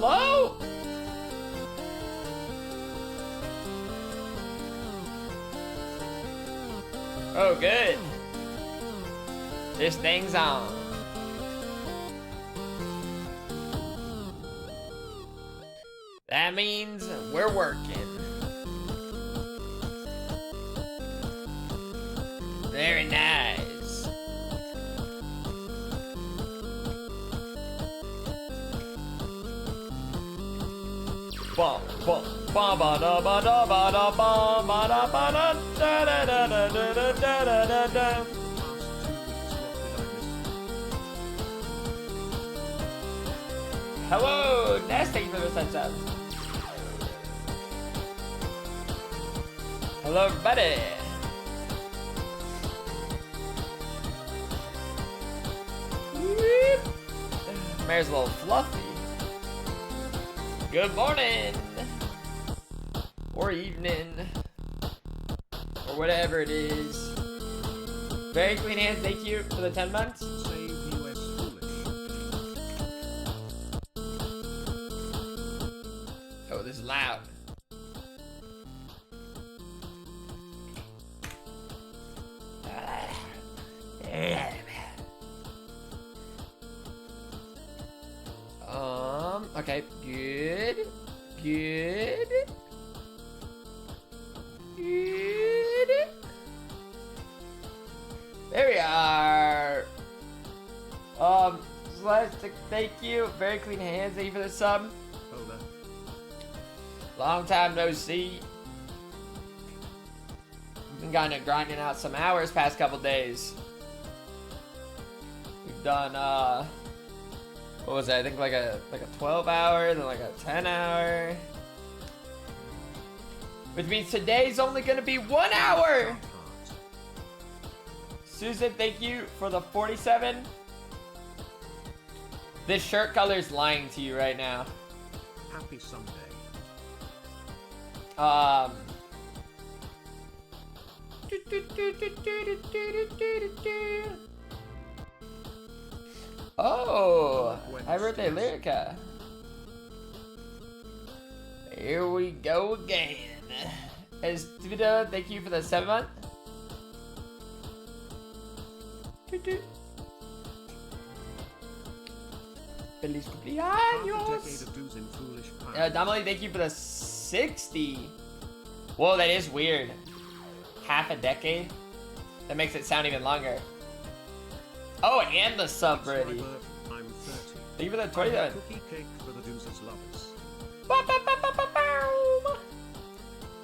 Hello? Oh, good. This thing's on. That means we're working. Very nice. Bum bum ba ba da ba da ba da ba ba da ba da da da da da da da da da. Hello, Nest, thank you for the thumbs up. Hello, everybody. Mare's a little fluffy. Good morning. Or evening. Or whatever it is. Very clean hands, thank you for the 10 months. Oh, this is loud. Okay, good. Good. Good. There we are. Celeste, thank you. Very clean hands, thank you for the sub. Long time no see. Been kind of grinding out some hours past couple days. We've done what was that? I think like a 12 hour, then like a 10 hour. Which means today's only gonna be 1 hour. Susan, thank you for the 47. This shirt color is lying to you right now. Happy Sunday. Oh, happy birthday, Lyrica. Here we go again. Estuvida, thank you for the 7 month. Feliz cumpleaños. Dominic, thank you for the 60. Whoa, that is weird. Half a decade? That makes it sound even longer. Oh, and the sub ready. I'm 30. Thank you for the 27. Cookie cake for the Doozers lovers.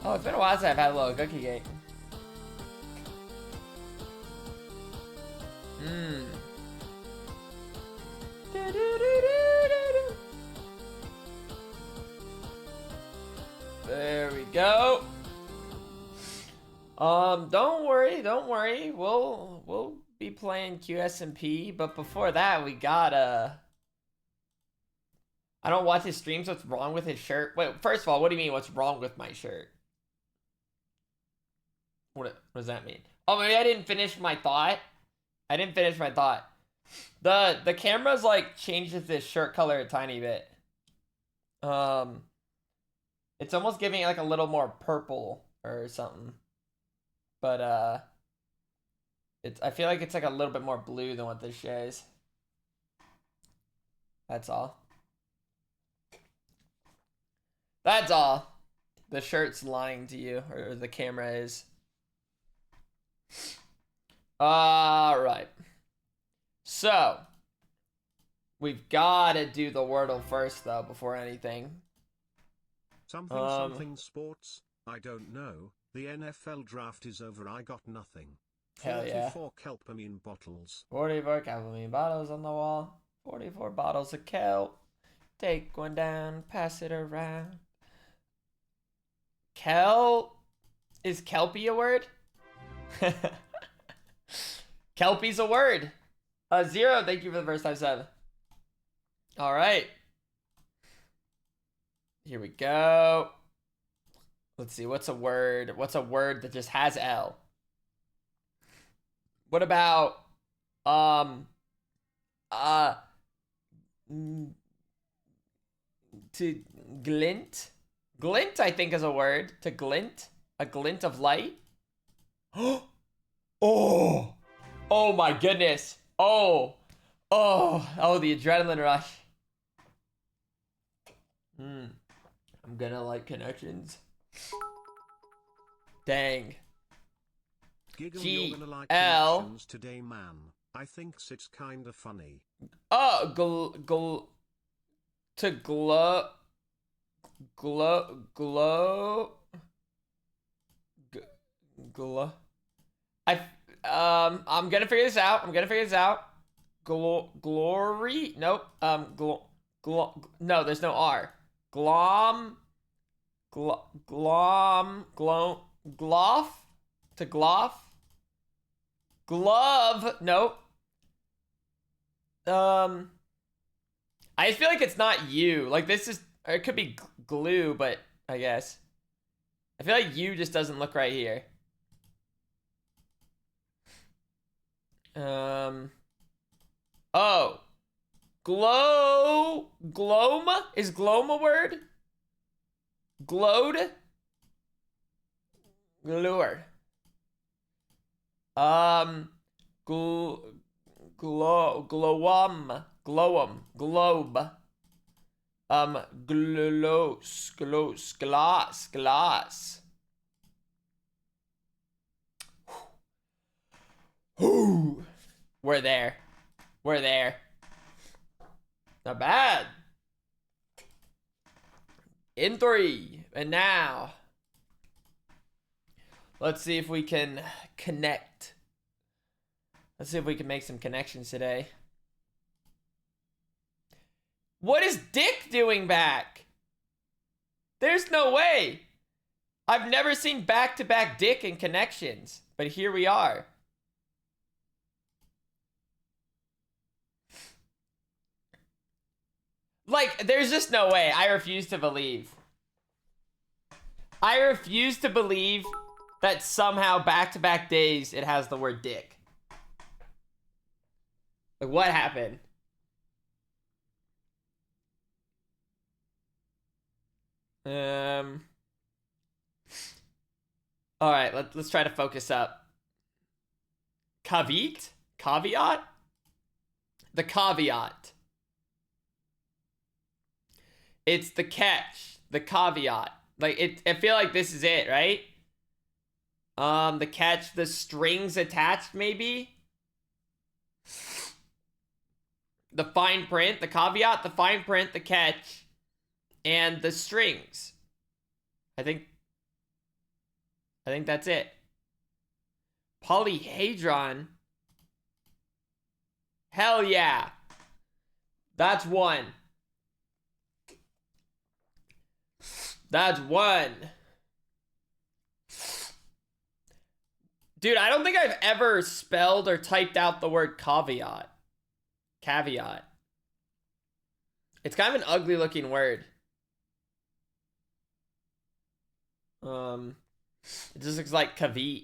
Oh, it's been a while since I've had a little cookie cake. Mmm. There we go. Don't worry. We'll be playing QSMP, but before that, we gotta. I don't watch his streams. What's wrong with his shirt? Wait, first of all, what do you mean? What's wrong with my shirt? What does that mean? Oh, maybe I didn't finish my thought. The camera's like changes this shirt color a tiny bit. It's almost giving it like a little more purple or something. But I feel like it's like a little bit more blue than what this shows. That's all. That's all. The shirt's lying to you, or the camera is. Alright. So, we've got to do the Wordle first, though, before anything. Something sports. I don't know. The NFL draft is over. I got nothing. Hell yeah. 44 kelpamine bottles. 44 kelpamine bottles on the wall. 44 bottles of kelp. Take one down, pass it around. Is kelpie a word? Kelpie's a word. Zero, thank you for the first time sub. Alright. Here we go. Let's see, what's a word? What's a word that just has L? What about to To glint. Glint, I think, is a word. To glint. A glint of light. Oh. Oh my goodness. Oh. Oh, the adrenaline rush. I'm gonna like connections. Dang. Giggle, you're gonna like L. connections today, man. I think it's kinda funny. Oh, to glow. I'm gonna figure this out. Glory? Nope. No, there's no R. Glom. Gloff? To gloff? Glove? Nope. I just feel like it's not you. Like, this is, or it could be glue, but I guess. I feel like you just doesn't look right here. Oh. Gloam? Is gloam a word? Glowed? Glure. Glowum. Globe. Glass. Ooh. We're there. Not bad. In 3. And now. Let's see if we can connect. Let's see if we can make some connections today. What is Dick doing back? There's no way. I've never seen back-to-back Dick in connections. But here we are. Like, there's just no way. I refuse to believe. I refuse to believe that somehow back-to-back days it has the word dick. Like, what happened? All right, let's try to focus up. Caveat? Caveat? The caveat. It's the catch, the caveat. Like, I feel like this is it, right? The catch, the strings attached, maybe? The fine print, the caveat, the fine print, the catch, and the strings. I think that's it. Polyhedron. Hell yeah. That's one. That's one. Dude, I don't think I've ever spelled or typed out the word caveat. Caveat. It's kind of an ugly looking word. It just looks like caveat.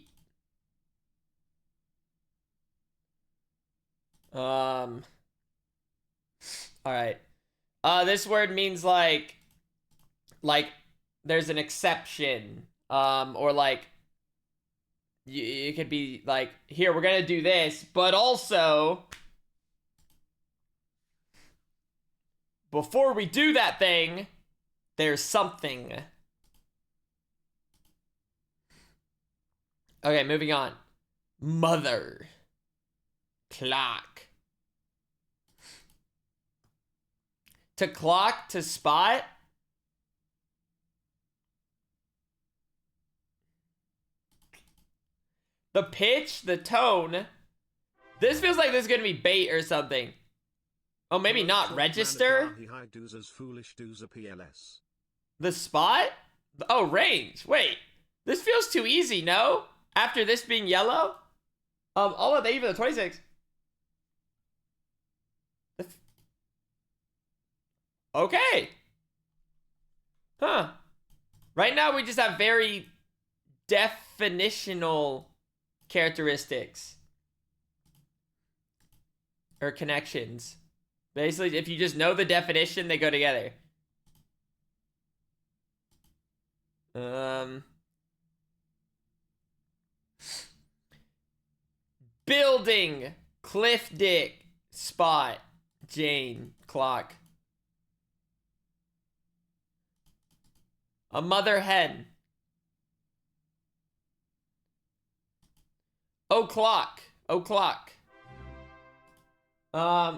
All right. This word means like there's an exception. Or like it could be like, here, we're gonna do this, but also before we do that thing, there's something. Okay, moving on. Mother. Clock. To clock, to spot. The pitch, the tone. This feels like this is gonna be bait or something. Oh, maybe not. Register? The spot? Oh, range. Wait. This feels too easy, no? After this being yellow? Oh, well, they even the 26. Okay. Huh. Right now, we just have very definitional characteristics. Or connections. Basically, if you just know the definition, they go together. Building, Cliff Dick, Spot, Jane, Clock. A mother hen. O'clock.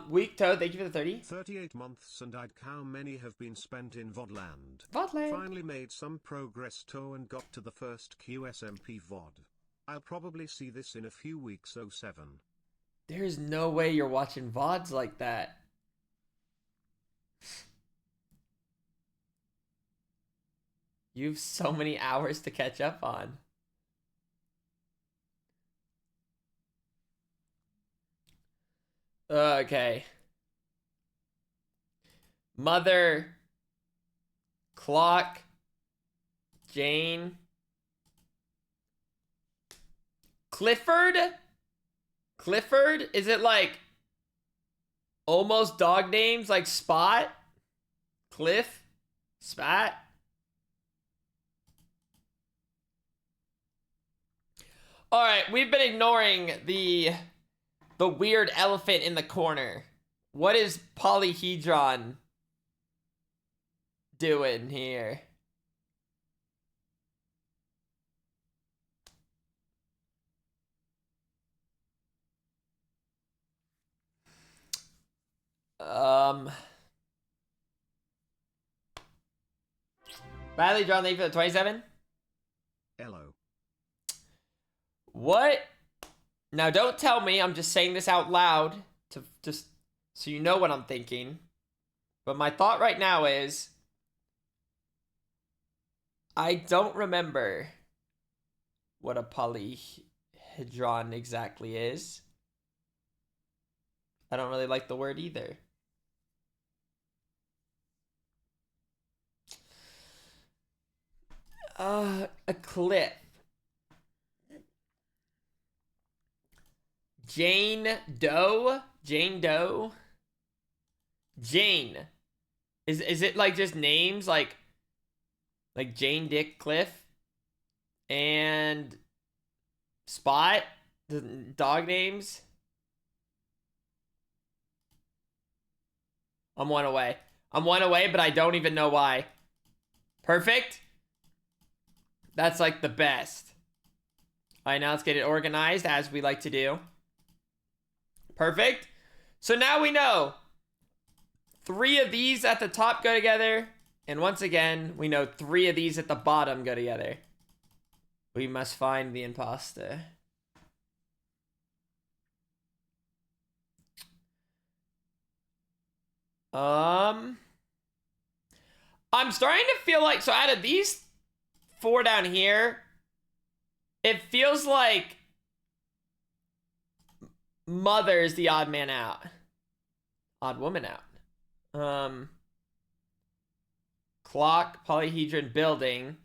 Weak Toad, thank you for the 30. 38 months and how many have been spent in VODland. VODland. Finally made some progress too and got to the first QSMP VOD. I'll probably see this in a few weeks. 07. There's no way you're watching VODs like that. You've so many hours to catch up on. Okay. Mother, Clock, Jane, Clifford? Clifford? Is it like almost dog names like Spot? Cliff? Spot? Alright, we've been ignoring the weird elephant in the corner. What is polyhedron doing here? Badly drawn, thank you for the 27. Hello. What? Now don't tell me, I'm just saying this out loud to just so you know what I'm thinking. But my thought right now is I don't remember what a polyhedron exactly is. I don't really like the word either. A cliff. Jane Doe? Jane Doe? Jane. Is it like just names like Jane Dick Cliff? And Spot? The dog names? I'm one away. I'm one away, but I don't even know why. Perfect. That's like the best. All right, now let's get it organized as we like to do. Perfect. So now we know 3 of these at the top go together. And once again, we know 3 of these at the bottom go together. We must find the imposter. I'm starting to feel like, so out of these 4 down here, it feels like Mother is the odd man out. Odd woman out. Clock, polyhedron, building.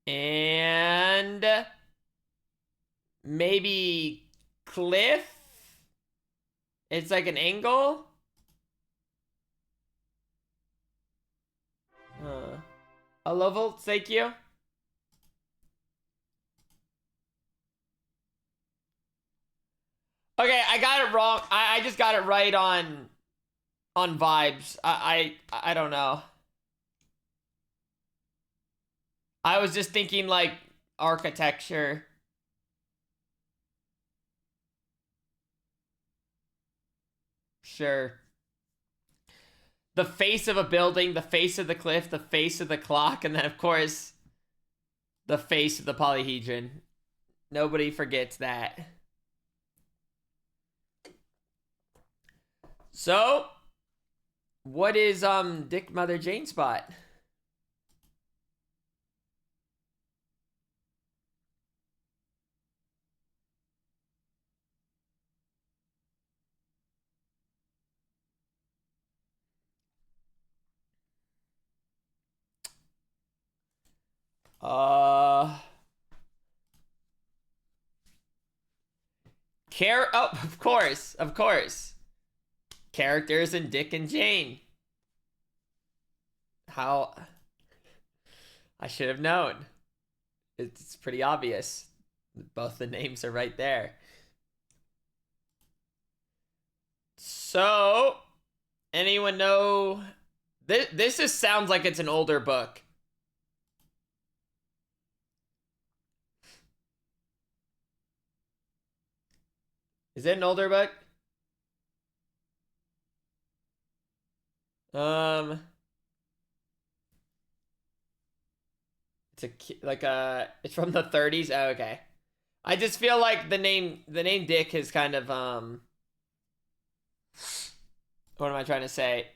And maybe Cliff? It's like an angle? A level, thank you. Okay, I got it wrong. I just got it right on vibes. I don't know. I was just thinking like architecture. Sure. The face of a building, the face of the cliff, the face of the clock, and then of course the face of the polyhedron. Nobody forgets that. So, what is Dick Mother Jane Spot? Oh, of course, of course. Characters in Dick and Jane. How I should have known. It's pretty obvious. Both the names are right there. So, anyone know? This just sounds like it's an older book. Is it an older book? It's from the 30s. Oh, okay. I just feel like the name Dick is kind of what am I trying to say?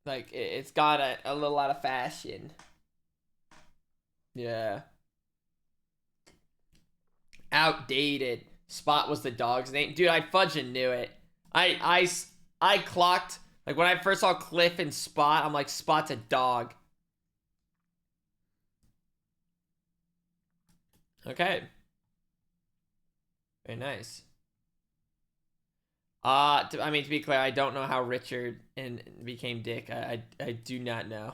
Like it's got a little out of fashion. Yeah. Outdated. Spot was the dog's name. Dude, I fudging knew it. I clocked, like when I first saw Cliff and Spot, I'm like, Spot's a dog. Okay. Very nice. I mean, to be clear, I don't know how Richard became Dick. I do not know.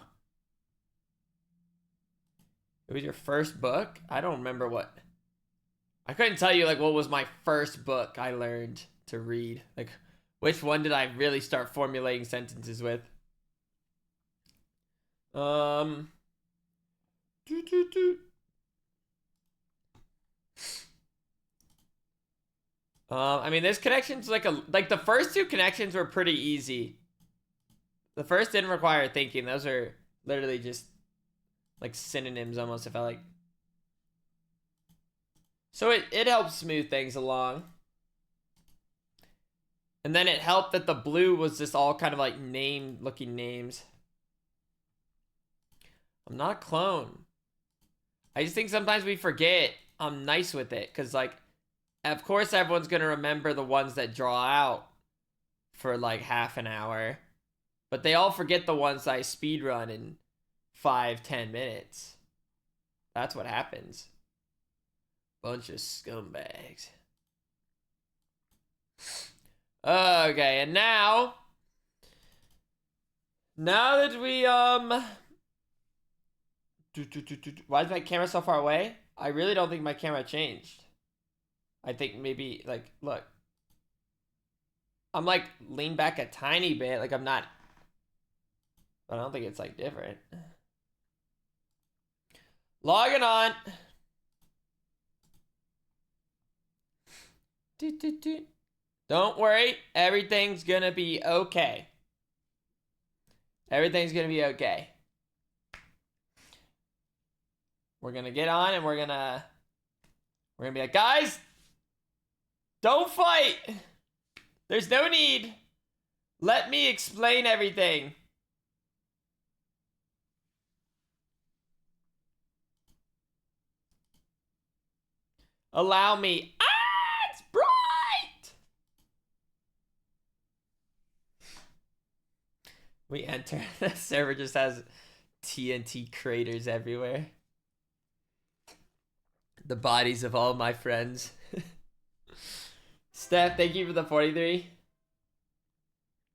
It was your first book? I don't remember what. I couldn't tell you, like, what was my first book I learned to read. Like, which one did I really start formulating sentences with? I mean, this connection's like the first two connections were pretty easy. The first didn't require thinking. Those are literally just like synonyms almost, if I like. So it helps smooth things along. And then it helped that the blue was just all kind of like name looking names. I'm not a clone. I just think sometimes we forget I'm nice with it. Because like, of course everyone's going to remember the ones that draw out for like half an hour. But they all forget the ones I speedrun in 5-10 minutes. That's what happens. Bunch of scumbags. Okay, and now that we, why is my camera so far away? I really don't think my camera changed. I think maybe, like, look. I'm, like, leaned back a tiny bit. Like, I'm not, but I don't think it's, like, different. Logging on. Don't worry. Everything's gonna be okay. Everything's gonna be okay. We're gonna get on and we're gonna be like, guys, don't fight. There's no need. Let me explain everything. Allow me. Ah, it's bright. We enter. The server just has TNT craters everywhere. The bodies of all my friends. Steph, thank you for the 43.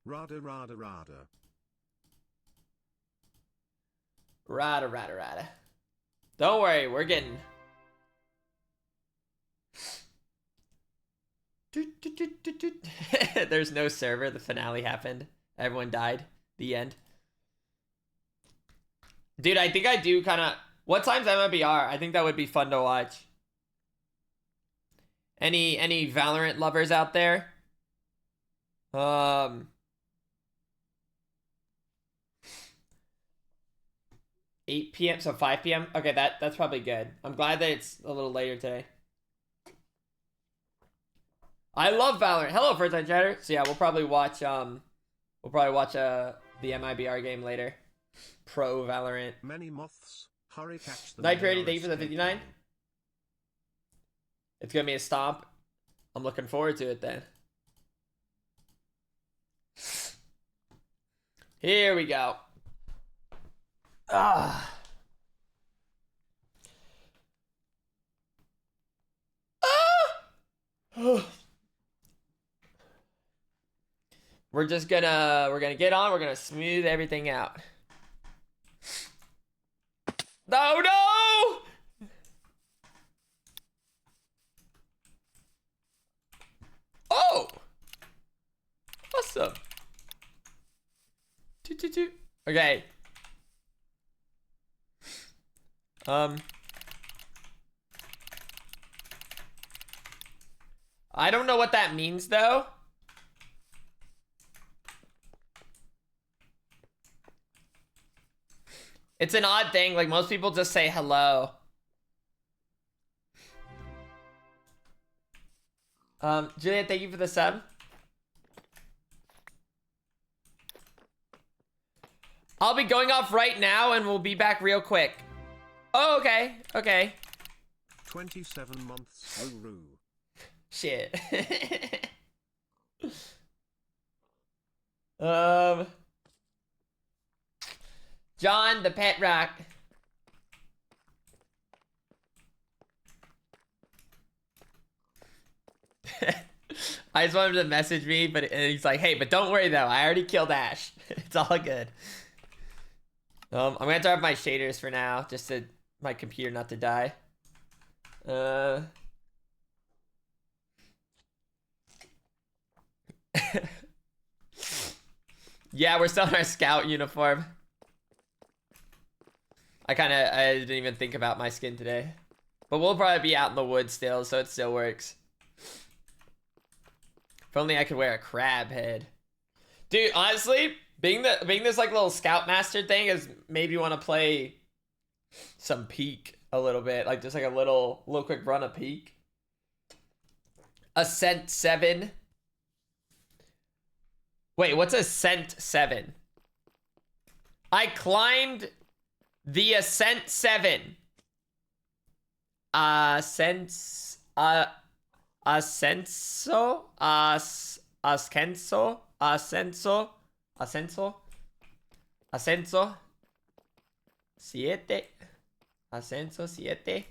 Rada, rada, rada. Rada, rada, rada. Don't worry, we're getting... There's no server. The finale happened. Everyone died. The end. Dude, I think I do kind of... What time's MMBR? I think that would be fun to watch. Any Valorant lovers out there? 8 p.m. so 5 p.m. Okay, that's probably good. I'm glad that it's a little later today. I love Valorant. Hello, first time chatter. So yeah, we'll probably watch the MIBR game later. Pro Valorant. Many moths. Hurry, catch them. Night Parody, thank you for the 59. It's gonna be a stomp. I'm looking forward to it then. Here we go. Ah. Ah. We're gonna get on. We're gonna smooth everything out. No, no! awesome. Okay. I don't know what that means though. It's an odd thing, like most people just say hello. Juliet, thank you for the sub. I'll be going off right now and we'll be back real quick. Oh, okay, okay. 27 months, Uru. Shit. John, the pet rock. I just wanted him to message me, but he's like, hey, but don't worry though, I already killed Ash. It's all good. I'm gonna turn off my shaders for now, just to my computer not to die. Yeah, we're still in our scout uniform. I didn't even think about my skin today. But we'll probably be out in the woods still, so it still works. If only I could wear a crab head. Dude, honestly, being this like little scoutmaster thing has made me want to play some Peak a little bit. Like just like a little quick run of Peak. Ascent 7. Wait, what's Ascent 7? I climbed the Ascent 7. Ascenso? Ascenso? Ascenso? Ascenso? Ascenso? 7. Ascenso 7.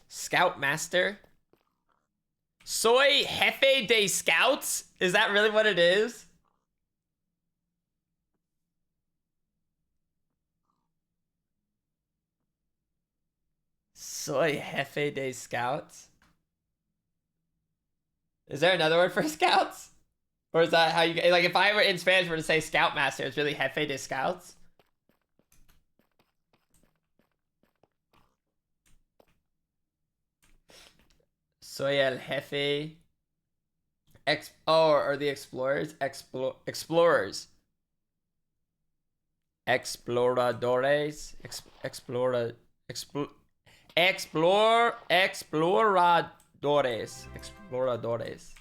Scoutmaster. Soy Jefe de Scouts? Is that really what it is? Soy Jefe de Scouts? Is there another word for scouts? Or is that how you... Like, if I were in Spanish were to say Scoutmaster, it's really Jefe de Scouts? Soy el Jefe... or the Explorers? Explorers. Exploradores? Exploradores.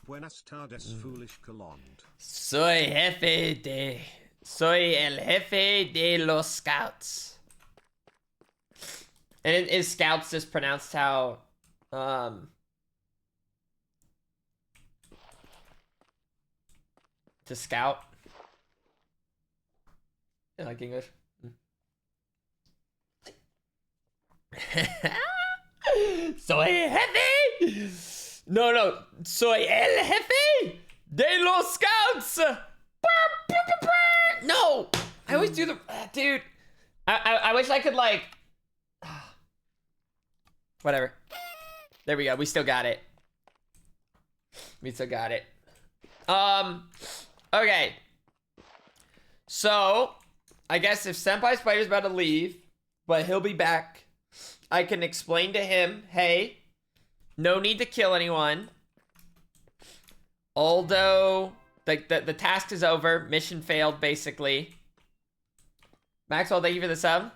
Buenas tardes, foolish Colond. Soy el jefe de los scouts. And is scouts just pronounced how, to scout? You like English? Soy jefe. No. Soy el jefe de los scouts. No, I always do the dude. I wish I could like. Whatever. There we go. We still got it. Okay. So, I guess if Senpai Spider's about to leave, but he'll be back, I can explain to him, hey, no need to kill anyone. Although, the task is over. Mission failed, basically. Maxwell, thank you for the sub.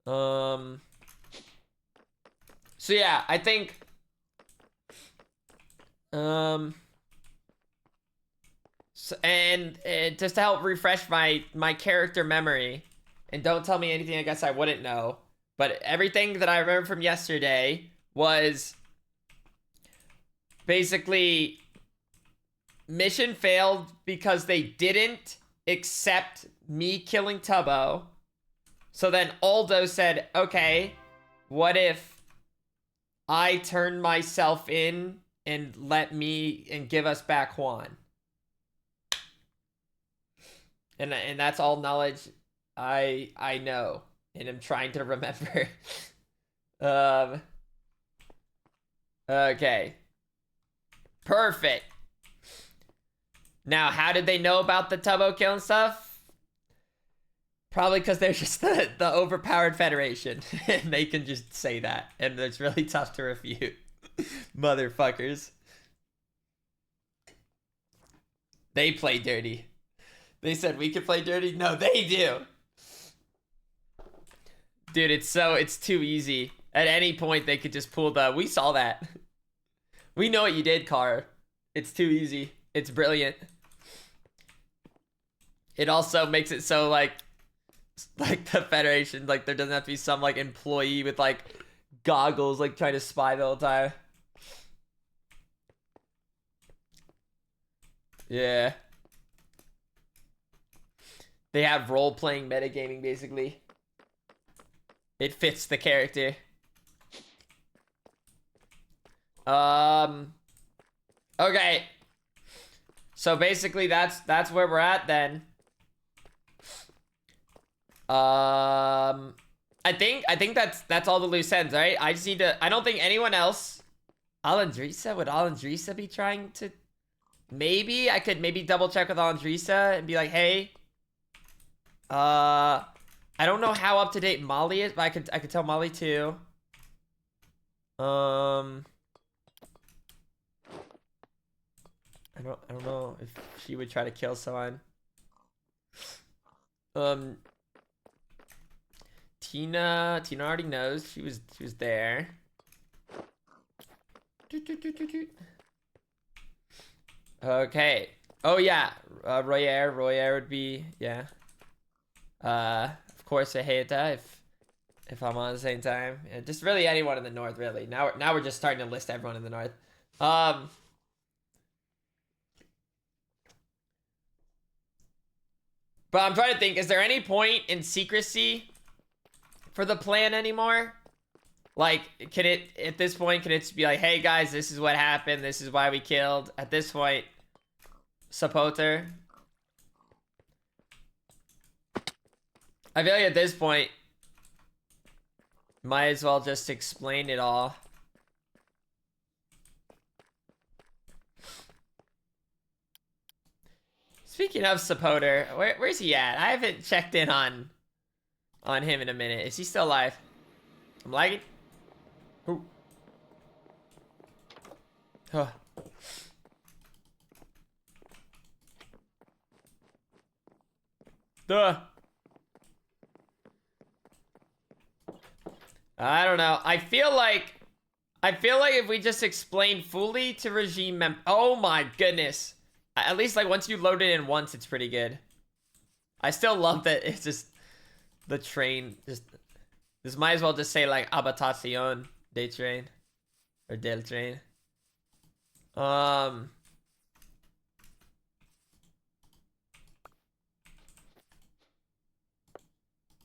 So yeah, I think... And just to help refresh my character memory, and don't tell me anything I guess I wouldn't know, but everything that I remember from yesterday was basically mission failed because they didn't accept me killing Tubbo. So then Aldo said, okay, what if I turn myself in and give us back Juan? And that's all knowledge I know, and I'm trying to remember. Um. Okay. Perfect. Now, how did they know about the Tubbo kill and stuff? Probably because they're just the overpowered Federation. And they can just say that. And it's really tough to refute. Motherfuckers. They play dirty. They said we could play dirty? No, they do. Dude, it's too easy. At any point, they could just pull the... We saw that. We know what you did, Car. It's too easy. It's brilliant. It also makes it so, like the Federation, like, there doesn't have to be some, like, employee with, like, goggles, like, trying to spy the whole time. Yeah. They have role-playing metagaming, basically. It fits the character. Okay. So basically that's where we're at then. I think that's all the loose ends, right? I just need to... I don't think anyone else... Alandrisa? Would Alandrisa be trying to... Maybe I could double check with Alandrisa and be like, hey... I don't know how up to date Molly is, but I could tell Molly too. I don't know if she would try to kill someone. Tina already knows she was there. Okay. Oh yeah, Royer would be, yeah. Of course Aheta if I'm on at the same time. Yeah, just really anyone in the north, really. Now we're just starting to list everyone in the north. But I'm trying to think, is there any point in secrecy for the plan anymore? Like, can it, at this point, can it just be like, hey guys, this is what happened, this is why we killed, at this point, Sapoter? I feel like at this point, might as well just explain it all. Speaking of Sapoter, where's he at? I haven't checked in on him in a minute. Is he still alive? I'm lagging. Ooh. Huh. Duh. I don't know. I feel like if we just explain fully to regime oh my goodness. At least like once you load it in once, it's pretty good. I still love that it's just the train. This might as well just say like Habitación de train or del train.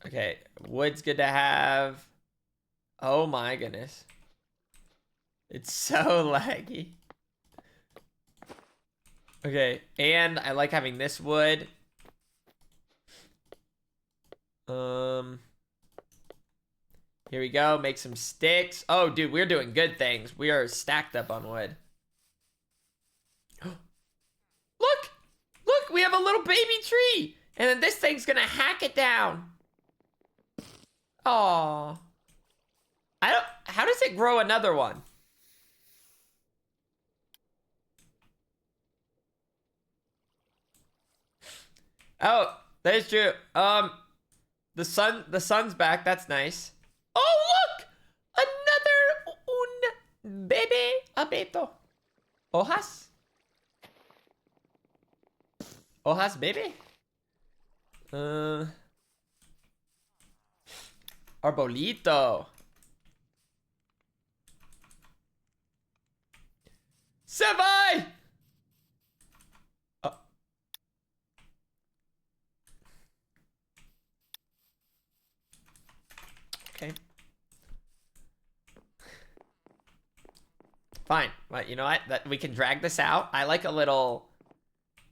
Okay, wood's good to have. Oh my goodness. It's so laggy. Okay, and I like having this wood. Here we go, make some sticks. Oh, dude, we're doing good things. We are stacked up on wood. Look! Look, we have a little baby tree! And then this thing's gonna hack it down. Aww. How does it grow another one? Oh, that is true. The sun's back. That's nice. Oh, look! Another un bebé abeto. Hojas? Hojas, baby? Arbolito. Sevai! Okay. Fine. But you know what? That we can drag this out. I like a little,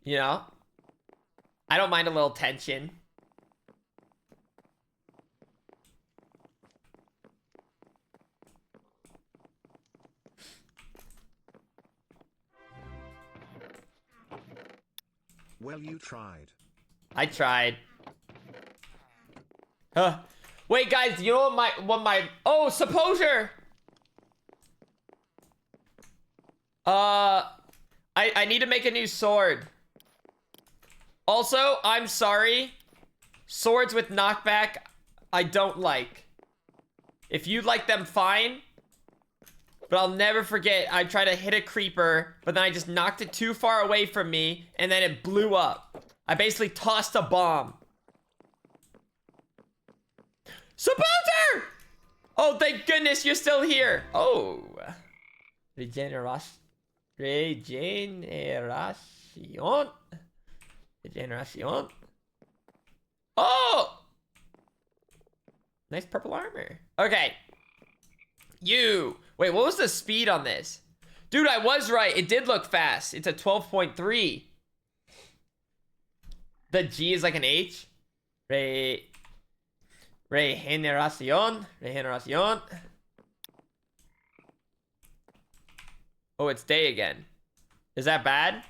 you know, I don't mind a little tension. Well, you tried. I tried. Wait, guys, you know what my oh, Supposure. I need to make a new sword. Also, I'm sorry. Swords with knockback, I don't like. If you like them, fine. But I'll never forget, I tried to hit a creeper, but then I just knocked it too far away from me, and then it blew up. I basically tossed a bomb. Supporter! Oh, thank goodness you're still here. Oh. Regeneration. Oh! Nice purple armor. Okay. Wait, what was the speed on this? Dude, I was right. It did look fast. It's a 12.3. The G is like an H. Regeneración. Oh, it's day again. Is that bad?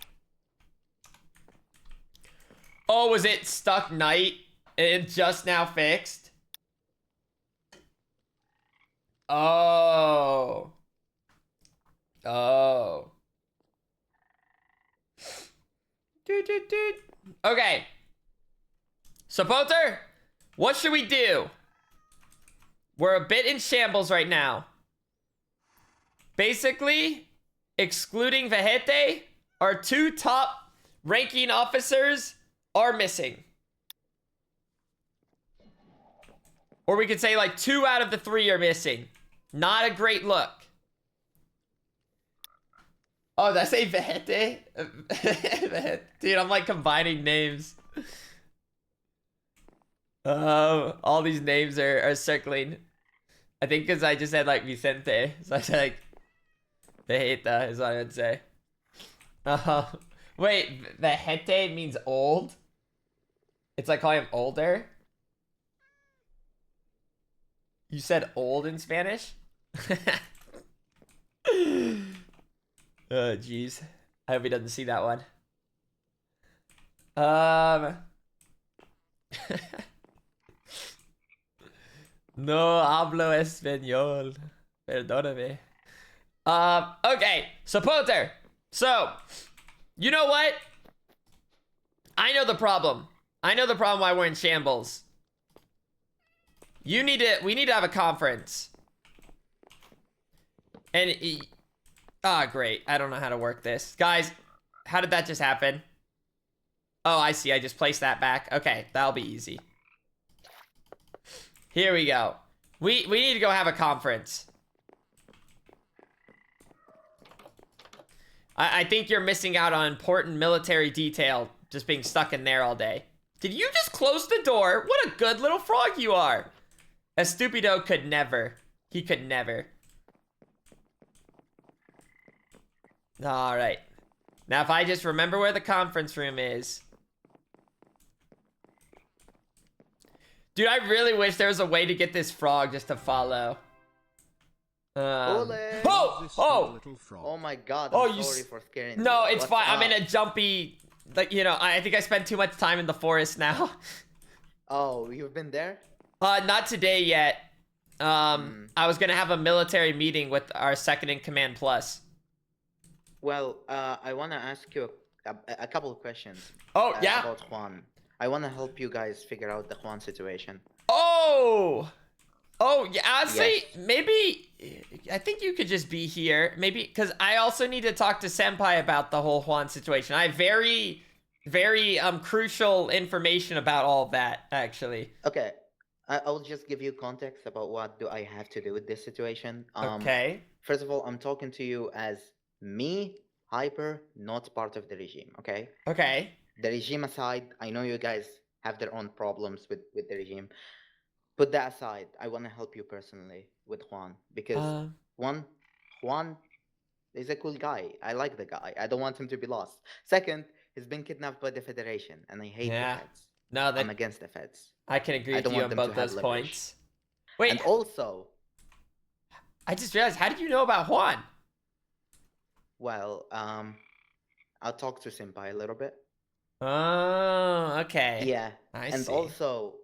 Oh, was it stuck night? And it just now fixed? Oh. Oh. Okay. Supporter, what should we do? We're a bit in shambles right now. Basically, excluding Vejete, our 2 top ranking officers are missing. Or we could say like 2 out of the 3 are missing. Not a great look. Oh, did I say Vejete? Dude, I'm like combining names. All these names are circling. I think because I just said like Vicente. So I said like Vejeta is what I would say. Wait, Vejete means old? It's like calling him older? You said old in Spanish? Oh, jeez. I hope he doesn't see that one. No hablo español. Perdóname. Okay. Supporter. So, you know what? I know the problem. I know the problem why we're in shambles. We need to have a conference. And great. I don't know how to work this. Guys, how did that just happen? Oh, I see. I just placed that back. Okay, that'll be easy. Here we go. We need to go have a conference. I think you're missing out on important military detail just being stuck in there all day. Did you just close the door? What a good little frog you are. A stupido could never. He could never. Alright. Now if I just remember where the conference room is. Dude, I really wish there was a way to get this frog just to follow. Oh my god, I'm sorry for scaring you. No, it's fine. I'm in a jumpy... Like, you know, I think I spent too much time in the forest now. Oh, you've been there? Not today yet. I was gonna have a military meeting with our second in command plus. Well, I want to ask you a couple of questions. Oh, yeah? About Juan. I want to help you guys figure out the Juan situation. Oh! Oh, yeah, honestly, Yes. maybe... I think you could just be here. Maybe, because I also need to talk to Senpai about the whole Juan situation. I have very, very crucial information about all of that, actually. Okay. I'll just give you context about what do I have to do with this situation. Okay. First of all, I'm talking to you as me, Hyper, not part of the regime, okay? Okay. The regime aside, I know you guys have their own problems with the regime. Put that aside. I want to help you personally with Juan because Juan is a cool guy. I like the guy. I don't want him to be lost. Second, he's been kidnapped by the Federation, and I hate the feds. No, I'm against the feds. I can agree with you on both those points. Wait, and also, I just realized, how did you know about Juan? Well, I'll talk to Senpai a little bit. Oh, okay. Yeah, I and see. also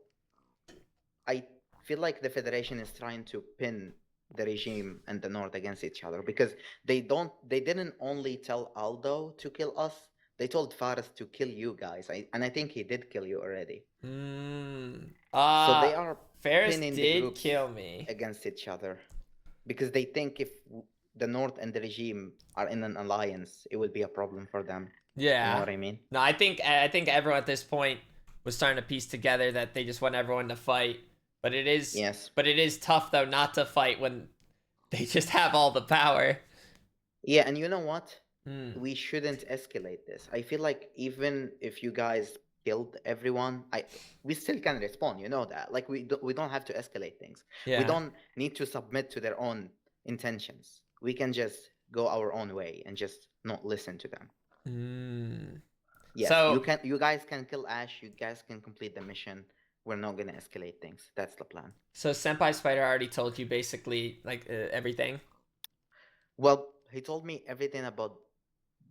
I feel like the Federation is trying to pin the regime and the North against each other because they didn't only tell Aldo to kill us, they told Faris to kill you guys. And I think he did kill you already. So they are Ferris pinning the did groups kill me against each other because they think if the North and the regime are in an alliance, it will be a problem for them. Yeah. You know what I mean? No, I think everyone at this point was starting to piece together that they just want everyone to fight. But it is Yes. But it is tough though not to fight when they just have all the power. Yeah, and you know what? We shouldn't escalate this. I feel like even if you guys killed everyone, we still can respond. You know that. Like we don't have to escalate things. Yeah. We don't need to submit to their own intentions. We can just go our own way and just not listen to them. Yes, so you guys can kill Ash. You guys can complete the mission. We're not gonna escalate things. That's the plan. So Senpai Spider already told you basically like everything. Well, he told me everything about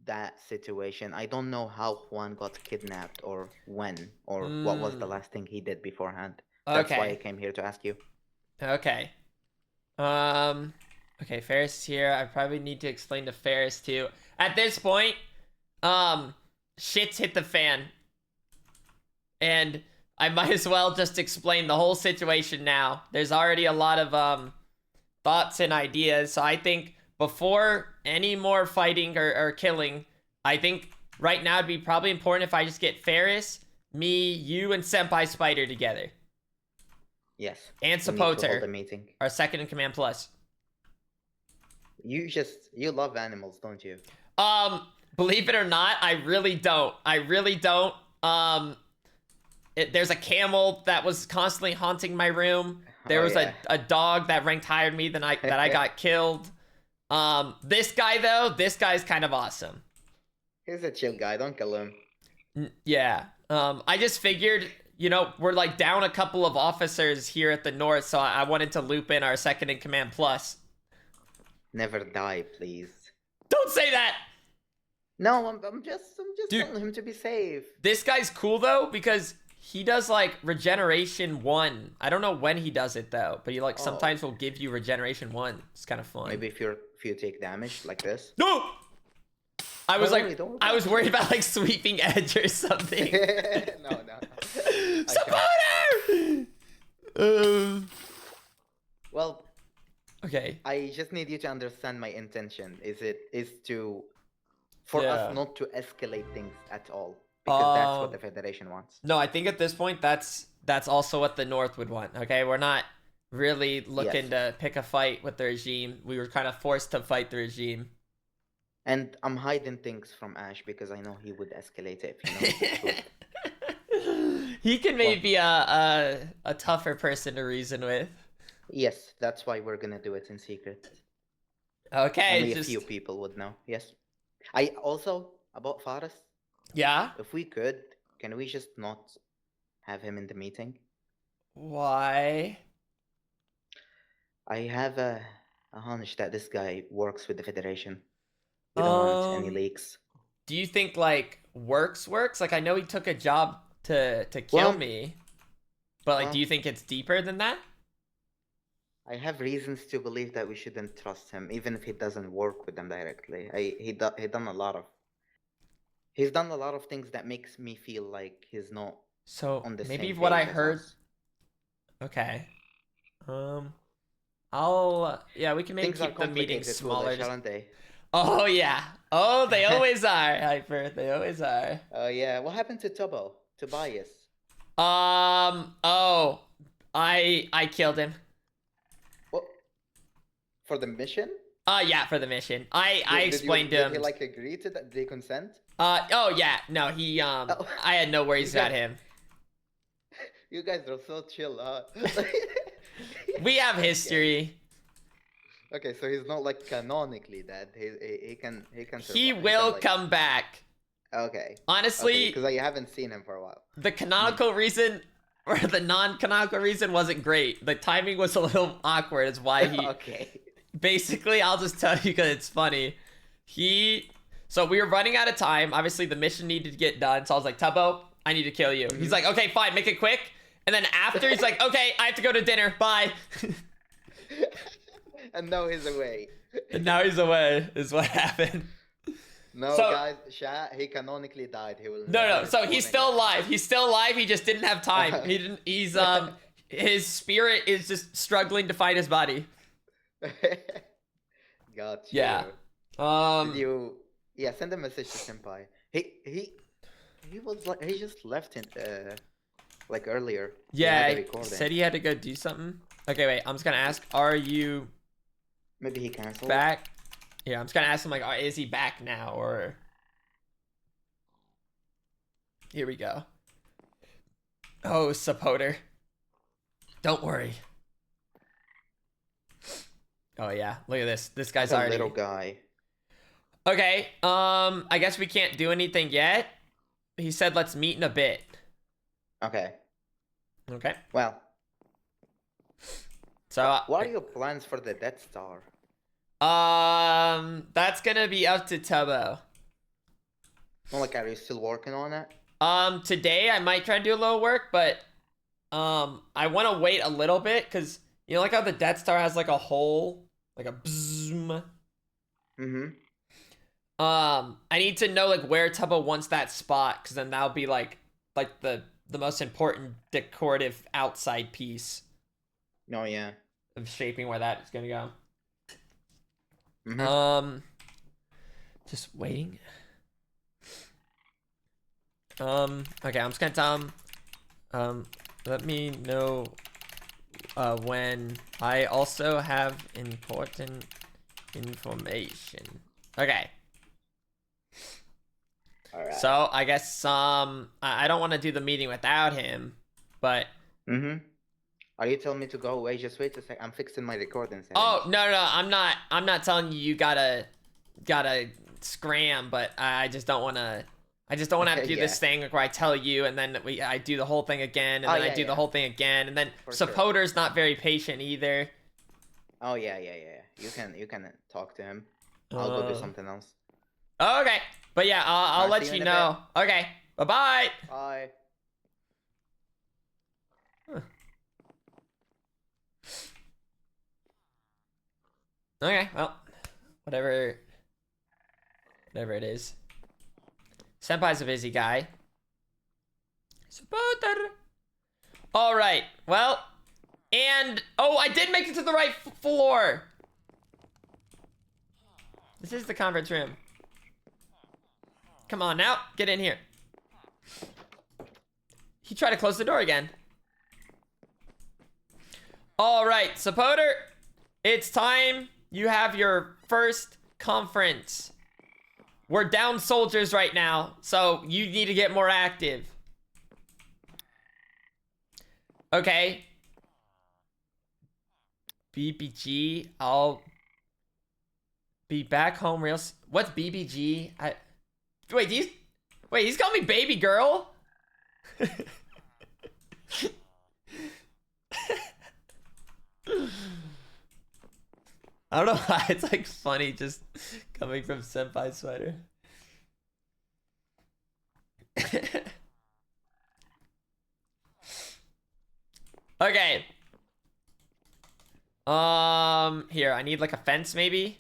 that situation. I don't know how Juan got kidnapped or when or what was the last thing he did beforehand. That's why I came here to ask you. Okay. Okay, Ferris is here. I probably need to explain to Ferris too. At this point, shit's hit the fan. And I might as well just explain the whole situation now. There's already a lot of thoughts and ideas. So I think before any more fighting or killing, I think right now it'd be probably important if I just get Ferris, me, you, and Senpai Spider together. Yes. And Sapoter, the meeting. Our second in command plus. You love animals, don't you? Believe it or not, I really don't. There's a camel that was constantly haunting my room. There was a dog that ranked higher than me that I got killed. This guy though, this guy's kind of awesome. He's a chill guy, don't kill him. Yeah. I just figured, you know, we're like down a couple of officers here at the north, so I wanted to loop in our second in command plus. Never die, please. Don't say that. No, I'm just telling him to be safe. This guy's cool though because he does like regeneration 1. I don't know when he does it though, but he like sometimes will give you regeneration 1. It's kind of fun. Maybe if you take damage like this. No. I was I was worried about like sweeping edge or something. No. Supporter! Well, okay. I just need you to understand my intention. Is for us not to escalate things at all. Because that's what the Federation wants. No, I think at this point that's also what the North would want. Okay, we're not really looking to pick a fight with the regime. We were kind of forced to fight the regime. And I'm hiding things from Ash because I know he would escalate it if he knows the truth. He can maybe be a tougher person to reason with. Yes, that's why we're gonna do it in secret. Okay, only a few people would know. Yes. I also about Faris. Yeah. If we could, can we just not have him in the meeting? Why? I have a hunch that this guy works with the Federation. We don't want any leaks. Do you think like works? Like I know he took a job to kill me, but like do you think it's deeper than that? I have reasons to believe that we shouldn't trust him, even if he doesn't work with them directly. He's done a lot of things that makes me feel like he's not on the same maybe what I page as heard. us. Okay. We can maybe keep the meeting smaller. Aren't they? Oh yeah. Oh, they always are, Hyper. They always are. Oh yeah. What happened to Tobias? Oh, I killed him. What? For the mission? Yeah, for the mission. I explained to him. Did he like agree to that? Did they consent? Oh yeah. No, he I had no worries about him. You guys are so chill, huh? We have history. Okay, so he's not like canonically dead. He can survive. He will come back. Okay. Honestly, because I haven't seen him for a while. The canonical reason or the non-canonical reason wasn't great. The timing was a little awkward. Is why he. Okay. Basically, I'll just tell you because it's funny. So we were running out of time. Obviously, the mission needed to get done. So I was like, Tubbo, I need to kill you. He's like, okay, fine, make it quick. And then after, he's like, okay, I have to go to dinner. Bye. And now he's away. And now he's away, is what happened. No, So- guys, he canonically died. He will. No, never so spawn he's still again. alive. He's still alive. He just didn't have time. He didn't. He's his spirit is just struggling to find his body. Got you. Yeah. Did you? Yeah, send a message to Senpai. He was like he just left it like earlier. He had Yeah, a he recording. said he had to go do something. Okay, wait. I'm just gonna ask. Are you Maybe he canceled. back? Yeah, I'm just gonna ask him like, is he back now or? Here we go. Oh, Sapoter. Don't worry. Oh yeah, look at this. This guy's He's a already. little guy. Okay. I guess we can't do anything yet. He said let's meet in a bit. Okay. Okay. Well, So. what are your plans for the Death Star? That's gonna be up to Tubbo. Well, like, are you still working on it? Today I might try to do a little work, but I want to wait a little bit because you know, like how the Death Star has like a hole, like a bzzm. Mm-hmm. I need to know like where Tubbo wants that spot because then that'll be like the most important decorative outside piece No, yeah. of shaping where that is gonna go. Mm-hmm. Just waiting. Okay, I'm just gonna tell him, let me know, when I also have important information. Okay. All right. So, I guess, I don't want to do the meeting without him, but... Mm-hmm. Are you telling me to go away? Just wait a sec. I'm fixing my recording settings. Oh, no, I'm not telling you gotta scram, but I just don't want to... I just don't want to have to do Yeah. this thing where I tell you and then I do the whole thing again and then I yeah, do the yeah. whole thing again and then For sure. Sapoter's not very patient either. Oh, yeah. You can talk to him. I'll go do something else. Oh, okay. But yeah, I'll Alright, let see you you in a know. Okay. Bye-bye. Bye. Okay, well, whatever it is. Senpai's a busy guy. Sapoter. All right. Well, and oh, I did make it to the right floor. This is the conference room. Come on now, get in here. He tried to close the door again. All right, Sapoter, it's time. You have your first conference. We're down soldiers right now, so you need to get more active. Okay. BBG, I'll be back home real soon. What's BBG? Wait, he's calling me baby girl? I don't know why it's like funny just coming from Senpai Sweater. Okay. Here, I need like a fence maybe.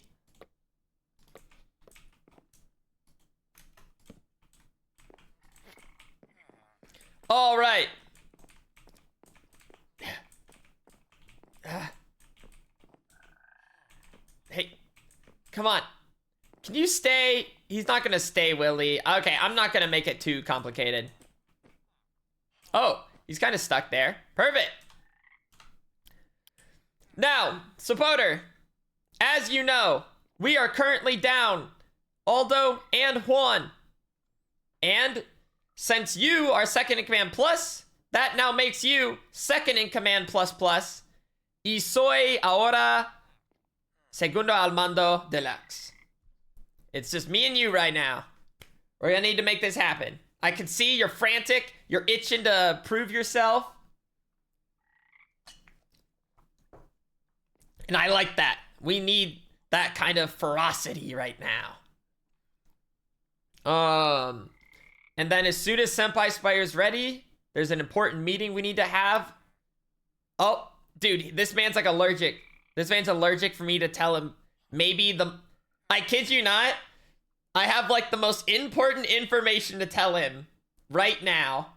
All right. Hey, come on. Can you stay? He's not gonna stay, will he? Okay, I'm not gonna make it too complicated. Oh, he's kind of stuck there. Perfect. Now, Sapoter, as you know, we are currently down Aldo and Juan. And since you are second in command plus, that now makes you second in command plus plus. Y soy ahora segundo al mando deluxe. It's just me and you right now. We're gonna need to make this happen. I can see you're frantic. You're itching to prove yourself. And I like that. We need that kind of ferocity right now. And then as soon as Senpai Spire's ready, there's an important meeting we need to have. Oh, dude, this man's like allergic. This man's allergic for me to tell him maybe I kid you not, I have like the most important information to tell him right now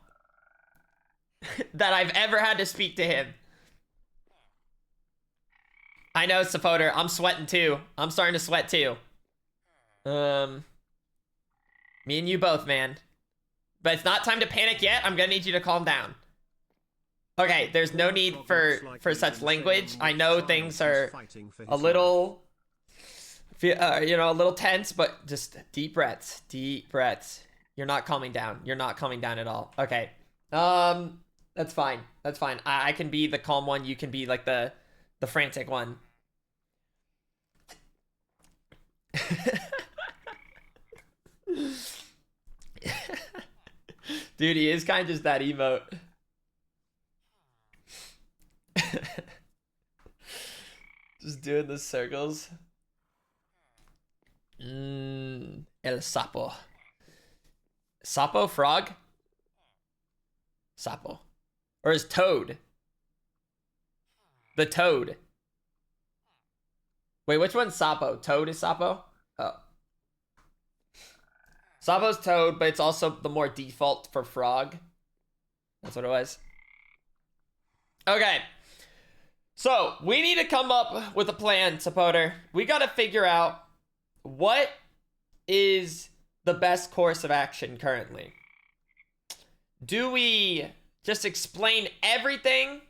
that I've ever had to speak to him. I know, Sapoter, I'm sweating too. I'm starting to sweat too. Me and you both, man. But it's not time to panic yet. I'm gonna need you to calm down. Okay, there's no need for such language. I know things are a little, you know, a little tense, but just deep breaths, deep breaths. You're not calming down. You're not calming down at all. Okay. That's fine. That's fine. I can be the calm one. You can be like the frantic one. Dude, he is kind of just that emote. Just doing the circles. El Sapo. Sapo frog? Sapo. Or is Toad? The Toad. Wait, which one's Sapo? Toad is Sapo? Oh. Sapo's Toad, but it's also the more default for frog. That's what it was. Okay. So, we need to come up with a plan, Sapoter. We gotta figure out what is the best course of action currently. Do we just explain everything?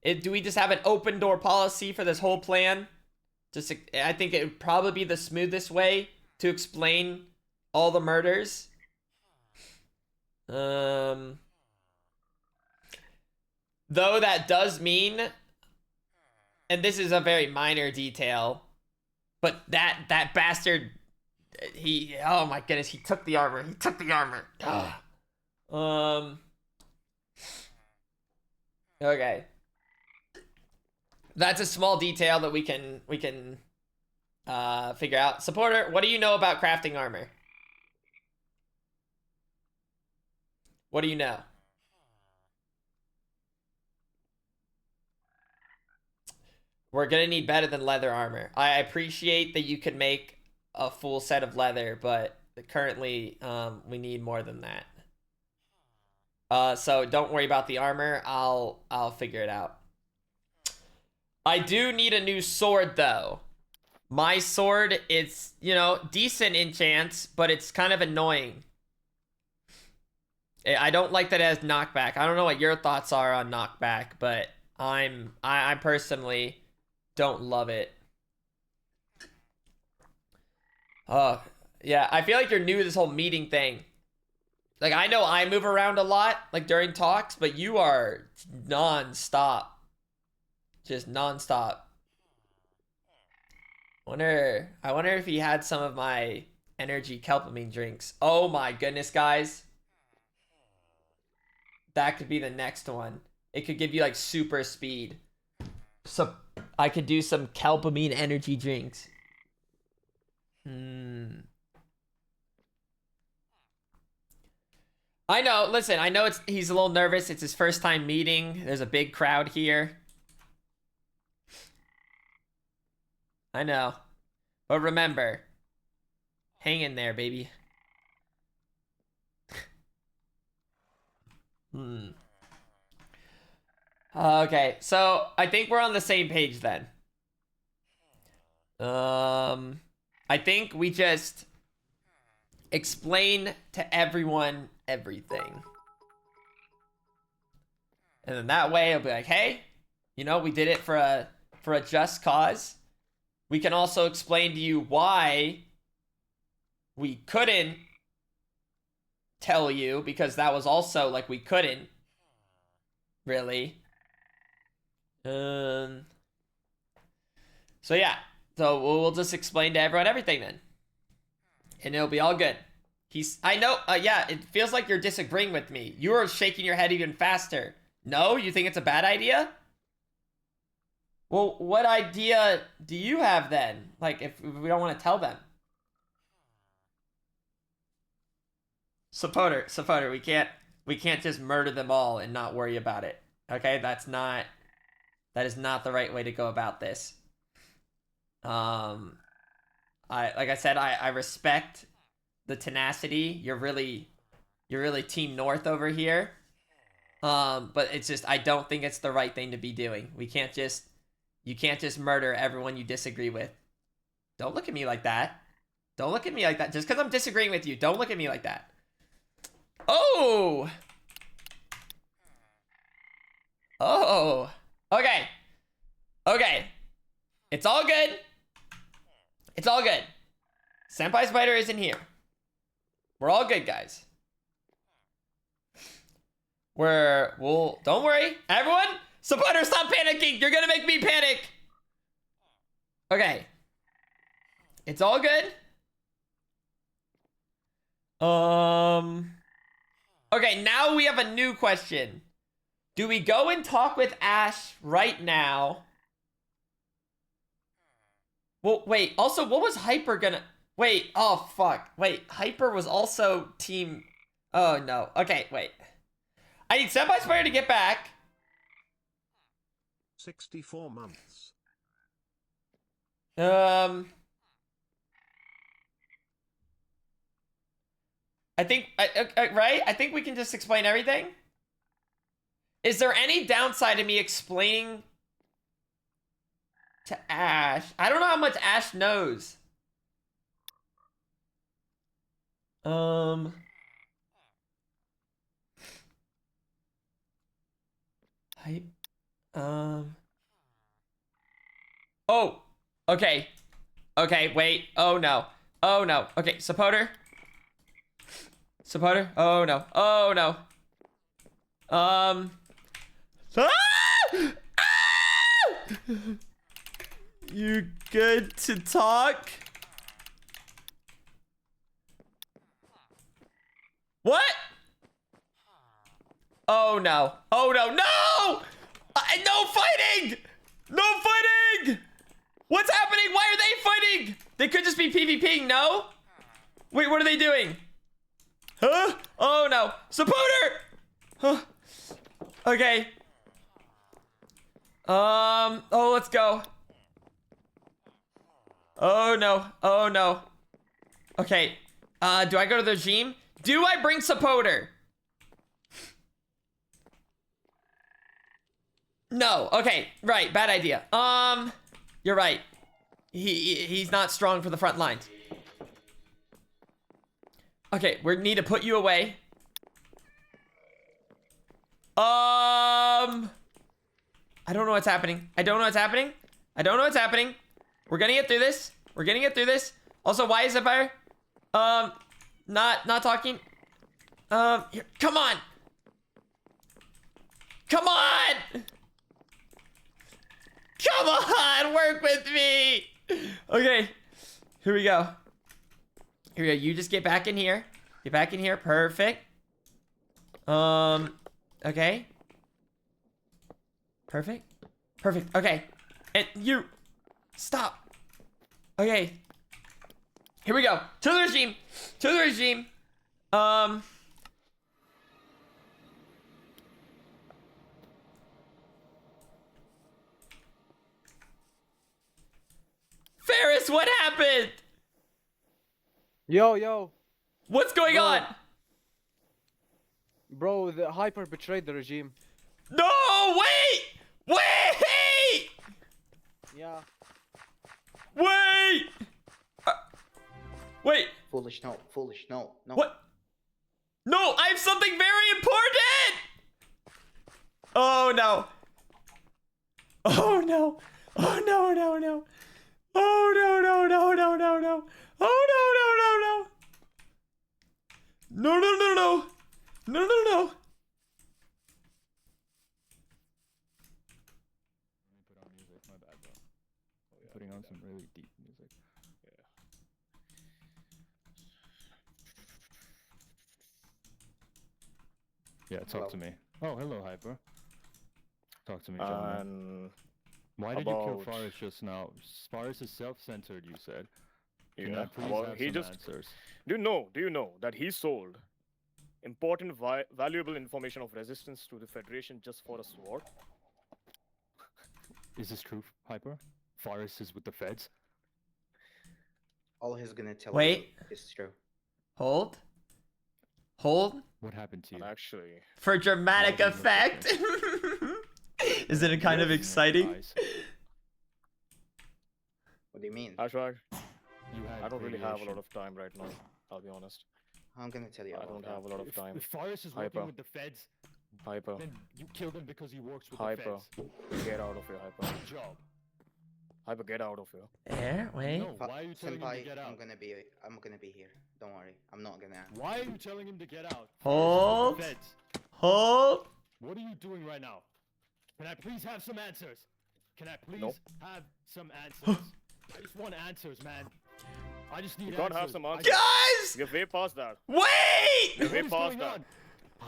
Do we just have an open door policy for this whole plan? I think it would probably be the smoothest way to explain all the murders. Though that does mean, and this is a very minor detail, but that bastard, oh my goodness, he took the armor. He took the armor. Okay. That's a small detail that we can figure out. Supporter, what do you know about crafting armor? What do you know? We're gonna need better than leather armor. I appreciate that you can make a full set of leather, but currently we need more than that. So don't worry about the armor. I'll figure it out. I do need a new sword though. My sword, it's, you know, decent enchants, but it's kind of annoying. I don't like that it has knockback. I don't know what your thoughts are on knockback, but I personally don't love it. Oh, yeah, I feel like you're new to this whole meeting thing. Like, I know I move around a lot, like, during talks, but you are non-stop. Just non-stop. I wonder if he had some of my energy kelpamine drinks. Oh my goodness, guys. That could be the next one. It could give you, like, super speed. So, I could do some kelpamine energy drinks. I know, listen, I know he's a little nervous. It's his first time meeting. There's a big crowd here. I know. But remember, hang in there, baby. Okay, so I think we're on the same page then. I think we just explain to everyone everything. And then that way it'll be like, hey, you know, we did it for a just cause. We can also explain to you why we couldn't tell you, because that was also like we couldn't really. So yeah, so we'll just explain to everyone everything then, and it'll be all good. I know, yeah, it feels like you're disagreeing with me. You are shaking your head even faster. No, you think it's a bad idea? Well, what idea do you have then? Like, if we don't want to tell them? Supporter, we can't just murder them all and not worry about it. Okay, that is not the right way to go about this. Like I said, I respect the tenacity. You're really Team North over here. But it's just, I don't think it's the right thing to be doing. You can't just murder everyone you disagree with. Don't look at me like that. Don't look at me like that. Just because I'm disagreeing with you, don't look at me like that. Oh! Oh! Okay. Okay. It's all good. It's all good. Senpai Spider isn't here. We're all good, guys. Don't worry. Everyone, Spider, stop panicking. You're gonna make me panic. Okay. It's all good. Okay, now we have a new question. Do we go and talk with Ash right now? Well, wait, also, what was Hyper gonna... Wait, oh, fuck. Wait, Hyper was also team... Oh, no. Okay, wait. I need Senpai Spider to get back. 64 months. I think, right? I think we can just explain everything. Is there any downside to me explaining to Ash? I don't know how much Ash knows. Oh, okay. Okay, wait. Oh, no. Oh, no. Okay, supporter. Supporter. Oh, no. Oh, no. Ah! Ah! You good to talk? What? Oh, no. Oh, no. No! No fighting! No fighting! What's happening? Why are they fighting? They could just be PvPing, no? Wait, what are they doing? Huh? Oh, no. Supporter! Huh. Okay. Oh, let's go. Oh, no. Oh, no. Okay. Do I go to the regime? Do I bring supporter? No. Okay. Right. Bad idea. You're right. He's not strong for the front lines. Okay, we need to put you away. I don't know what's happening. I don't know what's happening. I don't know what's happening. We're gonna get through this. We're gonna get through this. Also, why is it fire? Not talking. Here, come on. Come on. Come on, work with me. Okay, here we go. Here we go. You just get back in here. Get back in here. Perfect. Okay. Perfect. Perfect. Okay. And you stop. Okay. Here we go. To the regime. To the regime. Ferris, what happened? Yo. What's going on? Bro, the Hyper betrayed the regime. No, wait! Wait! Yeah. Wait! Wait! Foolish, no. Foolish, no. No. What? No, I have something very important! Oh, no. Oh, no. Oh, no, no, no. Oh, no, no, no, no, no, no. Oh, no, no, no, no. No, no, no, no. No, no, no. Let me put on music, my bad, bro. I'm putting on some really deep music. Yeah, talk to me. Oh, hello, Hyper. Talk to me, gentlemen. Why did you kill Faris just now? Faris is self-centered, you said. Can I please have some answers? Do you know that he sold Important valuable information of resistance to the Federation just for a sword. Is this true, Hyper? Forrest is with the feds? All he's gonna tell Wait. you is true. Hold. Hold. What happened to you? And actually, For dramatic Why do you look at effect. Isn't it kind of exciting? What do you mean? Ashwag, You had I don't really have a radiation. lot of time right now. I'll be honest. I'm gonna tell you. I about don't that. have a lot of time. If Forrest is Hyper. working with the feds, Hyper, then you killed him because he works with Hyper. the feds. get out of here, Hyper. Good job. Hyper, get out of here. There, wait. No, why are you telling him to Senpai, get I'm out? gonna be here. Don't worry. I'm not gonna. Why are you telling him to get out? Hold. Forrest is with the feds. Hold. What are you doing right now? Can I please have some answers? Can I please Nope. have some answers? I just want answers, man. I just need You can't have answers. some I answers. just- Guys! You're way past that. Wait! You're What way is past going that. on?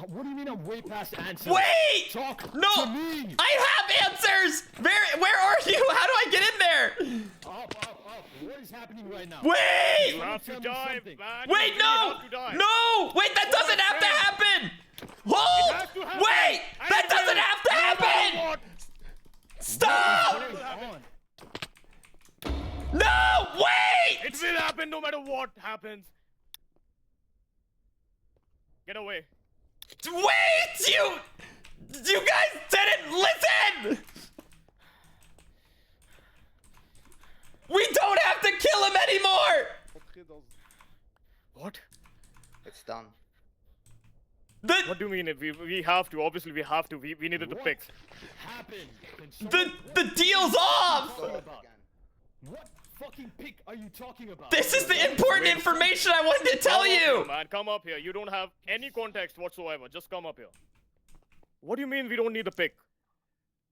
What do you mean I'm way past answers? Wait! Talk No! to me! I have answers! Where are you? How do I get in there? Up. What is happening right now? Wait! You have to Tell me die, something. man. Wait, You no! really have to die. No! Wait, that doesn't have to happen! Hold! has to happen. Wait! I That will. doesn't have to No matter happen! what. Stop! What is on? No! Wait! It will happen no matter what happens. Get away. Wait! You guys didn't listen! We don't have to kill him anymore! What? It's done. What do you mean? We have to. Obviously, we have to. We needed the What picks. happened? Can someone- The deal's off! Talking about? What fucking pick are you talking about? This is the important information I wanted to tell Come up you! here, man, come up here. You don't have any context whatsoever. Just come up here. What do you mean we don't need the pick?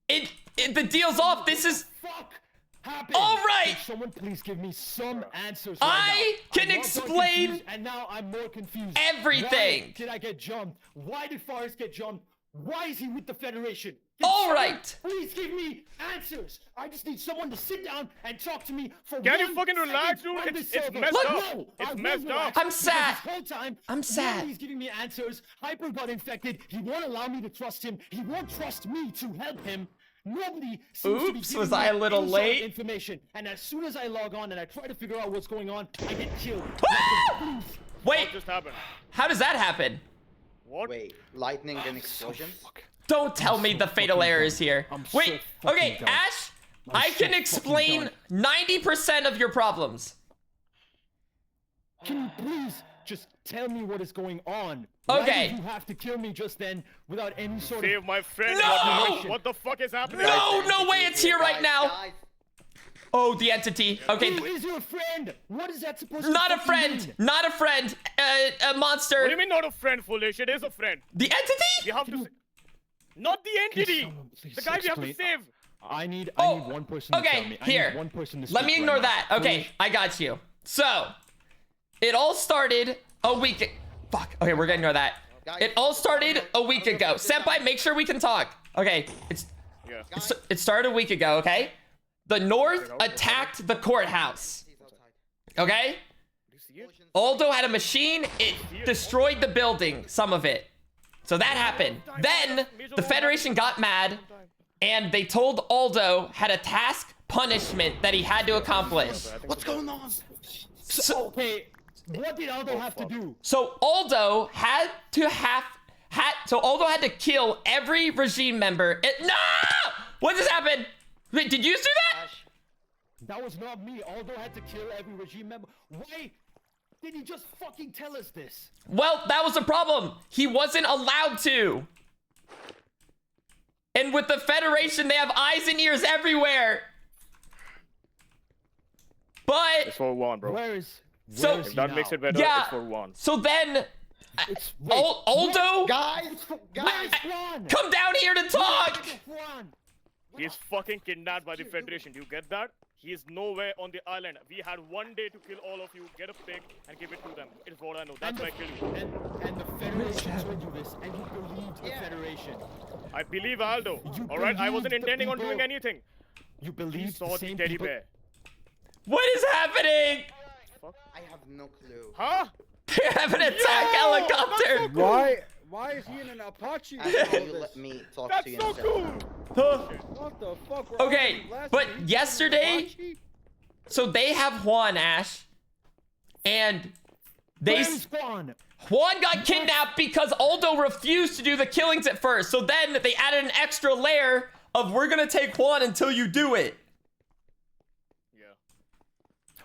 The deal's off. This is... Fuck happened? All right. Can someone please give me some answers I right now? can I was explain confused, and now I'm more confused. everything. Why did I get jumped? Why did Forrest get jumped? Why is he with the Federation? All someone right. Please give me answers. I just need someone to sit down and talk to me for Can you one fucking relax, second dude? on It's this server. messed Look. up. No, It's I won't messed up. relax I'm because sad. This whole time, I'm sad. Nobody's giving me answers. Hyper got infected. He won't allow me to trust him. He won't trust me to help him. Nobody seems to be Oops, giving was me I a little any sort of late? information. And as soon as I log on and I try to figure out what's going on, I get killed. Ah! Wait, What just happened? how does that happen? What? Wait, lightning and explosions? Don't tell me the fatal error is here. I'm so Wait, fucking okay, done. Ash, I'm I so can fucking explain 90% of your problems. Can you please just tell me what is going on? Okay. Why did you have to kill me just then without any sort Save of... my friend. No! What the fuck is happening? No way it's here right now. Guys, Oh, the entity. Okay, Who is your friend? What is that supposed to not a fucking friend. mean? Not a friend. A monster. What do you mean not a friend, foolish? It is a friend. The We entity? have to... Not the entity! someone please The guy we have to explain? save! I need Oh, one person to tell me. okay, I here. need one person to Let speak me right ignore now. that. Okay, Foolish. I got you. So, it all started a week... Fuck. Okay, we're gonna ignore that. It all started a week ago. Senpai, make sure we can talk. Okay, Yeah. it started a week ago, okay? The North attacked the courthouse, he's outside. okay? Do you see it? Aldo had a machine. It destroyed the building, some of it. So that happened. Then, the Federation got mad, and they told Aldo had a task punishment that he had to accomplish. What's going on? So, Okay, what did Aldo have to do? so Aldo had to kill every regime member. No! What just happened? Wait, did you do that? Ash, That was not me. Aldo had to kill every regime member. Why did he just fucking tell us this? Well, that was the problem. He wasn't allowed to. And with the Federation, they have eyes and ears everywhere. It's But, for one, bro. Where is... So- where is If he that now? makes it better, yeah. it's for one. So then, It's... wait, Aldo, guys, Where's Juan? come down here to talk. Where's Juan? He's fucking kidnapped by the Federation. Do you get that? He is nowhere on the island. We had one day to kill all of you, get a pig, and give it to them. It's what I know. That's why I kill you. And the Federation told you this, and you believed the Federation. I believe Aldo. You Alright, I wasn't believed the intending on doing people- anything. You He believed saw the the same teddy people... bear. What is happening? I have no clue. Huh? have an attack helicopter. Why is he in an Apache? Actually, you let me talk That's to you so instead. cool. What the fuck? We're all Okay, getting blasted but and he's in an yesterday, Apache? so they have Juan, Ash, and they Where's Juan? Juan got kidnapped because Aldo refused to do the killings at first. So then they added an extra layer of we're gonna take Juan until you do it. Yeah.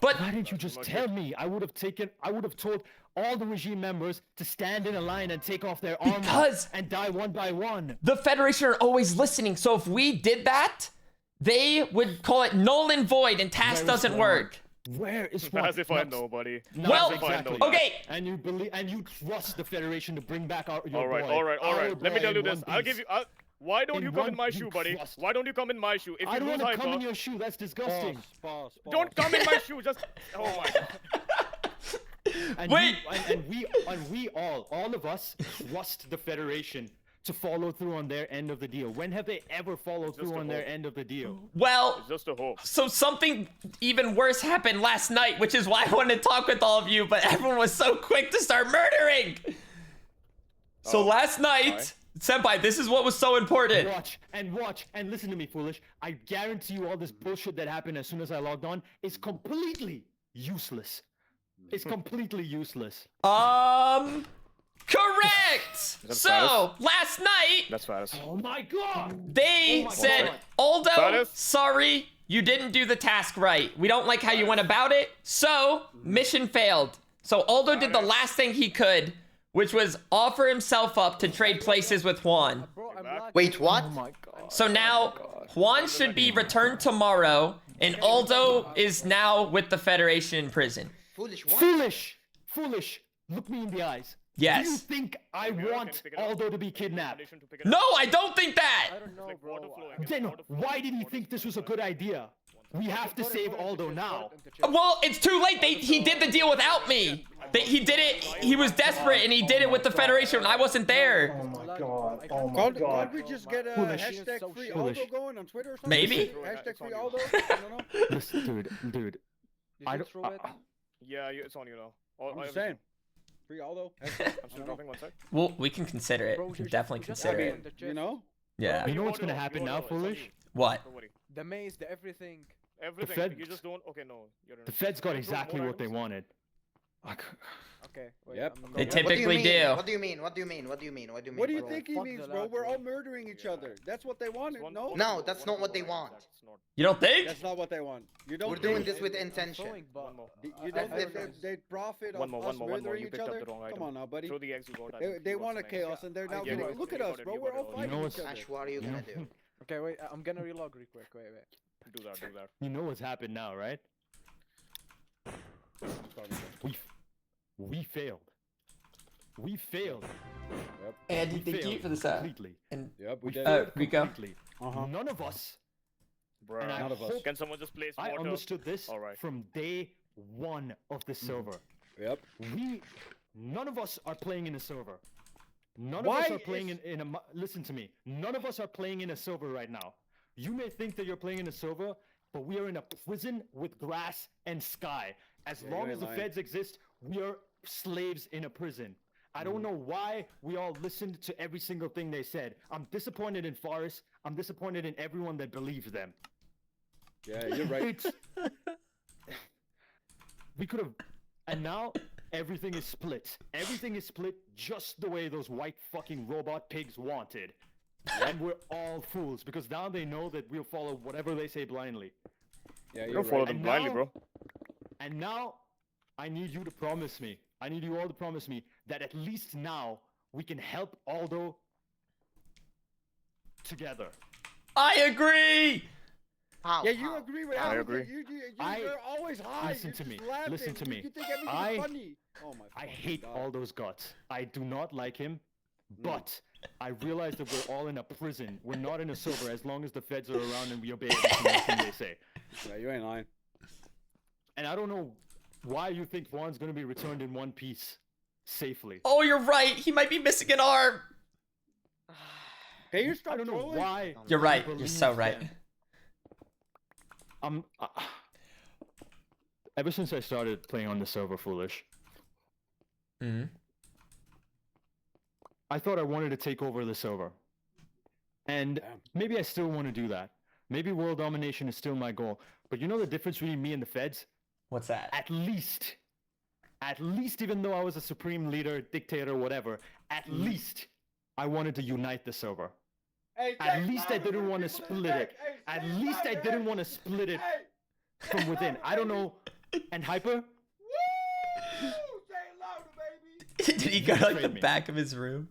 But Why didn't you just tell me? I would have told all the regime members to stand in a line and take off their armor Because- and die one by one. the Federation are always listening. So if we did that, they would call it null and void and task Where's doesn't Juan? work. Where is Juan? As if I know, buddy. No, Well, exactly. okay. And you believe and you trust the Federation to bring back your All right, boy. all right, all Our right. Let me boy tell you in this. one I'll piece. give you. Why don't In you come in one my you shoe, buddy? trust. Why don't you come in my shoe? If I you don't lose want to come hyper, in your shoe. That's disgusting. Pause. don't come in my shoe. Just. Oh my god. And Wait. and we all of us trust the Federation to follow through on their end of the deal. When have they ever followed through a on their hope. end of the deal? Well, It's just a hope. so something even worse happened last night, which is why I wanted to talk with all of you, but everyone was so quick to start murdering. So Oh, last night, Senpai, this is what was so important. Watch and listen to me, foolish. I guarantee you all this bullshit that happened as soon as I logged on is completely useless. It's completely useless. Correct. that So Faris? last night, That's fast. Oh my god! they Oh my said, God. Aldo, Faris? sorry, you didn't do the task right. We don't like how you went about it. So mission failed. So Aldo did the last thing he could, which was offer himself up to trade places with Juan. Bro, I'm back. lagging. Wait, what? Oh my god. So now Juan should be returned tomorrow, and Aldo is now with the Federation in prison. Foolish what? Foolish! Look me in the eyes. Yes. Do you think I want Aldo to be kidnapped? No, I don't think that. I don't know, like bro. water flowing. Then why did he think this was a good idea? We have to save Aldo now. Well, it's too late. He did the deal without me. He did it. He was desperate, and he did it with the Federation when I wasn't there. Can't we just get a Foolish. hashtag free Foolish. Aldo going on Twitter or something? Maybe. Hashtag free Aldo? I don't know. Listen, dude. I don't. Yeah, it's on you now. I'm just saying. Free Aldo? I'm still dropping one sec. Well, we can consider it. Bro, We can just- definitely just consider have it. in the chat. You know? Yeah. You know what's won't gonna know, happen you now, won't know, it's on foolish? you. What? Don't worry. The maze, the everything. Everything. Feds- You just don't. Okay, no. You're in The it. feds got Don't do exactly more what they items. wanted. Okay, wait. Yep. I'm They going- typically do. What do you mean? What do you mean? What do you mean? What do you mean? What do you bro? think he Fuck means, the bro? lag, We're bro. all murdering each other. That's what they wanted. No? No, that's not what they want. That's not. You don't think? That's not what they want. You don't We're think- doing this with I'm intention. showing, but One more. You I don't don't think know. they profit One of more. us You murdering each picked up other? the wrong item. Come on now, buddy. Throw the eggs you got. They want a chaos and they're now Yeah, getting. you Look at got us, it, bro. you We're got all it. fighting You know each other. Ash, what are you gonna do? okay, wait. I'm gonna relog real quick. Wait. Do that. Do that. You know what's happened now, right? We failed. We failed. Andy, We thank you failed for this. completely. And Yep, we We did. failed Rico. completely. Uh-huh. None of us. Bro. And I None of us. hope Can someone just place I water? understood this Alright. from day one of the server. Yep. None of us are playing in a server. None Why of us are playing is- in a. Listen to me. None of us are playing in a server right now. You may think that you're playing in a server, but we are in a prison with grass and sky. As Yeah, long you as the ain't lying. feds exist, we are slaves in a prison. I don't know why we all listened to every single thing they said. I'm disappointed in Forrest. I'm disappointed in everyone that believes them. Yeah, you're right. It's we could have, and now everything is split. Everything is split just the way those white fucking robot pigs wanted. And we're all fools because now they know that we'll follow whatever they say blindly. Yeah, You you're don't follow right. them And blindly, now- bro. And now I need you to promise me. I need you all to promise me that at least now we can help Aldo together. I agree. How? Yeah, you How? agree with I everything. agree. You're always high. Listen You're to just me. laughing. Listen to me. You think everything's I- funny. Oh my I fucking hate God. Aldo's guts. I do not like him, but I realize that we're all in a prison. We're not in a server as long as the feds are around and we obey everything they say. Yeah, you ain't lying. And I don't know why you think Juan's gonna be returned in one piece safely. Oh, you're right. He might be missing an arm. Can you I stop don't know trolling? why. You're you right. You're believe so right. them. Ever since I started playing on the server, foolish, Hmm. I thought I wanted to take over the server. And Damn. maybe I still want to do that. Maybe world domination is still my goal. But you know the difference between me and the feds? What's that? At least, even though I was a supreme leader, dictator, whatever, at least I wanted to unite the server. Hey, At Jake, least I louder, didn't want to people split it. Hey, At say it least I louder, didn't hey. want to split it Hey. from within. I don't know. And Hyper? Woo! Say it louder, baby. Did he go to like the Betrayed me. back of his room?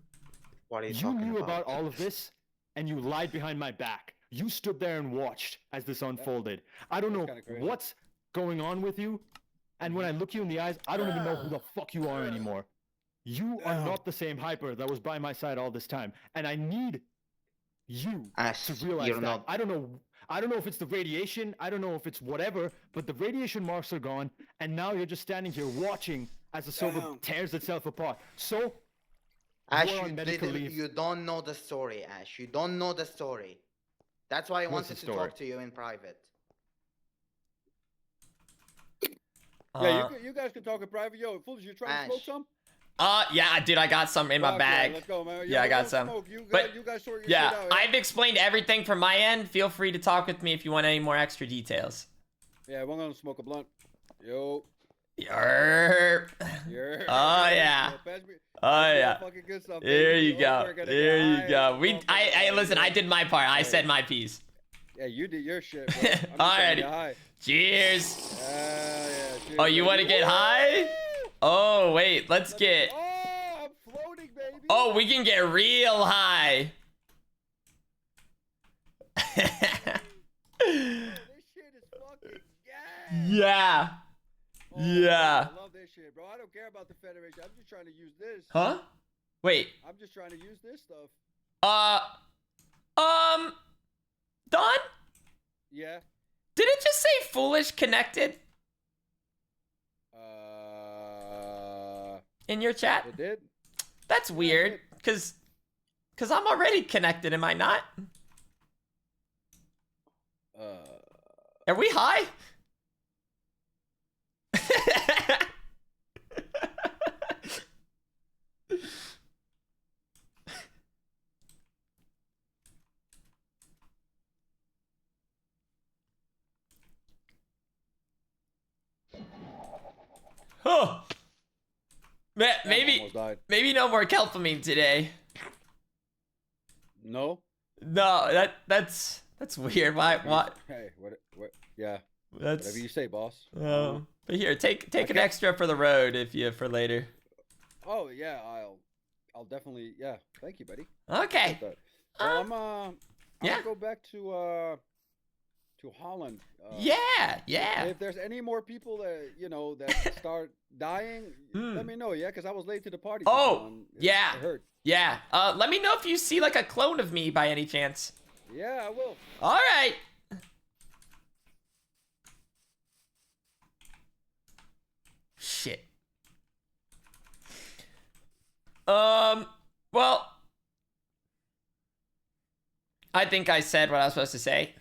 What are you You talking knew about? about all of this, and you lied behind my back. You stood there and watched as this unfolded. I don't know That's kinda crazy. what's going on with you, and when I look you in the eyes, I don't even know who the fuck you are anymore. You are Damn. not the same Hyper that was by my side all this time, and I need you Ash, to realize you're that. not. I don't know if it's the radiation, I don't know if it's whatever, but the radiation marks are gone, and now you're just standing here watching as the server Damn. tears itself apart. So, Ash, You're on you, medical didn't, leave. you don't know the story, Ash. You don't know the story. That's why I What's wanted the to story? talk to you in private. Yeah, you guys can talk in private. Yo, fools, you trying to smoke Ash. some? Yeah, dude, I got some in my Okay, bag. Let's go, man. Yeah, I we got don't some. Smoke. You But, you guys sort your Yeah, shit out. I've explained everything from my end. Feel free to talk with me if you want any more extra details. Yeah, we're gonna smoke a blunt. Yo. Yerp. Yeah. Oh, yeah. Pass me Oh that fucking good stuff, There baby. you Oh, go. we're gonna There get you high go. as We, fuck. I listen. I did my part. I Hey. said my piece. Yeah, you did your shit, bro. I'm just trying to Alrighty. get high. Cheers. Yeah, cheers, Oh, you want to baby. get high? Oh, wait. Let's get. Oh, I'm floating, baby. Oh, we can get real high. This shit is fucking gas. Yeah. Oh, Yeah. I love this shit, bro. I don't care about the Federation. I'm just trying to use this. Huh? Wait. I'm just trying to use this stuff. Don? Yeah. Did it just say foolish connected in your chat? It did. That's weird, cause I'm already connected, am I not? Are we high? Oh. Maybe Almost died. maybe no more kelpamine today. No. No, that's weird. Why? What? Hey, what? Yeah. That's. Whatever you say, boss. But here, take an Okay. extra for the road if you for later. Oh yeah, I'll definitely. Yeah. Thank you, buddy. Okay. Well, I'm yeah. gonna go back to Holland. Yeah. If there's any more people that that start dying, let me know. Yeah, because I was late to the party. Oh, It yeah. hurt. Yeah. Let me know if you see like a clone of me by any chance. Yeah, I will. All right. Shit. Well, I think I said what I was supposed to say.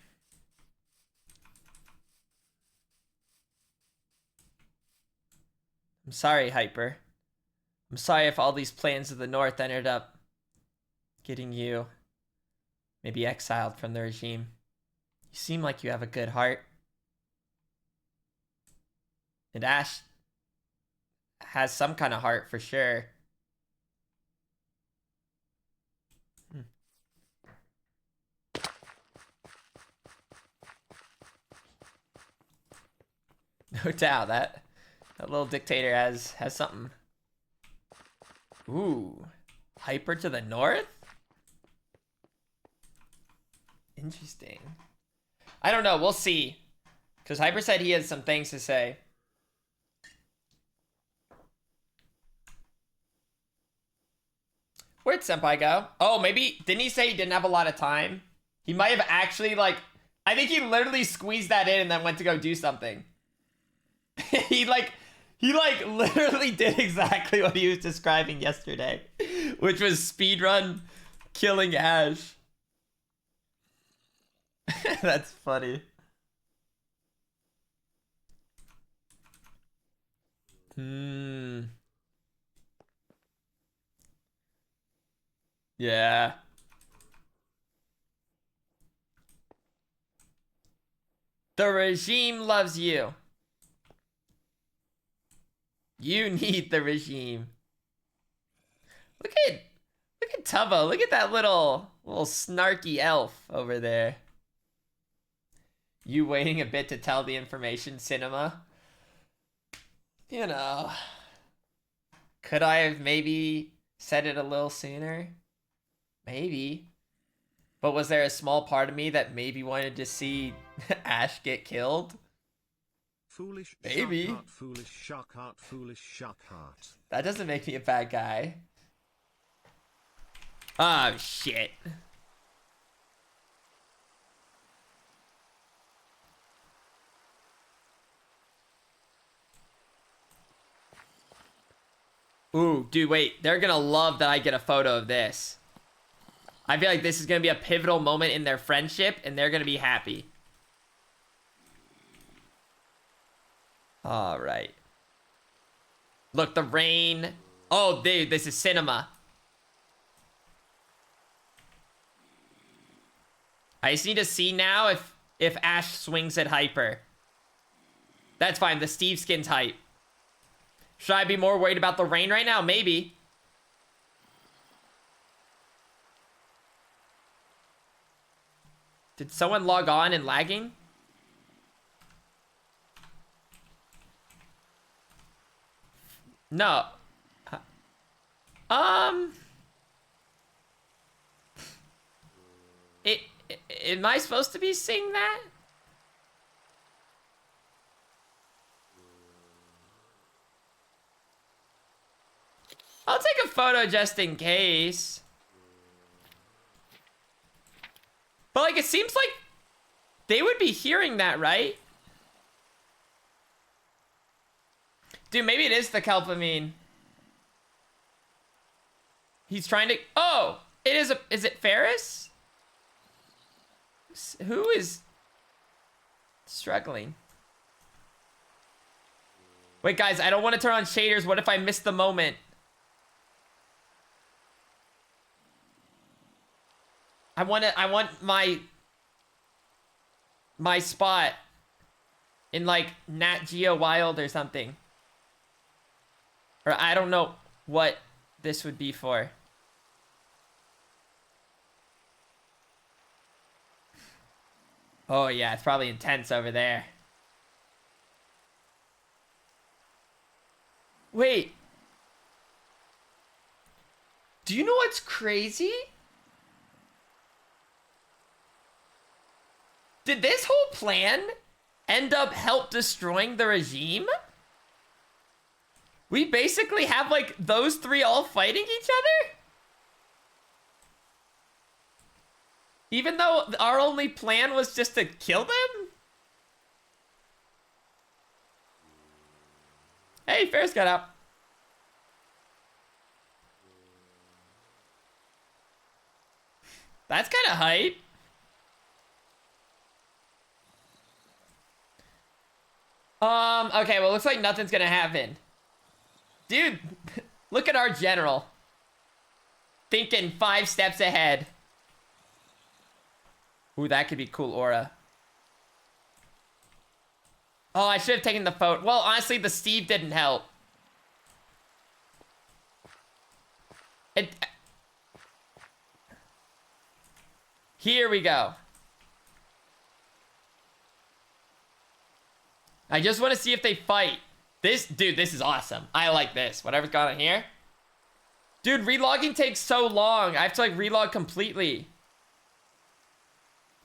I'm sorry, Hyper. I'm sorry if all these plans of the North ended up getting you maybe exiled from the regime. You seem like you have a good heart. And Ash has some kind of heart for sure. No doubt that little dictator has something. Ooh, Hyper to the north? Interesting. I don't know, we'll see. Because Hyper said he has some things to say. Where'd Senpai go? Oh, maybe, didn't he say he didn't have a lot of time? He might have actually, like, I think he literally squeezed that in and then went to go do something. He literally did exactly what he was describing yesterday, which was speedrun killing Ash. That's funny. Yeah. The regime loves you. You need the regime. Look at Tubbo. Look at that little snarky elf over there. You waiting a bit to tell the information, Cinema? You know, could I have maybe said it a little sooner? Maybe. But was there a small part of me that maybe wanted to see Ash get killed? Foolish maybe. Shark heart, foolish shark heart, foolish shark heart. That doesn't make me a bad guy. Oh, shit. Ooh, dude, wait. They're gonna love that I get a photo of this. I feel like this is gonna be a pivotal moment in their friendship, and they're gonna be happy. All right. Look, the rain. Oh, dude, this is cinema. I just need to see now if Ash swings at Hyper. That's fine. The Steve skin's hype. Should I be more worried about the rain right now? Maybe. Did someone log on and lagging? No. Am I supposed to be seeing that? I'll take a photo just in case. But like, it seems like they would be hearing that, right? Dude, maybe it is the kelpamine. He's trying to... Oh! It is a... Is it Ferris? Who is struggling? Wait, guys, I don't want to turn on shaders. What if I miss the moment? I want my spot in like Nat Geo Wild or something. Or I don't know what this would be for. Oh yeah, it's probably intense over there. Wait. Do you know what's crazy? Did this whole plan end up help destroying the regime? We basically have like those three all fighting each other? Even though our only plan was just to kill them? Hey, Ferris got up. That's kind of hype. Okay, well, looks like nothing's gonna happen. Dude, look at our general. Thinking 5 steps ahead. Ooh, that could be cool aura. Oh, I should have taken the photo. Well, honestly, the Steve didn't help. Here we go. I just want to see if they fight. Dude, this is awesome. I like this. Whatever's going on here. Dude, relogging takes so long. I have to like relog completely.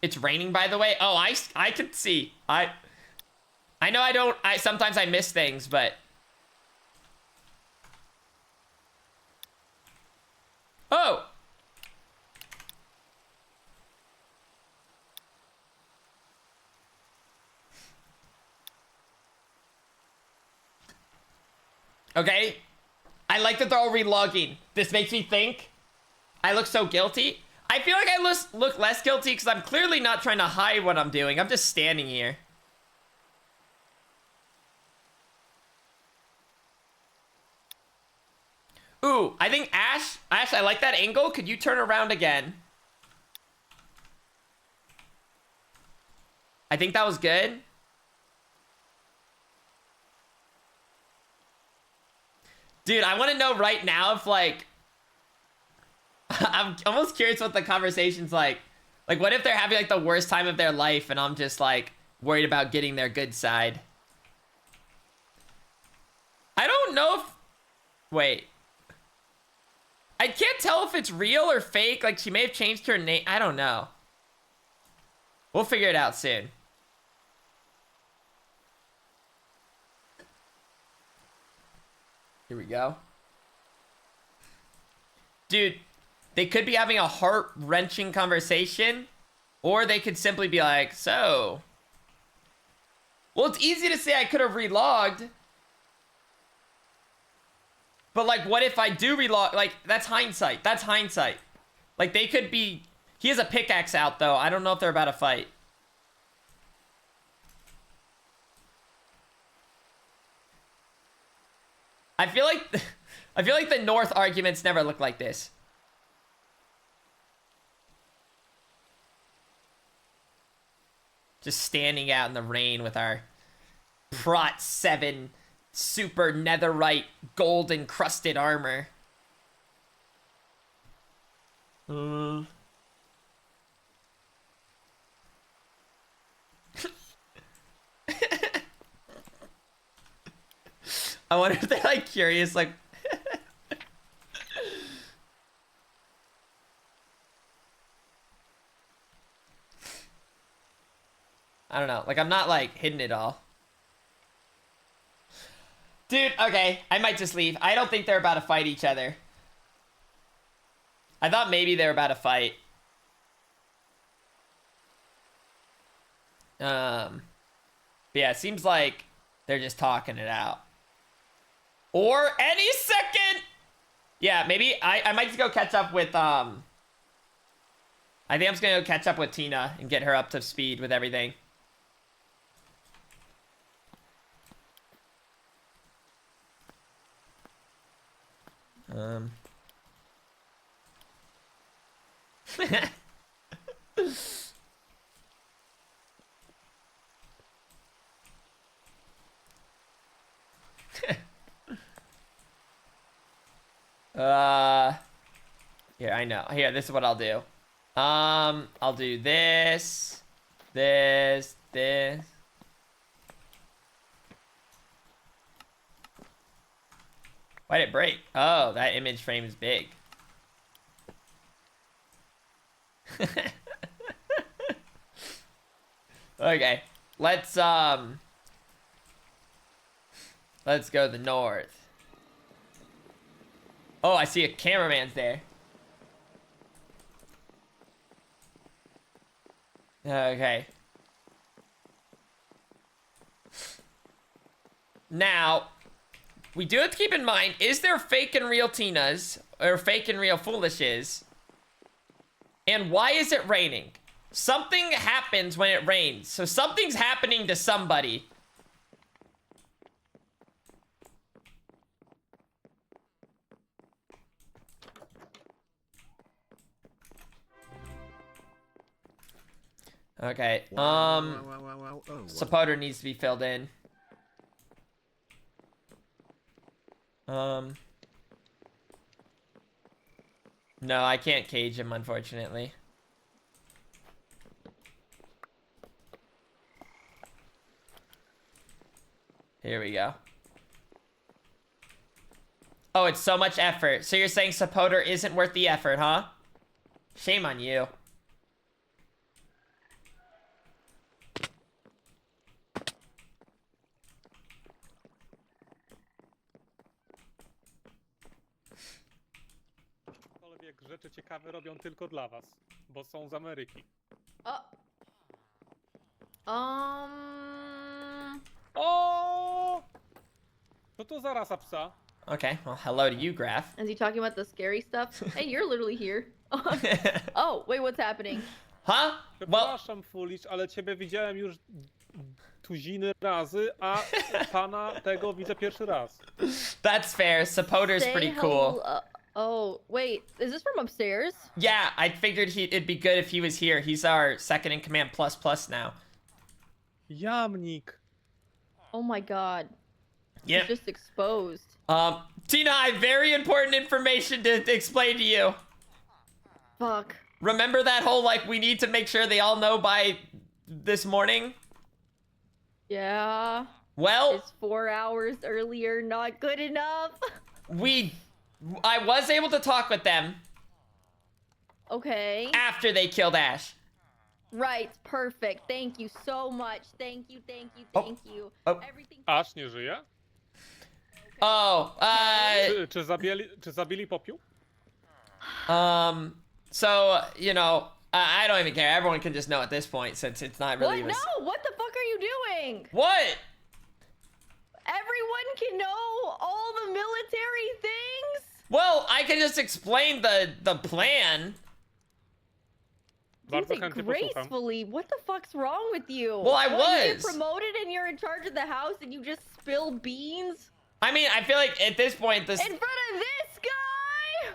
It's raining, by the way. Oh, I can see. I know sometimes I miss things, but. Oh. Okay. I like that they're all relogging. This makes me think I look so guilty. I feel like I look less guilty because I'm clearly not trying to hide what I'm doing. I'm just standing here. Ooh, I think Ash, I like that angle. Could you turn around again? I think that was good. Dude, I want to know right now if, like... I'm almost curious what the conversation's like. Like, what if they're having, like, the worst time of their life and I'm just, like, worried about getting their good side? I don't know if... Wait. I can't tell if it's real or fake. Like, she may have changed her name. I don't know. We'll figure it out soon. Here we go. Dude, they could be having a heart-wrenching conversation, or they could simply be like, so... Well, it's easy to say I could have relogged. But, like, what if I do relog? Like, that's hindsight. That's hindsight. Like, they could be... He has a pickaxe out, though. I don't know if they're about to fight. I feel like the North arguments never look like this. Just standing out in the rain with our Prot 7 super netherite gold encrusted armor. I wonder if they're like curious, like I don't know, like I'm not like hidden it all. Dude, okay, I might just leave. I don't think they're about to fight each other. I thought maybe they were about to fight. But yeah, it seems like they're just talking it out. Or any second! Yeah, maybe I might just go catch up with, I think I'm just gonna go catch up with Tina and get her up to speed with everything. Here, I know. Here, this is what I'll do. I'll do this, this. Why'd it break? Oh, that image frame is big. Okay, let's go to the north. Oh, I see a cameraman's there. Okay. Now, we do have to keep in mind, is there fake and real Tinas or fake and real Foolishes? And why is it raining? Something happens when it rains. So something's happening to somebody. Okay, supporter needs to be filled in. No, I can't cage him, unfortunately. Here we go. Oh, it's so much effort. So you're saying supporter isn't worth the effort, huh? Shame on you. Rzeczy ciekawe robią tylko dla was, bo są z Ameryki. O! Co to za rasa psa? Okay, well, hello to you, Graf. Is he talking about the scary stuff? Hey, you're literally here. Oh, wait, what's happening? Huh? Well, Przepraszam, Foolish, ale ciebie widziałem już tuziny razy, a pana tego widzę pierwszy raz. That's fair. Sapoter's Say pretty cool. Oh, wait. Is this from upstairs? Yeah, I figured it'd be good if he was here. He's our second in command plus now. Jamnik. Oh my god. Yep. He's just exposed. Tina, I have very important information to explain to you. Fuck. Remember that whole, like, we need to make sure they all know by this morning? Yeah. Well, Is 4 hours earlier not good enough? I was able to talk with them Okay. after they killed Ash. Right. Perfect. Thank you so much. Thank you. Oh. Everything. Aż nie żyje? Oh, Czy zabili popiół? so, you know, I don't even care. Everyone can just know at this point since it's not really What? No. What the fuck are you doing? What? Everyone can know all the military things? Well, I can just explain the plan. Do Bardzo it chętnie posłucham. gracefully. What the fuck's wrong with you? Well, I What, you was. get promoted and you're in charge of the house and you just spill beans I mean, I feel like at this point, this... in front of this guy?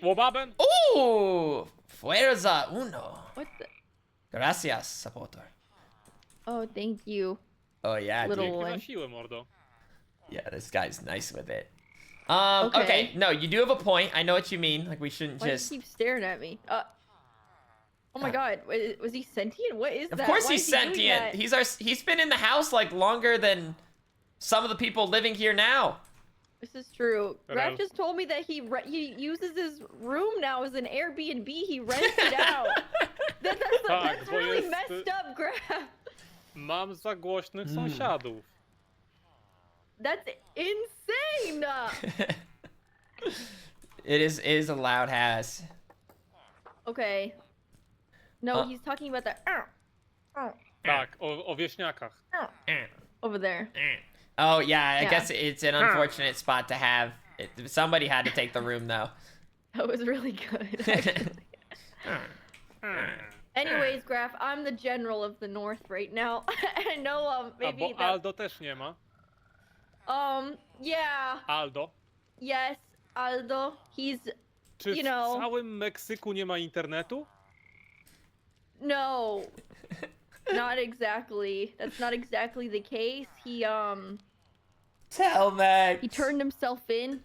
Łobaben? Ooh! Fuerza uno. What the? Gracias, supporter. Oh, thank you. Oh, yeah, Little dude. Dzięki za one. siłę, mordo. Yeah, this guy's nice with it. Okay. No, you do have a point. I know what you mean. Like, we shouldn't Why just... do you keep staring at me? Oh my god, was he sentient? What is that? Of course Why he's is he doing sentient. that? He's been in the house, like, longer than some of the people living here now. This is true. Hello. Graf just told me that he uses his room now as an Airbnb. He rents it out. That's bo really jest, messed up, Graf. Mam za głośnych sąsiadów. That's insane. It is a loud house. Okay. No, he's talking about the Tak, o wieśniakach. over there. Oh, yeah, I Yeah. guess it's an unfortunate spot to have. Somebody had to take the room, though. That was really good, actually. Anyways, Graf, I'm the general of the North right now. I know, A maybe bo that... Aldo też nie ma. Yeah. Aldo. Yes, Aldo. He's... Czy You know. w całym Meksyku nie ma internetu? No. Not exactly. That's not exactly the case. Tell Max. He turned himself in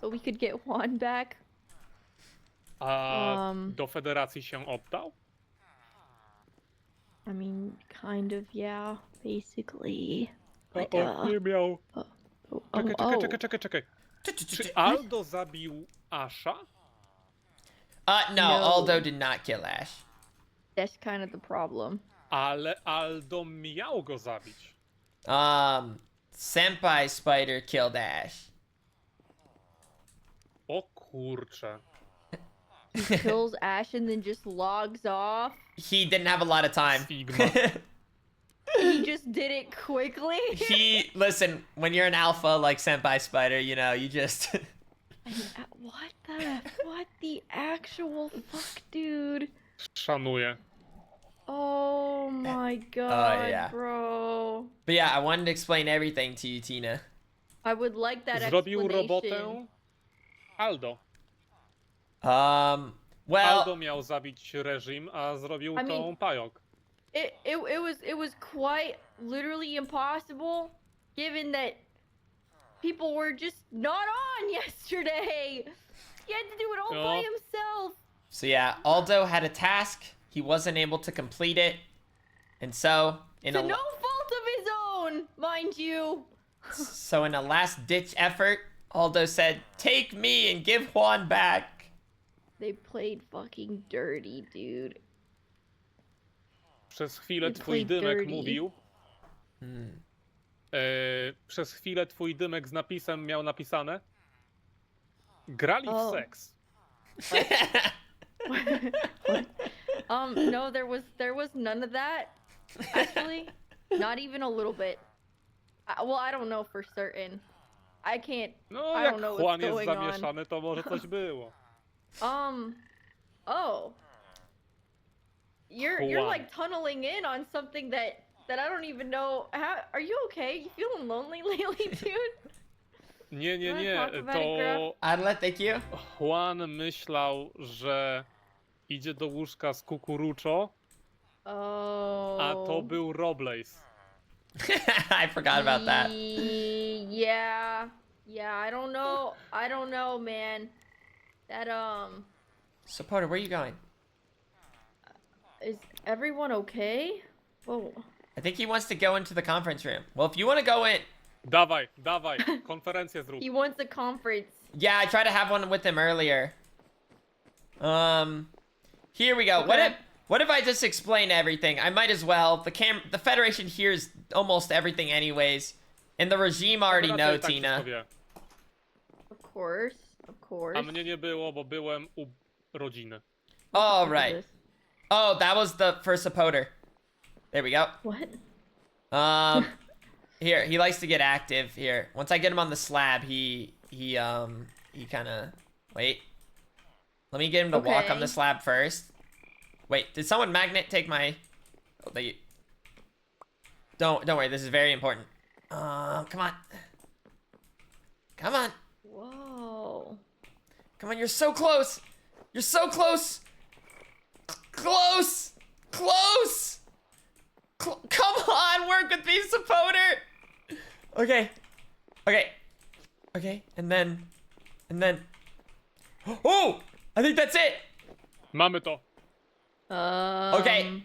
so we could get Juan back. A do federacji się oddał? I mean, kind of, yeah, basically. Nie miał. Oh. Czekaj. Czy Aldo zabił Asha? No, No. Aldo did not kill Ash. That's kind of the problem. Ale Aldo miał go zabić. Senpai Spider killed Ash. O kurcze. He kills Ash and then just logs off. He didn't have a lot of time. Sigma. He just did it quickly. Listen, when you're an alpha like Senpai Spider, you know, you just... What the actual fuck, dude? Szanuję. Oh my god, yeah. bro. But yeah, I wanted to explain everything to you, Tina. I would like that Zrobił explanation. robotę Aldo. Well... Aldo miał zabić reżim, a zrobił I mean- tą pajok. It was quite literally impossible, given that people were just not on yesterday. He had to do it all by No. himself. So yeah, Aldo had a task. He wasn't able to complete it. And so, To no fault of his own, mind you. So in a last-ditch effort, Aldo said, "Take me and give Juan back." They played fucking dirty, dude. Przez chwilę You twój played dymek dirty. mówił. Przez chwilę twój dymek z napisem miał napisane. Grali w seks. No, there was none of that. Actually, not even a little bit. Well, I don't know for certain. I can't. No, I jak don't know Juan what's jest going on. zamieszany, to może coś było. Oh. You're Juan. like tunneling in on something that that I don't even know. How are you okay? You feeling lonely lately, dude? Nie, nie, Wanna nie, talk about it, Graf? to Adlet, thank you. Juan myślał, że idzie do łóżka z kukuruczo, a to Oh. był Roblaze. I forgot about that. Yeah. Yeah, I don't know. I don't know, man. That So Porter, where are you going? is everyone okay? Whoa. I think he wants to go into the conference room. Well, if you want to go in, Dawaj, dawaj, konferencję zrób. He wants a conference. yeah, I tried to have one with him earlier. Here we go. What if I just explain everything? I might as well. The Federation hears almost everything anyways, and the regime already Raczej know, tak Tina. wszystko wie. Of course. Of course. A mnie nie było, bo byłem u rodziny. All Look at right. this. Oh, that was the first supporter. There we go. What? Here, he likes to get active. Here, once I get him on the slab, he kind of wait. Let me get him to walk on the Okay. slab first. Wait, did someone magnet take my? Oh, they. Don't worry. This is very important. Come on. Come on. Whoa. Come on. You're so close. You're so close. Close. Close. Come on, work with me, supporter. Okay. Okay. Okay. And then. Oh! I think that's it. Mamy to. Okay.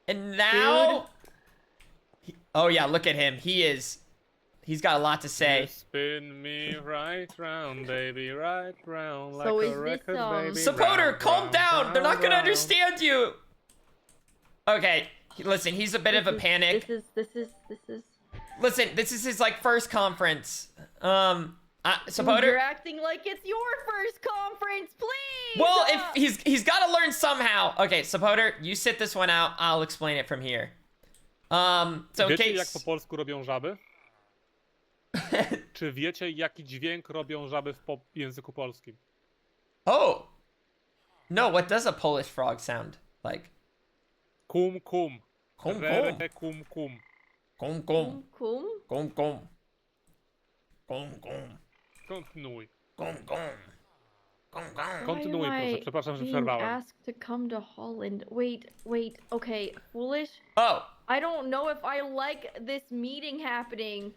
And now. Oh yeah, look at him. He's got a lot to You say. spin me right round, baby, right round like So is a this, record, baby. Supporter, round, calm round, down. They're not round, gonna round. understand you. Okay. Listen, he's a bit of a panic. This is. Listen, this is his like first conference. You're Supporter. acting like it's your first conference, please. Well, if he's got to learn somehow. Okay, supporter, you sit this one out. I'll explain it from here. So in Wiecie, jak case. po polsku robią żaby? Czy wiecie, jaki dźwięk robią żaby w języku polskim? Oh. No, what does a Polish frog sound like? Kum kum. Kum Rere kum. kum kum. Kum kum. Cool. Kum kum. Kum kum. Kontynuuj. Kum kum. Kum kum. Kontynuuj, Why am proszę. I Przepraszam, że being przerwałem. asked to come to Holland. Wait. Okay, foolish. Oh. I don't know if I like this meeting happening.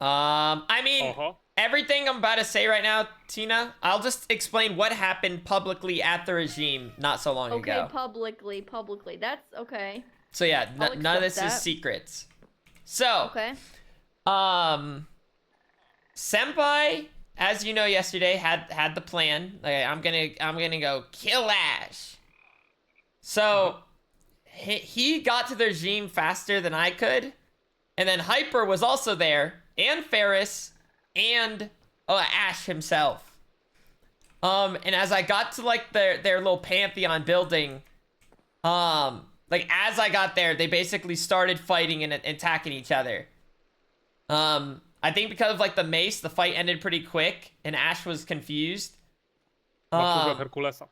I mean, Oho. everything I'm about to say right now, Tina, I'll just explain what happened publicly at the regime not so long Okay, ago. publicly. That's okay. So yeah, I'll none of accept this is that. secrets. So, Okay. Senpai, as you know, yesterday had the plan. Like, I'm gonna go kill Ash. So he got to the regime faster than I could, and then Hyper was also there, and Ferris, and Ash himself. And as I got to like their little Pantheon building, like as I got there, they basically started fighting and attacking each other. I think because of like the mace, the fight ended pretty quick, and Ash was confused. Na kurwa Herkulesa.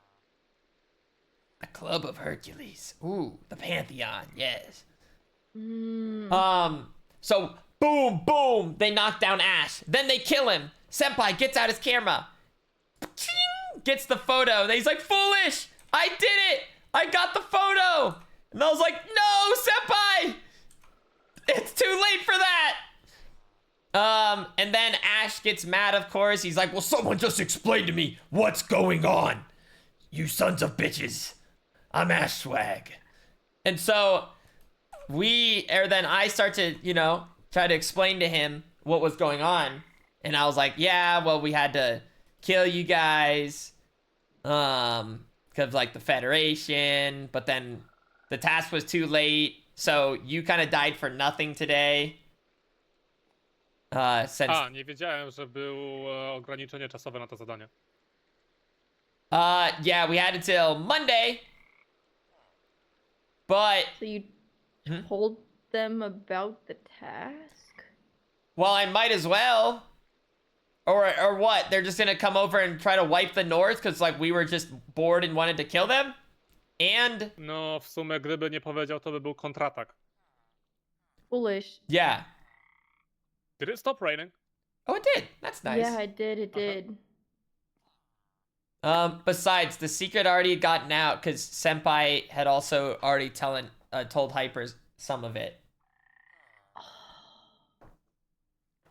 A club of Hercules. Ooh, the Pantheon. Yes. Mm. So boom, boom, they knock down Ash. Then they kill him. Senpai gets out his camera. Gets the photo. Then he's like, foolish! I did it! I got the photo! And I was like, no, Senpai! It's too late for that! And then Ash gets mad, of course. He's like, will someone just explain to me what's going on? You sons of bitches. I'm Ash Swag. And so then I start to, try to explain to him what was going on. And I was like, yeah, well, we had to kill you guys. Because like the Federation, but then the task was too late. So you kind of died for nothing today. Since Nie wiedziałem, że było ograniczenie czasowe na to zadanie. yeah, we had until Monday. But So you told them about the task? well, I might as well. Or what? They're just gonna come over and try to wipe the North because like we were just bored and wanted to kill them? And No, w sumie gdyby nie powiedział, to by był kontratak. Foolish. Yeah. Did it stop raining? Oh, it did. That's nice. Yeah, it did. It did. Besides, the secret already had gotten out because Senpai had also already told Hyper some of it.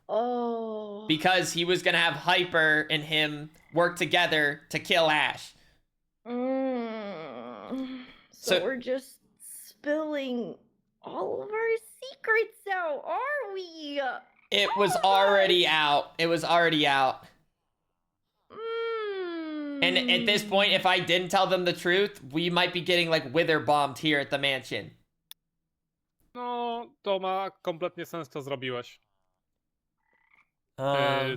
Oh. Because he was gonna have Hyper and him work together to kill Ash. So we're just spilling all of our secrets out, are we? It was already out. It was already out. And at this point, if I didn't tell them the truth, we might be getting like wither bombed here at the mansion. No, to ma kompletnie sens, co zrobiłeś.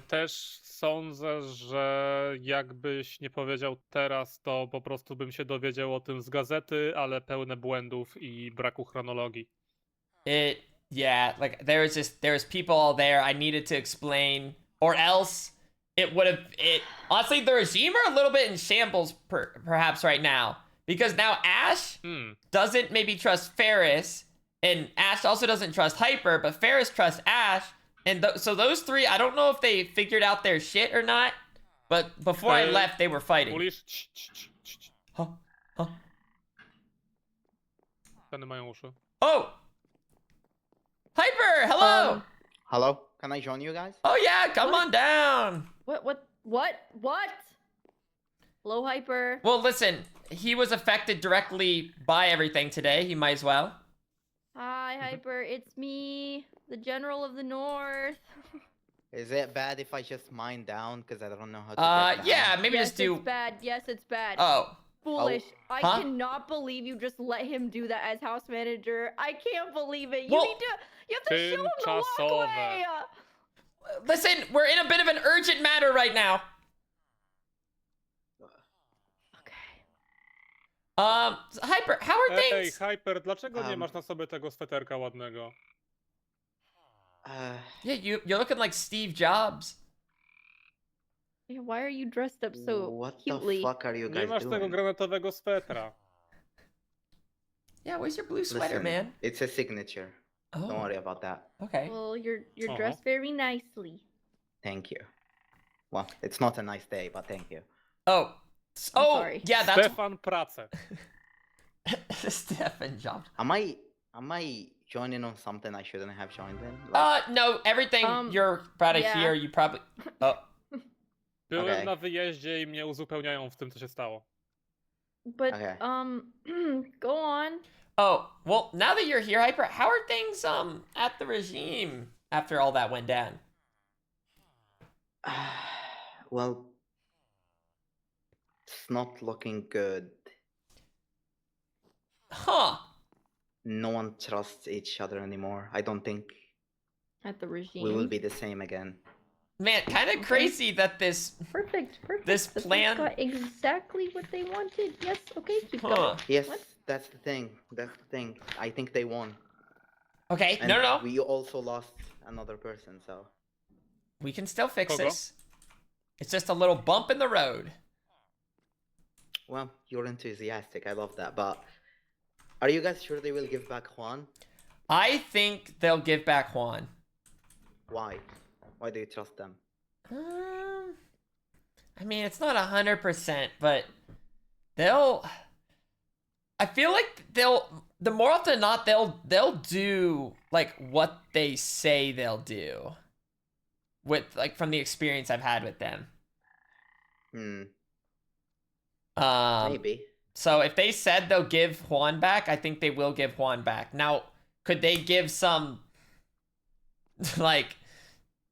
Też sądzę, że jakbyś nie powiedział teraz, to po prostu bym się dowiedział o tym z gazety, ale pełne błędów i braku chronologii. Yeah, like there was people all there. I needed to explain, or else it would have. Honestly, the regime are a little bit in shambles, perhaps right now, because now Ash doesn't maybe trust Ferris, and Ash also doesn't trust Hyper, but Ferris trusts Ash. And so those three, I don't know if they figured out their shit or not, but before I left, they were fighting. Huh? Stany mają uszy. Oh! Hyper, hello! Hello? Can I join you guys? Oh yeah, come on down! What? Hello, Hyper. Well, listen, he was affected directly by everything today. He might as well. Hi, Hyper. It's me, the General of the North. Is it bad if I just mine down? Because I don't know how to get down. Yeah, maybe Yes, just do... it's bad. Yes, it's bad. Oh. Foolish. I Huh? cannot believe you just let him do that as house manager. I can't believe it. Well, you have to show him the walkway. Listen, we're in a bit of an urgent matter right now. Hyper, how are things? Ej, Hyper, dlaczego nie masz na sobie tego sweterka ładnego? Yeah, you're looking like Steve Jobs. Yeah, why are you dressed up so What cutely? the fuck are you guys Nie masz tego doing? granatowego swetra. Yeah, where's your blue sweater, Listen, man? It's a signature. Oh. Don't worry about that. Okay. Well, you're dressed very nicely. Thank you. Well, it's not a nice day, but thank you. Oh. I'm sorry. Yeah, that's... Stefan Pracę. Stefan jumped. Am I joining on something I shouldn't have joined in? Like... No, everything you're about to hear, you probably... Oh. Byłem na wyjeździe i mnie uzupełniają w tym, co się stało. But, go on. Oh, well, now that you're here, Hyper, how are things, at the regime after all that went down? Well, it's not looking good. Huh. No one trusts each other anymore. I don't think At the regime. we will be the same again. Man, kind of crazy that this... Perfect. This The plan... got exactly what they wanted. Yes, okay, keep going. Yes, What? that's the thing. That's the thing. I think they won. Okay, And no. we also lost another person, so... We can still fix Kogo? this. It's just a little bump in the road. Well, you're enthusiastic. I love that. But are you guys sure they will give back Juan? I think they'll give back Juan. Why? Why do you trust them? I mean, it's not 100%, but they'll... I feel like the more often than not, they'll do like what they say they'll do. With like from the experience I've had with them. Maybe. So if they said they'll give Juan back, I think they will give Juan back. Now, could they give some like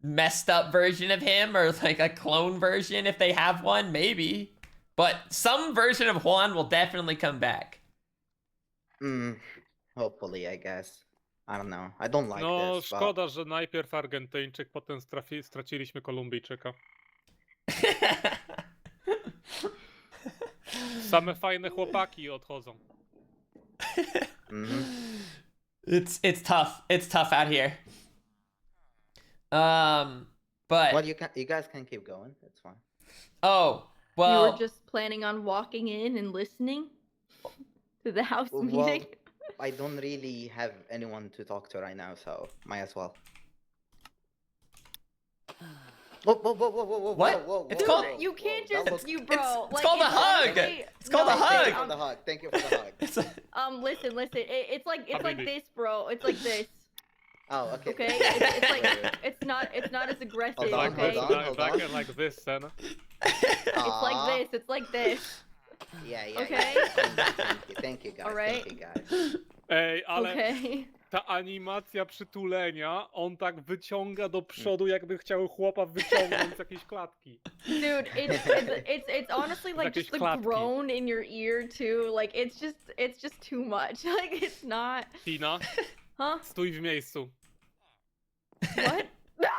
messed up version of him or like a clone version if they have one? Maybe. But some version of Juan will definitely come back. Hopefully, I guess. I don't know. I don't like No, this, but... szkoda, że najpierw Argentyńczyk, potem straciliśmy Kolumbijczyka. Same fajne chłopaki odchodzą. It's tough. It's tough out here. But Well, you guys can keep going. It's fine. oh, well, You were just planning on walking in and listening to the house Well, meeting? I don't really have anyone to talk to right now, so might as well. Whoa, whoa, whoa, whoa, whoa, whoa, What? whoa, whoa, It's whoa, called- whoa, You can't whoa, that just was- you bro. it's called a hug. honestly- It's called a no, hug. Thank you for the hug. Thank you for the hug. It's a- Listen. It's like Habibi. this, bro. It's like this. Oh, okay. Okay. It's like Wait, wait. it's not as aggressive. Hold on, Okay. hold on. Back like this, Sen. It's Aw. like this. It's like this. Yeah, yeah. Okay. Yeah. Thank you, guys. All right. Thank you, guys. Ej, ale Okay. ta animacja przytulenia, on tak wyciąga do przodu, jakby chciał chłopa wyciągnąć z jakiejś klatki. Dude, it's honestly like Jakieś just the klatki. groan in your ear too. Like it's just too much. Like it's not. Tina, Huh? stój w miejscu. What? No.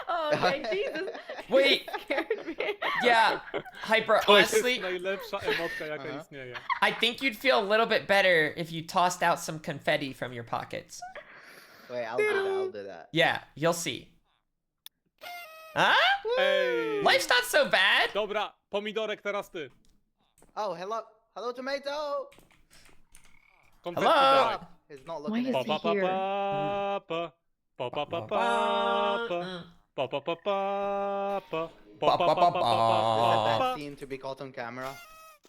Oh, okay, Jesus. Wait. You scared me. Yeah, Hyper, To jest honestly, najlepsza emotka, jaka istnieje. I think you'd feel a little bit better if you tossed out some confetti from your pockets. Wait, I'll do that. I'll do that. Yeah, you'll see. Huh? Ej! Life's not so bad. Dobra, pomidorek, teraz ty. Oh, hello. Hello, tomato. Konfetti Hello? dawaj. He's not Why looking is at Pa me. pa he pa here? pa pa pa pa pa pa pa pa pa pa pa pa Pa, pa, pa, Is that pa. bad scene to be caught on camera?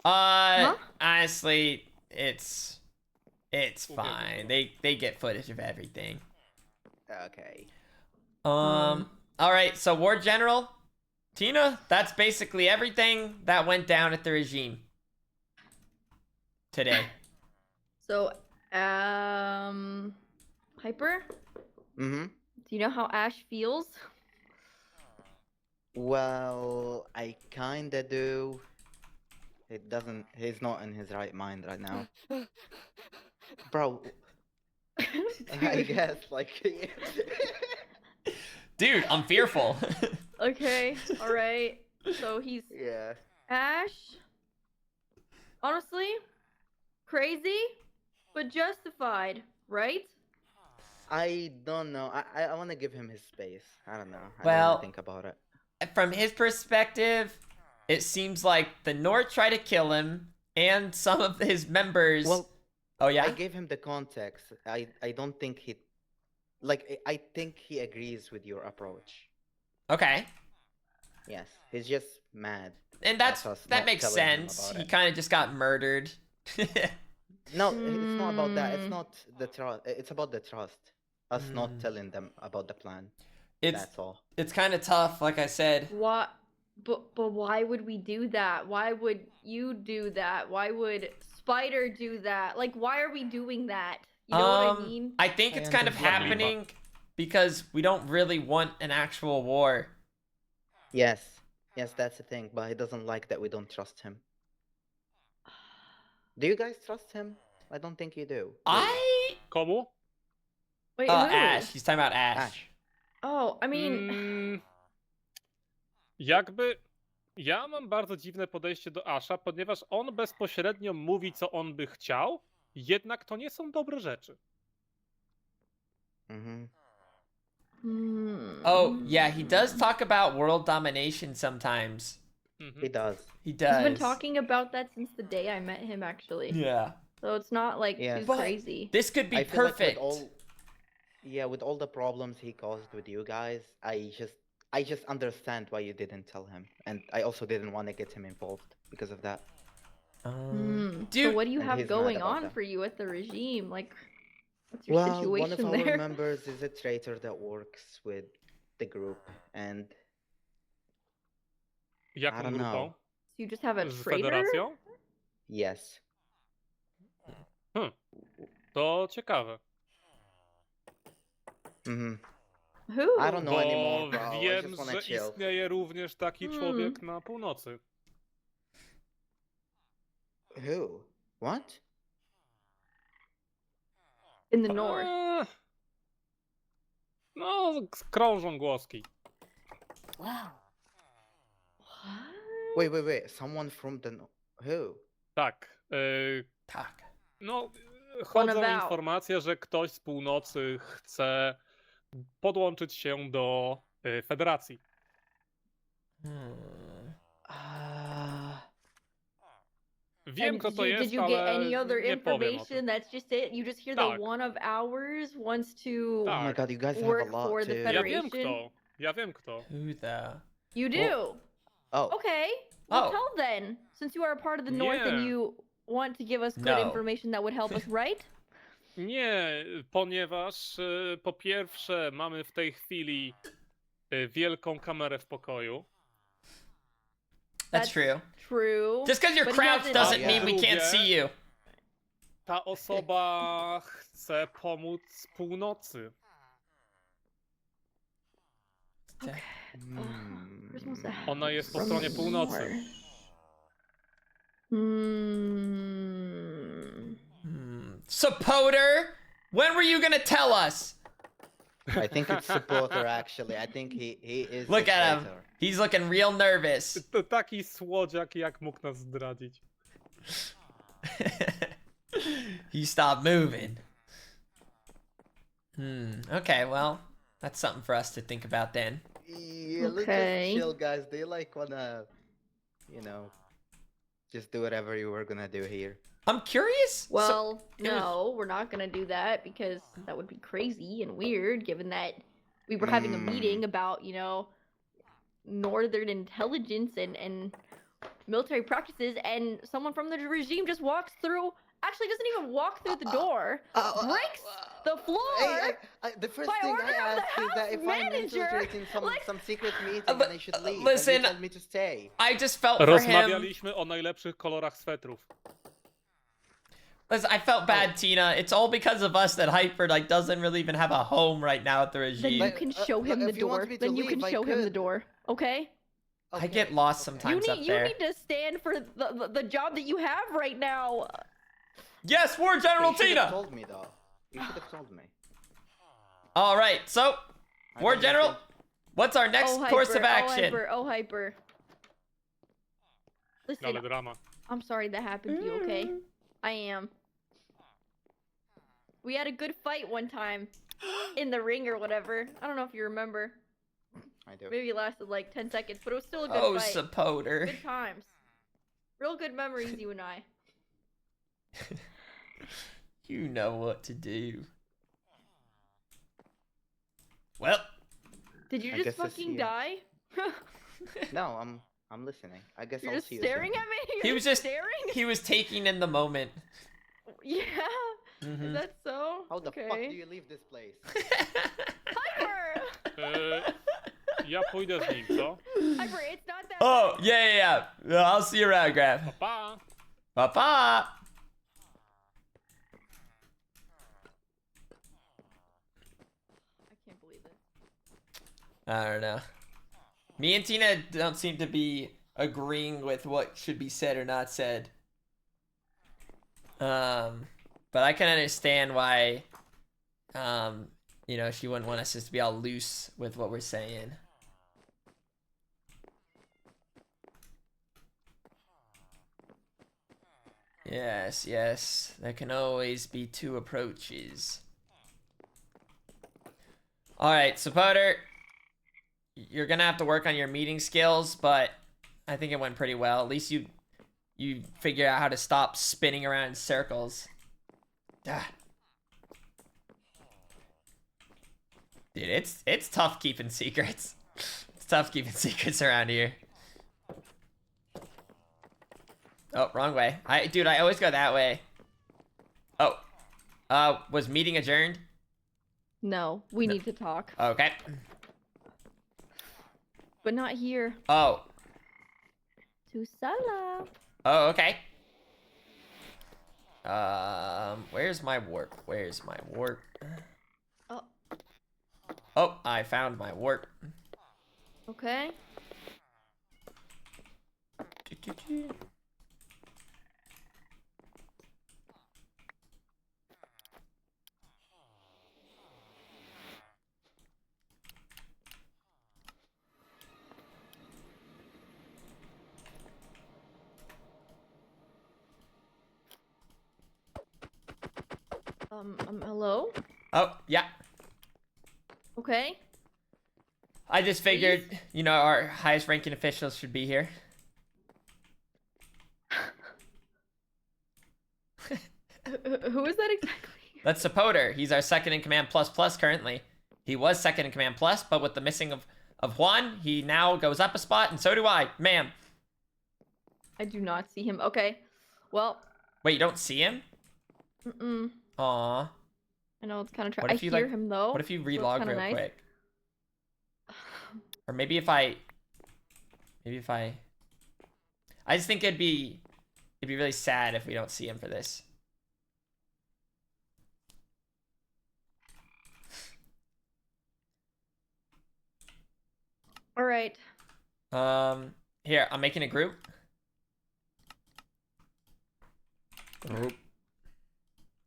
Honestly, it's fine. They get footage of everything. Okay. All right. So War General, Tina, that's basically everything that went down at the regime today. So, Hyper, Mm-hmm. do you know how Ash feels? Well, I kinda do. It doesn't. He's not in his right mind right now. Bro, I guess, like. Dude, I'm fearful. Okay, all right. So he's Yeah. Ash. Honestly, crazy, but justified, right? I don't know. I want to give him his space. I don't know. I don't Well- wanna think about it. From his perspective, it seems like the North tried to kill him, and some of his members. Well, oh yeah. I gave him the context. I don't think he, like, I think he agrees with your approach. Okay. Yes, he's just mad. And That's us that not makes telling him sense. about He it. kind of just got murdered. No, it's not about that. It's Hmm. not the trust. It's about the trust. Us not telling them about the plan. it's That's all. it's kind of tough, like I said. What? But why would we do that? Why would you do that? Why would Spider do that? Like, why are we doing that? You know what I mean? I think it's kind of happening because we don't really want an actual war. Yes, yes, that's the thing. But he doesn't like that we don't trust him. Do you guys trust him? I don't think you do. Komu? Wait, who? Ash. He's talking about Ash. Ash. Oh, I mean, Jakby ja mam bardzo dziwne podejście do Asha, ponieważ on bezpośrednio mówi, co on by chciał, jednak to nie są dobre rzeczy. Mhm. Oh yeah, he does talk about world domination sometimes. He does. He he's been does. talking about that since the day I met him, actually. Yeah. So it's not like Yeah. too But crazy. this could be I feel like perfect. with all the problems he caused with you guys, I just understand why you didn't tell him, and I also didn't want to get him involved because of that. So Dude, what do you and have he's mad going about on that. for you at the regime? Like, what's your Well, situation one of our there? members is a traitor that works with the group, and I Jaką don't grupą? know. So you just have a Z traitor? Federacją? Yes. To ciekawe. Mhm. Who? I don't know Bo anymore, bro. I wiem, just wanna że chill. istnieje również taki człowiek na północy. Who? What? In the north. No, krążą głoski. What? Wait. Someone from the who? Tak. Tak. No, One chodzą about. informacje, że ktoś z północy chce podłączyć się do federacji. Wiem, kto to did jest, you get ale any other nie powiem o tym. information? That's just it? You just hear Tak. that one of ours wants to Oh my Tak. god, you guys have a work lot for the too. Ja wiem Federation? kto. Ja wiem kto. Who the? You do? Oh, Okay. Well, Oh. tell then. Since you are a part of the North and Nie. you want to give us good No. information that would help us, right? Nie, ponieważ po pierwsze mamy w tej chwili wielką kamerę w pokoju. That's true. True. Just because you're But he crouched doesn't- doesn't Oh, mean we yeah. can't see you. Ta osoba chce pomóc z północy. Where's most of- Ona jest po from stronie the północy. north? Hmm. Supporter, when were you gonna tell us? I think it's supporter actually. I think he is. Look the at him. traitor. He's looking real nervous. To taki słodziak, jak mógł nas zdradzić. He stopped moving. Okay, well, that's something for us to think about then. Yeah, let's Okay. just chill, guys. Do you like wanna, just do whatever you were gonna do here? I'm curious. Well, it was- no, we're not gonna do that because that would be crazy and weird given that we were having a meeting about, Northern intelligence and military practices, and someone from the regime just walks through, actually doesn't even walk through the door, breaks the floor. Hey, the first by thing order I of the asked is that house if I'm manager, infiltrating like- some secret meeting, but- and I should leave. listen, and you told me to stay. I just felt for him. Rozmawialiśmy o najlepszych kolorach swetrów. Listen, I felt bad, Tina. It's all because of us that Hyper doesn't really even have a home right now at the Then regime. you But, can uh, show him but the if you want door. me to Then you can leave, I show him the could. door. Okay? I get lost sometimes You up need there. to stand for the job that you have right now. Yes, War General You should have Tina. told me though. You should have told me. All right, so I War don't General, think- what's our next Oh, course Hyper, of action? Oh, Hyper. Listen, Ale drama. I'm sorry that happened to you, okay? I am. We had a good fight one time in the ring or whatever. I don't know if you remember. I do. Maybe it lasted like 10 seconds, but it was still a good Oh, fight. supporter. Good times. Real good memories, you and I. You know what to do. Well, Did you I just guess I fucking see you. die? No, I'm listening. I guess You're I'll just see you staring soon. at me? He You're was just- staring? he was taking in the moment. Yeah? Mhm. Is that so? How the okay. fuck do you leave this place? Hyper! Ja pójdę z nim, co? Hyper, it's not that Oh, yeah. I'll see you around, Graf. Pa! Papa. I can't believe this. I don't know. Me and Tina don't seem to be agreeing with what should be said or not said. But I can understand why, she wouldn't want us just to be all loose with what we're saying. Yes. There can always be two approaches. Alright, so Potter, you're gonna have to work on your meeting skills, but I think it went pretty well. At least you figure out how to stop spinning around in circles. Ah. Dude, it's tough keeping secrets. It's tough keeping secrets around here. Oh, wrong way. I always go that way. Oh. Was meeting adjourned? No, we need to talk. Okay. But not here. Oh. To Sala. Oh, okay. Where's my warp? Oh, Oh, I found my warp. okay. Hello? Oh, yeah. Okay. I just figured, our highest ranking officials should be here. That's Sapoter. He's our second in command plus plus currently. He was second in command plus, but with the missing of Juan, he now goes up a spot, and so do I. Ma'am. I do not see him. Okay. Well. Wait, you don't see him? Mm-mm. Aw. I know it's kind of What I if you, hear like- him though. What if you so it's relog kinda real nice. quick? Or maybe if I just think it'd be really sad if we don't see him for this. All right. Here, I'm making a group.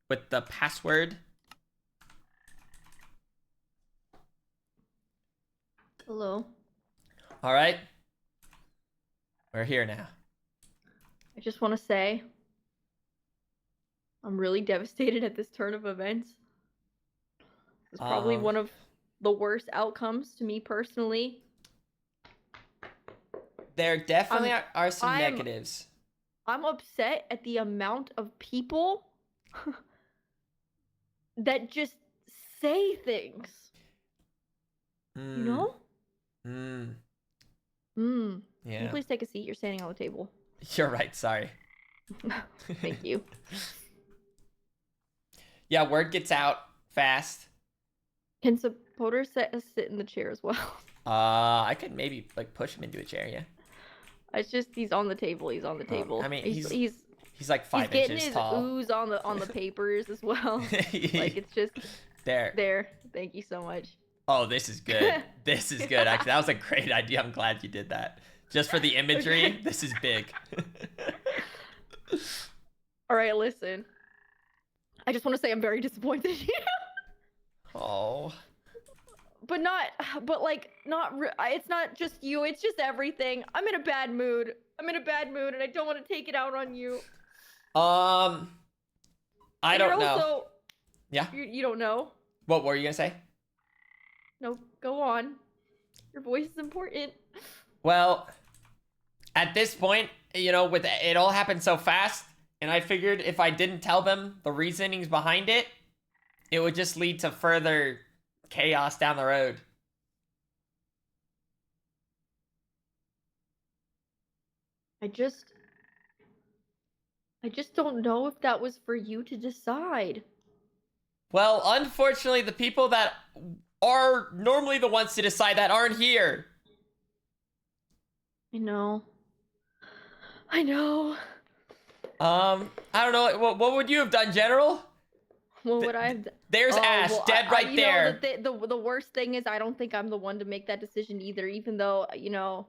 With the password. Hello. All right. We're here now. I just want to say I'm really devastated at this turn of events. It's probably one of the worst outcomes to me personally. There definitely are some negatives. I'm upset at the amount of people that just say things. You know? Can Yeah. you please take a seat? You're standing on the table. You're right, sorry. Thank you. Yeah, word gets out fast. Can supporters sit in the chair as well? I could maybe like push him into a chair, yeah. It's just he's on the table. He's on the table. I mean, he's like 5 he's getting inches his tall. ooze on the papers as well. Like it's just There. there. Thank you so much. Oh, this is good. This is good. Actually, that was a great idea. I'm glad you did that. Just for the imagery, Okay. this is big. All right, listen. I just want to say I'm very disappointed in you. Oh. But not it's not just you, it's just everything. I'm in a bad mood. I'm in a bad mood and I don't want to take it out on you. I And don't you're know. Also, Yeah. you don't know. What were you gonna say? No, go on. Your voice is important. Well, at this point, you know, with it all happened so fast, and I figured if I didn't tell them the reasonings behind it, it would just lead to further chaos down the road. I just don't know if that was for you to decide. Well, unfortunately, the people that are normally the ones to decide that aren't here. I know. I know. I don't know. What would you have done, General? What would I have done? There's Ash, dead right you there. know, the worst thing is I don't think I'm the one to make that decision either, even though, you know,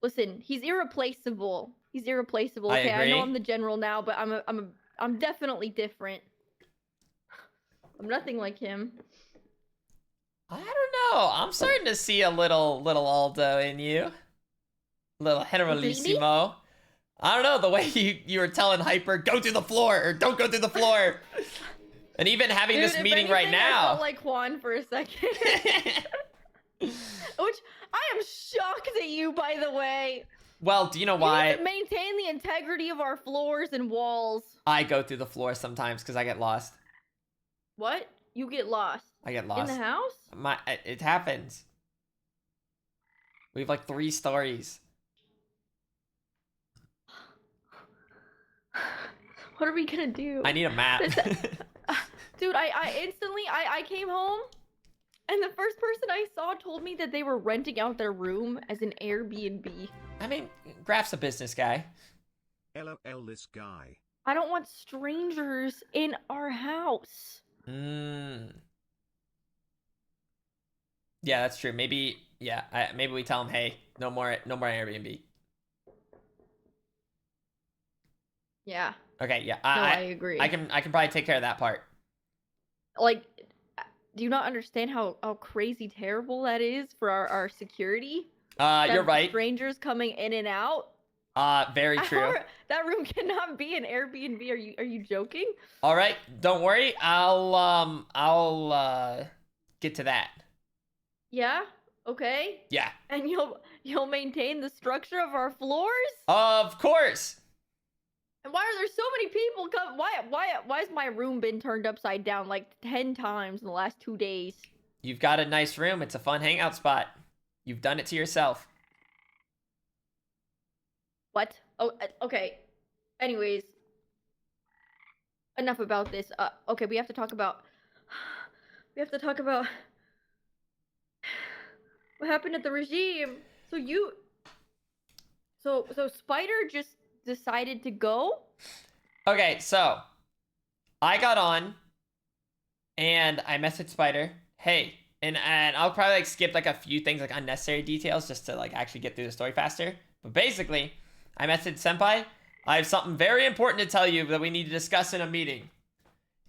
listen, he's irreplaceable. He's irreplaceable. I Okay, I know agree. I'm the general now, but I'm definitely different. I'm nothing like him. I don't know. I'm starting to see a little Aldo in you. Little Generalissimo. I don't know, the way you were telling Hyper, go through the floor, or don't go through the floor. And even having Dude, this if meeting right anything, I now. felt like Juan for a second. Which, I am shocked at you, by the way. Well, do you know You why need to maintain the integrity of our floors and walls. I go through the floor sometimes? Because I get lost. What? You get lost? I get lost. In the house? It happens. We have like 3 stories. What are we gonna do? I need a map. Dude, I instantly, I came home, and the first person I saw told me that they were renting out their room as an Airbnb. I mean, Graf's a business guy. LOL this guy. I don't want strangers in our house. Yeah, that's true. Maybe, yeah, maybe we tell him, hey, no more Airbnb. Yeah. Okay, yeah, No, I agree. I can probably take care of that part. Like, do you not understand how crazy terrible that is for our security? You're right. Strangers coming in and out. Very true. That room cannot be an Airbnb. Are you joking? All right, don't worry. I'll get to that. Yeah. Okay. Yeah. And you'll maintain the structure of our floors? Of course. And why are there so many people come? Why has my room been turned upside down like 10 times in the last 2 days? You've got a nice room. It's a fun hangout spot. You've done it to yourself. What? Oh, okay. Anyways, enough about this. Okay, we have to talk about what happened at the regime. So Spider just decided to go? Okay, so I got on and I messaged Spider, hey, and I'll probably like skip like a few things, like unnecessary details, just to like actually get through the story faster. But basically, I messaged Senpai, I have something very important to tell you that we need to discuss in a meeting.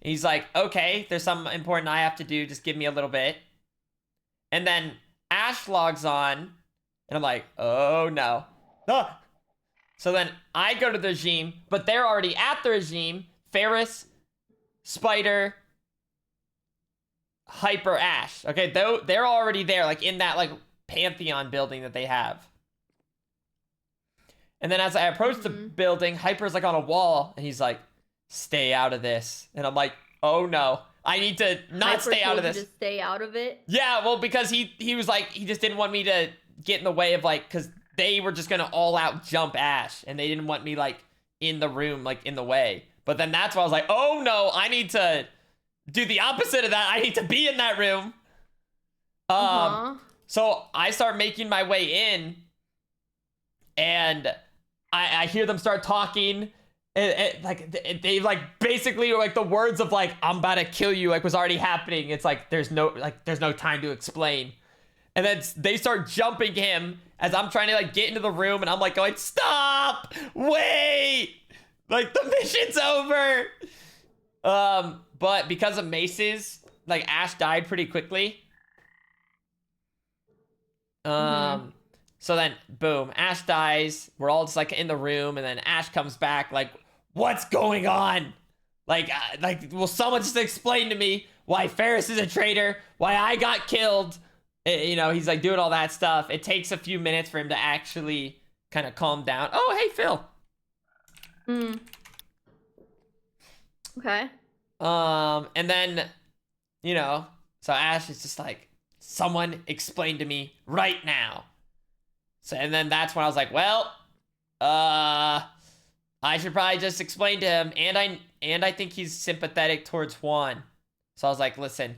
He's like, okay, there's something important I have to do, just give me a little bit. And then Ash logs on, and I'm like, oh no. Ah! So then I go to the regime, but they're already at the regime. Ferris, Spider, Hyper, Ash. Okay, they're already there, like in that like Pantheon building that they have. And then as I approach the building, Hyper's like on a wall, and he's like, stay out of this. And I'm like, oh no, I need to not Hyper stay out of told you this. to stay out of it? Yeah, well, because he was like, he just didn't want me to get in the way of like, because they were just gonna all out jump Ash, and they didn't want me like in the room, like in the way. But then that's why I was like, oh no, I need to do the opposite of that. I need to be in that room. So I start making my way in, and I hear them start talking. They like basically like the words of like, I'm about to kill you, like was already happening. It's like there's no time to explain. And then they start jumping him as I'm trying to like get into the room, and I'm like going, stop, wait, like the mission's over. But because of maces, like Ash died pretty quickly. So then, boom, Ash dies. We're all just like in the room, and then Ash comes back like, what's going on? Like, will someone just explain to me why Ferris is a traitor? Why I got killed? You know, he's like doing all that stuff. It takes a few minutes for him to actually kind of calm down. Oh, hey, Phil. Okay. And then, you know, so Ash is just like, someone explain to me right now. So, and then that's when I was like, well, I should probably just explain to him. And I think he's sympathetic towards Juan. So I was like, listen,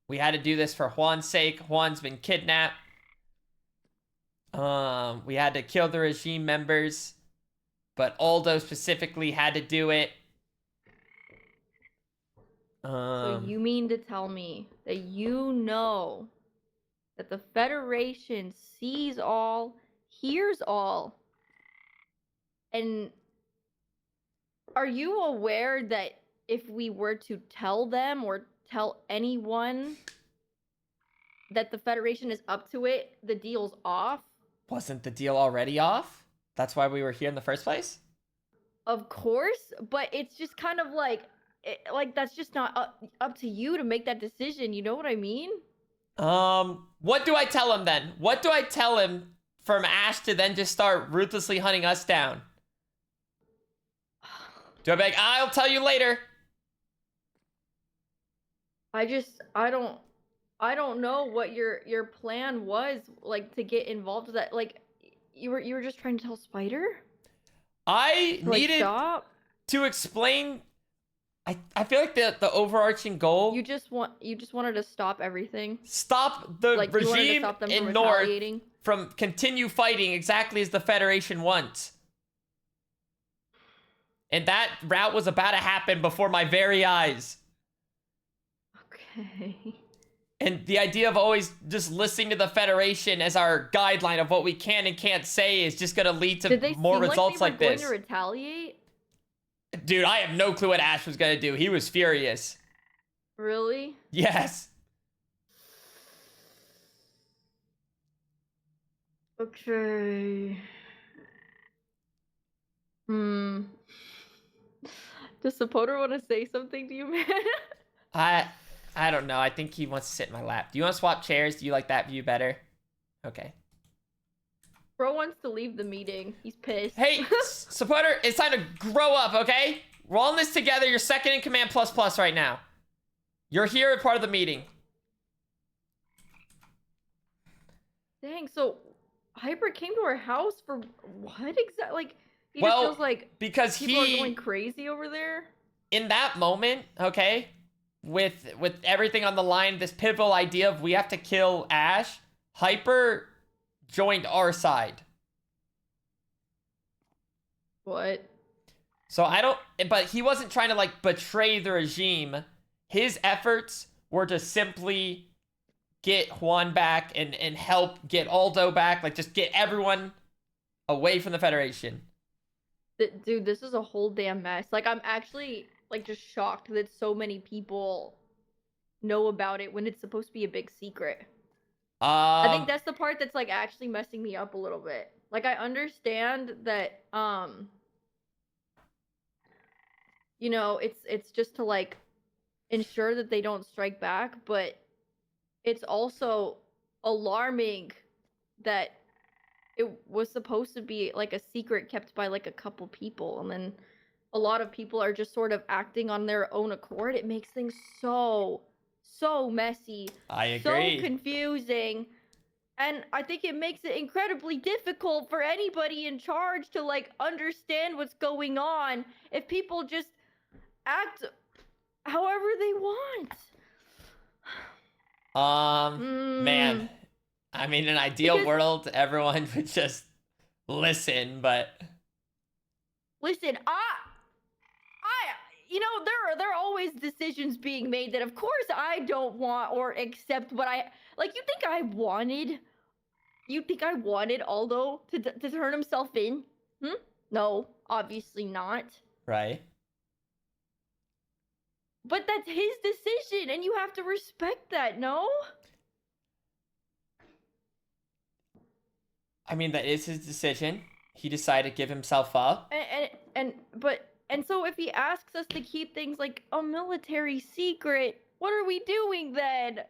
we had to do this for Juan's sake. Juan's been kidnapped. We had to kill the regime members, but Aldo specifically had to do it. So you mean to tell me that you know that the Federation sees all, hears all, and are you aware that if we were to tell them or tell anyone that the Federation is up to it, the deal's off? Wasn't the deal already off? That's why we were here in the first place? Of course, but it's just kind of like, that's just not up to you to make that decision, you know what I mean? What do I tell him then? What do I tell him from Ash to then just start ruthlessly hunting us down? Do I be like, I'll tell you later? I don't know what your plan was, like, to get involved with that. Like, you were just trying to tell Spider? I needed to explain. I feel like the overarching goal. You just wanted to stop everything. Stop the like, regime in North from continue fighting exactly as the Federation wants. And that route was about to happen before my very eyes. Okay. And the idea of always just listening to the Federation as our guideline of what we can and can't say is just going to lead to more results like this. Did they seem like they were going to retaliate? Dude, I have no clue what Ash was going to do. He was furious. Really? Yes. Okay. Does Supporter want to say something to you, man? I don't know. I think he wants to sit in my lap. Do you want to swap chairs? Do you like that view better? Okay. Bro wants to leave the meeting. He's pissed. Hey, supporter, it's time to grow up, okay? We're all in this together. You're second in command + right now. You're here as part of the meeting. Dang, so Hyper came to our house for what exactly? Like, he Well, just feels like because people are going crazy over there. in that moment, okay, with everything on the line, this pivotal idea of we have to kill Ash, Hyper joined our side. What? So I don't, but he wasn't trying to like betray the regime. His efforts were to simply get Juan back and help get Aldo back, like just get everyone away from the Federation. Dude, this is a whole damn mess. Like, I'm actually like just shocked that so many people know about it when it's supposed to be a big secret. I think that's the part that's like actually messing me up a little bit. Like, I understand that you know, it's just to like ensure that they don't strike back, but it's also alarming that it was supposed to be like a secret kept by like a couple people, and then a lot of people are just sort of acting on their own accord. It makes things so messy. I agree. So confusing. And I think it makes it incredibly difficult for anybody in charge to like understand what's going on if people just act however they want. Man, I mean, in an ideal world, everyone would just listen, but listen, you know, there are always decisions being made that of course I don't want or accept what I like. You think I wanted Aldo to turn himself in? No, obviously not. Right. But that's his decision, and you have to respect that, no? I mean, that is his decision. He decided to give himself up. And so if he asks us to keep things like a military secret, what are we doing then?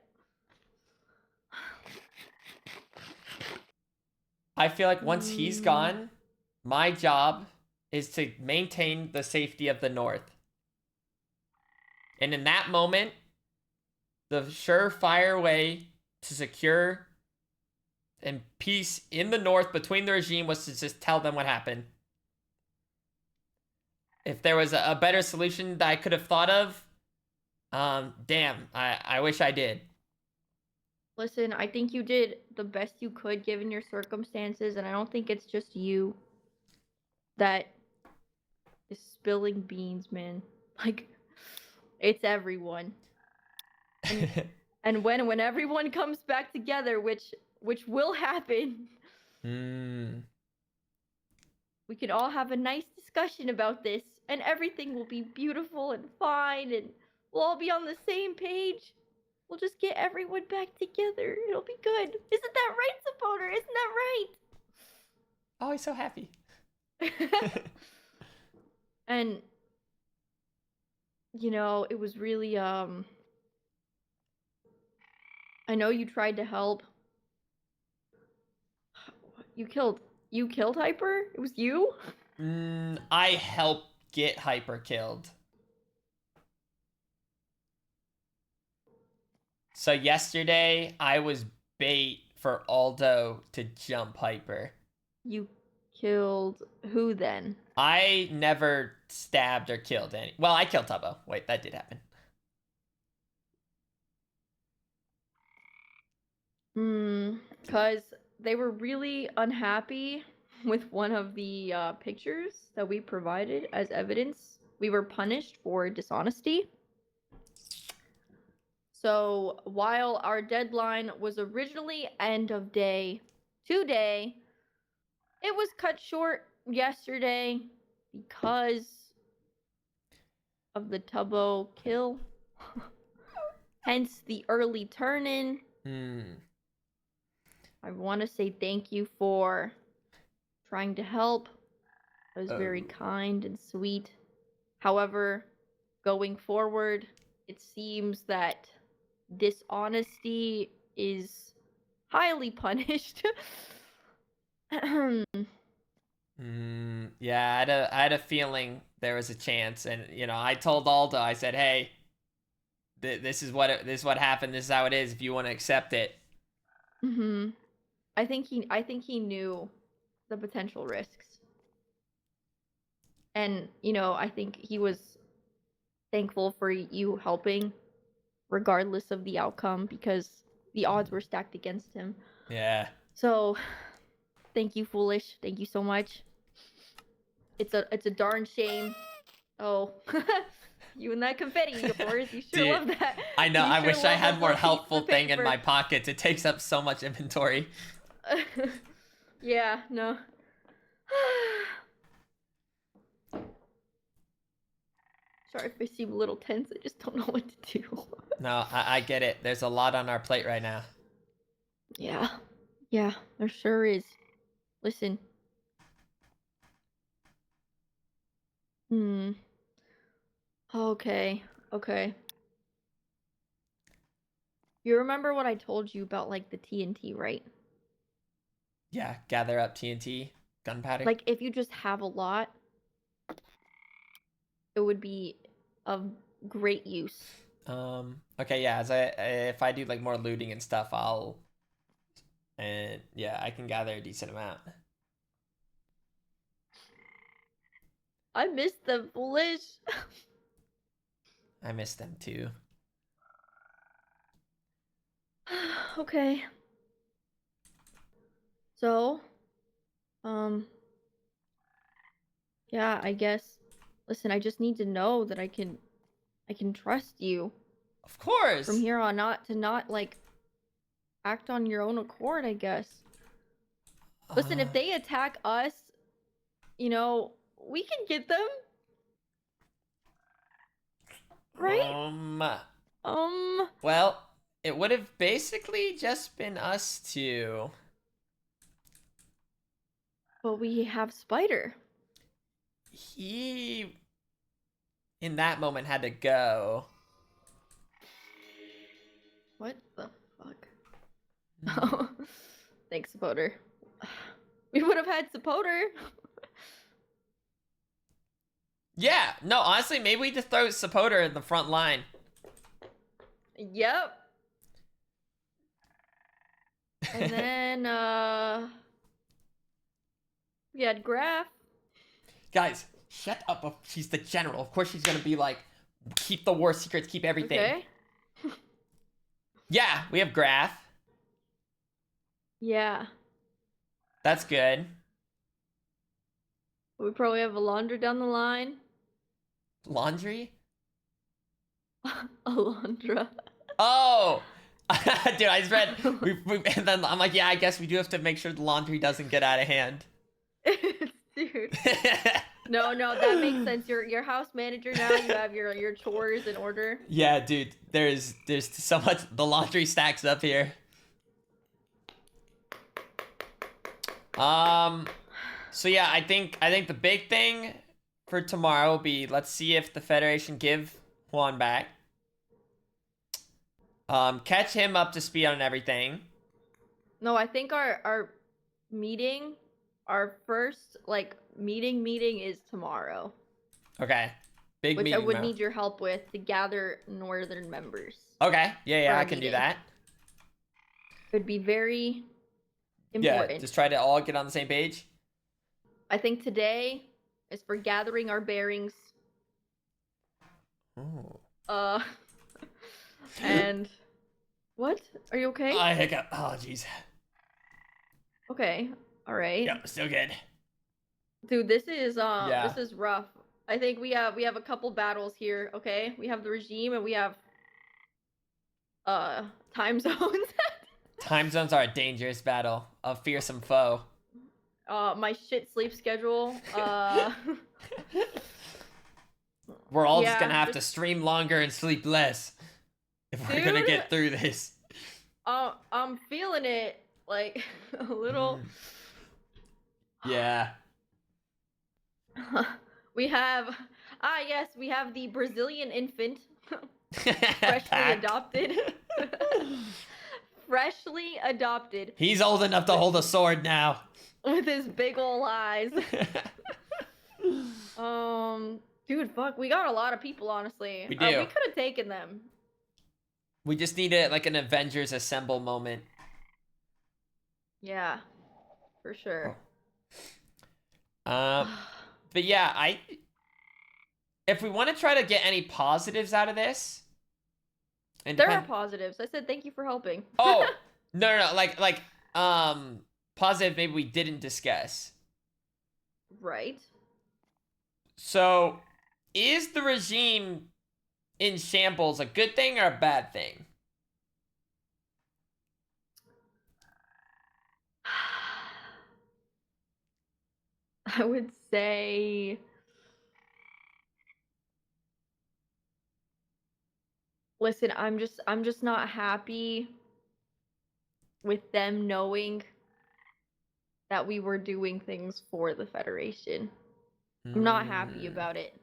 I feel like once he's gone, my job is to maintain the safety of the North. And in that moment, the surefire way to secure and peace in the North between the regime was to just tell them what happened. If there was a better solution that I could have thought of, damn, I wish I did. Listen, I think you did the best you could given your circumstances, and I don't think it's just you that is spilling beans, man. Like, it's everyone. And when everyone comes back together, which will happen, we can all have a nice discussion about this, and everything will be beautiful and fine, and we'll all be on the same page. We'll just get everyone back together. It'll be good. Isn't that right, supporter? Isn't that right? Oh, he's so happy. And you know, it was really I know you tried to help. You killed Hyper? It was you? I helped get Hyper killed. So yesterday, I was bait for Aldo to jump Hyper. You killed who then? I never stabbed or killed any. Well, I killed Tubbo. Wait, that did happen. Because they were really unhappy with one of the pictures that we provided as evidence. We were punished for dishonesty. So while our deadline was originally end of day today, it was cut short yesterday because of the Tubbo kill. Hence the early turn-in. I want to say thank you for trying to help. It was very kind and sweet. However, going forward, it seems that dishonesty is highly punished. Yeah, I had a feeling there was a chance, and you know, I told Aldo, I said, "Hey, this is what happened. This is how it is. If you want to accept it." I think he knew the potential risks, and you know, I think he was thankful for you helping, regardless of the outcome, because the odds were stacked against him. Yeah. So, thank you, Foolish. Thank you so much. It's a darn shame. Oh, you and that confetti of yours. You sure Dude, love that. I know. You I sure wish I love had those more little pieces helpful of thing in paper. my pockets. It takes up so much inventory. Yeah, no. Sorry if I seem a little tense. I just don't know what to do. No, I get it. There's a lot on our plate right now. Yeah. Yeah, there sure is. Listen. Okay. Okay. You remember what I told you about, like, the TNT, right? Yeah, gather up TNT, gunpowder. Like, if you just have a lot, it would be of great use. Okay, yeah, if I do like more looting and stuff, and yeah, I can gather a decent amount. I miss them, Foolish. I miss them too. Okay. So, yeah, I guess. Listen, I just need to know that I can trust you Of course. from here on out, to not like act on your own accord, I guess. Listen, if they attack us, you know, we can get them. Right? Well, it would have basically just been us two. But we have Spider. He, in that moment, had to go. What the fuck? Thanks, Sapoter. We would have had Sapoter. Yeah, no, honestly, maybe we just throw Sapoter in the front line. Yep. And then, we had Graph. Guys, shut up. She's the general. Of course she's gonna be like, keep the war secrets, keep everything. Okay. Yeah, we have Graph. Yeah. That's good. We probably have Alondra down the line. Laundry? Alondra. Oh! Dude, I just read, and then I'm like, yeah, I guess we do have to make sure the laundry doesn't get out of hand. Dude. No, that makes sense. You're house manager now. You have your chores in order. Yeah, dude, there's so much, the laundry stacks up here. So yeah, I think the big thing for tomorrow will be, let's see if the Federation give Juan back. Catch him up to speed on everything. No, I think our meeting, our first like meeting is tomorrow. Okay. Big which meeting. I would now. need your help with to gather Northern members. Okay. Yeah, for I our can do meeting. that. It would be very important. Yeah, just try to all get on the same page. I think today is for gathering our bearings. Oh. And what? Are you okay? I hiccup. Oh, jeez. Okay. All right. Yep, still good. Dude, this is rough. I think we have a couple battles here, okay? We have the regime and we have time zones. Time zones are a dangerous battle. A fearsome foe. My shit sleep schedule. We're all Yeah, just gonna have to stream longer and sleep less if we're gonna Dude. get through this. I'm feeling it like a little. Yeah. We have we have the Brazilian infant freshly Packed. adopted. freshly adopted He's old enough to hold a sword now. with his big ol' eyes. Dude, fuck, we got a lot of people, honestly. We do. We could have taken them. We just need like an Avengers Assemble moment. Yeah, for sure. But yeah, if we want to try to get any positives out of this, and There are positives. I said thank you for helping. Oh, no, like positive maybe we didn't discuss. Right. So, is the regime in shambles a good thing or a bad thing? I would say listen, I'm just not happy with them knowing that we were doing things for the Federation. I'm not happy about it.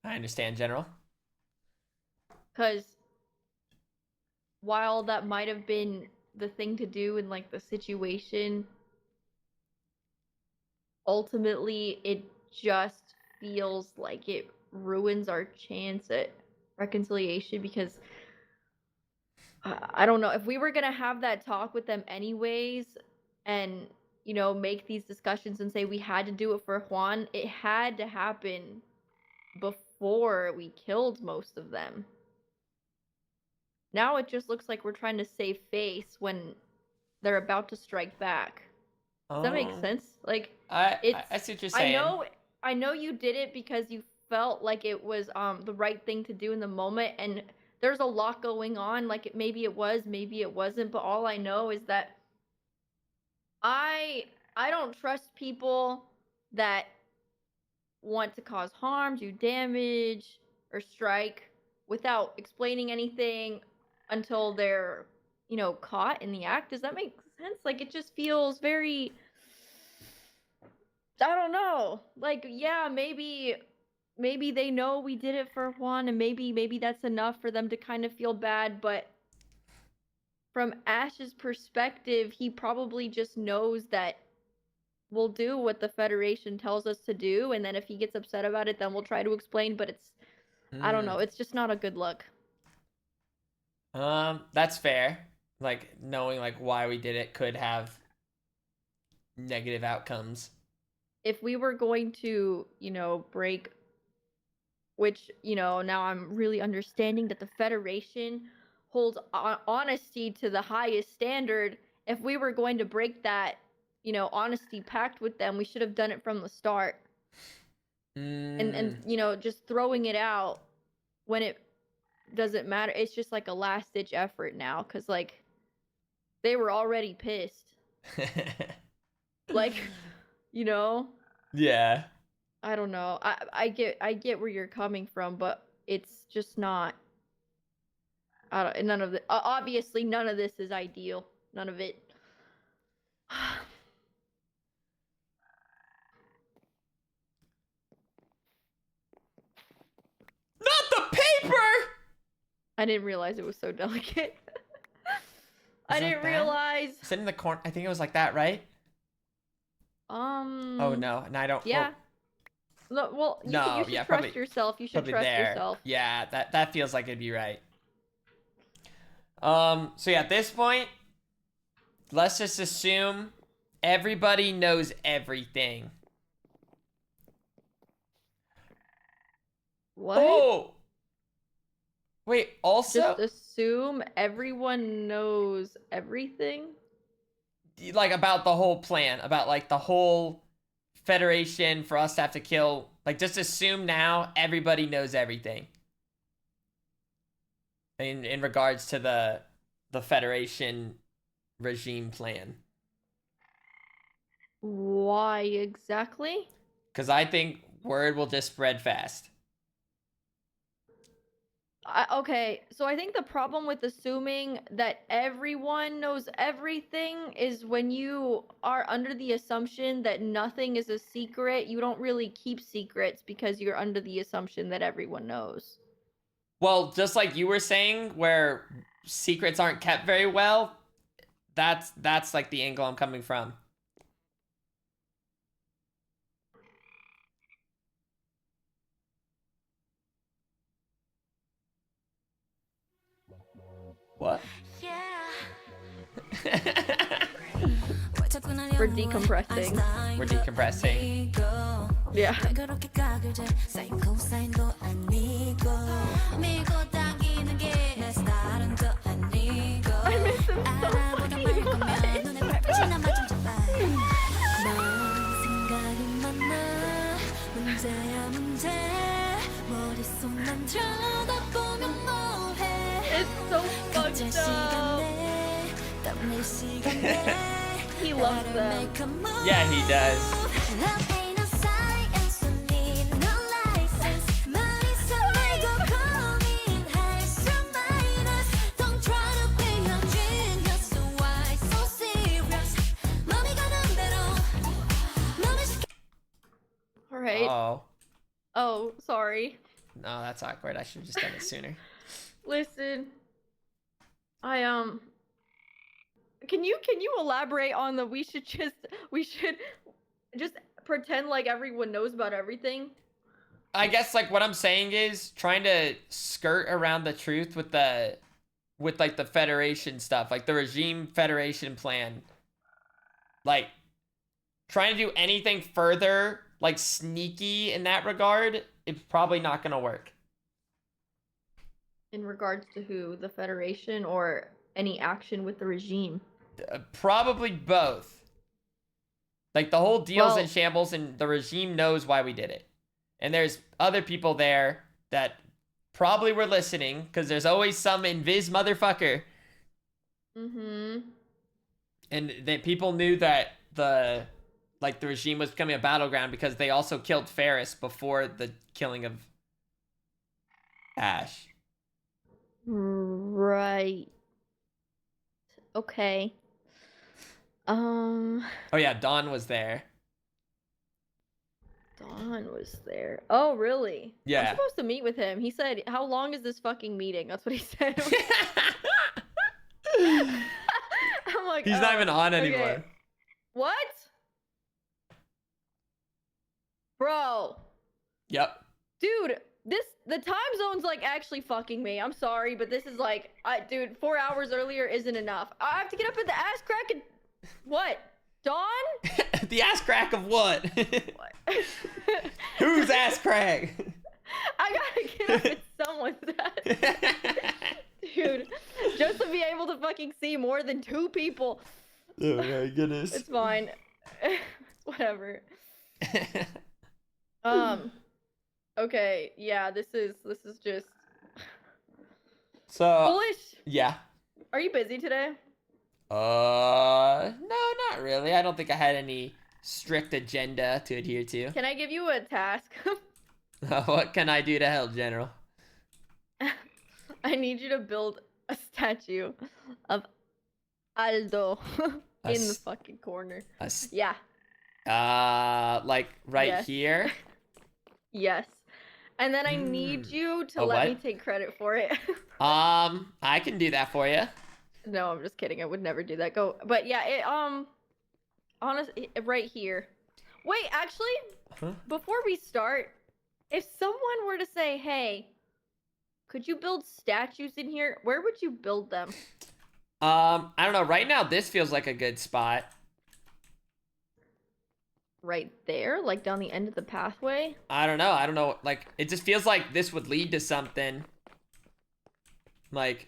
I understand, General. Because while that might have been the thing to do in like the situation, ultimately it just feels like it ruins our chance at reconciliation because I don't know, if we were gonna have that talk with them anyways and you know make these discussions and say we had to do it for Juan, it had to happen before we killed most of them. Now it just looks like we're trying to save face when they're about to strike back. Does that make sense? Like, I see what you're saying. I know you did it because you felt like it was the right thing to do in the moment, and there's a lot going on. Like, maybe it was, maybe it wasn't. But all I know is that I don't trust people that want to cause harm, do damage, or strike without explaining anything until they're, you know, caught in the act. Does that make sense? Like, it just feels very, I don't know. Like, yeah, maybe they know we did it for Juan, and maybe that's enough for them to kind of feel bad, but from Ash's perspective, he probably just knows that we'll do what the Federation tells us to do, and then if he gets upset about it, then we'll try to explain, but it's, I don't know, it's just not a good look. That's fair. Like, knowing, like, why we did it could have negative outcomes. If we were going to, you know, break, which, you know, now I'm really understanding that the Federation holds honesty to the highest standard. If we were going to break that, you know, honesty pact with them, we should have done it from the start. And you know, just throwing it out when it doesn't matter, it's just like a last ditch effort now, because like they were already pissed. Like, you know? Yeah. I don't know. I get where you're coming from, but it's just not. None of the obviously none of this is ideal. None of it. Not the paper! I didn't realize it was so delicate. I didn't that? realize. Is it in the corner? I think it was like that, right? Oh no, I don't. Yeah. Well, you should trust yourself. You should trust yourself. Yeah, that feels like it'd be right. So yeah, at this point, let's just assume everybody knows everything. What? Oh! Wait, also? Just assume everyone knows everything? Like, about the whole plan, about, like, the whole Federation for us to have to kill. Like, just assume now everybody knows everything. In regards to the Federation regime plan. Why exactly? Because I think word will just spread fast. Okay, so I think the problem with assuming that everyone knows everything is when you are under the assumption that nothing is a secret, you don't really keep secrets because you're under the assumption that everyone knows. Well, just like you were saying, where secrets aren't kept very well, That's like the angle I'm coming from. What? We're decompressing. We're decompressing. Yeah. I miss him so fucking much. It's so fucked up. He loves them. Yeah, he does. All right. Oh. Oh, sorry. No, that's awkward. I should have just done it sooner. Listen, can you elaborate on the we should just pretend like everyone knows about everything? I guess like what I'm saying is trying to skirt around the truth with like the Federation stuff, like the regime Federation plan. Like trying to do anything further like sneaky in that regard, it's probably not gonna work. In regards to who? The Federation or any action with the regime? Probably both. Like the whole deal's in Well- shambles and the regime knows why we did it. And there's other people there that probably were listening because there's always some invis motherfucker. Mm-hmm. And that people knew that the regime was becoming a battleground because they also killed Ferris before the killing of Ash. Right. Okay. Oh yeah, Dawn was there. Dawn was there. Oh, really? Yeah. I'm supposed to meet with him. He said, "How long is this fucking meeting?" That's what he said. I'm like, He's not "Oh, even on okay." anymore. What? Bro. Yep. Dude, the time zone's like actually fucking me. I'm sorry, but this is like, dude, 4 hours earlier isn't enough. I have to get up at the ass crack and what? Dawn? The ass crack of what? What? Whose ass crack? I gotta get up at someone's ass. Dude, just to be able to fucking see more than 2 people. Oh my goodness. It's fine. Whatever. Okay, yeah, this is just So foolish. yeah. Are you busy today? No, not really. I don't think I had any strict agenda to adhere to. Can I give you a task? What can I do to help, General? I need you to build a statue of Aldo in the fucking corner. Yeah. Like right Yes. here. Yes. And then I need you to A let me what? take credit for it. I can do that for you. No, I'm just kidding. I would never do that. Go. But yeah, it honestly right here. Wait, actually, Huh? before we start, if someone were to say, "Hey, could you build statues in here?" Where would you build them? I don't know. Right now, this feels like a good spot. Right there, like down the end of the pathway. I don't know. Like, it just feels like this would lead to something. Like,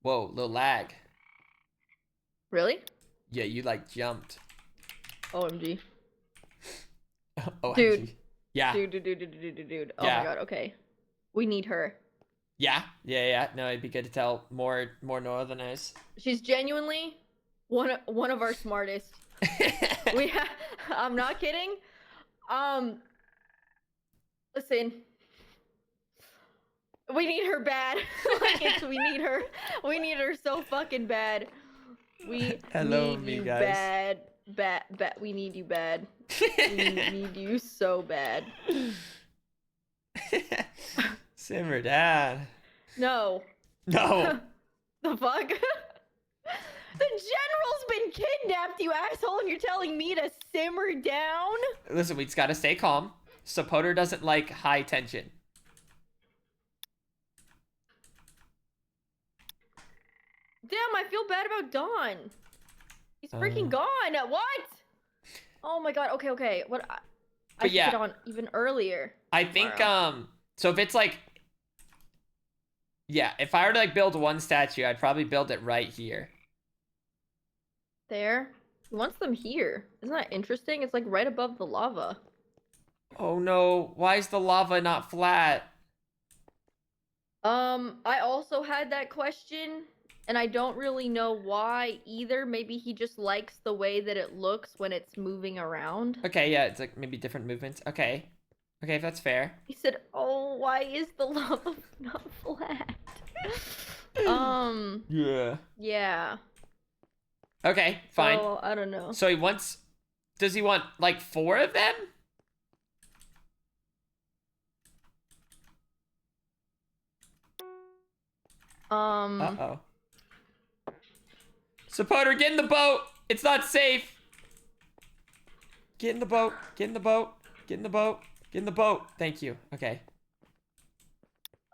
whoa, little lag. Really? Yeah, you like jumped. OMG. Oh, Dude. Yeah. Dude. Oh Yeah. my god. Okay. We need her. Yeah. No, it'd be good to tell more Northerners. She's genuinely one of our smartest. I'm not kidding. Listen. We need her bad. We need her. We need her so fucking bad. We Hello, need me you guys. bad. We need you bad. We need you so bad. Simmer down. No. No. The fuck? The general's been kidnapped, you asshole, and you're telling me to simmer down? Listen, we just gotta stay calm. Sapoter doesn't like high tension. Damn, I feel bad about Don. He's freaking gone. What? Oh my god. Okay. What? I should get on even earlier. I think so if it's like, yeah, if I were to like build one statue, I'd probably build it right here. There. He wants them here. Isn't that interesting? It's like right above the lava. Oh no, why is the lava not flat? I also had that question, and I don't really know why either. Maybe he just likes the way that it looks when it's moving around. Okay, yeah, it's like maybe different movements. Okay, if that's fair. He said, "Oh, why is the lava not flat?" Yeah. Yeah. Okay, fine. Oh, I don't know. So he wants, does he want like 4 of them? Uh-oh. Sapoter, get in the boat! It's not safe! Get in the boat, get in the boat, get in the boat, get in the boat. Thank you, okay.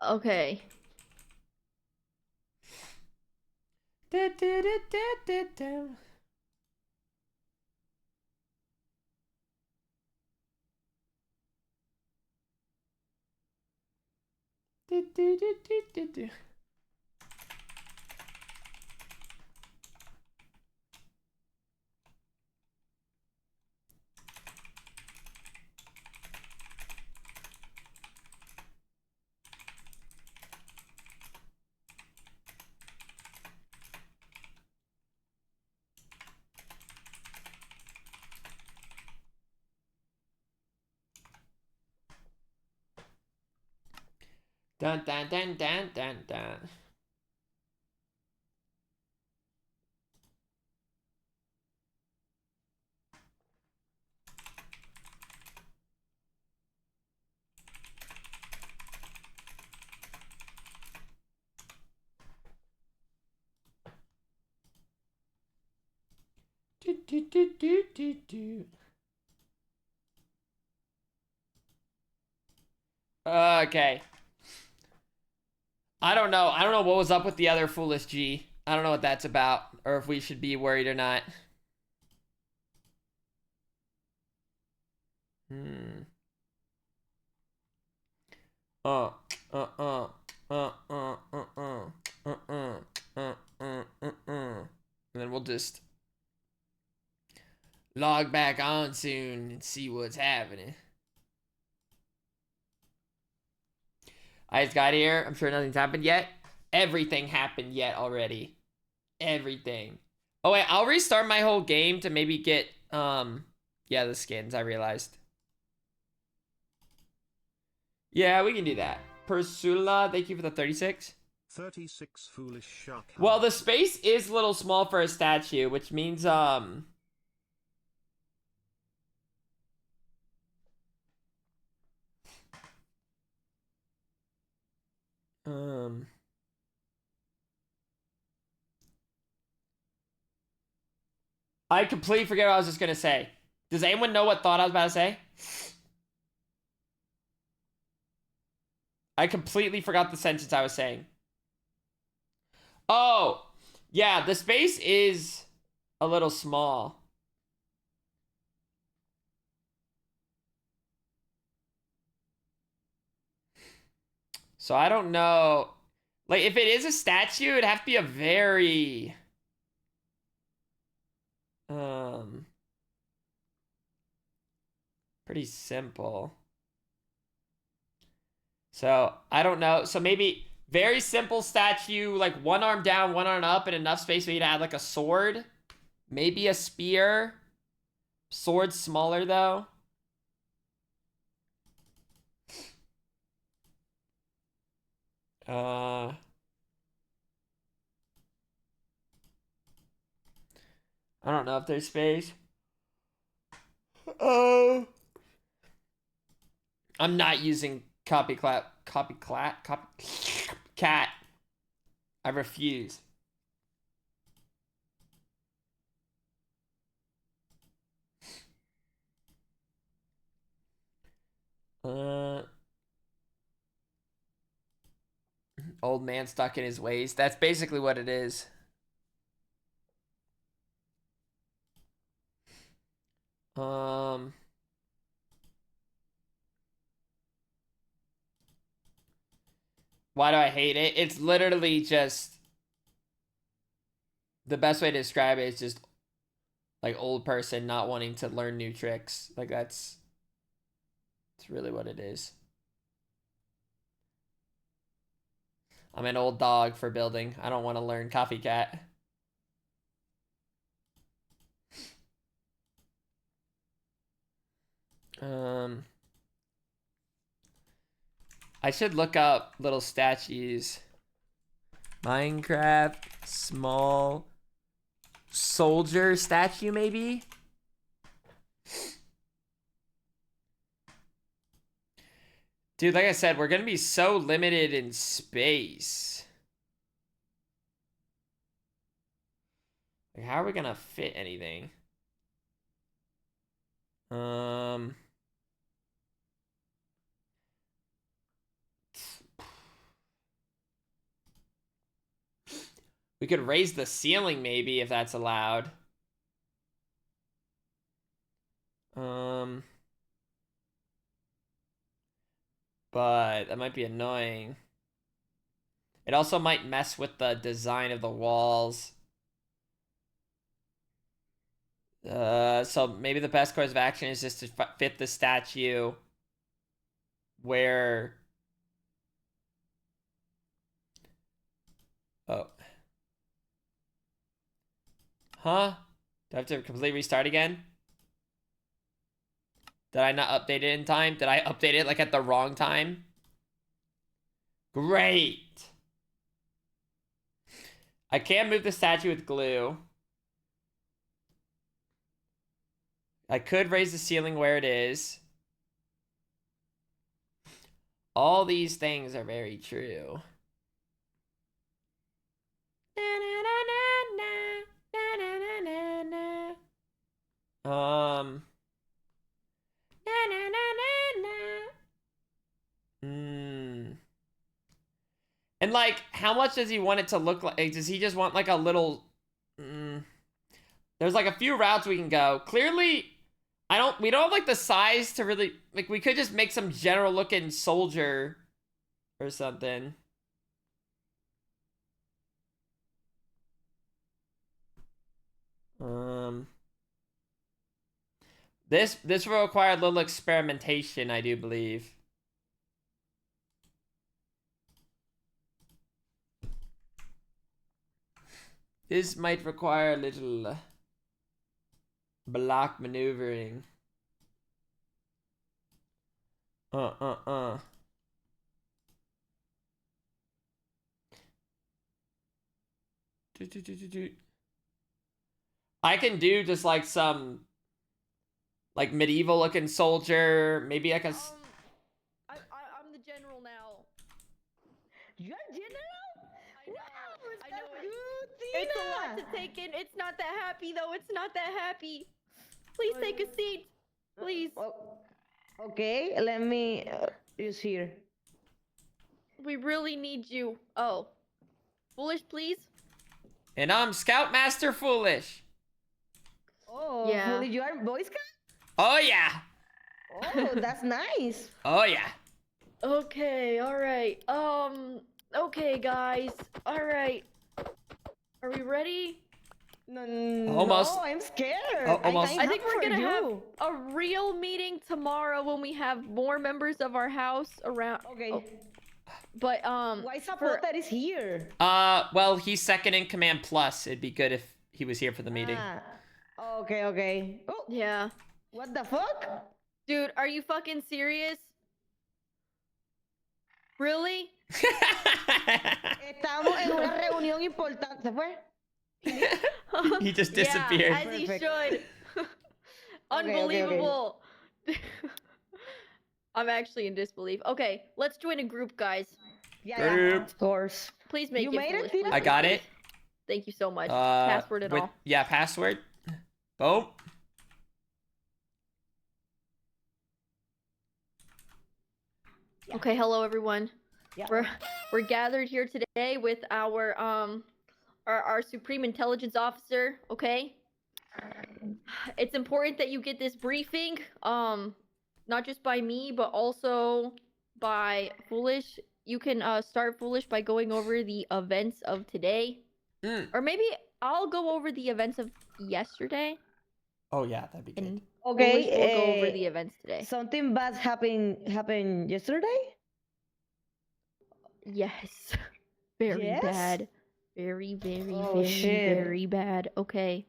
Okay. Dun dun dun dun dun dun. Do. Okay. I don't know. I don't know what was up with the other foolish G. I don't know what that's about, or if we should be worried or not. And then we'll just log back on soon and see what's happening. I just got here. I'm sure nothing's happened yet. Everything happened yet already. Everything. Oh wait, I'll restart my whole game to maybe get yeah, the skins, I realized. Yeah, we can do that. Persula, thank you for the 36. 36 foolish shark. Well, the space is a little small for a statue, which means I completely forget what I was just gonna say. Does anyone know what thought I was about to say? I completely forgot the sentence I was saying. Oh, yeah, the space is a little small. So I don't know. Like, if it is a statue, it'd have to be a very... pretty simple. So, I don't know. So maybe very simple statue, like one arm down, one arm up, and enough space for you to add like a sword. Maybe a spear. Sword's smaller though. I don't know if there's space. Oh. I'm not using copycat. I refuse. Old man stuck in his ways. That's basically what it is. Why do I hate it? It's literally just... The best way to describe it is just like old person not wanting to learn new tricks. Like that's really what it is. I'm an old dog for building. I don't want to learn copycat. I should look up little statues. Minecraft small soldier statue, maybe? Dude, like I said, we're gonna be so limited in space. Like, how are we gonna fit anything? We could raise the ceiling maybe if that's allowed. But that might be annoying. It also might mess with the design of the walls. So maybe the best course of action is just to fit the statue where... Oh. Huh? Do I have to completely restart again? Did I not update it in time? Did I update it like at the wrong time? Great! I can't move the statue with glue. I could raise the ceiling where it is. All these things are very true. And like, how much does he want it to look like? Does he just want like a little... There's like a few routes we can go. Clearly, we don't have like the size to really... Like, we could just make some general looking soldier or something. This will require a little experimentation, I do believe. This might require a little block maneuvering. I can do just like some like medieval looking soldier, maybe like a I'm the general now. You're general? I know it's a lot to take in. It's not that happy though. It's not that happy. Please take a seat. Please. Okay, let me use here. We really need you. Oh. Foolish, please? And I'm Scoutmaster Foolish. Oh, Yeah. Foolish, you are Boy Scout? Oh yeah. Oh, that's nice. Oh yeah. Okay, alright. Okay, guys. Alright. Are we ready? Almost. No, I'm scared. Almost. I think we're gonna have a real meeting tomorrow when we have more members of our house around. Okay. Oh. But why support that is here? Well, he's second in command plus. It'd be good if he was here for the meeting. Okay. Oh, yeah. What the fuck? Dude, are you fucking serious? Really? Estamos en una reunión importante. ¿Se fue? He just disappeared. Yeah, as he should. Unbelievable. Okay. I'm actually in disbelief. Okay, let's join a group, guys. Yeah, of course. Please make you it made foolish, it, please. I got it. Thank you so much. Password and all. Yeah, password. Boom. Okay, hello everyone. Yeah. We're gathered here today with our supreme intelligence officer, okay? It's important that you get this briefing, not just by me, but also by Foolish. You can start Foolish by going over the events of today. Or maybe I'll go over the events of yesterday. Oh yeah, that'd be good. And Okay. Foolish will go over the events today. Something bad happened yesterday? Yes. Very Yes? bad. Very, very, Oh, very, shit. very bad. Okay.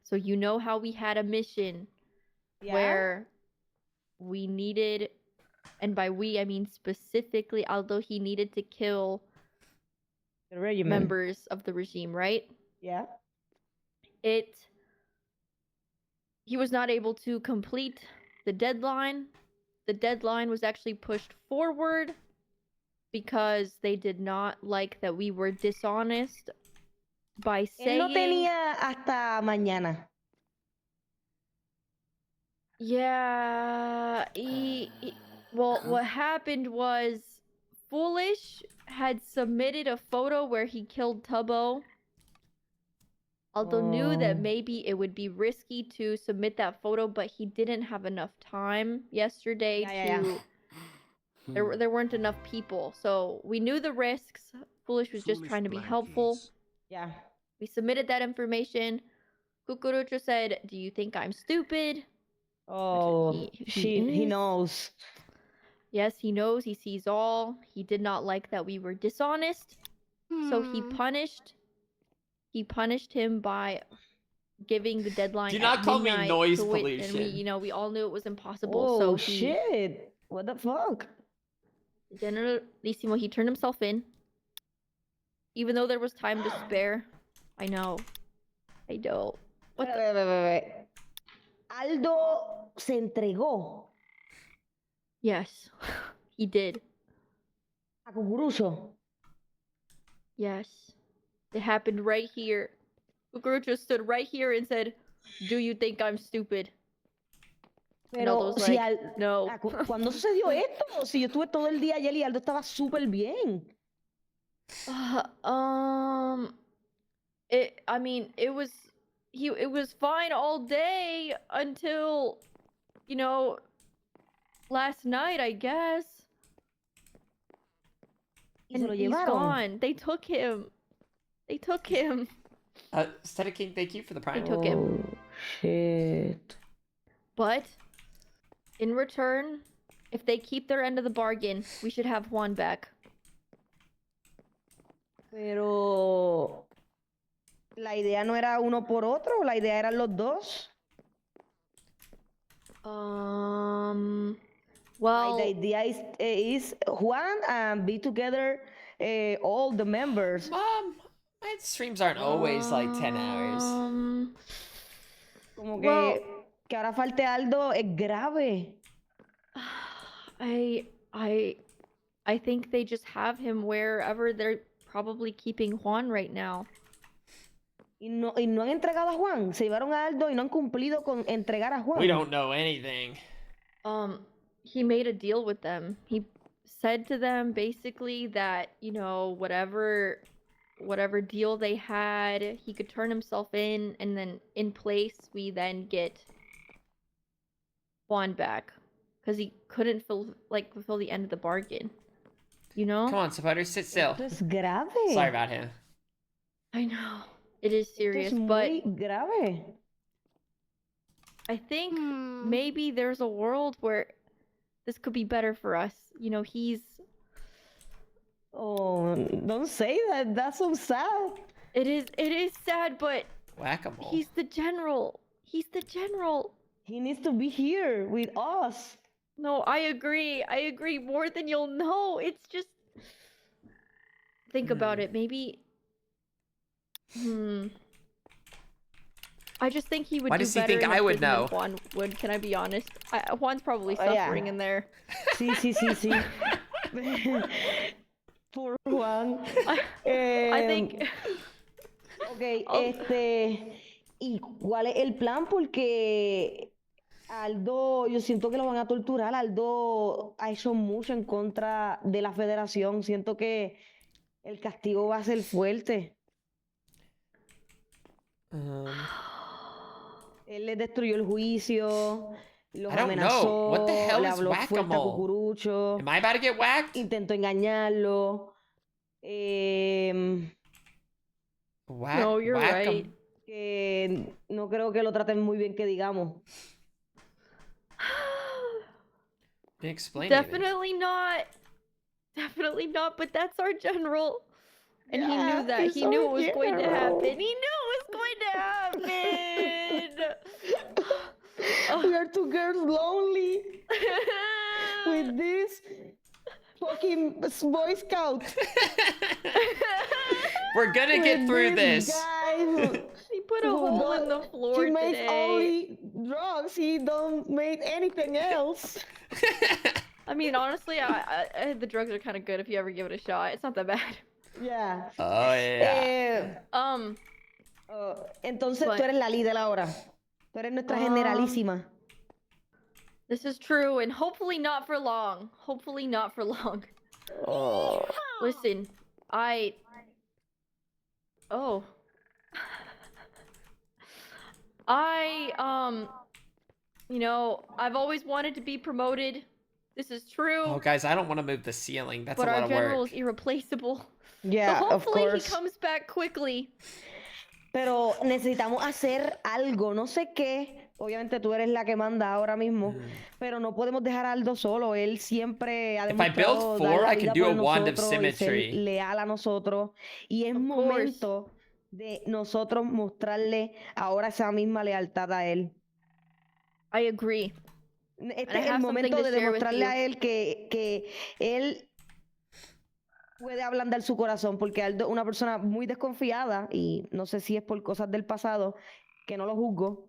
So you know how we had a mission Yeah. where we needed, and by we I mean specifically Aldo, he needed to kill The regiment. members of the regime, right? Yeah. He was not able to complete the deadline. The deadline was actually pushed forward because they did not like that we were dishonest by Él no saying... tenía hasta mañana. Yeah, well, what happened was Foolish had submitted a photo where he killed Tubbo. Aldo knew that Oh. maybe it would be risky to submit that photo, but he didn't have enough time yesterday Yeah. There weren't enough people, so we knew the risks. Foolish was just Foolish trying to be helpful. blankies. Yeah. We submitted that information. Cucurucho said, "Do you think I'm stupid?" Oh, he is. knows. Yes, he knows. He sees all. He did not like that we were dishonest, so he punished him by giving the deadline. Do at not call me midnight noise to wait, and pollution. we all knew it was impossible. Oh, so he, shit. What the fuck? Generalissimo, he turned himself in, even though there was time to spare. I know. I don't. What the? Wait. Aldo se entregó Yes, he did. a Cucurucho. Yes, it happened right here. Cucurucho stood right here and said, "Do you think I'm stupid?" And Pero Aldo's si like, no. ¿Cuándo sucedió esto? Si yo estuve todo el día ayer y Aldo estaba súper bien. It was fine all day until, last night, I guess. Y se lo He's llevaron. gone. They took him. Static King, thank you for the prime. They took him. Oh, shit. But, in return, if they keep their end of the bargain, we should have Juan back. Pero la idea no era uno por otro, la idea eran los dos. Well, the idea is Juan and be together all the members. Mom, my streams aren't always like 10 hours. Como que ahora falte Aldo es grave. I think they just have him wherever they're probably keeping Juan right now. Y no han entregado a Juan. Se llevaron a Aldo y no han cumplido con entregar a Juan. We don't know anything. He made a deal with them. He said to them basically that, whatever deal they had, he could turn himself in, and then in place we then get Juan back. Because he couldn't fulfill the end of the bargain. Come on, Spider, sit still. Esto es grave. Sorry about him. I know. It is serious, Esto es but muy grave. I think maybe there's a world where this could be better for us. He's... Oh, don't say that. That's so sad. It is sad, but Whack-a-mole. he's the general. He needs to be here with us. No, I agree more than you'll know. It's just... Think about it. Maybe... I just think he would Why do does he better think in I a would prison than know? Juan would, can I be honest? Juan's probably Oh, yeah. suffering in there. Sí. Poor Juan. I think... Ok, ¿y cuál es el plan? Porque Aldo, yo siento que lo van a torturar. Aldo ha hecho mucho en contra de la federación. Siento que el castigo va a ser fuerte. Él le destruyó el juicio, los I don't know. What the amenazó, hell le is habló fuerte a whack-a-mole? Cucurucho, Am I about to get whacked? intentó engañarlo. No, you're right. Que no creo que lo traten muy bien, que digamos. Explain Definitely not. Definitely not, but that's our general. And he knew that. he's He knew it our was going to general. happen. He knew it was going to happen. We are two girls lonely with this fucking Boy Scout. We're gonna get through this. Guy He put a hole in the floor he makes today. only drugs. He don't make anything else. I mean, honestly, the drugs are kind of good if you ever give it a shot. It's not that bad. Yeah. Oh yeah. Entonces but- tú eres la líder ahora. Tú eres nuestra generalísima. This is true, and hopefully not for long. Hopefully not for long. Listen, Oh. You know, I've always wanted to be promoted. This is true. Oh, guys, I don't want to move the ceiling. That's but a lot our of general work. is irreplaceable. Yeah, so of hopefully he course. comes back quickly. Pero necesitamos hacer algo, no sé qué. Obviamente tú eres la que manda ahora mismo, pero no podemos dejar a Aldo solo. Él siempre ha If I build demostrado 4, dar la I can vida do a por wand of nosotros y ser symmetry. leal a nosotros. Y es Of course. momento de nosotros mostrarle ahora esa misma lealtad a él. I agree. Este And I es el have something momento to de share with demostrarle you. a él que él puede ablandar su corazón, porque Aldo es una persona muy desconfiada y no sé si es por cosas del pasado, que no lo juzgo,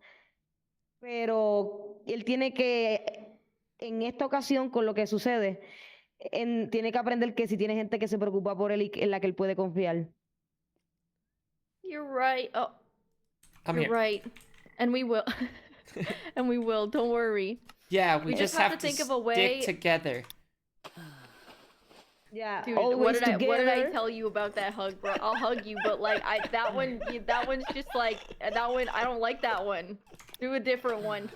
pero él tiene que, en esta ocasión, con lo que sucede, tiene que aprender que si tiene gente que se preocupa por él y en la que él puede confiar. You're right. Oh, I'm you're here. right. And we will. And we will. Don't worry. Yeah, we We just just have have to to think of a stick way- together. Yeah, Dude, always what did I together. tell you about that hug, bro? I'll hug you, but like that one's just like that one. I don't like that one. Do a different one.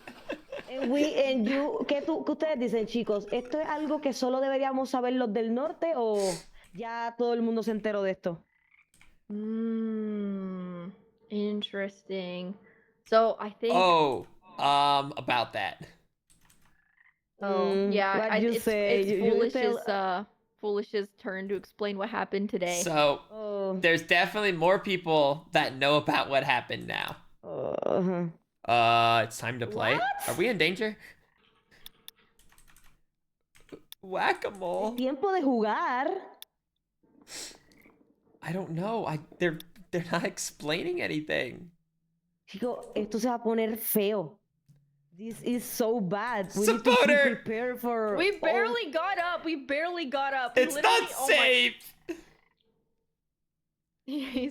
¿Qué ustedes dicen, chicos? ¿Esto es algo que solo deberíamos saber los del norte o ya todo el mundo se enteró de esto? Interesting. So I think. Oh, about that. Yeah. What'd you say? It's You tell- Foolish's turn to explain what happened today. So, Oh, there's definitely more people that know about what happened now. It's time to play. What? Are we in danger? Whack-a-mole. tiempo de jugar. I don't know. They're not explaining anything. Chico, esto se va a poner feo. This is so bad. We need to be Supporter! prepared for. We barely got up. We barely got up. It's Literally- not oh my- safe.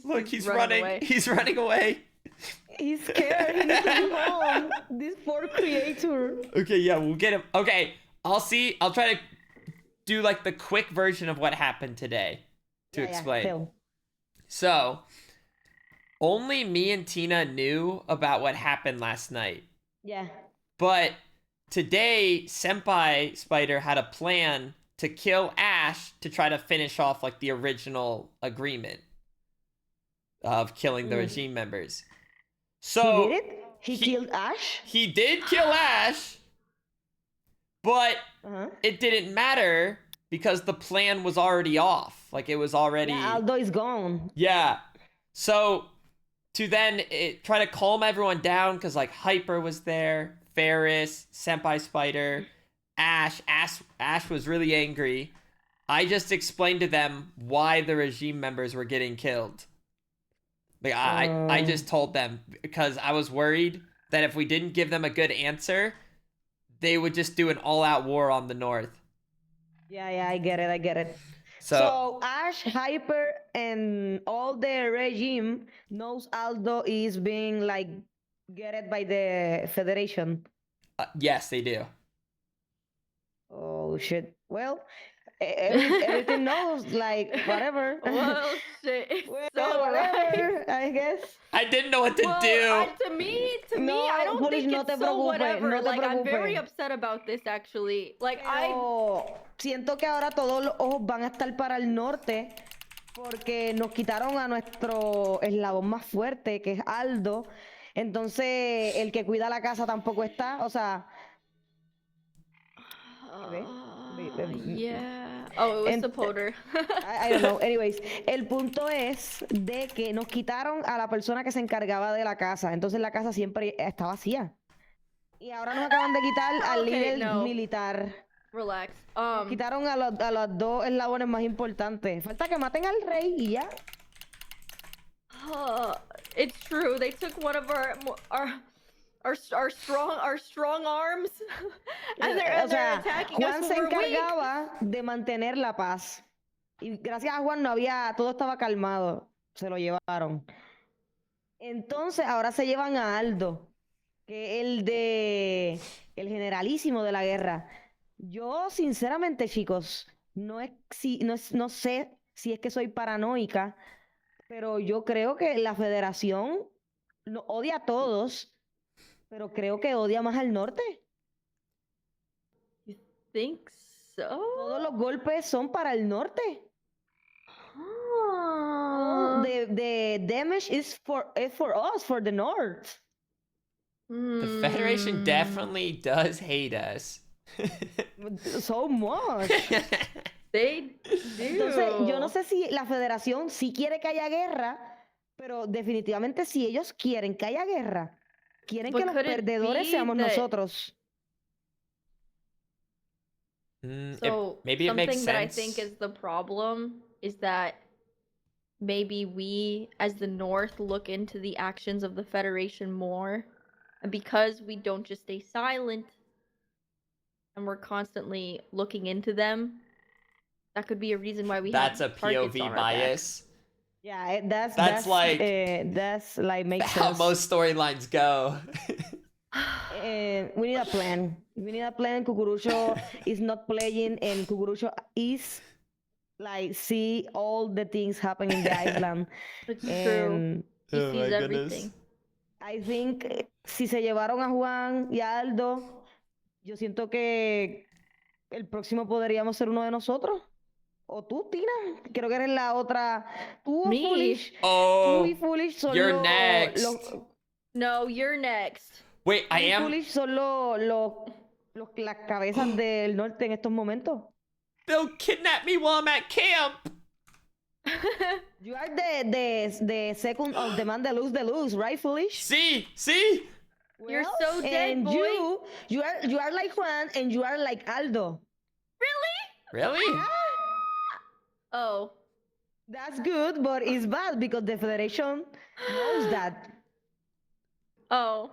Look, he's running. away. He's running away. He's scared. He needs to be home. This poor creator. Okay, yeah, we'll get him. Okay, I'll see. I'll try to do like the quick version of what happened today to Yeah, explain. Phil. So, only me and Tina knew about what happened last night. Yeah. But today, Senpai Spider had a plan to kill Ash to try to finish off like the original agreement of killing the regime members. So He did it? He killed Ash? he did kill Ash, but Uh-huh. it didn't matter because the plan was already off. Like it was already Yeah, Aldo is gone. Yeah. So to then try to calm everyone down because like Hyper was there, Ferris, Senpai Spider, Ash was really angry. I just explained to them why the regime members were getting killed. Like I just told them because I was worried that if we didn't give them a good answer, they would just do an all-out war on the north. Yeah, I get it. So So Ash, Hyper, and all the regime knows Aldo is being like get it by the Federation. Yes, they do. Oh shit. Well, everything knows, like whatever. Well, shit. It's Well, so whatever, I guess. I didn't know what to well, do. to me, No, I don't Foolish, think no it's te so preocupes, whatever. no te Like, I'm very preocupes. upset about this, actually. Like, I... Pero siento que ahora todos los ojos van a estar para el norte porque nos quitaron a nuestro eslabón más fuerte, que es Aldo. Entonces, el que cuida la casa tampoco está. O sea, yeah. Oh, it was Supporter. I don't know. Anyways, el punto es de que nos quitaron a la persona que se encargaba de la casa. Entonces la casa siempre está vacía. Y ahora nos acaban de quitar al Okay, líder no. militar. Relax. Nos quitaron a los dos eslabones más importantes. Falta que maten al rey y ya. It's true. They took one of our strong arms, and they're attacking Juan us se when we're weak. encargaba de mantener la paz. Y gracias a Juan todo estaba calmado. Se lo llevaron. Entonces ahora se llevan a Aldo, que es el generalísimo de la guerra. Yo, sinceramente, chicos, no sé si es que soy paranoica, pero yo creo que la Federación odia a todos, pero creo que odia más al norte. You think so? Todos los golpes son para el norte. The damage is for us, for the north. The Federation definitely does hate us. So much. They do. Entonces, yo no sé si la Federación sí quiere que haya guerra, pero definitivamente si ellos quieren que haya guerra, quieren But que los could it perdedores be seamos that- nosotros. So maybe it something makes that I sense. think is the problem is that maybe we, as the North, look into the actions of the Federation more, and because we don't just stay silent, and we're constantly looking into them, that could be a reason why we That's a have targets POV on our bias. Yeah, that's like makes How sense. most storylines go. We need a plan. We need a plan. Cucurucho is not playing, and Cucurucho is like see all the things happening in the island. It's And true. He Oh my sees goodness. everything. I think si se llevaron a Juan y a Aldo, yo siento que el próximo podríamos ser uno de nosotros. O tú, Tina. Creo que eres la otra. Tú, Me. Foolish. Oh, Tú y Foolish son you're los- next. los- No, you're next. Wait, I tú y am. Foolish son las cabezas del norte en estos momentos. They'll kidnap me while I'm at camp. You are the second of the man that lose, right, Foolish? See, see. You're Well, so dead, and boy. you are like Juan, and you are like Aldo. Really? Oh. That's good, but it's bad because the Federation knows that. Oh.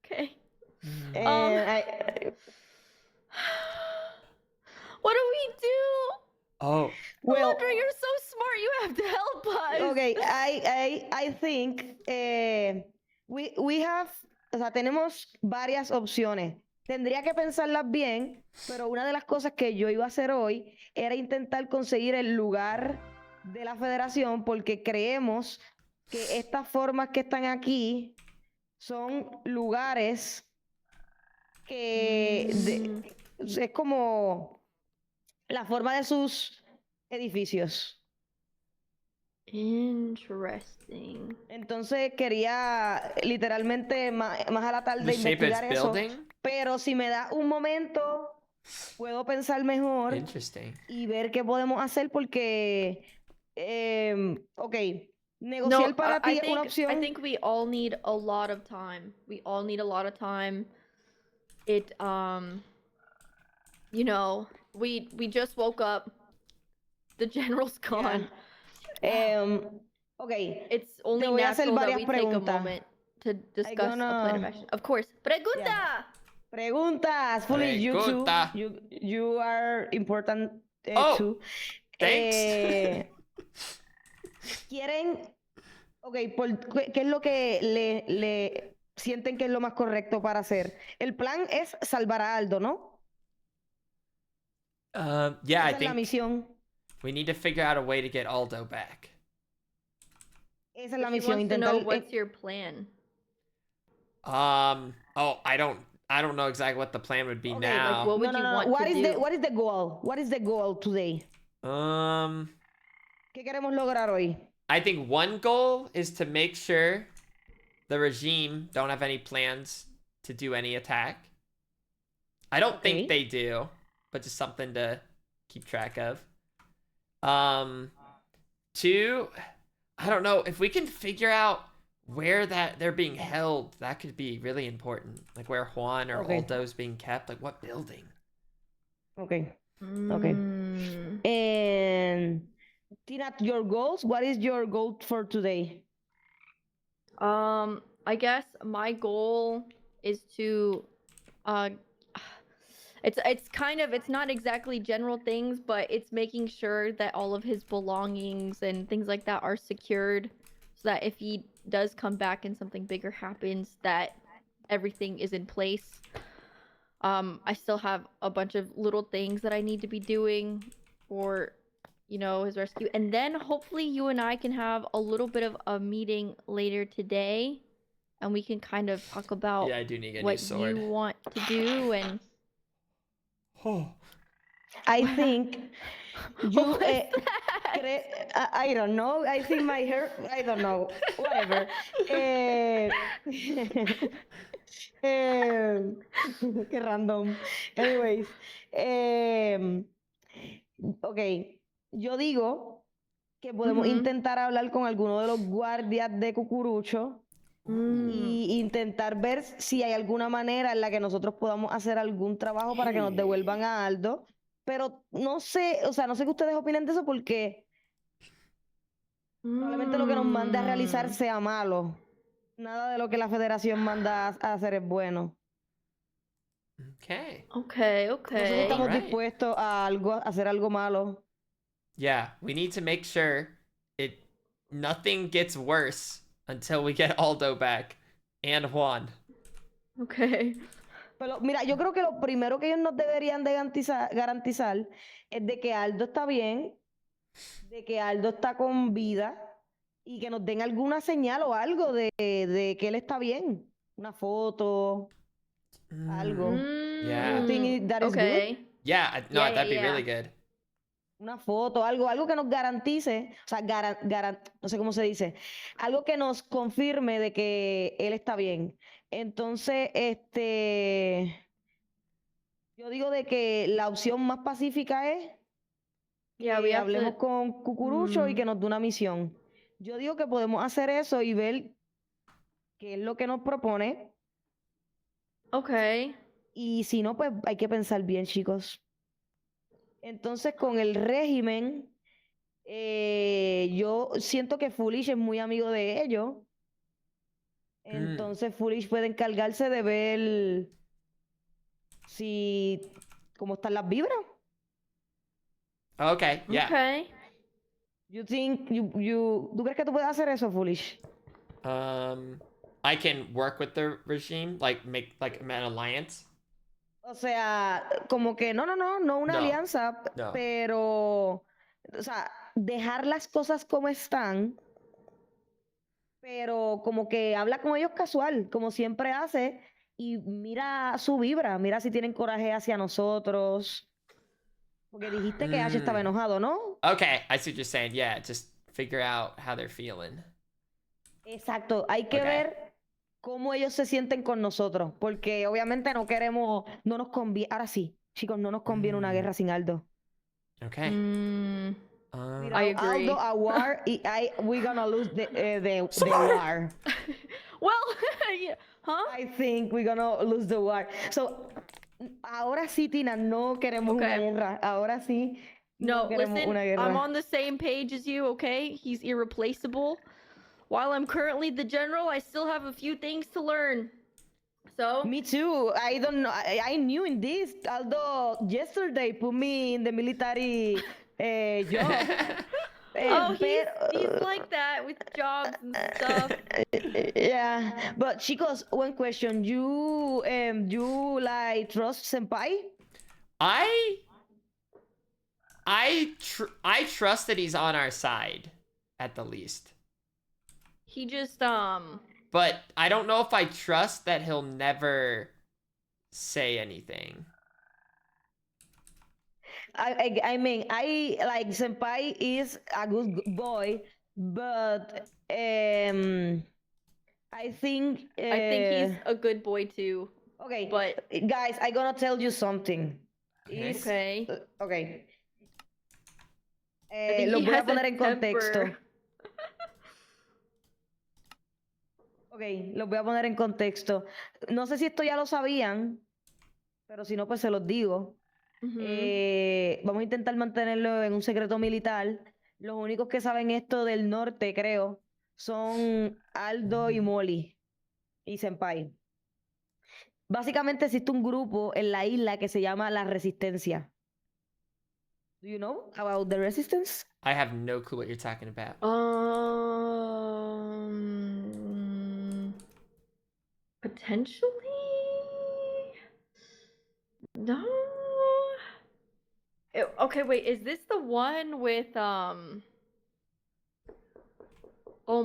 Okay. And What do we do? Oh, well, Audrey, you're so smart. You have to help us. okay, I think we have, o sea, tenemos varias opciones. Tendría que pensarlas bien, pero una de las cosas que yo iba a hacer hoy era intentar conseguir el lugar de la Federación porque creemos que estas formas que están aquí son lugares que es como la forma de sus edificios. Interesting. Entonces quería literalmente más a la tarde the shape it's investigar eso. building. Pero si me da un momento, puedo pensar mejor Interesting. y ver qué podemos hacer porque, ok, negociar para ti es una opción. I think we all need a lot of time. We all need a lot of time. It you know, we just woke up. The general's gone. Ok, It's only voy a hacer natural that varias we take a preguntas. moment to discuss a plan of gonna- action. Of course. Pregunta! Yeah. Preguntas, Fully, you too. Pregunta. You are important Oh, too. thanks. ¿Quieren? Ok, ¿qué es lo que sienten que es lo más correcto para hacer. El plan es salvar a Aldo, ¿no? Yeah, I Esa es la think misión. we need to figure out a way to get Aldo back. Esa es la She misión. wants to know Intentar. what's your plan. Oh, I don't know exactly what the plan would be Okay, now. like what would No, you no, no. want What to is do? what is the goal? What is the goal today? ¿Qué queremos lograr hoy? I think one goal is to make sure the regime don't have any plans to do any attack. I don't Okay. think they do, but just something to keep track of. Two, I don't know, if we can figure out where that they're being held, that could be really important. Like where Juan or Okay. Aldo's being kept, like what building? Okay. Okay. And Tina, your goals? What is your goal for today? I guess my goal is to it's kind of, it's not exactly general things, but it's making sure that all of his belongings and things like that are secured, so that if he does come back and something bigger happens, that everything is in place. I still have a bunch of little things that I need to be doing for, you know, his rescue. And then hopefully you and I can have a little bit of a meeting later today, and we can kind of talk about Yeah, I do need a new what sword. you want to do. And I think you. What was that? I don't know. I think my hair. I don't know. Whatever. Qué random. Anyways. Ok. Yo digo que podemos intentar hablar con alguno de los guardias de Cucurucho y intentar ver si hay alguna manera en la que nosotros podamos hacer algún trabajo para que nos devuelvan a Aldo. Pero no sé, o sea, no sé qué ustedes opinen de eso, porque probablemente lo que nos mande a realizar sea malo. Nada de lo que la Federación manda a hacer es bueno. Okay. Okay, No sé si okay. estamos Alright. dispuestos a hacer algo malo. Yeah, we need to make sure nothing gets worse until we get Aldo back and Juan. Okay. Pero mira, yo creo que lo primero que ellos nos deberían de garantizar es de que Aldo está bien, de que Aldo está con vida y que nos den alguna señal o algo de que él está bien. Una foto, algo. Yeah. You think that is Okay. Yeah, no, Yeah, that'd be yeah, really yeah. good. Una foto, algo que nos garantice, o sea, no sé cómo se dice, algo que nos confirme de que él está bien. Entonces, yo digo de que la opción más pacífica es Yeah, que we have hablemos to. con Cucurucho y que nos dé una misión. Yo digo que podemos hacer eso y ver qué es lo que nos propone. Okay. Y si no, pues hay que pensar bien, chicos. Entonces, con el régimen, yo siento que Foolish es muy amigo de ellos. Entonces, Foolish puede encargarse de ver cómo están las vibras. Okay, yeah. Okay. ¿Tú crees que tú puedes hacer eso, Foolish? I can work with the regime, like make like an alliance. O sea, como que no una No, alianza, no. pero, o sea, dejar las cosas como están, pero como que habla con ellos casual, como siempre hace, y mira su vibra, mira si tienen coraje hacia nosotros. Porque dijiste que Ash estaba enojado, ¿no? Okay, I see what you're saying. Yeah, just figure out how they're feeling. Exacto, hay que Okay. ver cómo ellos se sienten con nosotros, porque obviamente no nos conviene, ahora sí, chicos, no nos conviene una guerra sin Aldo. Okay. Without I agree. Aldo, a war, we're gonna lose the war. Well, yeah. Huh? I think we're gonna lose the war. So, ahora sí, Tina, no queremos una Okay. guerra. Ahora sí, No, queremos listen, una guerra. I'm on the same page as you, okay? He's irreplaceable. While I'm currently the general, I still have a few things to learn. So, Me too. I don't know. I knew in this. Aldo yesterday put me in the military job. Oh, he's pero- like that with jobs and stuff. Yeah, but chicos, one question. You like trust senpai? I trust that he's on our side, at the least. He just But I don't know if I trust that he'll never say anything. I mean, I like senpai is a good boy, but I think he's a good boy too. okay. But Guys, I gonna tell you something. Okay. Is- okay. Okay. I think Lo he voy a has a poner en contexto. temper. Ok, los voy a poner en contexto. No sé si esto ya lo sabían, pero si no, pues se los digo. Ujú. Vamos a intentar mantenerlo en un secreto militar. Los únicos que saben esto del norte, creo, son Aldo y Molly y Senpai. Básicamente existe un grupo en la isla que se llama La Resistencia. Do you know about the Resistance? I have no clue what you're talking about. Potentially? No. Okay, wait, is this the one with oh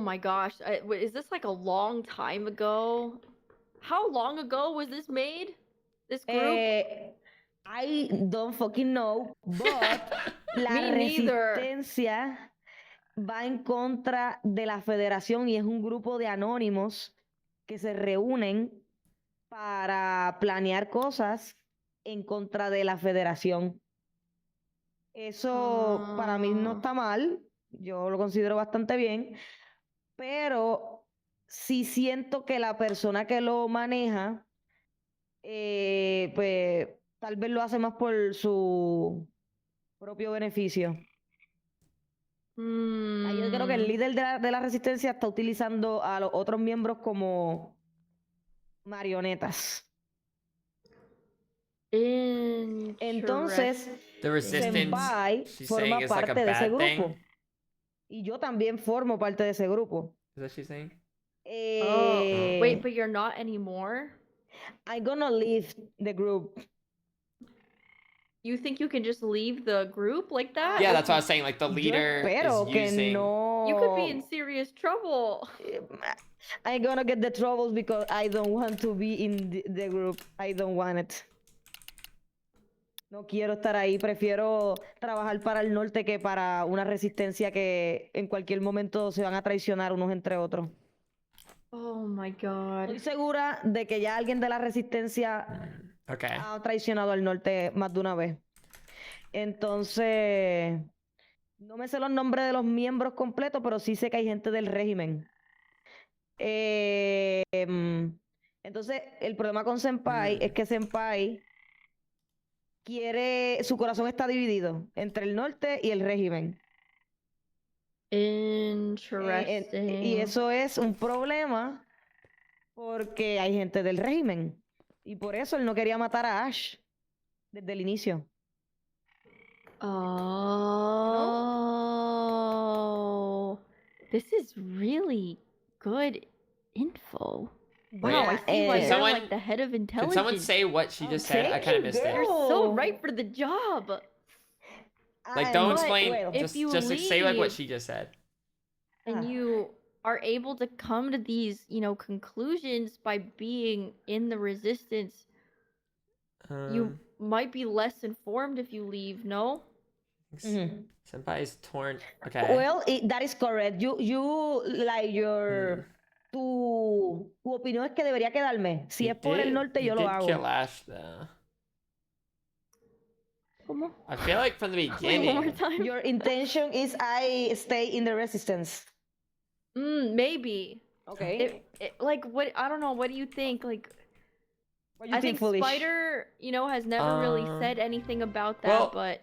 my gosh, is this like a long time ago? How long ago was this made? This group? I don't fucking know, but La Me neither. Resistencia va en contra de la federación y es un grupo de anónimos que se reúnen para planear cosas en contra de la federación. Eso para mí no está mal, yo lo considero bastante bien, pero sí siento que la persona que lo maneja, pues tal vez lo hace más por su propio beneficio. Yo creo que el líder de la resistencia está utilizando a los otros miembros como marionetas. Entonces, The Resistance, Senpai she's forma saying, is like a parte de ese bad grupo. thing? Y yo también formo parte de ese grupo. Is that what she's saying? Oh, wait, but you're not anymore? I'm gonna leave the group. You think you can just leave the group like that? Yeah, that's what I was saying. Like, the Yo leader espero is que using... no. You could be in serious trouble. I'm gonna get the troubles because I don't want to be in the group. I don't want it. No quiero estar ahí. Prefiero trabajar para el norte que para una resistencia que en cualquier momento se van a traicionar unos entre otros. Oh my god. Estoy segura de que ya alguien de la resistencia Okay. ha traicionado al norte más de una vez. Entonces, no me sé los nombres de los miembros completos, pero sí sé que hay gente del régimen. Entonces, el problema con Senpai es que Senpai su corazón está dividido entre el norte y el régimen. Interesting. Y eso es un problema porque hay gente del régimen. Y por eso él no quería matar a Ash desde el inicio. Oh. This is really good info. Wow, I see why you're like the head of Can intelligence. someone say what she just said? I kind of missed You're it. so right for the job. Like, don't But, explain. well, Just you say like what leave- she just said. And you are able to come to these, conclusions by being in the resistance. You might be less informed if you leave, no? Senpai is torn. Okay. Well, that is correct. You like your tu opinión es que debería quedarme. Si es por el norte, yo lo hago. Kill Ash, though. ¿Cómo? I feel like from the Wait, one more beginning. time. Your intention is I stay in the resistance. Maybe. Okay. Like, what? I don't know. What do you think? Like, What you I think, think foolish? Spider, has never really said anything about that, well, but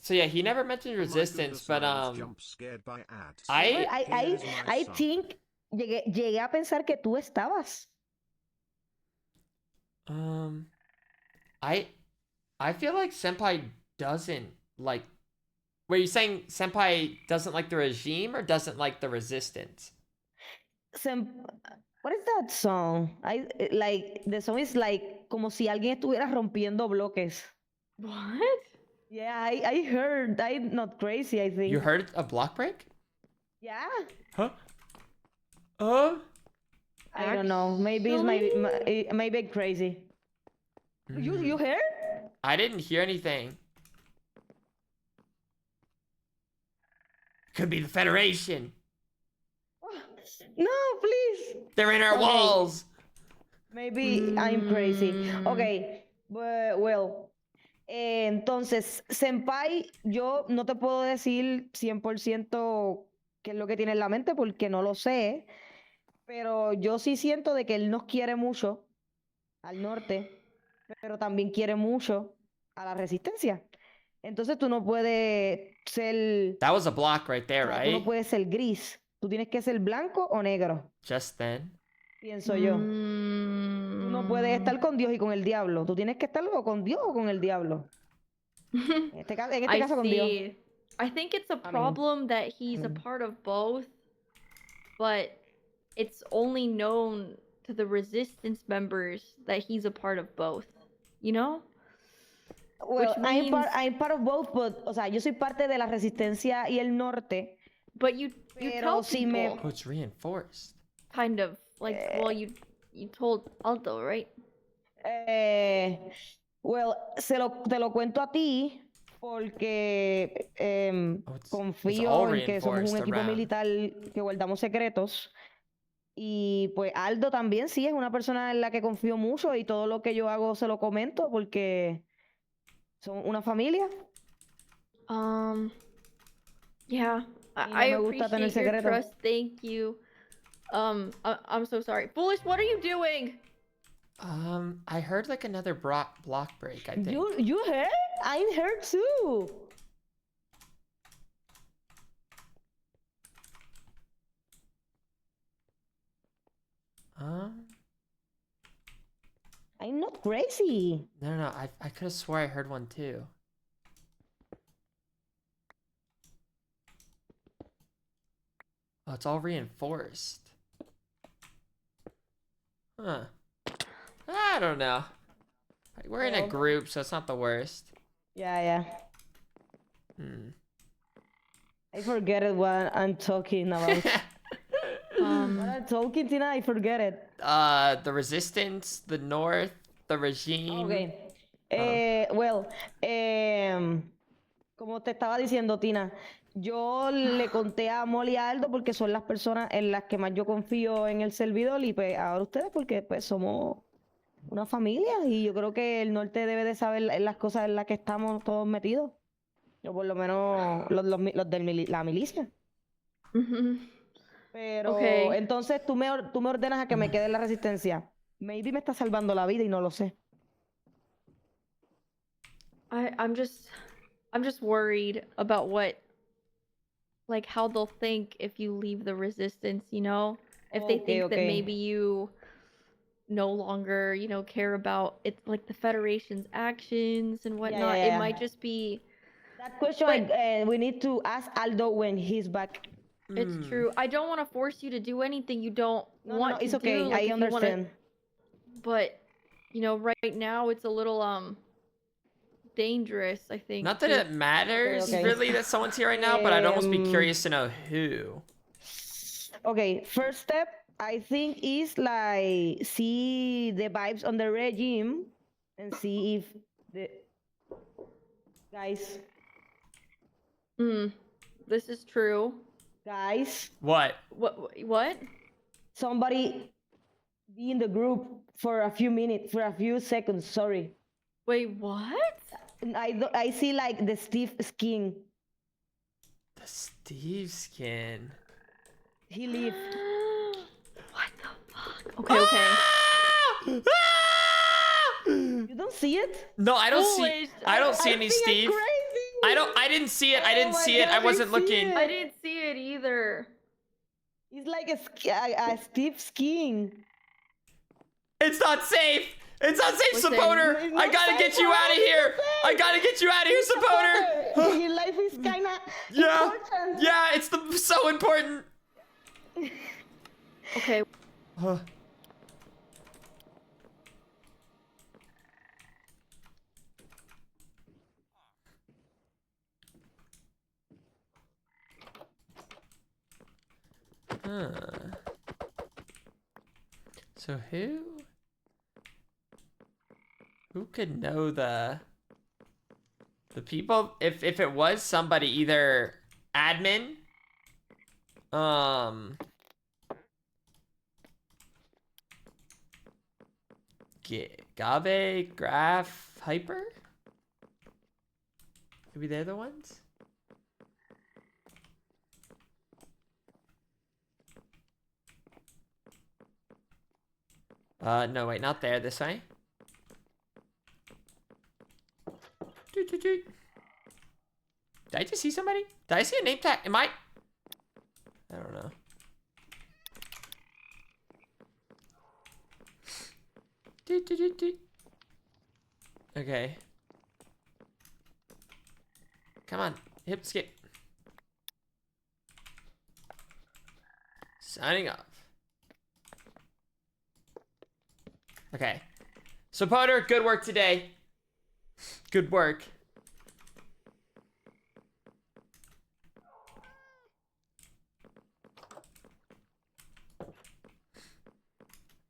So yeah, he never mentioned resistance, but Jump scared by ads. I think llegué a pensar que tú estabas. I feel like Senpai doesn't like Were you saying Senpai doesn't like the regime or doesn't like the resistance? What is that song? Like the song is like como si alguien estuviera rompiendo bloques. What? Yeah, I heard. I'm not crazy, I think. You heard a block break? Yeah. Huh? I don't know. Maybe it's maybe crazy. You heard? I didn't hear anything. Could be the Federation. No, please. They're in our Okay. walls. Maybe I'm crazy. Okay, well, entonces, Senpai, yo no te puedo decir 100% qué es lo que tiene en la mente porque no lo sé, pero yo sí siento de que él nos quiere mucho al norte, pero también quiere mucho a la resistencia. Entonces tú no puedes ser... That was a block right there, o sea, tú no right? puedes ser gris. Tú tienes que ser blanco o negro, Just then. pienso yo. Tú no puedes estar con Dios y con el diablo. Tú tienes que estar o con Dios o con el diablo. En este caso con Dios. I think it's a mean, problem that he's a part of both, but it's only known to the resistance members that he's a part of both. You know? Well, Which means... I'm part of both, but, o sea, yo soy parte de la resistencia y el norte. But you tell people, Oh, it's reinforced. kind of, like, well, you told Aldo, right? Well, te lo cuento a ti porque confío all en que somos un reinforced equipo around. militar que guardamos secretos. Y pues Aldo también sí es una persona en la que confío mucho y todo lo que yo hago se lo comento porque son una familia. Yeah, Y no I me gusta tener appreciate your secretos. trust. Thank you. I'm so sorry. Foolish, what are you doing? I heard like another block break, I think. You heard? I heard too. I'm not crazy. No, I could have swore I heard one too. Oh, it's all reinforced. Huh. I don't know. We're in a Well. group, so it's not the worst. Yeah. I forget what I'm talking about. What I'm talking, Tina, I forget it. The resistance, the north, the regime. Okay. Well, como te estaba diciendo, Tina, yo le conté a Molly y a Aldo porque son las personas en las que más yo confío en el servidor y pues ahora ustedes porque pues somos una familia y yo creo que el norte debe de saber las cosas en las que estamos todos metidos. O por lo menos los de la milicia. Pero Okay. entonces tú me ordenas a que me quede en la resistencia. Maybe me está salvando la vida y no lo sé. I'm just worried about like how they'll think if you leave the resistance, you know? If they think that maybe you no longer, care about it, like the Federation's actions and whatnot. yeah. It might just be... That question we need to ask Aldo when he's back. It's true. I don't want to force you to do anything you don't want to it's okay. do. Like, I if you wanna- understand. But, right now it's a little dangerous, I think. Not that it matters Okay. really that someone's here right now, but I'd almost be curious to know who. Okay, first step I think is like see the vibes on the regime and see if the guys. This is true. Guys. What? What? Somebody be in the group for a few seconds. Sorry. Wait, what? I see like the Steve skin. The Steve skin. He left. What the fuck? Okay. You don't see it? No, I don't see. Foolish. I don't see I any think I'm Steve. crazy. I didn't see it. I didn't Oh my see it. I God, wasn't I see looking. it. I didn't see it either. It's like a Steve skin. It's not safe. It's unsafe, What's that? supporter. It's I not gotta get safe, you out of it's here. not I gotta get you out of here, supporter. Your life is kinda Yeah. important. Yeah, it's so important. Okay. So who could know the people, if it was somebody, either admin, Gave, Graph, Hyper? Maybe they're the ones? No, wait, not there, this way. Did I just see somebody? Did I see a name tag? Am I don't know. Okay. Come on, hip skip. Signing off. Okay. So Potter, good work today. Good work.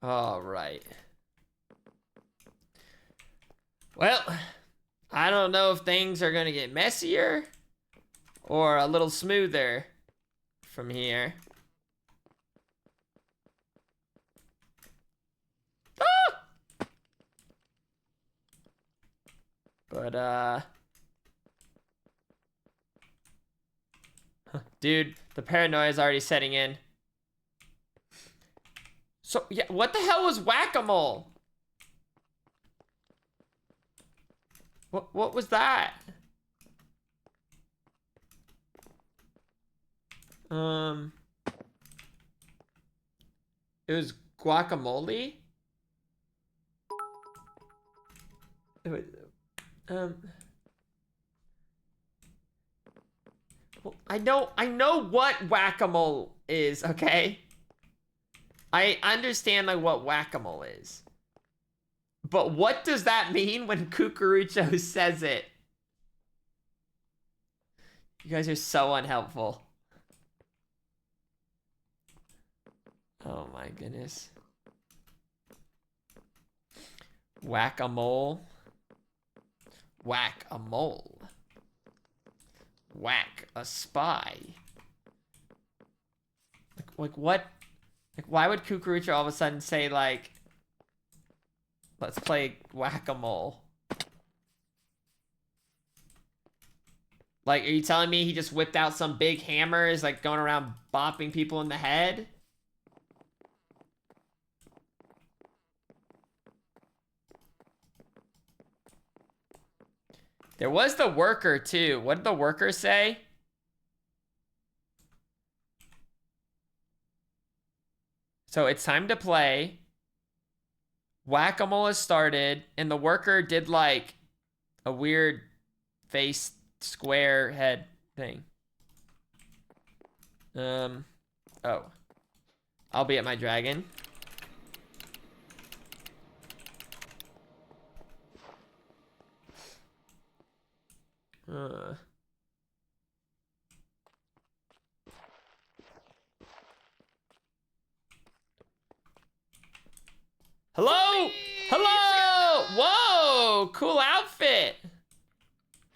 All right. Well, I don't know if things are gonna get messier or a little smoother from here. Ah! But, dude, the paranoia is already setting in. So, yeah, what the hell was whack-a-mole? What was that? It was guacamole? Wait, well, I know what whack-a-mole is, okay? I understand like what whack-a-mole is. But what does that mean when Cucurucho says it? You guys are so unhelpful. Oh my goodness. Whack-a-mole. Whack-a-mole. Whack a spy. Like what? Like why would Cucurucho all of a sudden say like, let's play whack-a-mole? Like, are you telling me he just whipped out some big hammer, is like going around bopping people in the head? There was the worker too. What did the worker say? So it's time to play. Whack-a-mole has started, and the worker did like a weird face square head thing. Oh. I'll be at my dragon. Hello? Hello! Whoa! Cool outfit!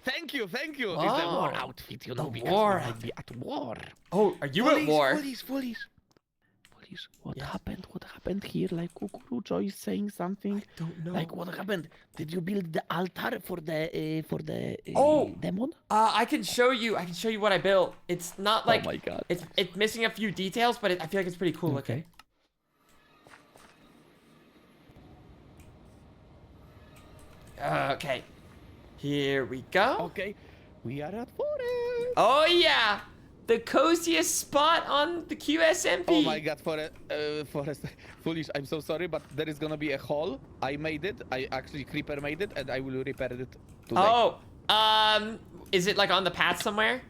Thank you, thank you. It's the Wow. war outfit, you know, The because war we might be at war. Oh, are you at war? Police, what happened? What happened here? Like Cucurucho is saying something. I don't know. Like what happened? Did you build the altar for the demon? I can show you. I can show you what I built. It's not like Oh my god. it's missing a few details, but I feel like it's pretty cool looking. Okay. Here we go. Okay, we are at forest. Oh yeah. the coziest spot on the QSMP. Oh my god, Forrest, foolish, I'm so sorry, but there is gonna be a hole. I made it. I actually Creeper made it, and I will repair it today. Oh, is it like on the path somewhere?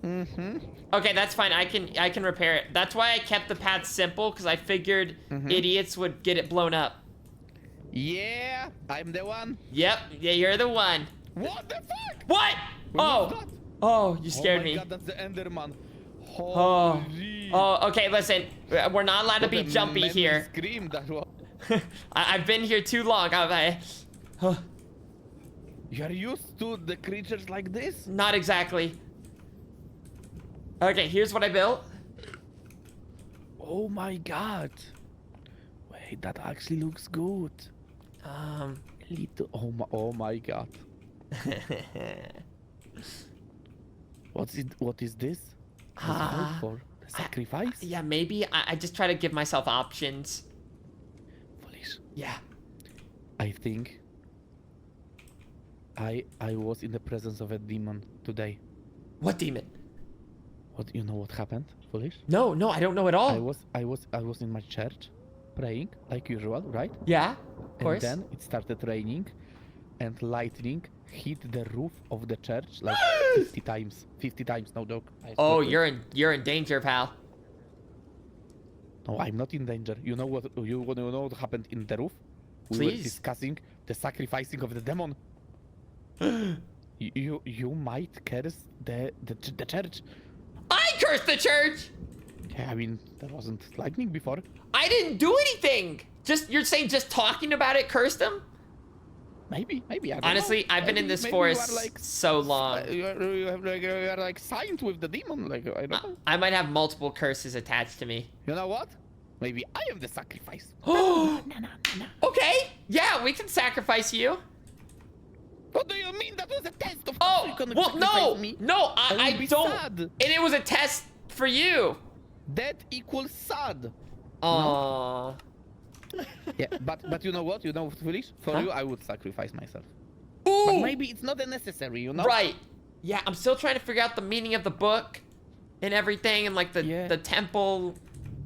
Mm-hmm. Okay, that's fine. I can repair it. That's why I kept the path simple, because I figured idiots would get it blown up. Yeah, I'm the one. Yep, yeah, you're the one. What the fuck? What? What? Oh, you scared me. Oh my god, that's the Enderman. Oh. Holy. Oh, okay, listen. We're not allowed to be What a jumpy manly here. Scream that was. I've been here too long. You're used to the creatures like this? Not exactly. Okay, here's what I built. Oh my god. Wait, that actually looks good. Little. Oh my god. What is this? What's it called for? The sacrifice? Yeah, maybe. I just try to give myself options. Foolish. Yeah. I think I was in the presence of a demon today. What demon? You know what happened, Foolish? No, I don't know at all. I was in my church praying like usual, right? Yeah, of course. And then it started raining and lightning hit the roof of the church like 50 times. 50 times, no joke. Oh, you're in danger, pal. No, I'm not in danger. You know what happened in the roof? We Please. were discussing the sacrificing of the demon. you might curse the church. I cursed the church. Yeah, I mean there wasn't lightning before. I didn't do anything. You're saying just talking about it cursed them? Maybe. I don't Honestly, know. I've been in this maybe forest you are like, so long. You are like signed with the demon. Like I don't know. I might have multiple curses attached to me. You know what? Maybe I am the sacrifice. Oh. No. Okay. Yeah, we can sacrifice you. What do you mean? That was a test. Of Oh, you gonna well, sacrifice me. no, I will be don't. Sad. And it was a test for you. That equals sad. Aww. Yeah, but you know what? You know, foolish. For you, I would sacrifice myself. Ooh. But maybe it's not necessary. You know? Right. Yeah, I'm still trying to figure out the meaning of the book and everything, and like the temple.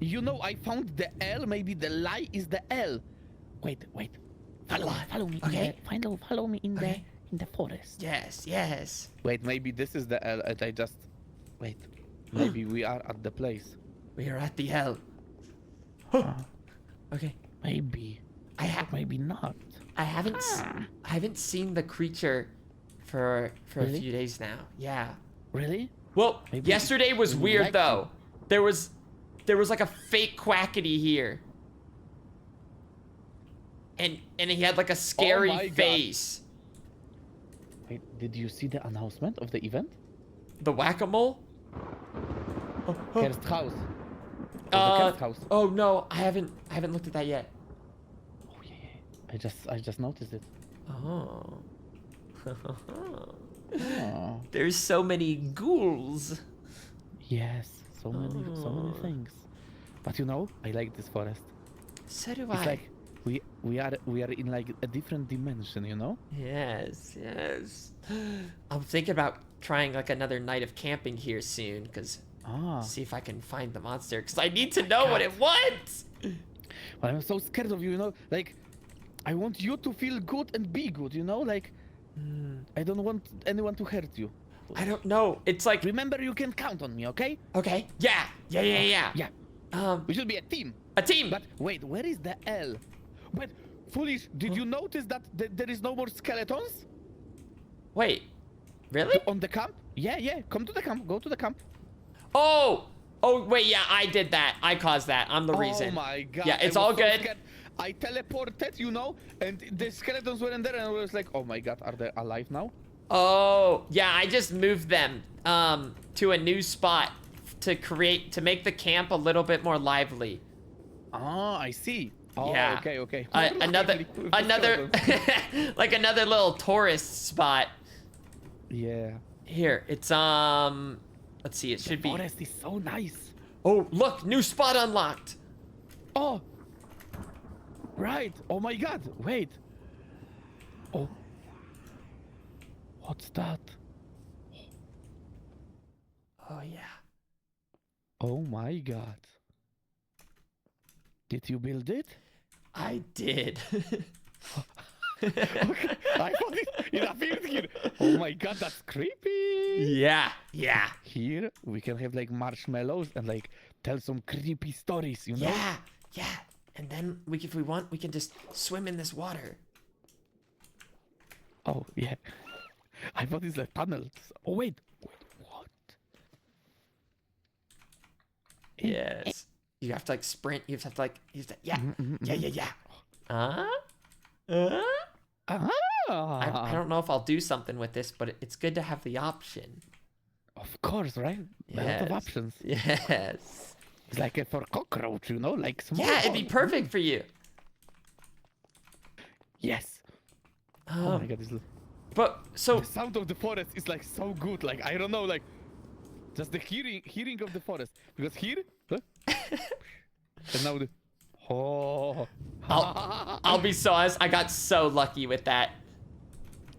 You know, I found the L. Maybe the lie is the L. Wait. Follow me. Okay. Follow me in the forest. Yes. Wait, maybe this is the L, and I just wait. Maybe we are at the place. We are at the L. Okay. Maybe. Maybe not. I haven't seen the creature for a few days now. Yeah. Really? Well, Maybe yesterday was we weird like though. There was like a fake quackity here. And he had like a scary my God. face. Wait, did you see the announcement of the event? The whack-a-mole? Cursed house. The cursed house. Oh no, I haven't looked at that yet. Oh yeah. I just noticed it. Oh. Oh. There's so many ghouls. Yes, so many things. But you know, I like this forest. So do It's I. like we are in like a different dimension, you know? Yes. I'm thinking about trying like another night of camping here soon, because see if I can find the monster, because I need to know what it wants. But I'm so scared of you, you know? Like, I want you to feel good and be good, you know? Like, I don't want anyone to hurt you. I don't know. It's like, remember, you can count on me, okay? Okay. Yeah. Yeah. We should be a team. A team. But wait, where is the L? But foolish, did you notice that there is no more skeletons? Wait. Really? On the camp? Yeah. Come to the camp. Go to the camp. Oh, wait, yeah, I did that. I caused that. I'm the reason. Oh my god. Yeah, it's I all was so good. scared. I teleported, you know, and the skeletons weren't there, and I was like, oh my god, are they alive now? Oh, yeah, I just moved them to a new spot to make the camp a little bit more lively. Oh, I see. Oh, Yeah. Okay. Another like another little tourist spot. Yeah. Here, it's let's see, it should be. The forest is so nice. Oh, look, new spot unlocked. Oh. Right. Oh my god. Wait. Oh. What's that? Oh yeah. Oh my god. Did you build it? I did. Okay, I thought it appeared here. Oh my god, that's creepy. Yeah, yeah. Here we can have like marshmallows and like tell some creepy stories, you know? Yeah, yeah. And then if we want, we can just swim in this water. Oh yeah. I thought it's like tunnels. Oh wait, what? Yes. You have to like sprint. You have to like yeah, yeah. I don't know if I'll do something with this, but it's good to have the option. Of course, right? A lot of options. Yes. It's like for cockroach, you know, like small. Yeah, it'd be one. perfect for you. Yes. Oh my god, this. But so The sound of the forest is like so good. Like I don't know, like just the hearing of the forest. Because here, huh? And now the. Oh. I'll be so honest. I got so lucky with that.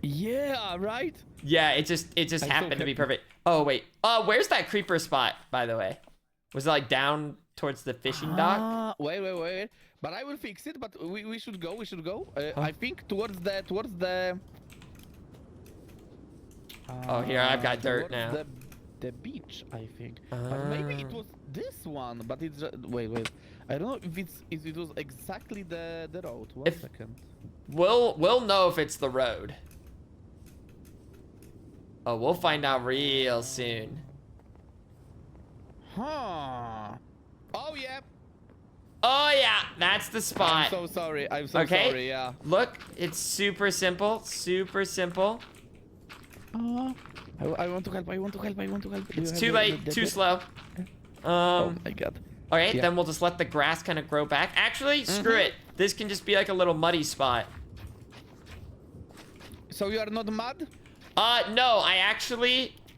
Yeah, right. Yeah, it just I'm so happened to be happy. perfect. Oh wait. Where's that creeper spot, by the way? Was it like down towards the fishing dock? Wait. But I will fix it. But we should go. We should go. I think towards the. Oh, here I've got dirt towards now. The beach, I think. But maybe it was this one. But it's wait. I don't know if it was exactly the road. One second. We'll know if it's the road. Oh, we'll find out real soon. Huh. Oh yeah. Oh yeah, that's the spot. I'm so sorry. I'm so Okay. sorry. Yeah. Look, it's super simple. Super simple. I want to help. I want to help. It's too late. Too slow. Oh my god. Alright, Yeah. then we'll just let the grass kind of grow back. Actually, screw it. This can just be like a little muddy spot. So you are not mad? No,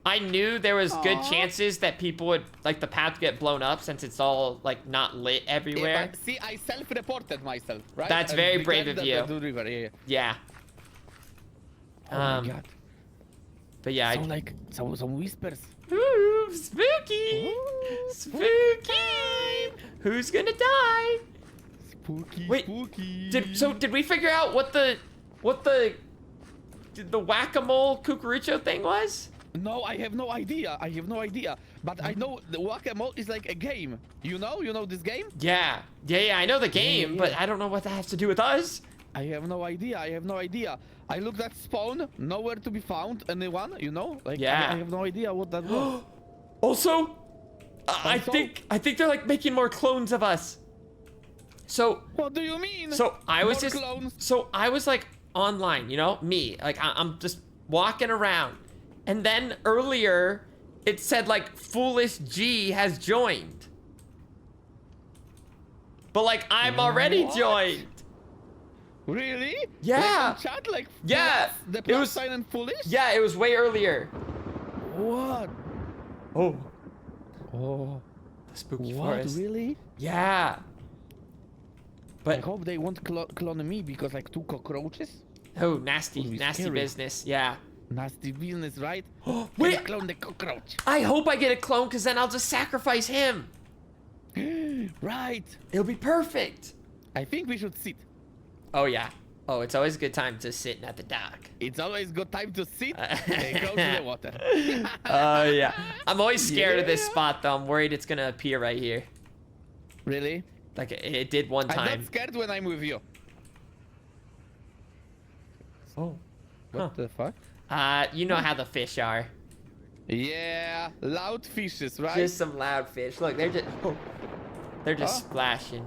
I knew there was good chances that people would, like, the path would get blown up since it's all, like, not lit everywhere. Yeah, see, I self-reported myself, right? That's And very we brave got of you. the river, yeah. Yeah. Oh my god. But yeah, So like some whispers. Ooh, spooky! Spooky! Who's gonna die? Spooky. Wait, spooky. Did we figure out what the whack-a-mole cucurucho thing was? No, I have no idea. But I know the whack-a-mole is like a game. You know this game? Yeah, I know the game, but I don't know what that has to do with us. I have no idea. I looked at spawn, nowhere to be found. Anyone? You know? Like Yeah. I have no idea what that was. Also, I think they're like making more clones of us. So What do you mean? So I was More just clones? so I was like online, you know, me, like I'm just walking around, and then earlier it said like Foolish G has joined, but like I'm already What? joined. Really? Yeah. Like on chat, like Yeah. the It plus was- sign and foolish? Yeah, it was way earlier. What? Oh, Oh. the spooky What? forest. Really? Yeah. I But hope they won't clone me because like 2 cockroaches. oh, nasty, Would be nasty scary. business. Yeah. Nasty business, right? Wait. Can I clone the cockroach. I hope I get a clone, because then I'll just sacrifice him. Right. It'll be perfect. I think we should sit. Oh, yeah. Oh, it's always a good time to sit at the dock. It's always good time to sit and close to the water. Oh, yeah. I'm always scared of this Yeah. spot, though. I'm worried it's going to appear right here. Really? Like it did one I'm time. not scared when I'm with you. Oh. What the fuck? You know how the fish are. Yeah, loud fishes, right? Just some loud fish. Look, they're just splashing.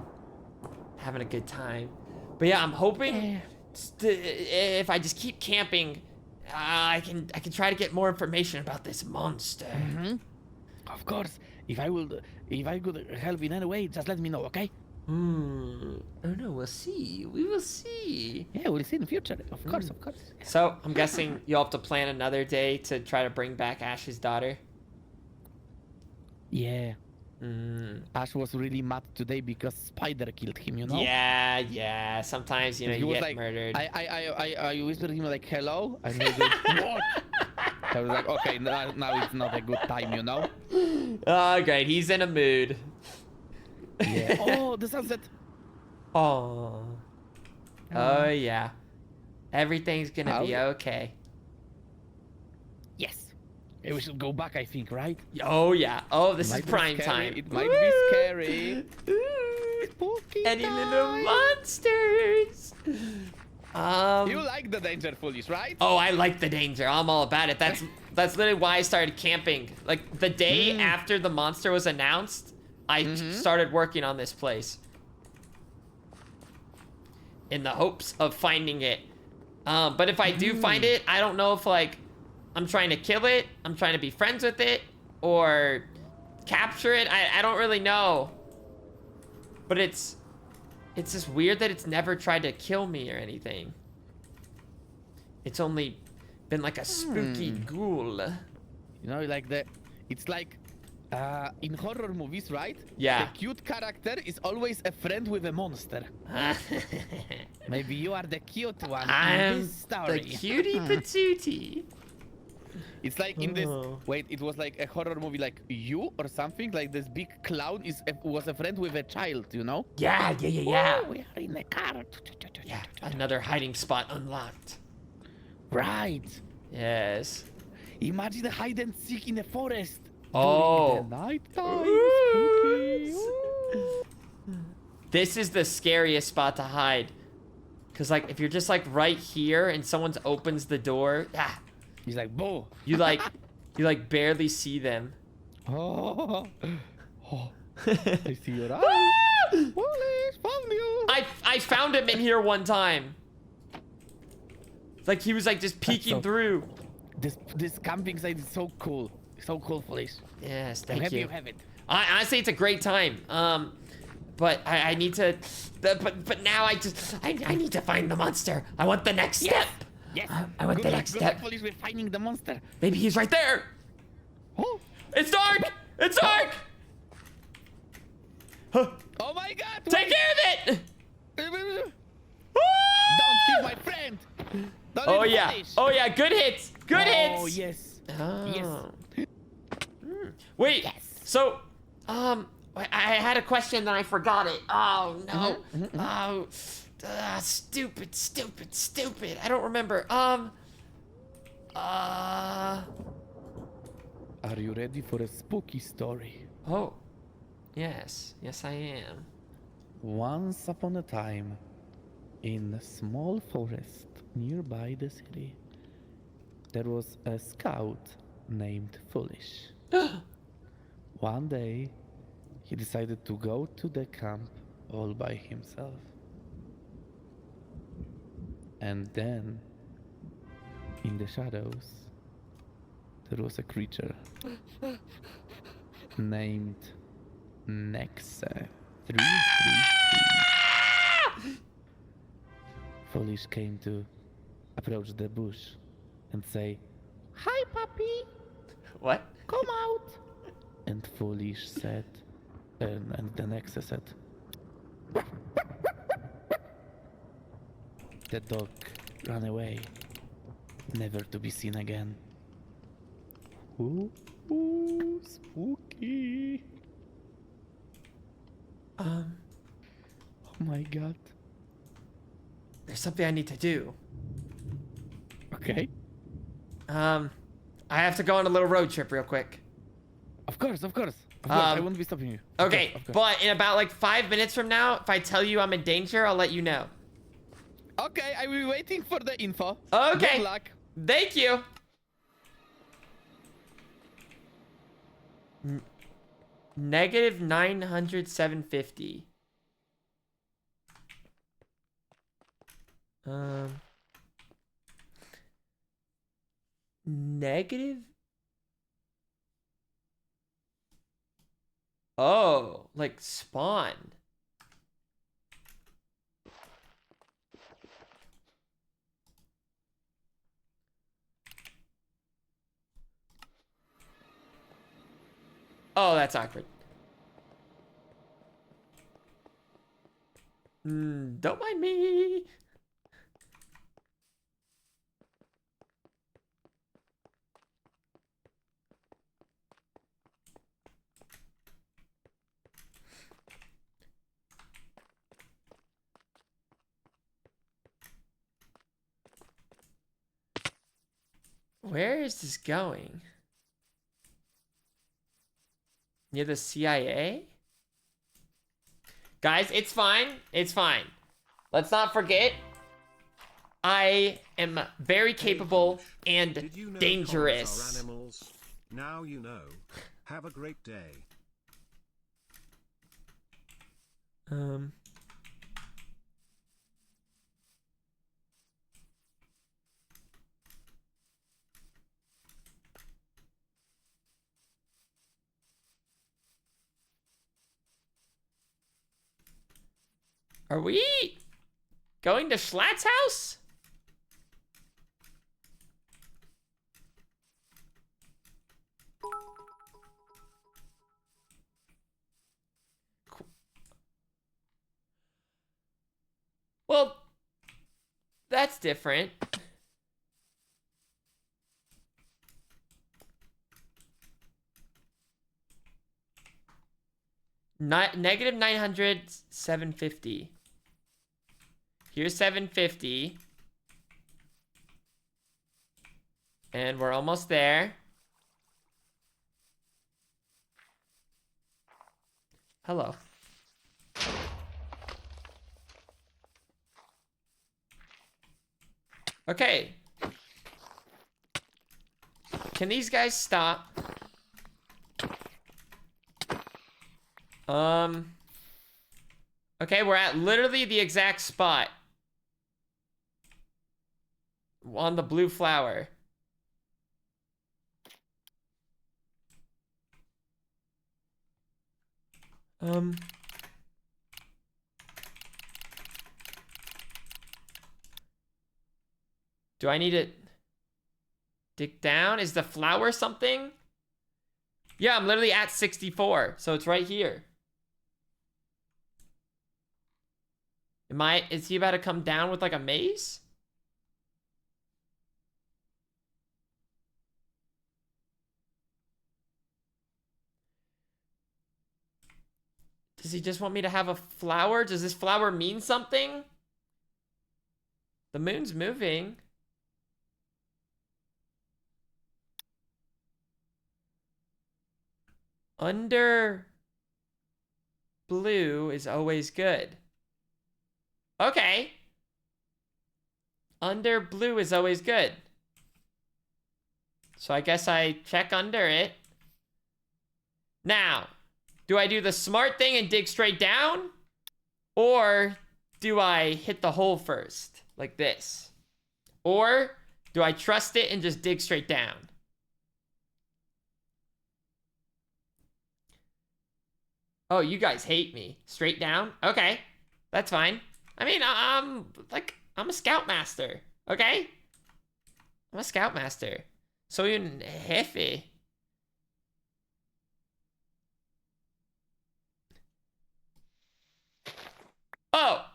Having a good time. But yeah, I'm hoping if I just keep camping, I can try to get more information about this monster. Of course. If I could help in any way, just let me know, okay? Oh no, we'll see. We will see. Yeah, we'll see in the future. Of course, of course. So I'm guessing you'll have to plan another day to try to bring back Ash's daughter. Yeah. Ash was really mad today because Spider killed him, you know? Yeah. Sometimes you know He you was get like, murdered. I whispered him like hello, and he was like, what? I was like, okay, now it's not a good time, you know? Oh, great. He's in a mood. Yeah. Oh, the sunset. Oh. Oh, yeah. Everything's gonna be How- okay. Yes. Okay, we should go back, I think, right? Oh, yeah. Oh, this is Might be prime scary, time. It might be scary. Ooh. Spooky Any little time. monsters. You like the danger, Foolish, right? Oh, I like the danger. I'm all about it. That's literally why I started camping. Like, the day after the monster was announced, I started working on this place. In the hopes of finding it. But if I do find it, I don't know if, like, I'm trying to kill it, I'm trying to be friends with it, or capture it. I don't really know. But it's just weird that it's never tried to kill me or anything. It's only been like a spooky ghoul. You know, like it's like in horror movies, right? Yeah. The cute character is always a friend with a monster. Maybe you are the cute one in I'm this story. the cutie patootie. It's like in this. Wait, it was like a horror movie, like You or something. Like this big clown was a friend with a child. You know? Yeah. Oh, we are in the car. Yeah, another hiding spot unlocked. Right. Yes. Imagine the hide and seek in the forest. Oh. During the nighttime. Spooky. Ooh. This is the scariest spot to hide. Cause like if you're just like right here and someone opens the door, he's like, "Boo!" You like barely see them. Oh, I see your eyes. Police, found you. I found him in here one time. Like he was like just peeking through. This camping site is so cool. So cool, Police. Yes, I'm thank happy you. you have it. Honestly, it's a great time. But I need to. But now I need to find the monster. I want the next step. Yes. I want Good the luck, next good step. luck, Police. We're finding the monster. Maybe he's right there. Oh. It's dark. It's dark. Oh my God! Take care of it. Don't kill my friend. Don't Oh hit yeah. Police. Oh yeah. Good hits. Good hits. Oh yes. Oh. Yes. Wait. Yes. So, I had a question and I forgot it. Oh no. Oh, stupid. I don't remember. Are you ready for a spooky story? Oh. Yes I am. Once upon a time, in a small forest nearby the city, there was a scout named Foolish. One day, he decided to go to the camp all by himself. And then, in the shadows, there was a creature named Nexa 333. Foolish came to approach the bush and say, "Hi, puppy. What? Come out." And Foolish said, and the Nexa said, the dog ran away, never to be seen again. Ooh, spooky. Oh my God. There's something I need to do. Okay. I have to go on a little road trip real quick. Of course. I won't be stopping you. Okay, Of course. but in about like 5 minutes from now, if I tell you I'm in danger, I'll let you know. Okay, I will be waiting for the info. Okay. Good luck. Thank you. Negative 900, 750. Negative? Oh, like spawn. Oh, that's awkward. Don't mind me. Where is this going? Near the CIA? Guys, it's fine. It's fine. Let's not forget, I am very capable and Did you know dangerous. comets are animals? Now you know. Have a great day. Are we going to Schlatt's house? Well, that's different. Negative 900, 750. Here's 750. And we're almost there. Hello. Okay. Can these guys stop? Okay, we're at literally the exact spot. On the blue flower. Do I need to dig down? Is the flower something? Yeah, I'm literally at 64, so it's right here. Is he about to come down with like a maze? Does he just want me to have a flower? Does this flower mean something? The moon's moving. Under blue is always good. Okay. Under blue is always good. So I guess I check under it. Now, do I do the smart thing and dig straight down? Or do I hit the hole first? Like this? Or do I trust it and just dig straight down? Oh, you guys hate me. Straight down? Okay. That's fine. I mean, I'm a scoutmaster. Okay? I'm a scoutmaster. Soy un jefe. Oh!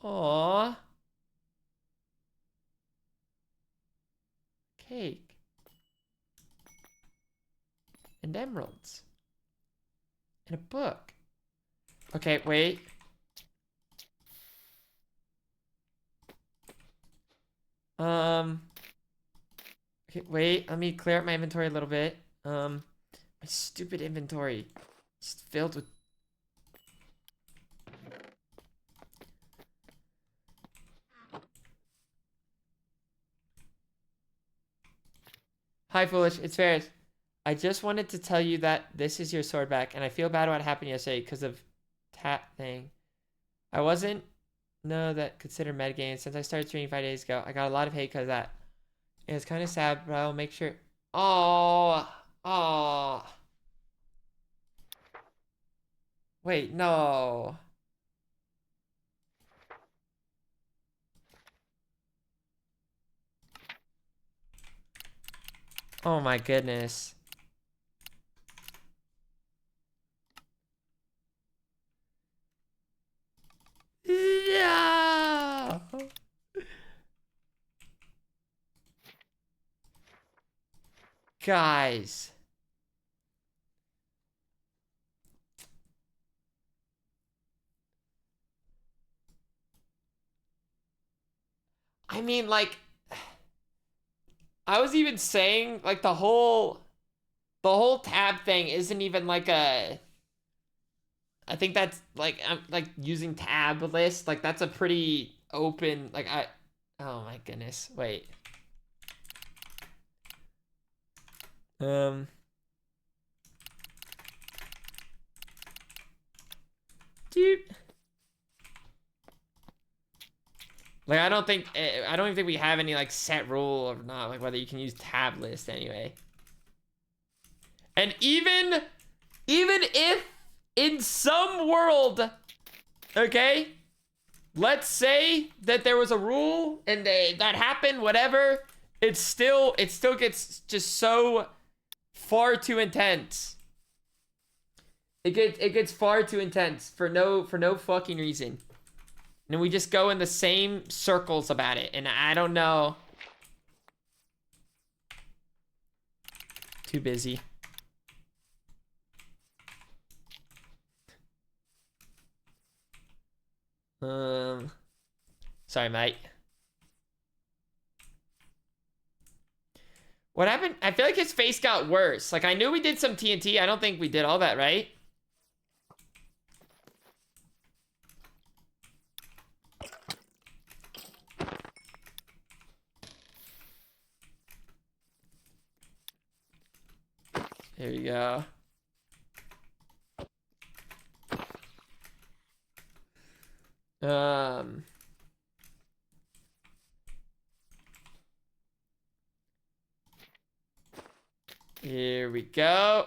Aww. Cake. And emeralds. And a book. Okay, wait. Okay, wait. Let me clear up my inventory a little bit. My stupid inventory. It's filled with... Hi, Foolish. It's Ferris. I just wanted to tell you that this is your sword back, and I feel bad about what happened yesterday because of tat thing. I wasn't that considered metagame since I started streaming 5 days ago. I got a lot of hate because of that. And it's kind of sad, but I'll make sure. Oh. Wait, no. Oh my goodness. No. Guys. I mean, like, I was even saying, like, the whole tab thing isn't even like a, I think that's like, I'm like using tab list, like that's a pretty open, like oh my goodness, wait. Dude. Like, I don't even think we have any, like, set rule or not, like, whether you can use tab list anyway. And even if in some world, okay, let's say that there was a rule and that happened, whatever, it still gets just so far too intense. It gets far too intense for no fucking reason. And we just go in the same circles about it. And I don't know. Too busy. Sorry, mate. What happened? I feel like his face got worse. Like, I knew we did some TNT. I don't think we did all that, right? Here you go. Here we go.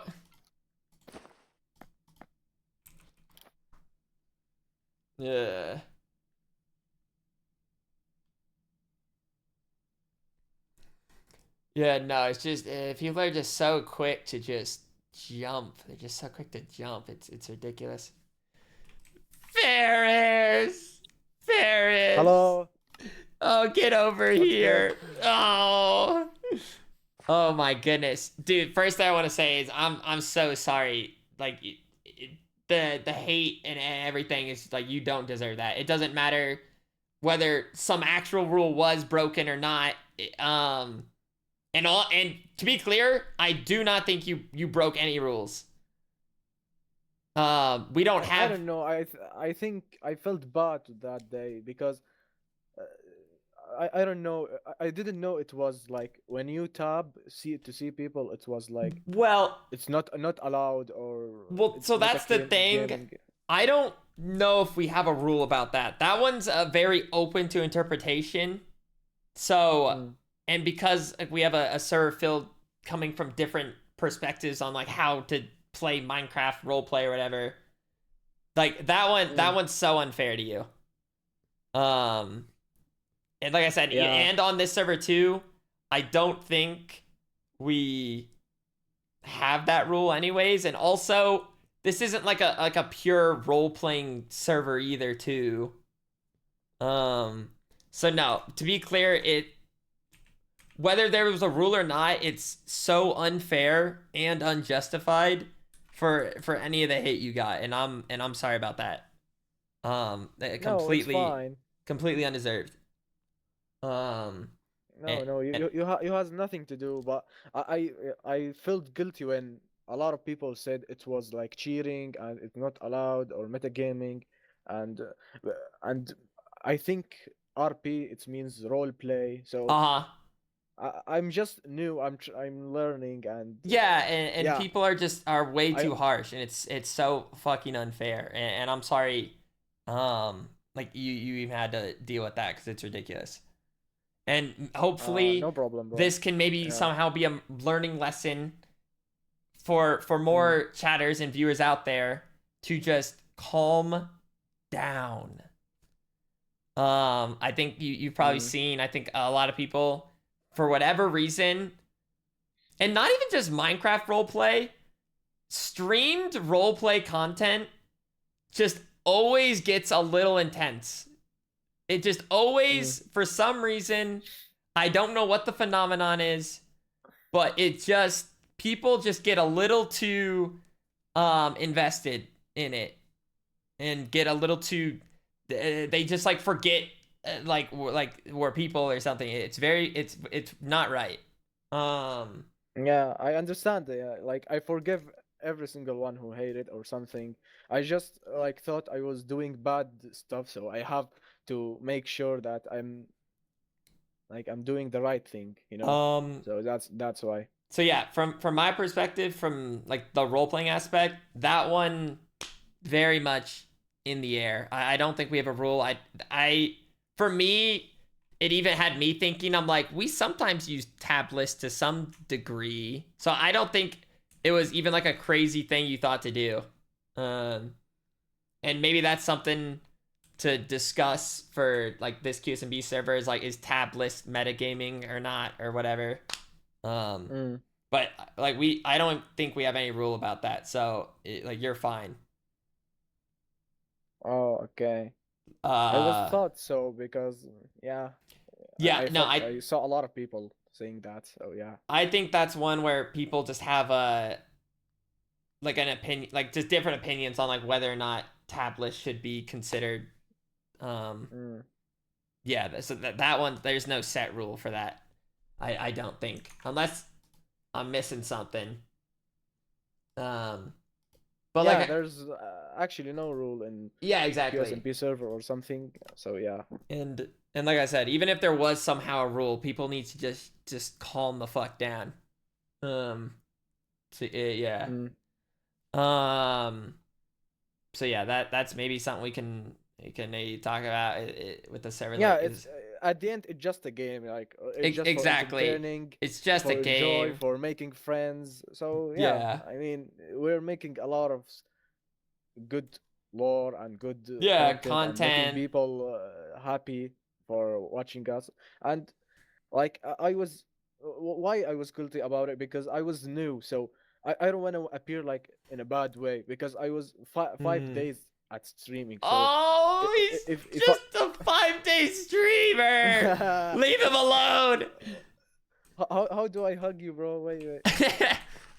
Yeah. Yeah, no, it's just people are just so quick to just jump. They're just so quick to jump. It's ridiculous. Ferris! Ferris! Hello. Oh, get over here. Oh. Oh my goodness. Dude, first thing I want to say is I'm so sorry. Like the hate and everything is like, you don't deserve that. It doesn't matter whether some actual rule was broken or not. And to be clear, I do not think you broke any rules. We don't have. I don't know. I think I felt bad that day because I don't know. I didn't know it was like when you tab to see people. It was like, well, it's not allowed or. Well, so that's the thing. I don't know if we have a rule about that. That one's very open to interpretation. So. And because like, we have a server filled coming from different perspectives on like how to play Minecraft roleplay or whatever, like that one's so unfair to you. And like I said, and on this server too, I don't think we have that rule anyways. And also, this isn't like a pure role playing server either too. So no, to be clear, whether there was a rule or not, it's so unfair and unjustified for any of the hate you got, and I'm sorry about that. Completely undeserved. You has nothing to do, but I felt guilty when a lot of people said it was like cheating and it's not allowed or metagaming, and I think RP it means role play, so I'm just new. I'm learning, and and people are way too harsh, and it's so fucking unfair. And I'm sorry, like you even had to deal with that because it's ridiculous. And hopefully, no problem, bro. This can maybe somehow be a learning lesson for more chatters and viewers out there to just calm down. I think you've probably seen. I think a lot of people, for whatever reason, and not even just Minecraft roleplay, streamed roleplay content just always gets a little intense. It just always, for some reason, I don't know what the phenomenon is, but people just get a little too invested in it and get a little too, they just like forget like were people or something. It's not right. Yeah, I understand. Yeah, like I forgive every single one who hated or something. I just like thought I was doing bad stuff, so I have to make sure that I'm doing the right thing, you know. So that's why. So yeah, from my perspective, from like the role playing aspect, that one very much in the air. I don't think we have a rule. For me, it even had me thinking, I'm like, we sometimes use tab list to some degree. So I don't think it was even like a crazy thing you thought to do. And maybe that's something to discuss for like this QSMP server is like, is tab list metagaming or not or whatever. But like I don't think we have any rule about that. So like you're fine. Oh, okay. I was thought so because I saw a lot of people saying that. So yeah. I think that's one where people just have an opinion, like just different opinions on like whether or not tab list should be considered. Yeah, so that one, there's no set rule for that. I don't think, unless I'm missing something. But yeah, like there's actually no rule in exactly QSMP server or something. So yeah. And like I said, even if there was somehow a rule, people need to just calm the fuck down. So yeah. So yeah, that's maybe something we can maybe talk about with the server. Yeah, it's at the end, it's just a game. Like it's just exactly. For entertaining, it's just for a game joy, for making friends. So yeah, I mean, we're making a lot of good lore and good content. And making people happy for watching us. And like I was, why I was guilty about it, because I was new. So I don't want to appear like in a bad way, because I was 5 days at streaming. So he's just a 5-day streamer. Leave him alone. How do I hug you, bro? Wait. You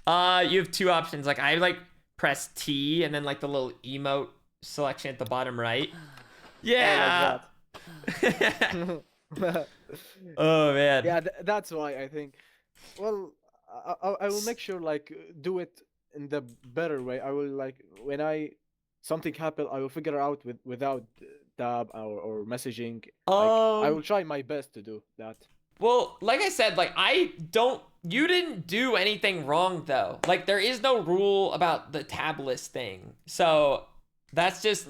have two options. Like I press T and then like the little emote selection at the bottom right. Yeah. Oh man. Yeah, that's why I think. Well, I will make sure do it in the better way. I will when something happen, I will figure out without tab or messaging. I will try my best to do that. Well, like I said, you didn't do anything wrong though. Like there is no rule about the tab list thing. So that's just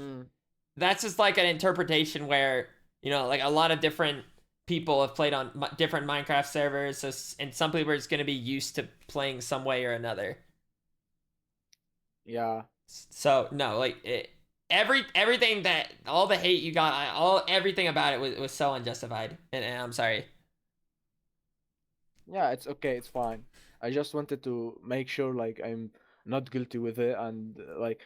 like an interpretation where, you know, like a lot of different people have played on different Minecraft servers. And some people are just going to be used to playing some way or another. Yeah. So no, everything that all the hate you got, everything about it was so unjustified, and I'm sorry. Yeah, it's okay, it's fine. I just wanted to make sure I'm not guilty with it, and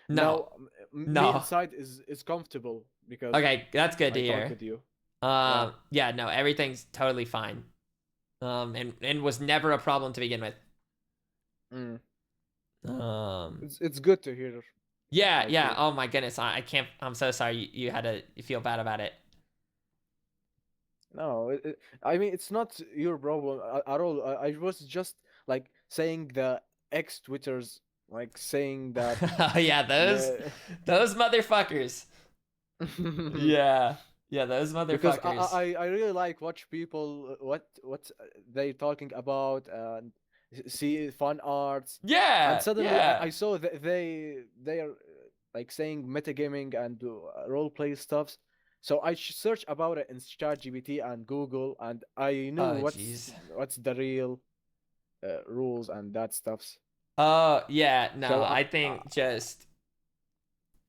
no, me inside is comfortable because okay, that's good to I talk hear. with you. Yeah, no, everything's totally fine. And was never a problem to begin with. It's good to hear. Yeah. Oh my goodness, I can't. I'm so sorry. You had to feel bad about it. No, I mean it's not your problem at all. I was just saying the ex Twitters, saying that. Oh yeah, those motherfuckers. Yeah, those motherfuckers. Because I really watch people what they talking about and see fun arts. Yeah. And suddenly I saw that they are saying metagaming and role play stuffs. So I searched about it in ChatGPT and Google, and I knew what's the real rules and that stuffs. Oh yeah, no, so, I think just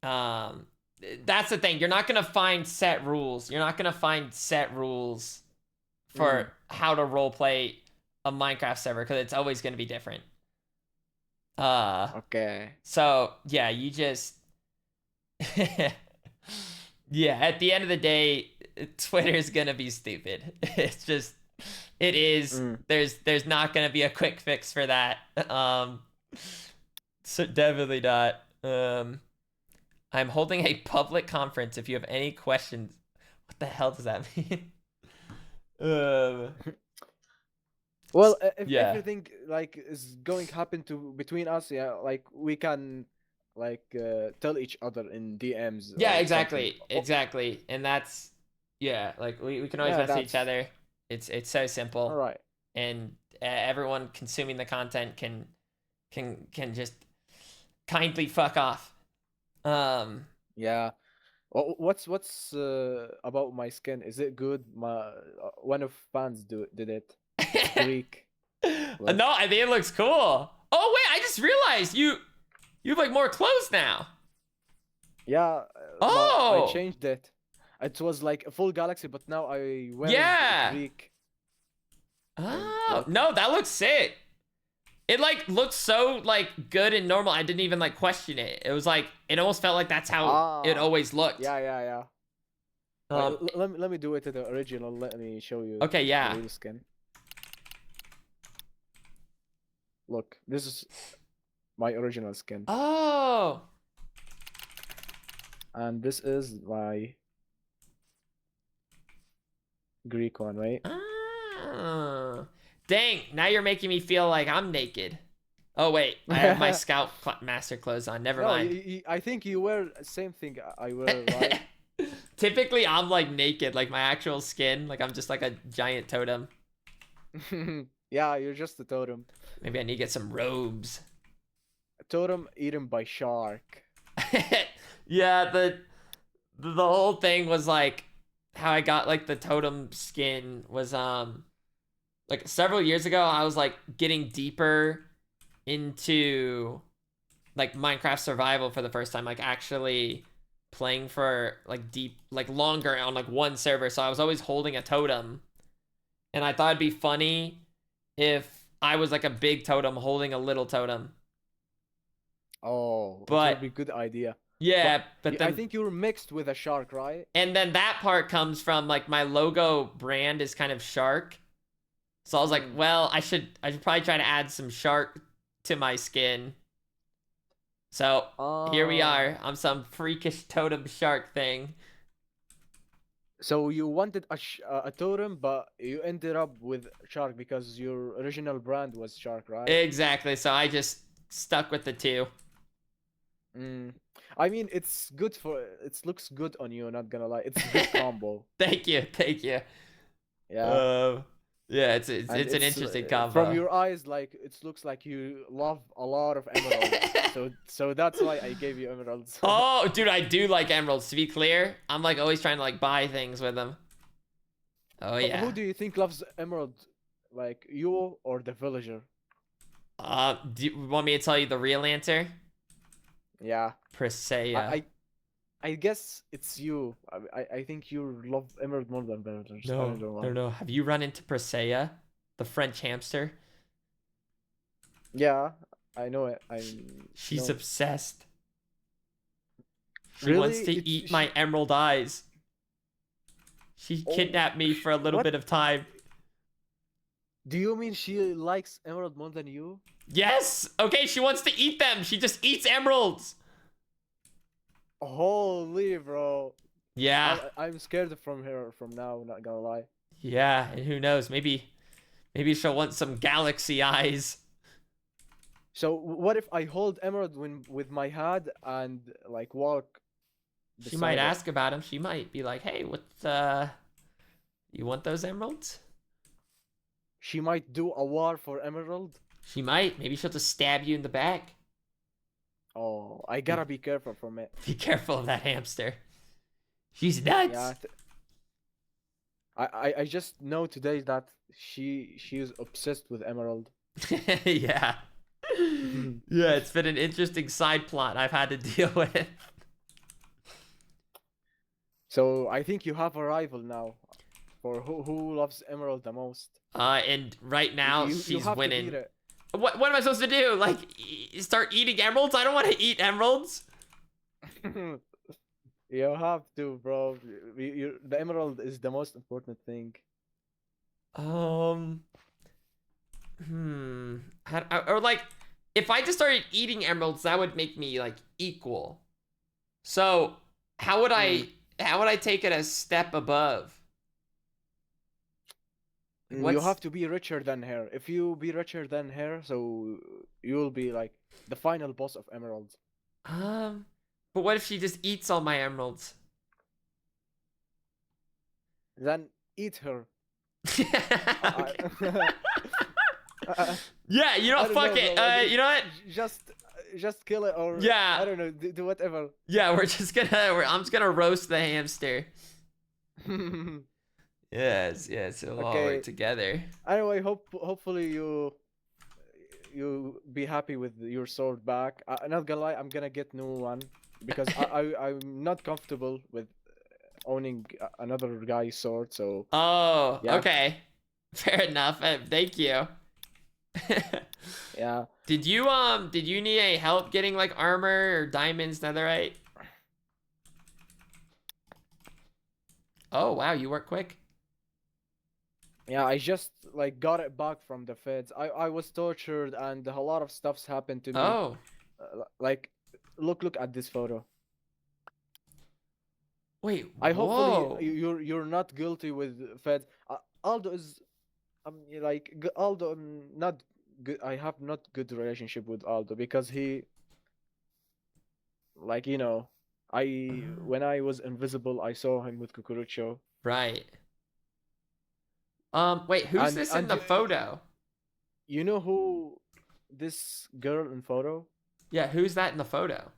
that's the thing. You're not gonna find set rules. You're not gonna find set rules for how to roleplay a Minecraft server because it's always gonna be different. Okay. So yeah, you just yeah. At the end of the day, Twitter's gonna be stupid. It's just it is. There's not gonna be a quick fix for that. So definitely not. I'm holding a public conference if you have any questions. What the hell does that mean? Well, if yeah. everything like is going to happen to between us, yeah, like we can like tell each other in DMs. Yeah, or exactly, something. exactly, and that's yeah. Like we can always Yeah, message each that's other. It's so simple, all right. and everyone consuming the content can just kindly fuck off. Yeah. What's about my skin? Is it good? One of fans did it. Greek. No, I think it looks cool. Oh wait, I just realized you have like more clothes now. Yeah. Oh. I changed it. It was like a full galaxy, but now I wear Yeah. Greek. Oh no, that looks sick. It like looks so like good and normal. I didn't even like question it. It was like it almost felt like that's how it always looked. Yeah. Let me do it to the original. Let me show you. Okay, yeah. The real skin. Look, this is my original skin. Oh. And this is my Greek one, right? Oh. Dang, now you're making me feel like I'm naked. Oh wait, I have my scout master clothes on. Never mind. I think you wear the same thing I wear, right? Typically, I'm like naked, like my actual skin. Like I'm just like a giant totem. Yeah, you're just a totem. Maybe I need to get some robes. A totem eaten by shark. Yeah, the whole thing was like how I got like the totem skin was like several years ago. I was like getting deeper into like Minecraft survival for the first time, like actually playing for like deep, like longer on like one server. So I was always holding a totem, and I thought it'd be funny if I was like a big totem holding a little totem. Oh, but that would be a good idea. Yeah, but then I think you're mixed with a shark, right? And then that part comes from like my logo brand is kind of shark. So I was like, well, I should probably try to add some shark to my skin. So here we are. I'm some freakish totem shark thing. So you wanted a totem, but you ended up with shark because your original brand was shark, right? Exactly. So I just stuck with the two. I mean, it's good for it. Looks good on you. Not gonna lie, it's a good combo. Thank you. Yeah. Yeah, it's an interesting combo. From your eyes, like it looks like you love a lot of emeralds. so that's why I gave you emeralds. Oh, dude, I do like emeralds. To be clear, I'm like always trying to like buy things with them. Oh yeah. Who do you think loves emerald? Like you or the villager? Do you want me to tell you the real answer? Yeah. Presea. I guess it's you. I think you love emerald more than villagers. No. Have you run into Presea, the French hamster? Yeah, I know it. She's obsessed. She Really? wants to eat my emerald eyes. She kidnapped me for a little bit of time. Do you mean she likes emerald more than you? Yes! Okay, she wants to eat them. She just eats emeralds. Holy bro. Yeah. I'm scared from her from now, not gonna lie. Yeah, and who knows? Maybe she'll want some galaxy eyes. So what if I hold emerald with my hand and like walk? She might ask about him. She might be like, "Hey, what? You want those emeralds?" She might do a war for emerald. She might. Maybe she'll just stab you in the back. Oh, I gotta be careful from it. Be careful of that hamster. She's nuts. Yeah. I just know today that she is obsessed with emerald. Yeah. Yeah, it's been an interesting side plot I've had to deal with. So I think you have a rival now, for who loves emerald the most. And right now you she's have winning. To beat it. What am I supposed to do? Like, start eating emeralds? I don't want to eat emeralds. You have to, bro. The emerald is the most important thing. Or like, if I just started eating emeralds, that would make me like equal. So how would I take it a step above? You have to be richer than her. If you be richer than her, so you'll be like the final boss of emeralds. But what if she just eats all my emeralds? Then eat her. Yeah, you know, fuck it. You know what? Just kill it, or yeah, I don't know, do whatever. Yeah, I'm just gonna roast the hamster. Yes, it'll all work together. Anyway, hopefully you be happy with your sword back. I'm not gonna lie, I'm gonna get new one because I'm not comfortable with owning another guy's sword. So. Oh, yeah. Okay, fair enough. Thank you. Yeah. Did you need any help getting like armor or diamonds, netherite? Oh wow, you work quick. Yeah, I just like got it back from the feds. I was tortured and a lot of stuff's happened to me. Oh. Like, look at this photo. Wait. Hopefully you're not guilty with feds. Aldo is, Aldo. Not good. I have not good relationship with Aldo because he, like, you know, when I was invisible, I saw him with Cucurucho. Right. Wait, who's this in the photo? You know who this girl in photo? Yeah, who's that in the photo?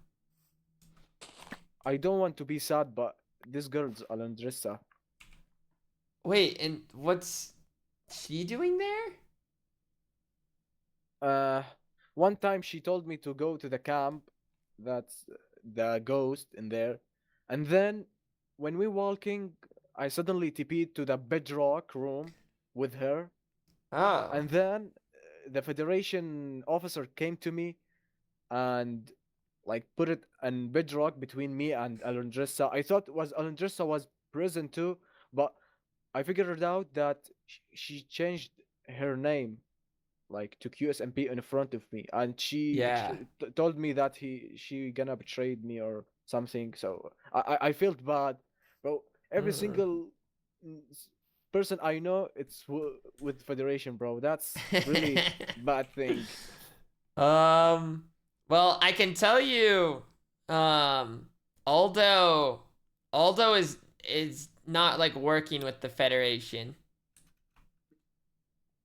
I don't want to be sad, but this girl's Alondrissa. Wait, and what's she doing there? One time she told me to go to the camp. That's the ghost in there. And then when we walking, I suddenly TP'd to the bedrock room with her. Oh. And then the Federation officer came to me and like put it in bedrock between me and Alondrissa. I thought Alondrissa was present too, but I figured out that she changed her name like to QSMP in front of me, and she told me that she gonna betrayed me or something. So I felt bad, bro. Every single person I know, it's with Federation, bro. That's really bad thing. Well, I can tell you, Aldo is not like working with the Federation.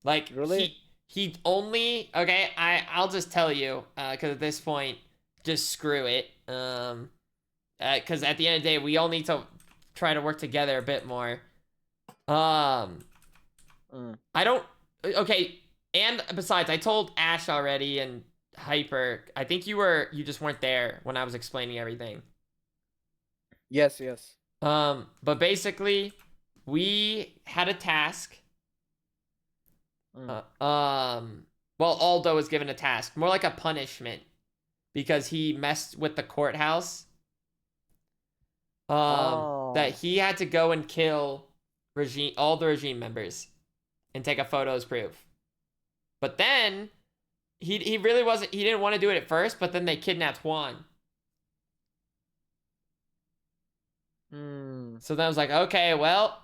Like, really? He only, okay, I'll just tell you, because at this point, just screw it. Because at the end of the day, we all need to try to work together a bit more. I don't, okay, and besides, I told Ash already and Hyper, I think you just weren't there when I was explaining everything. Yes. But basically, we had a task. Well, Aldo was given a task, more like a punishment, because he messed with the courthouse. That he had to go and kill all the regime members and take a photo as proof. But then he really wasn't. He didn't want to do it at first, but then they kidnapped Juan. So then I was like, okay, well.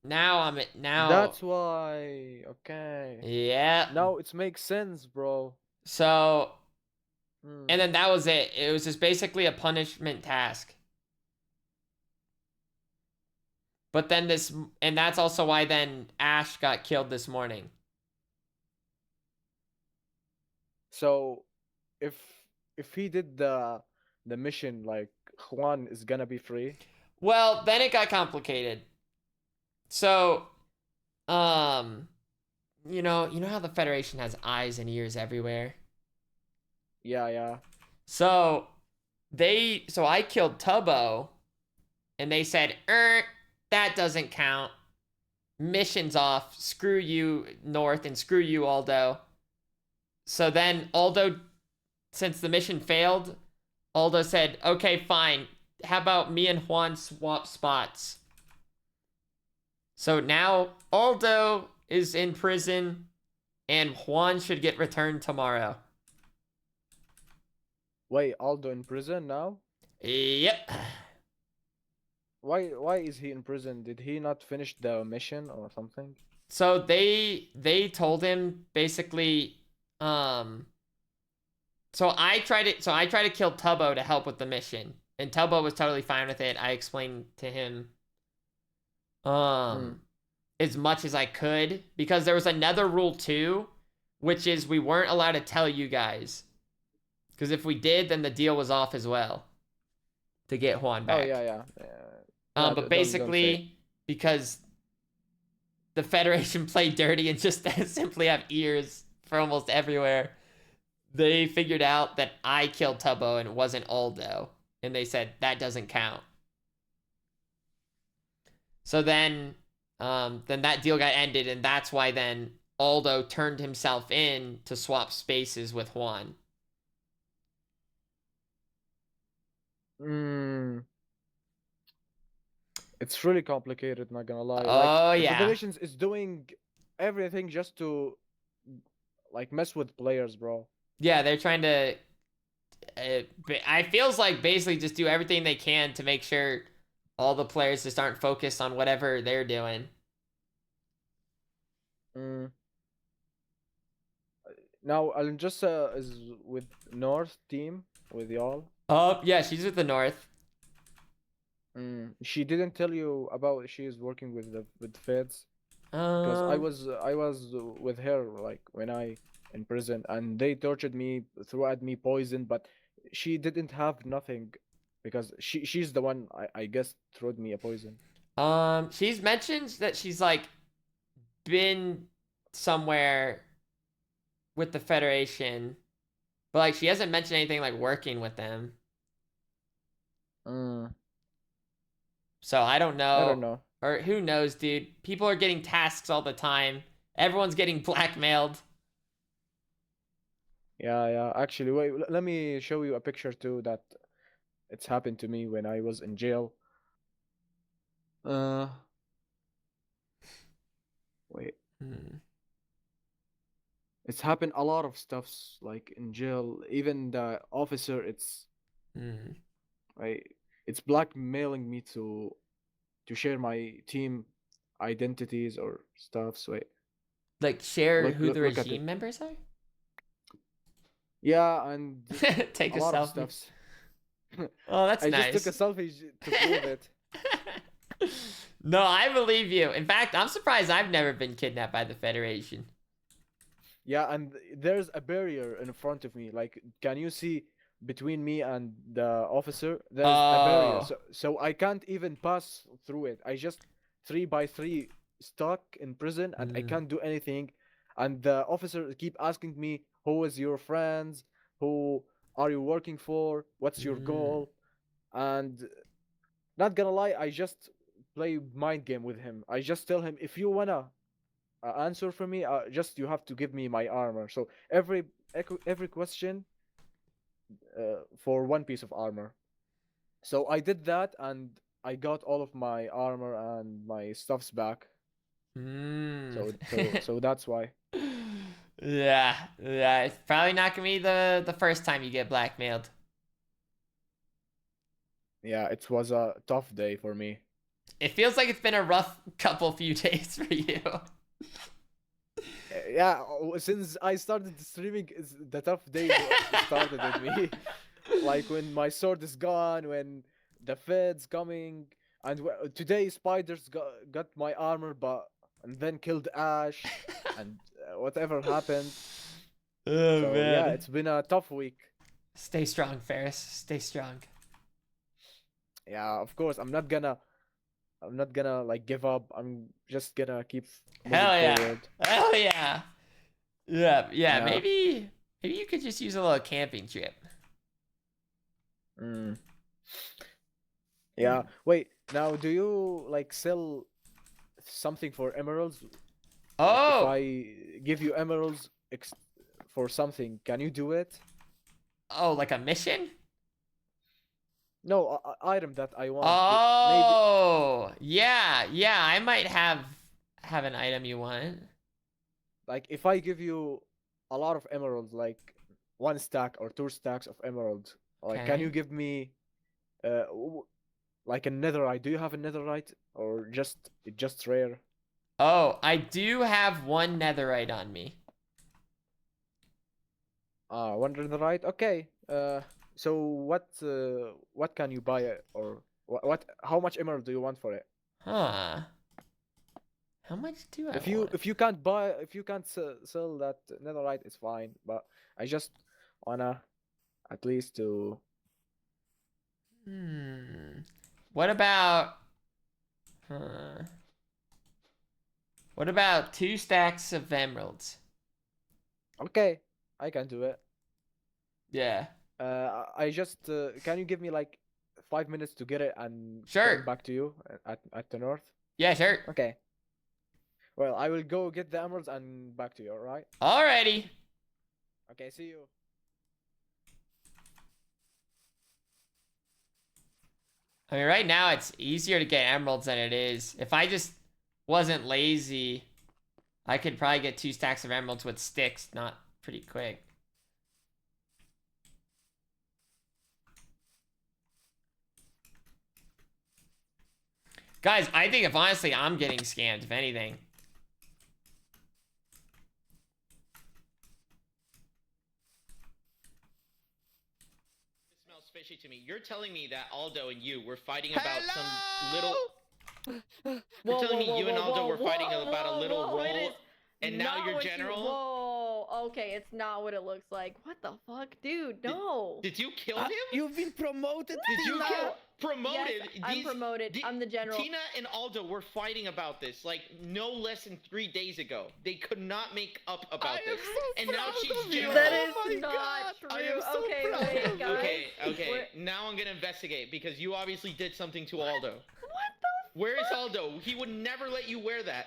Now. That's why. Okay. Yeah. Now it makes sense, bro. So. And then that was it. It was just basically a punishment task. But then and that's also why then Ash got killed this morning. So, if he did the mission, like Juan is gonna be free. Well, then it got complicated. So, you know how the Federation has eyes and ears everywhere? Yeah. So, I killed Tubbo, and they said, that doesn't count. Mission's off. Screw you, North, and screw you, Aldo. So then Aldo, since the mission failed, Aldo said, okay, fine. How about me and Juan swap spots? So now Aldo is in prison and Juan should get returned tomorrow. Wait, Aldo in prison now? Yep. why is he in prison? Did he not finish the mission or something? So they told him basically, so I tried to kill Tubbo to help with the mission, and Tubbo was totally fine with it. I explained to him as much as I could, because there was another rule too, which is we weren't allowed to tell you guys, because if we did, then the deal was off as well to get Juan back. Oh yeah. But basically, because the Federation played dirty and just simply have ears for almost everywhere, they figured out that I killed Tubbo and it wasn't Aldo, and they said that doesn't count. So then that deal got ended, and that's why then Aldo turned himself in to swap spaces with Juan. It's really complicated, not gonna lie. Oh, like, yeah. The Federation is doing everything just to like mess with players, bro. Yeah, they're trying to. I feels like basically just do everything they can to make sure all the players just aren't focused on whatever they're doing. Now Alinjessa is with North team with y'all. Oh yeah, she's with the North. She didn't tell you about she is working with the feds. Because I was with her like when I in prison, and they tortured me, threw at me poison, but she didn't have nothing, because she's the one I guess threw me a poison. She's mentioned that she's like been somewhere with the Federation, but like she hasn't mentioned anything like working with them. So I don't know. I don't know. Or who knows, dude? People are getting tasks all the time. Everyone's getting blackmailed. Yeah. Actually, wait. Let me show you a picture too that it's happened to me when I was in jail. Wait. It's happened a lot of stuffs like in jail. Even the officer, it's right. It's blackmailing me to share my team identities or stuff. So like share look, who the look at regime it. members are? Yeah, and Take a lot of selfie. stuffs. Oh, that's I nice. just took a selfie to prove it. No, I believe you. In fact, I'm surprised I've never been kidnapped by the Federation. Yeah, and there's a barrier in front of me. Like, can you see between me and the officer? There's a barrier, so I can't even pass through it. I just 3x3 stuck in prison, and I can't do anything. And the officer keep asking me, "Who is your friends? Who are you working for? What's your goal?" And not gonna lie, I just play mind game with him. I just tell him, if you wanna answer for me, just you have to give me my armor. So every question for one piece of armor. So I did that, and I got all of my armor and my stuffs back. So that's why. Yeah, it's probably not gonna be the first time you get blackmailed. Yeah, it was a tough day for me. It feels like it's been a rough few days for you. Yeah, since I started streaming, the tough days started with me. Like when my sword is gone, when the feds coming, and today spiders got my armor, and then killed Ash, and whatever happened. Oh so, man. Yeah, it's been a tough week. Stay strong, Ferris. Stay strong. Yeah, of course. I'm not gonna like give up. I'm just gonna keep moving forward. Hell yeah. Yeah. Maybe you could just use a little camping trip. Yeah. Wait. Now, do you like sell something for emeralds? Oh. Like, if I give you emeralds for something, can you do it? Oh, like a mission? No, item that I want. Oh, maybe. Yeah. I might have an item you want. Like, if I give you a lot of emeralds, like 1 stack or 2 stacks of emeralds, like, can you give me like a netherite. Do you have a netherite or just rare? Oh, I do have one netherite on me. One netherite. Okay. So what can you buy it, or what? How much emerald do you want for it? Huh. How much do I want? If you can't sell that netherite, it's fine. But I just wanna at least to. What about? What about 2 stacks of emeralds? Okay, I can do it. Yeah. I just can you give me like 5 minutes to get it and Sure. come back to you at the north? Yeah, sure. Okay. Well, I will go get the emeralds and back to you. All right? Alrighty. Okay. See you. I mean, right now it's easier to get emeralds than it is. If I just wasn't lazy, I could probably get 2 stacks of emeralds with sticks, not pretty quick. Guys, I think if honestly I'm getting scammed, if anything. It smells fishy to me. You're telling me that Aldo and you were fighting about some little... You're telling me you and Aldo were fighting about a little role, and now you're general? Whoa, okay, it's not what it looks like. What the fuck, dude? No. Did you kill him? You've been promoted. Did you kill... Promoted? Yes, I'm promoted. I'm the general. Tina and Aldo were fighting about this, like, no less than 3 days ago. They could not make up about this. And now she's general. That is not true. I am so okay, proud wait, of you. guys. Okay. Now I'm gonna investigate, because you obviously did something to Aldo. What the Where is Aldo? He would never let you wear that.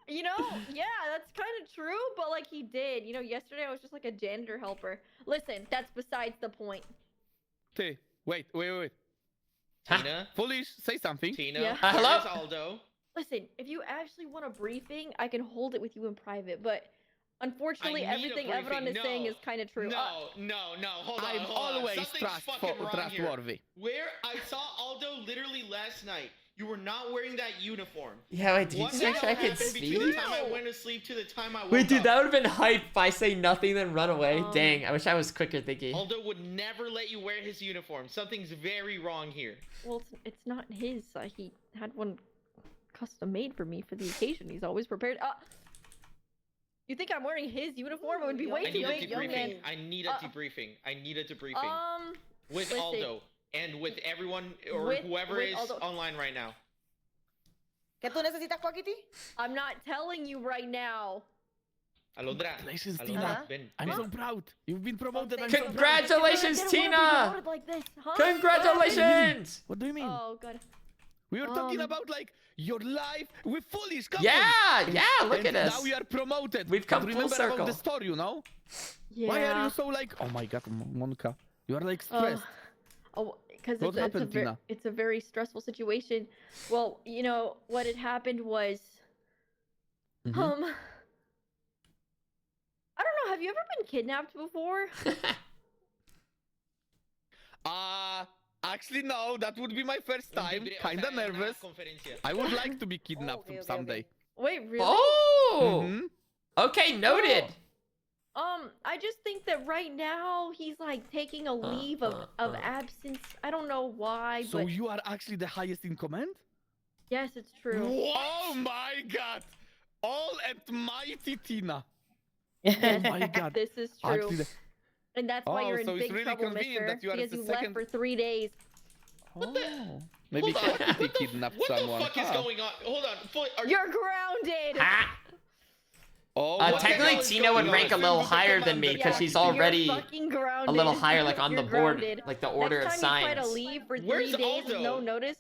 You know, yeah, that's kind of true, but like he did. You know, yesterday I was just like a janitor helper. Listen, that's besides the point. Hey, wait. Tina? Foolish, say something. Tina? Yeah. Hello? Where's Aldo? Listen, if you actually want a briefing, I can hold it with you in private, but unfortunately I need a everything briefing. everyone is saying No. is kind of true. No, hold on. I'm hold on. always Something's fucking wrong here. trustworthy. Where I saw Aldo literally last night. You were not wearing that uniform. Yeah, wait, did you What just make sure I happened could between speak? the time I went to sleep to the time I woke Wait, dude, up? that would have been hype if I say nothing then run away. Dang, I wish I was quicker thinking. Aldo would never let you wear his uniform. Something's very wrong here. Well, it's not his. He had one custom made for me for the occasion. He's always prepared. You think I'm wearing his uniform? It would be way I too need a big, young man. debriefing. I need a debriefing. I need a debriefing. With listen. Aldo and with everyone or whoever with is Aldo. online right now. ¿Qué tú necesitas, Quackity? I'm not telling you right now. Alondra. Congratulations, Alondra, Tina. ven, I'm ven. so proud. You've been promoted. I'm Congratulations, I didn't wanna be Tina! promoted like this, huh? Congratulations! What do you mean? Oh god. We were talking about like your life with Foolish. Come Yeah, on. yeah, look And at us. Now we are promoted. We've come But full remember circle. about the story, you know? Yeah. Why are you so like? Oh my God, Monica, you are like stressed. Because What happened, Tina? it's a very stressful situation. Well, you know what had happened was, Mhm. I don't know. Have you ever been kidnapped before? Actually, no. That would be my first time. Kinda nervous. I would like to be kidnapped someday. Wait, really? Oh! Mhm. Okay, noted. I just think that right now he's like taking a leave of absence. I don't know why, So but you are actually the highest in command? yes, it's true. Oh my God! All mighty Tina. Yes, Oh my God. this is true. Actually, And that's why Oh, you're in so it's big really trouble, convenient mister. that you are Because the you second- left for 3 days. Maybe Hold on. Quackity kidnapped What someone. the fuck is huh? going on? Hold on. You're grounded! Ha! Oh, what the Technically, hell is Tina going would on? rank a little higher than me because Yeah, she's you're already fucking a grounded. little higher, like on the You're board, grounded. like the order of Next time you try to science. leave for 3 Where's days with no Aldo? notice,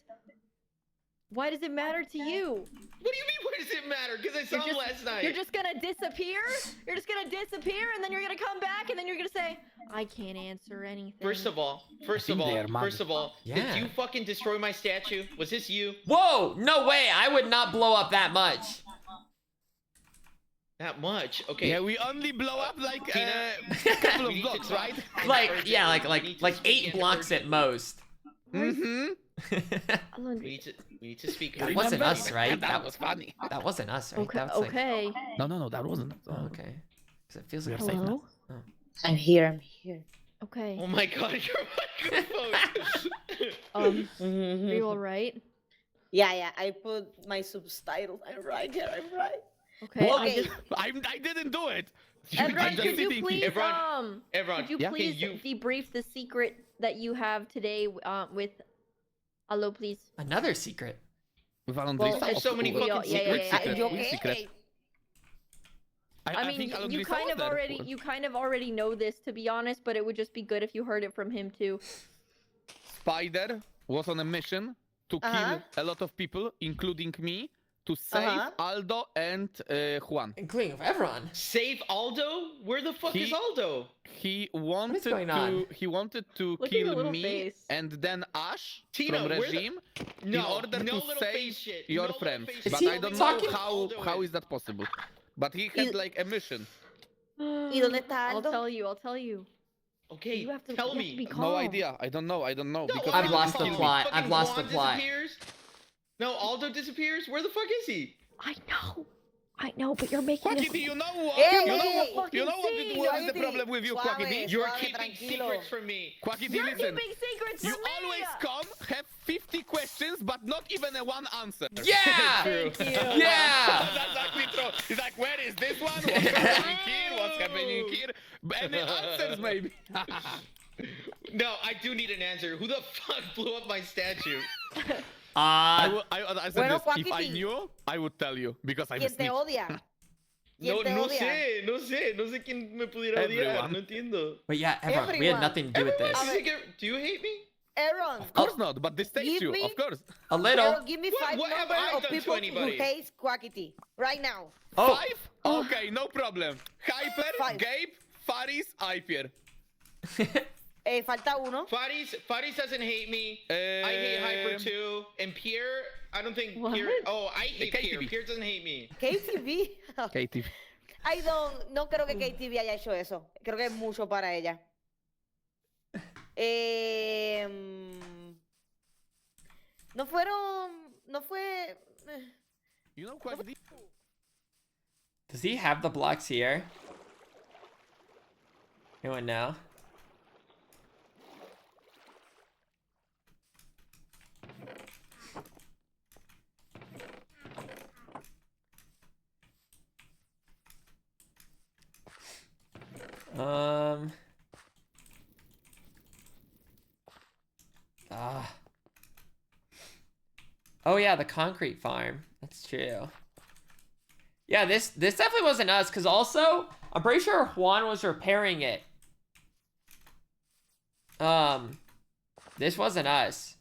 why does it matter to you? What do you mean, what does it matter? Because I saw him last night. You're just gonna disappear? You're just gonna disappear and then you're gonna come back and then you're gonna say, I can't answer anything. First of all, Yeah. did you fucking destroy my statue? Was this you? Whoa! No way! I would not blow up that much. That much? Okay. Yeah, we only blow up like Tina, a couple we of need to blocks, talk. right? Like, yeah, We need to like speak 8 in blocks at urgent. most. We need to speak. That wasn't us, right? That was funny. That wasn't us, right? Okay. That was like... Okay. No, that wasn't. Oh, okay. Because it feels We like... are safe now. Hello. I'm here. Okay. Oh my god, your microphone. Are you all right? Yeah. I put my subtitles. I'm right here. I'm right. Okay. Okay. I didn't do it. Everyone, I'm just could you sitting please here. Everyone, could you yeah? please Can debrief the secret that you have today with Allo, please? Another secret. With Alan Well, Drista, there's of so many course. fucking yeah, secrets. yeah. Secret, You secret. okay? I mean, think Alan you Drista kind was of there. already you kind of already know this, to be honest, but it would just be good if you heard it from him too. Spider was on a mission to kill a lot of people, including me, to save Aldo and Juan. Including of everyone. Save Aldo? Where the fuck is Aldo? He wanted going on? He wanted to Look at the kill little me face. and then Ash Tina, from where the- Regime in No, order no to little save face shit. your No little friends. face But shit. I don't Is know he talking- how is that possible. But he had like a mission. ¿Y dónde está I'll Aldo? tell you. I'll tell you. Okay, You have to tell you have to me. be calm. No idea. I don't know. No, because I've he lost the killed me. plot. I've Fucking lost the Juan plot. disappears? No, Aldo disappears? Where the fuck is he? I know, but you're making Quackity, this... you know what? Hey, you know hey, what? You know what is the Quackity. problem with you, Suave. Quackity? You're Suave, keeping tranquilo. secrets from me. Quackity, You're listen. keeping secrets You from me! always come, have 50 questions, but not even a one answer. Yeah! Thank you. Yeah! That's actually true. He's like, where is this one? What's happening here? What's happening here? Any answers, maybe? No, I do need an answer. Who the fuck blew up my statue? I said Bueno, this. If I Quackity. knew, I would tell you because I'm a ¿Quién te snitch. odia? No, ¿Quién te no odia? sé. No sé quién me pudiera odiar. Everyone. No entiendo. But yeah, everyone. We had Everyone. nothing to do with this. Do you hate me? Aaron, Of course not, but this takes Give you, me- of course. A little. Aaron, give me What- 5 what have numbers I of done to people who anybody? hate Quackity right now. Oh, 5? Okay, no problem. Hyper, 5. Gabe, Faris, Hyper. Falta uno. Faris doesn't hate me. I hate Hyper too. And Pierre, I don't think What? Pierre. Oh, I hate Pierre. KTV. Pierre doesn't hate me. KTV. Katie. No creo que KTV haya hecho eso. Creo que es mucho para ella. No fue. You know Quackity? does he have the blocks here? Anyone know? Oh yeah, the concrete farm. That's true. Yeah, this definitely wasn't us, because also, I'm pretty sure Juan was repairing it. This wasn't us.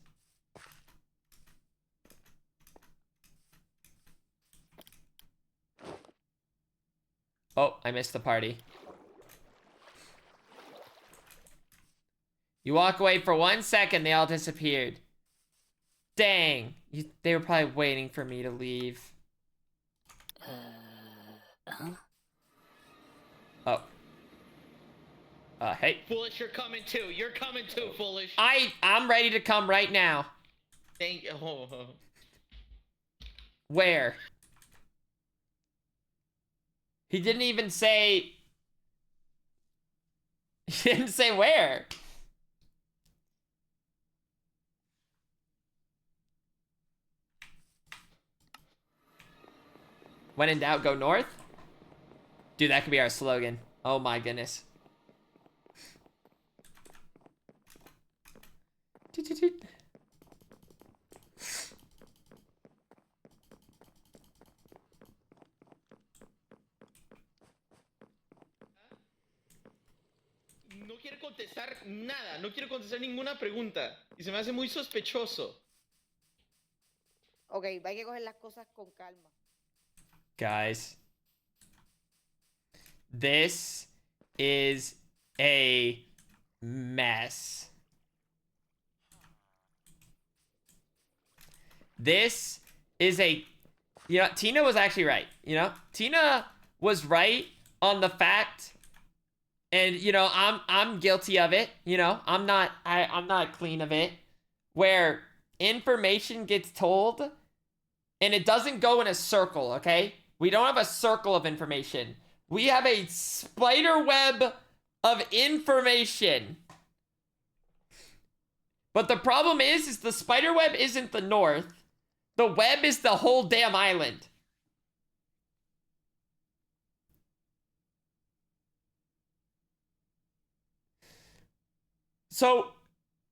Oh, I missed the party. You walk away for 1 second, they all disappeared. Dang. They were probably waiting for me to leave. Oh. Hey. Foolish, you're coming too. You're coming too, Foolish. I'm ready to come right now. Thank you. Oh. Where? He didn't even say... He didn't say where. When in doubt, go north? Dude, that could be our slogan. Oh my goodness. Toot, toot, toot. No quiere contestar nada. No quiere contestar ninguna pregunta. Y se me hace muy sospechoso. Ok, hay que coger las cosas con calma. Guys. This is a mess. This is a... You know, Tina was actually right. You know? Tina was right on the fact... And, you know, I'm guilty of it. You know? I'm not clean of it. where information gets told and it doesn't go in a circle, okay? We don't have a circle of information. We have a spider web of information. But the problem is the spider web isn't the north. The web is the whole damn island. So,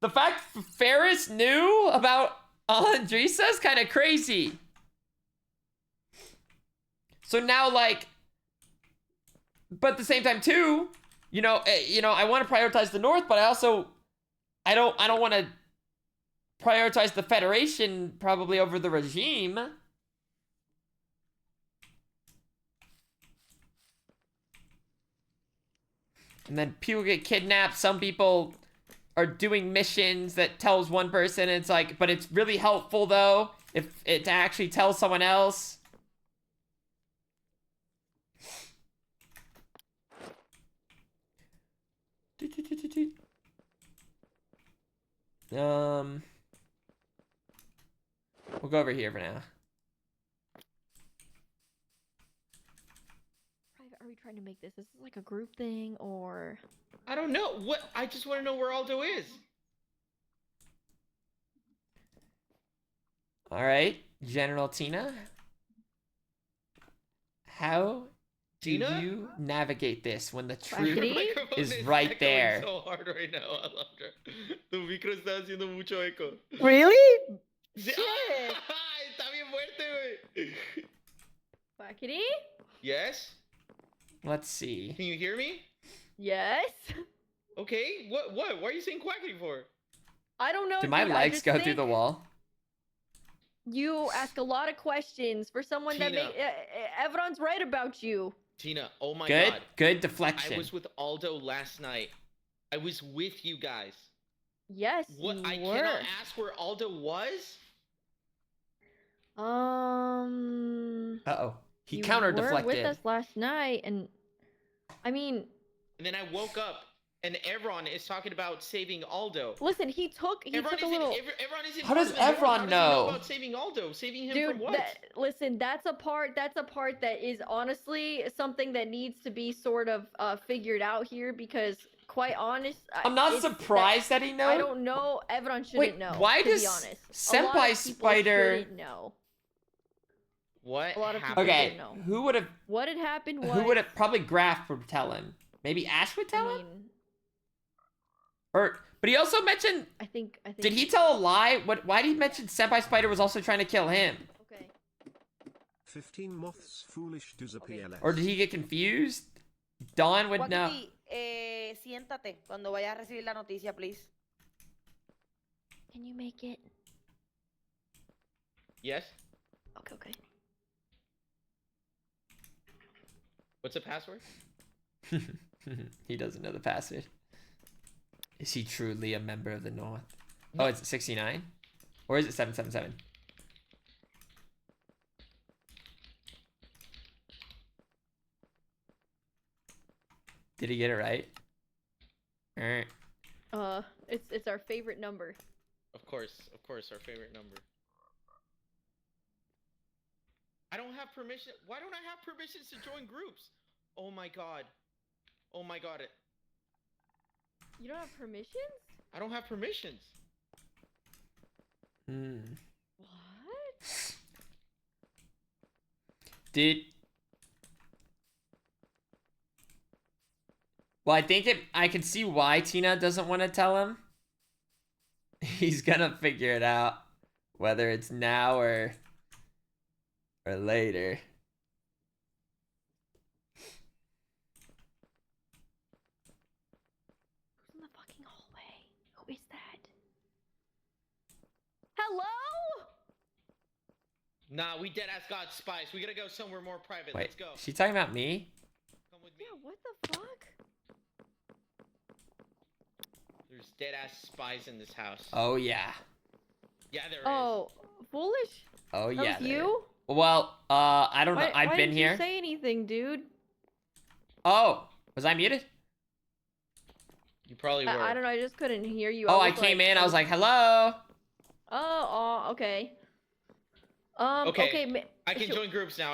the fact Ferris knew about Andrisa is kind of crazy. So now, like, but at the same time too, you know, I want to prioritize the North, but I don't want to prioritize the Federation probably over the regime. And then people get kidnapped. Some people are doing missions that tells one person. It's like, but it's really helpful though if it actually tells someone else. We'll go over here for now. Private, are we trying to make this? Is this like a group thing or? I don't know. What? I just want to know where Aldo is. All right, General Tina. How do you navigate this when the truth is right there? So hard right now, Alondra. Tu micro está haciendo mucho eco. Really? Shit. Está bien fuerte, güey. Quackity? Yes? Let's see. Can you hear me? Yes. Okay. What? What are you saying quackity for? I don't know. Did my legs go through the wall? You ask a lot of questions for someone Tina. that Evron's right about you. Tina, oh my Good, god. good deflection. I was with Aldo last night. I was with you guys. Yes, What? you I were. cannot ask where Aldo was? Uh-oh. He You counter were deflected. with us last night, and I mean, And then I woke up and Evron is talking about saving Aldo. listen, he took a little. Evron isn't How does part of the North. Evron How does he know? about saving Aldo? Saving him Dude, from what? listen, that's a part that is honestly something that needs to be sort of figured out here because, quite honest, I'm not surprised that he knows. I don't know. Evron shouldn't Wait, know. why to does be honest. Senpai a lot of people Spider- shouldn't know. What A lot of people happened? Okay, didn't know. who would have? What had happened was. Who would have? Probably Graf would tell him. Maybe Ash would tell him. Or, but he also mentioned. I think. Did he tell a lie? What? Why did he mention Senpai Spider was also trying to kill him? Okay. 15 moths foolish to the PLS. Or did he get confused? Dawn would know. Joaquín, siéntate cuando vayas a recibir la noticia, please. Can you make it? Yes? Okay. What's the password? He doesn't know the password. Is he truly a member of the North? Oh, is it 69? Or is it 777? Did he get it right? Alright. It's our favorite number. Of course, our favorite number. I don't have permission. Why don't I have permissions to join groups? Oh my god. Oh my god. You don't have permissions? I don't have permissions. What? Well, I can see why Tina doesn't want to tell him. He's gonna figure it out. Whether it's now or later. Who's in the fucking hallway? Who is that? Hello? Nah, we deadass got spies. We gotta go somewhere more private. Wait, Let's go. she talking about me? Come with me. Yeah, what the fuck? There's deadass spies in this house. Oh yeah. Yeah, there is. Oh, foolish? Oh That yeah. was there you? is. Well, I don't know. I've why been didn't here. You say anything, dude? Oh, was I muted? You probably were. I don't know. I just couldn't hear you. Oh, I was came like- in. I was like, hello. Oh, okay. Okay. I can join groups now.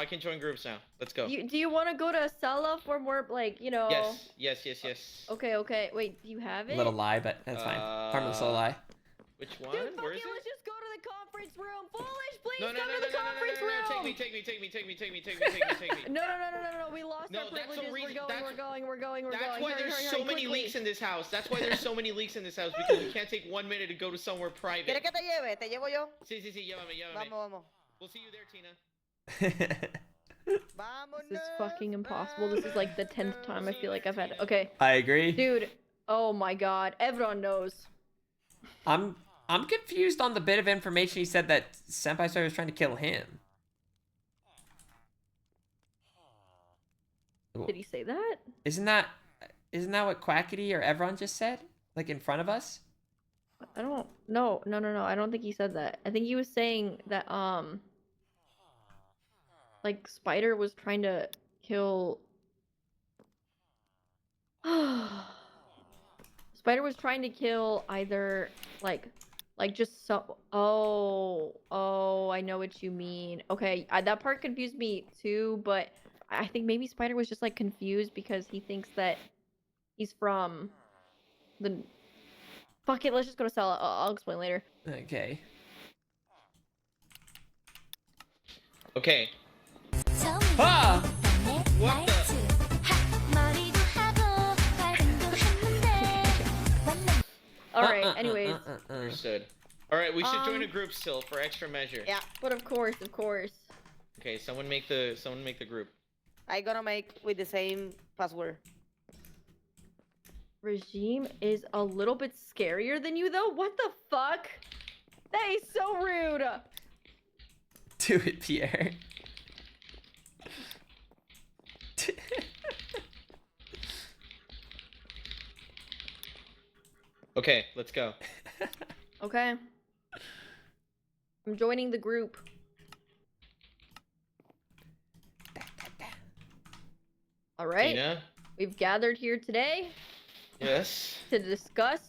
Let's go. Do you want to go to Sala for more, like, you know? Yes. Okay. Wait, do you have it? Little lie, but that's fine. Harmless little lie. Which one? Dude, Where is it? let's just go to the conference room. Foolish, please No, come to the conference room. Take me. No. We lost our privileges. We're going. That's why there's Hurry, so many quickly. leaks in this house. Because we can't take 1 minute to go to somewhere private. ¿Quieres que te lleve? ¿Te llevo yo? Sí, llévame. Vamos. We'll see you there, Tina. This is fucking impossible. This is like the 10th time I feel like I've had. Okay. I agree. Dude. Oh my god. Everyone knows. I'm confused on the bit of information he said that Senpai Story was trying to kill him. Did he say that? Isn't that what Quackity or everyone just said? Like in front of us? I don't. No. I don't think he said that. I think he was saying that like Spider was trying to kill. Spider was trying to kill either like just so. Oh, I know what you mean. Okay, that part confused me too, but I think maybe Spider was just like confused because he thinks that he's from the. Fuck it, let's just go to Sala. I'll explain later. Okay. Ah! What the? Alright, anyways. Understood. Alright, we should join a group still for extra measure. Yeah. But of course. Okay, someone make the group. I gonna make with the same password. Regime is a little bit scarier than you, though? What the fuck? That is so rude! Do it, Pierre. Okay, let's go. Okay. I'm joining the group. Alright. Tina? We've gathered here today. Yes. To discuss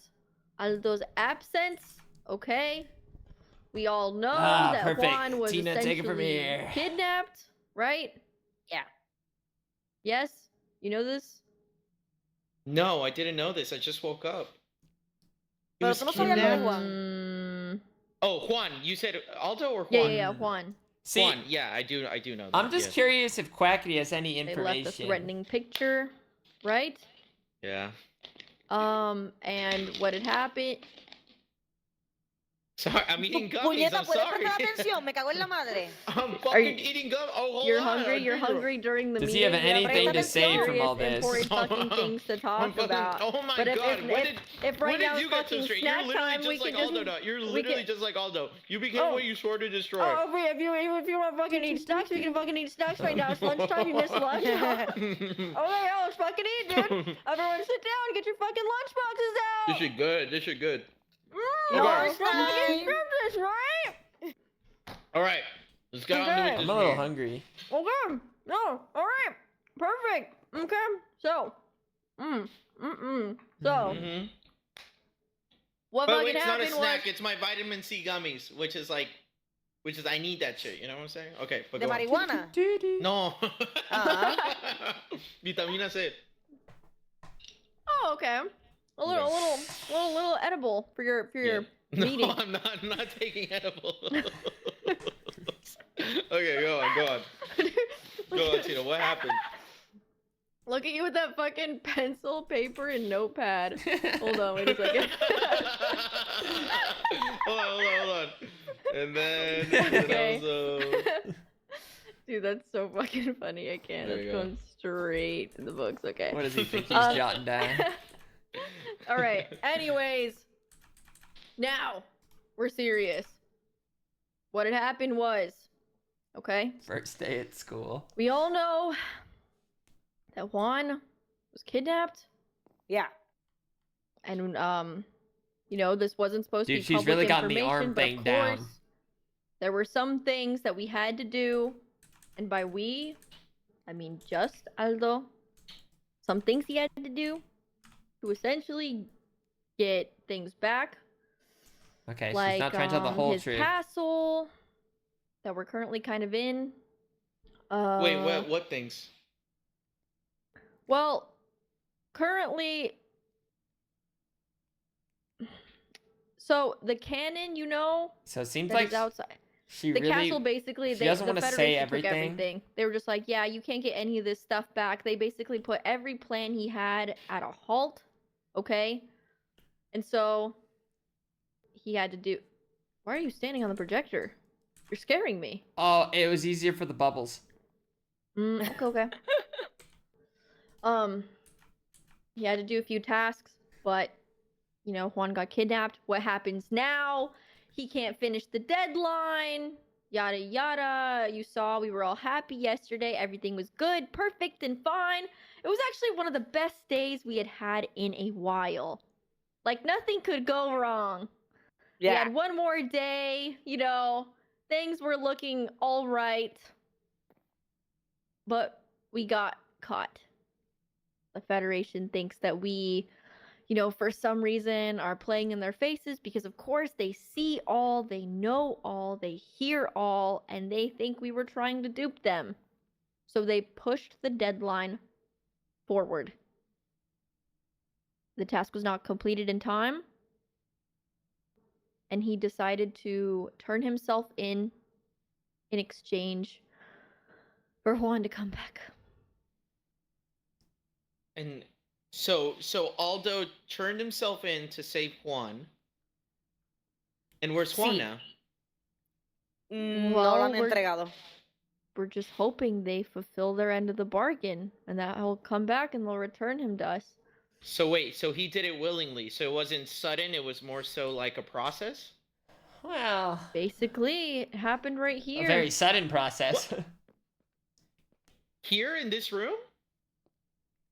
Aldo's absence. Okay. We all know that perfect. Juan was Tina, take it from essentially here. kidnapped, right? Yeah. Yes? You know this? No, I didn't know this. I just woke up. He Pero was tú no sabías lo de kidnapped? Juan. Oh, Juan. You said Aldo or Juan? Yeah, Juan. See, Juan, yeah, I do know that. I'm just yes. curious if Quackity has any They left a information. threatening picture, right? Yeah. And what had happened? Sorry, I'm eating gummies. Puñeta, I'm ¿puedes sorry. prestar atención? Me cago en la madre. I'm Are fucking you- eating gum. Oh, hold You're on. hungry. You're I didn't- hungry during the Does he meeting. have You anything to some say from serious, all this? Important fucking things to talk about. Oh my But if, god. if when right now did is you get so fucking straight? You're snack literally time, we just could like Aldo just. now. You're we literally could- just like Aldo. You became Oh. what you swore to destroy. Oh, if you want to fucking eat snacks, we can fucking eat snacks right now. It's lunchtime. You missed lunch. Okay, let's fucking eat, dude. Everyone sit down. Get your fucking lunch boxes out. This shit good. No, Okay. it's fucking this, right? Alright. Let's get on to it. I'm a little hungry. Okay. No. All right. Perfect. Okay. So. So. Mm-hmm. What But fucking wait, it's not a happened snack. was. It's my vitamin C gummies, which is I need that shit. You know what I'm saying? Okay, but De go on. marihuana. No. Ah. Vitamina C. Oh, okay. A little edible for your No, meeting. I'm not taking edible. Okay, go on. Go on, Tina. What happened? Look at you with that fucking pencil, paper, and notepad. Hold on, wait a second. Hold on. And then Okay. also. Dude, that's so fucking funny. I can't. There It's you go. going straight to the books. Okay. What does he think he's jotting down? All right. Anyways, now we're serious. What had happened was, okay, First day at school. we all know that Juan was kidnapped, Yeah. and you know, this wasn't supposed Dude, to be she's public really gotten the information, arm but thing of down. course, there were some things that we had to do, and by we, I mean just Aldo. Some things he had to do to essentially get things back. Okay, like she's not trying to tell the whole his truth. castle that we're currently kind of in. Wait, what things? Well, currently, so the cannon, you know, So it seems that like is outside. she The really castle basically, she doesn't the want to say Federation took everything. everything. They were just like, yeah, you can't get any of this stuff back. They basically put every plan he had at a halt. Okay, and so he had to do. Why are you standing on the projector? You're scaring me. Oh, it was easier for the bubbles. Okay. He had to do a few tasks, but you know, Juan got kidnapped. What happens now? He can't finish the deadline. Yada yada. You saw we were all happy yesterday. Everything was good, perfect, and fine. It was actually one of the best days we had had in a while. Like nothing could go wrong. Yeah. We had one more day, you know, things were looking all right. But we got caught. The Federation thinks that we, you know, for some reason are playing in their faces because, of course, they see all, they know all, they hear all, and they think we were trying to dupe them. So they pushed the deadline forward. The task was not completed in time, and he decided to turn himself in exchange for Juan to come back. And so Aldo turned himself in to save Juan. And where's Juan now? No lo han entregado. We're just hoping they fulfill their end of the bargain and that he'll come back and they'll return him to us. So wait, so he did it willingly. So it wasn't sudden, it was more so like a process? Well, basically, it happened right here. A very sudden process. Here in this room?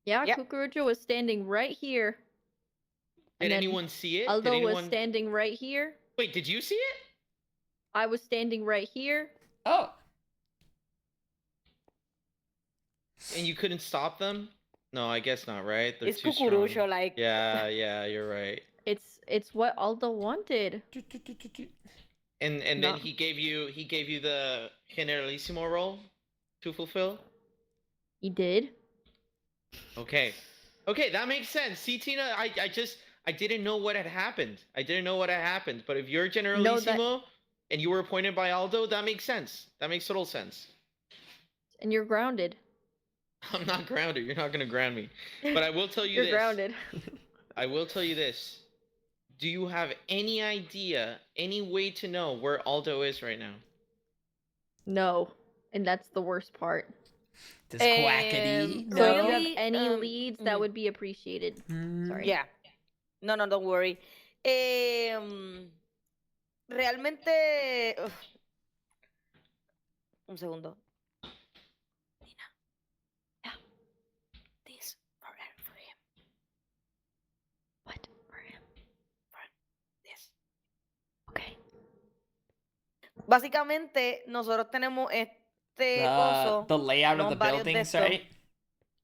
Yeah, yep. Cucurucho was standing right here. Did anyone see it? Aldo was standing right here. Wait, did you see it? I was standing right here. Oh. And you couldn't stop them? No, I guess not, right? They're it's too Cucurucho, strong. like. Yeah, you're right. It's what Aldo wanted. And then he gave you the Generalissimo role to fulfill? He did. Okay, that makes sense. See, Tina, I didn't know what had happened. But if you're Generalissimo and you were appointed by Aldo, that makes sense. That makes total sense. And you're grounded. I'm not grounded. You're not gonna ground me. But I will tell you this. You're grounded. I will tell you this. Do you have any idea, any way to know where Aldo is right now? No, and that's the worst part. This quackity. So if you have any leads, that would be appreciated. Sorry. Yeah. No, don't worry. Realmente... Un segundo. Nina. Yeah. This for him. What? For him? For this. Okay. Básicamente, nosotros tenemos the layout of the buildings, right?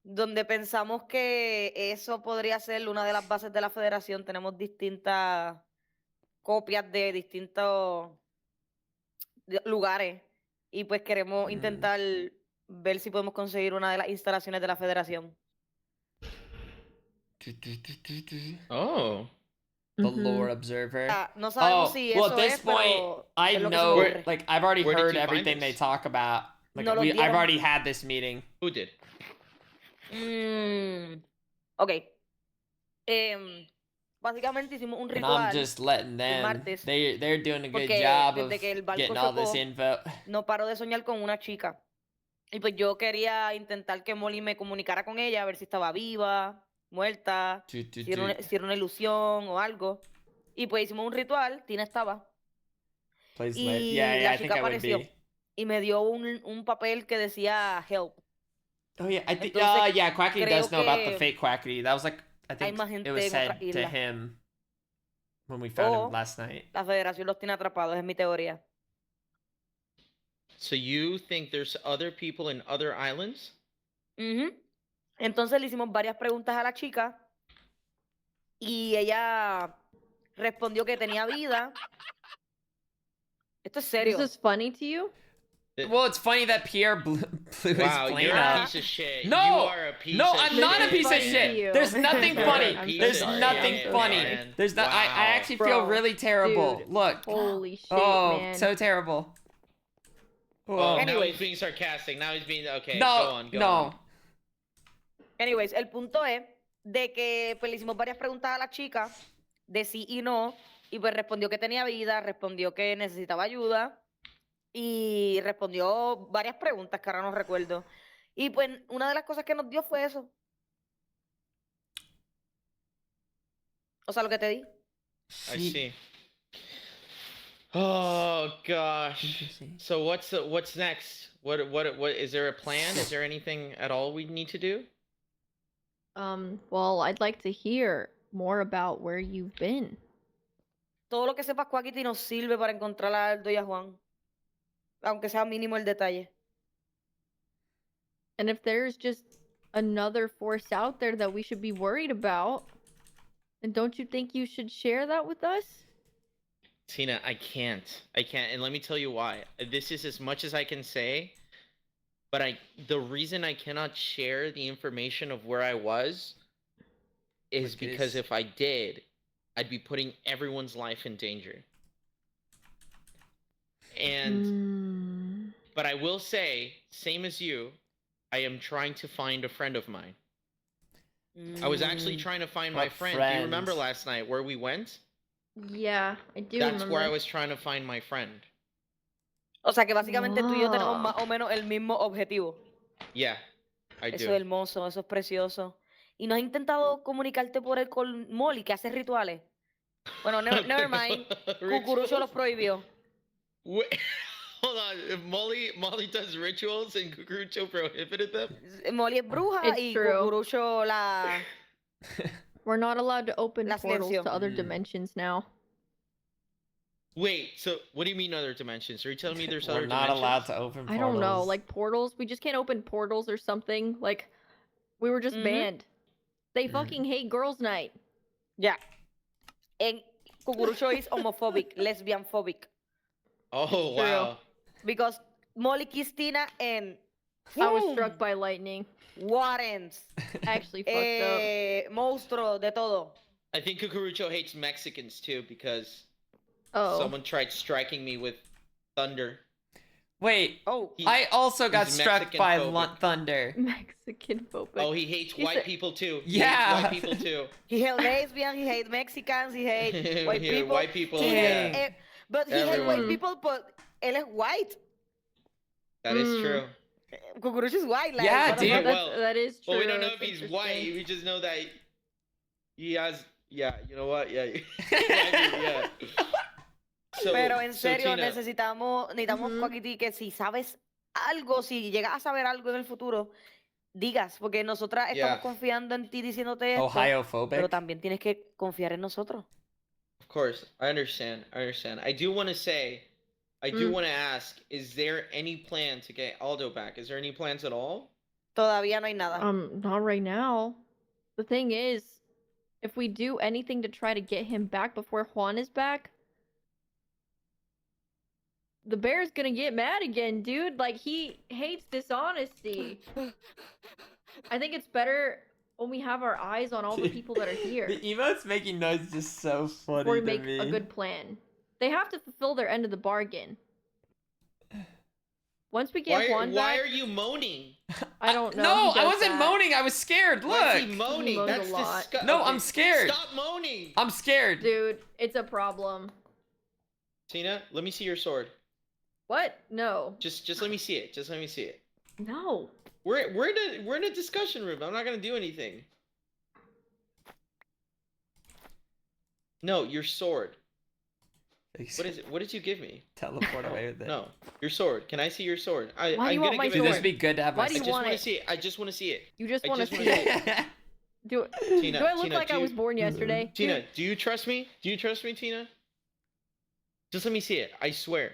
Donde pensamos que eso podría ser una de las bases de la federación. Tenemos distintas copias de distintos lugares y pues queremos intentar ver si podemos conseguir una de las instalaciones de la federación. Oh. The lore observer. No sabemos si eso at this point, I know, like, I've already heard everything they talk about. Like, I've already had this meeting. Who did? Okay. Básicamente hicimos un ritual. And I'm just letting them. They're doing a good job of getting all this info. No paro de soñar con una chica. Y pues yo quería intentar que Molly me comunicara con ella, a ver si estaba viva, muerta, si era una ilusión o algo. Y pues hicimos un ritual, Tina estaba. Y la chica apareció. Y me dio un papel que decía help. Oh yeah, I think Quackity does know about the fake Quackity. That was like, I think it was said to him when we found him last night. La Federación los tiene atrapados, es mi teoría. So you think there's other people in other islands? Entonces le hicimos varias preguntas a la chica y ella respondió que tenía vida. Esto es Is serio. this funny to you? Well, it's funny that Pierre blew his Wow, plane you're a up. piece of shit. No, you are a piece no, of I'm shit. not a piece of Funny shit. to you. There's nothing You're funny. a piece There's of nothing shit, funny. man. There's not. I Wow. actually feel Bro, really terrible. dude, Look. Holy shit, Oh, man. so terrible. Oh, Whoa. now Anyways. he's being sarcastic. Now he's being okay. No, go on, go no. on. Anyways, el punto es de que pues, le hicimos varias preguntas a la chica de sí y no, y pues respondió que tenía vida, respondió que necesitaba ayuda y respondió varias preguntas que ahora no recuerdo. Y pues una de las cosas que nos dio fue eso. O sea, lo que te di. I see. Oh gosh. So what's next? What is there a plan? Is there anything at all we need to do? Well, I'd like to hear more about where you've been. Todo lo que sepas, Quackity, nos sirve para encontrar a Aldo y a Juan. Aunque sea mínimo el detalle. And if there's just another force out there that we should be worried about, then don't you think you should share that with us? Tina, I can't. And let me tell you why. This is as much as I can say, but the reason I cannot share the information of where I was is because if I did, I'd be putting everyone's life in danger. And but I will say, same as you, I am trying to find a friend of mine. I was actually trying to find my friend. Do you remember last night where we went? Yeah, I do That's remember. where I was trying to find my friend. O sea, que básicamente tú y yo tenemos Wow. más o menos el mismo objetivo. Yeah, I Eso do. es hermoso, eso es precioso. ¿Y no has intentado comunicarte por él con Molly, que hace rituales? Bueno, never mind. Cucurucho los prohibió. Wait, hold on. If Molly does rituals and Cucurucho prohibited them? Molly es bruja It's y true. Cucurucho la... We're not allowed to open La portals silencio. to other dimensions now. Wait, so what do you mean other dimensions? Are you telling me there's other We're not dimensions? allowed to open portals. I don't know, like portals. We just can't open portals or something. Like, we were just banned. They fucking hate girls' night. Ya. En Cucurucho is homophobic, lesbian phobic. Oh, wow. Because Molly kissed Tina and... I was struck by lightning. Warrens. Actually fucked up. Monstruo, de todo. I think Cucurucho hates Mexicans too because Oh. someone tried striking me with thunder. Wait, Oh. I also got he's struck by Mexican-phobic. thunder. Mexican phobic. Oh, he hates He white said- people too. He Yeah. hates white people too. He hates lesbians, he hates Mexicans, he hates white Yeah, people. white people, He yeah. hates, but he hates white Everyone. people, but él es white. That is true. Cucurucho is white. Like, Yeah, what the dude. fuck? That is true. Well, we don't know if That's he's white. interesting. We just know that he has. Yeah, you know what? Yeah. Yeah. So, Pero en so serio, Tina, necesitamos Quackity, que si sabes algo, si llegas a saber algo en el futuro, digas, porque nosotras estamos Yeah. confiando en ti diciéndote esto, Ohiophobic. pero también tienes que confiar en nosotros. of course, I understand. I do want to say, I do want to ask, is there any plan to get Aldo back? Is there any plans at all? Todavía no hay nada. Not right now. The thing is, if we do anything to try to get him back before Juan is back, the bear's gonna get mad again, dude. Like, he hates dishonesty. I think it's better when we have our eyes on all the people that are here The emotes making noise is just so funny before we to make me. a good plan. They have to fulfill their end of the bargain. Once we get Juan Why back, are you moaning? I don't know. No, he I does wasn't that. moaning. I was scared. Why is he Look. moaning? moans a That's lot. disgusting. No, I'm scared. Stop moaning. I'm scared. Dude, it's a problem. Tina, let me see your sword. What? No. Just let me see it. Just let me see it. No. We're in a discussion room. I'm not gonna do anything. No, your sword. What is it? What did you give me? Teleport away with it. No, your sword. Can I see your sword? Why do I'm you want gonna my give Dude, it. this would be good to have Why my do I you just want want to it? see it. I just want to see it. You just I want to just see wanna it. Do Tina, I look Tina, like do I you- was born yesterday? Tina, do you trust me? Do you trust me, Tina? Just let me see it. I swear.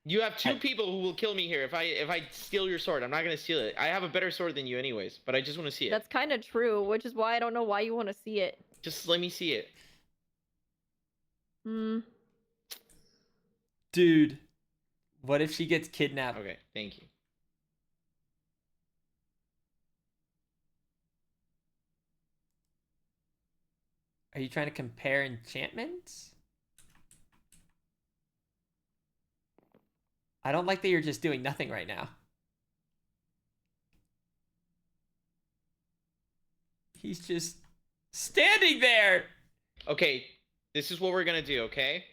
You have two people who will kill me here if I steal your sword. I'm not gonna steal it. I have a better sword than you, anyways. But I just want to see it. That's kind of true, which is why I don't know why you want to see it. Just let me see it. Dude, what if she gets kidnapped? Okay, thank you. Are you trying to compare enchantments? I don't like that you're just doing nothing right now. He's just standing there. Okay, this is what we're gonna do, okay?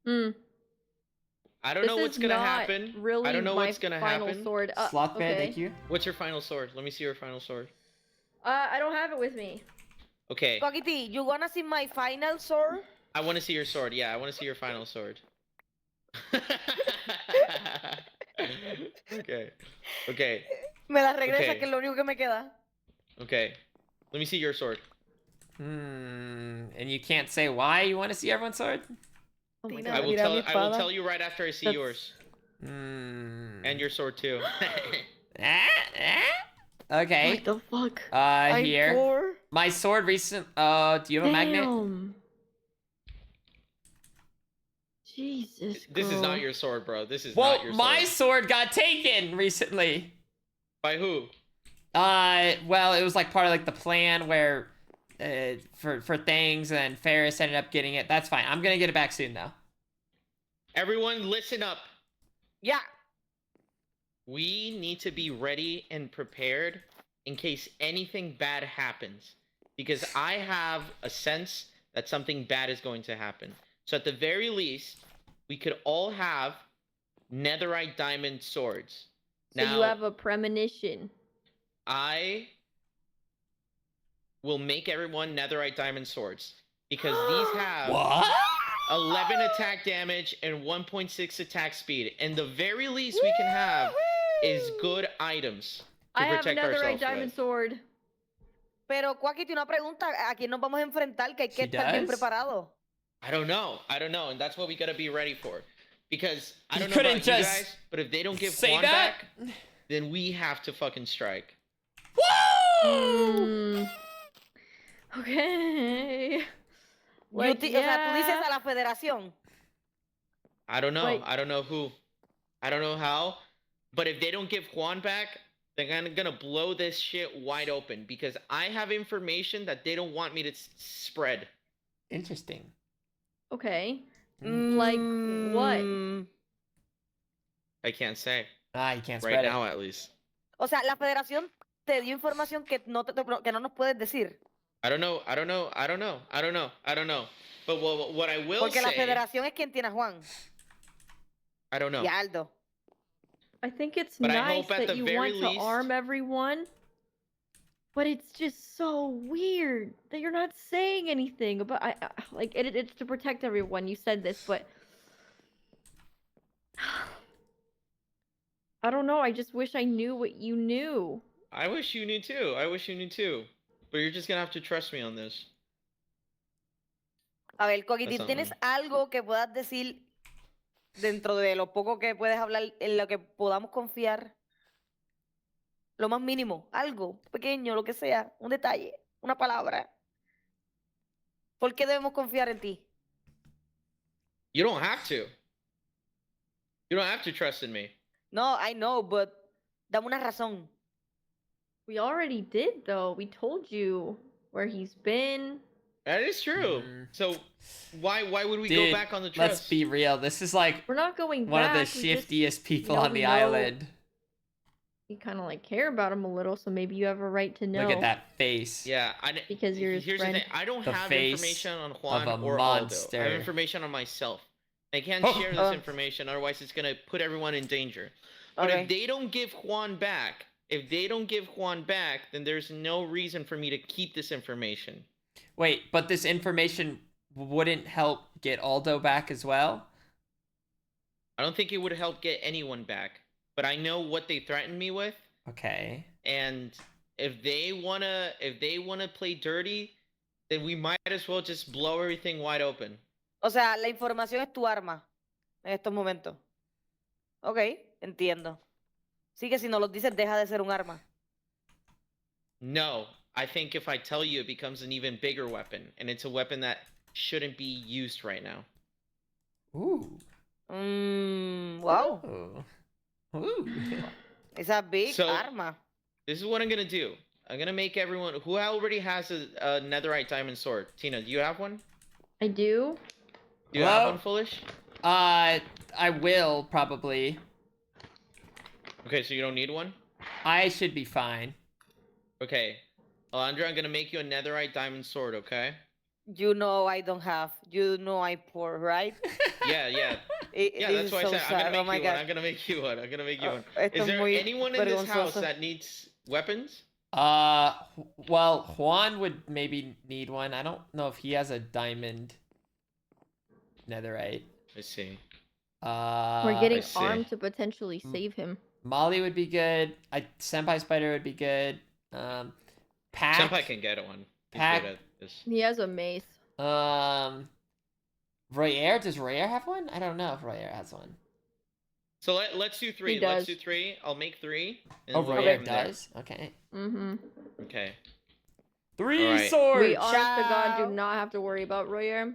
I don't This know what's is gonna not happen. really I don't know my what's gonna final happen. sword. Slothman, okay. thank you. What's your final sword? Let me see your final sword. I don't have it with me. Okay. Cockity, you wanna see my final sword? I want to see your sword. Yeah, I want to see your final sword. Okay. Okay. Me la regresa, Okay. que es lo único que me queda. Okay. Let me see your sword. And you can't say why you want to see everyone's sword? Oh my Tina, I god. will mira mi tell. I will espada. tell you right after I see That's- yours and your sword too. Okay. What the fuck? I'm Here. poor. My sword recent. Do you have a magnet? Damn. Jesus. This is not girl. your sword, bro. This is Well, not your my sword. sword got taken recently. By who? Well, it was like part of like the plan where, for things, and Ferris ended up getting it. That's fine. I'm gonna get it back soon though. Everyone, listen up. Yeah. We need to be ready and prepared in case anything bad happens, because I have a sense that something bad is going to happen. So at the very least, we could all have netherite diamond swords. So Now, you have a premonition. I will make everyone netherite diamond swords because these have What? 11 attack damage and 1.6 attack speed, and the very least we can have is good items to I have protect another ourselves diamond with. sword. Pero, Quackity, una pregunta. ¿A quién nos vamos a enfrentar? Que hay que She estar bien does? preparado. I don't know, and that's what we gotta be ready for. Because I You don't know couldn't about you just guys, but if they don't give say Juan that? back, then we have to fucking strike. Woo! Okay. O Like, sea, tú dices yeah. a la federación. I don't know. Like- I don't know who. I don't know how. But if they don't give Juan back, they're gonna blow this shit wide open because I have information that they don't want me to spread. Interesting. Okay. Like what? I can't say. You can't Right spread now, at least. O sea, la federación te dio información que no, que no nos puedes decir. I don't know. But what I will Porque la say, federación es quien tiene a Juan. I don't know. Y a Aldo. I think it's But I nice hope at that the you very want to least- arm everyone. But it's just so weird that you're not saying anything about like it's to protect everyone. You said this, but I don't know. I just wish I knew what you knew. I wish you knew too. But you're just gonna have to trust me on this. A ver, Coquiti, That's ¿tienes not algo que puedas decir dentro de lo poco que puedes hablar en lo que podamos confiar? Lo más mínimo, algo pequeño, lo que sea, un detalle, una palabra. ¿Por qué debemos confiar en ti? You don't have to. You don't have to trust in me. No, I know, but dame una razón. We already did though. We told you where he's been. That is true. So why would we Dude, go back on the trust? let's be real. This is like We're not going one back. of the we just, shiftiest people you know, on the know island. You kind of like care about him a little, so maybe you have a right to know. Look at that face. Yeah, Because you're his here's friend. the thing. I don't The have face information on of Juan a or monster. Aldo. I have information on myself. I can't Oh. share this information, otherwise it's gonna put everyone in danger. But Okay. if they don't give Juan back, then there's no reason for me to keep this information. Wait, but this information wouldn't help get Aldo back as well? I don't think it would help get anyone back. But I know what they threatened me with. Okay. And if they wanna play dirty, then we might as well just blow everything wide open. O sea, la información es tu arma en estos momentos. Ok, entiendo. Sí que si no lo dices, deja de ser un arma. No, I think if I tell you, it becomes an even bigger weapon, and it's a weapon that shouldn't be used right now. Ooh. Wow. Ooh. Ooh. It's a big So- arma. This is what I'm gonna do. I'm gonna make everyone who already has a netherite diamond sword. Tina, do you have one? I do. Do you have one, Foolish? I will probably. Okay, so you don't need one? I should be fine. Okay. Alondra, I'm gonna make you a netherite diamond sword, okay? You know I don't have. You know I poor, right? Yeah. Yeah, This that's is why I so said sad. I'm gonna make you one. I'm gonna make you one. Esto Is es there muy anyone in this house vergonzoso. that needs weapons? Well, Juan would maybe need one. I don't know if he has a diamond netherite. I see. We're getting I see. armed to potentially save him. Molly would be good. Senpai Spider would be good. Pack. Senpai can get one. He's Pack. good at this. He has a mace. Royer, does Royer have one? I don't know if Royer has one. So let's do three. He Let's does. do three. I'll make three. And Oh, we'll go Royer from there. does? Okay. Mm-hmm. Okay. 3 Alright. swords! We honest to God do not have to worry about Royer.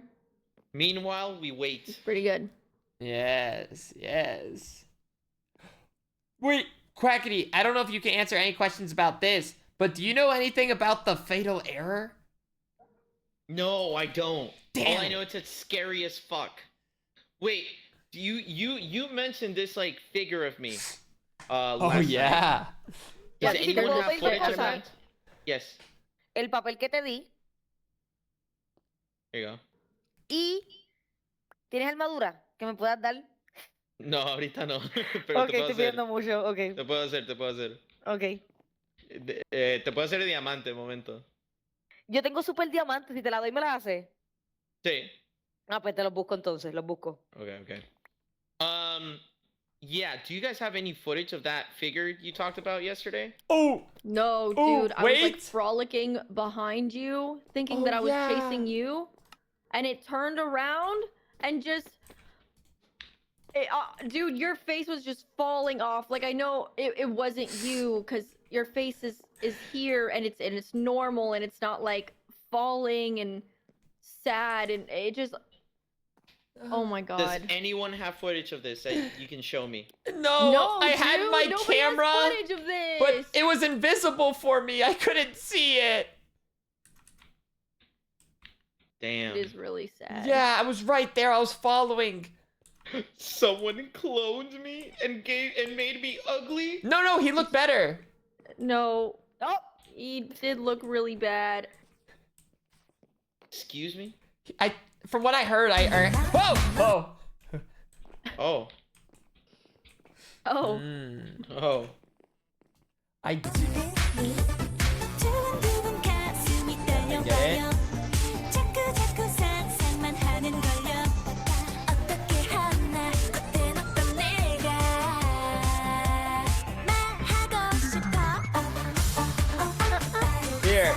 Meanwhile, we wait. He's pretty good. Yes, yes. Wait, Quackity, I don't know if you can answer any questions about this, but do you know anything about the fatal error? No, I don't. Damn All I it. know, it's scary as fuck. Wait, you mentioned this like figure of me. Oh, last night. yeah. Does Yeah, anyone ¿puedo have pedir footage una of cosa? that? Yes. El papel que te di Here you go. y ¿tienes armadura que me puedas dar? No, ahorita no. Pero Ok, te puedo estoy hacer. pidiendo mucho. Ok, Te puedo hacer, te puedo hacer. ok. Te puedo hacer de diamante, un momento. Yo tengo super diamantes. Si te la doy, ¿me la haces? Sí. Ah, pues te los busco entonces. Los busco. Okay. Yeah, do you guys have any footage of that figure you talked about yesterday? Oh! No, Oh, dude, I was like wait. frolicking behind you, thinking that Oh, I was yeah. chasing you, and it turned around and just. Dude, your face was just falling off. Like I know it wasn't you, cause your face is here and it's normal and it's not like falling and sad and it just. Oh my Does god. anyone have footage of this that you can show me? No, No, I had dude, my nobody has camera, footage of this. but it was invisible for me. I couldn't see it. Damn. It is really sad. Yeah, I was right there. I was following. Someone cloned me and made me ugly? No, he looked better. No. Oh, He did look really bad. Excuse me? From what I heard, Whoa! Oh. Oh. Oh. I get it. Here.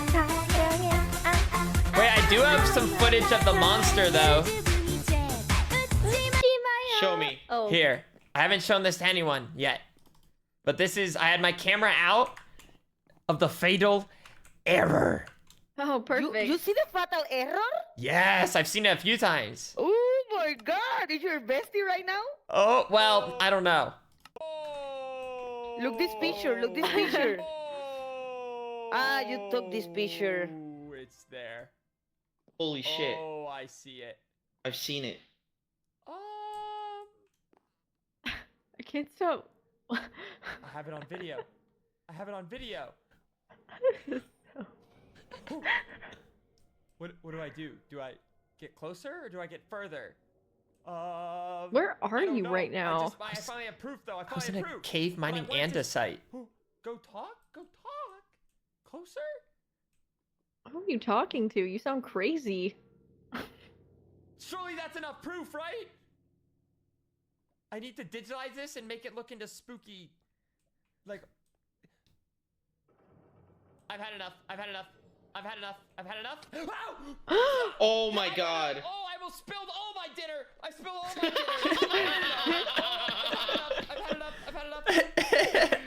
Wait, I do have some footage of the monster, though. Show me. Oh. Here. I haven't shown this to anyone yet. But this is, I had my camera out of the fatal error. Oh, perfect. you see the fatal error? Yes, I've seen it a few times. Oh my god, is your bestie right now? Oh, well, I don't know. Look this picture, look this picture. Ah, you took this picture. Ooh, it's there. Holy shit. Oh, I see it. I've seen it. I can't stop. I have it on video. I have it on video. What do I do? Do I get closer or do I get further? Where are I don't you know. right now? I finally have proof, though. I was in finally a have proof. cave mining But I went to andesite. Go talk? Go talk. Closer? Who are you talking to? You sound crazy. Surely that's enough proof, right? I need to digitalize this and make it look into spooky. Like. I've had enough. I've had enough. I've had enough. I've had enough. Ow! Oh my god. Oh, I almost spilled all my dinner. I spilled all my dinner. I've had enough. I've had enough.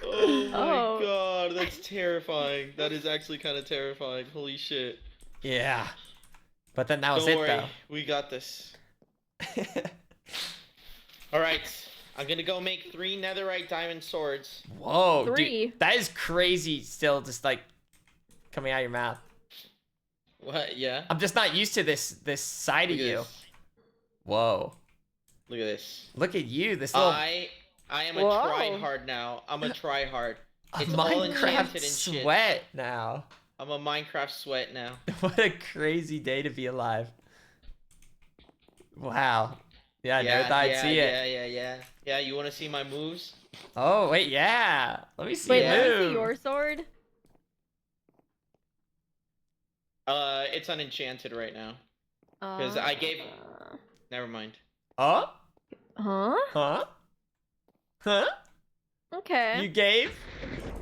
Oh my Oh. god, that's terrifying. That is actually kind of terrifying. Holy shit. Yeah. But then that was Don't it, worry, though. we got this. All right, I'm gonna go make 3 netherite diamond swords. Whoa, 3. dude, that is crazy. Still, just like coming out of your mouth. What? Yeah. I'm just not used to this side Look of at you. this. Whoa. Look at this. Look at you. This little I am a Whoa. tryhard now. I'm a tryhard. a It's all enchanted Minecraft and shit. sweat now. I'm a Minecraft sweat now. What a crazy day to be alive. Wow. Yeah, I never thought I'd see it. Yeah, you want to see my moves? Oh, wait, yeah. Let me see Wait, it let me see move. your sword. It's unenchanted right now. Because I gave... Never mind. Huh? Huh? Huh? Huh? Okay. You gave?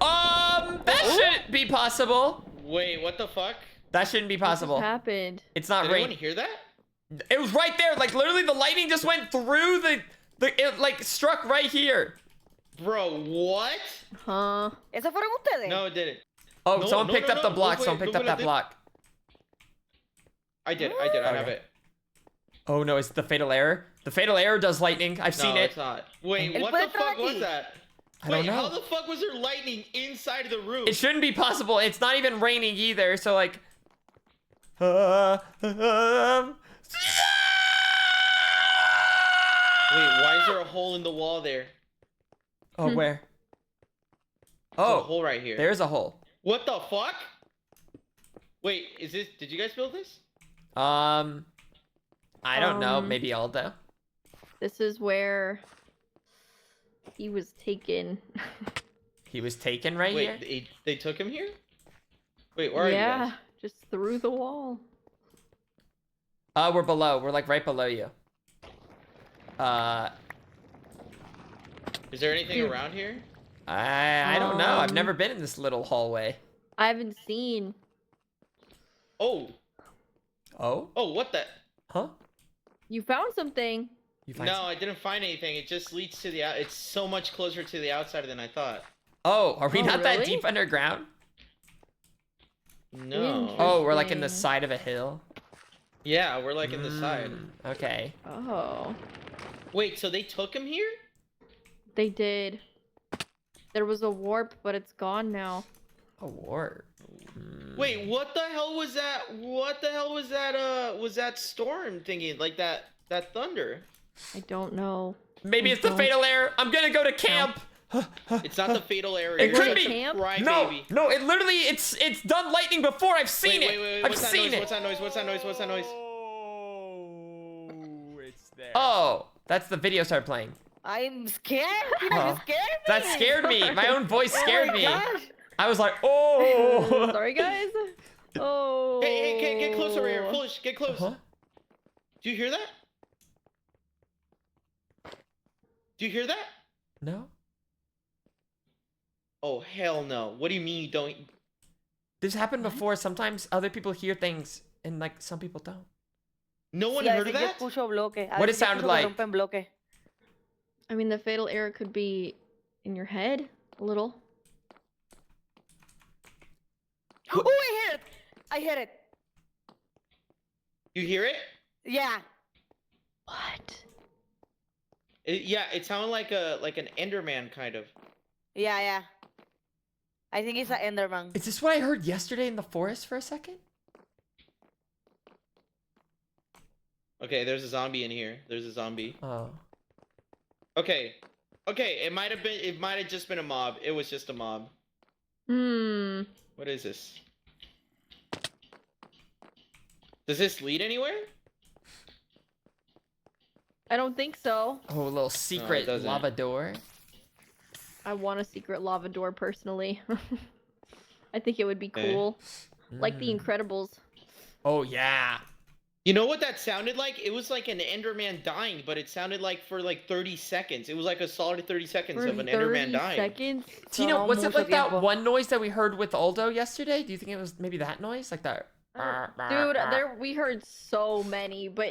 That shouldn't be possible. Wait, what the fuck? That shouldn't be possible. What happened? It's not Did anyone rain. hear that? It was right there. Like, literally, the lightning just went through it, like, struck right here. Bro, what? Huh? ¿Eso fueron ustedes? No, it didn't. Oh, No, someone no, picked no, up no. the block. Wait, Someone picked up look that at this. block. I did, I have Okay. it. Oh, no, it's the fatal error. The fatal error does lightning. I've seen No, it. it's not. Wait, El what the puede fuck entrar was aquí. that? I don't Wait, know. how the fuck was there lightning inside of the room? It shouldn't be possible. It's not even raining either. So, like... Wait, why is there a hole in the wall there? Oh, where? There's a Oh, hole right here. there's a hole. What the fuck? Wait, did you guys build this? I don't know. Um, Maybe Aldo. This is where he was taken. He was taken right here? Wait, they took him here? Wait, where are you Yeah, guys? just through the wall. We're below. We're like right below you. Is there anything Dude. around here? I don't know. I've Um, never been in this little hallway. I haven't seen. Oh, Oh? what the? Huh? You found something. You find No, some- I didn't find anything. It just leads to the out. It's so much closer to the outside than I thought. Oh, are we Oh, not that really? deep underground? No. Oh, we're like in the Interesting. side of a hill. Yeah, we're like in the side. Okay. Oh, Wait, so they took him here? they did. There was a warp, but it's gone now. A warp. Wait, what the hell was that? What the hell was that? Was that storm thingy? Like that thunder? I don't know. Maybe I it's the don't- fatal error. I'm gonna go to camp. It's not the fatal error. It You're could such be. a Camp? crybaby. No, it literally, it's done lightning before. I've seen Wait, it. wait, I've what's that seen noise? it. What's that noise? What's that noise? What's that noise? Oh, it's there. Oh, that's the video started playing. I'm scared. You Huh. know, scared me. That scared me. My own voice Oh scared my me. gosh. I was like, oh. Sorry, guys. Oh. Hey, get closer here. Foolish, get close. Huh? Do you hear that? Do you hear that? No. Oh, hell no. What do you mean you don't? This happened before. Sometimes other people hear things and like some people don't. No one Sí, a heard of veces yo that? escucho bloque. A What it veces yo sounded escucho like. que rompen bloque. I mean, the fatal error could be in your head a little. Oh, I hear it. I hear it. You hear it? Yeah. What? Yeah, it sounded like an Enderman kind of. Yeah. I think it's an Enderman. Is this what I heard yesterday in the forest for a second? Okay, there's a zombie in here. There's a zombie. Oh. Okay, it might have just been a mob. It was just a mob. Hmm. What is this? Does this lead anywhere? I don't think so. Oh, a little secret doesn't. lava door. I want a secret lava door personally. I think it would be cool. Like the Incredibles. Oh, yeah. You know what that sounded like? It was like an Enderman dying, but it sounded like for like 30 seconds. It was like a solid 30 seconds For of an 30 Enderman dying. seconds? Tina, No, was it mucho like that tiempo. one noise that we heard with Aldo yesterday? Do you think it was maybe that noise? Like that? Dude, we heard so many, but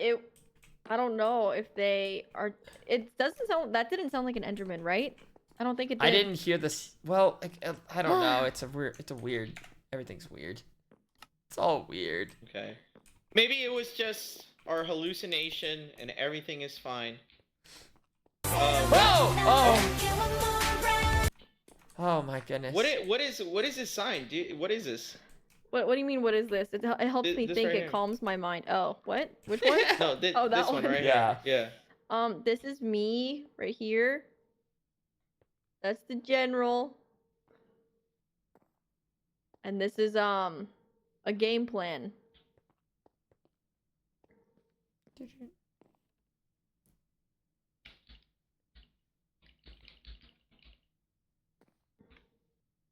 I don't know if they are. It doesn't sound. That didn't sound like an Enderman, right? I don't think it did. I didn't hear this. Well, I don't know. It's a weird. Everything's weird. It's all weird. Okay. Maybe it was just are a hallucination and everything is fine. Whoa! Oh! Oh my goodness. What is this sign? What is this? What do you mean? What is this? It helps me This think. right It here. calms my mind. Oh, what? Which one? No, Oh, that this one one. right Yeah. here. Yeah. This is me right here. That's the general. And this is a game plan.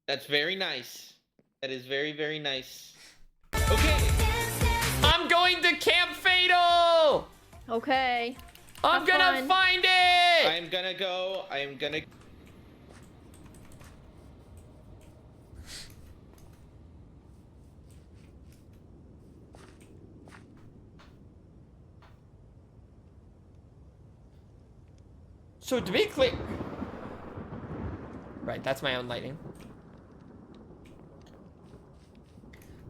That's very nice. That is very, very nice. Okay. I'm going to Camp Fatal! Okay. I'm gonna fun. find it! I'm gonna go. I'm gonna. So to be clear... Right, that's my own lightning.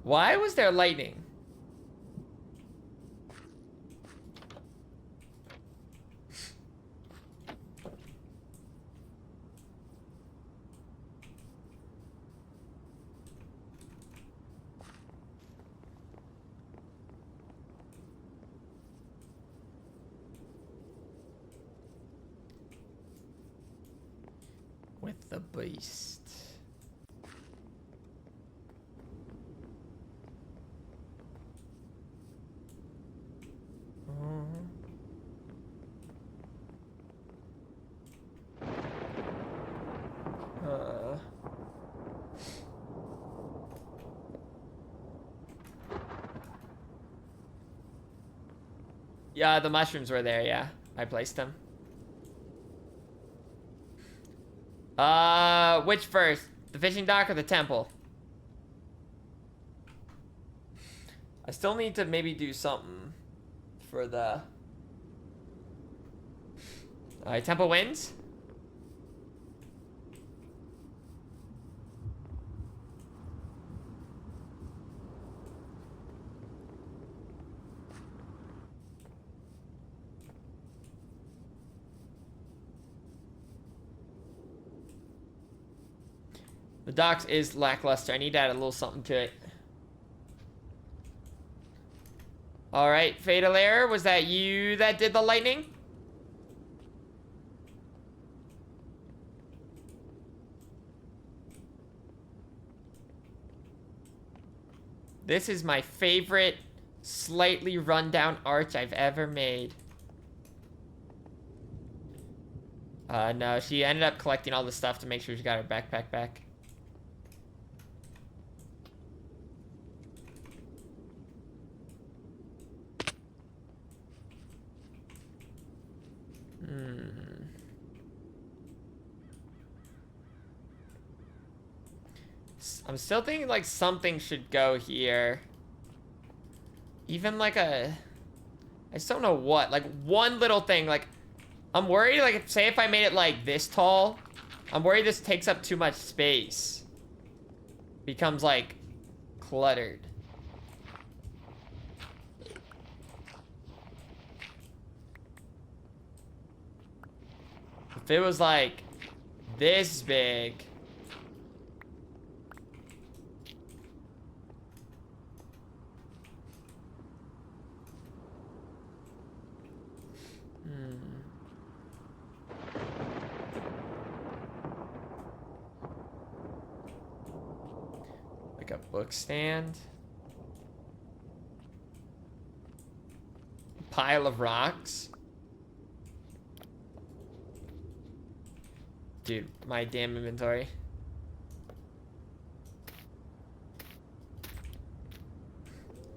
Why was there lightning? With the beast. Yeah, the mushrooms were there, yeah. I placed them. Which first? The fishing dock or the temple? I still need to maybe do something for the... Alright, temple wins. The docks is lackluster. I need to add a little something to it. Alright, Fatal Error, was that you that did the lightning? This is my favorite slightly rundown arch I've ever made. No, she ended up collecting all the stuff to make sure she got her backpack back. I'm still thinking like something should go here. Even like a... I just don't know what. Like one little thing. Like I'm worried like say if I made it like this tall. I'm worried this takes up too much space. Becomes like cluttered. If it was like this big. Like a book stand. Pile of rocks. Dude, my damn inventory.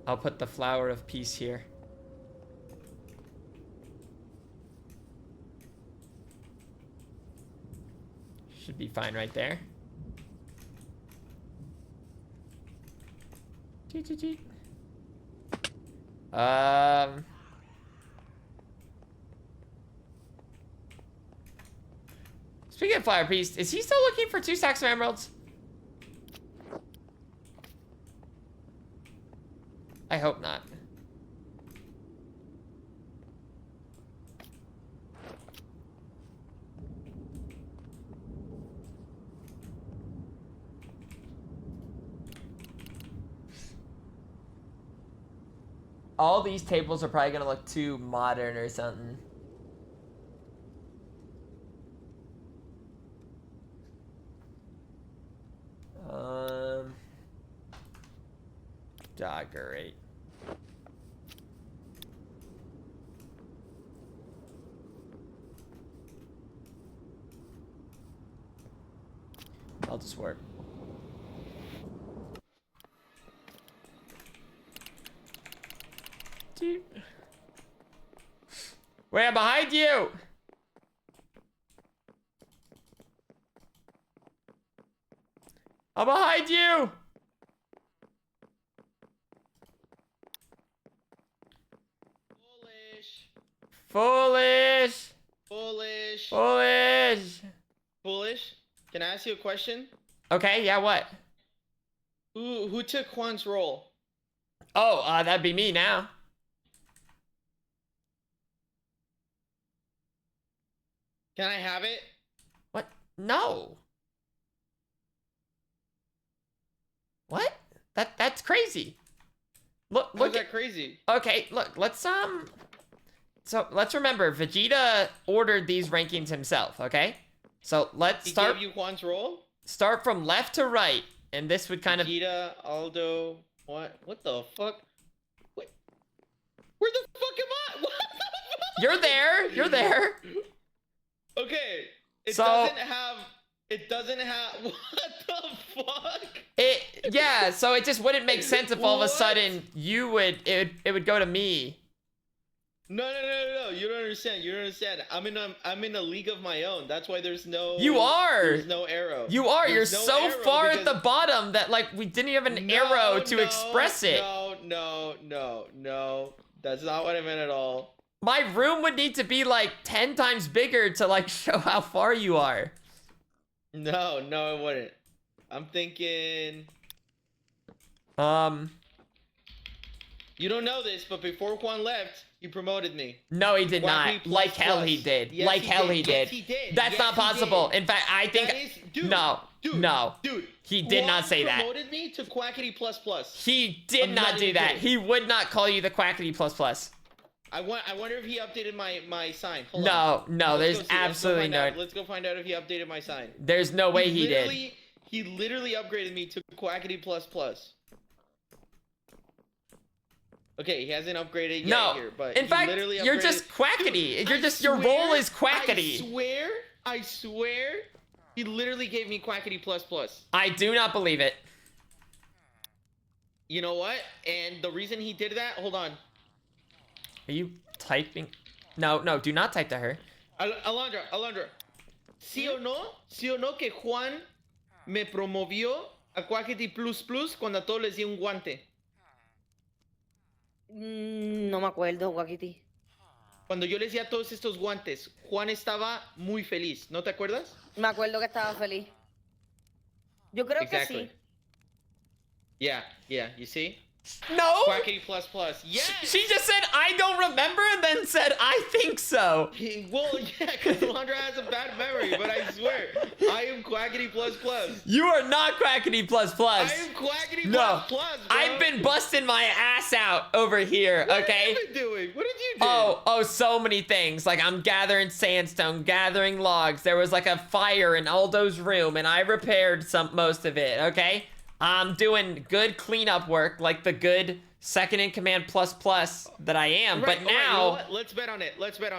I'll put the flower of peace here. Should be fine right there. Speaking of flower peace, is he still looking for 2 stacks of emeralds? I hope not. all these tables are probably gonna look too modern or something. Great. I'll just work. Wait, I'm behind you! I'm behind you! Foolish! Foolish. Foolish! Foolish. Can I ask you a question? Okay, yeah, what? Who took Juan's role? Oh, that'd be me now. Can I have it? What? No. What? That's crazy. Look, How's that crazy? Okay, look, let's so let's remember Vegeta ordered these rankings himself, okay? So let's start. He gave you Juan's role? Start from left to right, and this would kind of Vegeta, Aldo, what the fuck? Wait. Where the fuck am I? What the fuck? You're there. You're there. Okay. It doesn't have what the fuck? Yeah, so it just wouldn't make sense if all of a sudden it would go to me. No, you don't understand. I'm in a league of my own. That's why there's no There's no arrow. You are. You're There's no so arrow far at because- the bottom that like we didn't have an arrow to express it. No. That's not what I meant at all. My room would need to be like 10 times bigger to like show how far you are. No, it wouldn't. I'm thinking. You don't know this, but before Juan left, he promoted me. No, he did Quackity not. plus Like hell plus. he did. Yes, like he hell did. he Yes, did. he did. That's Yes, not he possible. did. In fact, I think Dude, no. He did not say that. Juan promoted me to Quackity plus plus. He did not do that. He would not call you the Quackity plus plus. I wonder if he updated my sign. Hold No, on. no, Let's there's go see. absolutely no. Let's go find out if he updated my sign. There's no way he did. He literally upgraded me to Quackity plus plus. Okay, he hasn't upgraded yet here, but in he fact, literally you're upgraded- just Quackity. Dude, You're just your role is Quackity. I swear, he literally gave me Quackity plus plus. I do not believe it. You know what? And the reason he did that, hold on. Are you typing? No, do not type to her. Alondra, ¿sí o no que Juan me promovió a Quackity plus plus cuando a todos les di un guante? No me acuerdo, Wakiti. Cuando yo les di a todos estos guantes, Juan estaba muy feliz, ¿no te acuerdas? Me acuerdo que estaba feliz. Yo creo que sí. Yeah, you see? No! Quackity plus plus. Yes! She just said, I don't remember, and then said, I think so. Well, yeah, because Alondra has a bad memory, but I swear, I am Quackity plus plus. You are not Quackity plus plus. I am Quackity No, plus plus, bro. I've been busting my ass out over here, okay? What have you been doing? What did you do? Oh, so many things. Like, I'm gathering sandstone, gathering logs. There was like a fire in Aldo's room, and I repaired most of it, okay? I'm doing good cleanup work, like the good second in command plus plus that I am. Right, But all right, you know now, what? Let's bet on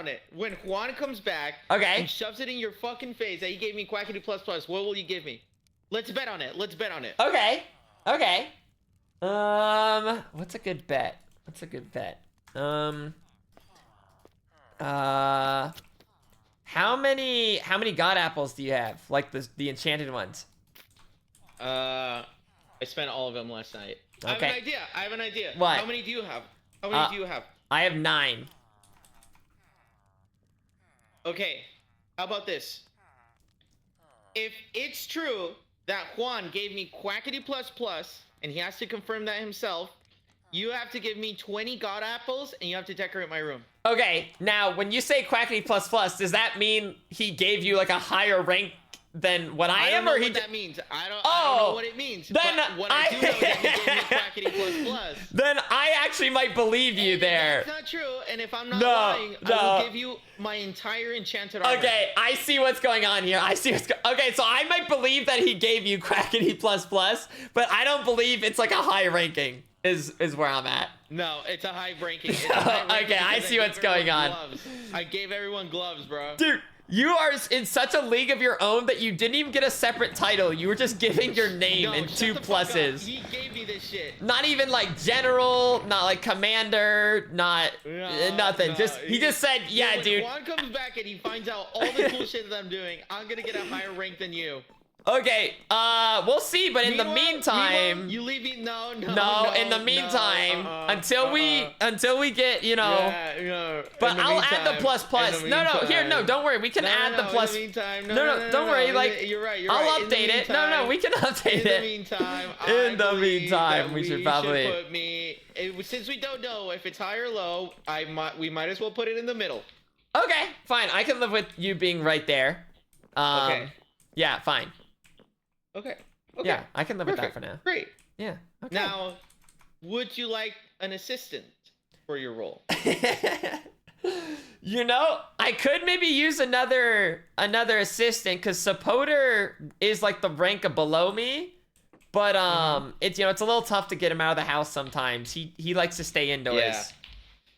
it. When Juan comes back Okay. and shoves it in your fucking face that he gave me Quackity plus plus, what will you give me? Let's bet on it. okay. What's a good bet? How many god apples do you have? Like the enchanted ones? I spent all of them last night. Okay. I have an idea. What? How many do you have? I have 9. Okay. How about this? If it's true that Juan gave me Quackity plus plus, and he has to confirm that himself, you have to give me 20 god apples, and you have to decorate my room. Okay, now when you say Quackity plus plus, does that mean he gave you like a higher rank than what I am, don't or know he? what that means. I don't Oh, know what it means. then but what I do know is that he gave me crackety plus plus. Then I actually might believe you there. That's not true. And if I'm not No, lying, I no. will give you my entire enchanted armor. Okay, I see what's going on here. I see what's okay, so I might believe that he gave you crackety plus plus, but I don't believe it's like a high ranking. Is where I'm at. No, it's a high ranking. It's a high ranking Okay, I because see what's going on. gloves. I gave everyone gloves, bro. Dude, you are in such a league of your own that you didn't even get a separate title. You were just giving your name No, and shut 2 the fuck up. pluses. He gave me this shit. Not even like general, not like commander, not nothing. He just said, yeah, when dude. Juan comes back and he finds out all the cool shit that I'm doing, I'm gonna get a higher rank than you. Okay, we'll see, but in the meantime, you leave me no, in the meantime, until we get, you know, but I'll add the plus plus. No, here, no, don't worry, we can add the plus. No, don't worry, like, you're right. I'll update it. No, we can update it. In the meantime, we should probably put me. Since we don't know if it's high or low, we might as well put it in the middle. Okay, fine. I can live with you being right there. Okay. Yeah, fine. Okay. Yeah, I can live with that for now. Great. Yeah. Okay. Now, would you like an assistant for your role? You know, I could maybe use another assistant because Sapoter is like the rank below me, but it's it's a little tough to get him out of the house sometimes. He likes to stay indoors.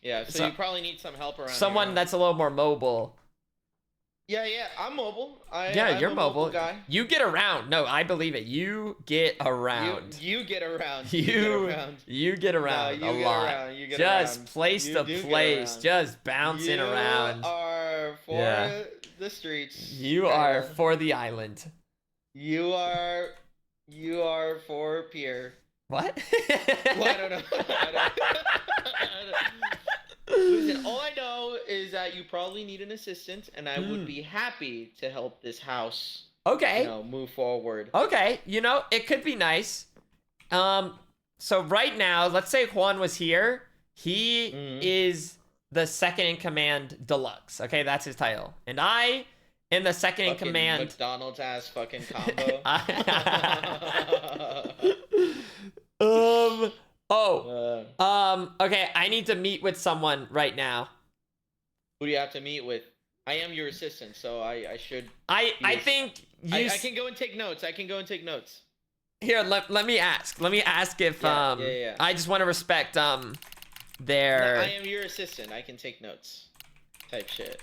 Yeah. So you probably need some help around. Someone that's a little more mobile. Yeah, I'm mobile. You're I'm a mobile. guy. You get around. No, I believe it. You get around. You get around. You get around a lot. Just place to place. Just bouncing around. You are for the streets. You are for the island. You are for Pierre. What? Well, I don't know. Listen, all I know is that you probably need an assistant, and I would be happy to help this house. Okay. Move forward. Okay, it could be nice. So right now, let's say Juan was here. He is the second in command deluxe. Okay, that's his title. And I am the second in command. McDonald's ass fucking combo. Okay, I need to meet with someone right now. Who do you have to meet with? I am your assistant, so I should. I think you. I can go and take notes. Here, let me ask. Let me ask if I just want to respect their. No, I am your assistant. I can take notes. Type shit.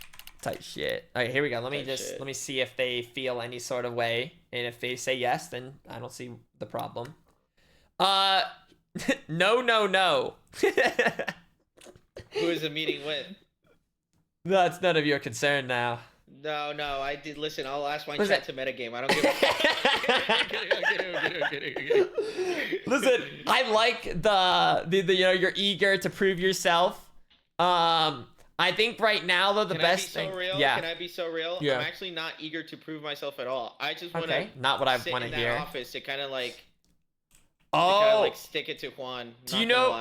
Okay, here we go. Let me see if they feel any sort of way, and if they say yes, then I don't see the problem. No. Who is the meeting with? That's none of your concern now. No, I did listen. I'll ask my chat to metagame. I don't give a fuck. Listen, I like the you're eager to prove yourself. I think right now though Can best I be thing. So real? Yeah. Can I be so real? Yeah. I'm actually not eager to prove myself at all. I just want to not what I want to hear. Office to kind of like. Stick it to Juan. Do you know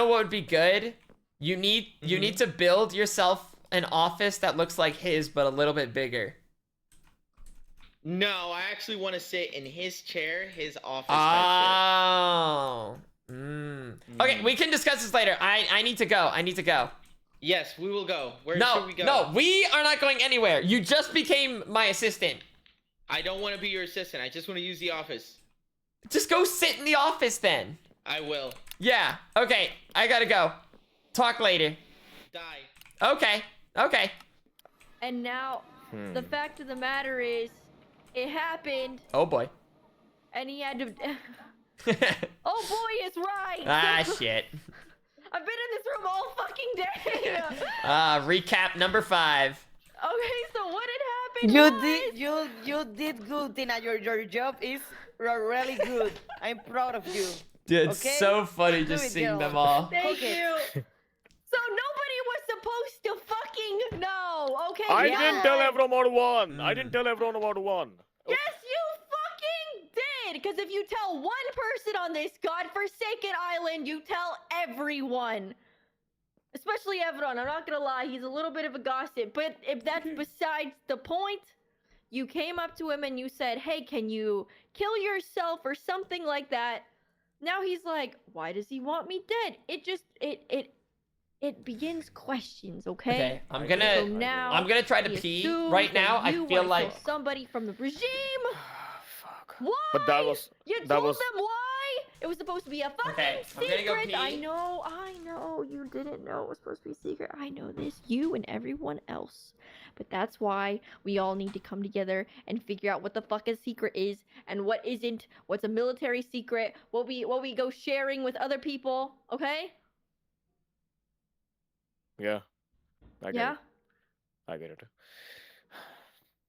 what would be good? You need to build yourself an office that looks like his but a little bit bigger. No, I actually want to sit in his chair, his office. Okay, we can discuss this later. I need to go. Yes, we will go. Where should we go? No, we are not going anywhere. You just became my assistant. I don't want to be your assistant. I just want to use the office. Just go sit in the office then. I will. Yeah. Okay. I gotta go. Talk later. Die. Okay. And now, the fact of the matter is, it happened. Oh boy. And he had to. Oh boy, is right. Shit. I've been in this room all fucking day. Recap number 5. Okay, so what had happened? You did good, Tina. Your job is really good. I'm proud of you. Dude, it's so funny just seeing them all. Thank you. So nobody was supposed to fucking know, okay? I didn't tell everyone about one. Yes, you fucking did. Because if you tell one person on this godforsaken island, you tell everyone. Especially Evron. I'm not gonna lie, he's a little bit of a gossip. But if that's besides the point, you came up to him and you said, "Hey, can you kill yourself?" or something like that. Now he's like, "Why does he want me dead?" It just it begins questions, okay? Okay, I'm So now gonna try to he pee assumes right that now. I you feel wanna like kill somebody from the regime. Fuck. Why? But that was You that told was them why? It was supposed to be a fucking Okay, I'm gonna go secret. I pee. know. You didn't know it was supposed to be secret. I know this. You and everyone else. But that's why we all need to come together and figure out what the fuck a secret is and what isn't. What's a military secret? What we go sharing with other people. Okay? yeah. I get Yeah. it. I get it.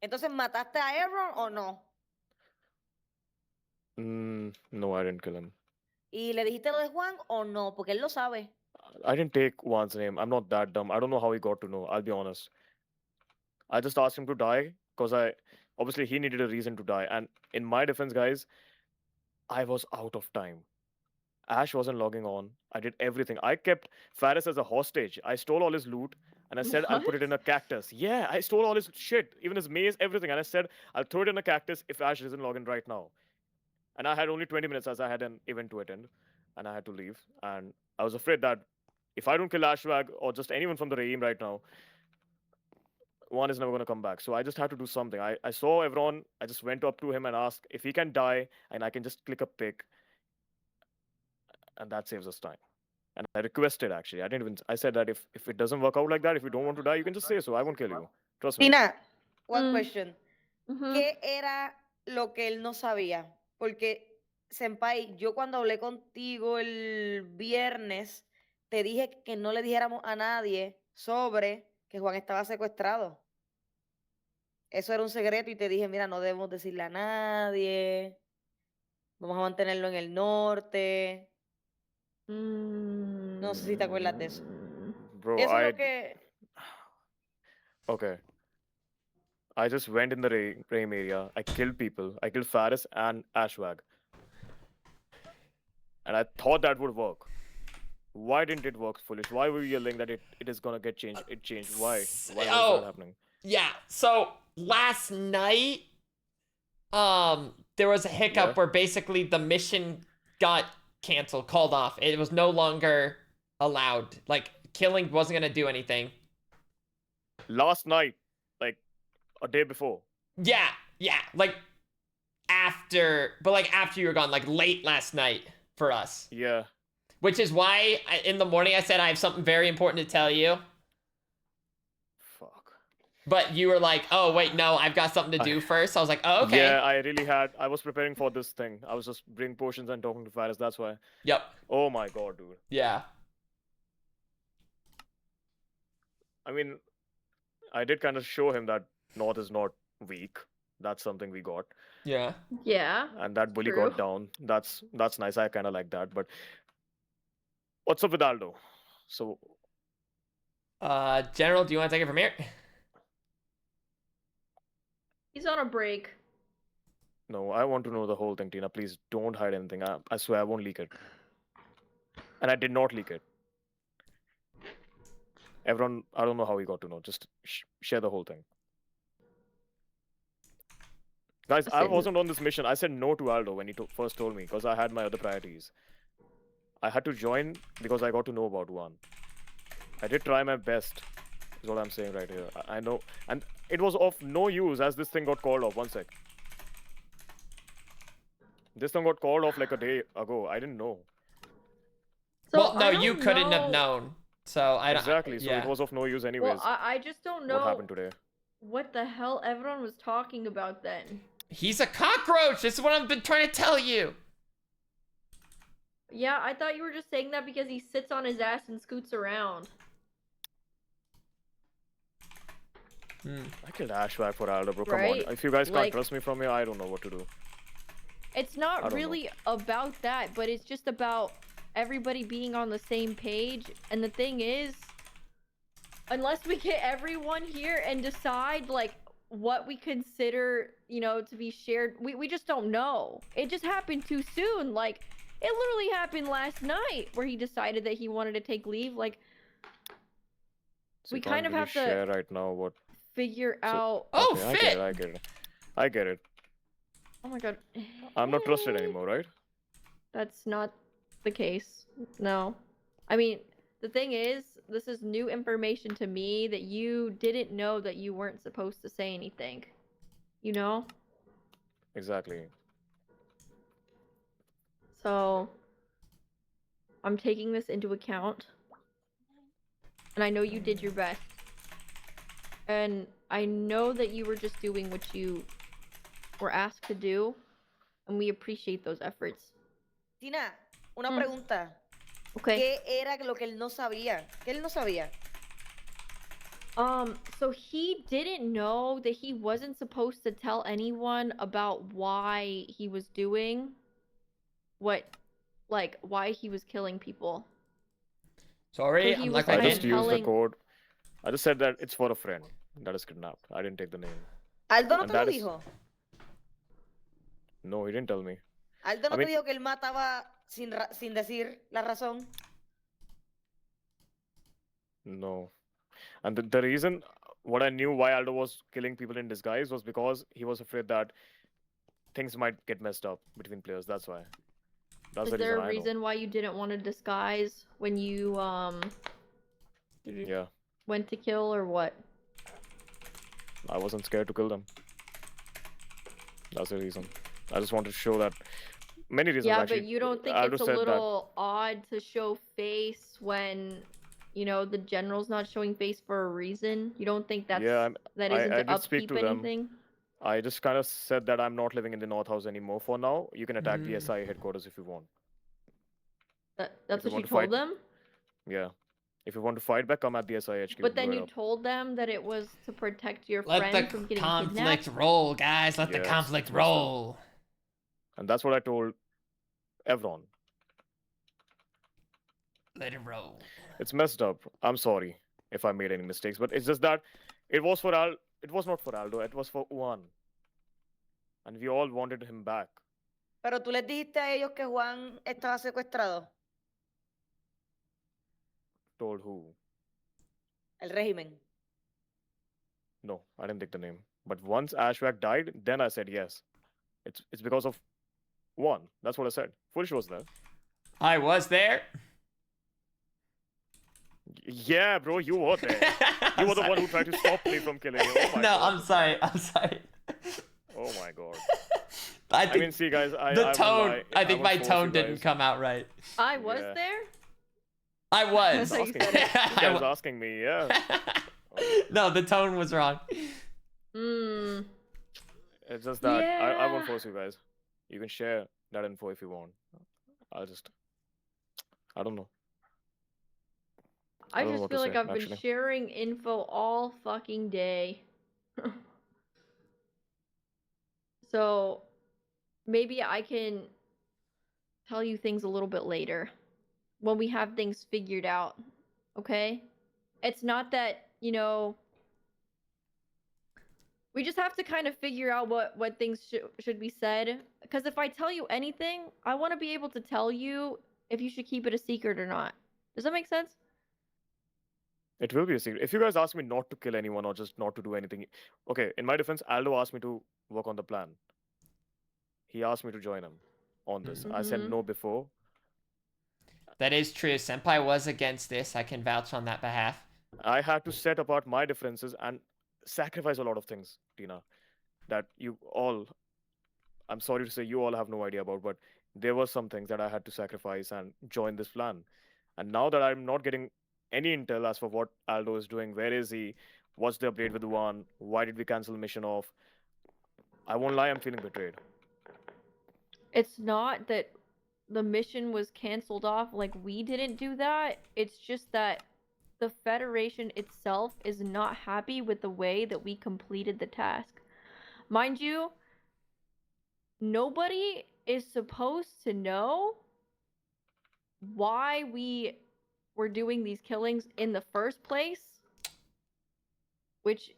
Entonces, ¿mataste a Aaron o no? No, I didn't kill him. ¿Y le dijiste lo de Juan o no? Porque él lo sabe. I didn't take Juan's name. I'm not that dumb. I don't know how he got to know. I'll be honest. I just asked him to die because obviously he needed a reason to die. And in my defense, guys, I was out of time. Ash wasn't logging on. I did everything. I kept Faris as a hostage. I stole all his loot and I said I'll put it in a cactus. Yeah, I stole all his shit, even his maze, everything. And I said I'll throw it in a cactus if Ash doesn't log in right now. And I had only 20 minutes as I had an event to attend and I had to leave. And I was afraid that if I don't kill Ashwag or just anyone from the regime right now, Juan is never going to come back. So I just had to do something. I saw everyone. I just went up to him and asked if he can die and I can just click a pick. And that saves us time. And I requested, actually. I said that if it doesn't work out like that, if you don't want to die, you can just say so. I won't kill you. Trust me. Tina, one question. ¿Qué era lo que él no sabía? Porque, Senpai, yo cuando hablé contigo el viernes, te dije que no le dijéramos a nadie sobre que Juan estaba secuestrado. Eso era un secreto y te dije, mira, no debemos decirle a nadie. Vamos a mantenerlo en el norte. No sé si te acuerdas de eso. Bro, Eso es lo que... Okay. I just went in the Rame area. I killed people. I killed Faris and Ashwag. And I thought that would work. Why didn't it work, Foolish? Why were you yelling that it is gonna get changed? It changed. Why? Why was that happening? Yeah, so last night, there was a hiccup where basically the mission got canceled, called off. It was no longer allowed. Like, killing wasn't gonna do anything. Last night, like a day before. Yeah, like after you were gone, like late last night for us. Yeah. Which is why in the morning I said I have something very important to tell you. Fuck. But you were like, oh wait, no, I've got something to do first. I was like, oh, okay. Yeah, I was preparing for this thing. I was just bringing potions and talking to Faris, that's why. Yep. Oh my god, dude. Yeah. I mean, I did kind of show him that North is not weak. That's something we got. Yeah. Yeah. And that bully true. got down. That's nice. I kind of like that. But what's up with Aldo? So, General, do you want to take it from here? He's on a break. no, I want to know the whole thing, Tina. Please don't hide anything. I swear I won't leak it. And I did not leak it. Everyone, I don't know how he got to know. Just share the whole thing. Guys, I wasn't on this mission. I said no to Aldo when he first told me because I had my other priorities. I had to join because I got to know about one. I did try my best, is what I'm saying right here. I know. And it was of no use as this thing got called off. One sec. This thing got called off like a day ago. I didn't know. So well, no, you couldn't have known. So I don't. Exactly. So it was of no use anyways. Well, I just don't know what happened today. What the hell everyone was talking about then. He's a cockroach. This is what I've been trying to tell you. Yeah, I thought you were just saying that because he sits on his ass and scoots around. I killed Ashwag for Aldo, bro. Come Right? on. If you guys can't Like- trust me from here, I don't know what to do. It's I not don't really about that, but it's just about everybody being on the same page. And the thing is, unless we get everyone here and decide, like, what we consider, you know, to be shared, we just don't know. It just happened too soon. Like, it literally happened last night where he decided that he wanted to take leave. Like, So we you can't kind of really have share to right now what. figure out. Oh, Okay, fit. I get it. I get it. Oh my god. I'm not trusted anymore, right? That's not the case. No. I mean, the thing is, this is new information to me that you didn't know that you weren't supposed to say anything. You know? Exactly. So, I'm taking this into account. And I know you did your best. And I know that you were just doing what you were asked to do. And we appreciate those efforts. Tina, una pregunta. Okay. ¿Qué era lo que él no sabía? ¿Qué él no sabía? So he didn't know that he wasn't supposed to tell anyone about why he was doing what, like, why he was killing people. Sorry, So I'm he like, was I kind just of used the telling. code. I just said that it's for a friend that is kidnapped. I didn't take the name. ¿Aldo no And te lo that is- dijo? No, he didn't tell me. ¿Aldo no I mean- te dijo que él mataba sin decir la razón? No. And the reason what I knew why Aldo was killing people in disguise was because he was afraid that things might get messed up between players. That's why. That's Is the there a reason I know. reason why you didn't want to disguise when you Yeah. went to kill, or what? I wasn't scared to kill them. That's the reason. I just wanted to show that many reasons Yeah, actually. but you don't think Aldo it's a said that- little odd to show face when, you know, the general's not showing face for a reason? You don't think that's Yeah, that I isn't to did speak upkeep to them. anything? I just kind of said that I'm not living in the North House anymore for now. You can attack Mm. DSI headquarters if you want. That's you what you want to told fight- them? Yeah. If you want to fight back, come at DSI HQ. But then blow it you up. told them that it was to protect your Let friend the from getting conflict kidnapped? roll, guys. Let the Yes, conflict it's messed up. roll. And that's what I told everyone. Let it roll. It's messed up. I'm sorry if I made any mistakes, but it's just that it was for It was not for Aldo. It was for Juan. And we all wanted him back. Pero tú les dijiste a ellos que Juan estaba secuestrado. Told who? El régimen. No, I didn't take the name. But once Ashwag died, then I said yes. It's because of Juan. That's what I said. Foolish was there. I was there. Yeah, bro, you were there. You were the one who tried to stop me from killing him. Oh my No, God. I'm sorry. I'm sorry. Oh my God. I I think mean, see, guys, the I won't tone. lie. I think won't my force tone you didn't guys. come out right. I was Yeah. there? I was. So you Asking said me. it. You guys asking me, yeah. No, the tone was wrong. Hmm. It's just that I won't Yeah. force you guys. You can share that info if you want. I don't know. I don't know just what feel to like say, I've been actually. sharing info all fucking day. So maybe I can tell you things a little bit later when we have things figured out. Okay? It's not that, you know, we just have to kind of figure out what things should be said. Because if I tell you anything, I want to be able to tell you if you should keep it a secret or not. Does that make sense? It will be a secret. If you guys ask me not to kill anyone or just not to do anything, okay. In my defense, Aldo asked me to work on the plan. He asked me to join him on this. I said Mhm. no before. That is true. Senpai was against this. I can vouch on that behalf. I had to set apart my differences and sacrifice a lot of things, Tina, that you all, I'm sorry to say, you all have no idea about, but there were some things that I had to sacrifice and join this plan. And now that I'm not getting any intel as for what Aldo is doing, where is he, what's the update with Juan, why did we cancel the mission off, I won't lie, I'm feeling betrayed. It's not that the mission was canceled off, like we didn't do that. It's just that the Federation itself is not happy with the way that we completed the task. Mind you, nobody is supposed to know why we were doing these killings in the first place, which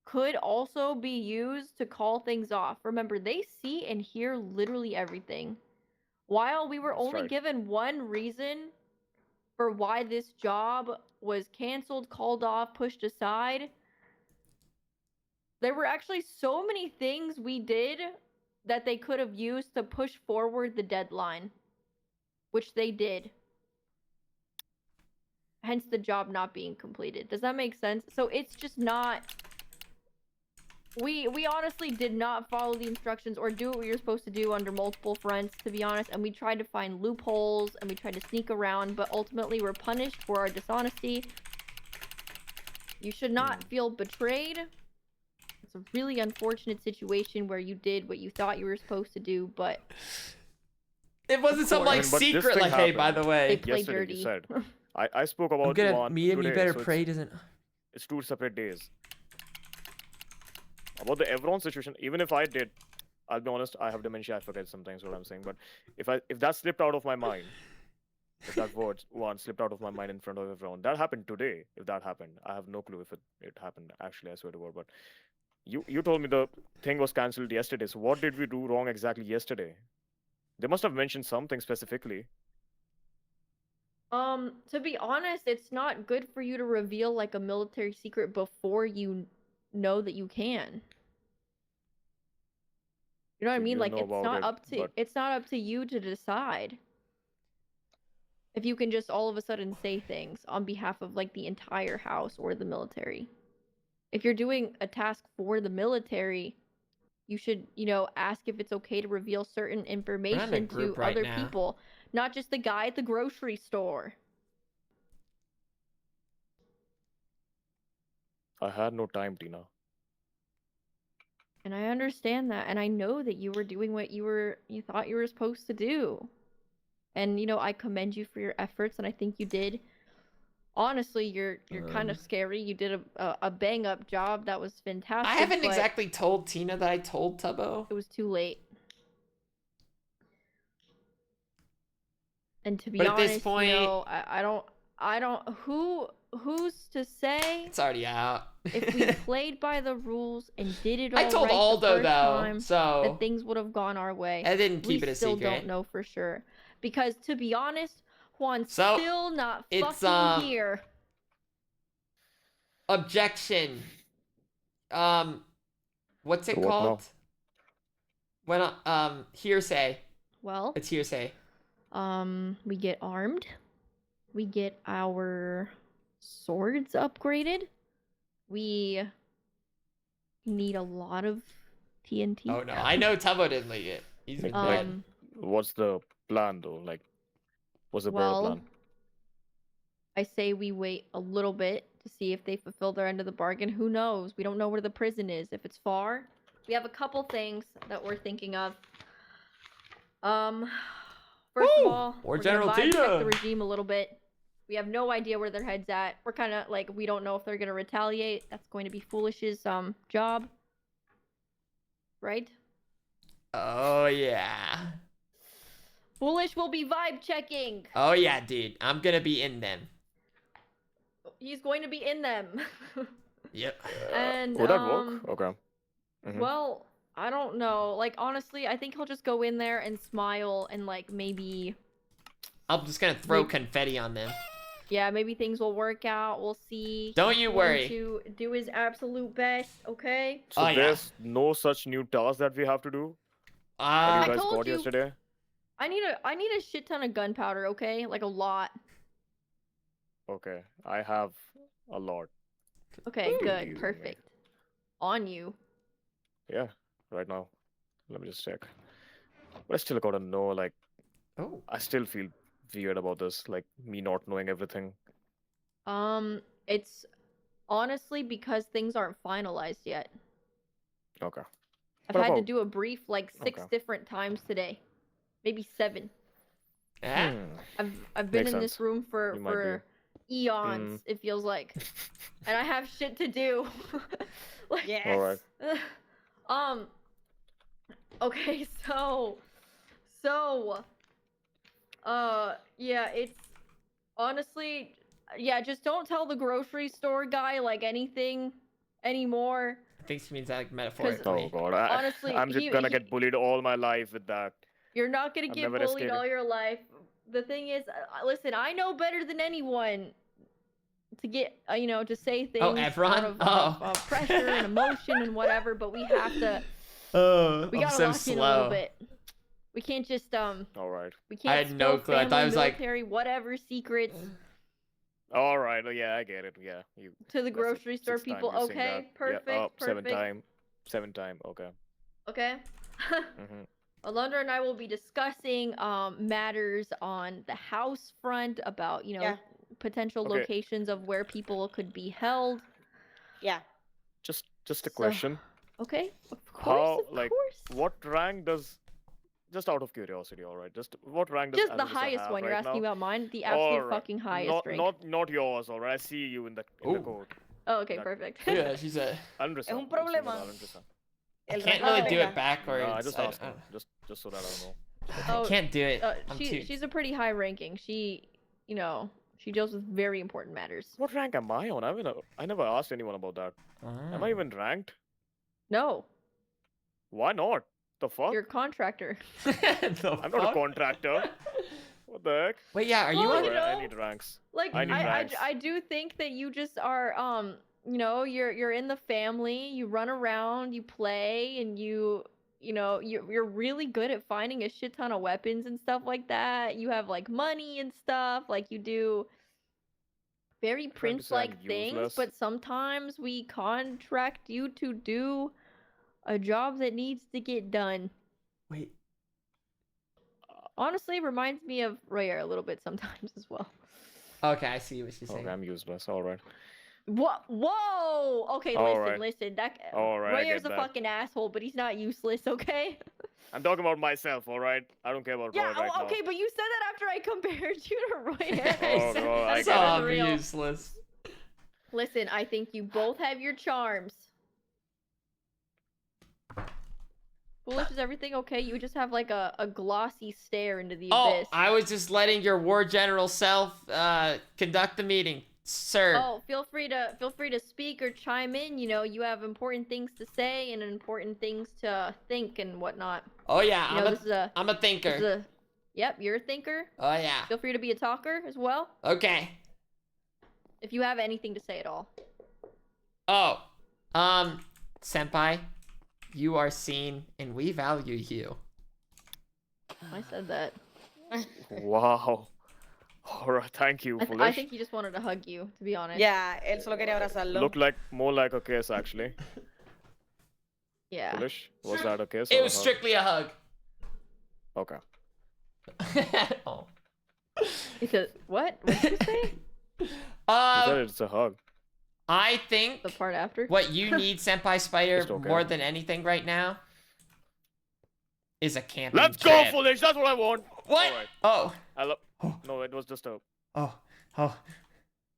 could also be used to call things off. Remember, they see and hear literally everything. While we were That's only right. given one reason for why this job was canceled, called off, pushed aside, there were actually so many things we did that they could have used to push forward the deadline, which they did. Hence the job not being completed. Does that make sense? So it's just not... We honestly did not follow the instructions or do what we were supposed to do under multiple fronts, to be honest, and we tried to find loopholes and we tried to sneak around, but ultimately we're punished for our dishonesty. You should not feel betrayed. It's a really unfortunate situation where you did what you thought you were supposed to do, but... It wasn't some like secret like, hey, by the way. They played dirty. You said. I spoke about One Me today, Better so Pray doesn't... It's 2 separate days. About the Evron situation, even if I did, I'll be honest, I have dementia, I forget sometimes what I'm saying, but if that slipped out of my mind, if that word one slipped out of my mind in front of everyone, that happened today. If that happened, I have no clue if it happened, actually, I swear to God, but you told me the thing was cancelled yesterday, so what did we do wrong exactly yesterday? They must have mentioned something specifically. To be honest, it's not good for you to reveal like a military secret before you know that you can. You know what I mean? Like it's not up to you to decide if you can just all of a sudden say things on behalf of like the entire house or the military. If you're doing a task for the military, you should, you know, ask if it's okay to reveal certain information to other people, not just the guy at the grocery store. I had no time, Tina. And I understand that, and I know that you were doing what you thought you were supposed to do. And you know, I commend you for your efforts, and I think you did. Honestly, you're kind of scary. You did a bang up job. That was fantastic. I haven't exactly told Tina that I told Tubbo. It was too late. And to be honest, at this point, you know, I don't. Who's to say? It's already out. If we played by the rules and did it all I told right Aldo the first though, time, so that things would have gone our way. I didn't keep it a secret. We secret. still don't know for sure because, to be honest, Juan's So, still not it's, fucking here. Objection. What's it called? When hearsay. Well, it's hearsay. We get armed. We get our swords upgraded. We need a lot of TNT. Oh no, I know Tubbo didn't leak it. He's what's the plan though? Like, what's the better plan? I say we wait a little bit to see if they fulfill their end of the bargain. Who knows? We don't know where the prison is. If it's far, we have a couple things that we're thinking of. First of all, we're gonna vibe check the regime a little bit. We have no idea where their head's at. We're kind of like, we don't know if they're gonna retaliate. That's going to be Foolish's job, right? Oh yeah. Foolish will be vibe checking. Oh yeah, dude. I'm gonna be in them. He's going to be in them. Yep. And would that work? Okay. Well, I don't know. Like honestly, I think he'll just go in there and smile and like maybe. I'm just gonna throw confetti on them. Yeah, maybe things will work out. We'll see. Don't you worry. To do his absolute best, okay? So there's no such new task that we have to do. I told you. Yesterday. I need a shit ton of gunpowder, okay? Like a lot. Okay, I have a lot. Okay, good, perfect. On you. Yeah, right now. Let me just check. But I still gotta know, like. Oh. I still feel weird about this, like me not knowing everything. It's honestly because things aren't finalized yet. Okay. I've had to do a brief like 6 different times today. Maybe 7. I've been in this room for eons, it feels like. And I have shit to do. Like, yes. All right. Okay, so yeah, it's honestly, yeah, just don't tell the grocery store guy like anything anymore. I think she means that like metaphorically. Oh god, honestly, I'm just gonna get bullied all my life with that. You're not gonna get bullied all your life. The thing is, listen, I know better than anyone to get you know, to say things Oh, Efron? out of pressure and emotion and whatever, but we have to. Oh, We I'm gotta so lock in a slow. little bit. We can't just All right. We can't I had no spill clue. I thought it was like military, whatever secrets All right. Oh, yeah, I get it. Yeah, you. to the that's the grocery store 6th time people. you're saying Okay, that. perfect, Yeah. Oh, perfect. Seven time. Okay. Okay. Alondra and I will be discussing matters on the house front about, you know, potential Okay. locations of where people could be held. Yeah. Just a So- question. Okay. Of course. How of like course. what rank does? Just out of curiosity, all right. Just what rank does Just the Azusa highest have one. You're right asking now? about mine. The absolute Alright. fucking highest Not rank. not yours, all right. I see you in the code. Oh, okay, That- perfect. Yeah, she's a. Alundra, Es un you've seen problema. that, Alundra. I can't really do it backwards. No, I just I- asked him, just so that I know. I can't do it. I'm too. She's a pretty high ranking. She, you know, she deals with very important matters. What rank am I on? I never asked anyone about that. Am I even ranked? No, Why not? The fuck? you're a contractor. I'm not a contractor. What the heck? Wait, yeah, are you Well, on? you know, I need ranks. Like I need ranks. I do think that you just are you know, you're in the family, you run around, you play, and you know, you're really good at finding a shit ton of weapons and stuff like that. You have like money and stuff, like you do very Trying to prince-like sound things, useless. but sometimes we contract you to do a job that needs to get done. Wait. Honestly, reminds me of Royer a little bit sometimes as well. Okay, I see what she's saying. Okay, I'm useless. All right. What? Whoa! Okay, All listen, right. listen. That All right, I Royer's get a that. fucking asshole, but he's not useless. Okay? I'm talking about myself. All right. I don't care about Yeah. Roy right Oh, okay, now. but you said that after I compared you to Royer. Oh, God, I So get it. I'm real. useless. Listen, I think you both have your charms. Foolish, is everything okay? You just have like a glossy stare into the Oh, abyss. I was just letting your war general self conduct the meeting, sir. Oh, feel free to speak or chime in. You know, you have important things to say and important things to think and whatnot. Oh yeah, You know, this is a I'm a thinker. This is a, yep, you're a thinker. Oh yeah. Feel free to be a talker as well, Okay. if you have anything to say at all. Oh, senpai, you are seen and we value you. I said that. Wow. All right. Thank you, I Foolish. think he just wanted to hug you, to be honest. Ya, él solo quería abrazarlo. Looked like more like a kiss, actually. Yeah. Foolish. Was that a kiss? It or was a hug? strictly a hug. Okay. Oh. Because what? What did you say? You said it's a hug. I think The part after? what you need, Senpai Spider, Just okay. more than anything right now, is a camping Let's go, trip. Foolish. That's what I want. What? All right. Oh. I love. No, it was just a. Oh. Oh.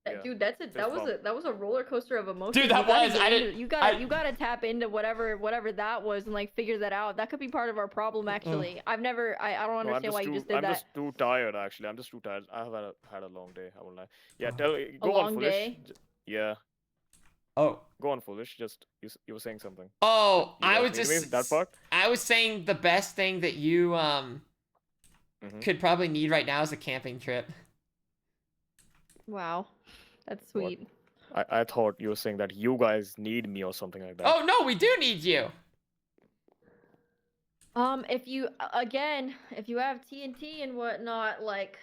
Yeah. Dude, that was a roller coaster of emotions. Dude, that You gotta was. get I into- didn't. You I- gotta tap into whatever that was and like figure that out. That could be part of our problem actually. I don't No, understand why you just did I'm that. just too tired, actually. I'm just too tired. I have had a long day. I won't lie. Yeah, Oh. tell. Go long on, Foolish. day? Yeah. Oh. Go on, Foolish. Just you were saying something. Oh, You I guys was need me? just. That part? I was saying the best thing that you could probably need right now is a camping trip. Wow. That's sweet. I thought you were saying that you guys need me or something like that. Oh no, we do need you. If you if you have TNT and whatnot, like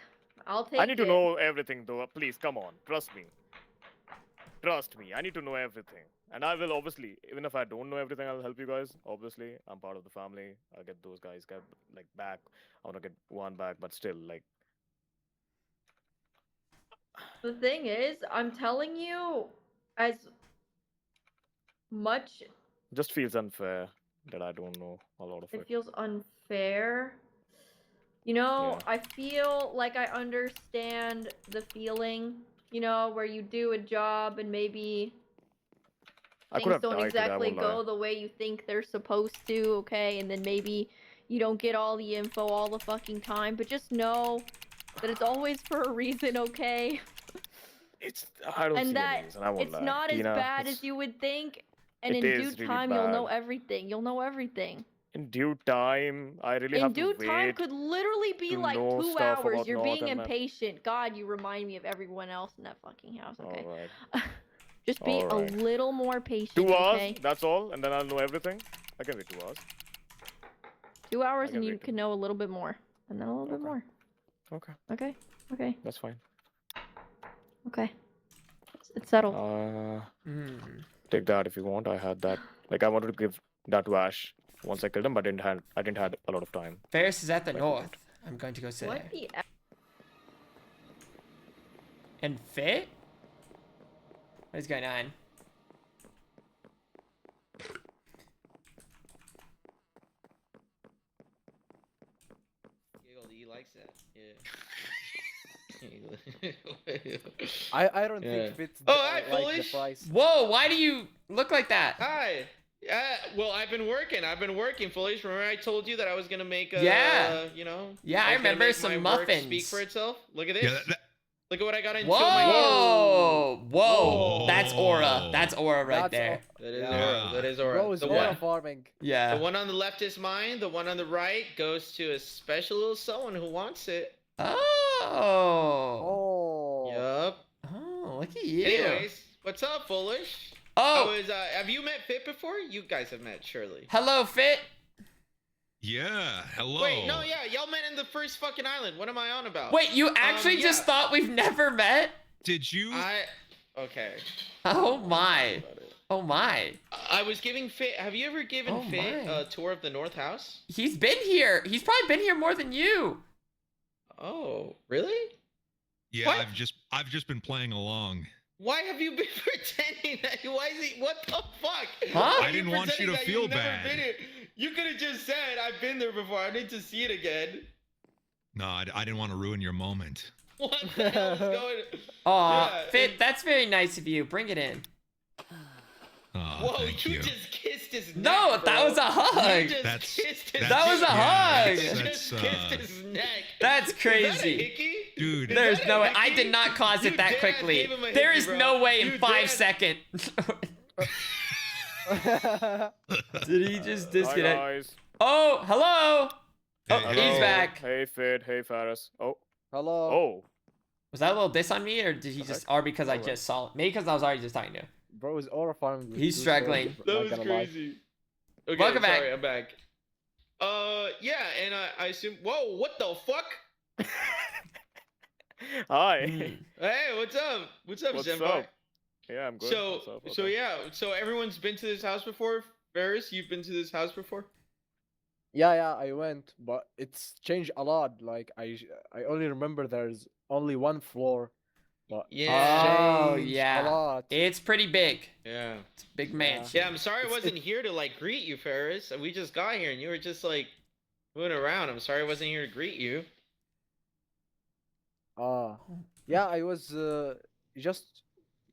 I'll take I need to it. know everything, though. Please, come on. Trust me. Trust me. I need to know everything. And I will, obviously, even if I don't know everything, I'll help you guys. Obviously, I'm part of the family. I'll get those guys back. I want to get one back, but still, like. The thing is, I'm telling you, as much Just feels unfair that I don't know a lot of it it. feels unfair. You know, Yeah. I feel like I understand the feeling, you know, where you do a job and maybe I could things have don't died today, I exactly won't go lie. the way you think they're supposed to, okay? And then maybe you don't get all the info all the fucking time, but just know that it's always for a reason, okay? I don't And see that any reason, I won't it's lie. not as Tina, bad it's- as you would think, and it in is due really time you'll know bad. everything. You'll know everything. In due time, I really In have due to time wait. could literally be to like know 2 stuff hours. about You're North being and Map. impatient. God, you remind me of everyone else in that fucking house. Okay. Alright. Just be a Alright. little more patient. 2 hours, Okay. that's all, and then I'll know everything. I can wait 2 hours. 2 hours can and you wait. can know a little bit more, and then a little bit more. Okay. Okay. Okay. That's fine. Okay. It's settled. Take that if you want. I had that. Like I wanted to give that to Ash once I killed him, but I didn't have a lot of time. Ferris is at the north. I'm going to go sit What there. the? And Fit? What is going on? He likes that. Yeah. I don't Yeah. think Fitz Oh, hi, like the Foolish. price. Whoa, why do you look like that? Hi. Well, I've been working, Foolish. Remember I told you that I was gonna make a, Yeah. you know. Yeah, I was gonna remember make some my work muffins. Speak for itself. Look at this. Yeah, Look at what I got into. Whoa! Whoa! That's aura. Whoa. That's aura right That's there. That is Yeah. aura. That is aura. Bro is The aura one- farming. Yeah. The one on the left is mine. The one on the right goes to a special little someone who wants it. Oh. Oh. Yup. Oh, look at you. Anyways, what's up, Foolish? Oh. Have you met Fit before? You guys have met, surely. Hello, Fit. Yeah, hello. Wait, no, yeah, y'all met in the first fucking island. What am I on about? Wait, you actually just yeah. thought we've never met? Did you? Okay. Oh my. Oh my. I was giving Fit. Have you ever given Oh Fit my. a tour of the North House? He's been here. He's probably been here more than you. Oh, really? Yeah, What? I've just been playing along. Why have you been pretending that? Why is he? What the fuck? Huh? Why are I didn't want you pretending to that feel you've never bad. been here? You could have just said, "I've been there before. I need to see it again." No, I didn't want to ruin your moment. What the hell is going? Aw, Yeah, Fit, that's very nice of you. Bring it in. Oh, Whoa, thank you. just kissed his neck. No, that bro. was a hug. You just That's- kissed his That was a hug. You That's, just kissed his neck. That's Is that a crazy. hickey? Dude, Is There's that a no way. I hickey? did not cause You it that dead quickly. gave him a There hickey, is bro. no way in You 5 dead- seconds. Did he just Hi disconnect? guys. Oh, hello. Oh, Hey, he's Hello. back. Hey Fid. Hey Faris. Oh. Hello. Oh. Was that a little diss on me, or did he just, or because I Alright. just saw, maybe because I was already just talking to him? Bro is aura farming. with He's two struggling. swords, That not was gonna lie. crazy. Okay, Welcome back. sorry, I'm back. Yeah, and I assume. Whoa, what the fuck? Hi. Hey, what's up? What's up, What's Senpai? up? Yeah, I'm good. So, What's up? What's so up? yeah, so everyone's been to this house before. Ferris, you've been to this house before? Yeah, I went, but it's changed a lot. Like I only remember there's only one floor, but it's Oh, changed yeah. a lot. It's pretty big. Yeah. It's a big mansion. Yeah, I'm sorry I wasn't here to like greet you, Ferris. We just got here and you were just like moving around. I'm sorry I wasn't here to greet you. Yeah, I was just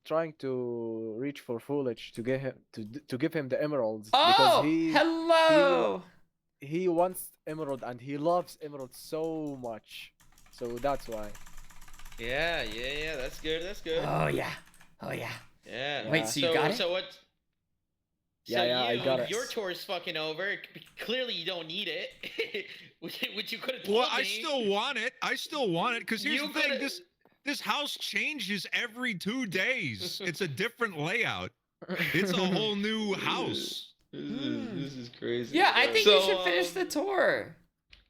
trying to reach for Foolish to get him to give him the emeralds Oh, because hello. he wants emerald and he loves emerald so much, so that's why. Yeah, that's good. That's good. Oh yeah. Oh yeah. Yeah. Wait, so you got it? So what? Yeah, I got it. Your tour's fucking over. Clearly, you don't need it, which you could have told Well, me. I still want it. I still want it because here's You the thing: coulda- this house changes every 2 days. It's a different layout. It's a whole new house. This is crazy. Yeah, I think So, you should finish the tour.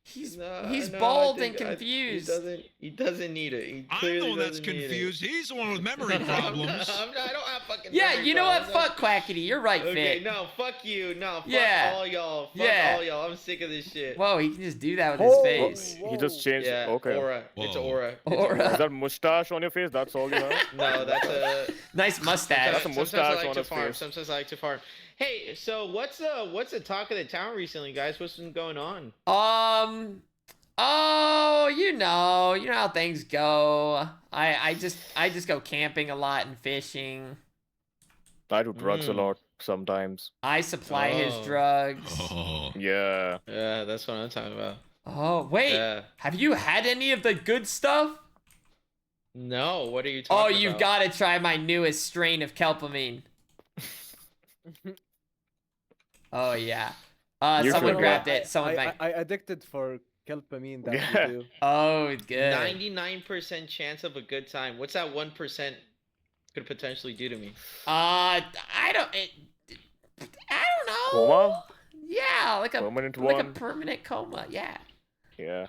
He's no, he's no, I bald think and confused. He doesn't need it. He I'm the clearly one that's doesn't need it. confused. He's the one with memory problems. I don't have fucking. Yeah, memory you know what? problems. Fuck Quackity. You're right, Okay, Fit. no, fuck you. No, fuck Yeah. all y'all. Fuck Yeah. all y'all. I'm sick of this shit. Whoa, he can just do that with his Whoa. face. He just changed. Yeah, Okay. aura. It's Whoa. aura. It's Aura. Is that mustache on your face? That's all you have? No, that's a. Nice mustache. That's a Sometimes I mustache like on to his farm. face. Sometimes I like to farm. Hey, so what's the talk of the town recently, guys? What's been going on? Oh, you know how things go. I just go camping a lot and fishing. I do drugs a Mm. lot sometimes. I supply his Oh. drugs. Oh, Yeah. Yeah, that's what I'm talking about. Oh, wait. Yeah. Have you had any of the good stuff? No, what are you Oh, talking you've about? got to try my newest strain of kelpamine. Oh, yeah. Someone feel grabbed that. it. Someone I addicted for kelpamine that Yeah. you do. Oh, good. 99% chance of a good time. What's that 1% could potentially do to me? I don't know. Coma? Yeah, like a Permanent like a one? permanent coma. Yeah. Yeah.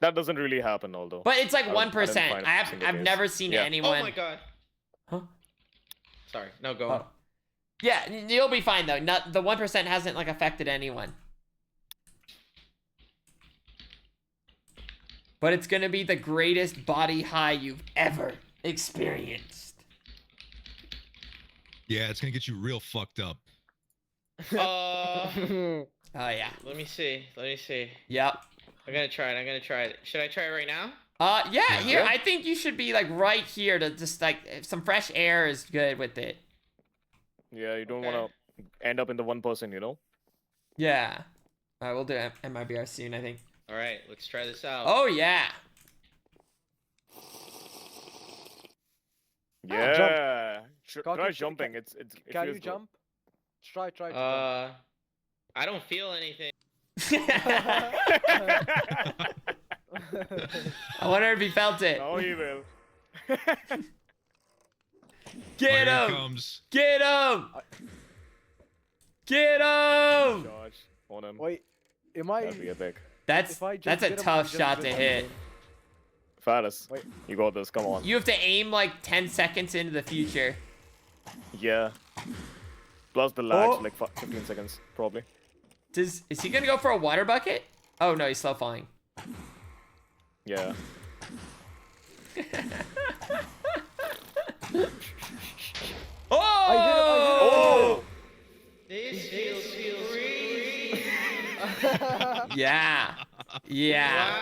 That doesn't really happen, although. But it's like I didn't 1%. find a I've single case. never seen Yeah. anyone. Oh my god. Huh? Sorry. No, go on. Oh. Yeah, you'll be fine though. Not the 1% hasn't like affected anyone. But it's gonna be the greatest body high you've ever experienced. Yeah, it's gonna get you real fucked up. Oh yeah. Let me see. Let me see. Yep. I'm gonna try it. I'm gonna try it. Should I try it right now? Yeah, here, I think you should be like right here to just like, some fresh air is good with it. Yeah, you don't want to end up in the 1%, you know? Yeah. Alright, we'll do MIBR soon, I think. Alright, let's try this out. Oh yeah. Yeah. Cocky, Try jumping. It Can feels you good. jump? Try to jump. I don't feel anything. I wonder if he felt it. Oh, he will. Get Here it him! comes. Get him! Get him! Charge on him. Wait, am I? That'd be epic. That's If I just that's a get him, tough I just shot to get hit. him. Faris, Wait. you got this. Come on. You have to aim like 10 seconds into the future. Yeah. Plus the lag, Oh. like 15 seconds, probably. Is he gonna go for a water bucket? Oh no, he's slow falling. Yeah. Oh! This feels crazy. Yeah. Yeah.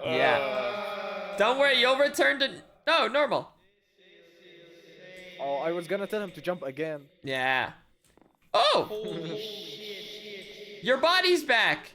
Yeah. Don't worry, you'll return to no normal. Oh, I was gonna tell him to jump again. Yeah. Oh! Holy shit. Your body's back.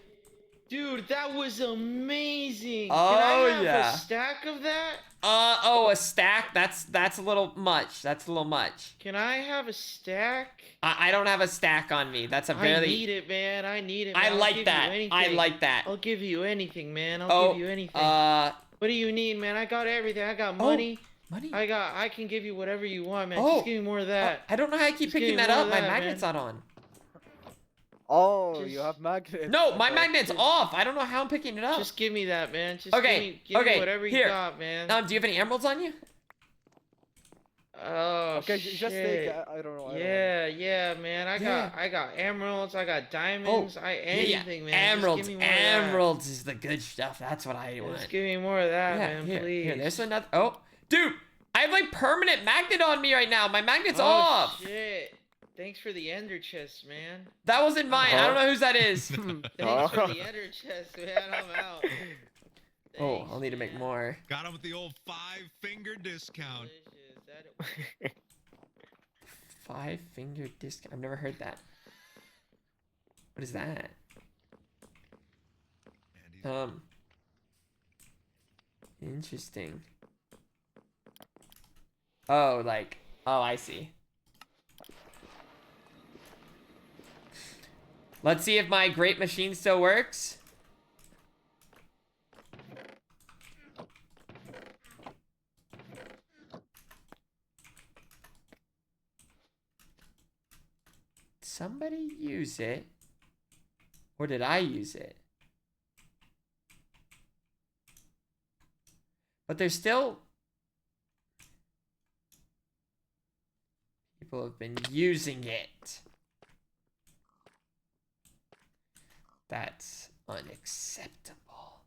Dude, that was amazing. Oh, Can I have yeah. a stack of that? Oh, a stack? That's a little much. That's a little much. Can I have a stack? I don't have a stack on me. That's a I very... need it, man. I need it. I Man. I'll like give that. You anything. I like that. I'll give you anything, man. I'll Oh, give you anything. What do you need, man? I got everything. I got money. Money? I can give you whatever you want, man. Oh. Just give me more of that. I don't know how I keep Just give picking me that more up. of My that, magnet's man. not on. Oh, you have magnet. No, my Okay. magnet's off. I don't know how I'm picking it up. Just give me that, man. Just Okay, give okay, me whatever here. you got, man. Do you have any emeralds on you? Oh, Okay, shit. just take. I don't know. Yeah, man. Yeah. I got emeralds. I got diamonds. Anything, man. Emeralds. Just give me more of that. Emeralds is the good stuff. That's what I want. Just give me more of that, Yeah, man, here, please. here. There's another. Oh, dude, I have like permanent magnet on me right now. My magnet's Oh, off. shit. Thanks for the ender chest, man. That wasn't mine. I don't know whose that is. Thanks for the ender chest, man. I'm out. Oh, Thanks, I'll need to make man. more. Got him with the old 5-finger discount. Delicious. That- 5-finger discount. I've never heard that. What is that? Interesting. Oh, like, oh, I see. Let's see if my great machine still works. Somebody use it? Or did I use it? But there's still... People have been using it. That's unacceptable.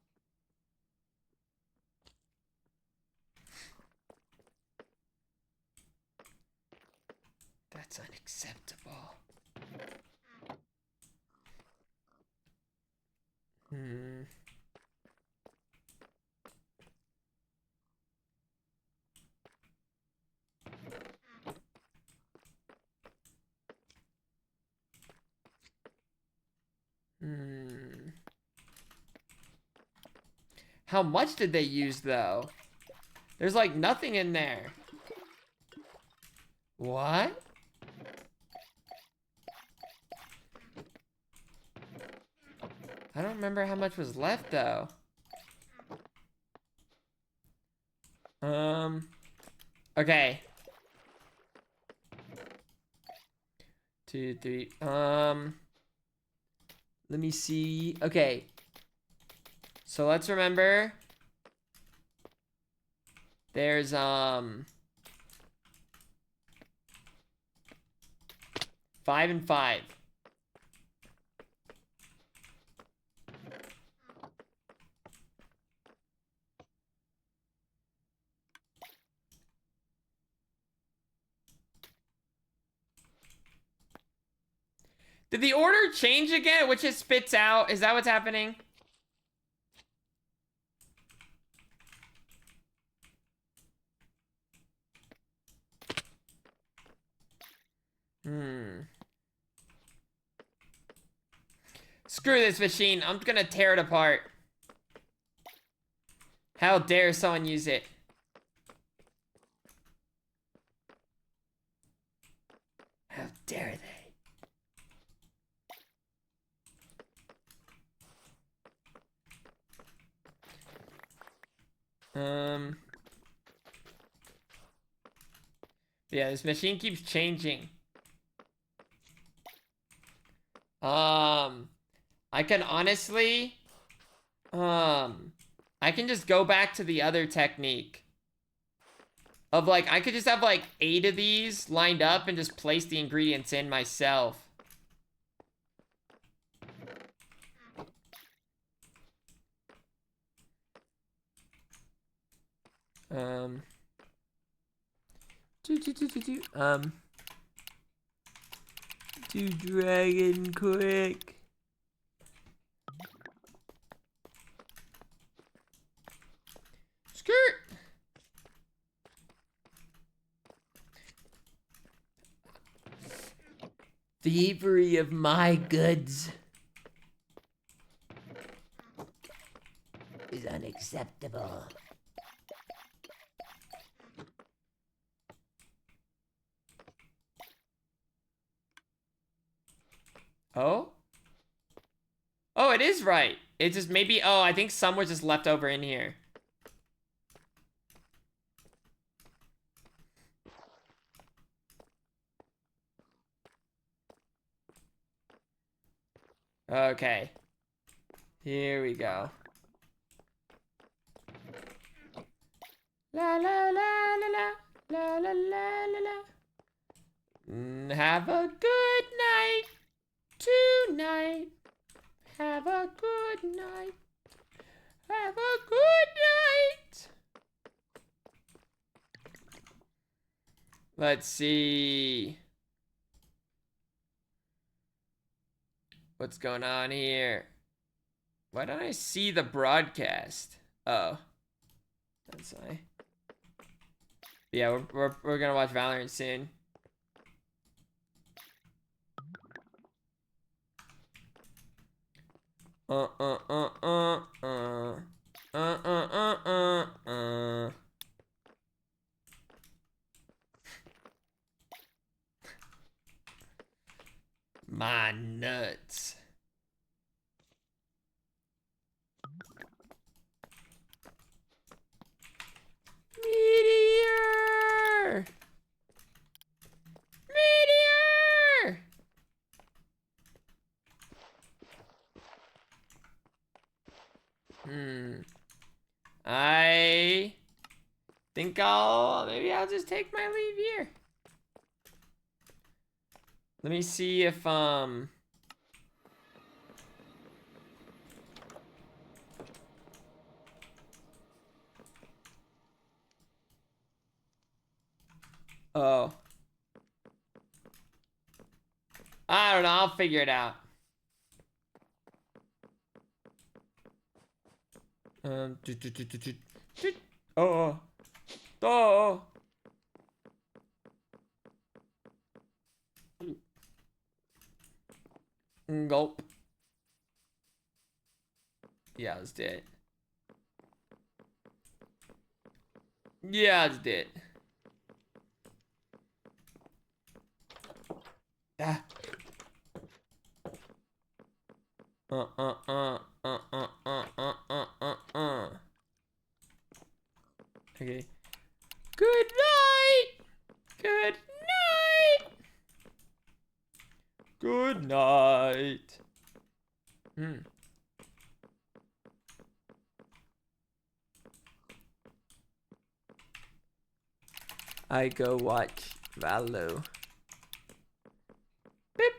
That's unacceptable. Hmm. How much did they use, though? There's, like, nothing in there. What? I don't remember how much was left though. Okay. 2, 3. Let me see. Okay. So let's remember. There's 5 and 5. Did the order change again, which it spits out? Is that what's happening? Screw this machine. I'm gonna tear it apart. How dare someone use it? How dare they? Yeah, this machine keeps changing. I can honestly, I can just go back to the other technique of like, I could just have like 8 of these lined up and just place the ingredients in myself. Do dragon quick. Skirt. Thievery of my goods is unacceptable. Oh? Oh, it is right. It just maybe, oh, I think some was just left over in here. Okay. Here we go. La la la la la la la la la la. Have a good night tonight. Have a good night. Have a good night. Let's see. What's going on here? Why don't I see the broadcast? Oh. That's why. Yeah, we're gonna watch Valorant soon. My nuts. Meteor! Meteor! I think maybe I'll just take my leave here. Let me see if, oh. I don't know, I'll figure it out. Oh. Oh. Gulp. Yeah, let's do it. Yeah, let's do it. Ah. Okay. Good night. Good night. Good night. I go watch Valo. Beep.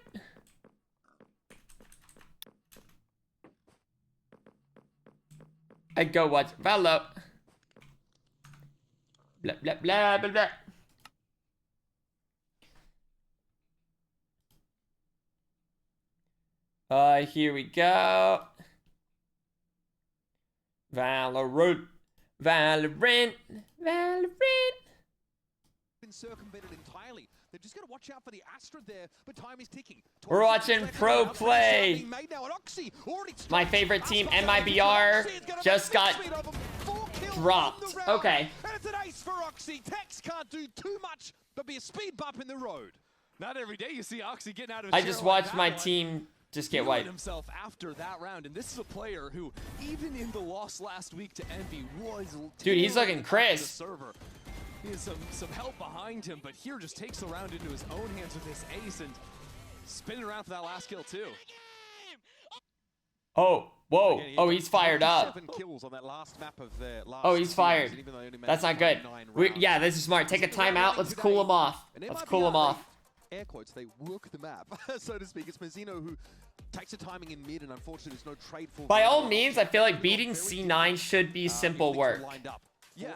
I go watch Valo. Blah blah blah blah blah. Here we go. Valorant. Valorant. Valorant. Been circumvented entirely. They're just going to watch out for the Astra there, but time is ticking. We're watching pro play. My favorite team, MIBR, just got dropped. Okay. And it's an ace for Oxy. Tex can't do too much, but be a speed bump in the road. Not every day you see Oxy getting out of. I just watched my team just get wiped. Himself after that round, and this is a player who, even in the loss last week to Envy, was. Dude, he's looking crisp. He has some help behind him, but here just takes the round into his own hands with this ace and spinning around for that last kill too. Oh, whoa. Oh, he's fired up. 7 kills on that last map of the last Oh, he's fired. That's not good. Yeah, this is smart. Take a timeout. Let's cool him off. Let's cool him off. Air quotes, they work the map, so to speak. It's Mazzino who takes the timing in mid, and unfortunately there's no trade for. By all means, I feel like beating C9 should be simple work. Yeah,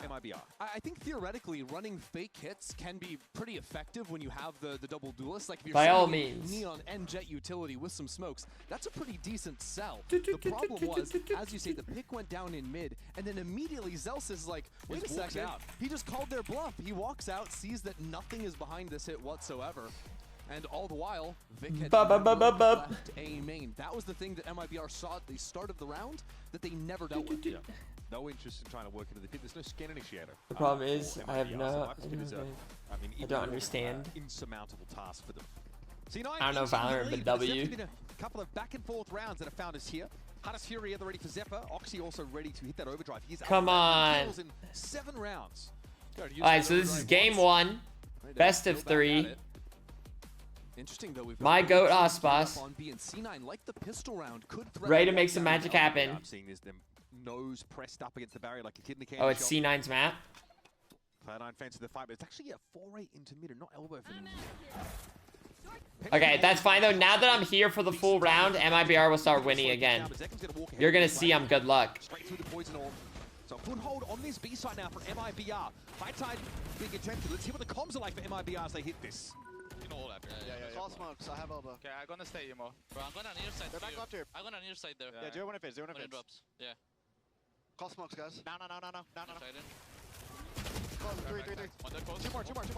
I think theoretically running fake hits can be pretty effective when you have the double duelist. Like if you're by all shooting means, Neon and Jet utility with some smokes, that's a pretty decent sell. The problem was, as you say, the pick went down in mid, and then immediately Zels is like, wait a second, he just called their bluff. He walks out, sees that nothing is behind this hit whatsoever. And all the while, Vic had left A main. That was the thing that MIBR saw at the start of the round that they never dealt with. Yeah. No interest in trying to work into the pit. There's no scan initiator. The problem is, I have no. I don't an understand. Insurmountable task for them. C9 I don't know Valorant, but W. Been a couple of back and forth rounds that have found us here. Hunter's Fury at the ready for Zephyr. Oxy also ready to hit that overdrive. He's Come on. in 7 rounds. Alright, so this is game 1. Best of 3. Interesting though, we've My goat Aspas. on B and C9 like the pistol round could Ready to make some magic happen. I'm seeing this them nose pressed up against the barrier like a kid in the candy Oh, it's shop. C9's map. Cloud9 fancy the fight, but it's actually a foray into mid and not elbow for them. Okay, that's fine though. Now that I'm here for the full round, MIBR will start winning again. You're gonna see I'm good luck. Straight through the poison orb. So foothold on this B side now for MIBR. Fight side being attempted. Let's see what the comms are like for MIBR as they hit this. You know all that. Yeah. All smokes. I have elbow. Okay, I'm gonna stay emo. Bro, I'm gonna near side. They're back up here. I'm gonna near side there. Yeah, 0-1 phase. 0-1 When it phase. drops. Yeah. Call smokes, guys. No. Side in. Close. 3. One dead close. Two more. Close.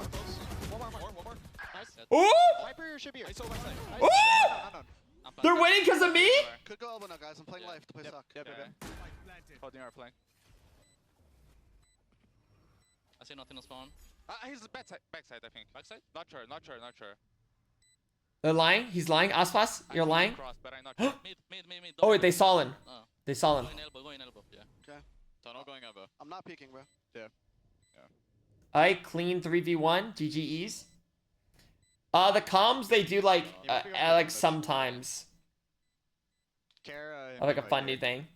One more. Nice. Ooh! Viper should be here. I saw backside. Nice. Ooh! No. They're winning because of me? Could go elbow now, guys. I'm playing life to play stock. Yep. Holding our flank. I see nothing on spawn. He's backside, I think. Backside? Not sure. They're lying? He's lying? Aspas, you're lying? Cross, but I'm not sure. Mid. Oh wait, they saw him. Oh. They saw him. Going elbow, yeah. Okay. Tunnel going elbow. I'm not peeking, bro. Yeah. I clean 3v1, GGEs. The comms they do like sometimes. Like a fun new thing.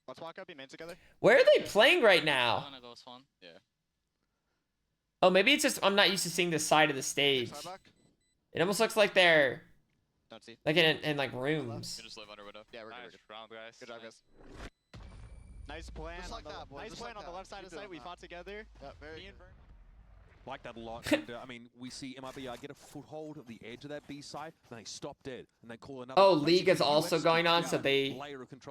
Let's walk up in main together. Where are they playing right now? I'm gonna go spawn. Yeah. Oh, maybe it's just I'm not used to seeing this side of the stage. It almost looks like they're Don't see. like in like rooms. You just live under window. Yeah, we're nice good. round, guys. Good job, guys. Nice plan. Just like on the, that, boys. nice Just plan like on the that. left side of the Keep site. We doing fought together. Yeah, very Me good. and Vern. Like that a lot. And, I mean, we see MIBR get a foothold of the edge of that B side, then they stop dead, and they call another. Oh, League is also going on, so they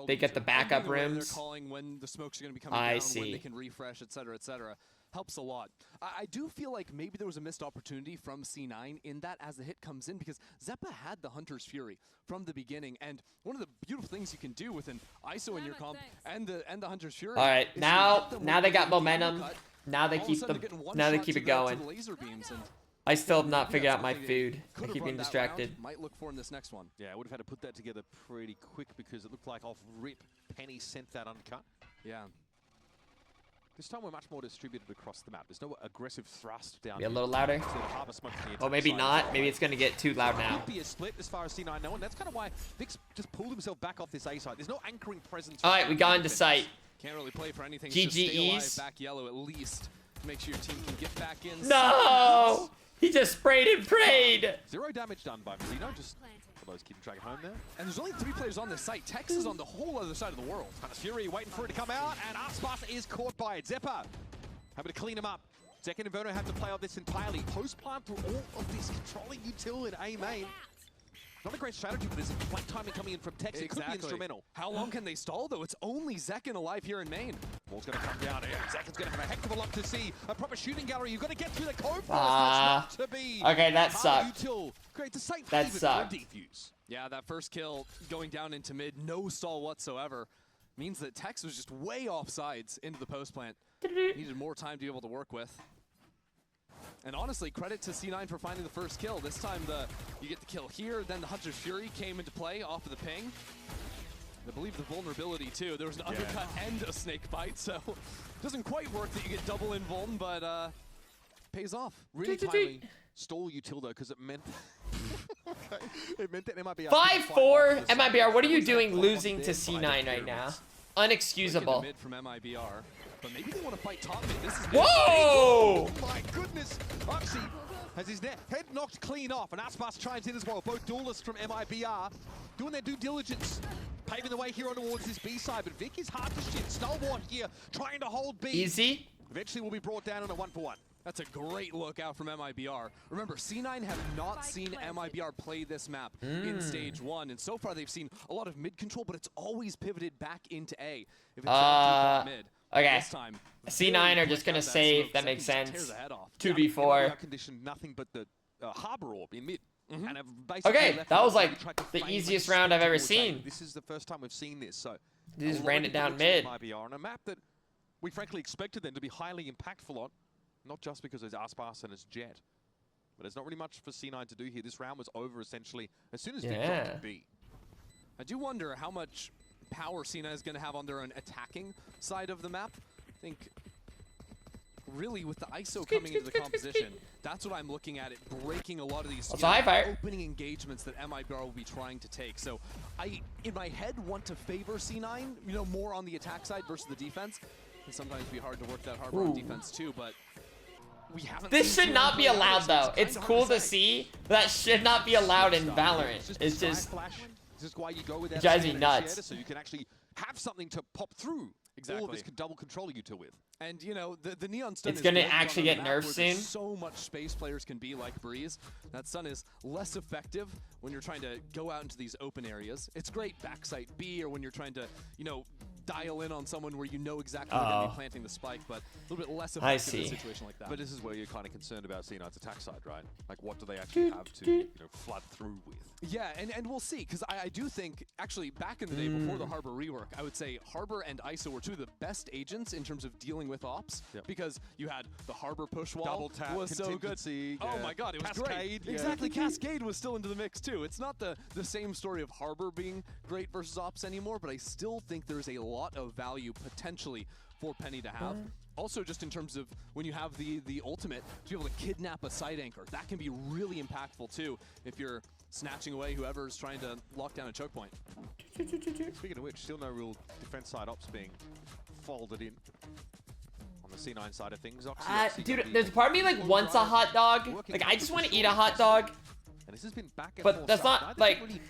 get the And backup being aware rooms. They're calling when the smokes are going to be coming I down, see. when they can refresh, etc., etc. Helps a lot. I do feel like maybe there was a missed opportunity from C9 in that as the hit comes in, because Zeppa had the Hunter's Fury from the beginning, and one of the beautiful things you can do with an ISO in your comp and the Hunter's Fury. All right, is you now hit them now with they the got momentum. uppercut. Now they All of a keep sudden the they're getting one now they shot keep to it the going. laser beams, and I still have not figured out my food. I keep being distracted. Might look for in this next one. Yeah, I would have had to put that together pretty quick because it looked like off rip, Penny sent that uncut. Yeah. This time we're much more distributed across the map. There's no aggressive thrust down Be a here. little louder. Instead of Harbour Smoke from the Oh, maybe attack not. side. Maybe it's going to get too loud now. Could be a split as far as C9 know, and that's kind of why Vic's just pulled himself back off this A side. There's no anchoring presence. All right, we got into sight. Can't really play for anything. Just stay alive GGEs. back yellow at least. Make sure your team can get back in. No! He just sprayed and prayed. 0 damage done by Mazino, just for those keeping track at home there. And there's only 3 players on this site. Tex is on the whole other side of the world. And it's Fury waiting for it to come out, and Arspas is caught by it. Zeppa having to clean him up. Zek and Inverno have to play on this entirely. Post-plant through all of this, controlling util in A main. Not a great strategy, but there's flank timing coming in from Tex. It could be instrumental. How long can they stall, though? It's only Zekin alive here in main. Wall's going to come down here. Zekin's going to have a heck of a lot to see. A proper shooting gallery. You've got to get through the cove first. That's not to be. Okay, that sucked. Util. Great, the site That sucked. defuse. Yeah, that first kill going down into mid, no stall whatsoever, means that Tex was just way off sides into the post plant. Needed more time to be able to work with. And honestly, credit to C9 for finding the first kill. This time you get the kill here, then the Hunter's Fury came into play off of the ping. I believe the vulnerability too. There was an undercut and a snake bite, so it doesn't quite work that you get double invuln, but pays off. Really timely stall util though, because it meant okay. It meant that MIBR 5-4 MIBR. What are you doing losing to C9 right now? Unexcusable. Mid from MIBR, but maybe they want to fight top mid. This is Whoa! Oh my goodness! Oxy has his head knocked clean off, and Aspas chimes in as well. Both duelists from MIBR doing their due diligence, paving the way here on towards this B side. But Vic is hard to shit. Stalwart here trying to hold B. Easy. Eventually will be brought down on a 1-for-1. That's a great look out from MIBR. Remember, C9 have not seen MIBR play this map in Stage 1, and so far they've seen a lot of mid control, but it's always pivoted back into A. If it's mid. Okay. This time, C9 are just gonna save. That makes sense. 2v4. Condition nothing but the Harbor Orb in mid. And have Okay, left that was it like tried to the frame easiest it round I've ever towards A. seen. This is the first time we've seen this, so They just a lot ran of it down good looks mid. from IBR on a map that we frankly expected them to be highly impactful on, not just because it's Aspas and it's Jet, but there's not really much for C9 to do here. This round was over essentially as soon as Vic dropped B. I do wonder how much power C9 is going to have on their own attacking side of the map. I think really with the ISO coming into the composition, that's what I'm looking at, it breaking a lot of these opening engagements that MIBR will be trying to take. So I, in my head, want to favor C9, you know, more on the attack side versus the defense. And sometimes it'd be hard to work that harbor on defense too, but we haven't. This should not be allowed though. It's cool to see, but that should not be allowed in Valorant. It's just, This is why you go with it drives me nuts. So you can actually have something to pop through. All of this double control you two with. And you know, the Neon Stun It's is gonna built actually on a get map nerfed where there's soon. so much space players can be like Breeze. That stun is less effective when you're trying to go out into these open areas. It's great backside B or when you're trying to, you know, dial in on someone where you know exactly where they're going to be planting the spike, but a little bit less effective in a situation like that. But this is where you're kind of concerned about C9's attack side, right? Like, what do they actually have to, you know, flood through with? Yeah, and we'll see, because I do think, actually, back in the day, before the Harbor rework, I would say Harbor and ISO were two of the best agents in terms of dealing with ops, because you had the Harbor push wall, Double tap, was so good. Oh my god, it was Cascade, great. Exactly, Cascade was still into the mix too. It's not the same story of Harbor being great versus ops anymore, but I still think there's a lot of value potentially for Penny to have. Also, just in terms of when you have the ultimate, to be able to kidnap a side anchor, that can be really impactful too if you're snatching away whoever's trying to lock down a choke point. Speaking of which, still no real defense side ops being folded in on the C9 side of things. Dude, there's a part of me like wants a hot dog. Like I just want to eat a hot dog. And this has been back and But forth that's stuff. not I think like. really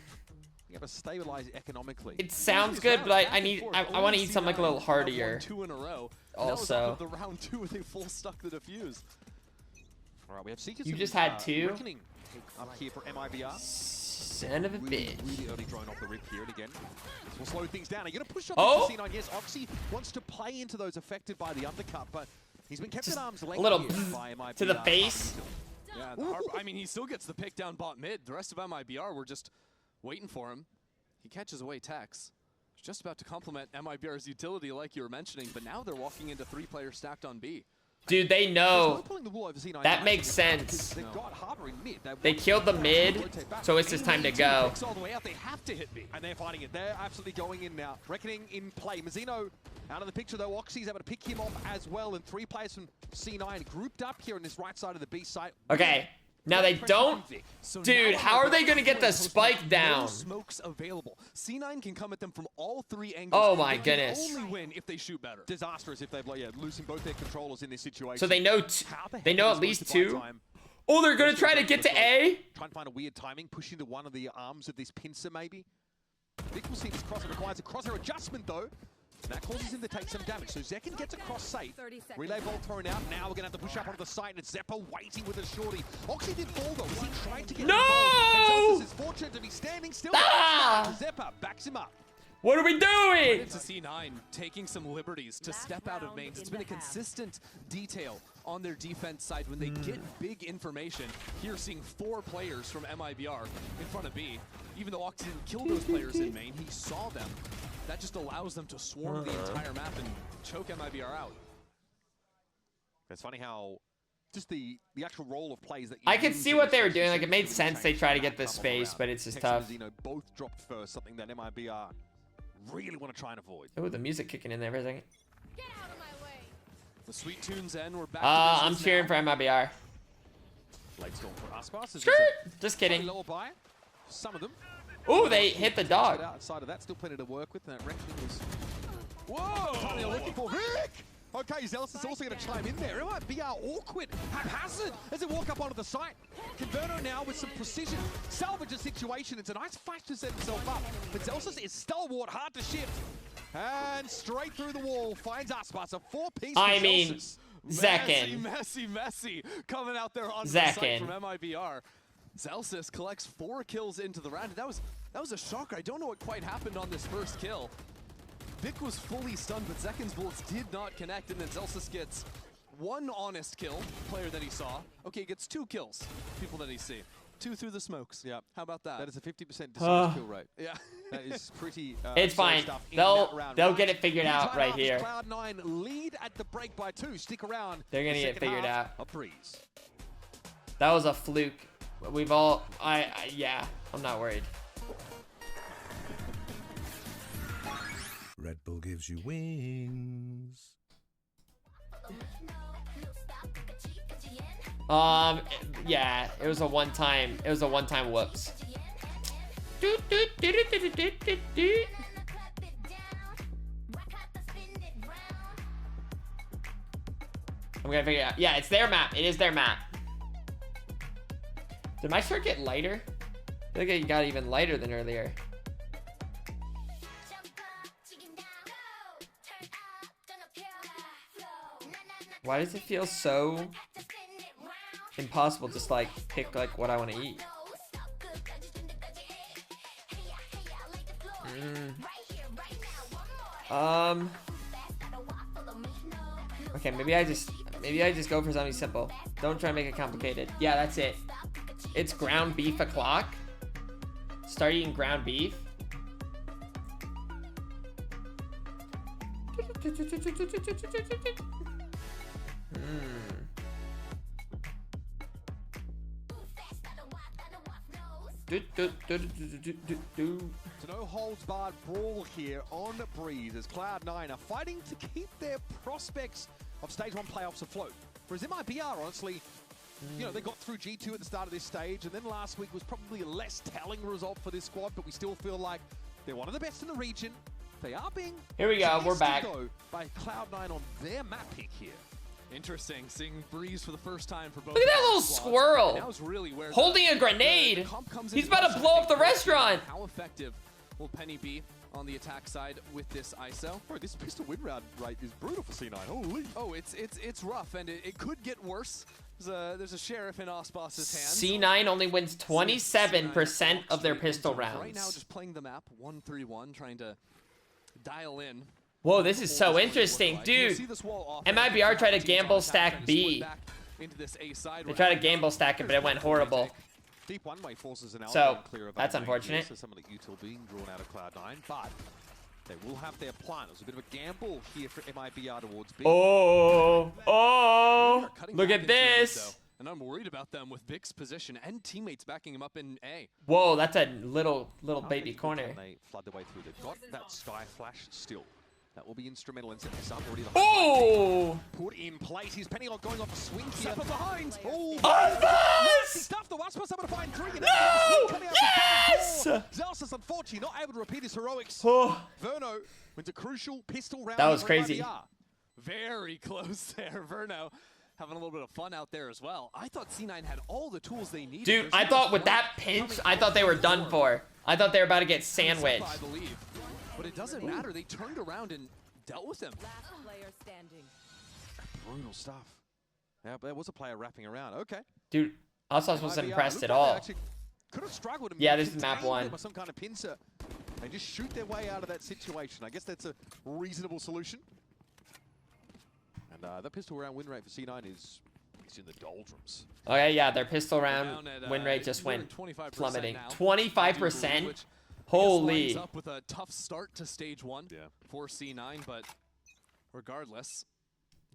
you have to stabilize it economically. It sounds good, but I want to eat something like a little heartier. 2 in a row. Also, the round 2 with a full stuck the defuse. All right, we have Seekers. You just had 2. Reckoning up here for MIBR. Son of a bitch. Really early drone off the rip here, and again, this will slow things down. You're gonna push up into C9. Yes, Oxy wants to play into those affected by the undercut, but he's been kept at arm's length. A little by MIBR to the face. Yeah, I mean, he still gets the pick down bot mid. The rest of MIBR were just waiting for him. He catches away Tex. He's just about to complement MIBR's utility like you were mentioning, but now they're walking into 3 players stacked on B. Dude, they know. That makes sense. They killed the mid, so it's just time to go. They have to hit B, and they're fighting it. They're absolutely going in now. Reckoning in play. Mazzino out of the picture, though. Oxy's able to pick him off as well, and 3 players from C9 grouped up here on this right side of the B site. Okay. Now they don't. Dude, how are they gonna get the spike down? Smokes available. C9 can come at them from all 3 angles. Oh my goodness. Only win if they shoot better. Disastrous if they're losing both their controllers in this situation. So they know. They know at least 2. Oh, they're gonna try to get to A. Trying to find a weird timing, pushing to one of the arms of this pincer maybe. Vic will see this crosser requires a crosshair adjustment though. And that causes him to take some damage. So Zekin gets across safe. Relay bolt thrown out. Now we're going to have to push up onto the site. And it's Zeppa waiting with a shorty. Oxy did fall though as he tried to get No! Is fortunate to be standing still. Ah! Zeppa backs him up. What are we doing? To C9 taking some liberties to step out of mains. It's been a consistent detail on their defense side when they get big information. Here seeing 4 players from MIBR in front of B. Even though Oxy didn't kill those players in main, he saw them. That just allows them to swarm the entire map and choke MIBR out. It's funny how just the actual role of plays that I could see what they were doing. Like, it made sense they try to get this space, but it's just tough. Both dropped first, something that MIBR really want to try and avoid. Oh, the music kicking in there for a second. The sweet tunes end. We're back. I'm cheering for MIBR. Late storm for Aspas. Skirt! Just kidding. Lower by some of them. Oh, they hit the dog. Outside of that, still plenty to work with. That reckoning was. Whoa! They're looking for Vic. Okay, Zealous is also going to chime in there. It might be awkward, haphazard as they walk up onto the site. Converto now with some precision. Salvage a situation. It's a nice flash to set himself up. But Zealous is stalwart, hard to shift. And straight through the wall finds Aspas. A 4-piece. I mean, Zekin. Messy coming out there on the site from MIBR. Zelsis collects 4 kills into the round. That was a shocker. I don't know what quite happened on this first kill. Vic was fully stunned, but Zekin's bullets did not connect, and then Zelsis gets 1 honest kill, player that he saw. Okay, gets 2 kills, people that he see. 2 through the smokes. Yeah. How about that? That is a 50% decision kill rate. Yeah. That is pretty it's fine. They'll get it figured out right here. Cloud9 lead at the break by 2. Stick around. They're gonna get figured out. A breeze. That was a fluke. We've all, yeah, I'm not worried. Red Bull gives you wings. Yeah, it was a one-time whoops. I'm gonna figure it out. Yeah, it's their map. It is their map. Did my shirt get lighter? I think it got even lighter than earlier. Why does it feel so impossible to just like pick like what I want to eat? Okay, maybe I just go for something simple. Don't try to make it complicated. Yeah, that's it. It's ground beef o'clock. Start eating ground beef. So no holds barred brawl here on Breeze as Cloud9 are fighting to keep their prospects of Stage 1 playoffs afloat. Whereas MIBR, honestly, you know, they got through G2 at the start of this stage, and then last week was probably a less telling result for this squad, but we still feel like they're one of the best in the region. They are being here we go, we're back by Cloud9 on their map pick here. Interesting, seeing Breeze for the first time for both. Look at that little squirrel that was really where holding a grenade. He's about to blow up the restaurant. How effective will Penny be on the attack side with this ISO? Bro, this pistol win round rate is brutal for C9. Holy! Oh, it's rough, and it could get worse. There's a sheriff in Ospas's hands. C9 only wins 27% of their pistol rounds. Right now, just playing the map 1-3-1, trying to dial in. Whoa, this is so interesting, dude. MIBR tried to gamble stack B. They tried to gamble stack it, but it went horrible. Deep one-way forces an So clear of that's unfortunate. So some of the util being drawn out of Cloud9, but They will have their plan. It was a bit of a gamble here for MIBR towards B. Oh, Cutting look back at into the mid, this. though, and I'm worried about them with Vic's position and teammates backing him up in A. Whoa, that's a little baby corner. They flood their way through. They've got that Sky Flash still. That will be instrumental in setting this up. Already the Oh! put in place. He's penning on going off a swing here. Zappa behind. Oh, Aspas! stuff. The Waspas able to find 3. And No! Yes! Zelsus, unfortunately, not able to repeat his heroics. Oh. Verno wins a crucial pistol round. That was for crazy. MIBR. Very close there. Verno having a little bit of fun out there as well. I thought C9 had all the tools they needed. Dude, I thought with that pinch, I thought they were done for. I thought they were about to get sandwiched. I believe. But it doesn't matter. They turned around and dealt with him. Brutal stuff. Yeah, but there was a player wrapping around. Okay. Dude, Aspas wasn't MIBR impressed looked at like they all. actually could have struggled to Yeah, this is map contain 1. them with some kind of pincer and just shoot their way out of that situation. I guess that's a reasonable solution. And the pistol round win rate for C9 is in the doldrums. Okay, yeah, their pistol round Down at, win rate just went 25% plummeting. now. 25%? Which Holy. lines up with a tough start to stage 1 for C9, but regardless,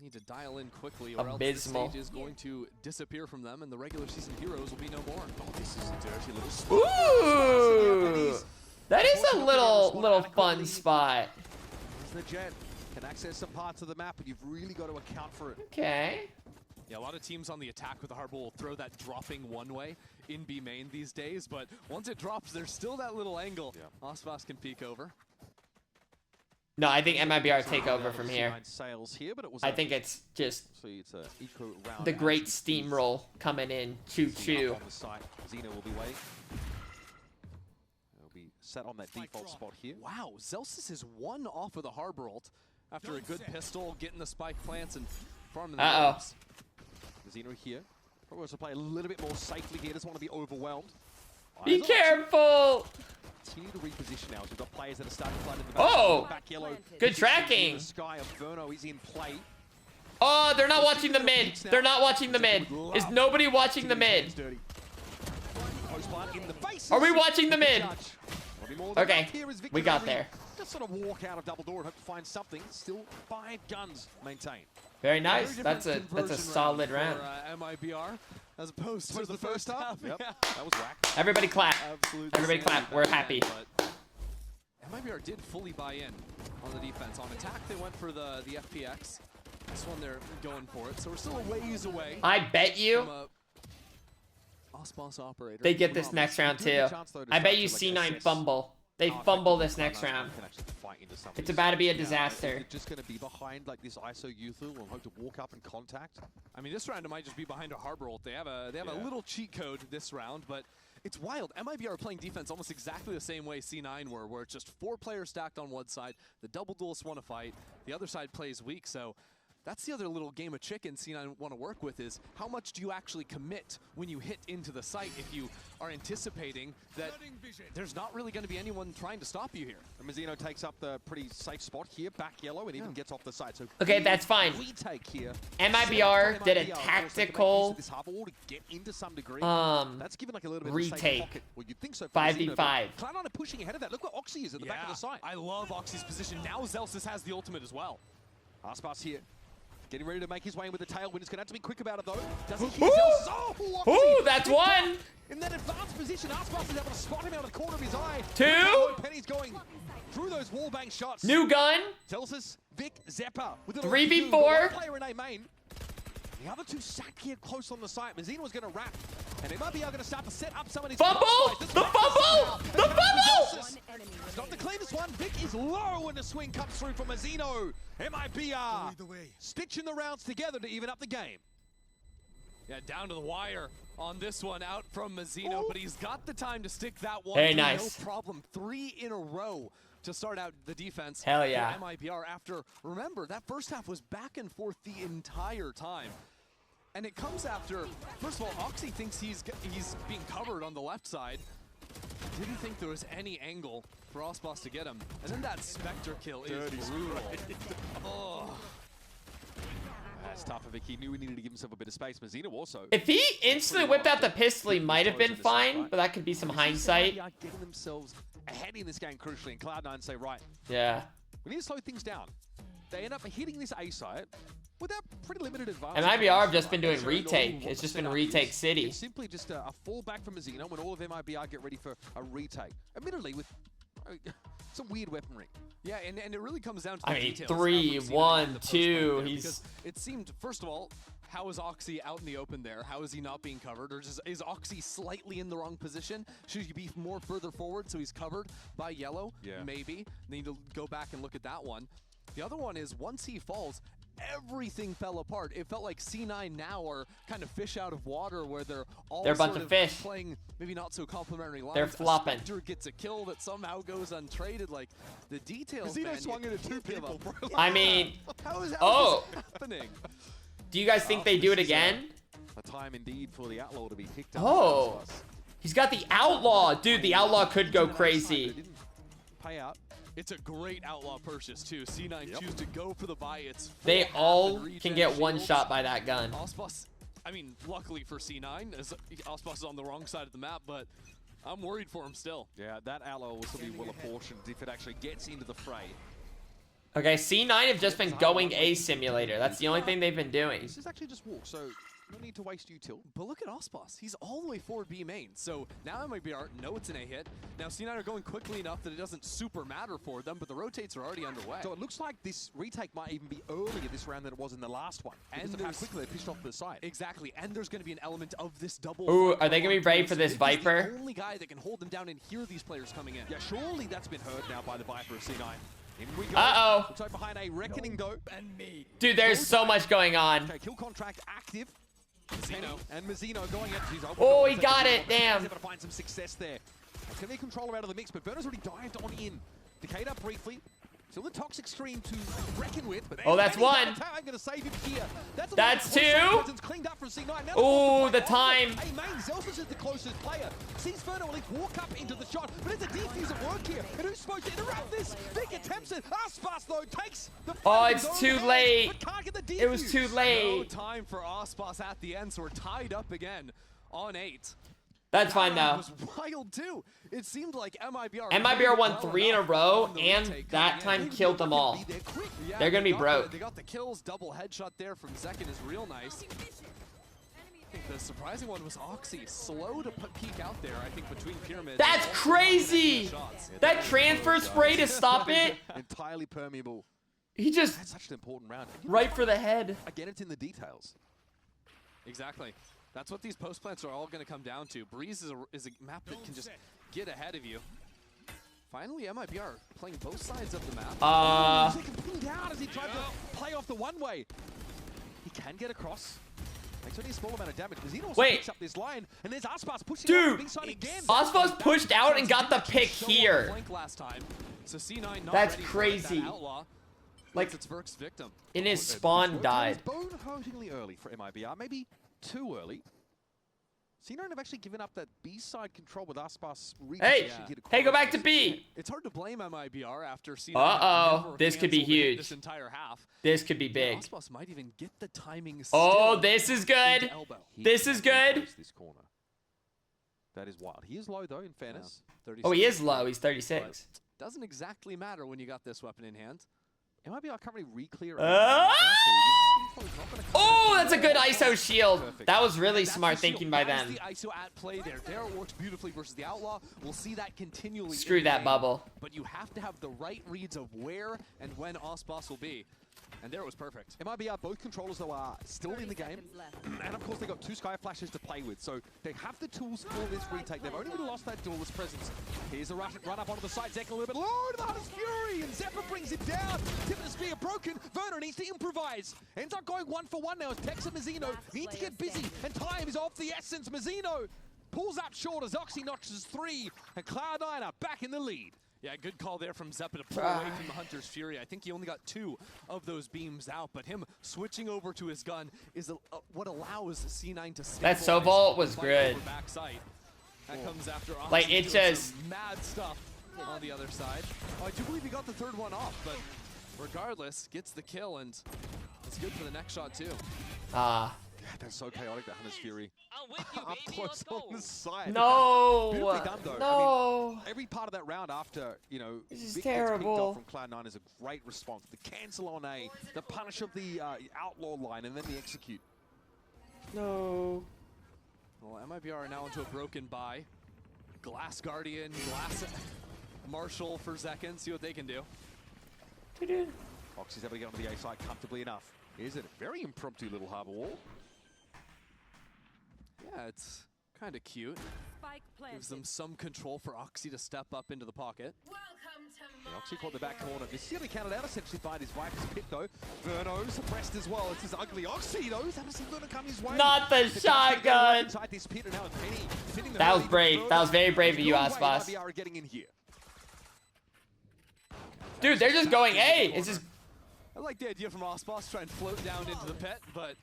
need to dial in quickly or else the Abysmal. stage is going to disappear from them and the regular season heroes will be no more. Oh, this is a dirty little spot. Ooh! That is a little fun spot. There's the Jet. Can access some parts of the map, but you've really got to account for it. Okay. Yeah, a lot of teams on the attack with the hardball will throw that dropping one way in B main these days, but once it drops, there's still that little angle. Yeah. Aspas can peek over. No, I think MIBR take over from here. Sails here, but it was I think it's just it's a eco round the great steamroll coming in. Choo-choo. on the site. Xeno will be waiting. He'll be set on that default spot here. Wow, Zelsus is 1 off of the harbor ult after a good pistol, getting the spike plants and farming the orbs. Xeno here. Probably wants to play a little bit more safely here. Doesn't want to be overwhelmed. Be careful! Continue to reposition now. We've got players that are starting to flood in the back. Oh! Back yellow. Good tracking. The Sky of Verno is in play. Oh, they're not watching the mid. They're not watching the mid. Is nobody watching the mid? Are we watching the mid? Okay, we got there. Just sort of walk out of double door and hope to find something. Still 5 guns maintained. Very nice. That's a solid round. For MIBR, as opposed to the first half. Yep, Yeah. that was whack. Everybody clap. Absolutely Everybody clap. We're happy. But MIBR did fully buy in on the defense. On attack, they went for the FPX. This one, they're going for it. So we're still a ways away. I bet you from a Aspas operator. they get this next round too. I bet you C9 fumble. They fumble this next round. It's about to be a disaster. They're just going to be behind like this ISO Youthul and hope to walk up and contact. I mean, this round it might just be behind a harbor ult. They have a little cheat code this round, but it's wild. MIBR are playing defense almost exactly the same way C9 were, where it's just 4 players stacked on one side. The double duelists want to fight. The other side plays weak, so that's the other little game of chicken C9 want to work with is how much do you actually commit when you hit into the site if you are anticipating that there's not really going to be anyone trying to stop you here. And Mazzino takes up the pretty safe spot here, back yellow, and even gets off the side. So Okay, that's fine. retake here. MIBR did a tactical This harbor wall to get into some degree. um That's given like a little bit of a safe retake. pocket. Well, you'd think so for 5v5. Cloud9 are pushing ahead of that. Look what Oxy is at the back of the site. I love Oxy's position. Now Zelsus has the ultimate as well. Aspas here. Getting ready to make his way in with the tailwind. It's going to have to be quick about it, though. Does he Ooh! hear Zelsus? Oh, Oxy! Ooh, that's one! In that advanced position, Aspas is able to spot him out of the corner of his eye. 2! Penny's going through those wallbang shots. New gun. Zelsus, Vic, Zeppa. With 3v4. One player in A main. The other 2 sat here close on the site. Mazzino was going to wrap. And they might be going to start to set up some of these... Fumble! The fumble! The fumble! It's not the cleanest one. Vic is low when the swing comes through from Mazzino. MIBR stitching the rounds together to even up the game. Yeah, down to the wire on this one, out from Mazzino, but he's got the time to stick that one. Very through, nice. No problem. 3 in a row to start out the defense. Hell yeah. For MIBR after, remember, that first half was back and forth the entire time. And it comes after, first of all, Oxy thinks he's being covered on the left side. Didn't think there was any angle for Aspas to get him. And then that Spectre kill is brutal. Oh. That's tough. If he knew he needed to give himself a bit of space. Mazino also. If he instantly whipped out the pistol, he might have been fine, but that could be some hindsight. Are getting themselves ahead in this game crucially, and Cloud9 say, right, Yeah. we need to slow things down. They end up hitting this A site with that pretty limited advantage. And IBR have just been doing retake. It's just been retake city. It's simply just a fallback from Mazino when all of MIBR get ready for a retake. Admittedly, with some weird weaponry. Yeah, and it really comes down to the I mean, details. 3, 1, 2. Because it seemed, first of all, how is Oxy out in the open there? How is he not being covered? Or just, is Oxy slightly in the wrong position? Should he be more further forward so he's covered by yellow? Yeah. Maybe. Need to go back and look at that one. The other one is once he falls, everything fell apart. It felt like C9 now are kind of fish out of water, where they're all They're a bunch sort of fish. playing maybe not so complimentary lines. They're flopping. A Spectre gets a kill that somehow goes untraded. Like the details. Mazino man, swung you into 2 can't give people, up. bro. I mean, how is this happening? Do you guys think they do it again? A time indeed for the Outlaw to be picked up. Oh, he's got the Outlaw. Dude, the Outlaw could go crazy. Pay out. It's a great Outlaw purchase too. C9 choose to go for the buy. It's They full all half and can regen get one shields. shot by that gun. Ospas, I mean, luckily for C9, as Ospas is on the wrong side of the map, but I'm worried for him still. Yeah, that Outlaw will still be well apportioned if it actually gets into the fray. Okay, C9 have just been going A simulator. That's the only thing they've been doing. This is actually just walk, so no need to waste util. But look at Ospas. He's all the way forward B main. So now MIBR know it's an A hit. Now C9 are going quickly enough that it doesn't super matter for them, but the rotates are already underway. So it looks like this retake might even be earlier this round than it was in the last one. And Because of how quickly they pushed off to the side. Exactly, and there's going to be an element of this double. Ooh, front are they gonna be front ready force. for this He's Viper? The only guy that can hold them down and hear these players coming in. Yeah, surely that's been heard now by the Viper of C9. In we go. Uh-oh. Looks like behind a reckoning though. And me. Dude, there's so much going on. Okay, kill contract active. Mazino. And Mazino going at his open Oh, goal. he got it, damn. He's able to find some success there. It's going to be a controller out of the mix, but Verner's already dived on in. Decayed up briefly. Still the toxic stream to reckon with. But Oh, that's one. I'm going to save him here. That's two. Cleaned up from C9. Now Oh, the time. Hey, main, Zelsus is the closest player. Sees Verno will walk up into the shot, but it's a defuse at work here. And who's supposed to interrupt this? Vic attempts it. Aspas, though, takes the Oh, it's zone too and late. but can't get the defuse. It was too No late. time for Ospas at the end, so we're tied up again on 8. That's fine It though. was wild too. It seemed like MIBR. MIBR won well 3 in a enough row, on the and retake that coming time in. killed them all. Yeah, They're gonna they be got broke. They got the kills. Double headshot there from Zekin is real nice. I think the surprising one was Oxy. Slow to peek out there, I think, between pyramids. That's crazy. That transfer spray to stop it. Entirely permeable. He just That's such an important round. right for the head. Again, it's in the details. Exactly. That's what these post plants are all going to come down to. Breeze is a map that can just get ahead of you. Finally, MIBR playing both sides of the map. He's cleaned out as he tried to play off the one-way. He can get across. Makes only a small amount of damage. Mazino also Wait. picks up this line, and there's Aspas pushing Dude, out the big side again. Ospas pushed out and got the pick So on the here. flank last time. So C9 not That's ready for it. crazy. That outlaw, Like, it's Verk's victim. in his spawn died. Bone-hurtingly early for MIBR, maybe too early. C9 have actually given up that B-side control with Aspas. Hey, hey, go back to B. It's hard to blame MIBR after C9. Uh-oh, never this could be canceled it huge. This entire half. This could be big. Ospas might even get the timing. Oh, still this is good. into elbow. This is good. This corner. That is wild. He is low though, in fairness. 36. Oh, he is low. He's 36. Doesn't exactly matter when you got this weapon in hand. MIBR can't really re-clear. Oh, that's a good ISO shield. That was really smart thinking by That them. is the ISO at play there. There it works beautifully versus the Outlaw. We'll see that continually. Screw in that game, bubble. But you have to have the right reads of where and when Ospas will be. And there it was perfect. MIBR, both controllers though are still in the game. And of course they got 2 Sky Flashes to play with. So they have the tools for this retake. They've only really lost that duelist presence. Here's a run up onto the side. Zekin a little bit low to the Hunter's Fury. And Zephyr brings him down. Tip of the spear broken. Werner needs to improvise. Ends up going 1-for-1 now as Tex and Mazino need to get busy. And time is of the essence. Mazino pulls up short as Oxy notches 3. And Cloud9 are back in the lead. Yeah, good call there from Zeppa to pull away from the Hunter's Fury. I think he only got 2 of those beams out, but him switching over to his gun is what allows C9 to That stabilize Soval was the fight good. over backside. That comes after Oxy Like, it doing just- some mad stuff on the other side. Oh, I do believe he got the 3rd one off, but regardless, gets the kill, and It's good for the next shot too. Ah. God, that's so chaotic, that Hunter's Fury. Up close on the side. No. Beautifully done, though. No. I mean, every part of that round after, you know, This is Vic gets picked terrible. up from Cloud9 is a great response. The cancel on A, the punish of the outlaw line, and then the execute. No. Well, MIBR are now into a broken buy. Glass Guardian, Glass Marshall for Zekin. See what they can do. Oxy's able to get onto the A side comfortably enough. Is it a very impromptu little harbor wall? Yeah, it's kind of cute. Gives them some control for Oxy to step up into the pocket. And Oxy caught the back corner. This is going to be counted out essentially by his wife's pit though. Verno suppressed as well. It's his ugly Oxy though. He's haven't seen Verno come his way. Not the shotgun. Inside this pit, and now it's Penny fitting the That was early brave. Verno. That was very brave of There's you, no way Aspas. IBR are getting in here. Dude, they're just going A. It's just. I like the idea from Osboss trying to float down into the pit, but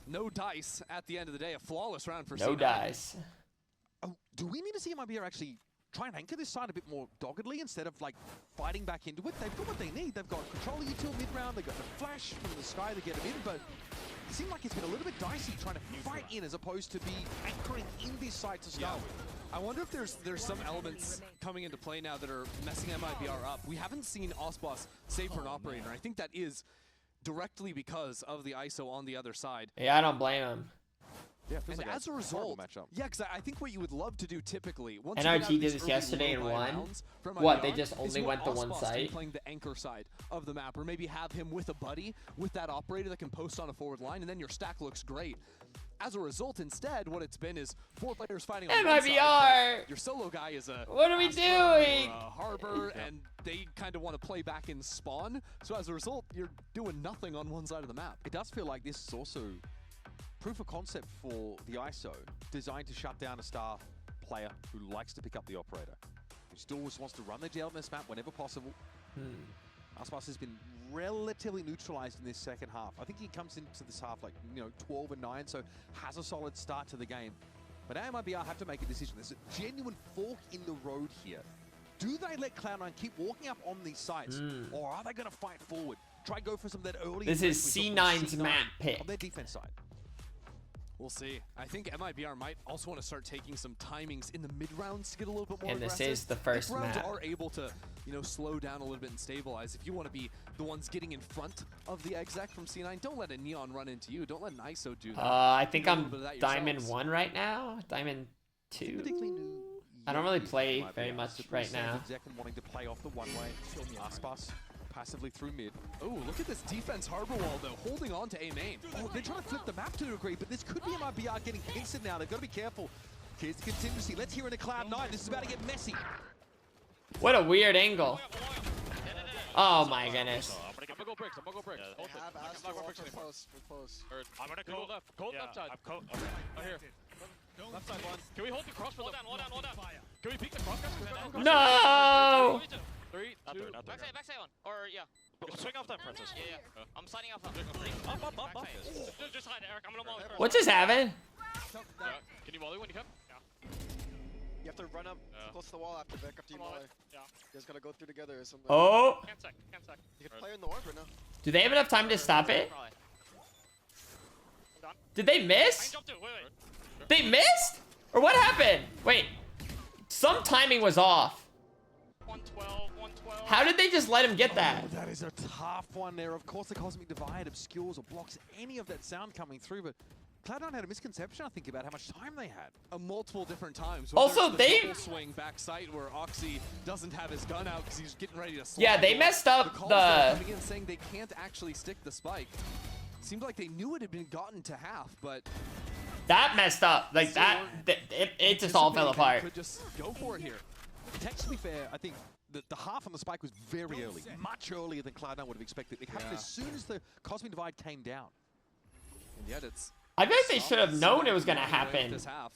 no dice at the end of the day. A flawless round for No C9. dice. Oh, do we need to see MIBR actually try and anchor this side a bit more doggedly instead of like fighting back into it? They've got what they need. They've got control of util mid-round. They've got the flash from the sky to get them in, but it seemed like it's been a little bit dicey trying to fight in as opposed to be anchoring in this side to start with. I wonder if there's some elements coming into play now that are messing MIBR up. We haven't seen Osboss save for an operator. I think that is directly because of the ISO on the other side. Yeah, I don't blame him. Yeah, And like as a result, yeah, because I think what you would love to do typically, once you NRG get out of did these this early yesterday and low buy won? rounds from What, they IBR, just is only you went want to one Osboss to be site? playing the anchor side of the map, or maybe have him with a buddy with that operator that can post on a forward line, and then your stack looks great. As a result, instead, what it's been is 4 players fighting on one side, MIBR! but your solo guy is a What are we Astra doing? or a Harbor, and they kind of want to play back in spawn. So as a result, you're doing nothing on one side of the map. It does feel like this is also proof of concept for the ISO, designed to shut down a star player who likes to pick up the operator, who still just wants to run the jail on this map whenever possible. Aspas has been relatively neutralized in this second half. I think he comes into this half like, 12-9, so has a solid start to the game. But MIBR have to make a decision. There's a genuine fork in the road here. Do they let Cloud9 keep walking up on these sites, or are they going to fight forward? Try go for some of that early... This is C9's map pick. On their defense side. We'll see. I think MIBR might also want to start taking some timings in the mid-rounds to get a little bit more And this aggressive. is the first if rounds map. are able to, slow down a little bit and stabilize. If you want to be the ones getting in front of the exec from C9, don't let a Neon run into you. Don't let an ISO do that. I think Do a little I'm bit of that Diamond yourselves. 1 right now. Diamond 2. I don't really play very much right now. Wanting to play off the one-way. Aspas passively through mid. Oh, look at this defense harbor wall, though, holding on to A main. Oh, they're trying to flip the map to a degree, but this could be MIBR getting pasted now. They've got to be careful. Here's the contingency. Let's hear in a Cloud9. This is about to get messy. What a weird angle. Oh my goodness. I'm gonna go bricks. I'm gonna go bricks. They have Astra also close. We're close. I'm gonna go left. Cold left side. I'm cold. Okay. Right here. Left side one. Can we hold the cross for them? Hold down. Can we peek the cross? No! 3, 2. Backside one. Or yeah. Swing off that, Princess. Yeah. I'm sliding off. Up. Just hide, Eric. I'm gonna wall. What just happened? Can you volley when you come? Yeah. You have to run up close to the wall after Vic, after you volley. Yeah. You guys gotta go through together or something. Oh! Can't sec. You can play in the orb right now. Do they have enough time to stop it? Did they miss? They missed? Or what happened? Wait. Some timing was off. 112, 112. How did they just let him get that? Oh, that is a tough one there. Of course, the Cosmic Divide obscures or blocks any of that sound coming through, but Cloud9 had a misconception, I think, about how much time they had. Multiple different times. Also, the they- double swing back sight where Oxy doesn't have his gun out because he's getting ready to slide. Yeah, they messed up calls the- that are coming in saying they can't actually stick the spike. Seemed like they knew it had been gotten to half, but That messed up. Like that, it just all fell apart. could just go for it here. To be fair, I think the half on the spike was very early, much earlier than Cloud9 would have expected. It happened Yeah. as soon as the Cosmic Divide came down. And yet it's I feel like they should have known it was gonna happen. this half.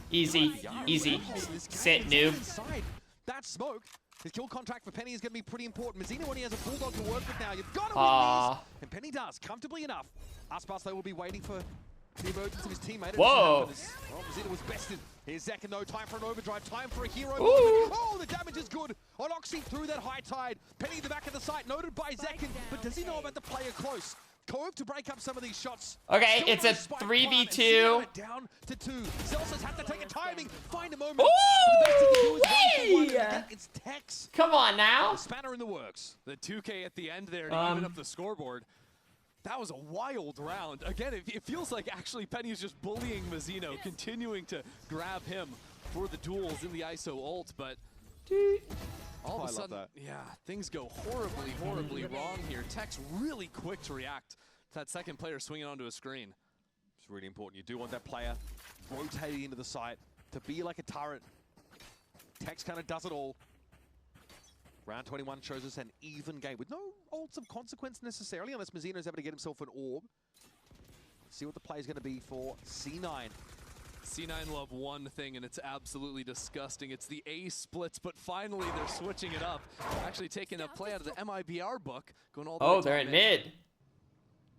Easy, easy. Sit, noob. Inside that smoke, his kill contract for Penny is going to be pretty important. Mazzino only has a bulldog to work with now. You've got to win these. And Penny does, comfortably enough. Aspas, they will be waiting for the emergence of his teammate. Whoa. Well, Mazina was bested. Here's Zekin though, time for an overdrive, time for a hero moment. Ooh. Oh, the damage is good on Oxy through that high tide. Penny in the back of the site, noted by Zekin, but does he know about the player close? Cove to break up some of these shots. Okay, Still it's no a spike 3v2. down to 2. Zelsa's had to take a timing, find a moment. Ooh, The best he can do is 1 for 1, and wee! again, it's Tex. Come on now. The spanner in the works. The 2K at the end there to even up the scoreboard. That was a wild round. Again, it feels like actually Penny is just bullying Mazzino, continuing to grab him for the duels in the ISO ult, but all of a sudden, yeah, things go horribly, horribly wrong here. Tech's really quick to react to that second player swinging onto a screen. It's really important. You do want that player rotating into the site to be like a turret. Tex kind of does it all. Round 21 shows us an even game with no ults of consequence necessarily, unless Mazzino is able to get himself an orb. Let's see what the play is going to be for C9. C9 love one thing, and it's absolutely disgusting. It's the A splits, but finally they're switching it up. Actually taking a play out of the MIBR book, going all the way Oh, to they're in mid.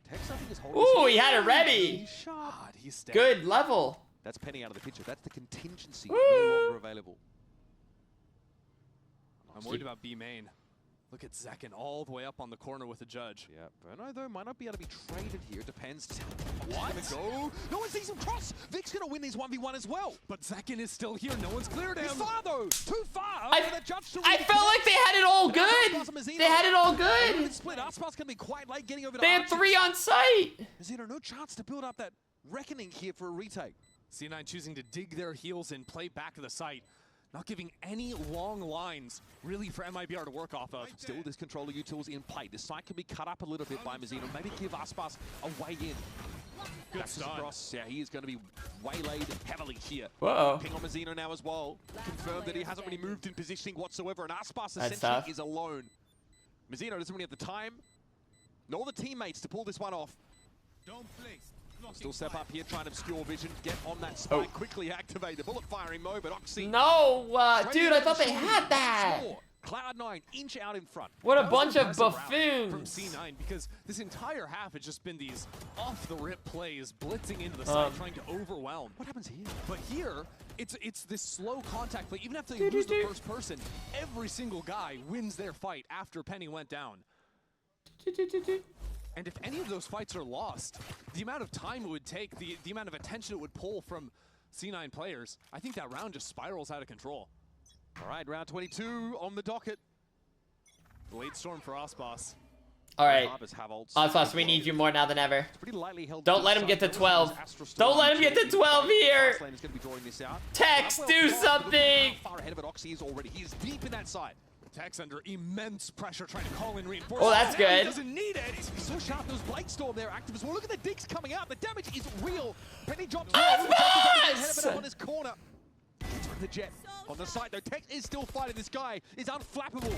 Tex, I think, is holding Ooh, his he had it ready. God, he's staying. Good level. That's Penny out of the picture. That's the contingency. Woo. No longer available. I'm worried about B main. Look at Zekin all the way up on the corner with the judge. Yeah, Verno though might not be able to be traded here. Depends. What? Go. No one sees him cross. Vic's gonna win these 1v1 as well. But Zekin is still here. No one's cleared him. He's far though. Too far. I felt like they had it all good. They had it all good. Split. Arspar's gonna be quite late getting over to They had Archie. 3 on site. Mazzino, no chance to build up that reckoning here for a retake. C9 choosing to dig their heels and play back to the site. Not giving any long lines, really, for MIBR to work off of. Still, this controller utils in play. The site can be cut up a little bit by Mazzino. Maybe give Aspas a way in. Good start. Cross. Yeah, he is going to be waylaid heavily here. Whoa. Ping on Mazzino now as well. Confirmed that he hasn't really moved in positioning whatsoever, and Aspas That's essentially tough. is alone. Mazzino doesn't really have the time, nor the teammates to pull this one off. Don't place. Still step up here, trying to obscure vision, get on that spike, quickly activate the bullet firing mode, but Oxy... No, dude, I thought they had that. Cloud9 inch out in front. What a That was bunch an of impressive round buffoons. from C9, because this entire half has just been these off-the-rip plays, blitzing into the side, trying to overwhelm. What happens here? But here, it's this slow contact play. Even after they lose the first person, every single guy wins their fight after Penny went down. And if any of those fights are lost, the amount of time it would take, the amount of attention it would pull from C9 players, I think that round just spirals out of control. All right, round 22 on the docket. Late storm for Osboss. All right. Osboss, Osboss, we need you more now than ever. pretty lightly held. Don't let him get to 12. Don't let him get to 12 here. Is going to be drawing this out. Tex, do something. Far ahead of it, Oxy is already. He's deep in that side. Tex under immense pressure trying to call in reinforcements. Oh, that's Now he good. doesn't need it. He's so sharp. Those Blade Storm there active as well. Look at the digs coming out. The damage is real. Penny drops Osboss! on his corner. Gets rid of the jet. On the side though, Tex is still fighting. This guy is unflappable.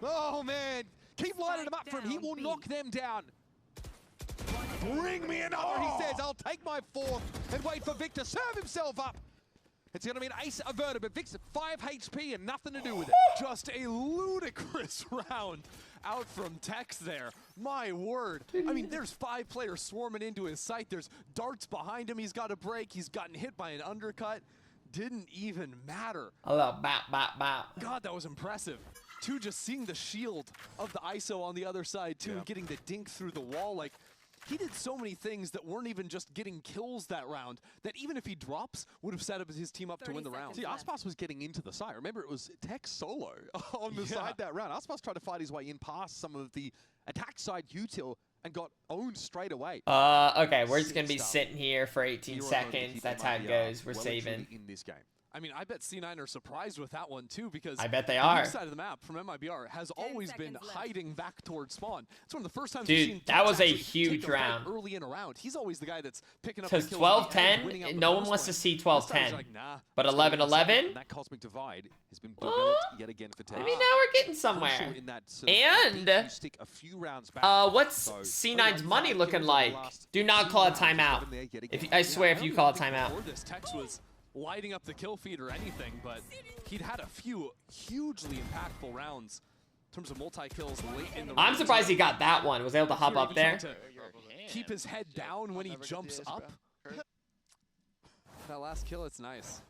Oh man. Keep lining him up for him. He will knock them down. Bring me another, he says. I'll take my 4th and wait for Vic to serve himself up. It's going to be an ace averted, but Vic's at 5 HP and nothing to do with it. Just a ludicrous round out from Tex there. My word. I mean, there's 5 players swarming into his sight. There's darts behind him. He's got a break. He's gotten hit by an undercut. Didn't even matter. A little bop, bop, bop. God, that was impressive. Two, just seeing the shield of the ISO on the other side, too, and getting the dink through the wall. Like, he did so many things that weren't even just getting kills that round, that even if he drops, would have set up his team up to win the round. See, Aspas was getting into the side. Remember, it was Tex solo on the side that round. Aspas tried to fight his way in past some of the attack side util and got owned straight away. Okay, we're just gonna be sitting here for 18 seconds. That's how it goes. We're saving. In this game. I mean, I bet C9 are surprised with that one, too, because I bet they the are. east side of the map from MIBR has always been hiding back towards spawn. It's one of the first times Dude, we've seen that Tex was a actually huge take the fight round. early in a round. He's always the guy that's picking up the Because kills at the end, winning out 12-10, the no one first wants to one. see This time he's 12-10. like, nah, But let's go get this 11-11? That cosmic divide has been developed yet again for Tex. I mean, now we're getting somewhere. In that sort of And you stick a few rounds back. what's So, C9's money looking like? Do not call a timeout. I swear, if you call a timeout. Before this, Tex was lighting up the kill feed or anything, but he'd had a few hugely impactful rounds in terms of multi-kills late in the I'm round. surprised he got that one. Was able to hop Here, up he there. tried to keep his head down when he jumps up That last kill, it's nice.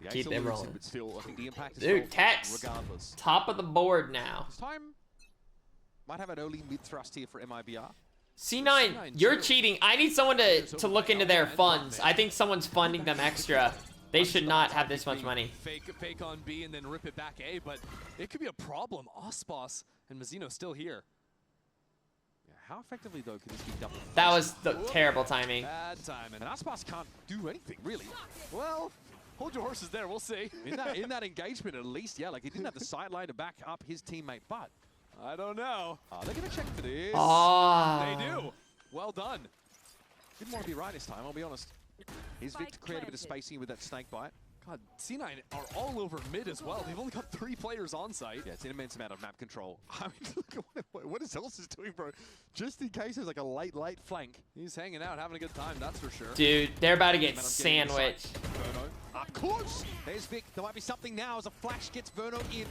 The Keep Ace are them losing, rolling. but still, I think the impact is Dude, felt Tex, regardless. top of the board now. This time, might have an early mid thrust here for MIBR. C9, you're cheating. I need someone to look into their funds. I think someone's funding them extra. They should not have this much money. Fake on B and then rip it back A, but it could be a problem. Ospas and Mazzino still here. Yeah, how effectively, though, could this be double? That was the terrible timing. Bad timing. And Aspas can't do anything, really. Well, hold your horses there. We'll see. In that engagement, at least, yeah, like he didn't have the sideline to back up his teammate, but I don't know. they're going to check for this. They do. Well done. Didn't want to be right this time, I'll be honest. Here's Vic to create a bit of spacing with that snake bite. God, C9 are all over mid as well. They've only got 3 players on site. Yeah, it's an immense amount of map control. I mean, look at what else is doing, bro. Just in case there's like a late flank. He's hanging out, having a good time, that's for sure. Dude, they're about to get sandwiched. Verno, of course! There's Vic. There might be something now as a flash gets Verno in.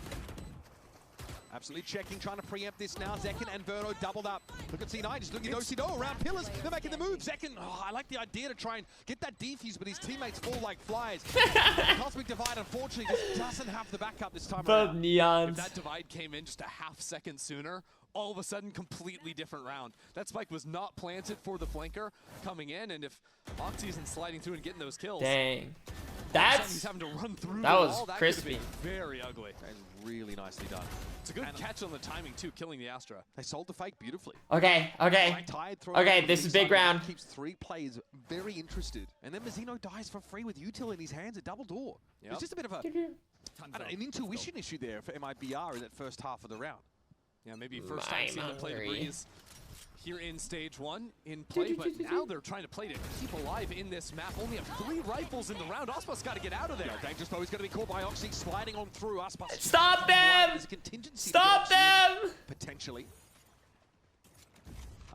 Absolutely checking, trying to preempt this now. Zekin and Verno doubled up. Look at C9, just looking at OCDO around pillars. They're making the move. Zekin, I like the idea to try and get that defuse, but his teammates fall like flies. Cosmic Divide, unfortunately, just doesn't have the backup this time around. Neons. If that divide came in just a half second sooner, all of a sudden, completely different round. That spike was not planted for the flanker coming in, and if Oxy isn't sliding through and getting those kills, dang. He's having to run through that was wall. That crispy. Very ugly. That is really nicely done. It's a good catch on the timing too, killing the Astra. They sold the fake beautifully. Okay. This is big round. Keeps 3 players very interested, and then Mazzino dies for free with util in his hands at double door. Yep. It's just a bit of a an intuition issue there for MIBR in that first half of the round. Yeah, maybe first time seeing them play the breeze here in stage 1 in play, but now they're trying to play to keep alive in this map. Only have 3 rifles in the round. Aspas got to get out of there. Yeah, dangerous though. He's going to be caught by Oxy sliding on through. Aspas. Stop them! Stop them! Potentially.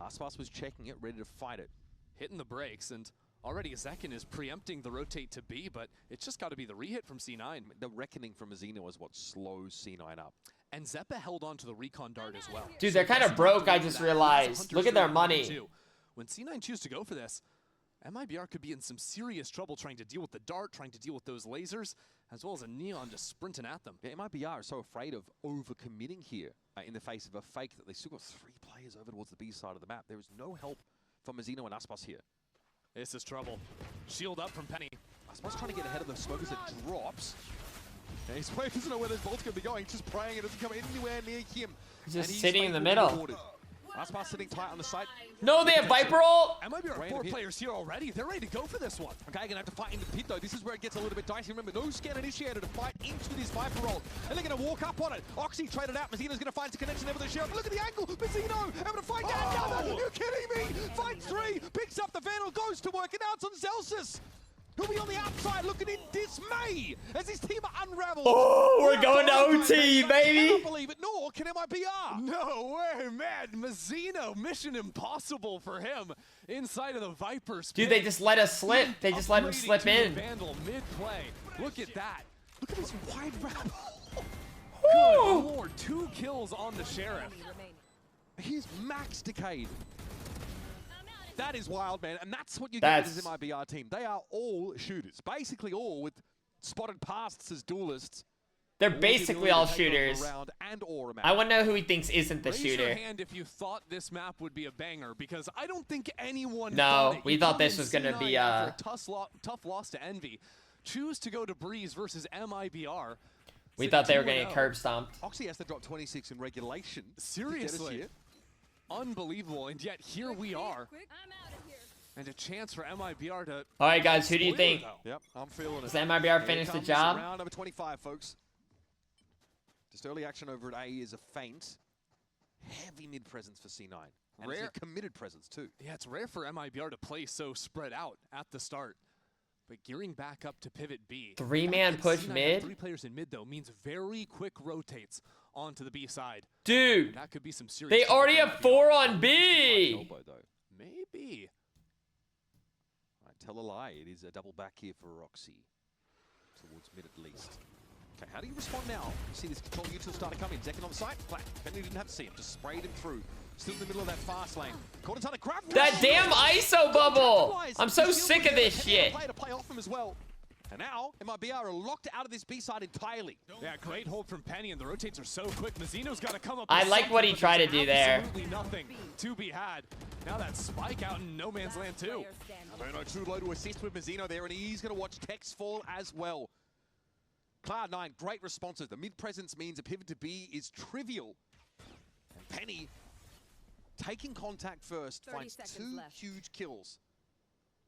Aspas was checking it, ready to fight it. Hitting the brakes, and already Zekin is preempting the rotate to B, but it's just got to be the rehit from C9. The reckoning from Mazzino is what slows C9 up. And Zeppa held on to the recon dart as well. Dude, they're kind of broke, I just realized. Look at their money. When C9 choose to go for this, MIBR could be in some serious trouble trying to deal with the dart, trying to deal with those lasers, as well as a Neon just sprinting at them. Yeah, MIBR is so afraid of over-committing here in the face of a fake that they still got 3 players over towards the B side of the map. There is no help from Mazzino and Aspas here. This is trouble. Shield up from Penny. Aspas trying to get ahead of the smoke as it drops. Yeah, he's waiting, doesn't know where those bolts going to be going. Just praying it doesn't come anywhere near him. He's just sitting in the middle. Aspas sitting tight on the site. No, they have Viper ult! MIBR are 4 players here already. They're ready to go for this one. Okay, gonna have to fight in the pit though. This is where it gets a little bit dicey. Remember, no scan initiator to fight into this Viper ult. And they're gonna walk up on it. Oxy traded out. Mazzino's gonna find a connection there with the Sheriff. Look at the angle. Mazzino able to find down. Are you kidding me? Fight 3, picks up the Vandal, goes to work, and now it's on Celsius. He'll be on the outside looking in dismay as his team unravels. Oh, we're going to OT, baby. I can't believe it, nor can MIBR. No way, man. Mazzino, mission impossible for him inside of the Vipers. Dude, they just let us slip. They just let him slip in. Vandal mid-play. Look at that. Look at this wide rabble. Good lord, 2 kills on the Sheriff. He's max decayed. That is wild, man, and that's what you get with this MIBR team. They are all shooters, basically all with spotted pasts as duelists. They're basically all shooters. I want to know who he thinks isn't the Raise shooter. your hand if you thought this map would be a banger, because I don't think anyone No, thought we thought this was going to be a tough loss to Envy. Choose to go to Breeze versus MIBR. We thought they were going to get curb stomped. Oxy has to drop 26 in regulation. Seriously. Unbelievable, and yet here we are. And a chance for MIBR to... All right, guys, who do you think? Yep, I'm feeling it. Does MIBR finish the job? Round number 25, folks. Just early action over at A is a feint. Heavy mid presence for C9. And it's a committed presence, too. Yeah, it's rare for MIBR to play so spread out at the start. But gearing back up to pivot B. 3-man push mid? 3 players in mid, though, means very quick rotates onto the B side. Dude, and that could be some serious. They already have 4 on B. Maybe. I tell a lie. It is a double back here for Roxy. Towards mid at least. Okay, how do you respond now? You see this control util start to come in. Zekin on the site. Flat. Benny didn't have to see him. Just sprayed him through. Still in the middle of that fast lane. Grab That damn ISO bubble! I'm so sick of this shit. To play off him as well. And now, MIBR are locked out of this B-side entirely. Yeah, great hold from Penny, and the rotates are so quick. Mazzino's got to come up I with like what he something, but tried to there's do there. Absolutely nothing to be had. Now that spike out in no man's land too. Inferno too low to assist with Mazzino there, and he's going to watch Tex fall as well. Cloud9, great responses. The mid-presence means a pivot to B is trivial. And Penny, taking contact first, finds 2 huge kills.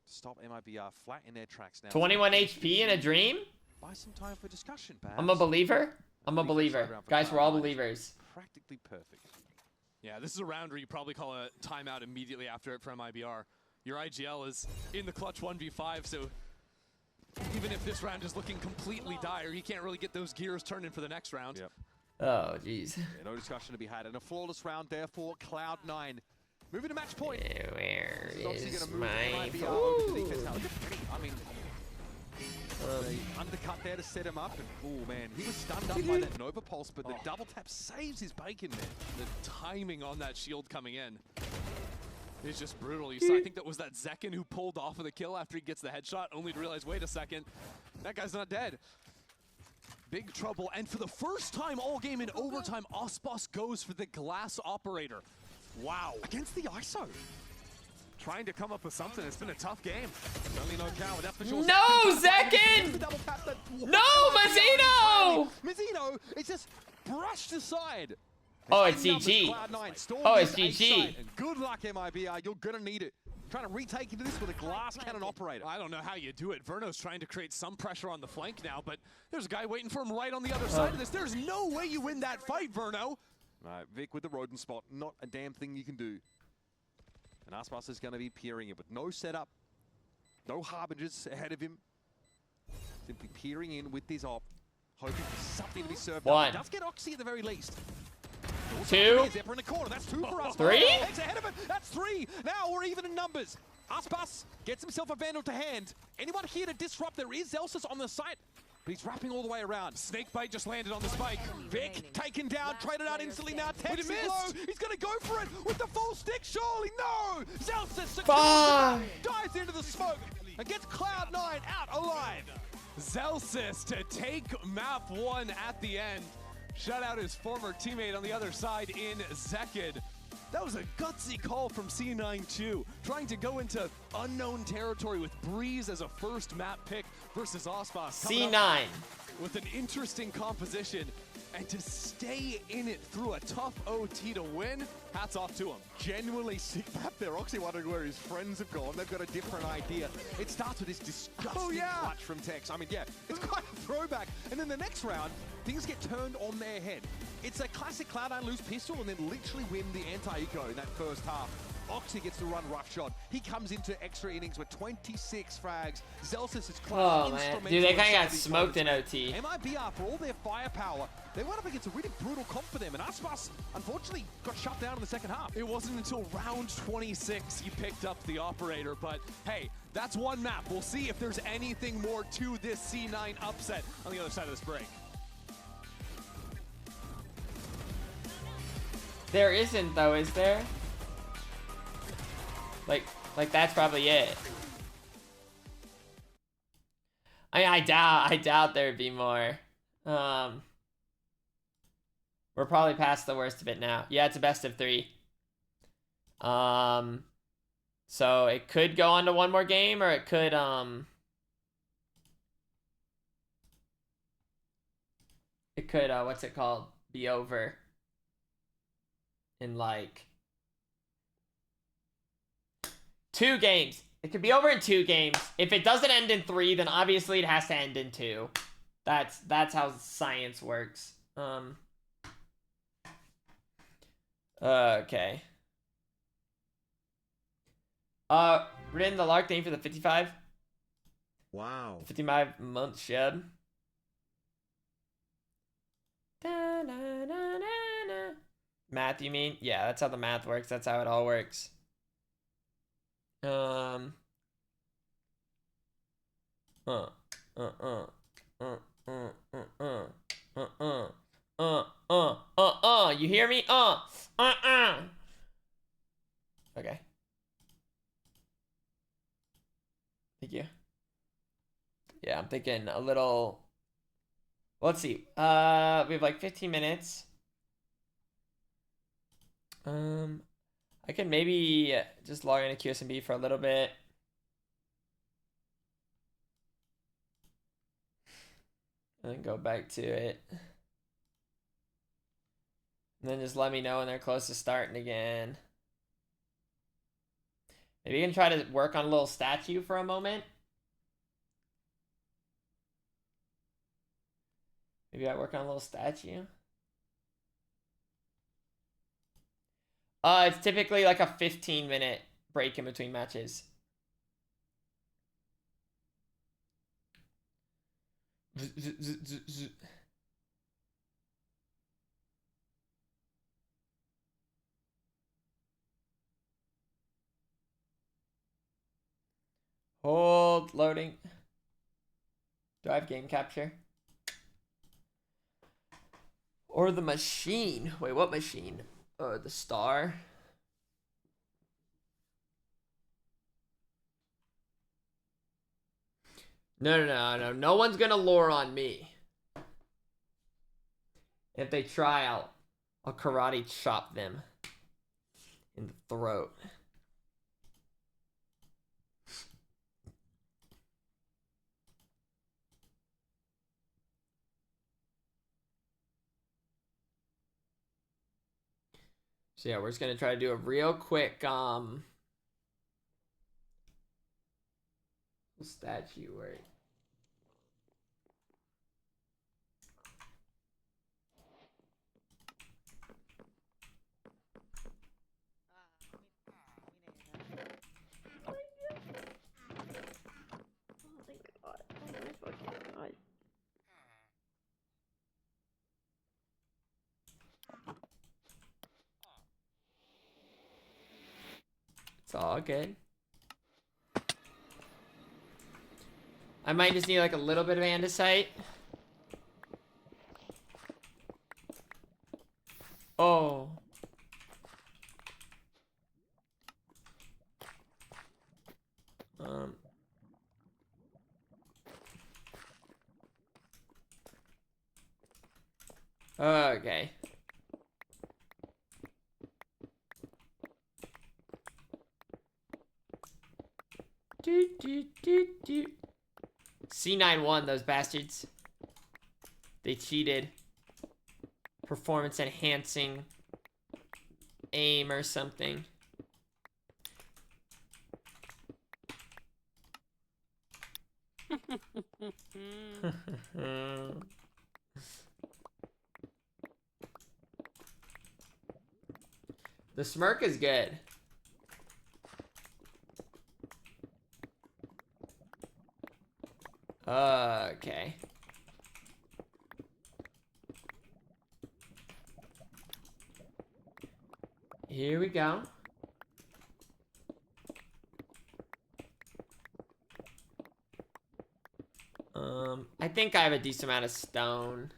Stop MIBR flat in their tracks now. 21 HP in a dream? Buy some time for discussion, perhaps. I'm a believer. I'm a believer. Guys, we're all believers. Practically perfect. Yeah, this is a round where you probably call a timeout immediately after it from IBR. Your IGL is in the clutch 1v5, so even if this round is looking completely dire, he can't really get those gears turning for the next round. Yep. Oh, jeez. Yeah, no discussion to be had, and a flawless round there for Cloud9. Moving to match point. Where is my my I mean, they undercut there to set him up, and oh man, he was stunned up by that Nova Pulse, but the double tap saves his bacon there. The timing on that shield coming in is just brutal. You saw, I think that was that Zekin who pulled off of the kill after he gets the headshot, only to realize, wait a second, that guy's not dead. Big trouble, and for the first time all game in overtime, Osbos goes for the glass operator. Wow. Against the ISO. Trying to come up with something. It's been a tough game. Certainly no coward, that's for sure. No, Zekin! No, Mazzino! Mazzino is just brushed aside. Oh, it's GG. Oh, it's GG. Good luck, MIBR. You're gonna need it. Trying to retake into this with a glass cannon operator. I don't know how you do it. Verno's trying to create some pressure on the flank now, but there's a guy waiting for him right on the other side of this. There's no way you win that fight, Verno. Right, Vic with the rodent spot. Not a damn thing you can do. And Aspas is going to be peering it, but no setup. No harbingers ahead of him. Simply peering in with this op. Hoping for something to be served up. He does get Oxy at the very least. 2. Zephyr in the corner. That's 2 for Aspas. 3. He's ahead of it. That's 3. Now we're even in numbers. Aspas gets himself a Vandal to hand. Anyone here to disrupt? There is Zelsis on the site. But he's wrapping all the way around. Snakebite just landed on the spike. Vic taken down, traded out instantly now. Tex is low. He's going to go for it with the full stick, surely. No! Zelsis secures it, dives into the smoke and gets Cloud9 out alive. Zelsis to take map 1 at the end. Shut out his former teammate on the other side in Zekid. That was a gutsy call from C9-2, trying to go into unknown territory with Breeze as a first map pick versus Ospas. C9. With an interesting composition, and to stay in it through a tough OT to win, hats off to him. Genuinely sick map there. Oxy wondering where his friends have gone. They've got a different idea. It starts with this disgusting clutch from Tex. I mean, yeah, it's quite a throwback. And then the next round, things get turned on their head. It's a classic Cloud9 lose pistol and then literally win the anti-eco in that first half. Oxy gets to run roughshod. He comes into extra innings with 26 frags. Zelsis is oh man, dude, they kind of got smoked in OT. MIBR, for all their firepower, they went up against a really brutal comp for them, and Aspas, unfortunately, got shut down in the second half. It wasn't until round 26 he picked up the operator, but hey, that's one map. We'll see if there's anything more to this C9 upset on the other side of this break. There isn't though, is there? Like that's probably it. I doubt there'd be more. We're probably past the worst of it now. Yeah, it's a best of 3. So it could go on to one more game, or it could what's it called? Be over in like 2 games. It could be over in 2 games. If it doesn't end in 3, then obviously it has to end in 2. That's how science works. Okay. Rin the Lark, thank you for the 55. Wow. 55-month shed. Math, you mean? Yeah, that's how the math works. That's how it all works. You hear me? Yeah, I'm thinking a little... Let's see. We have like 15 minutes. I can maybe just log into QSMP for a little bit. And then go back to it. And then just let me know when they're close to starting again. Maybe you can try to work on a little statue for a moment. Maybe I work on a little statue. It's typically like a 15-minute break in between matches. Hold, loading. Do I have game capture? Or the machine? Wait, what machine? The star? No. No one's gonna lure on me. If they try, I'll karate chop them in the throat. So yeah, we're just gonna try to do a real quick statue work. It's all good. I might just need like a little bit of andesite. Oh. Okay. C9 won, those bastards. They cheated. Performance enhancing aim or something. The smirk is good. Okay. Here we go. I think I have a decent amount of stone.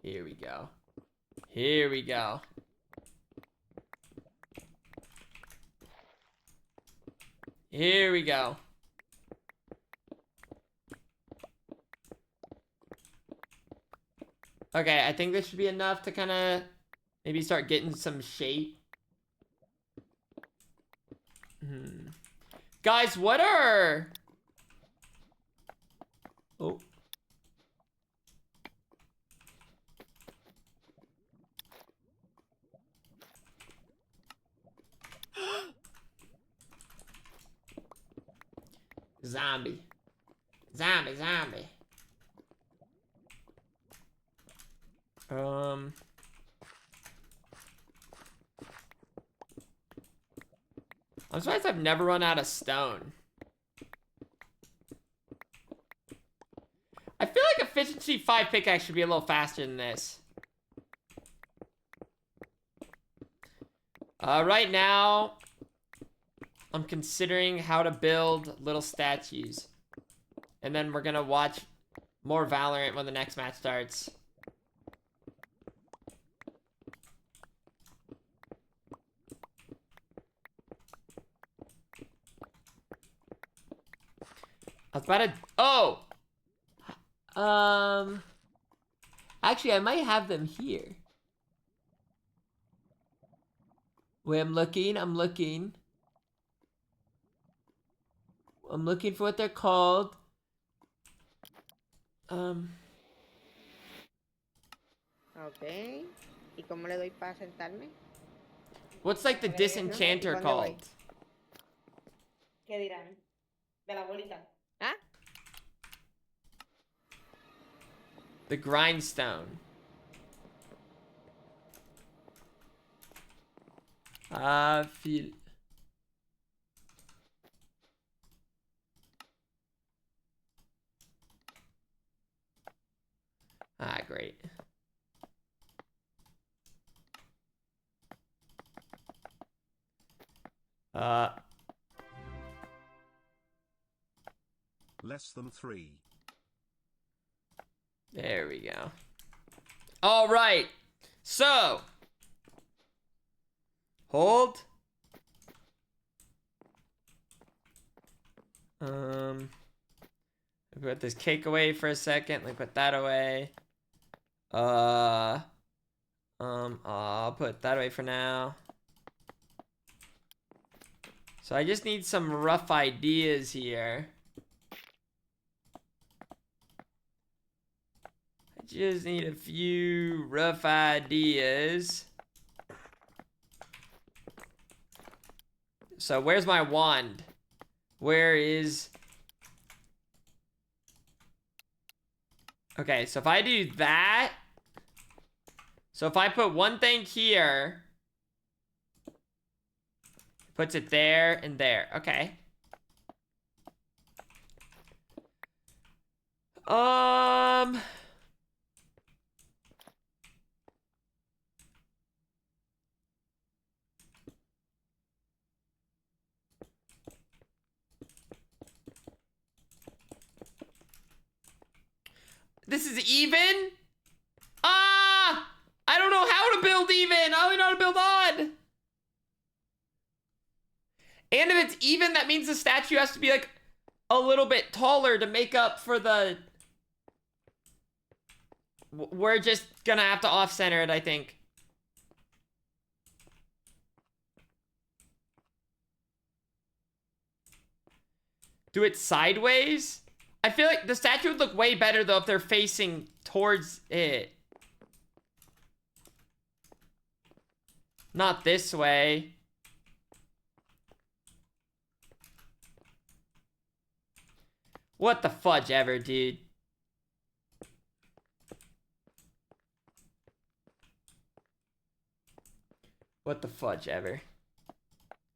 Here we go. Here we go. Here we go. Okay, I think this should be enough to kind of maybe start getting some shape. Guys, what are... Oh. Zombie. Zombie. I'm surprised I've never run out of stone. I feel like efficiency 5 pickaxe should be a little faster than this. Right now, I'm considering how to build little statues. And then we're gonna watch more Valorant when the next match starts. I was about to... Oh! Actually, I might have them here. Wait, I'm looking. I'm looking for what they're called. Okay. ¿Y cómo le doy para sentarme? What's like the Ok, ¿no? ¿Y disenchanter pa' dónde called? voy? ¿Qué dirán? De la bolita. ¿Ah? The grindstone. Feel. Great. Less than 3. There we go. All right. So. Hold. Put this cake away for a second. Let me put that away. I'll put that away for now. So I just need some rough ideas here. I just need a few rough ideas. So where's my wand? Where is... Okay, so if I do that... So if I put one thing here... Puts it there and there. Okay. This is even? I don't know how to build even. I only know how to build odd. And if it's even, that means the statue has to be like a little bit taller to make up for the... We're just gonna have to off-center it, I think. Do it sideways? I feel like the statue would look way better, though, if they're facing towards it. Not this way. What the fudge ever, dude. What the fudge ever.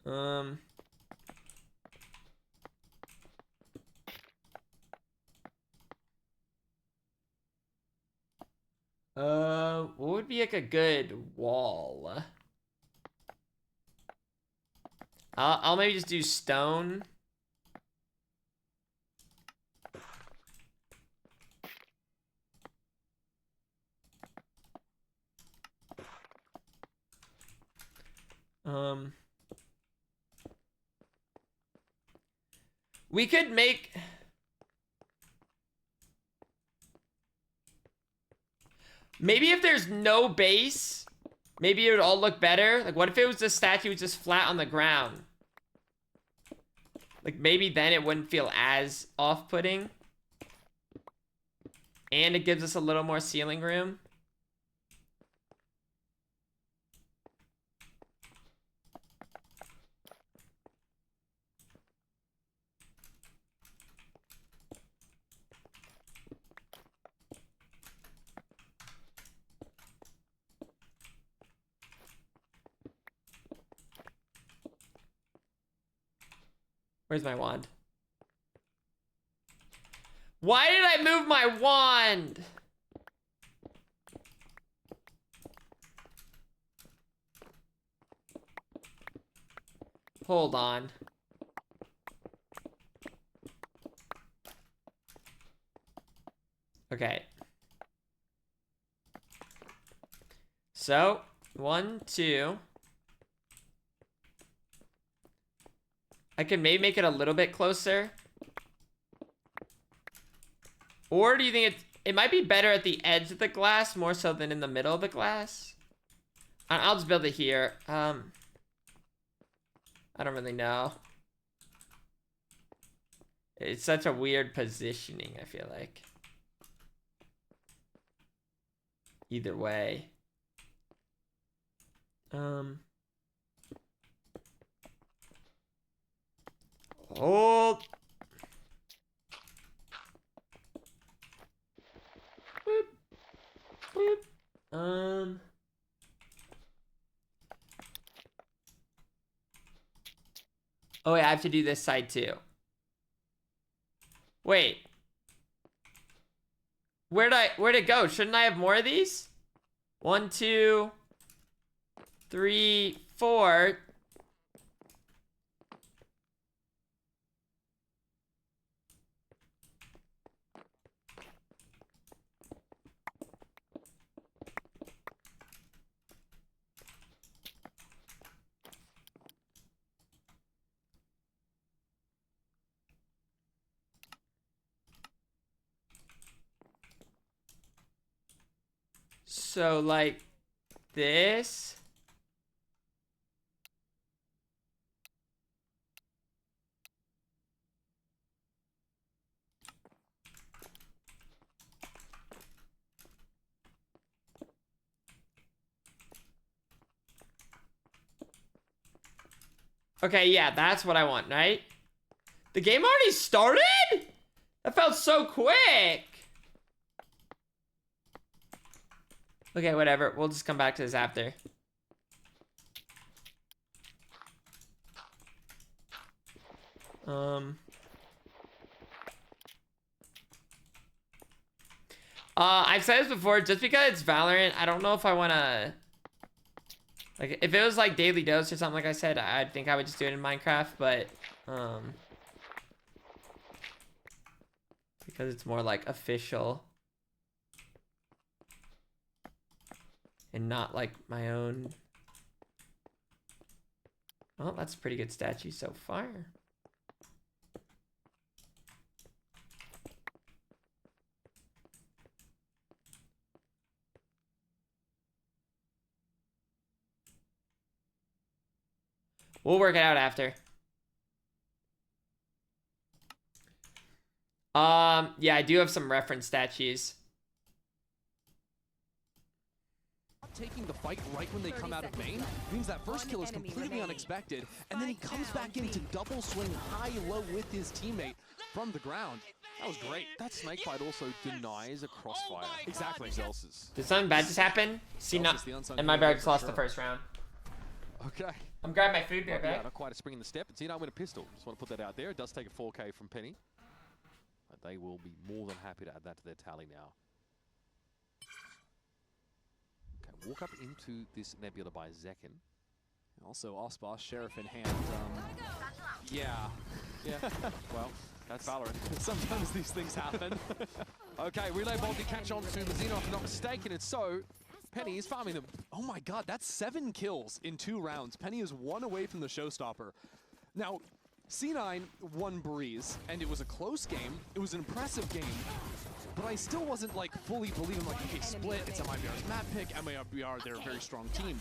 What would be like a good wall? I'll maybe just do stone. We could make... Maybe if there's no base, maybe it would all look better. Like, what if it was the statue was just flat on the ground? Like, maybe then it wouldn't feel as off-putting. And it gives us a little more ceiling room. Where's my wand? Why did I move my wand? Hold on. Okay. So, 1, 2. I can maybe make it a little bit closer. Or do you think it might be better at the edge of the glass more so than in the middle of the glass? I'll just build it here. I don't really know. It's such a weird positioning, I feel like. Either way. Hold. Boop. Boop. Oh wait, I have to do this side too. Wait. Where'd it go? Shouldn't I have more of these? 1, 2, 3, 4. So like this. Okay, yeah, that's what I want, right? The game already started? That felt so quick. Okay, whatever. We'll just come back to this after. I've said this before, just because it's Valorant, I don't know if I want to... Like, if it was like Daily Dose or something like I said, I think I would just do it in Minecraft, but... because it's more like official. And not like my own. Well, that's a pretty good statue so far. We'll work it out after. Yeah, I do have some reference statues. Taking the fight right when they come out of main means that first kill is completely unexpected, and then he comes back into double swing high-low with his teammate from the ground. That was great. That snake fight also denies a crossfire. Exactly. Did something bad just happen? See, not, and my Barracks lost the first round. Okay. I'm grabbing my food, Yeah, back. not quite a spring in the step. It's I win a pistol. Just want to put that out there. It does take a 4K from Penny. But they will be more than happy to add that to their tally now. Okay, walk up into this Nebula by Zekin. Also, Osboss, Sheriff in hand. Yeah. Well, that's Valorant. Sometimes these things happen. Okay, relay ball to catch on to Mazino, if I'm not mistaken. And so, Penny is farming them. Oh my god, that's 7 kills in 2 rounds. Penny is 1 away from the showstopper. Now, C9 won Breeze, and it was a close game. It was an impressive game. But I still wasn't like fully believing like, okay, split, it's MIBR's map pick, MIBR, they're a very strong team.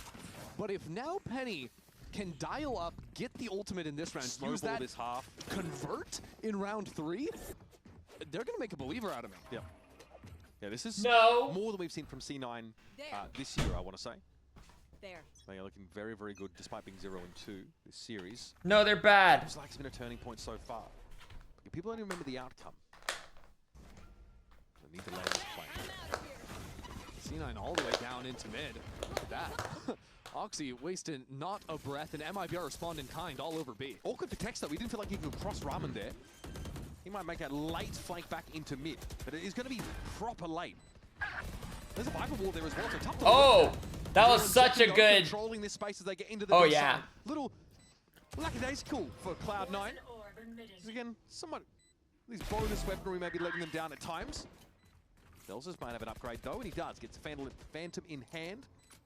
But if now Penny can dial up, get the ultimate in this round, use that, this half, convert in round 3, they're gonna make a believer out of me. Yeah. Yeah, this is more than we've seen from C9 this year, I want to say. They are looking very, very good despite being 0-2 this series. No, they're bad. Seems like it's been a turning point so far. People only remember the outcome. They need to land this play. C9 all the way down into mid. Look at that. Oxy wasted not a breath, and MIBR respond in kind all over B. Awkward for Tex though. We didn't feel like he could cross Ramen there. He might make a late flank back into mid, but it is going to be proper late. There's a Viper wall there as well. So tough to Oh, that was such a good. Controlling this space as they get into the Oh big yeah. side. Little lackadaisical for Cloud9. Again, somewhat these bonus weaponry may be letting them down at times. Delzis might have an upgrade though, and he does. Gets Phantom in hand,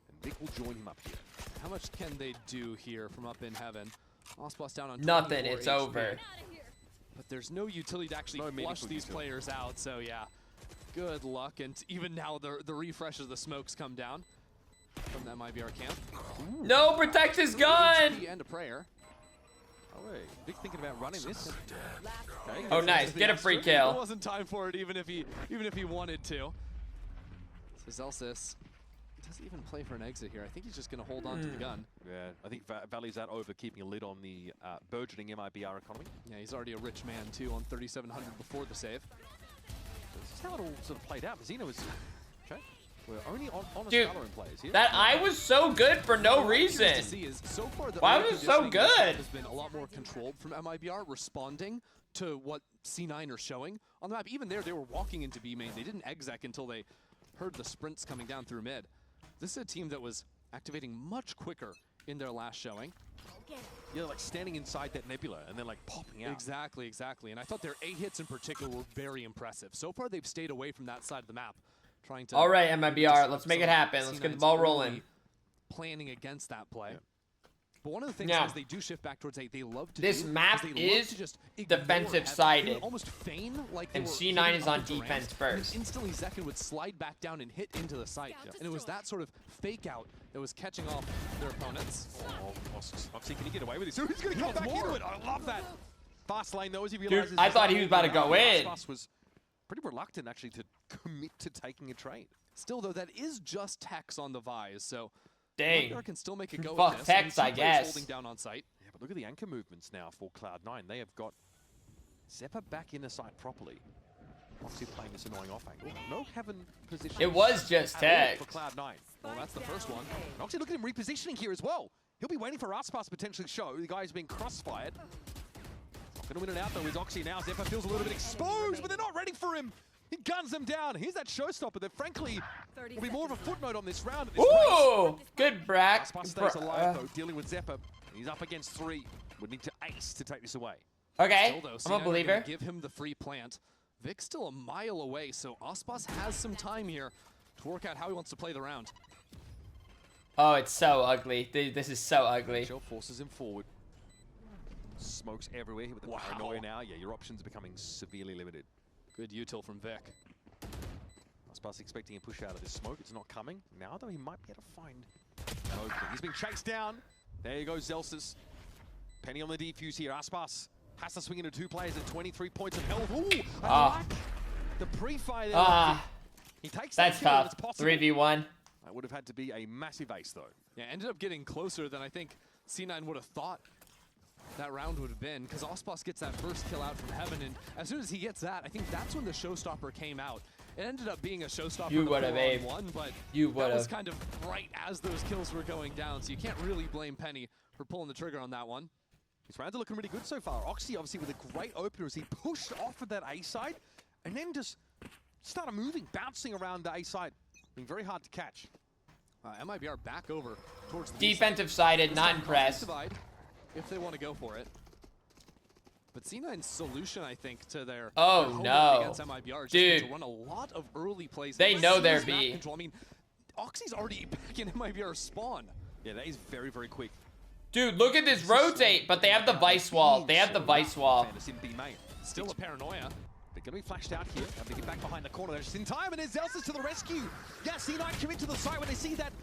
and Vic will join him up here. How much can they do here from up in heaven? Osboss down on Nothing. 24 It's HP. over. But there's no utility to actually flush these players out, so yeah. Good luck, and even now the refreshes, the smokes come down from that MIBR camp. Ooh. No, protect his gun! And a prayer. Oh wait, Vic thinking about running this. Okay, oh nice, get a free kill. There wasn't time for it, even if he wanted to. So Zelsis doesn't even play for an exit here. I think he's just going to hold on to the gun. Yeah, I think Valley's that over keeping a lid on the burgeoning MIBR economy. Yeah, he's already a rich man too on 3,700 before the save. So this is how it all sort of played out. Zeno was okay. We're only on Dude, Valorant players here. That eye was so good for no reason. So far, why was it so good? Has been a lot more controlled from MIBR, responding to what C9 are showing on the map. Even there, they were walking into B main. They didn't exec until they heard the sprints coming down through mid. This is a team that was activating much quicker in their last showing. Yeah, like standing inside that nebula and then like popping out. Exactly. And I thought their A hits in particular were very impressive. So far, they've stayed away from that side of the map. Trying to all right, MIBR, let's make it happen. Let's get the ball rolling. Planning against that play. Yeah. But one of the things is they do shift back towards A. They love to this map is defensive sided. Almost feign like and C9 is on defense first. Instantly Zekin would slide back down and hit into the site. Yeah. And it was that sort of fake out that was catching off their opponents. Oh, Oxy, can he get away with this? He's going to come back into it. I love that. Fast lane though, as he realizes. Dude, I thought he was about to go in. Was pretty reluctant actually to commit to taking a trade. Still though, that is just Tex on the Vise, so dang. Can still make it go. Fuck Tex, I guess. Holding down on site. Yeah, but look at the anchor movements now for Cloud9. They have got Zeppa back in the site properly. Oxy playing this annoying off angle. No heaven position. It was just Tex. For Cloud9. Well, that's the first one. And Oxy, look at him repositioning here as well. He'll be waiting for Aspas to potentially show. The guy's being crossfired. Gonna win it out though is Oxy now. Zeppa feels a little bit exposed, but they're not ready for him. He guns them down. Here's that showstopper that frankly will be more of a footnote on this round. Ooh, good Brack. Aspas stays alive though, dealing with Zeppa. He's up against 3. Would need to ace to take this away. Okay, though, I'm a believer. Give him the free plant. Vic's still a mile away, so Aspas has some time here to work out how he wants to play the round. Oh, it's so ugly. This is so ugly. Shell forces him forward. Smokes everywhere here with the paranoia now. Yeah, your options are becoming severely limited. Good util from Vic. Aspas expecting a push out of this smoke. It's not coming. Now, though, he might be able to find opening. He's being chased down. There you go, Zelsis. Penny on the defuse here. Aspas has to swing into 2 players at 23 points of health. Ooh, I like the pre-fire there. He takes that's that tough. 3v1. That would have had to be a massive ace, though. Yeah, ended up getting closer than I think C9 would have thought that round would have been, because Aspas gets that first kill out from Heaven, and as soon as he gets that, I think that's when the showstopper came out. It ended up being a showstopper. You would have aimed. But you would that have. was kind of right as those kills were going down, so you can't really blame Penny for pulling the trigger on that one. His rounds are looking really good so far. Oxy obviously with a great opener as he pushed off of that A side, and then just started moving, bouncing around the A side, being very hard to catch. MIBR back over towards the defensive sided, not impressed. If they want to go for it. But C9's solution, I think, to their no, against MIBR is dude, to run a lot of early plays. They know they're B. Control. I mean, Oxy's already back in MIBR spawn. Yeah, that is very, very quick. Dude, look at this rotate, but they have the vice wall. They have the vice wall. Still a paranoia. They're going to be flashed out here. They get back behind the corner. They're just in time, and there's Zelsis to the rescue. Yeah, C9 commit to the site when they see that,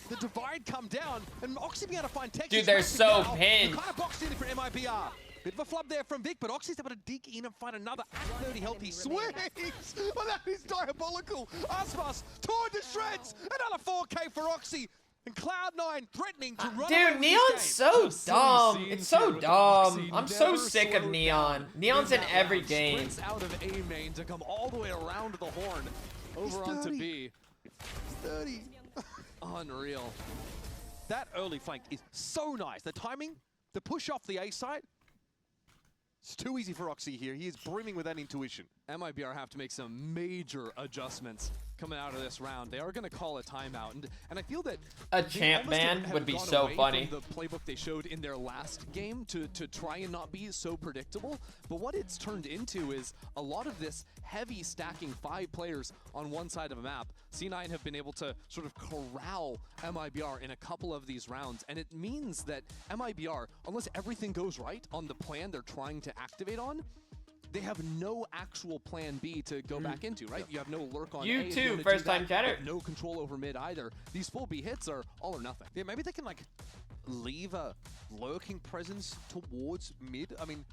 the divide come down, and Oxy being able to find Texas. Dude, they're so pinned. Kind of boxed in for MIBR. Bit of a flub there from Vic, but Oxy's able to dig in and find another at 30 health. He swings! Well, that is diabolical. Aspas torn to shreds. Another 4K for Oxy. And Cloud9 threatening to run away Dude, Neon's so dumb. It's so dumb. I'm so sick of Neon. Neon's in every game. Sprints out of A main to come all the way around the horn over onto B. He's 30. Unreal. That early flank is so nice. The timing, the push off the A side. It's too easy for Oxy here. He is brimming with that intuition. MIBR have to make some major adjustments coming out of this round. They are going to call a timeout, and I feel that a champ ban would be so funny. The playbook they showed in their last game to try and not be so predictable, but what it's turned into is a lot of this heavy stacking 5 players on one side of a map. C9 have been able to sort of corral MIBR in a couple of these rounds, and it means that MIBR, unless everything goes right on the plan they're trying to activate on, they have no actual plan B to go back into, right? You have no lurk on You A if too, wanna do first that, time chatter. but no control over mid either. These full B hits are all or nothing. Yeah, maybe they can like leave a lurking presence towards mid. I mean,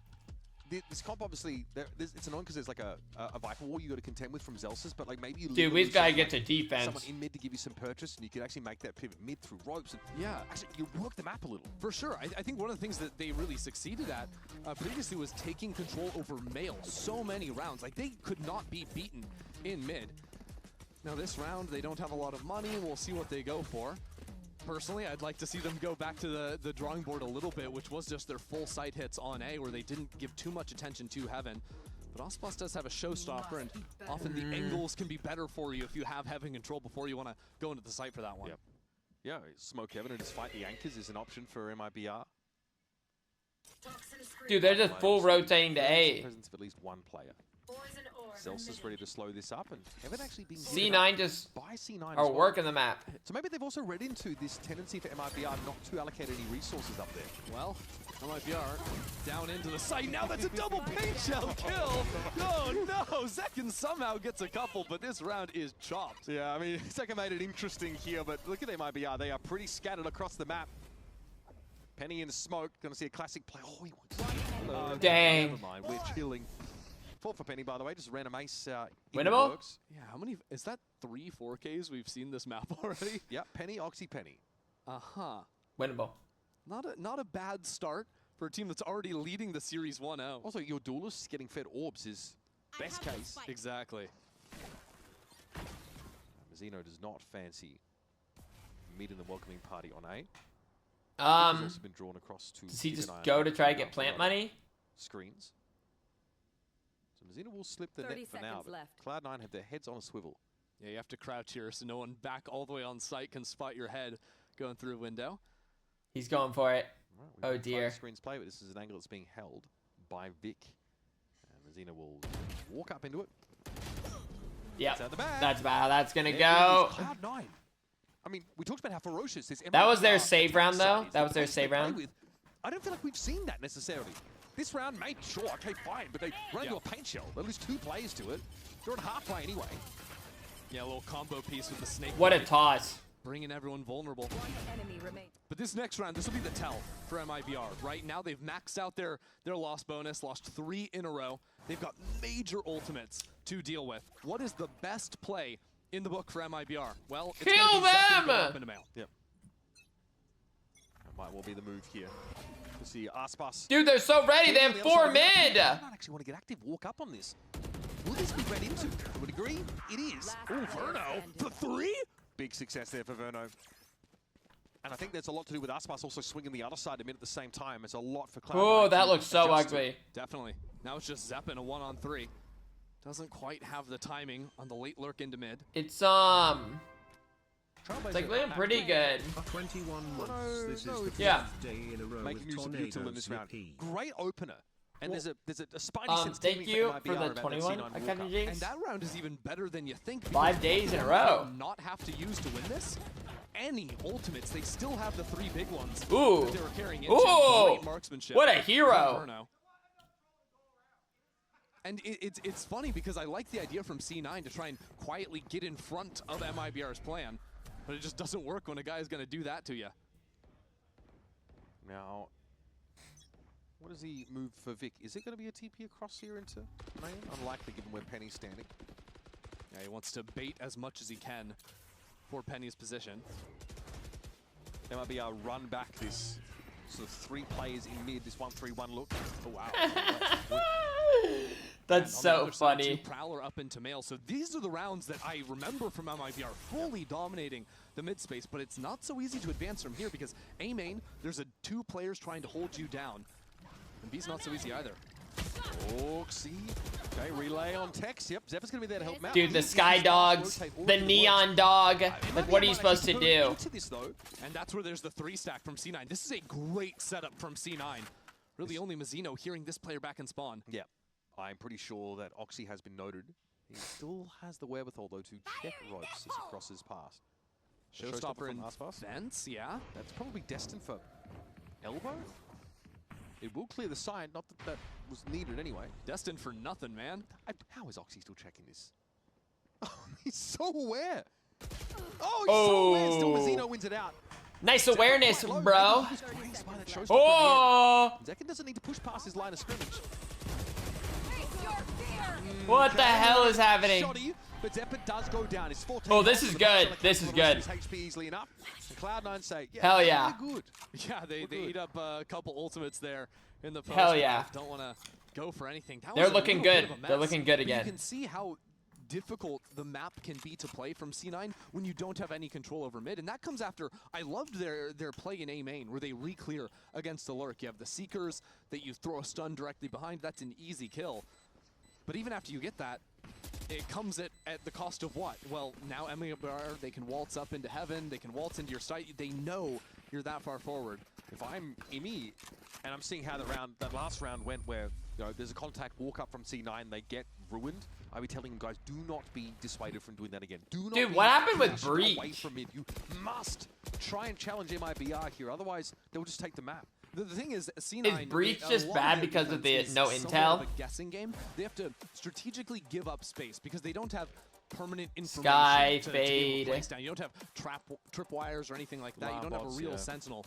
this comp obviously, it's annoying because there's like a Viper wall you got to contend with from Zelsis, but like maybe you Dude, we've got to get to someone defense. in mid to give you some purchase, and you could actually make that pivot mid through ropes. And yeah, actually you work the map a little. For sure. I think one of the things that they really succeeded at previously was taking control over Male so many rounds. Like, they could not be beaten in mid. Now this round, they don't have a lot of money. We'll see what they go for. Personally, I'd like to see them go back to the drawing board a little bit, which was just their full sight hits on A, where they didn't give too much attention to Heaven. But Aspas does have a showstopper, and often the angles can be better for you if you have Heaven control before you want to go into the site for that one. Yep. Yeah, smoke Heaven and just fight the anchors is an option for MIBR. Dude, they're just full rotating to A. Presence of at least one player. Zelsis is ready to slow this up, and Heaven actually being C9 just by C9 are working the map. So maybe they've also read into this tendency for MIBR not to allocate any resources up there. Well, MIBR down into the site. Now that's a double paint shell kill. Oh no, Zekin somehow gets a couple, but this round is chopped. Yeah, I mean, Zekin made it interesting here, but look at MIBR. They are pretty scattered across the map. Penny in the smoke, gonna see a classic play. Oh, he wants dang. Never mind, we're chilling. 4 for Penny, by the way, just random ace. Winnable? Yeah, how many, is that 3 4Ks we've seen this map already? Yeah, Penny, Oxy, Penny. Uh-huh. Winnable. Not a bad start for a team that's already leading the series 1-0. Also, your duelist getting fed orbs is best case. Exactly. Mazzino does not fancy mid in the welcoming party on A. He's also been drawn across to does he just go to try to get plant money? Screens. So Mazzino will slip the net for now, but Cloud9 have their heads on a swivel. Yeah, you have to crouch here so no one back all the way on site can spot your head going through a window. He's going for it. Right, oh dear. Screens play, but this is an angle that's being held by Vic. And Mazzino will walk up into it. Yeah, that's about how that's gonna go. Cloud9. I mean, we talked about how ferocious this. That was their save round, though. That was their save round. I don't feel like we've seen that necessarily. This round, maybe sure, okay, fine, but they run into a paint shell. They lose 2 players to it. They're on halfway anyway. Yeah, a little combo piece with the snake. What a toss. Bringing everyone vulnerable. But this next round, this will be the tell for MIBR. Right now, they've maxed out their loss bonus, lost 3 in a row. They've got major ultimates to deal with. What is the best play in the book for MIBR? Well, it's kill them! Up into Male. Yep. That might well be the move here. We'll see Aspas. Dude, they're so ready. They have 4 mid. I don't actually want to get active. Walk up on this. Will this be read into? To a degree, it is. Oh, Verno for 3. Big success there for Verno. And I think there's a lot to do with Aspas also swinging the other side a mid at the same time. It's a lot for Cloud9. Oh, that looks so ugly. Definitely. Now it's just Zeppin, a 1-on-3. Doesn't quite have the timing on the late lurk into mid. It's like looking pretty good. 21 months. This is the fifth day in a row making with use of util in this round. Great opener. And Well, there's a spidey sense thank teaming you MIBR for the about that 21 C9 Academy walk-up. Jinx. And that round is even better than you think. 5 days in a row. Not have to use to win this. Any ultimates, they still have the 3 big ones. Ooh. That they were carrying into. Ooh. Great marksmanship. What a from hero. Verno. And it's funny because I like the idea from C9 to try and quietly get in front of MIBR's plan, but it just doesn't work when a guy is going to do that to you. Now, what does he move for Vic? Is it going to be a TP across here into main? Unlikely given where Penny's standing. Yeah, he wants to bait as much as he can for Penny's position. There might be a run back this sort of 3 players in mid, this 1-3-1 look. Oh, wow. That's so funny. Prowler up into Male. So these are the rounds that I remember from MIBR fully dominating the mid space, but it's not so easy to advance from here because A main, there's 2 players trying to hold you down. And B's not so easy either. Oxy. Okay, relay on Tex. Yep, Zeppa's going to be there to help him out. Dude, the Sky Dogs, the Neon Dog. Like, what are you supposed to do? This, though, and that's where there's the 3 stack from C9. This is a great setup from C9. Really only Mazzino hearing this player back in spawn. Yeah, I'm pretty sure that Oxy has been noted. He still has the wherewithal, though, to check ropes as he crosses past. Showstopper in Aspas. fence, yeah. That's probably destined for elbow. It will clear the side, not that that was needed anyway. Destined for nothing, man. How is Oxy still checking this? Oh, he's so aware. Oh, he's so aware. Still Mazzino wins it out. Nice awareness, bro. Oh! Zekin doesn't need to push past his line of scrimmage. What the hell is happening? Shoddy, but Zeppa does go down. It's 14. Oh, this is good. This is good. HP easily enough. And Cloud9 say, yeah, hell yeah. Good. Yeah, they eat up a couple ultimates there in the post. Hell yeah. Don't want to go for anything. They're looking good. They're looking good again. You can see how difficult the map can be to play from C9 when you don't have any control over mid, and that comes after I loved their play in A main where they re-clear against the lurk. You have the Seekers that you throw a stun directly behind. That's an easy kill. But even after you get that, it comes at the cost of what? Well, now MIBR, they can waltz up into heaven, they can waltz into your sight. They know you're that far forward. If I'm Imi and I'm seeing how that last round went, where there's a contact walk up from C9, they get ruined, I'd be telling them, guys, do not be dissuaded from doing that again. Do not. Dude, what happened with Breach? Away from mid. You must try and challenge MIBR here, otherwise they'll just take the map. The thing is, C9 is Breach just bad because of the no intel? Of a guessing game. They have to strategically give up space because they don't have permanent information Sky to fade. place down. You don't have tripwires or anything like that. You don't have a real sentinel.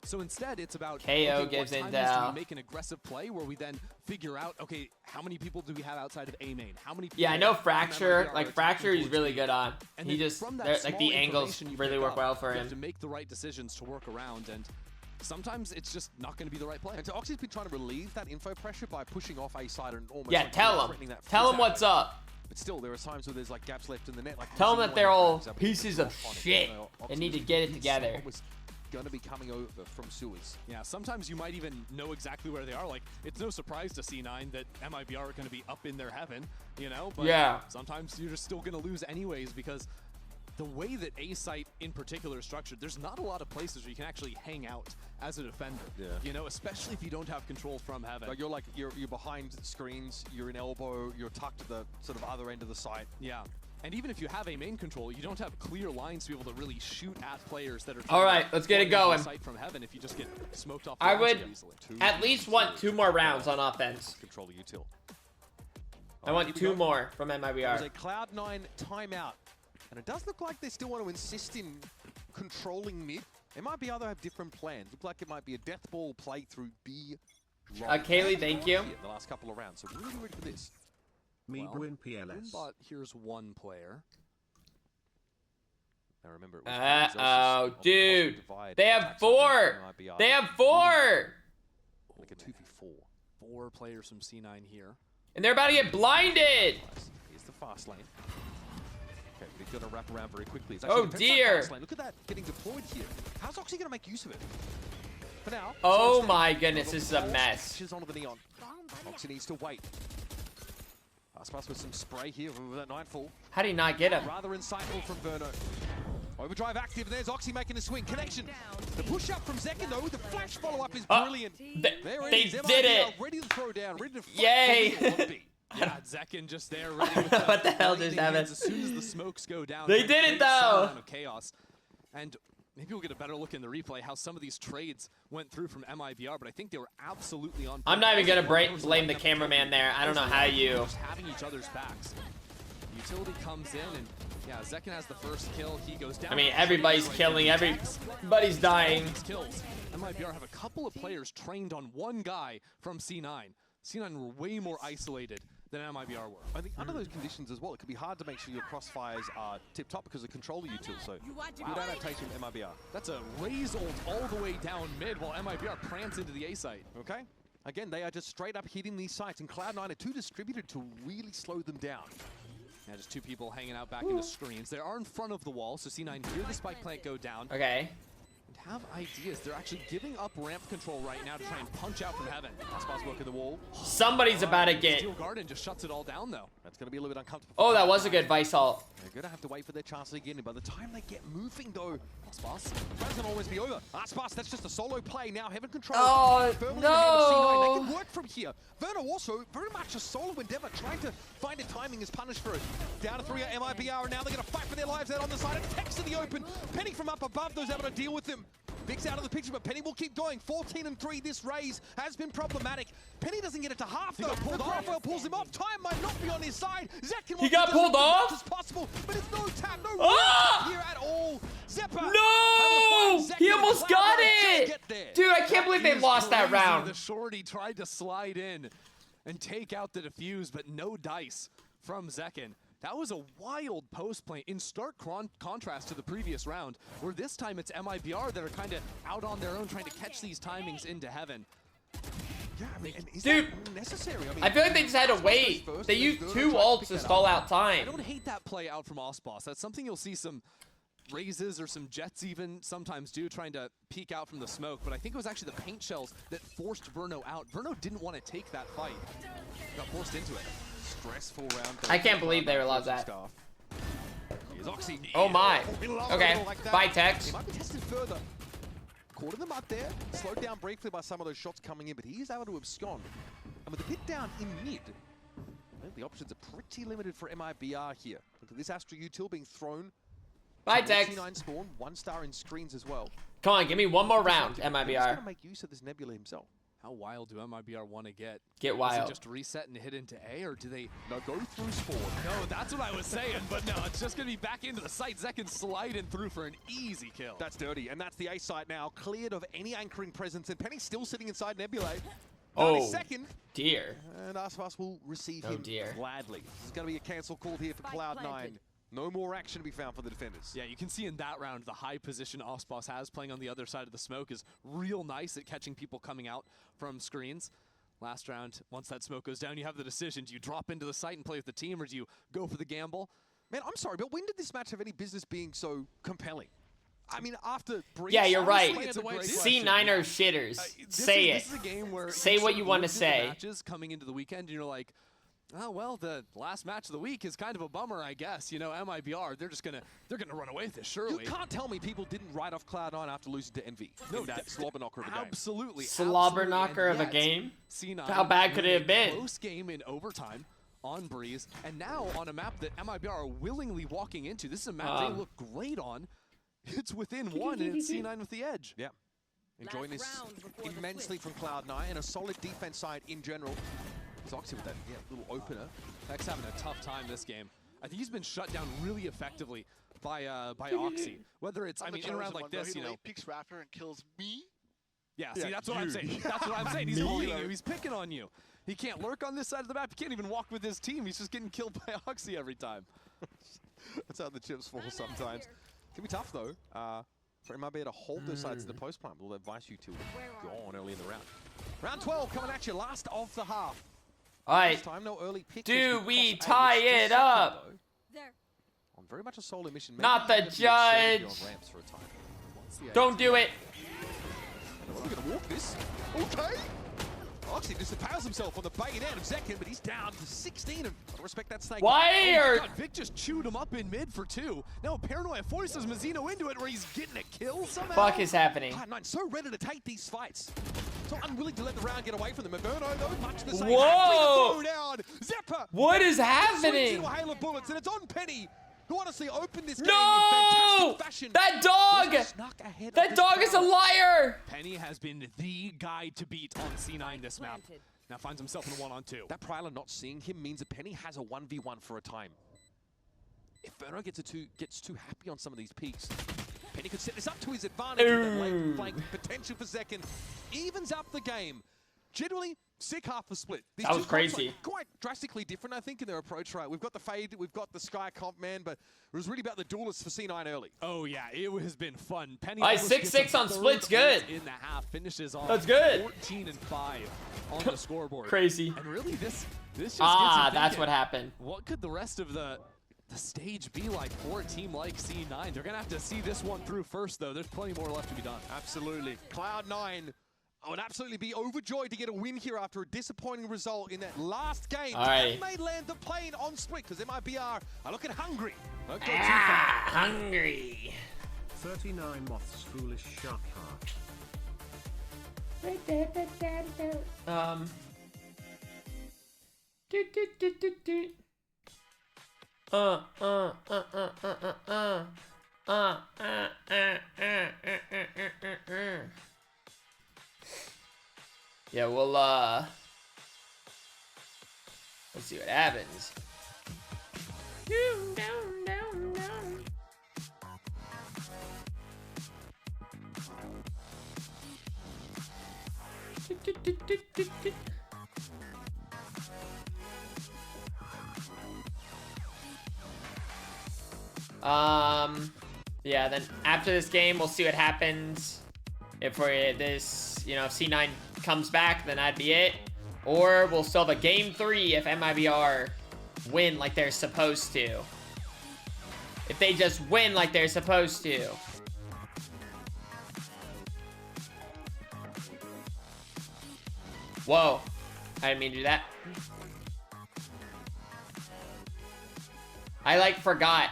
So instead, it's about KO gives intel. We make an aggressive play where we then figure out, okay, how many people do we have outside of A main? How many? Yeah, I know Fracture. Like Fracture, he's really good on. He just like the angles really work well for him. You have to make the right decisions to work around, and sometimes it's just not going to be the right play. And so Oxy's been trying to relieve that info pressure by pushing off A side and almost tell him what's up. But still, there are times where there's like gaps left in the net. Like tell them that they're all pieces of shit and need to get it together. Going to be coming over from sewers. Yeah, sometimes you might even know exactly where they are. Like, it's no surprise to C9 that MIBR are going to be up in their heaven, you know? But yeah. Sometimes you're just still going to lose anyways because the way that A site in particular is structured, there's not a lot of places where you can actually hang out as a defender. Yeah. You know, especially if you don't have control from heaven. Like you're behind screens, you're in elbow, you're tucked to the sort of other end of the site. Yeah. And even if you have a main control, you don't have clear lines to be able to really shoot at players that are. All right, let's get it going. From heaven, if you just get smoked off. I would at least want 2 more rounds on offense. Control the util. I want 2 more from MIBR. There's a Cloud9 timeout, and it does look like they still want to insist in controlling mid. It might be other have different plans. Look like it might be a death ball play through B. Kaylee, thank you. The last couple of rounds, so really ready for this. Win PLS. But here's one player. Now remember, dude. They have 4. They have 4. Like a 2v4. 4 players from C9 here. And they're about to get blinded. Here's the fast lane. Okay, but he's got to wrap around very quickly. Oh dear. Look at that getting deployed here. How's Oxy going to make use of it? For now. Oh my goodness, this is a mess. Onto the neon. Oxy needs to wait. Aspas with some spray here with that Nightfall. How do you not get him? Rather insightful from Verno. Overdrive active, there's Oxy making a swing. Connection. The push up from Zekin though, the flash follow up is brilliant. They did it. Ready to throw down, ready to fight. Yay. Yeah, Zekin just there ready with what the hell just happened? As soon as the smokes go down. They did it though. Chaos. And maybe we'll get a better look in the replay how some of these trades went through from MIBR, but I think they were absolutely on. I'm not even gonna blame the cameraman there. I don't know how you. Just having each other's backs. Utility comes in and yeah, Zekin has the first kill. He goes down. I mean, everybody's killing. Everybody's dying. Kills. MIBR have a couple of players trained on one guy from C9. C9 were way more isolated than MIBR were. I think under those conditions as well, it could be hard to make sure your crossfires are tip-top because of controller util, so good adaptation from MIBR. That's a raise ult all the way down mid while MIBR prance into the A site. Okay. Again, they are just straight up hitting these sites, and Cloud9 are too distributed to really slow them down. Now just 2 people hanging out back in the screens. They are in front of the wall, so C9 hear the spike plant go down. Okay. Have ideas. They're actually giving up ramp control right now to try and punch out from heaven. Aspas work at the wall. Somebody's about to get. Steel Garden just shuts it all down though. That's going to be a little bit uncomfortable. Oh, that was a good Vice ult. They're going to have to wait for their chance again. And by the time they get moving though, Aspas, the going to always be over. Aspas, that's just a solo play now. Heaven control. Oh, no. They can work from here. Verno also very much a solo endeavor, trying to find a timing as punish for it. Down to 3 at MIBR, and now they're going to fight for their lives out on the side. Attacks in the open. Penny from up above, those able to deal with them. Vic's out of the picture, but Penny will keep going. 14-3, this raise has been problematic. Penny doesn't get it to half, though. Pulled off. Raphael pulls him off. Time might not be on his side. Zekin He got pulled off? as possible, but it's no tap, no Ah! here at all. Zeppa! No! He almost got it! Dude, I can't believe they lost that round. The shorty tried to slide in and take out the defuse, but no dice from Zekin. That was a wild post play in stark contrast to the previous round, where this time it's MIBR that are kind of out on their own trying to catch these timings into heaven. Yeah, I mean, and is Dude, that necessary? I mean, I feel like they just had to wait. They used 2 ults to stall out I time. don't hate that play out from Osboss. That's something you'll see some raises or some Jets even sometimes do, trying to peek out from the smoke, but I think it was actually the paint shells that forced Verno out. Verno didn't want to take that fight. Got forced into it. Stressful round. I can't believe they allowed that. Here's Oxy. Oh my. Okay, bye Tex. He might be tested further. Caught in the mud there, slowed down briefly by some of those shots coming in, but he is able to abscond. And with the pit down in mid, the options are pretty limited for MIBR here. Look at this Astra Util being thrown. Bye Tex. 9 spawn, 1 star in screens as well. Come on, give me one more round, He's going MIBR. to make use of this Nebula himself. How wild do MIBR want to get? Get wild. Does it just reset and hit into A, or do they go through spawn? No, that's what I was saying, but no, it's just going to be back into the site. Zekin sliding through for an easy kill. That's dirty, and that's the A site now, cleared of any anchoring presence, and Penny's still sitting inside Nebula. Oh, second, dear. and Aspas will receive Oh, him dear. gladly. This is going to be a cancel call here for Cloud9. No more action to be found for the defenders. Yeah, you can see in that round the high position Osboss has playing on the other side of the smoke is real nice at catching people coming out from screens. Last round, once that smoke goes down, you have the decision. Do you drop into the site and play with the team, or do you go for the gamble? Man, I'm sorry, but when did this match have any business being so compelling? I mean, after Breeze, Yeah, you're right. it's a great C9 are shitters. Say it. This is a game where say what you want to say. Matches coming into the weekend, and you're like, oh well, the last match of the week is kind of a bummer, I guess. You know, MIBR, they're gonna run away with this, surely. You can't tell me people didn't write off Cloud9 after losing to Envy. No, that slobber knocker of a game. Absolutely. Slobber knocker of a game? How bad could it have been? Close game in overtime on Breeze, and now on a map that MIBR are willingly walking into. This is a map they look great on. It's within 1, and it's C9 with the edge. Yeah. Enjoying this immensely from Cloud9, and a solid defense side in general. It's Oxy with that little opener. Peck's having a tough time this game. I think he's been shut down really effectively by Oxy. Whether it's, I mean, in a round like this, you know. He picks Raptor and kills me. Yeah, see, that's what I'm saying. That's what I'm saying. He's holding you. He's picking on you. He can't lurk on this side of the map. He can't even walk with his team. He's just getting killed by Oxy every time. That's how the chips fall sometimes. Can be tough though. For MIB to hold those sides in the post plant will advise you to go on early in the round. Round 12 coming at you, last of the half. Alright. Time, no early pick. Do we tie it up? On very much a solo mission. Not the judge. Don't do it. We're gonna walk this. Okay. Oxy disavows himself on the bayonet of Zekin, but he's down to 16. And I respect that snake. Why Oh are... my God, Vic just chewed him up in mid for 2. Now Paranoia forces Mazzino into it where he's getting a kill somehow. Fuck is happening? Cloud9 so ready to take these fights. So unwilling to let the round get away from them. Inferno, though, much the same. Whoa! Down. Zeppa. What is happening? A hail of bullets, and it's on Penny, who honestly opened this game No! in fantastic fashion. That dog! That dog is a liar! Penny has been the guy to beat on C9 this map. Now finds himself in a 1-on-2. That Prowler not seeing him means that Penny has a 1v1 for a time. If Verno gets too happy on some of these peaks, Penny could set this up to his advantage with that late flank potential for Zekin. Evens up the game. Generally, sick half a split. These That was two comps crazy. are quite drastically different, I think, in their approach, right? We've got the Fade, we've got the Sky Comp Man, but it was really about the duelists for C9 early. Oh yeah, it has been fun. Penny 6-6 on split's good. In the half, finishes off. That's good. 14-5 on the scoreboard. Crazy. And really, this just Ah, gets you that's thinking, what happened. What could the rest of the stage be like for a team like C9? They're gonna have to see this one through first, though. There's plenty more left to be done. Absolutely. Cloud9 would absolutely be overjoyed to get a win here after a disappointing result in that last game. All right. And they land the plane on split because MIBR are looking hungry. Don't go too Hungry. 39 moths, foolish shark heart. Yeah, we'll see what happens. Yeah, then after this game, we'll see what happens. If we're this, you know, if C9 comes back, then that'd be it. Or we'll still have a game 3 if MIBR win like they're supposed to. If they just win like they're supposed to. Whoa. I didn't mean to do that. I like forgot.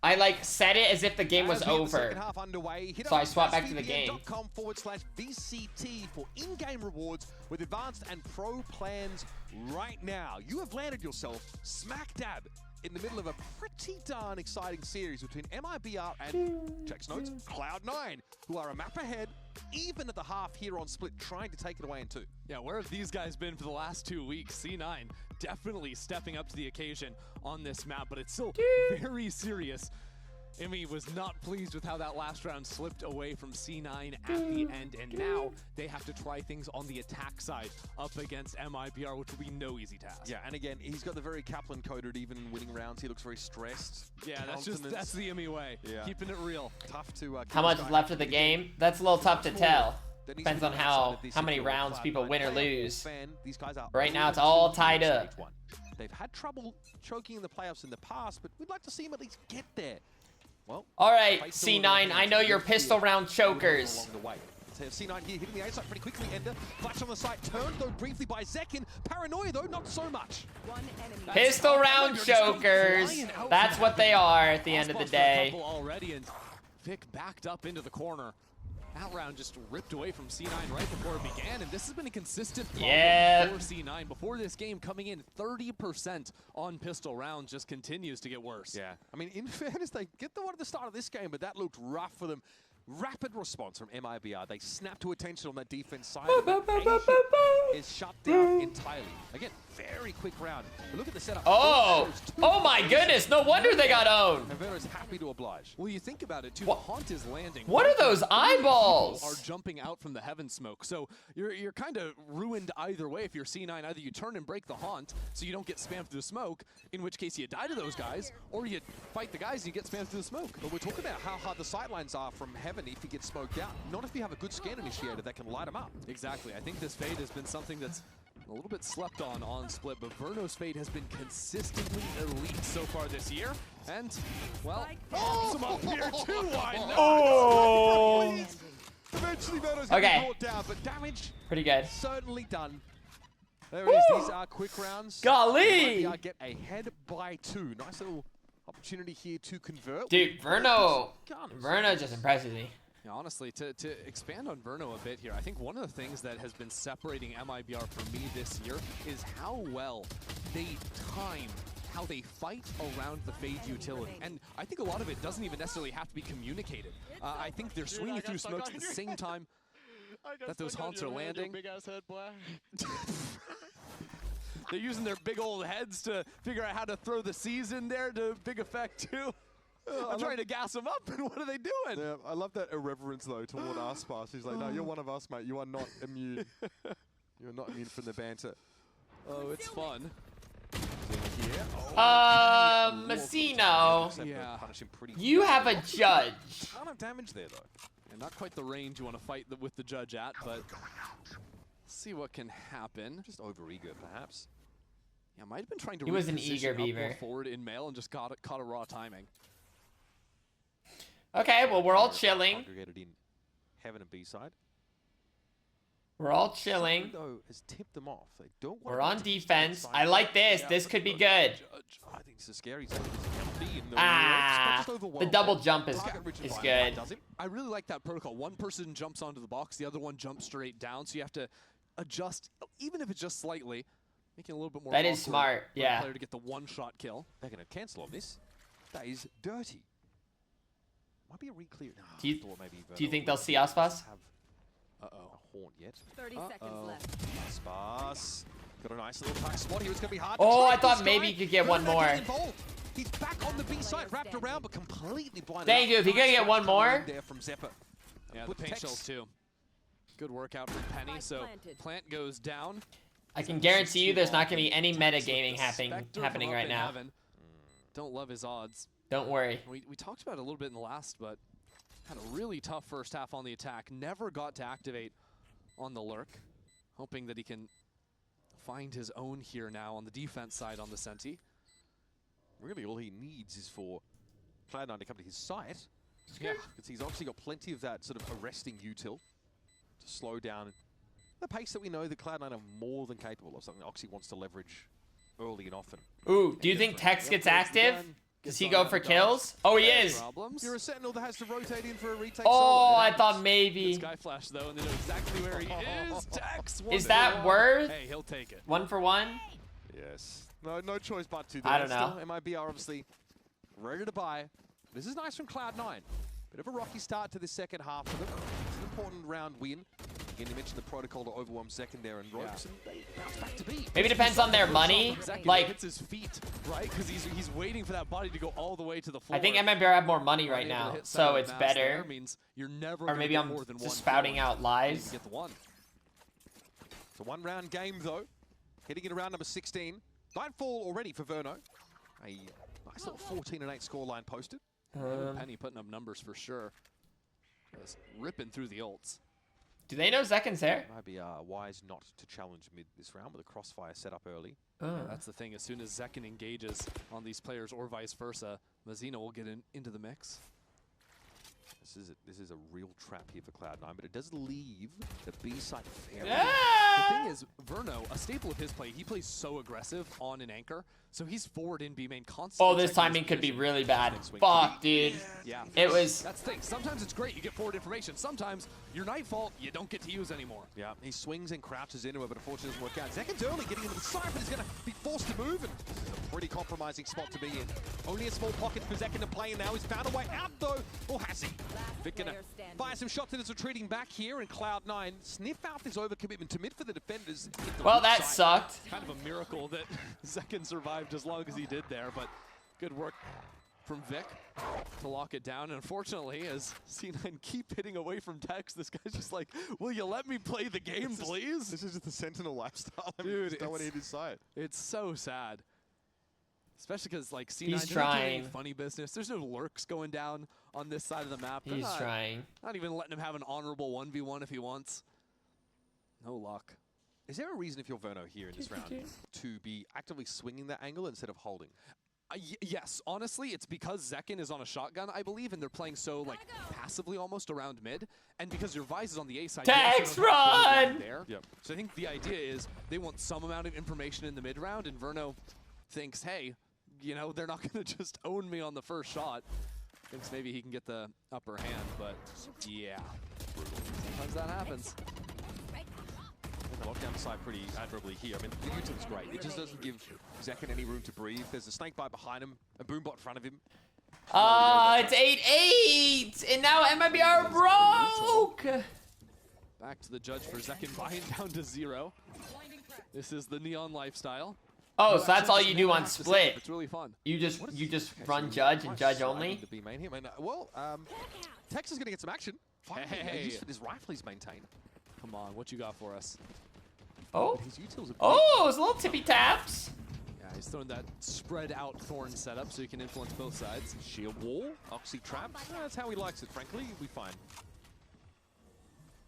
I like said it as if the game was over. So I swapped back to the game. /VCT for in-game rewards with advanced and pro plans right now. You have landed yourself smack dab in the middle of a pretty darn exciting series between MIBR and, checks notes, Cloud9, who are a map ahead, even at the half here on Split, trying to take it away in 2. Yeah, where have these guys been for the last 2 weeks? C9 definitely stepping up to the occasion on this map, but it's still very serious. Emmy was not pleased with how that last round slipped away from C9 at the end, and now they have to try things on the attack side up against MIBR, which will be no easy task. Yeah, and again, he's got the very Kaplan coded, even in winning rounds. He looks very stressed. Yeah, that's the Emmy way. Yeah. Keeping it real. Tough to. How much is left of the game? That's a little tough to tell. Depends on how many rounds people win or lose. Right now, it's all tied up. They've had trouble choking in the playoffs in the past, but we'd like to see him at least get there. Well, all right, C9, I know you're pistol round chokers. So C9 here hitting the A side pretty quickly. Ender flash on the site, turned though briefly by Zekin. Paranoia though, not so much. Pistol round chokers. That's what they are at the end of the day. Already, and Vic backed up into the corner. That round just ripped away from C9 right before it began, and this has been a consistent problem for C9. Before this game, coming in 30% on pistol rounds, just continues to get worse. Yeah, I mean, in fairness, they get the one at the start of this game, but that looked rough for them. Rapid response from MIBR. They snap to attention on that defense side. Is shut down entirely. Again, very quick round. But look at the setup. Oh my goodness! No wonder they got owned. Inverno's happy to oblige. Well, you think about it too. The haunt is landing. What are those eyeballs? Are jumping out from the heaven smoke. So you're kind of ruined either way. If you're C9, either you turn and break the haunt so you don't get spammed through the smoke, in which case you die to those guys, or you fight the guys and you get spammed through the smoke. But we're talking about how hard the sightlines are from heaven if he gets smoked out. Not if you have a good scan initiator that can light him up. Exactly. I think this fade has been something that's a little bit slept on Split, but Verno's fade has been consistently elite so far this year. And, well, some up here too, why not? Oh! Eventually Verno's going to be brought down, but damage pretty good. Certainly done. There it is. These are quick rounds. Golly! Get ahead by 2. Nice little opportunity here to convert. Dude, Verno just impresses me. Yeah, honestly, to expand on Verno a bit here, I think one of the things that has been separating MIBR from me this year is how well they time how they fight around the fade utility. And I think a lot of it doesn't even necessarily have to be communicated. I think they're swinging through smokes at the same time that those haunts are landing. Big ass head, boy. They're using their big old heads to figure out how to throw the C's in there to big effect too. I'm trying to gas them up, and what are they doing? Yeah, I love that irreverence though toward Aspas. He's like, no, you're one of us, mate. You are not immune. You're not immune from the banter. Oh, it's fun. Messino. Yeah. You have a judge. Ton of damage there though. And not quite the range you want to fight with the judge at, but see what can happen. Just over-eager, perhaps. Yeah, might have been trying to. He was an reposition eager up more beaver. Forward in mail and just caught a raw timing. Okay, well, we're all chilling. Congregated in heaven and B side. We're all chilling. Though has tipped them off. They don't want We're on defense. I like this. This could be good. I think this is scary. The double jump is good. I really like that protocol. One person jumps onto the box, the other one jumps straight down, so you have to adjust, even if it's just slightly, making it a little bit more. That is smart, for yeah. The player to get the one-shot kill. They're going to cancel on this. That is dirty. Might be a re-clear. Nah, Do you, thought maybe do you Verno think would they'll see Aspas? have a haunt yet. 30 seconds left. Aspas got a nice little tuck spot here. It's going to be hard. Oh, to I thought this maybe guy. he could get one Verno more. getting involved. He's back on the B side, wrapped around, but completely blinded. Thank you. If he could get one more. There from Zephyr. Yeah, the paint shells too. Good workout from Penny. So plant goes down. I can guarantee you there's not going to be any metagaming happening right now. Don't love his odds. Don't worry. We talked about it a little bit in the last, but had a really tough first half on the attack. Never got to activate on the lurk. Hoping that he can find his own here now on the defense side on the Senti. Really, all he needs is for Cloud9 to come to his side. Yeah. Because he's obviously got plenty of that sort of arresting util to slow down the pace that we know that Cloud9 are more than capable of. Something Oxy wants to leverage early and often. Ooh, do you think Tex gets active? Does he go for kills? Oh, he is. You're a Sentinel that has to rotate in for a retake. Oh, I thought maybe. Sky Flash though, and they know exactly where he is. Tex. Is that worth? Hey, he'll take it. 1 for 1? Yes. No choice but to. I don't know. Still, MIB are obviously ready to buy. This is nice from Cloud9. Bit of a rocky start to the second half for them. It's an important round win. Again, you mentioned the protocol to overwhelm second there and ropes, and they bounce back to B. Maybe it depends on their money. Exactly. Like, hits his feet, right? Because he's waiting for that body to go all the way to the floor. I think MMBR have more money right now, so it's better. Means you're never or maybe I'm more than just spouting out lies. Get the one. It's a one-round game though. Hitting it around number 16. Nightfall already for Verno. A nice little 14-8 scoreline posted. Penny putting up numbers for sure. Just ripping through the ults. Do they know Zekken's there? Might be wise not to challenge mid this round with a crossfire set up early. Yeah, that's the thing. As soon as Zekken engages on these players or vice versa, Mazina will get into the mix. This is a real trap here for Cloud9, but it does leave the B side fairly. The thing is, Verno, a staple of his play, he plays so aggressive on an anchor, so he's forward in B main constantly. Oh, this timing could be really bad. Fuck, dude. Yeah. It was... That's the thing. Sometimes it's great, you get forward information. Sometimes, your Nightfall, you don't get to use anymore. Yeah, he swings and crouches into it, but unfortunately it doesn't work out. Zekken's early getting into the side, but he's going to be forced to move, and this is a pretty compromising spot to be in. Only a small pocket for Zekken to play, and now he's found a way out, though. Or has he? Vic gonna fire some shots, and it's retreating back here, and Cloud9 sniff out this overcommitment to mid for the defenders. Well, that sucked. Kind of a miracle that Zekken survived as long as he did there, but good work from Vic to lock it down. And unfortunately, as C9 keep hitting away from Tex, this guy's just like, will you let me play the game, please? This is just the Sentinel lifestyle. Dude, don't want to hit his side. It's so sad. Especially because like C9 He's doesn't do any trying. funny business. There's no lurks going down on this side of the map. They're He's not, trying. Not even letting him have an honorable 1v1 if he wants. No luck. Is there a reason if you're Verno here in this round to be actively swinging that angle instead of holding? Yes, honestly, it's because Zekken is on a shotgun, I believe, and they're playing so like passively almost around mid, and because your Vice is on the A side. Tex, run! There. Yep. So I think the idea is they want some amount of information in the mid round, and Verno thinks, hey, you know, they're not going to just own me on the first shot. Thinks maybe he can get the upper hand, but yeah, sometimes that happens. They lock down the side pretty admirably here. I mean, the util's great. It just doesn't give Zekken any room to breathe. There's a snake bite behind him, a boombot in front of him. It's 8-8, and now MIBR broke. Back to the judge for Zekken, buying down to 0. This is the Neon lifestyle. Oh, so that's all you do on split. It's really fun. You just run judge and judge only. The B main here. Well, Tex is going to get some action. Finally, Hey. use for this rifle he's maintained. Come on, what you got for us? Oh, His utils are oh, it's a little tippy taps. Yeah, he's throwing that spread out Thorn setup so you can influence both sides. Shield wall, Oxy traps. That's how he likes it, frankly. We find.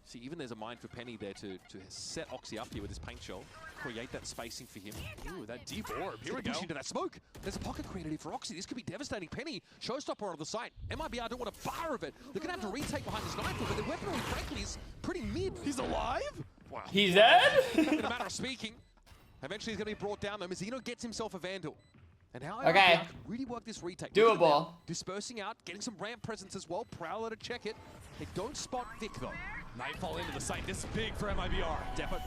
See, even there's a mind for Penny there to set Oxy up here with his paint shell. Create that spacing for him. Ooh, that deep orb. Here we Push go. into that smoke. There's a pocket created here for Oxy. This could be devastating. Penny, showstopper on the site. MIBR don't want a bar of it. They're going to have to retake behind this Nightfall, but their weaponry, frankly, is pretty mid. He's alive? Wow. He's dead? In a matter of speaking. Eventually, he's going to be brought down, though. Mazino gets himself a Vandal. And how Okay. MIBR can really work this retake. Doable. Now, dispersing out, getting some ramp presence as well. Prowler to check it. They don't spot Vic, though. Nightfall into the site. This is big for MIBR. Depot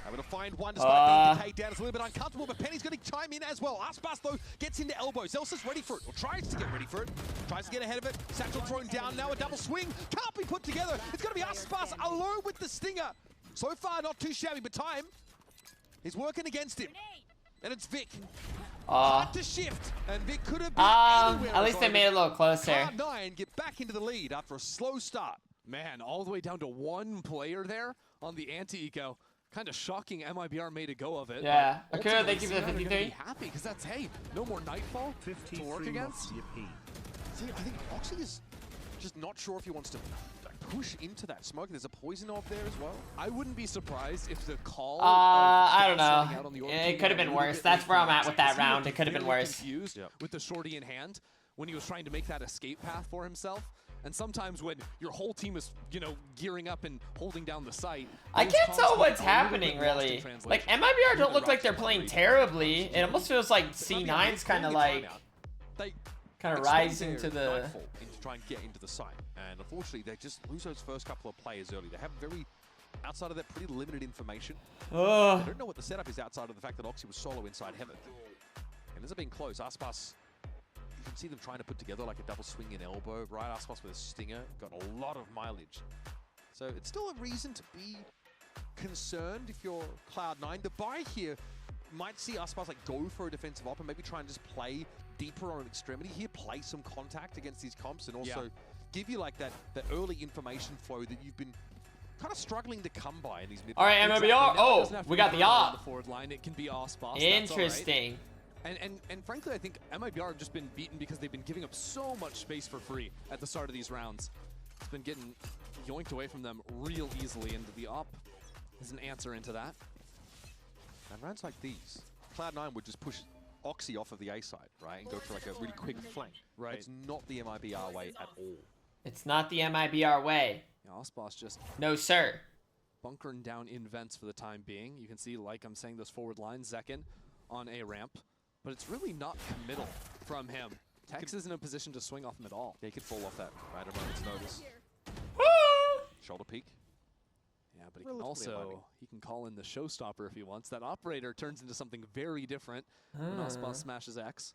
Able to find one despite being decayed down. It's a little bit uncomfortable, but Penny's going to chime in as well. Aspas, though, gets into elbow. Zelsa's ready for it, or tries to get ready for it. Tries to get ahead of it. Satchel thrown down. Now a double swing. Can't be put together. It's going to be Aspas alone with the stinger. So far, not too shabby, but time is working against him. And it's Vic. Hard to shift, and Vic could have been anywhere. At least they made it a little closer. Cloud9 get back into the lead after a slow start. Man, all the way down to one player there on the anti-eco. Kind of shocking MIBR made a go of it. Yeah. Okay, thank you for the Ultimately, Cloud9 are gonna 53. be happy, because that's, hey, no more Nightfall to work against. See, I think Oxy is just not sure if he wants to push into that smoke. There's a poison orb there as well. I wouldn't be surprised if the call. I don't know. It could have been worse. That's where I'm at with that round. It could have been worse. Confused with the shorty in hand when he was trying to make that escape path for himself. And sometimes when your whole team is, you know, gearing up and holding down the site, I can't tell what's happening really. Like MIBR don't look like they're playing terribly. It almost feels like C9's kind of like rising to the. To try and get into the site, and unfortunately they just lose those first couple of players early. They have very, outside of that, pretty limited information. I don't know what the setup is outside of the fact that Oxy was solo inside heaven. And this has been close. Aspas, you can see them trying to put together like a double swing in elbow, right? Aspas with a stinger, got a lot of mileage. So it's still a reason to be concerned if you're Cloud9. The buy here might see Aspas like go for a defensive op and maybe try and just play deeper on an extremity here, play some contact against these comps, and also give you like that early information flow that you've been kind of struggling to come by in these mid. All right, MIBR. Oh, we got the op. The forward line, it can be Aspas. Interesting. And frankly, I think MIBR have just been beaten because they've been giving up so much space for free at the start of these rounds. It's been getting yoinked away from them real easily, and the op is an answer into that. And rounds like these, Cloud9 would just push Oxy off of the A side, right, and go for like a really quick flank. Right. It's not the MIBR way at all. It's not the MIBR way. Yeah, Aspas just no sir. Bunkering down in vents for the time being. You can see, like I'm saying, those forward lines, Zekin on A ramp, but it's really not committal from him. Tex isn't in a position to swing off him at all. Yeah, he could fall off that right at a moment's notice. Shoulder peek. Yeah, but he can also, he can call in the showstopper if he wants. That operator turns into something very different when Aspas smashes X.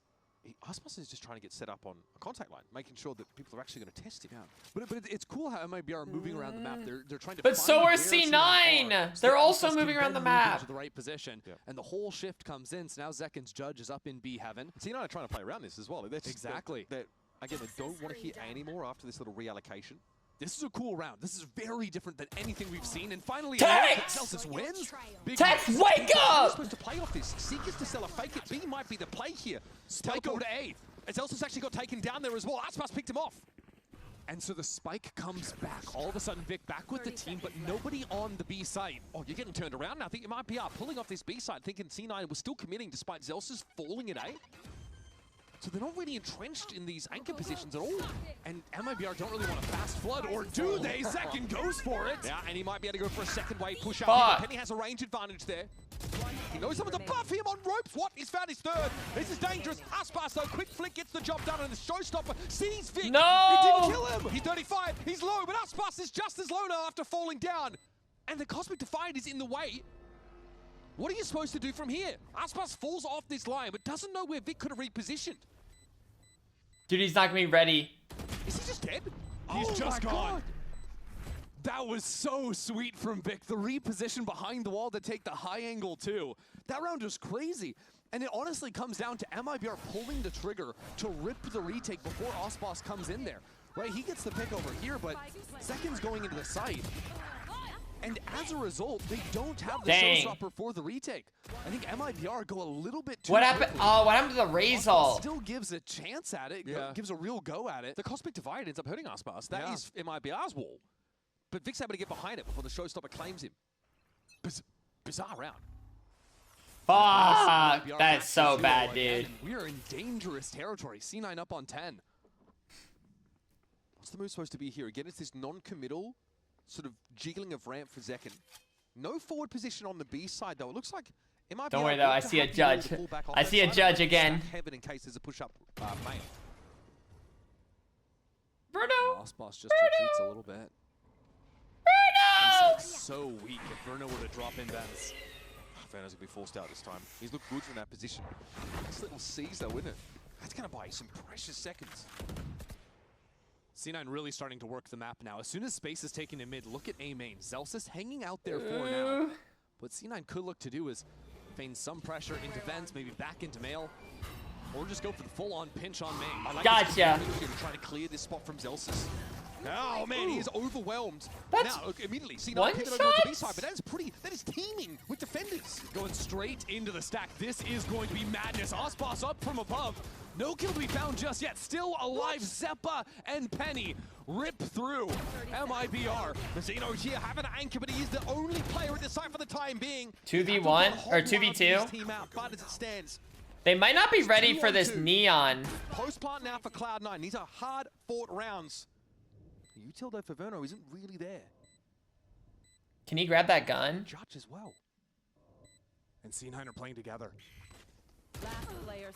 Aspas is just trying to get set up on a contact line, making sure that people are actually going to test him. Yeah. But it's cool how MIBR are moving around the map. They're trying to. But so are C9. They're also moving around the map. To the right position, and the whole shift comes in. So now Zekin's judge is up in B heaven. C9 are trying to play around this as well. Exactly. Again, they don't want to hit A anymore after this little reallocation. This is a cool round. This is very different than anything we've seen. And finally, Tex wins. Tex, wake up! Supposed to play off this. Seekers to sell a fake it. B might be the play here. Spike go to A. Zelsa's actually got taken down there as well. Aspas picked him off. And so the spike comes back. All of a sudden, Vic back with the team, but nobody on the B side. Oh, you're getting turned around now. I think it might be pulling off this B side, thinking C9 was still committing despite Zelsa's falling at A. So they're not really entrenched in these anchor positions at all. And MIBR don't really want a fast flood, or do they? Zekin goes for it. Yeah, and he might be able to go for a second wave push up. Penny has a range advantage there. He knows someone's above him on ropes. What? He's found his third. This is dangerous. Aspas, though, quick flick gets the job done, and the showstopper sees Vic. No! It didn't kill him. He's 35. He's low, but Aspas is just as low now after falling down. And the Cosmic Defiant is in the way. What are you supposed to do from here? Aspas falls off this line, but doesn't know where Vic could have repositioned. Dude, he's not gonna be ready. Is he just dead? He's just gone. That was so sweet from Vic. The reposition behind the wall to take the high angle too. That round was crazy. And it honestly comes down to MIBR pulling the trigger to rip the retake before Aspas comes in there. Right, he gets the pick over here, but Zekin's going into the site. And as a result, they don't have the showstopper for the retake. I think MIBR go a little bit too What happened? quickly. Oh, what happened to the Razor? Still gives a chance at it, gives a real go at it. The Cosmic Divide ends up hurting Aspas. That is MIBR's wall. But Vic's able to get behind it before the showstopper claims him. Bizarre round. Fuck! That's so bad, dude. We are in dangerous territory. C9 up on 10. What's the move supposed to be here? Again, it's this non-committal sort of jiggling of ramp for Zekin. No forward position on the B side, though. It looks like it might Don't be worry, though. I see a judge. I see a judge again. Heaven in case there's a push-up main. Bruno! Aspas just retreats a little bit. Bruno! So weak if Bruno were to drop in Vents. Inferno's gonna be forced out this time. He's looked good from that position. Nice little C's though, isn't it? That's gonna buy you some precious seconds. C9 really starting to work the map now. As soon as space is taken in mid, look at A main. Zelsis hanging out there for now. What C9 could look to do is feign some pressure into vents, maybe back into male, or just go for the full-on pinch on main. I like Gotcha. Trying to clear this spot from Zelsis. Oh man, he is overwhelmed. That's now immediately C9 one pivot over to the B shot? side, but that is teaming with defenders. Going straight into the stack. This is going to be madness. Ospas up from above. No kill to be found just yet. Still alive. Zeppa and Penny rip through MIBR. Mazzino here having an anchor, but he is the only player at the site for the time being. 2v1 or 2v2. Team out, but as it stands. They might not be ready for this 2-on-2. neon. Post plant now for Cloud9. These are hard-fought rounds. Util though for Verno isn't really there. Can he grab that gun? Judge as well. And C9 are playing together.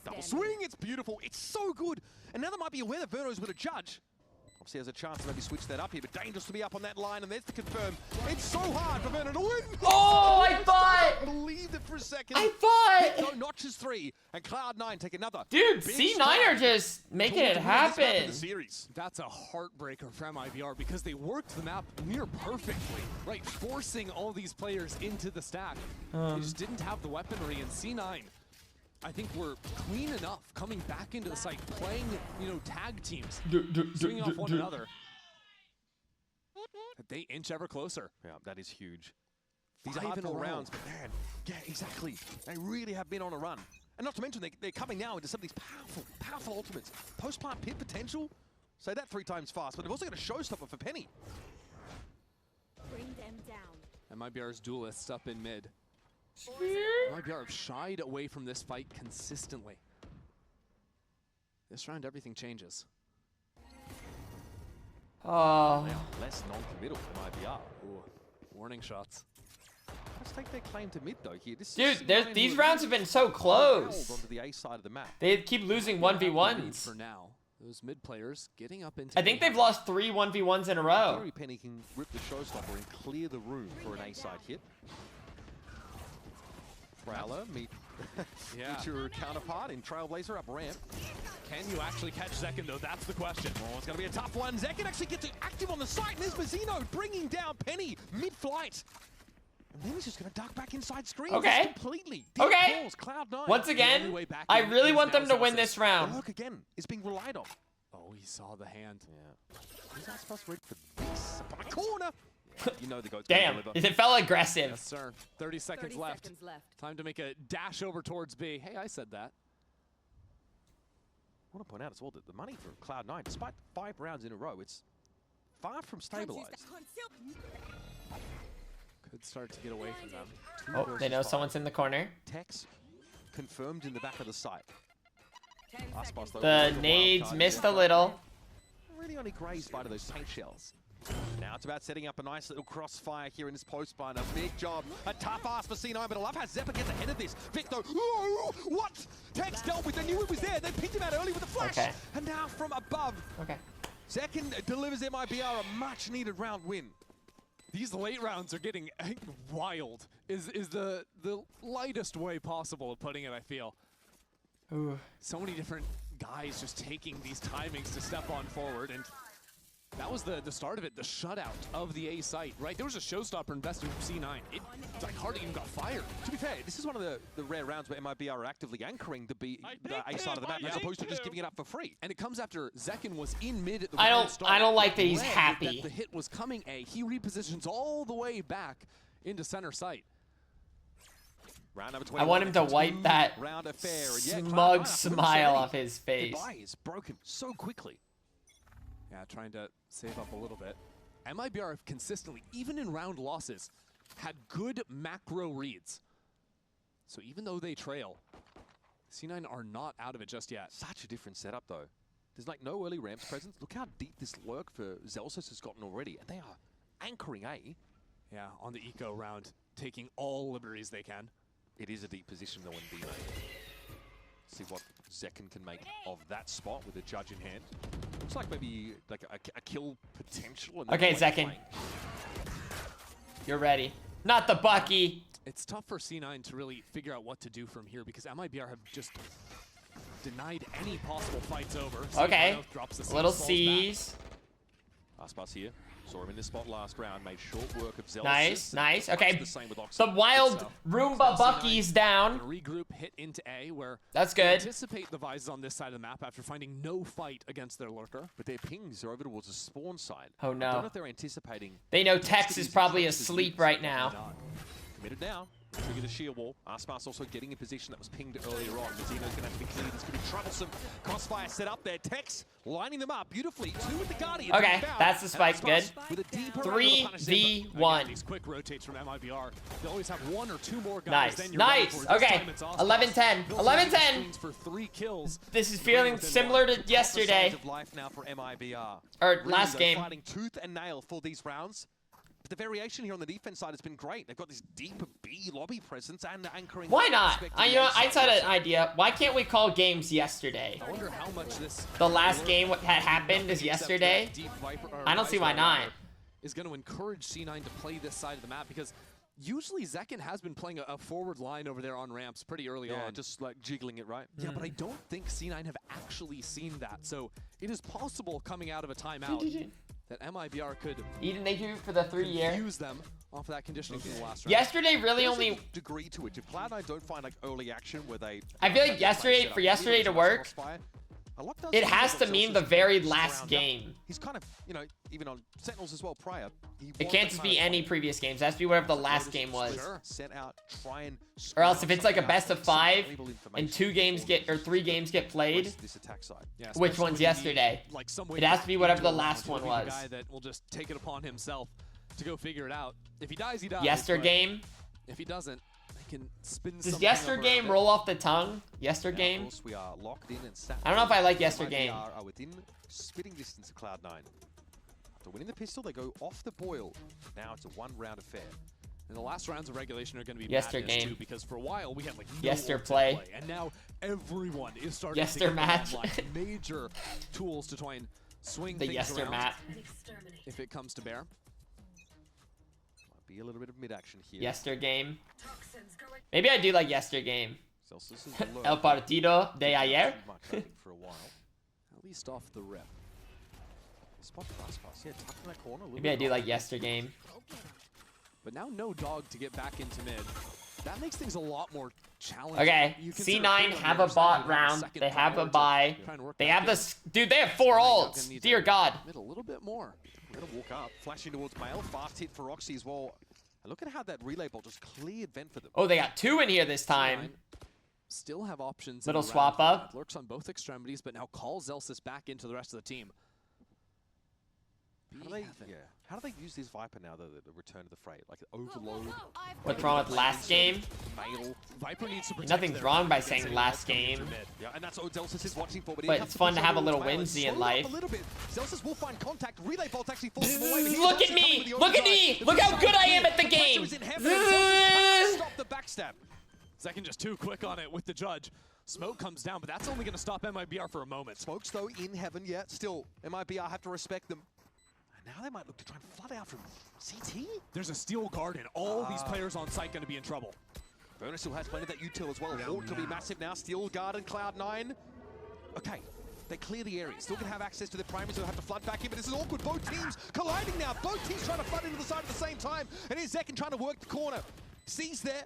Double swing, it's beautiful, it's so good. And now there might be a way that Verno's with a judge. Obviously has a chance to maybe switch that up here, but dangerous to be up on that line, and there's to confirm. It's so hard for Verno to win. Oh, I thought! I believed it for a second. I thought! No, notches 3, and Cloud9 take another. Dude, big C9 stride are just making it towards winning this map in happen. the series. That's a heartbreaker for MIBR because they worked the map near perfectly, right? Forcing all these players into the stack. They just didn't have the weaponry, and C9, I think we're clean enough coming back into the site, playing, you know, tag teams, swinging off one another. They inch ever closer. Yeah, that is huge. These are 5 in a hard-fought row. rounds, but man, yeah, exactly. They really have been on a run. And not to mention, they're coming now into some of these powerful ultimates. Post-plant pit potential? Say that 3 times fast, but they've also got a showstopper for Penny. Bring them down. MIBR's duelists up in mid. MIBR have shied away from this fight consistently. This round, everything changes. Oh. Less non-committal from IBR. Ooh, warning shots. Let's take their claim to mid though here. This Dude, is there's- these rounds have been so held close. onto the A side of the map. They keep losing 1v1s. For now, those mid players getting up into. I think they've lost 3 1v1s in a row. Theory Penny can rip the showstopper and clear the room for an A side hit. Prowler meet your counterpart in Trailblazer up ramp. Can you actually catch Zekin though? That's the question. Oh, it's going to be a tough one. Zekin actually gets active on the site, and there's Mazzino bringing down Penny mid-flight. And then he's just going to duck back inside screen. Okay. Just completely. Deep Okay. balls, Cloud9. Once again, I really want them to win this round. Work again is being relied on. Oh, he saw the hand. Yeah. He's not supposed to read for this. Up on the corner. You know the goat's Damn, gonna deliver. it felt aggressive. Yes, sir. 30 seconds left. Time to make a dash over towards B. Hey, I said that. I want to point out as well that the money for Cloud9, despite 5 rounds in a row, it's far from stabilized. Could start to get away from them. Oh, they know someone's in the corner. Tex confirmed in the back of the site. Aspas, though, The with nades wild missed a card. little. Really only grazed by those tank shells. Now it's about setting up a nice little crossfire here in this post bind. A big job. A tough ask for C9, but I love how Zeppa gets ahead of this. Victor, whoa, what? Tex dealt with, they knew it was there. They picked him out early with the flash. Okay. And now from above. Okay. Zekin delivers MIBR a much needed round win. These late rounds are getting wild. Is the lightest way possible of putting it, I feel. Ooh. So many different guys just taking these timings to step on forward, and that was the start of it, the shutout of the A site, right? There was a showstopper invested from C9. It like hardly even got fired. To be fair, this is one of the rare rounds where MIBR are actively anchoring the A side of the map as opposed to just giving it up for free. And it comes after Zekin was in mid at the I round don't start, like that he's read happy. That the hit was coming A. He repositions all the way back into center site. Round number I want him to wipe that round affair. And yeah, smug Cloud9 smile off his face. Goodbye is broken so quickly. Yeah, trying to save up a little bit. MIBR have consistently, even in round losses, had good macro reads. So even though they trail, C9 are not out of it just yet. Such a different setup though. There's like no early ramps presence. Look how deep this lurk for Zelsis has gotten already. And they are anchoring A. Yeah, on the eco round, taking all liberties they can. It is a deep position though in B main. See what Zekin can make of that spot with a judge in hand. Looks like maybe like a kill potential. And Okay, Zekin. You're ready. Not the Bucky. It's tough for C9 to really figure out what to do from here because MIBR have just denied any possible fights over. Okay. Drops the Little C's. Aspas here. Saw him in this spot last round. Made short work of Zelsis. Nice, nice. Okay. The same with The wild Roomba Bucky's down. Regroup, hit into A, where that's they good. Anticipate the Vises on this side of the map after finding no fight against their lurker. But their pings are over towards the spawn side. Oh no. I don't know if they're anticipating. They know Tex is probably asleep right now. Committed now. Trigger the sheer wall. Aspas also getting in position that was pinged earlier on. Mazzino's going to have to be clear. This could be troublesome. Crossfire set up there. Tex lining them up beautifully. 2 with the Guardian. Okay, that's the spike. Good. With a deeper 3v1. These quick rotates from MIBR. They always have 1 or 2 more guys. Nice, nice. Okay, 11-10. 11-10. For 3 kills. This is feeling similar to yesterday. Life now for MIBR. Or last game. Fighting tooth and nail for these rounds. But the variation here on the defense side has been great. They've got this deep B lobby presence and anchoring. Why not? You know, I had an idea. Why can't we call games yesterday? I wonder how much this. The last game what had happened is yesterday. I don't see why not. Is going to encourage C9 to play this side of the map because usually Zekin has been playing a forward line over there on ramps pretty early on. Just like jiggling it, right? Yeah, but I don't think C9 have actually seen that. So it is possible coming out of a timeout that MIBR could even they do for the 3-year. Use them off of that conditioning from the last round. Yesterday really only degree to it. If Cloud9 don't find like early action where they I feel like yesterday to work, it has to mean the very last game. He's kind of, you know, even on Sentinels as well prior. It can't just be any previous games. It has to be whatever the last game was. Set out, try and or else if it's like a best of 5 and 2 games get or 3 games get played, this attack side. which one's yesterday? Like It has to be whatever the last one was. Guy that will just take it upon himself to go figure it out. If he dies, he dies. Yester game. If he doesn't, he can spin. Does Yester game roll off the tongue? Yester game. We are locked in and sat. I don't know if I like Yester game. Are within spitting distance of Cloud9. After winning the pistol, they go off the boil. Now it's a 1-round affair. And the last rounds of regulation are going to be Yester madness game. too, because for a while we had like no Yester ult to play. and now everyone is starting Yester to get match. like major tools to try and swing The things Yester around map. if it comes to bear. Might be a little bit of mid-action here. Yester game. Maybe I do like Yester game. El partido de ayer. For a while. At least off the rip. Spot pass, yeah, tucked in that corner. Maybe I do like Yester game. But now no dog to get back into mid. That makes things a lot more challenging. Okay, C9 have a bot round. They have a buy. They have this. Dude, they have 4 ults. Dear God. Mid a little bit more. We're gonna walk up, flashing towards Mail. Fast hit for Roxy as well. And look at how that relay ball just cleared vent for them. Oh, they got 2 in here this time. Still have options. Little swap up. Lurks on both extremities, but now calls Zelsis back into the rest of the team. How do they use this Viper now, though, the return to the fray? Like, overload? What's wrong with last game? Viper needs to protect Nothing's wrong by saying last game. Yeah, and that's what Zelsis is watching for. But it's fun to have a little whimsy in life. A little bit. Zelsis will find contact. Relay bolts actually force him away. Look at me! Look at me! Look how good I am at the game! Stop the backstab. Zekin just too quick on it with the judge. Smoke comes down, but that's only going to stop MIBR for a moment. Smoke's, though, in heaven yet. Still, MIBR have to respect them. Now they might look to try and flood out from CT. There's a steel garden. All these players on site going to be in trouble. Burner still has plenty of that util as well. Hawk could be massive now. Steel garden, Cloud9. Okay, they clear the area. Still can have access to the primaries, so they'll have to flood back in, but this is awkward. Both teams colliding now. Both teams trying to flood into the side at the same time. And here's Zekin trying to work the corner. Sees there.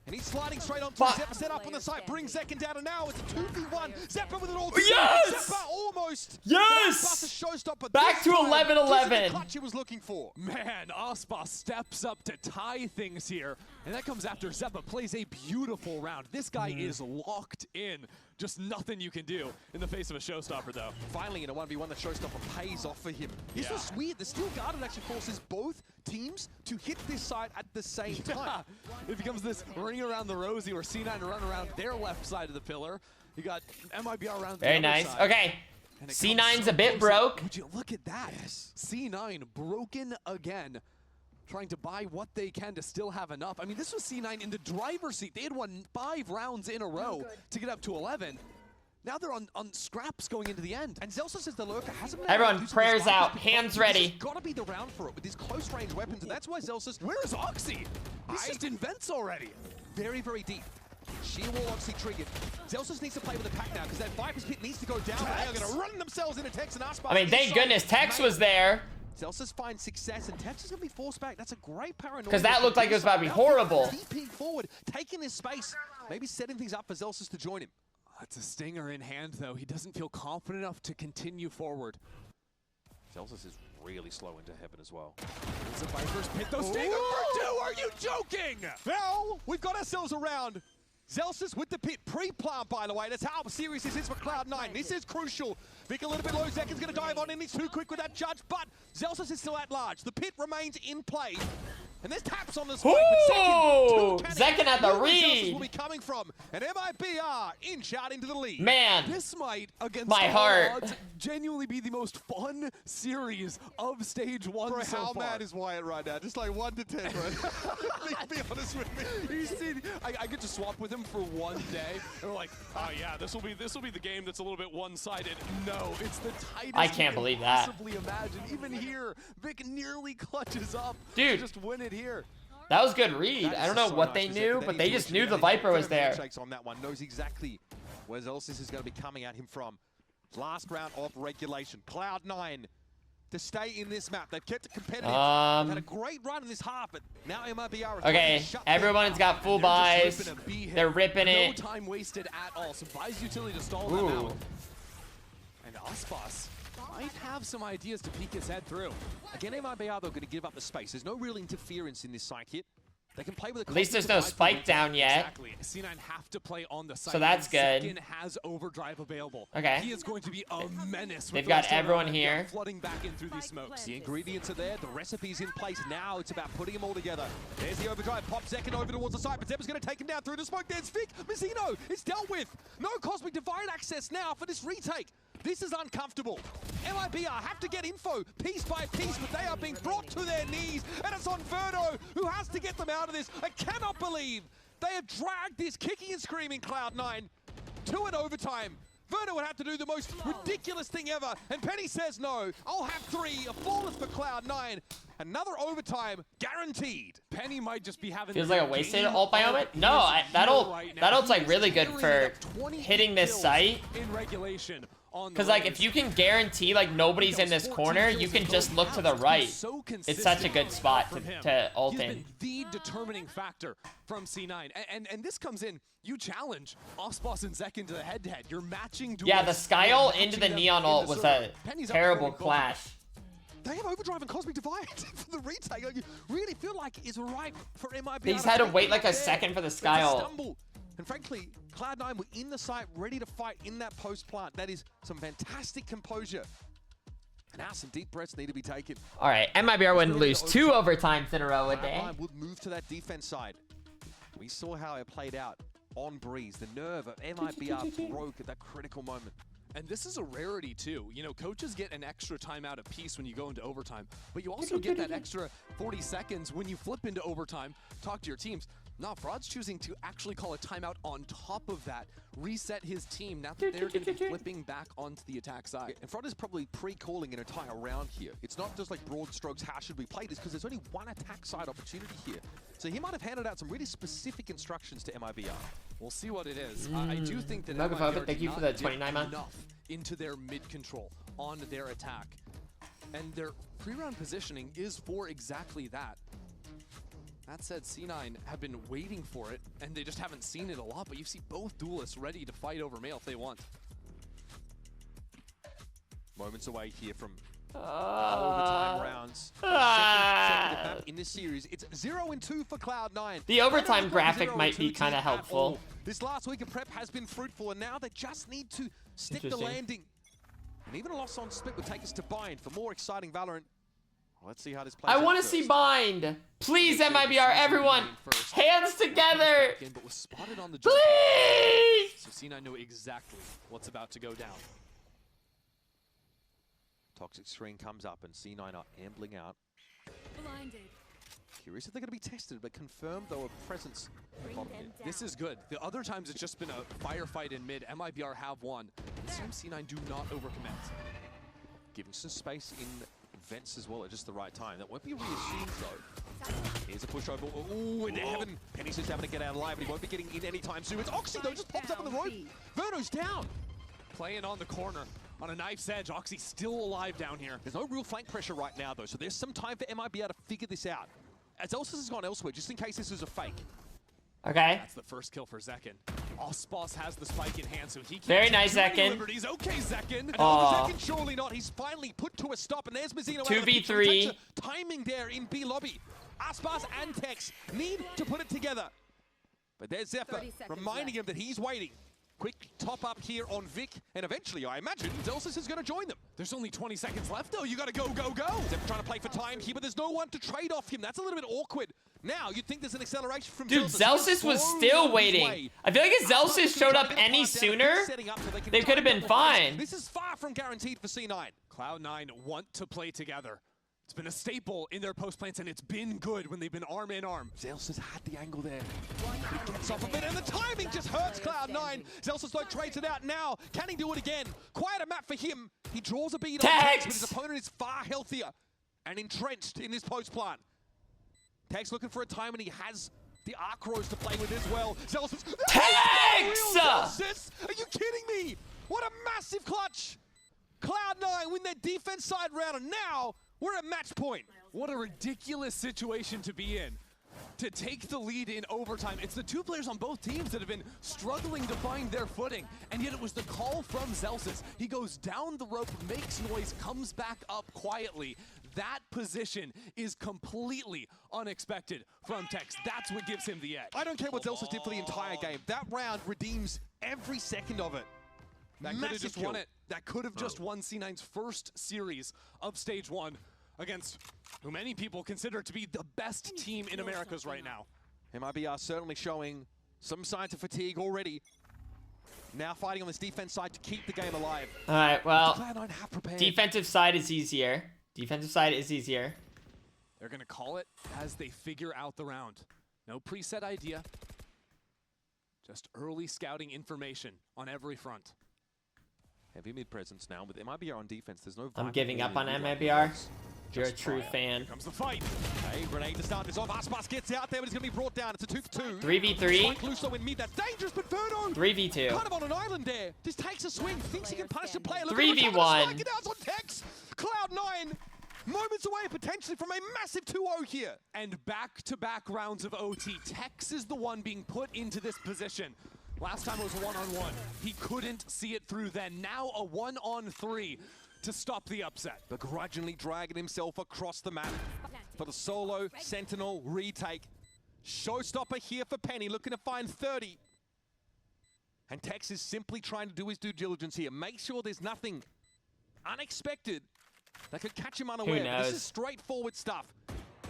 And he's sliding straight onto Zeppa, set up on the side, brings Zekin down, and now it's a 2v1. Zeppa with it all. Yes! Zeppa almost. Yes! Showstopper. Back to 11-11. Clutch he was looking for. Man, Aspas steps up to tie things here. And that comes after Zeppa plays a beautiful round. This guy is locked in. Just nothing you can do in the face of a showstopper, though. Finally, in a 1v1, the showstopper pays off for him. This was weird. The Steel Garden actually forces both teams to hit this side at the same time. It becomes this ring around the rosy where C9 run around their left side of the pillar. You got MIBR around the Very other nice. side. Okay. C9's a bit broke. Would you look at that? Yes. C9 broken again. Trying to buy what they can to still have enough. I mean, this was C9 in the driver's seat. They had won 5 rounds in a row to get up to 11. Now they're on scraps going into the end. And Zelsis is the lurker. Hasn't been Everyone, prayers out. Hands ready. Got to be the round for it with these close range weapons, and that's why Zelsis. Where is Oxy? This just invents already. Very, very deep. Sheer wall obviously triggered. Zelsus needs to play with the pack now because that Viper's Pit needs to go down. They are going to run themselves into Tex and Aspas. I mean, thank goodness Tex was there. Zelsus finds success and Tex is going to be forced back. That's a great paranoia. Because that looked like it was about to be horrible. Deeping forward, taking his space, maybe setting things up for Zelsus to join him. It's a stinger in hand, though. He doesn't feel confident enough to continue forward. Zelsus is really slow into heaven as well. It's a Viper's Pit, though. Stinger for 2! Are you joking? Well, we've got ourselves around. Zelsus with the pit pre-plant, by the way. That's how serious this is for Cloud9. This is crucial. Vic a little bit low. Zekin's going to dive on in. He's too quick with that judge, but Zelsus is still at large. The pit remains in play. And there's taps on the spike. Ooh, Zekin at the read. Will be coming from an MIBR inch out into the lead. Man, this might, against my heart, odds, genuinely be the most fun series of stage 1 Bro, so how far. mad is Wyatt right now? Just like 1 to 10, bro. be honest with me. You see, I get to swap with him for 1 day. And we're like, oh yeah, this will be the game that's a little bit one-sided. No, it's the tightest. I can't believe that. Possibly imagine. Even here, Vic nearly clutches up. Dude. To just win it here. That was good read. I don't know what they knew, but they just knew the Viper was there. On that one, knows exactly where Zelsus is going to be coming at him from. Last round of regulation. Cloud9 to stay in this map. They've kept it competitive. Had a great run in this half, but now MIBR is okay, everyone's got full buys. They're ripping it. No time wasted at all. Some buys utility to stall them out. And Aspas might have some ideas to peek his head through. Again, MIBR, though, going to give up the space. There's no real interference in this site hit. They can play with At least there's no spike down yet. Exactly. C9 have to play on the site. So that's good. Zekin has overdrive available. Okay. He is going to be a menace. They've got everyone here. Flooding back in through these smokes. The ingredients are there. The recipe's in place. Now it's about putting them all together. There's the overdrive. Pop Zekin over towards the site, but Zeppa's going to take him down through the smoke. There's Vic. Mizzino is dealt with. No Cosmic Divide access now for this retake. This is uncomfortable. MIBR have to get info piece by piece, but they are being brought to their knees, and it's on Verno who has to get them out of this. I cannot believe they have dragged this kicking and screaming Cloud9 to an overtime. Verno would have to do the most ridiculous thing ever, and Penny says no. I'll have 3, a flawless for Cloud9. Another overtime guaranteed. Penny might just be having. Feels like a wasted ult by moment. No, that ult's like really good for hitting this site. In regulation. Because like if you can guarantee like nobody's in this corner, you can just look to the right. It's such a good spot to ult in. The determining factor from C9, and this comes in. You challenge Aspas and Zekin to the head-to-head. You're matching. Yeah, the Sky ult into the Neon ult was a terrible clash. They have overdrive and Cosmic Divide for the retake. You really feel like it's ripe for MIB. They just had to wait like a second for the Sky ult. And frankly, Cloud9 were in the site, ready to fight in that post-plant. That is some fantastic composure. And now some deep breaths need to be taken. All right, MIBR wouldn't lose 2 overtimes in a row a day. Cloud9 would move to that defense side. We saw how it played out on Breeze. The nerve of MIBR broke at that critical moment. And this is a rarity too. You know, coaches get an extra timeout apiece when you go into overtime, but you also get that extra 40 seconds when you flip into overtime, talk to your teams. Now, Fraud's choosing to actually call a timeout on top of that, reset his team, now that they're going to be flipping back onto the attack side. And Fraud is probably pre-calling an entire round here. It's not just like broad strokes, how should we play this, because there's only one attack side opportunity here. So he might have handed out some really specific instructions to MIBR. We'll see what it is. I do think that MIBR thank you for the 29 man. Enough into their mid-control on their attack. And their pre-round positioning is for exactly that. That said, C9 have been waiting for it, and they just haven't seen it a lot, but you see both duelists ready to fight over male if they want. Moments away here from overtime rounds. Second in this series. It's 0-2 for Cloud9. The overtime graphic might be kind of helpful. This last week of prep has been fruitful, and now they just need to stick the landing. And even a loss on split would take us to Bind for more exciting Valorant. Let's see how this plays. I want to see Bind. Please, MIBR, everyone, hands together. Please. So C9 know exactly what's about to go down. Toxic screen comes up and C9 are ambling out. Blinded. Curious if they're going to be tested, but confirmed though a presence. This is good. The other times it's just been a firefight in mid. MIBR have won. This time C9 do not overcommit. Giving some space in vents as well at just the right time. That won't be reassumed though. Here's a push over. Ooh, into heaven. Penny's just having to get out alive, but he won't be getting in anytime soon. It's Oxy though, just pops up on the rope. Verno's down. Playing on the corner. On a knife's edge, Oxy still alive down here. There's no real flank pressure right now though, so there's some time for MIBR to figure this out. As Elsus has gone elsewhere, just in case this is a fake. Okay. That's the first kill for Zekin. Ospas has the spike in hand, so he can't Very nice, take too many Zekin. liberties. Okay, Zekin. Oh. Zekin, surely not. He's finally put to a stop, and there's Mazzino. 2v3. Timing there in B lobby. Aspas and Tex need to put it together. But there's Zephyr reminding him that he's waiting. Quick top up here on Vic, and eventually, I imagine, Zelsis is going to join them. There's only 20 seconds left, though. You got to go, go, go. Zephyr trying to play for time here, but there's no one to trade off him. That's a little bit awkward. Now, you'd think there's an acceleration from Dude, Zelsis was still waiting. I feel like if Zelsis showed up any sooner, they could have been fine. This is far from guaranteed for C9. Cloud9 want to play together. It's been a staple in their post plants, and it's been good when they've been arm in arm. Zelsis had the angle there. He gets off of it, and the timing just hurts Cloud9. Zelsis though trades it out now. Can he do it again? Quite a map for him. He draws a beat on Tex, but his opponent is far healthier and entrenched in this post plant. Tex looking for a time, and he has the Arc Rose to play with as well. Zelsis. Tex! Zelsis! Are you kidding me? What a massive clutch! Cloud9 win their defense side round, and now we're at match point. What a ridiculous situation to be in. To take the lead in overtime. It's the two players on both teams that have been struggling to find their footing, and yet it was the call from Zelsis. He goes down the rope, makes noise, comes back up quietly. That position is completely unexpected from Tex. That's what gives him the edge. I don't care what Zelsis did for the entire game. That round redeems every second of it. That could have just won it. That could have just won C9's first series of Stage 1 against who many people consider to be the best team in Americas right now. MIBR certainly showing some signs of fatigue already. Now fighting on this defense side to keep the game alive. All right, well, Cloud9 have prepared. defensive side is easier. Defensive side is easier. They're going to call it as they figure out the round. No preset idea. Just early scouting information on every front. Heavy mid presence now with MIBR on defense. There's no. I'm giving up on MIBR. You're a true fan. Here comes the fight. Hey, grenade to start this off. Aspas gets out there, but he's going to be brought down. It's a 2-for-2. 3v3. Luso in mid. That's dangerous, but Verno. 3v2. Kind of on an island there. Just takes a swing. Thinks he can punish the player. 3v1. It out on Tex. Cloud9. Moments away potentially from a massive 2-0 here. And back-to-back rounds of OT. Tex is the one being put into this position. Last time it was a one-on-one. He couldn't see it through then. Now a 1-on-3 to stop the upset. Begrudgingly dragging himself across the map for the solo Sentinel retake. Showstopper here for Penny, looking to find 30. And Tex is simply trying to do his due diligence here. Make sure there's nothing unexpected that could catch him unaware. Who knows? This is straightforward stuff.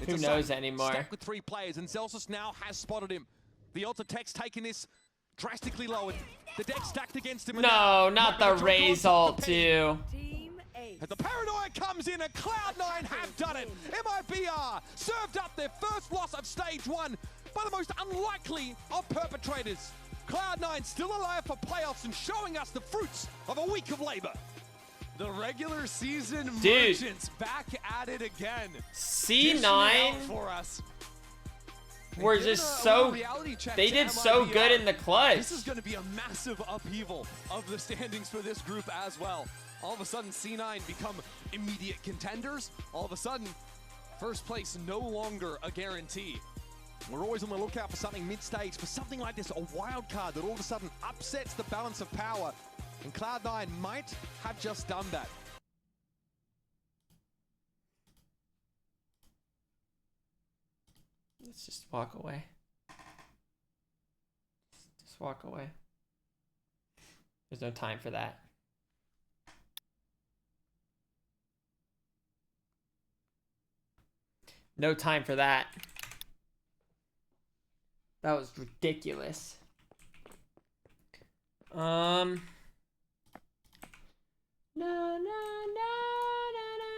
It's Who knows anymore? Stacked with 3 players, and Zelsis now has spotted him. The odds of Tex taking this drastically lowered. The deck stacked against him. No, not the Raze ult too. As the paranoia comes in, and Cloud9 have done it. MIBR served up their first loss of Stage 1 by the most unlikely of perpetrators. Cloud9 still alive for playoffs and showing us the fruits of a week of labor. The regular season Dude. merchants back at it again. C9 for us. were just so, they did so good in the clutch. This is going to be a massive upheaval of the standings for this group as well. All of a sudden, C9 become immediate contenders. All of a sudden, first place no longer a guarantee. We're always on the lookout for something mid-stage, for something like this, a wild card that all of a sudden upsets the balance of power. And Cloud9 might have just done that. Let's just walk away. Just walk away. There's no time for that. No time for that. That was ridiculous. No, no, no, no, no.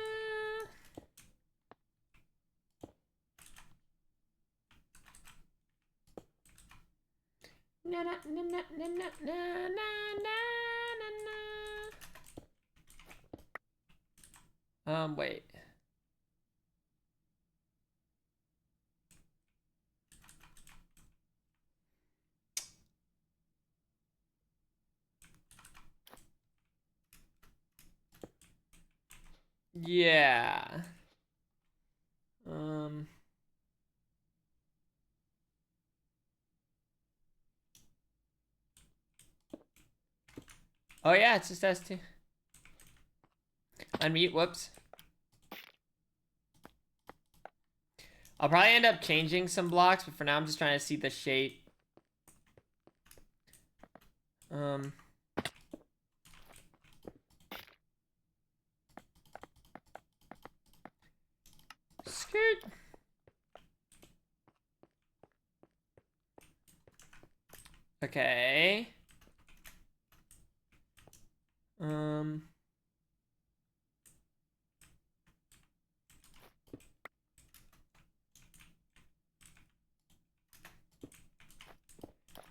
Na na na na na na na na na. Wait. Yeah. Oh yeah, it's just S2. Unmute, whoops. I'll probably end up changing some blocks, but for now I'm just trying to see the shape. Skirt. Okay.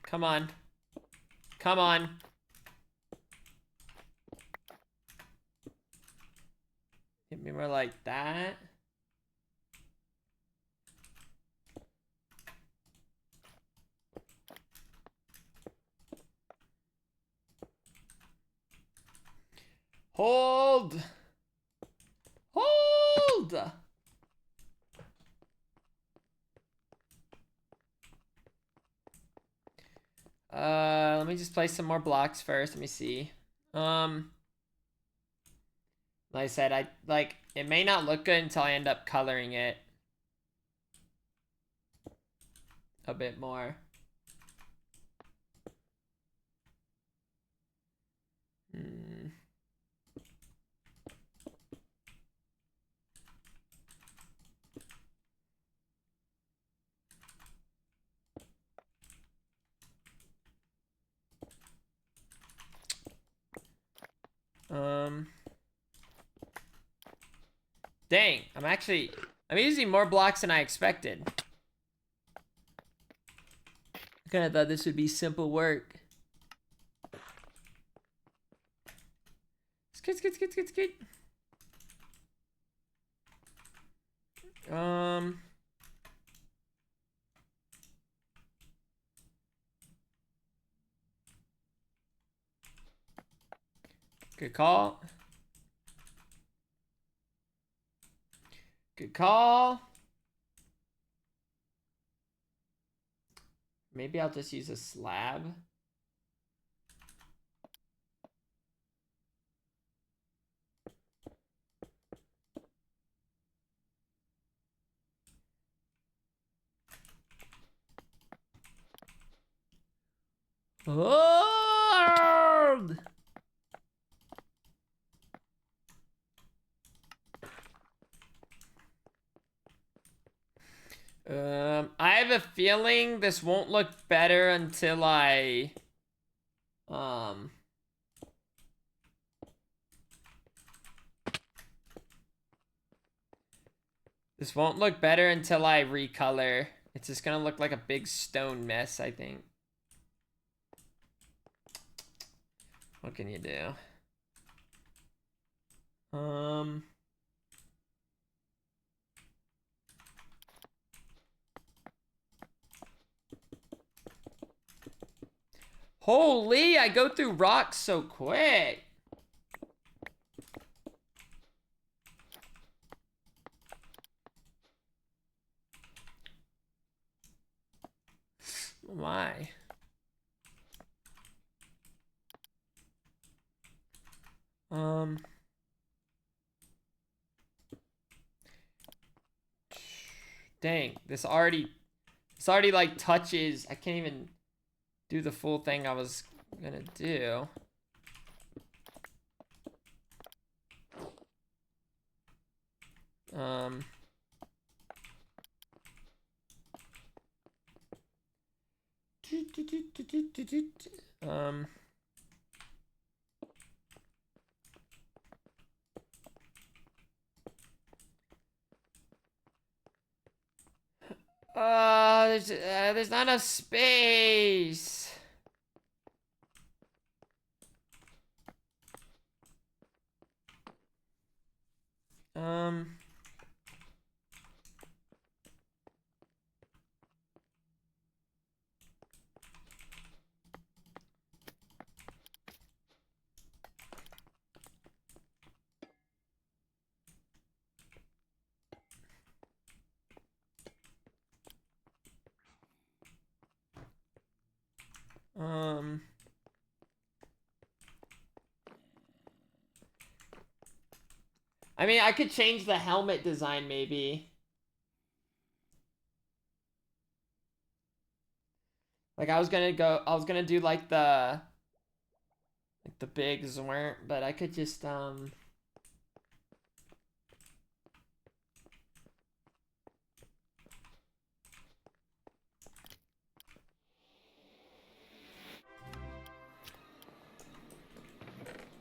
Come on. Come on. Hit me more like that. Hold. Hold. Let me just place some more blocks first. Let me see. Like I said, it may not look good until I end up coloring it a bit more. Dang, I'm using more blocks than I expected. I kind of thought this would be simple work. Skid. Good call. Good call. Maybe I'll just use a slab. Hold! I have a feeling this won't look better until I this won't look better until I recolor. It's just gonna look like a big stone mess, I think. What can you do? Holy, I go through rocks so quick. Oh my. Dang, this already like touches. I can't even do the full thing I was gonna do. There's not enough space. I mean, I could change the helmet design maybe. Like I was gonna do like the big zwirnt, but I could just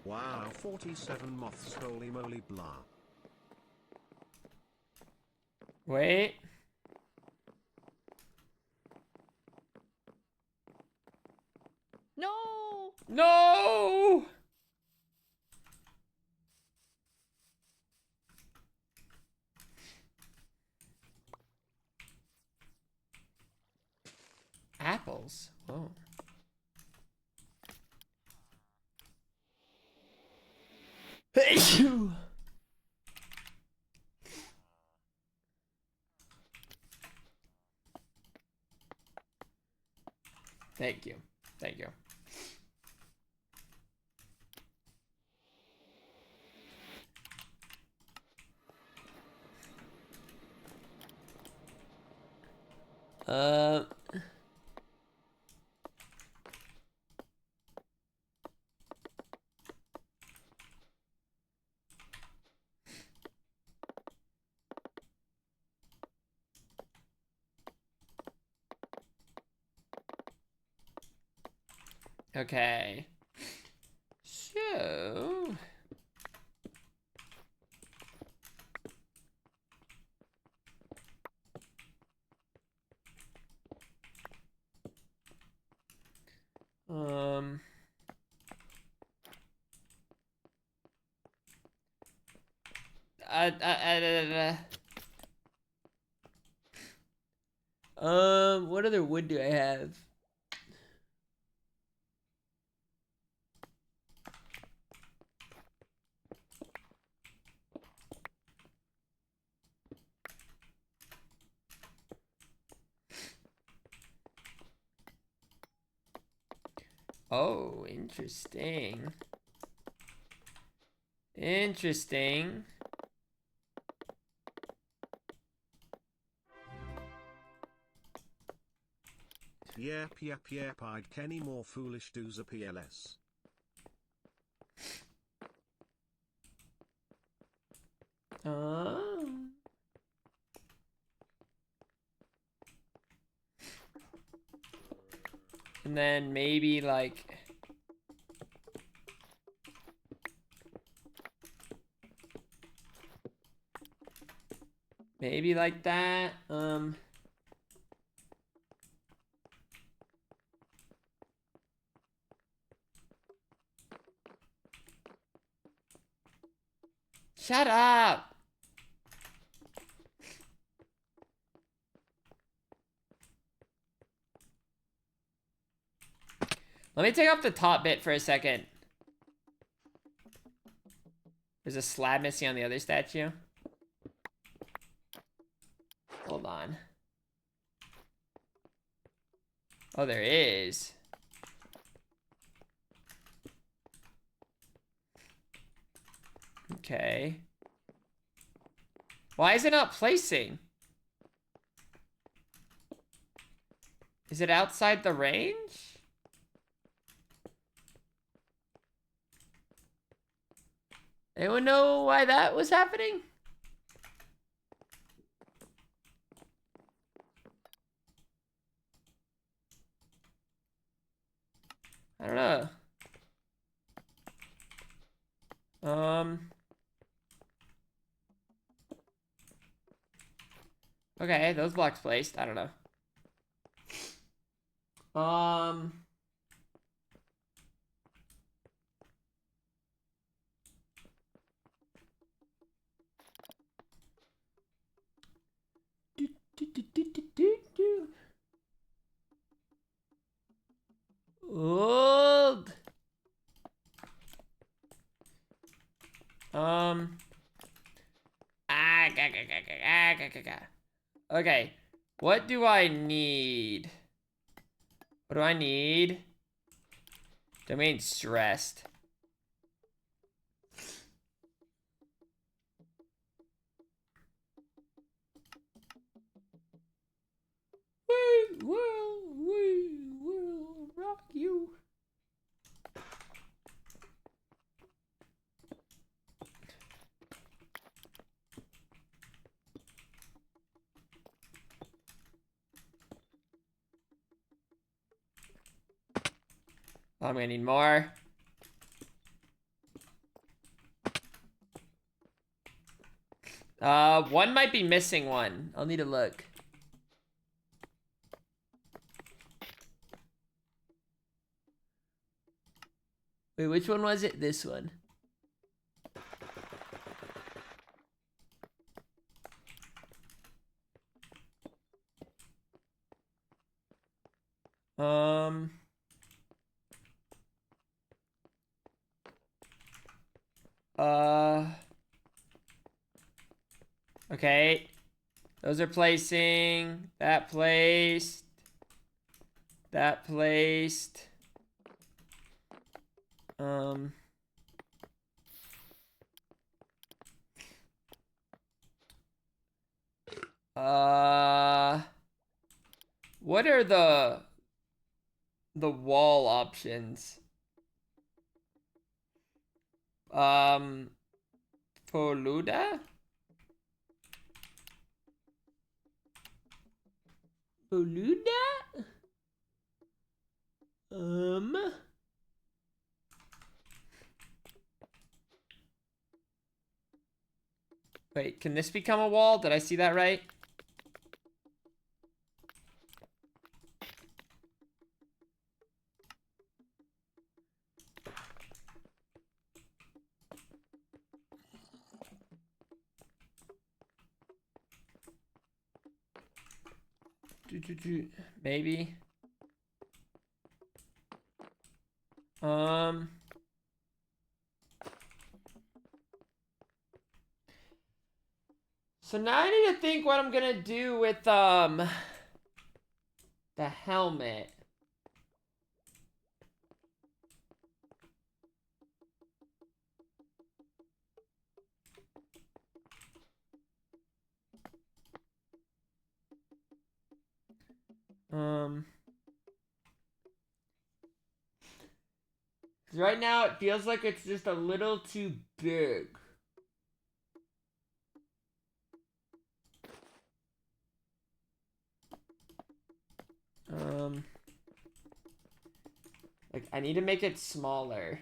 Wow, 47 moths, holy moly, blah. wait. No. No! Apples. Oh. Thank you. Thank you. Uh. Okay. So. Um. What other wood do I have? Oh, interesting. Interesting. Yep, I'd Kenny more foolish do's a PLS. And then maybe like that. Shut up. Let me take off the top bit for a second. There's a slab missing on the other statue. Hold on. Oh, there is. Okay. Why is it not placing? Is it outside the range? Anyone know why that was happening? I don't know. Okay, those blocks placed. I don't know. Old. Okay. What do I need? What do I need? Domain stressed. We will rock you. I'm gonna need more. One might be missing one. I'll need to look. Wait, which one was it? This one. Okay. Those are placing. That placed. That placed. What are the wall options? Poluda? Poluda? Wait, can this become a wall? Did I see that right? Maybe. So now I need to think what I'm gonna do with the helmet. Right now it feels like it's just a little too big. Like I need to make it smaller.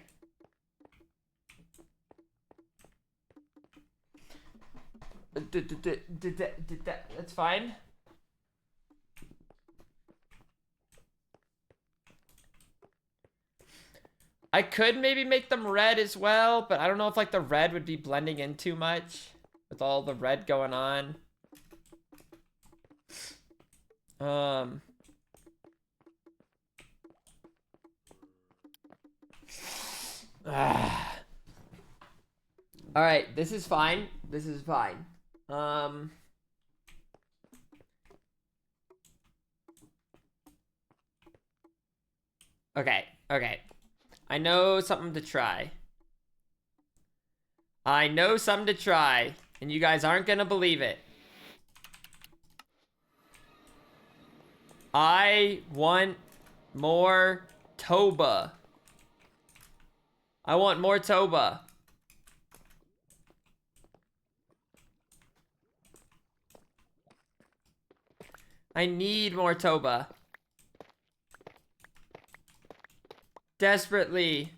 That's fine. I could maybe make them red as well, but I don't know if like the red would be blending in too much with all the red going on. All right, this is fine. This is fine. Okay, okay. I know something to try. I know something to try, and you guys aren't gonna believe it. I want more Toba. I want more Toba. I need more Toba. Desperately.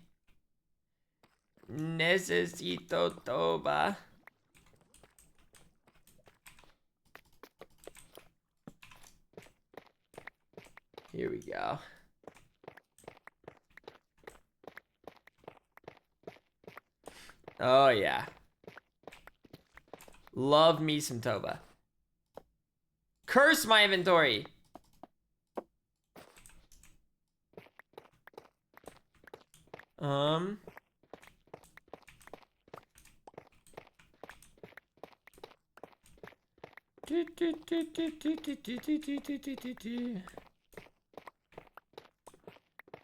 Necesito Toba. Here we go. Oh yeah. Love me some Toba. Curse my inventory.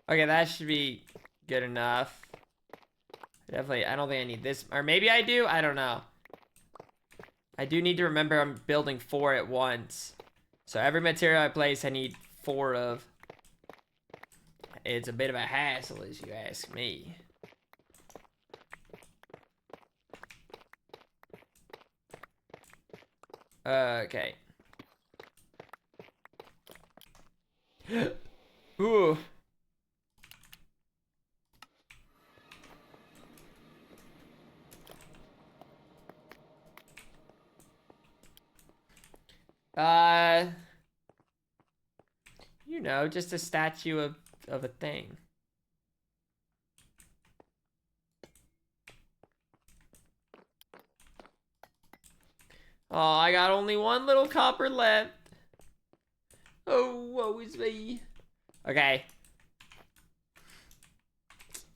Okay, that should be good enough. Definitely, I don't think I need this. Or maybe I do? I don't know. I do need to remember I'm building 4 at once. So every material I place, I need 4 of. It's a bit of a hassle, as you ask me. Okay. Ooh. You know, just a statue of a thing. Oh, I got only 1 little copper left. Oh, woe is me. Okay.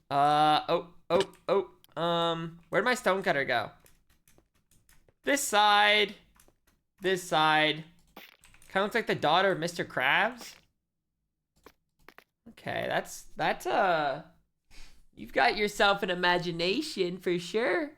Where'd my stonecutter go? This side. This side. Kind of looks like the daughter of Mr. Krabs. Okay, that's you've got yourself an imagination for sure.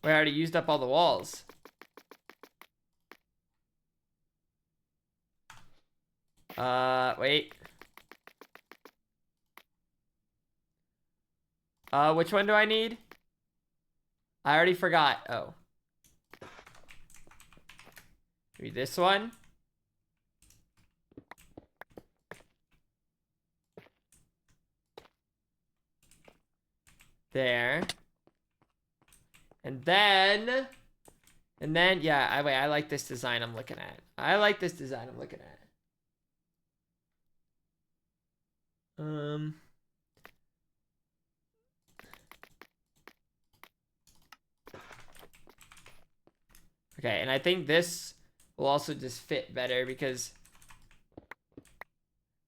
We already used up all the walls. Wait. Which one do I need? I already forgot. Oh. Maybe this one? There. And then, yeah, wait, I like this design I'm looking at. I like this design I'm looking at. Okay, and I think this will also just fit better because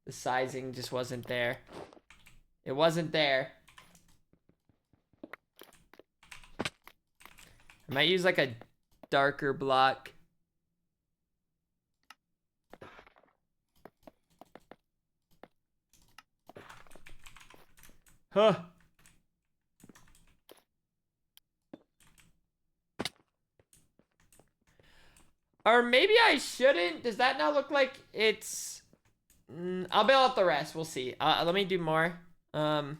the sizing just wasn't there. It wasn't there. I might use like a darker block. Huh. Or maybe I shouldn't. Does that not look like it's... I'll build out the rest. We'll see. Let me do more. Na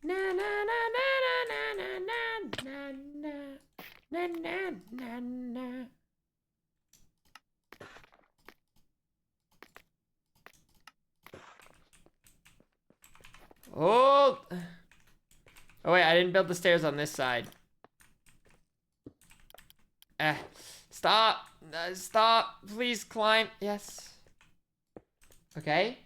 na na na na na na na na na na. Oh! Oh wait, I didn't build the stairs on this side. Stop! Stop! Please climb. Yes. Okay.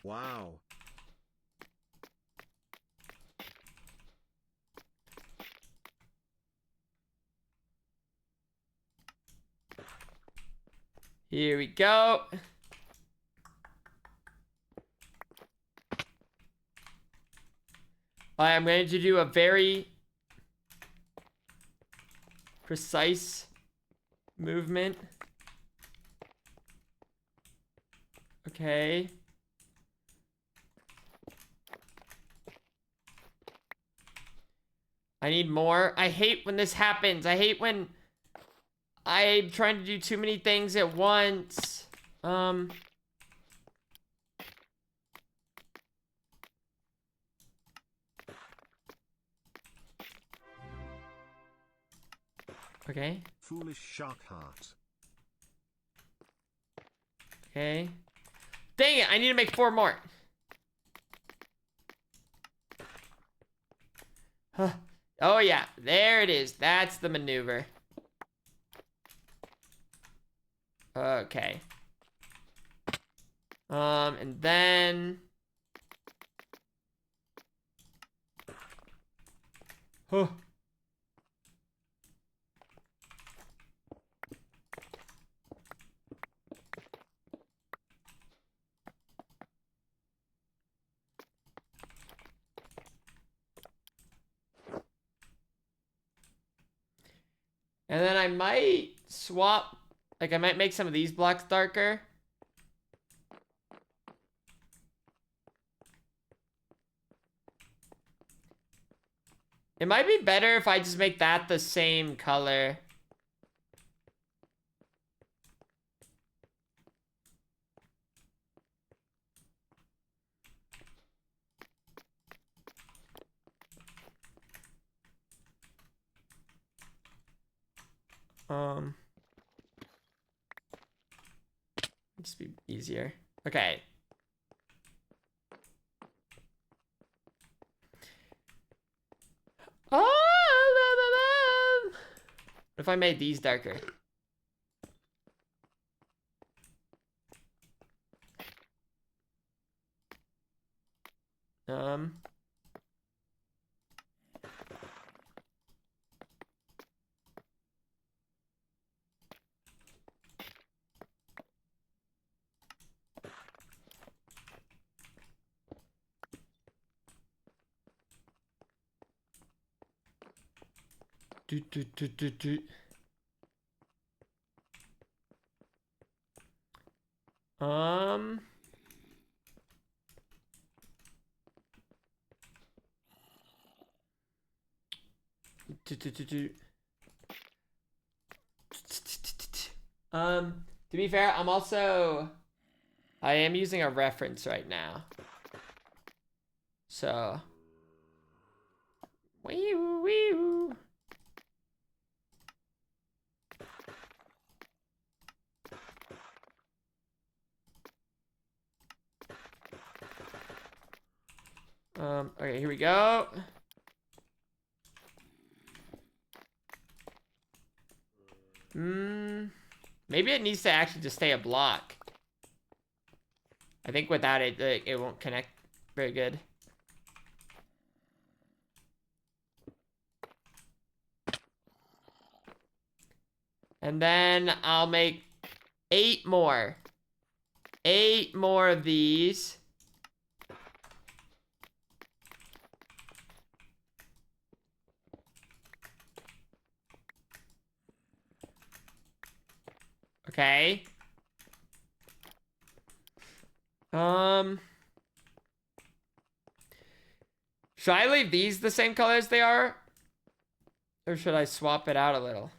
Wow. Here we go. I'm going to do a very precise movement. Okay. I need more. I hate when this happens. I hate when I'm trying to do too many things at once. Okay. Foolish shark heart. Okay. Dang it, I need to make 4 more. Huh. Oh yeah, there it is. That's the maneuver. Okay. And then... Huh. And then I might swap, like I might make some of these blocks darker. It might be better if I just make that the same color. Just be easier. Okay. Oh, what if I made these darker? Um. To be fair, I am using a reference right now. So. Wee-oo. Okay, here we go. Maybe it needs to actually just stay a block. I think without it, it won't connect very good. And then I'll make 8 more. 8 more of these. Okay. Should I leave these the same color as they are? Or should I swap it out a little?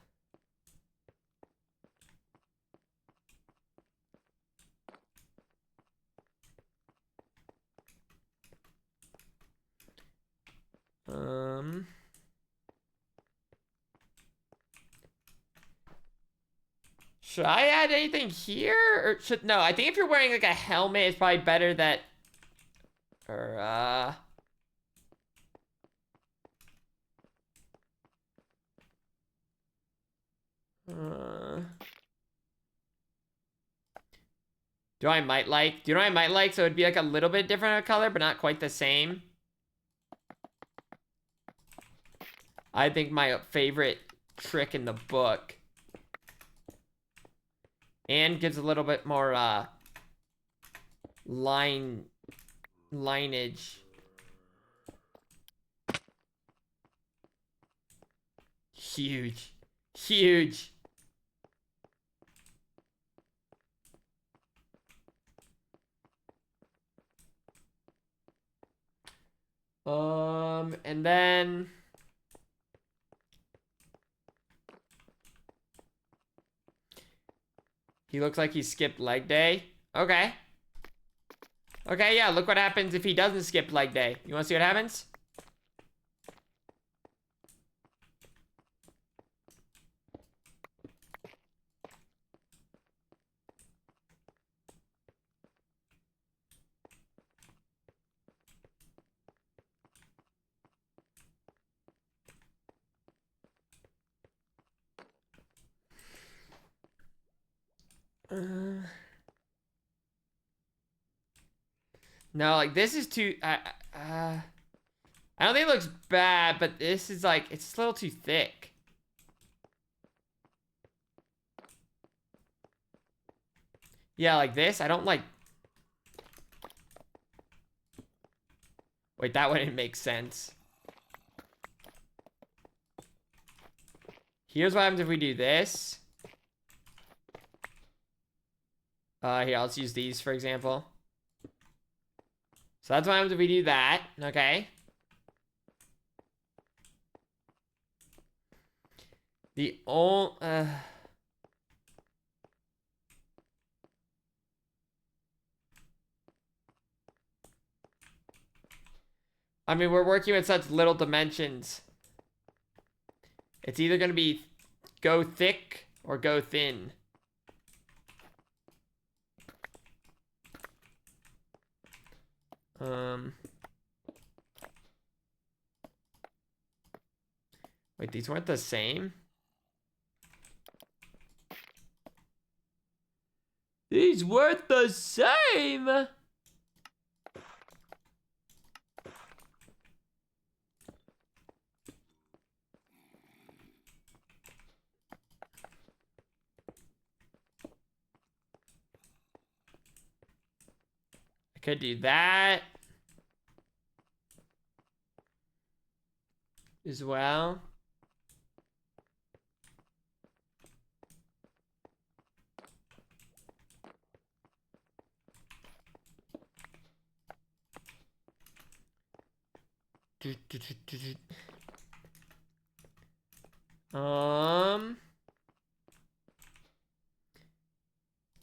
Should I add anything here? Or no, I think if you're wearing like a helmet, it's probably better that... Or, do you know what I might like? So it'd be like a little bit different of color, but not quite the same. I think my favorite trick in the book. And gives a little bit more, lineage. Huge. Huge. And then... He looks like he skipped leg day. Okay. Okay, yeah, look what happens if he doesn't skip leg day. You wanna see what happens? No, like this is too. I don't think it looks bad, but this is like it's a little too thick. Yeah, like this. I don't like. Wait, that wouldn't make sense. Here's what happens if we do this. Here, let's use these for example. So that's what happens if we do that. Okay. The only I mean, we're working with such little dimensions. It's either going to be go thick or go thin. Wait, these weren't the same? These weren't the same! I could do that as well.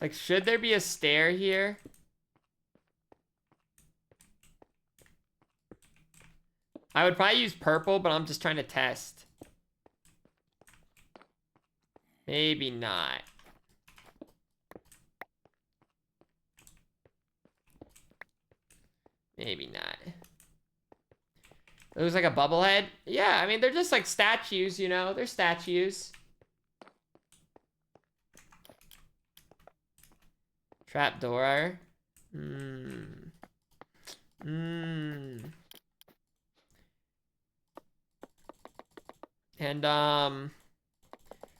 Like, should there be a stair here? I would probably use purple, but I'm just trying to test. Maybe not. Maybe not. It looks like a bubble head. Yeah, I mean, they're just like statues, you know? They're statues. Trapdoor. And,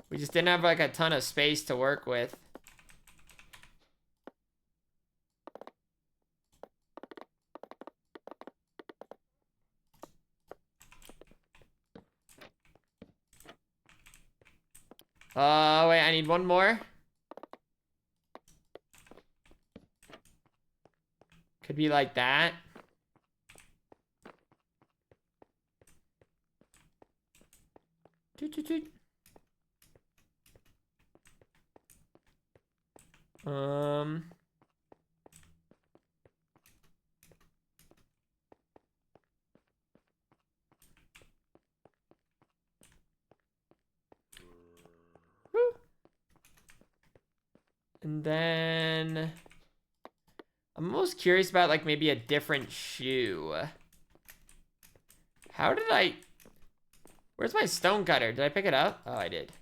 we just didn't have like a ton of space to work with. Wait, I need one more. Could be like that. And then I'm most curious about like maybe a different shoe. How did I... Where's my stone cutter? Did I pick it up? Oh, I did.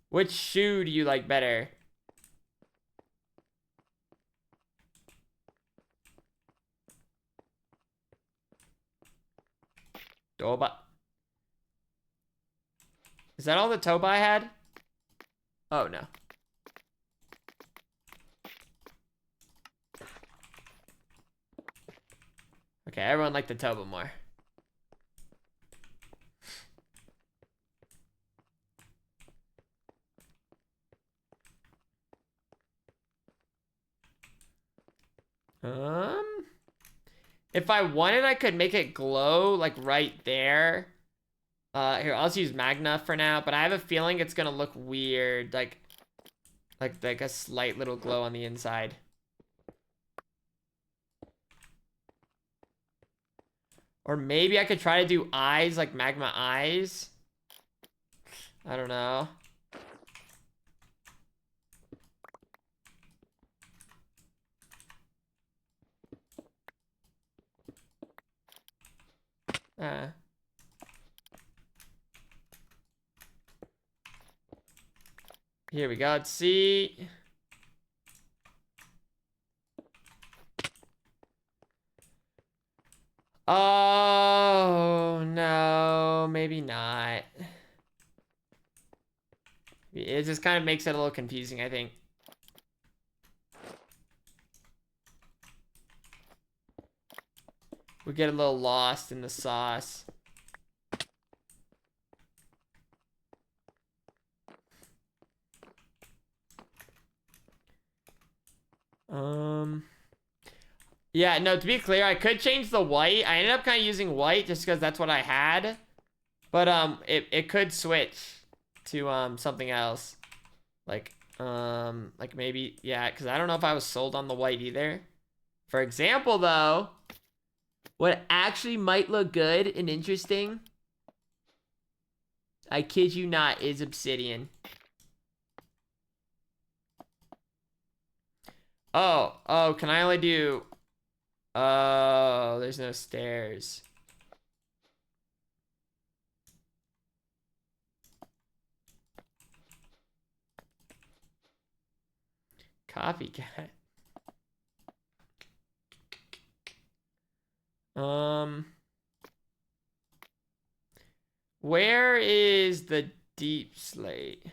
Which shoe do you like better? Toba. Is that all the Toba I had? Oh, no. Okay, everyone liked the Toba more. If I wanted, I could make it glow, like, right there. Here, I'll just use Magna for now, but I have a feeling it's gonna look weird, like a slight little glow on the inside. Or maybe I could try to do eyes, like magma eyes. I don't know. Here we go. Let's see. Oh, no. Maybe not. It just kind of makes it a little confusing, I think. We get a little lost in the sauce. Yeah, no, to be clear, I could change the white. I ended up kind of using white just because that's what I had. But, it could switch to, something else. Like maybe, yeah, because I don't know if I was sold on the white either. For example, though, what actually might look good and interesting, I kid you not, is obsidian. Oh, can I only do... Oh, there's no stairs. Copycat. Where is the deep slate?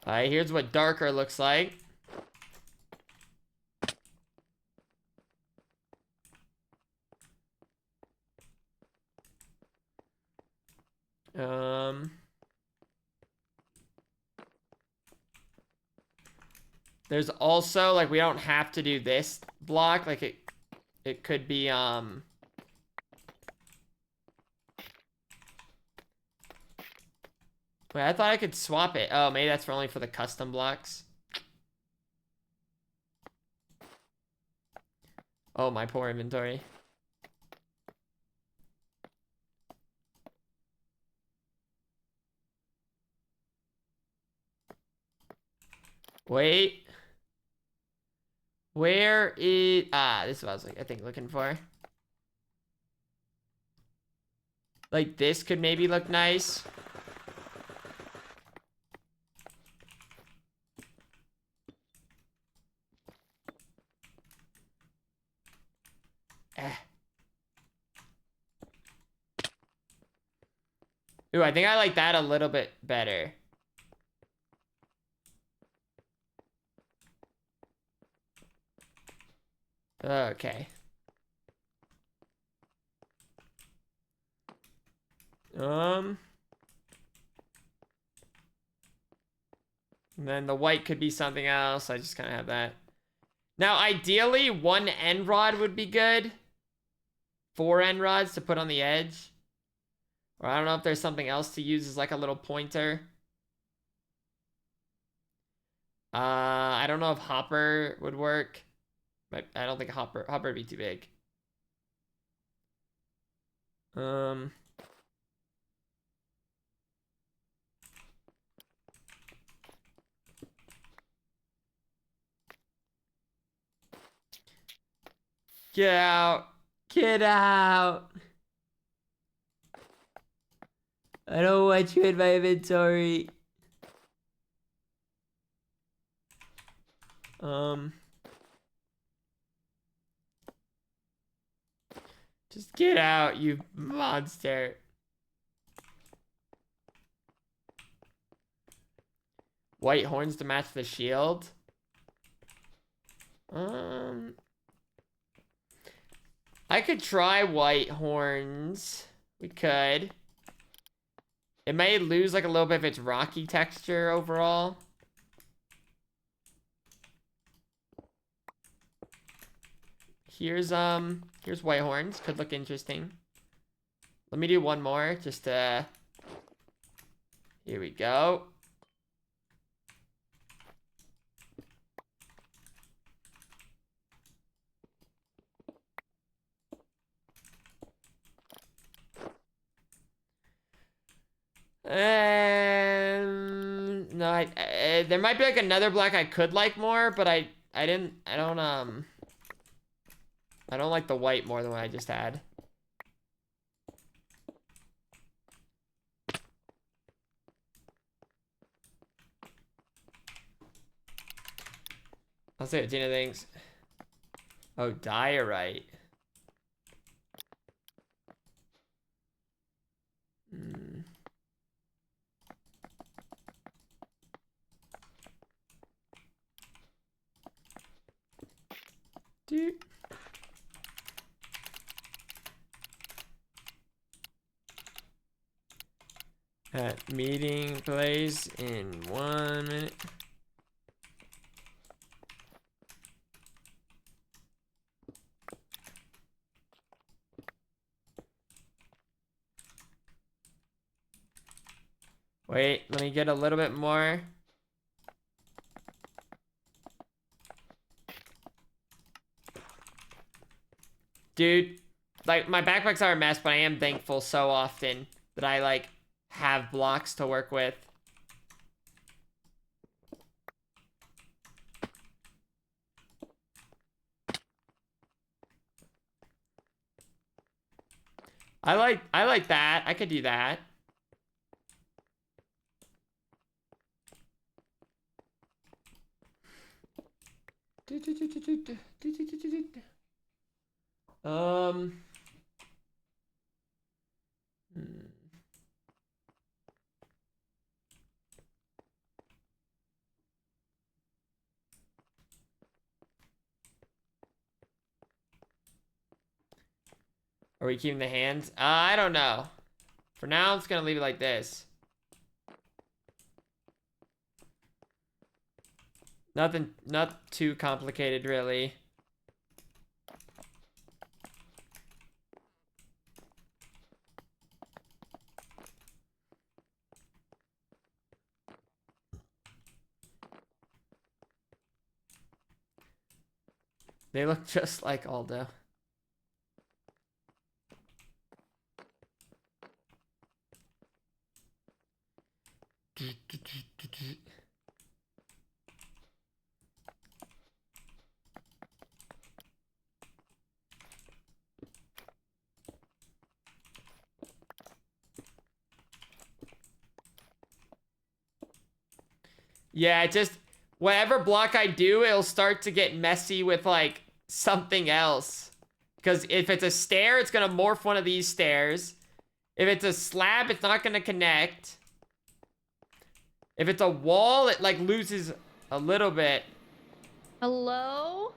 Alright, here's what darker looks like. There's also, like, we don't have to do this block. Like, it could be, Wait, I thought I could swap it. Oh, maybe that's only for the custom blocks. Oh, my poor inventory. Wait. Where is... Ah, this is what I was, like, I think looking for. Like, this could maybe look nice. Ooh, I think I like that a little bit better. Okay. And then the white could be something else. I just kind of have that. Now, ideally, one end rod would be good. 4 end rods to put on the edge. Or I don't know if there's something else to use as like a little pointer. I don't know if hopper would work. But I don't think hopper would be too big. Get out. Get out. I don't want you in my inventory. Just get out, you monster. White horns to match the shield. I could try white horns. We could. It may lose like a little bit of its rocky texture overall. Here's white horns. Could look interesting. Let me do one more just to... Here we go. No, there might be like another block I could like more, but I don't like the white more than what I just had. I'll say what Tina thinks. Oh, diorite. Dude. Meeting place in 1 minute. Wait, let me get a little bit more. Dude, like, my backpacks are a mess, but I am thankful so often that I, like, have blocks to work with. I like that. I could do that. Are we keeping the hands? I don't know. For now, I'm just gonna leave it like this. Not too complicated, really. They look just like Aldo. Yeah, whatever block I do, it'll start to get messy with, like, something else. Because if it's a stair, it's gonna morph one of these stairs. If it's a slab, it's not gonna connect. If it's a wall, it, like, loses a little bit. Hello?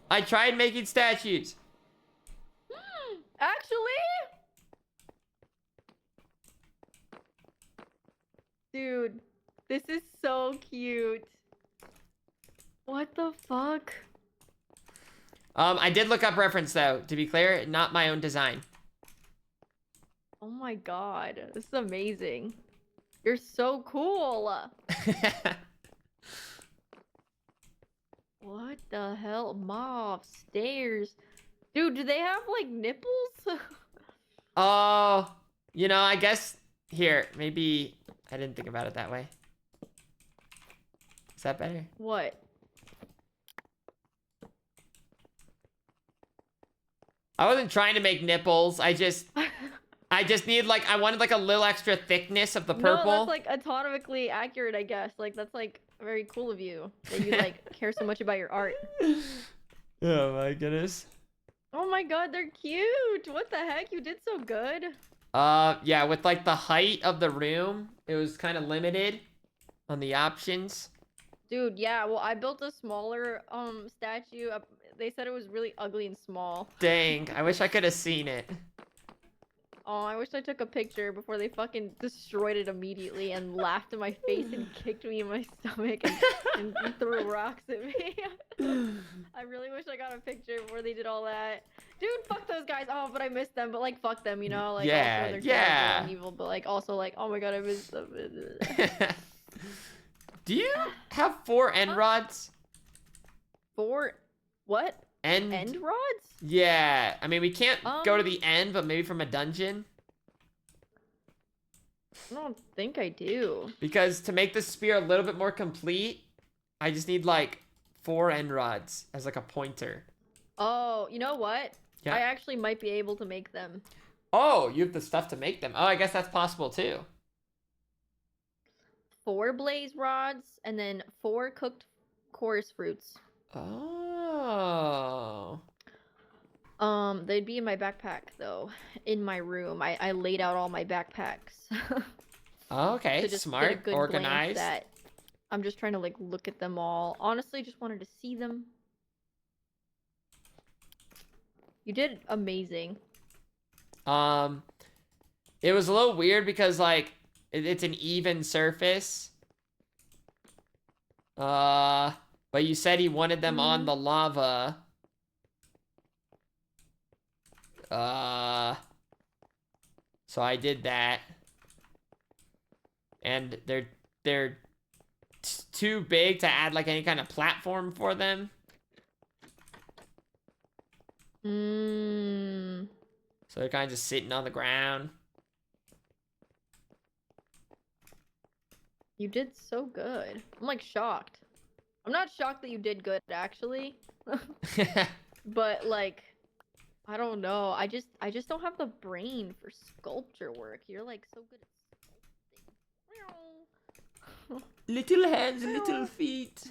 I tried making statues. Actually? Dude, this is so cute. What the fuck? I did look up reference, though, to be clear. Not my own design. Oh my god, this is amazing. You're so cool. What the hell? Mob stairs. Dude, do they have, like, nipples? Oh, you know, I guess here, maybe I didn't think about it that way. Is that better? What? I wasn't trying to make nipples. I just need, like, I wanted, like, a little extra thickness of the purple. No, that's, like, anatomically accurate, I guess. Like, that's, like, very cool of you. That you, like, care so much about your art. Oh my goodness. Oh my god, they're cute! What the heck? You did so good. Yeah, with, like, the height of the room, it was kind of limited on the options. Dude, yeah, well, I built a smaller, statue. They said it was really ugly and small. Dang, I wish I could have seen it. Oh, I wish I took a picture before they fucking destroyed it immediately and laughed in my face and kicked me in my stomach and threw rocks at me. I really wish I got a picture before they did all that. Dude, fuck those guys. Oh, but I missed them. But, like, fuck them, you know? Like, Yeah, also they're yeah. and evil, but, like, also, like, oh my god, I missed them. Do you have 4 end rods? 4? What? End rods? Yeah. I mean, we can't go to the end, but maybe from a dungeon. I don't think I do. Because to make the spear a little bit more complete, I just need like 4 end rods as like a pointer. Oh, you know what? Yeah. I actually might be able to make them. Oh, you have the stuff to make them. Oh, I guess that's possible too. 4 blaze rods and then 4 cooked chorus fruits. Oh. They'd be in my backpack though, in my room. I laid out all my backpacks. Okay, to just get a smart, good glance organized. at. I'm just trying to like look at them all. Honestly, just wanted to see them. You did amazing. It was a little weird because like it's an even surface. But you said he wanted them on the lava. So I did that. And they're too big to add like any kind of platform for them. So they're kind of just sitting on the ground. You did so good. I'm like shocked. I'm not shocked that you did good actually. But like I don't know. I just don't have the brain for sculpture work. You're like so good at sculpting. Little hands, little feet.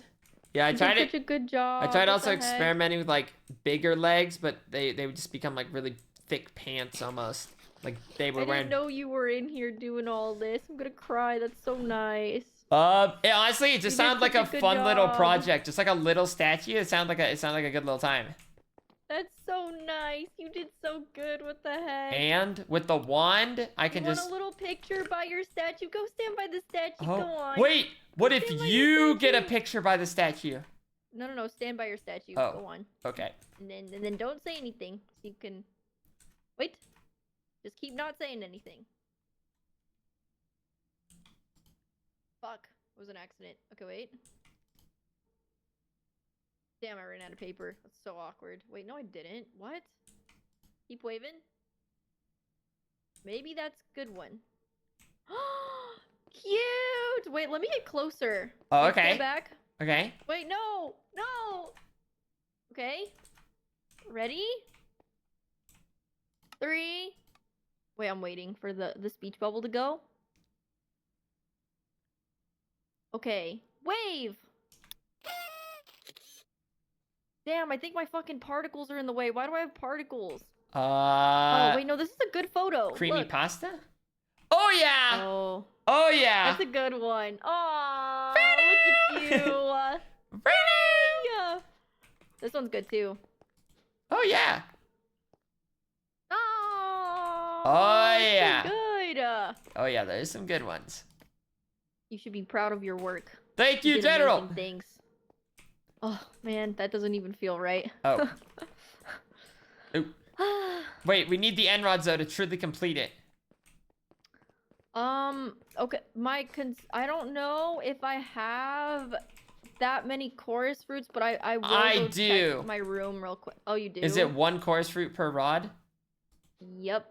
Yeah, I You tried did it. such a good job. I tried What also the heck? experimenting with like bigger legs, but they would just become like really thick pants almost. Like they were I wearing. didn't know you were in here doing all this. I'm gonna cry. That's so nice. Honestly, it just You did sounded like such a a good fun little job. project, just like a little statue. It sounded like a good little time. That's so nice. You did so good. What the heck? And with the wand, I can you want just. a little picture by your statue? Go stand by the statue. Oh, Go on. wait! What if you get a picture by the statue? No. Stand by your statue. Oh, Go on. okay. And then don't say anything. So you can wait. Just keep not saying anything. Fuck. It was an accident. Okay, wait. Damn, I ran out of paper. That's so awkward. Wait, no, I didn't. What? Keep waving. Maybe that's a good one. Cute! Wait, let me get closer. Oh, Wait, okay. Stand back. Okay. Wait, no! No! Okay. Ready? 3. Wait, I'm waiting for the speech bubble to go. Okay. Wave! Damn, I think my fucking particles are in the way. Why do I have particles? Oh, wait, no, this is a good photo. Creamy Look. pasta? Oh, yeah! Oh. Oh, yeah! That's a good one. Aww, look at you. Yeah. This one's good, too. Oh, yeah! Oh, yeah! So good. Oh, yeah, there's some good ones. You should be proud of your work. Thank you, did General! amazing things. Oh, man, that doesn't even feel right. Oh. Oop. Wait, we need the end rods, though, to truly complete it. Okay, I don't know if I have that many chorus fruits, but I will go do. check my room real quick. Oh, you do? Is it 1 chorus fruit per rod? Yep.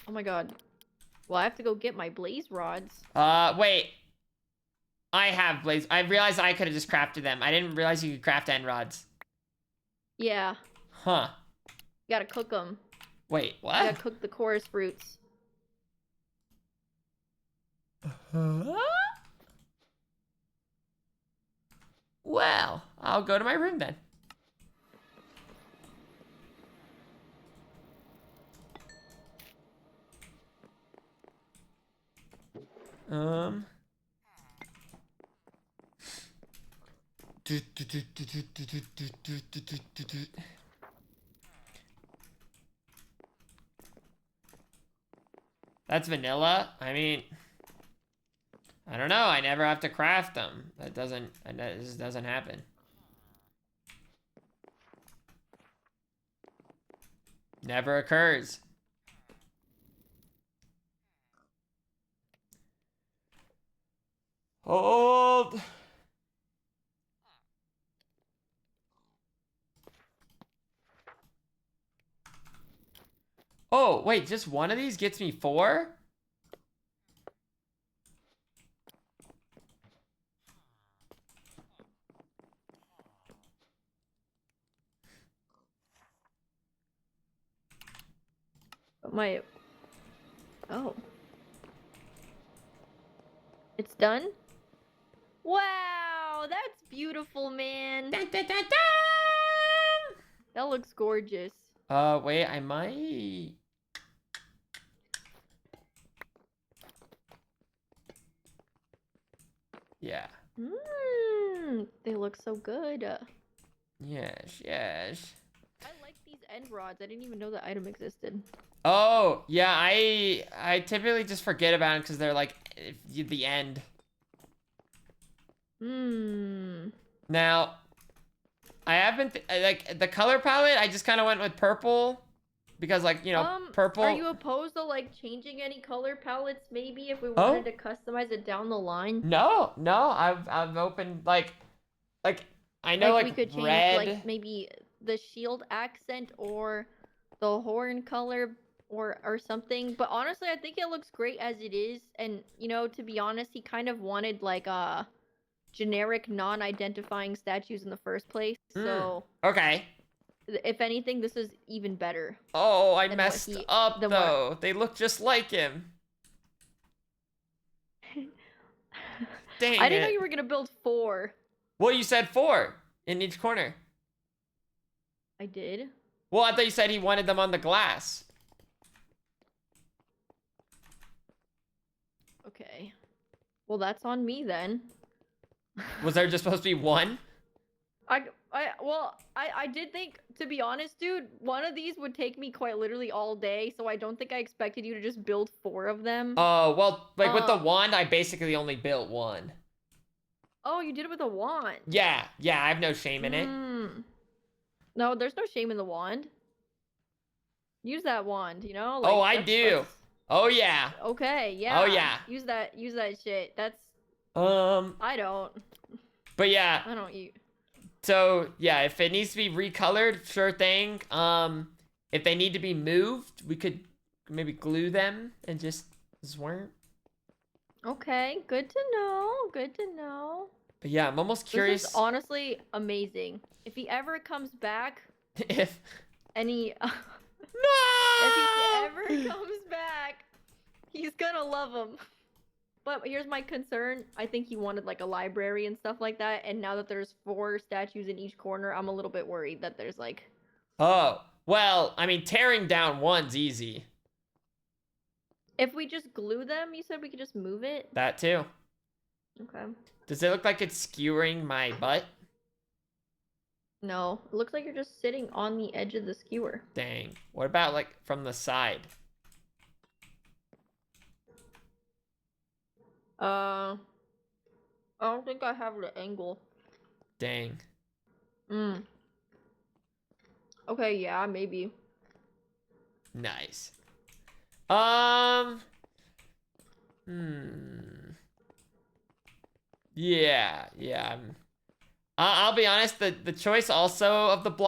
Oh my god. Well, I have to go get my blaze rods. Wait. I have blaze. I realized I could have just crafted them. I didn't realize you could craft end rods. Yeah. Huh. You gotta cook them. Wait, You what? gotta cook the chorus fruits. Well, I'll go to my room then. That's vanilla? I mean, I don't know. I never have to craft them. That just doesn't happen. Never occurs. Hold. Oh, wait, just one of these gets me 4? My... Oh. It's done? Wow, that's beautiful, man. Dun, dun, dun, dun! That looks gorgeous. Wait, I might... Yeah. They look so good. Yes, yes. I like these end rods. I didn't even know that item existed. Oh, yeah, I typically just forget about them because they're like the end. Now, I haven't like the color palette. I just kind of went with purple because, like, you know, purple. Are you opposed to like changing any color palettes? Maybe if we wanted to customize it down the line. No, I've opened like I know like we could change red. like maybe the shield accent or the horn color or something. But honestly, I think it looks great as it is. And you know, to be honest, he kind of wanted like generic non-identifying statues in the first place. So Okay. if anything, this is even better. Oh, I messed up though. They look just like him. Dang I didn't know it. you were gonna build 4. Well, you said 4 in each corner. I did. Well, I thought you said he wanted them on the glass. Okay. Well, that's on me then. Was there just supposed to be 1? I did think, to be honest, dude, one of these would take me quite literally all day, so I don't think I expected you to just build 4 of them. Oh, well, like with the wand, I basically only built 1. Oh, you did it with a wand. Yeah, I have no shame in it. No, there's no shame in the wand. Use that wand, you know? Oh, I do. Oh, yeah. Okay, yeah. Oh, yeah. Use that shit. That's... I don't. But yeah. I don't use... So, yeah, if it needs to be recolored, sure thing. If they need to be moved, we could maybe glue them and just swerve. Okay, good to know. Good to know. But yeah, I'm almost curious. This is honestly amazing. If he ever comes back... If he ever comes back, he's gonna love him. But here's my concern. I think he wanted like a library and stuff like that. And now that there's 4 statues in each corner, I'm a little bit worried that there's like... Oh, well, I mean, tearing down one's easy. If we just glue them, you said we could just move it? That too. Okay. Does it look like it's skewering my butt? No, it looks like you're just sitting on the edge of the skewer. Dang. What about like from the side? I don't think I have the angle. Dang. Okay, yeah, maybe. Nice. Yeah. I'll be honest, the choice also of the block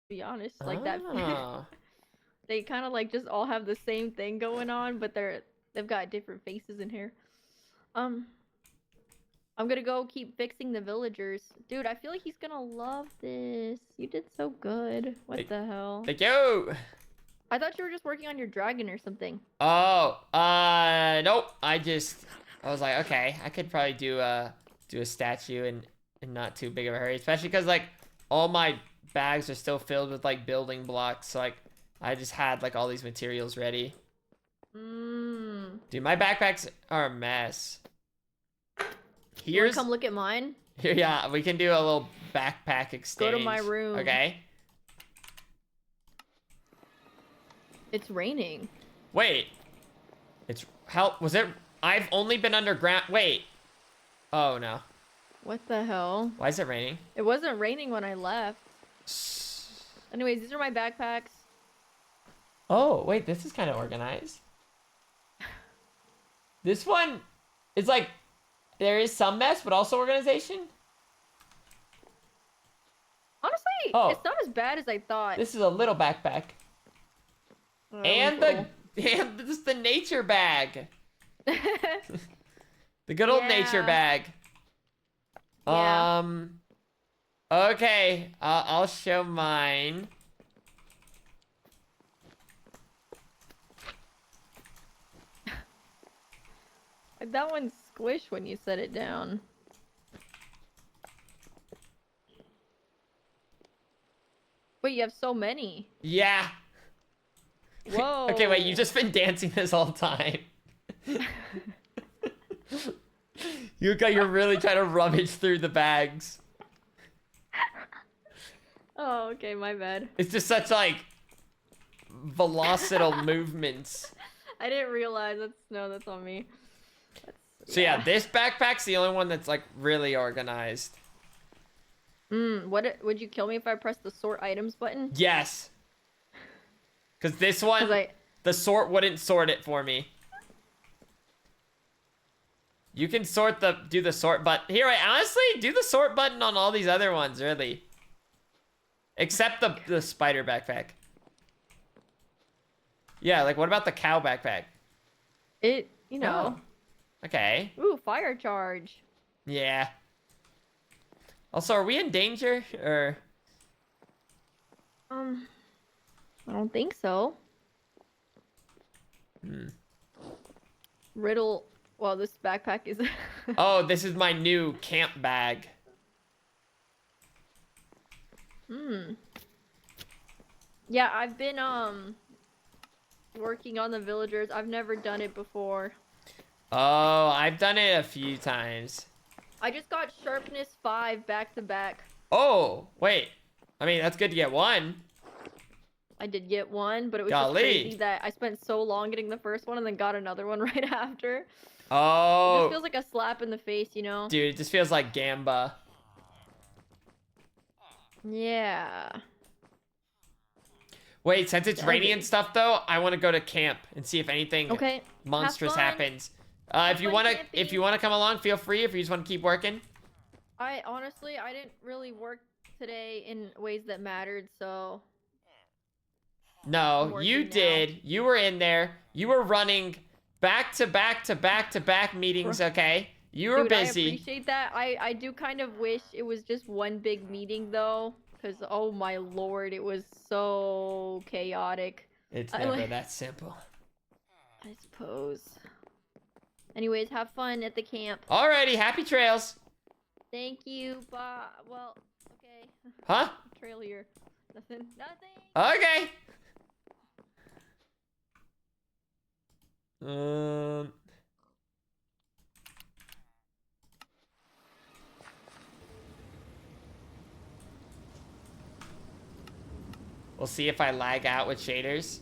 be honest. Like that. Ah. They kind of like just all have the same thing going on, but they've got different faces in here. I'm gonna go keep fixing the villagers. Dude, I feel like he's gonna love this. You did so good. What the hell? Thank you. I thought you were just working on your dragon or something. Oh, nope. I was like, okay, I could probably do a statue in not too big of a hurry, especially because like all my bags are still filled with like building blocks. So like I just had like all these materials ready. Dude, my backpacks are a mess. You wanna come look at mine? Here, yeah, we can do a little backpack exchange. Go to my room. Okay. It's raining. Wait. Was it? I've only been underground. Wait. Oh no. What the hell? Why is it raining? It wasn't raining when I left. Anyways, these are my backpacks. Oh, wait, this is kind of organized. This one is like, there is some mess, but also organization. Honestly, it's not as bad as I thought. This is a little backpack. Oh, And this is the nature bag. The good old nature bag. Yeah. Okay, I'll show mine. That one squished when you set it down. Wait, you have so many. Yeah. Whoa. Okay, wait, you've just been dancing this whole time. You're really trying to rummage through the bags. Oh, okay, my bad. It's just such like velocidal movements. I didn't realize that's on me. So yeah, this backpack's the only one that's like really organized. Would you kill me if I pressed the sort items button? Yes. Cause this one, the sort wouldn't sort it for me. You can do the sort, but here, honestly, do the sort button on all these other ones, really. Except the spider backpack. Yeah, like what about the cow backpack? You know. Oh. Okay. Ooh, fire charge. Yeah. Also, are we in danger or? I don't think so. Riddle. Well, this backpack is. Oh, this is my new camp bag. Yeah, I've been working on the villagers. I've never done it before. Oh, I've done it a few times. I just got sharpness 5 back to back. Oh, wait. I mean, that's good to get one. I did get one, but it was Golly. just crazy that I spent so long getting the first one and then got another one right after. Oh. It just feels like a slap in the face, you know? Dude, it just feels like Gamba. Yeah. Wait, since it's rainy and stuff, though, I want to go to camp and see if anything monstrous happens. If you wanna come along, feel free. If you just want to keep working. I didn't really work today in ways that mattered, so. No, you did. You were in there. You were running back to back to back to back meetings. Okay, you were Dude, busy. I appreciate that. I do kind of wish it was just one big meeting though, because oh my lord, it was so chaotic. It's never that simple. I suppose. Anyways, have fun at the camp. Alrighty, happy trails. Thank you. Bye. Well, okay. Huh? Trail here. Nothing. Okay. We'll see if I lag out with shaders.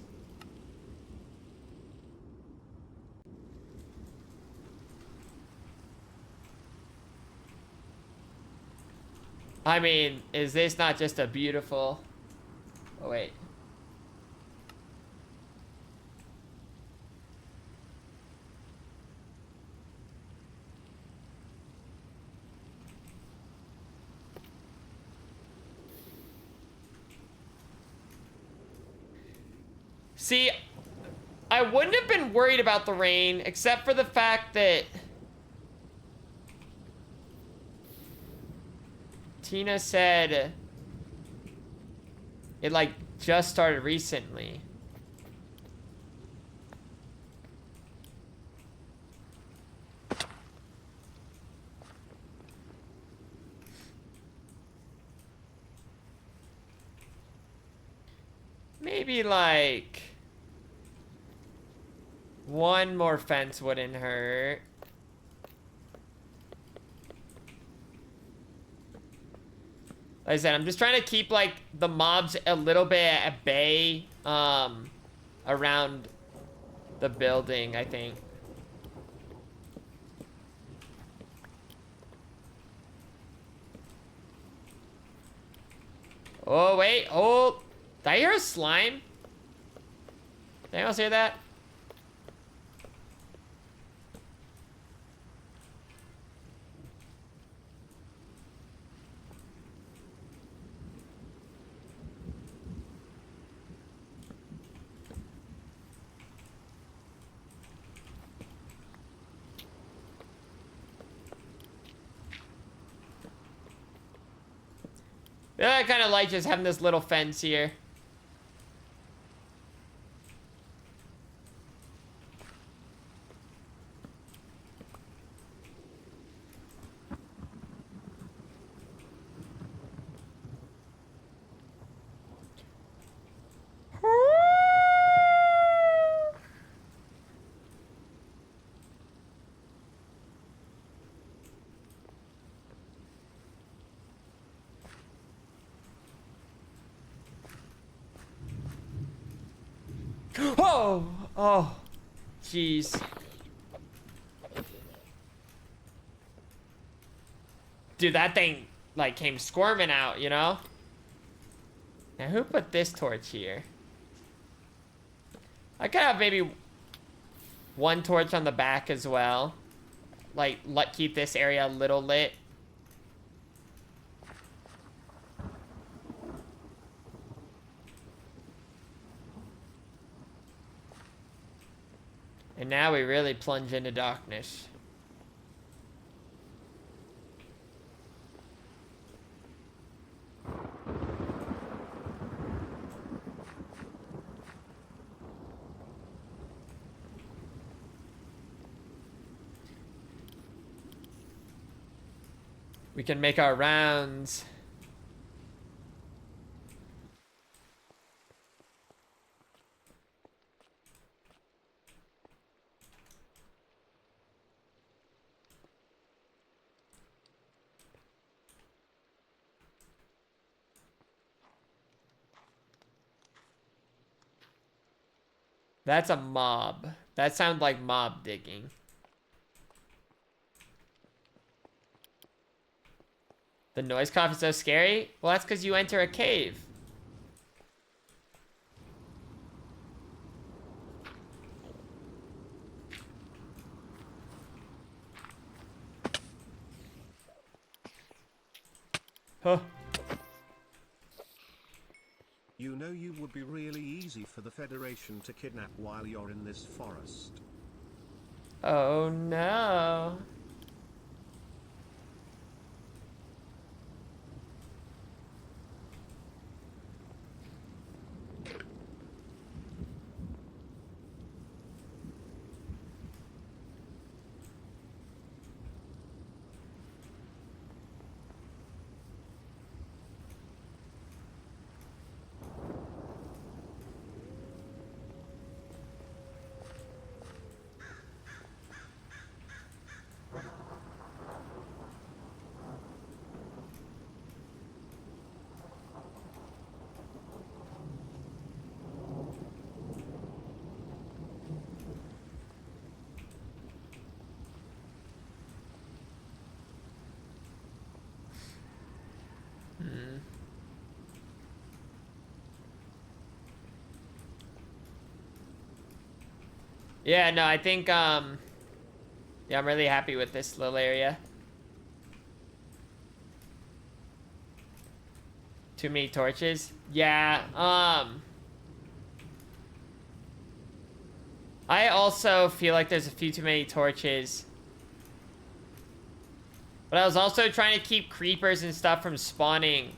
I mean, is this not just a beautiful... Oh, wait. See, I wouldn't have been worried about the rain, except for the fact that Tina said it like just started recently. Maybe like one more fence wouldn't hurt. Like I said, I'm just trying to keep like the mobs a little bit at bay around the building, I think. Oh wait, oh, did I hear a slime? Did anyone else hear that? Yeah, I kind of like just having this little fence here. Oh, oh, jeez. Dude, that thing, like, came squirming out, you know? Now, who put this torch here? I could have maybe one torch on the back as well. Like, keep this area a little lit. And now we really plunge into darkness. We can make our rounds. That's a mob. That sounds like mob digging. The noise cough is so scary? Well, that's because you enter a cave. Huh. You know you would be really easy for the Federation to kidnap while you're in this forest. Oh no. Yeah, no, I think, yeah, I'm really happy with this little area. Too many torches? Yeah, I also feel like there's a few too many torches. But I was also trying to keep creepers and stuff from spawning.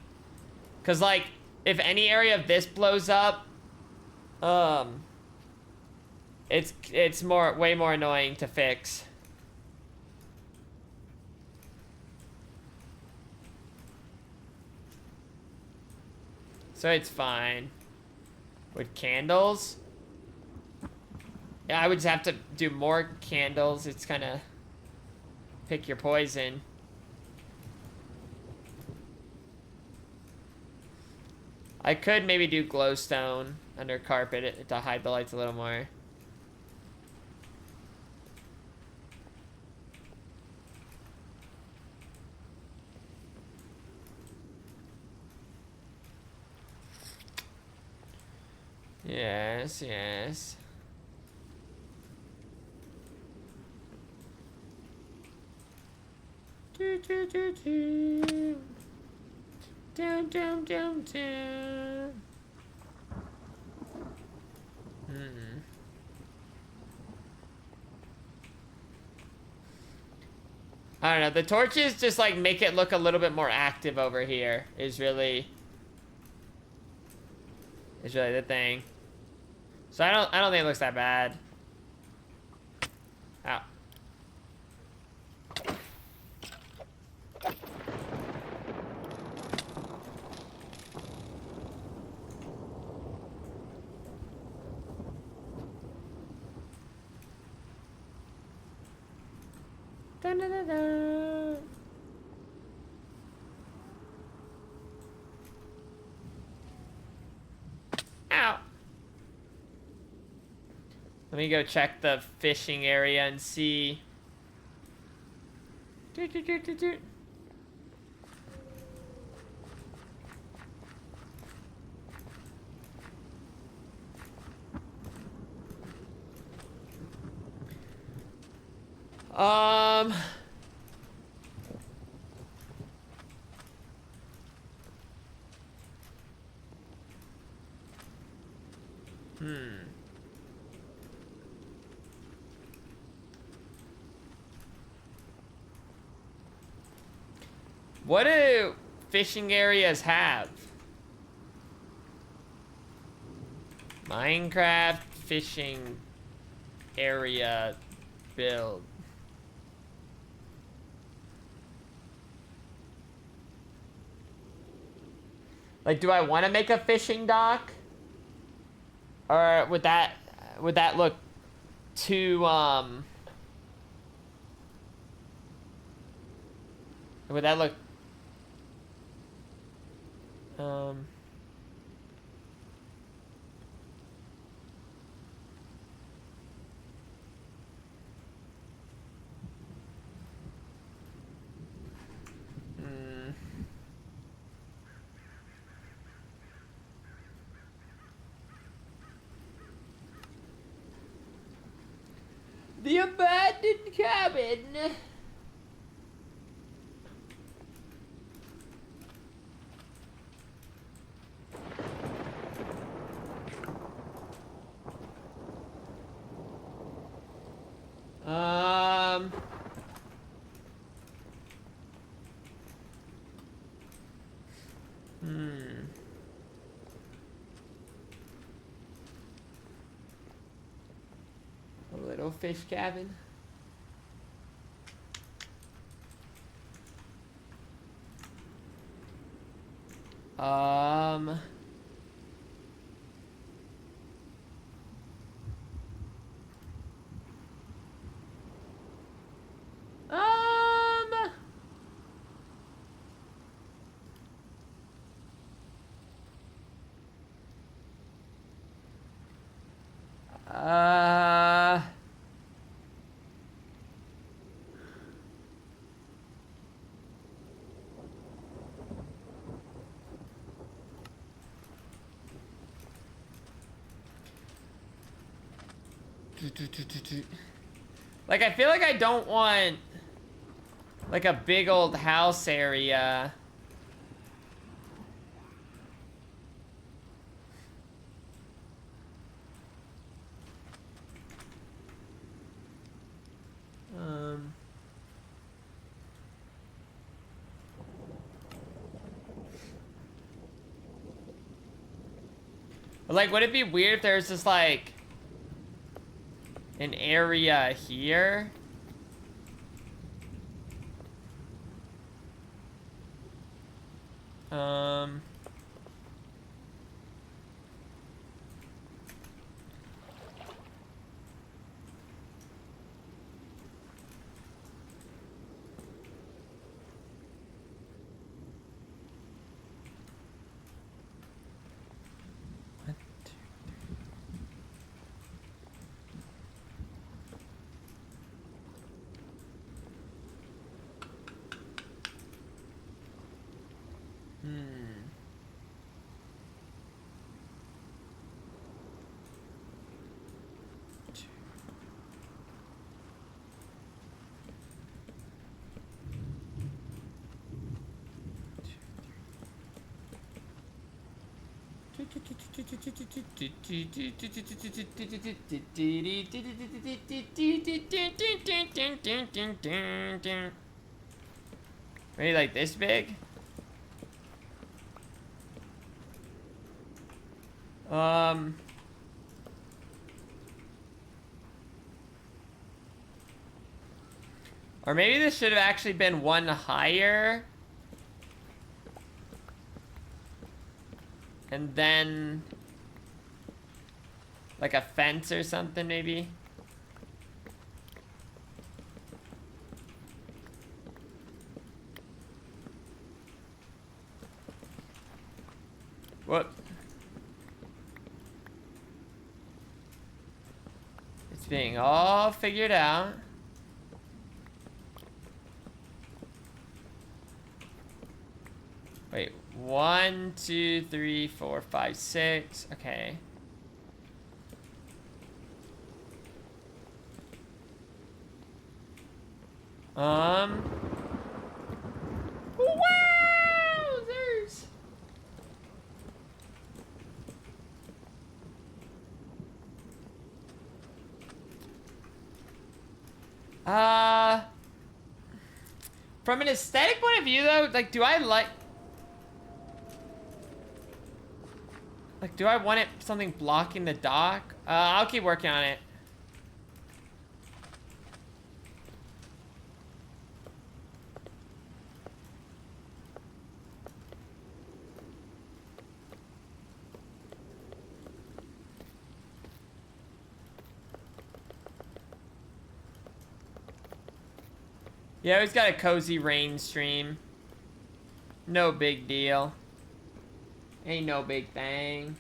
Cause like, if any area of this blows up, it's way more annoying to fix. So it's fine. With candles? Yeah, I would just have to do more candles. It's kind of pick your poison. I could maybe do glowstone under carpet to hide the lights a little more. Yes, yes. Down, down, down, down. I don't know. The torches just like make it look a little bit more active over here. Is really the thing. So I don't think it looks that bad. Ow. Dun, dun, dun, dun. Ow. Let me go check the fishing area and see. What do fishing areas have? Minecraft fishing area build. Like, do I want to make a fishing dock? Or would that look too would that look The abandoned cabin. A little fish cabin. Like, I feel like I don't want like a big old house area. But like, would it be weird if there's just like an area here? Maybe like this big? Or maybe this should have actually been one higher. And then like a fence or something, maybe. Whoop. It's being all figured out. Wait, 1, 2, 3, 4, 5, 6. Okay. Wowzers! From an aesthetic point of view, though, like, do I like... Like, do I want it something blocking the dock? I'll keep working on it. Yeah, he's got a cozy rain stream. No big deal. Ain't no big thing.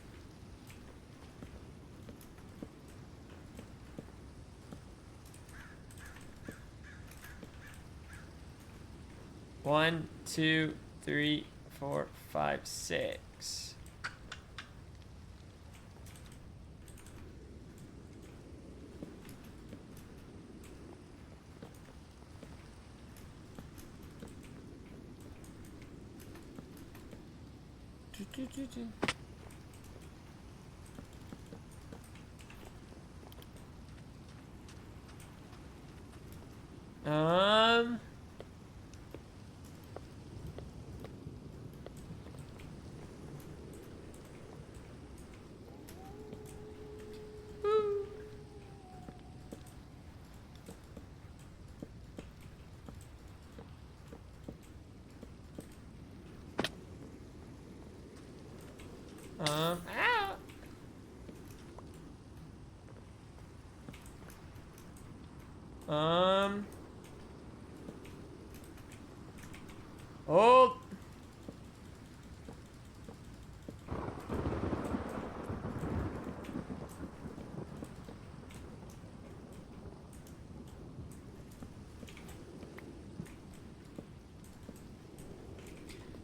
One, 2, 3, 4, 5, 6. Ow. Oh.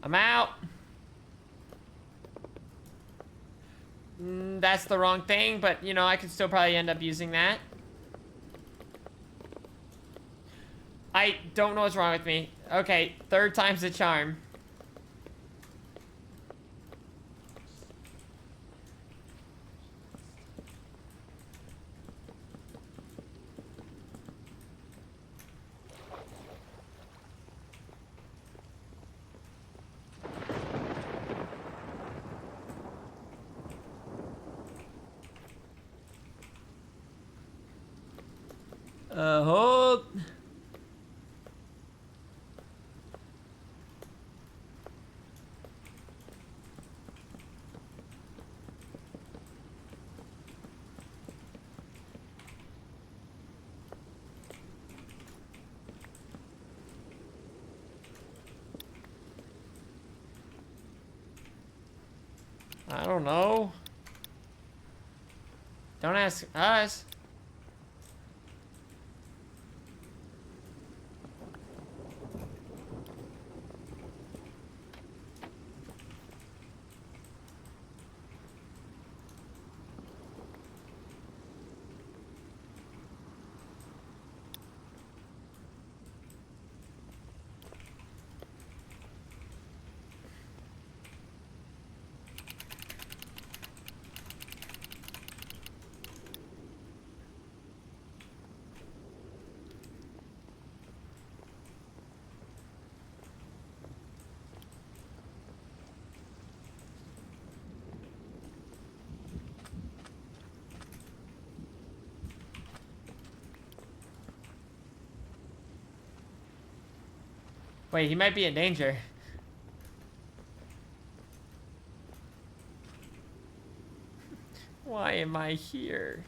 I'm out. That's the wrong thing, but you know, I could still probably end up using that. I don't know what's wrong with me. Okay, third time's the charm. Hold. I don't know. Don't ask us. Wait, he might be in danger. Why am I here?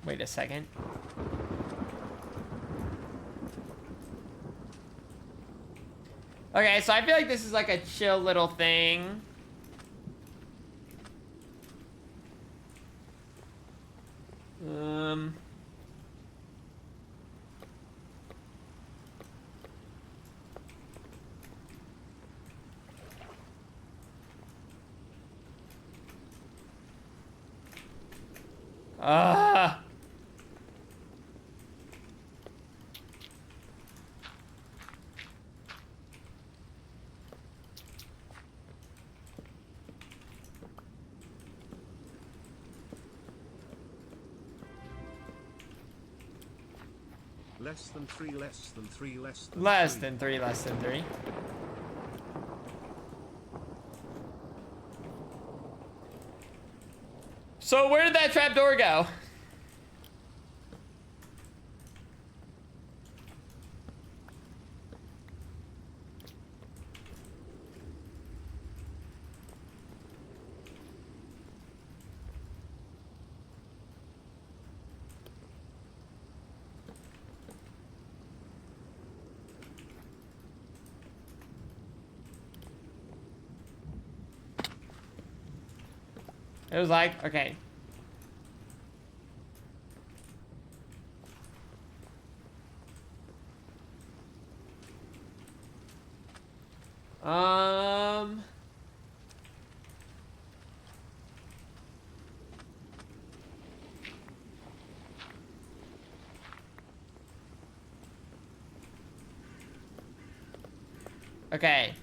Wait a second. Okay, so I feel like this is like a chill little thing. Ah. Less than 3, less than 3, less than Less than 3, less than 3. So where did that trapdoor go? It was like, okay. Okay.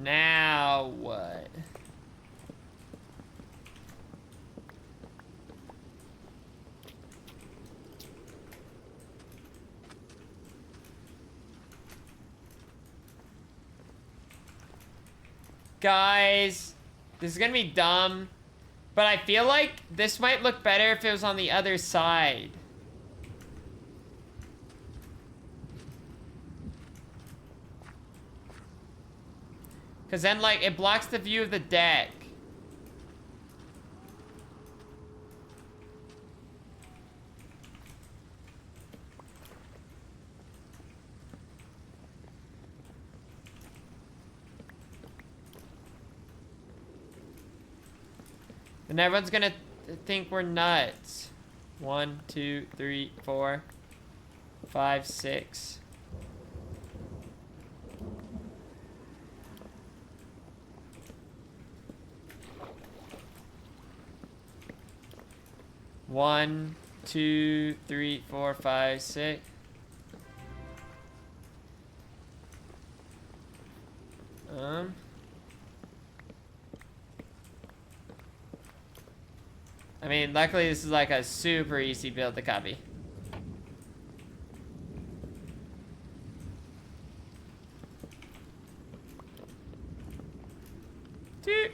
Now what? Guys, this is gonna be dumb, but I feel like this might look better if it was on the other side. Because then, like, it blocks the view of the deck. And everyone's gonna think we're nuts. 1, 2, 3, 4, 5, 6. One, 2, 3, 4, 5, 6. I mean, luckily this is like a super easy build to copy. Toot.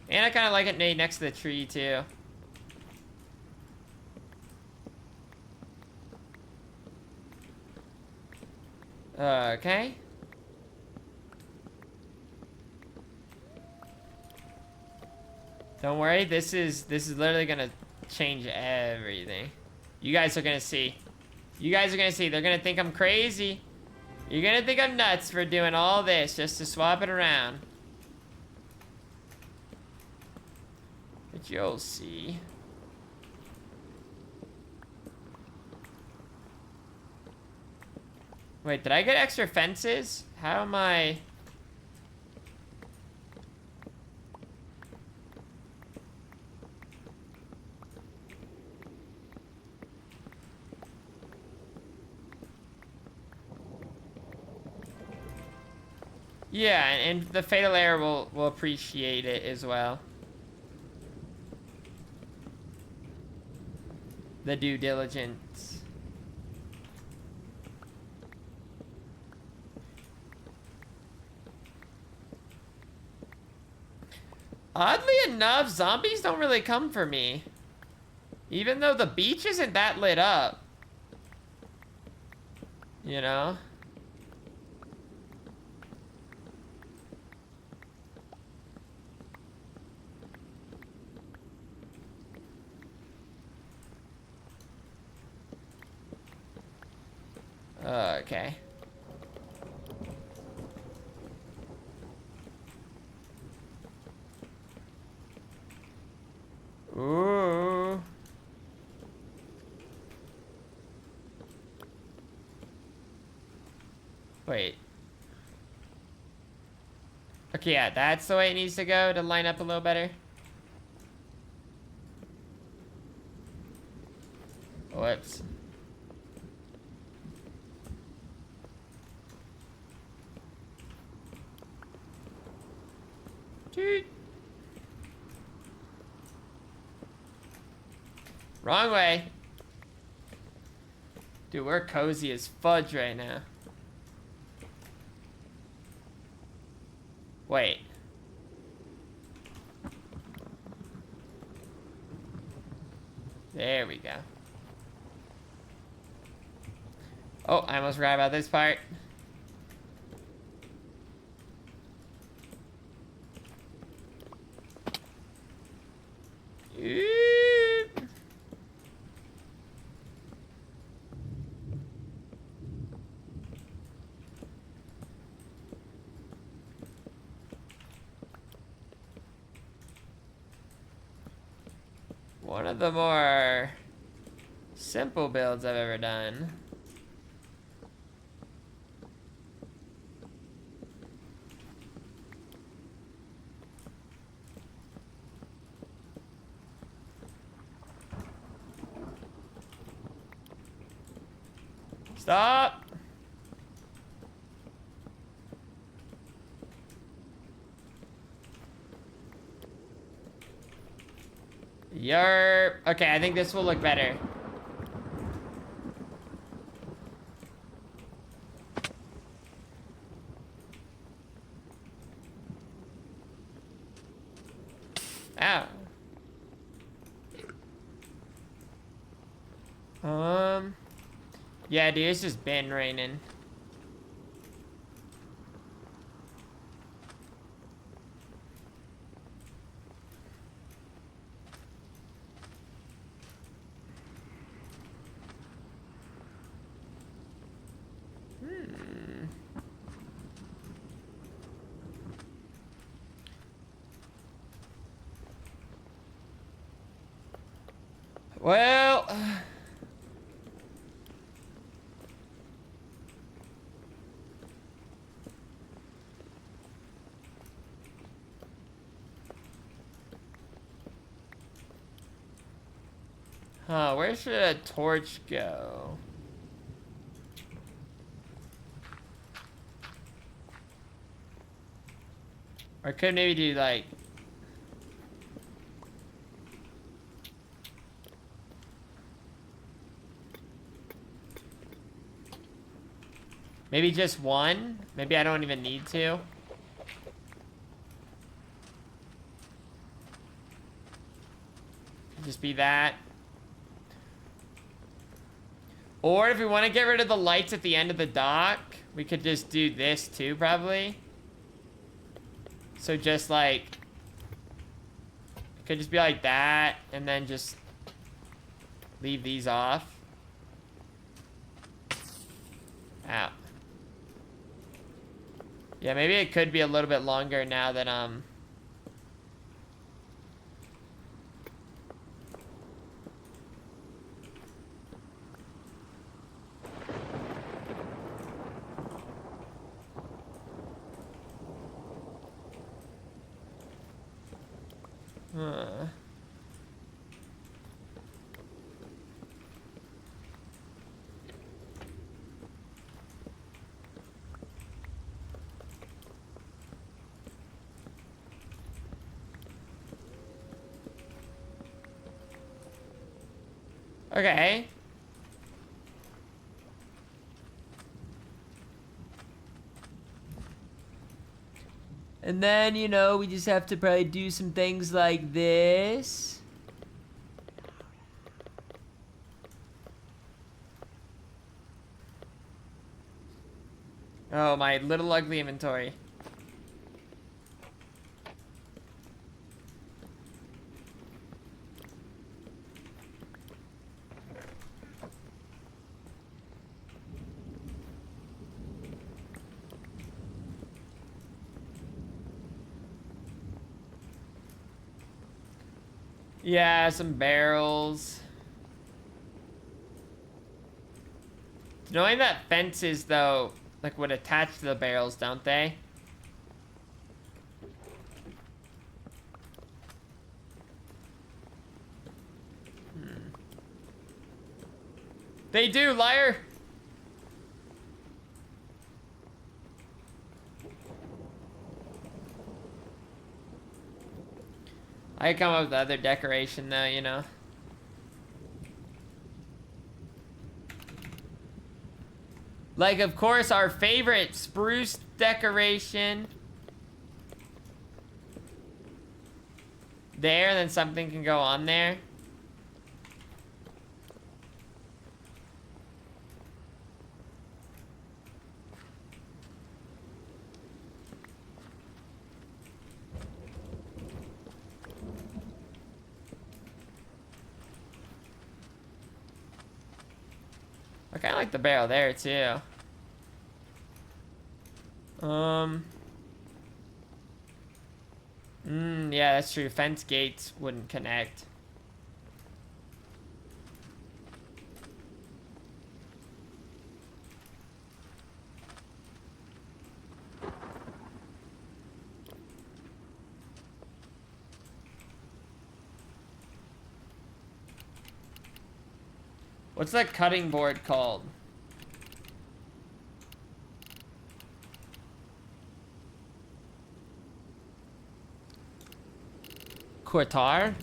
And I kind of like it next to the tree, too. Okay. Don't worry, this is literally gonna change everything. You guys are gonna see. You guys are gonna see. They're gonna think I'm crazy. You're gonna think I'm nuts for doing all this just to swap it around. But you'll see. Wait, did I get extra fences? How am I... Yeah, and the Fatal Error will appreciate it as well. The due diligence. Oddly enough, zombies don't really come for me. Even though the beach isn't that lit up. You know? Okay. Ooh. Wait. Okay, yeah, that's the way it needs to go to line up a little better. Whoops. Toot. Wrong way. Dude, we're cozy as fudge right now. Wait. There we go. Oh, I almost forgot about this part. One of the more simple builds I've ever done. Stop! Yerp. Okay, I think this will look better. Ow. Yeah, dude, it's just been raining. Well... Huh, where should a torch go? Or could maybe do like... Maybe just one? Maybe I don't even need to. Just be that. Or if we want to get rid of the lights at the end of the dock, we could just do this too, probably. So just like... It could just be like that, and then just leave these off. Ow. Yeah, maybe it could be a little bit longer now that, Okay. And then, you know, we just have to probably do some things like this. Oh, my little ugly inventory. Yeah, some barrels. Knowing that fences, though, like, would attach to the barrels, don't they? They do, liar! I come up with other decoration though, you know. Like, of course, our favorite spruce decoration. There, and then something can go on there. I kinda like the barrel there too. Yeah, that's true. Fence gates wouldn't connect. What's that cutting board called? Quartar?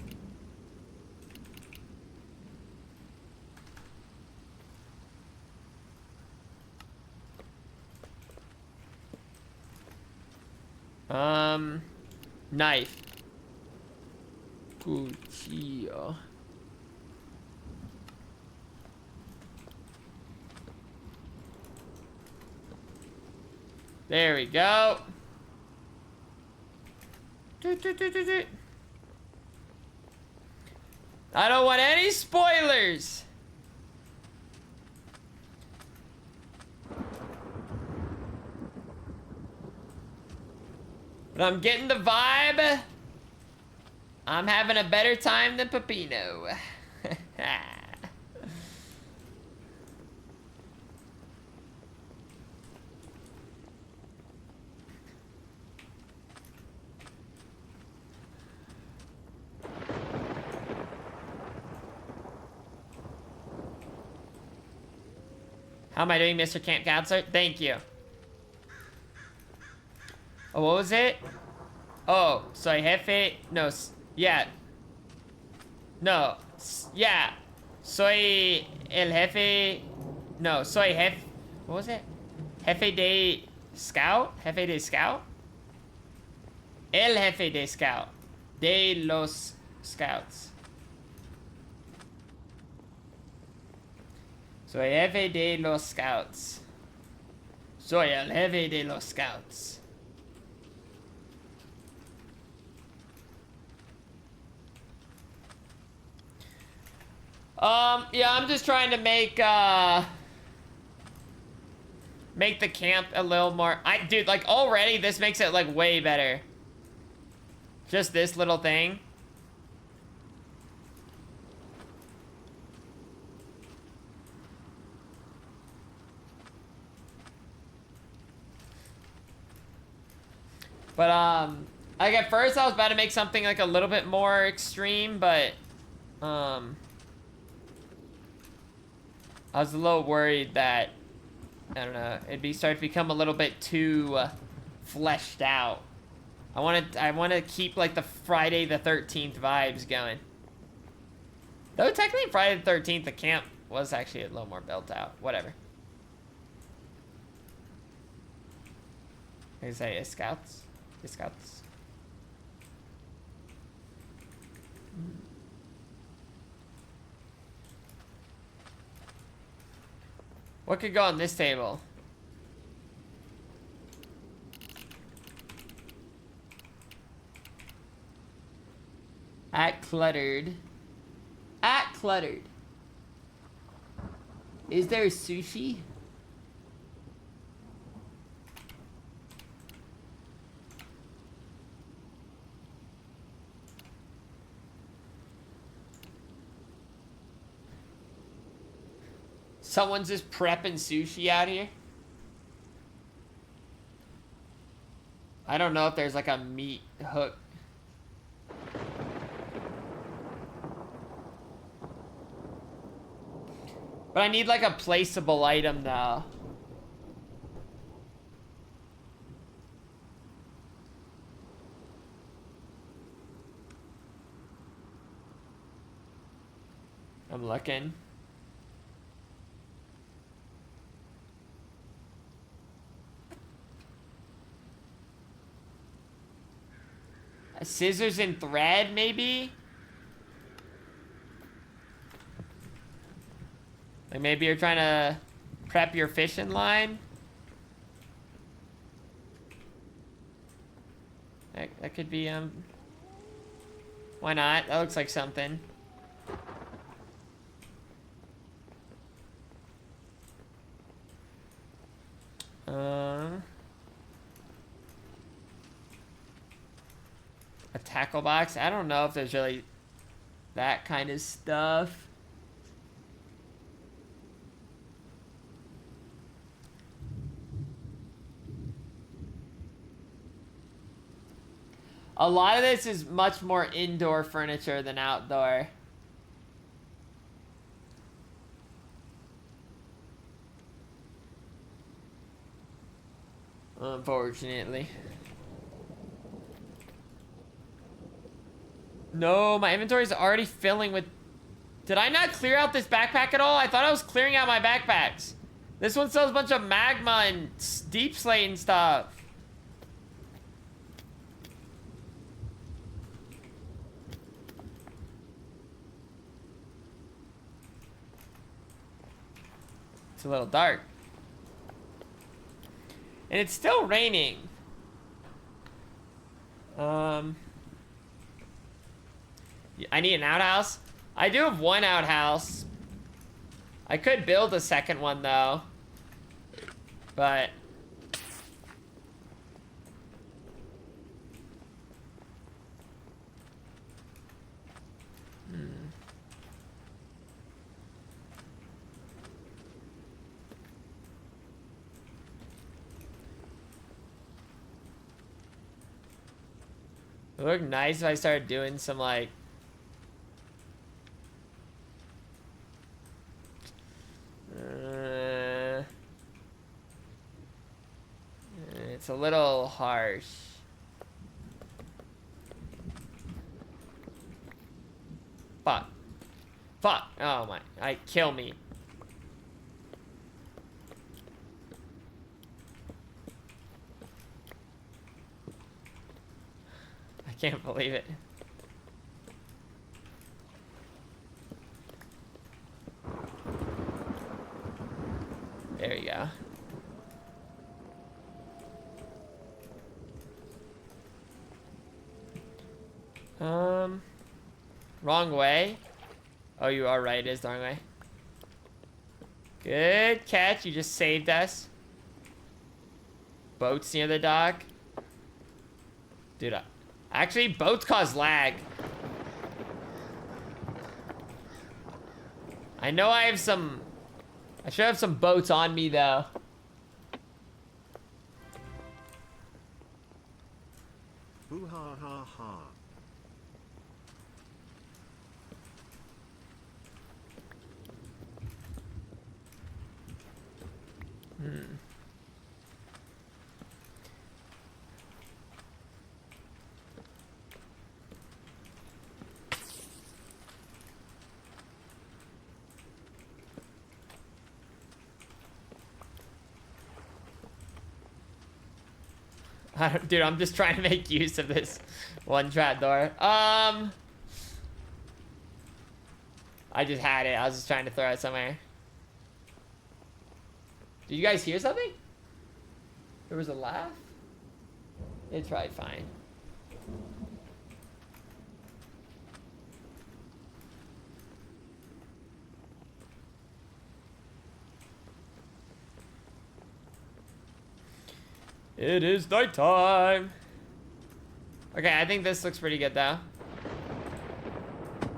Knife. Cuchillo. There we go. I don't want any spoilers. But I'm getting the vibe. I'm having a better time than Pepino. How am I doing, Mr. Camp Counselor? Thank you. Oh, what was it? Oh, soy jefe. No, yeah. No, yeah. Soy el jefe. No, soy jefe. What was it? Jefe de Scout? Jefe de Scout? El Jefe de Scout. De los Scouts. Soy jefe de los Scouts. Soy el jefe de los Scouts. Yeah, I'm just trying to make the camp a little more. Dude, like already this makes it like way better. Just this little thing. But like at first I was about to make something like a little bit more extreme, but I was a little worried that, I don't know, it'd start to become a little bit too fleshed out. I want to keep like the Friday the 13th vibes going. Though technically Friday the 13th, the camp was actually a little more built out. Whatever. I say scouts. Scouts. What could go on this table? At cluttered. At cluttered. Is there sushi? Someone's just prepping sushi out here. I don't know if there's like a meat hook. But I need like a placeable item though. I'm looking. Scissors and thread, maybe? Like maybe you're trying to prep your fishing line? That could be, why not? That looks like something. A tackle box? I don't know if there's really that kind of stuff. A lot of this is much more indoor furniture than outdoor. Unfortunately. No, my inventory is already filling with... Did I not clear out this backpack at all? I thought I was clearing out my backpacks. This one sells a bunch of magma and deep slate and stuff. It's a little dark. And it's still raining. I need an outhouse. I do have one outhouse. I could build a second one though. But it would look nice if I started doing some like it's a little harsh. Fuck. Fuck. Oh my. Kill me. Can't believe it. There you go. Wrong way. Oh, you are right. It is the wrong way. Good catch. You just saved us. Boats near the dock. Dude, actually, boats cause lag. I know I have some... I should have some boats on me, though. Hoo ha ha ha. Dude, I'm just trying to make use of this one trapdoor. I just had it. I was just trying to throw it somewhere. Did you guys hear something? There was a laugh? It's probably fine. It is nighttime. Okay, I think this looks pretty good though.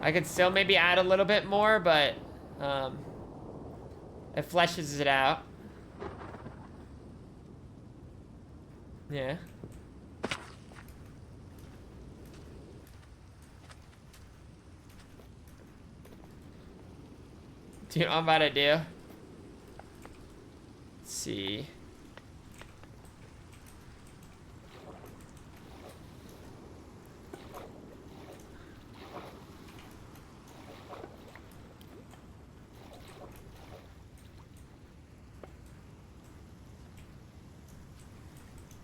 I could still maybe add a little bit more, but it fleshes it out. Yeah. Do you know what I'm about to do? Let's see.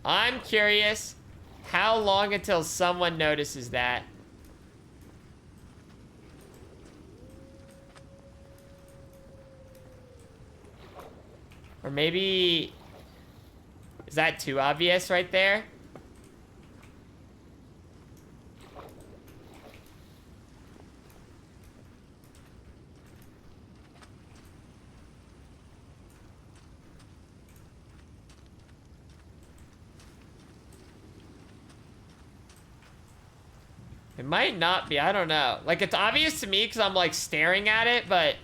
I'm curious how long until someone notices that. Or maybe... Is that too obvious right there? It might not be, I don't know. Like, it's obvious to me because I'm, like, staring at it, but...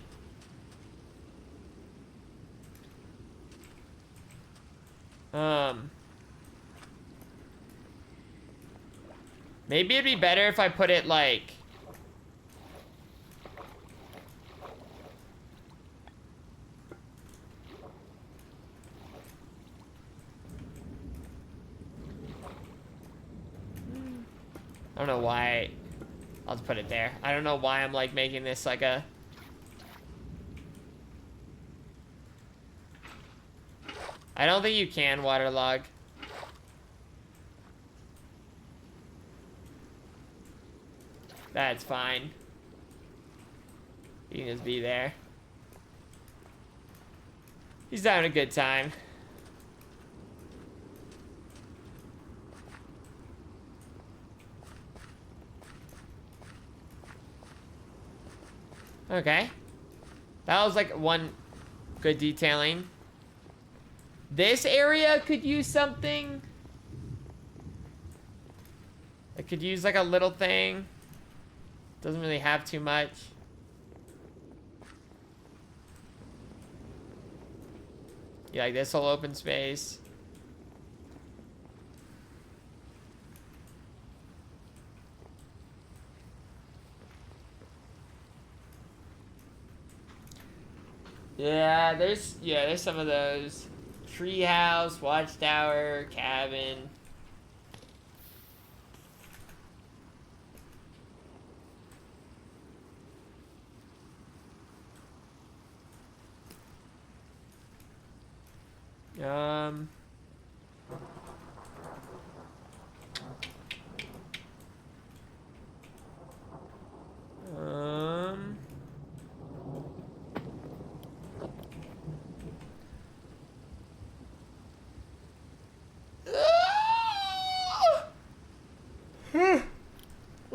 Maybe it'd be better if I put it, like... I don't know why. I'll just put it there. I don't know why I'm like making this like a... I don't think you can waterlog. That's fine. You can just be there. He's having a good time. Okay. That was like one good detailing. This area could use something. It could use like a little thing. Doesn't really have too much. Yeah, like this whole open space. Yeah, there's some of those. Treehouse, watchtower, cabin.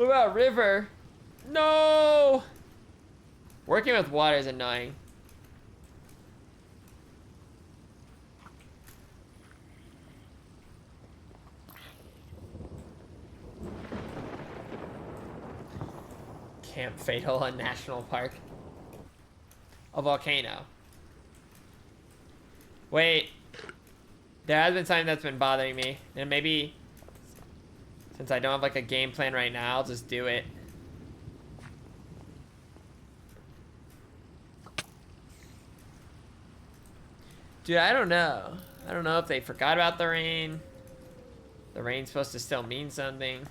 about river? No! Working with water is annoying. Camp Fatal on National Park. A volcano. Wait. There has been something that's been bothering me. And maybe, since I don't have like a game plan right now, I'll just do it. Dude, I don't know. I don't know if they forgot about the rain. The rain's supposed to still mean something.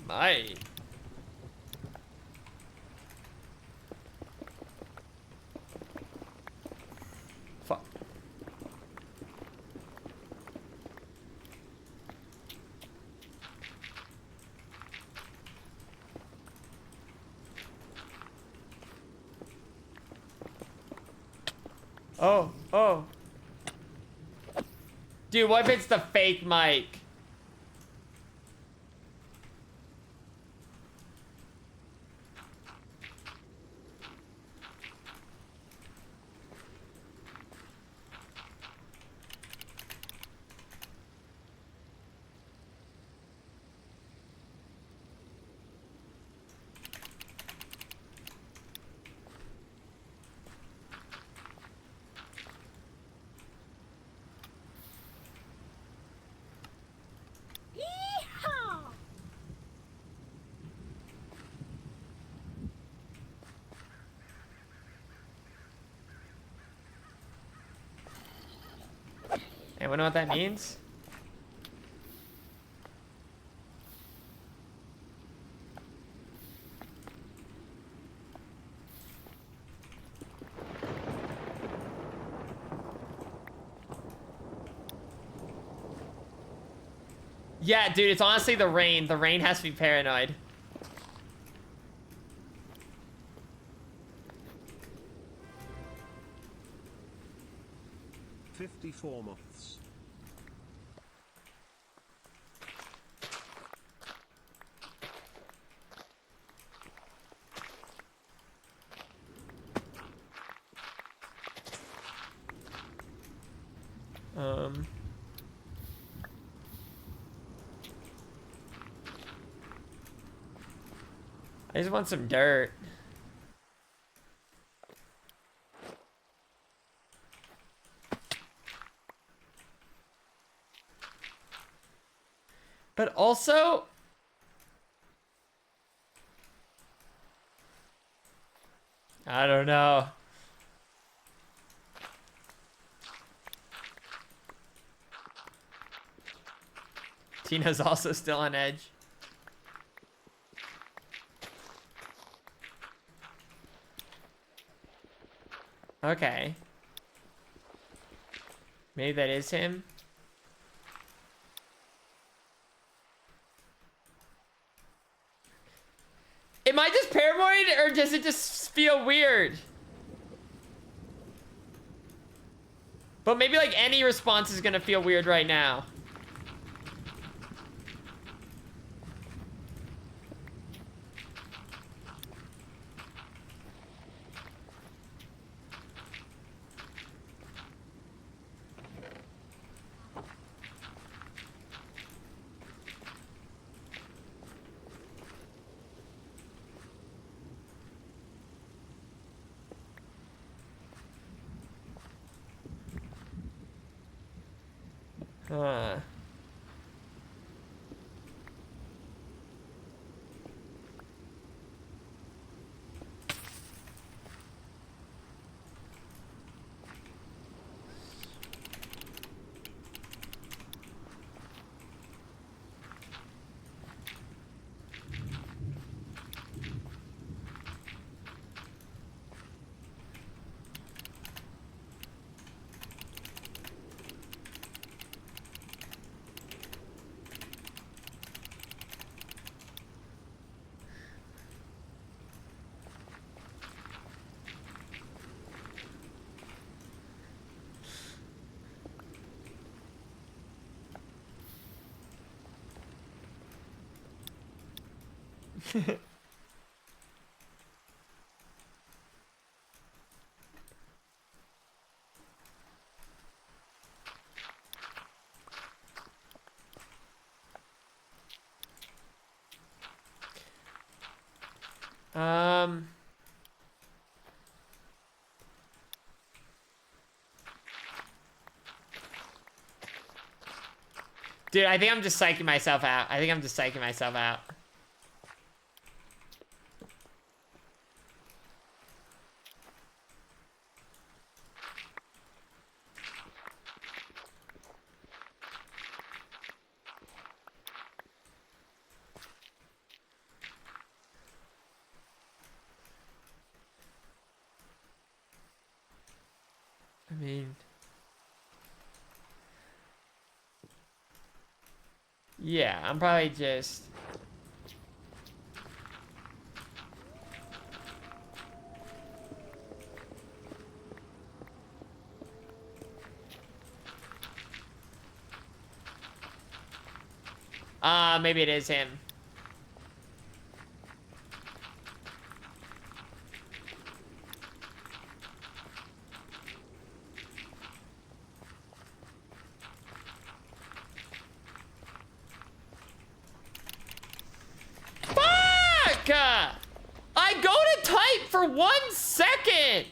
Might. Fuck. Oh, oh. Dude, what if it's the fake mic? Anyone know what that means? Yeah, dude, it's honestly the rain. The rain has to be paranoid. "54 moths." I just want some dirt. But also, I don't know. Tina's also still on edge. Okay. Maybe that is him. Am I just paranoid, or does it just feel weird? But maybe like any response is gonna feel weird right now. Huh. Dude, I think I'm just psyching myself out. I think I'm just psyching myself out. I mean... Yeah, I'm probably just... maybe it is him. Fuck! I go to type for 1 second!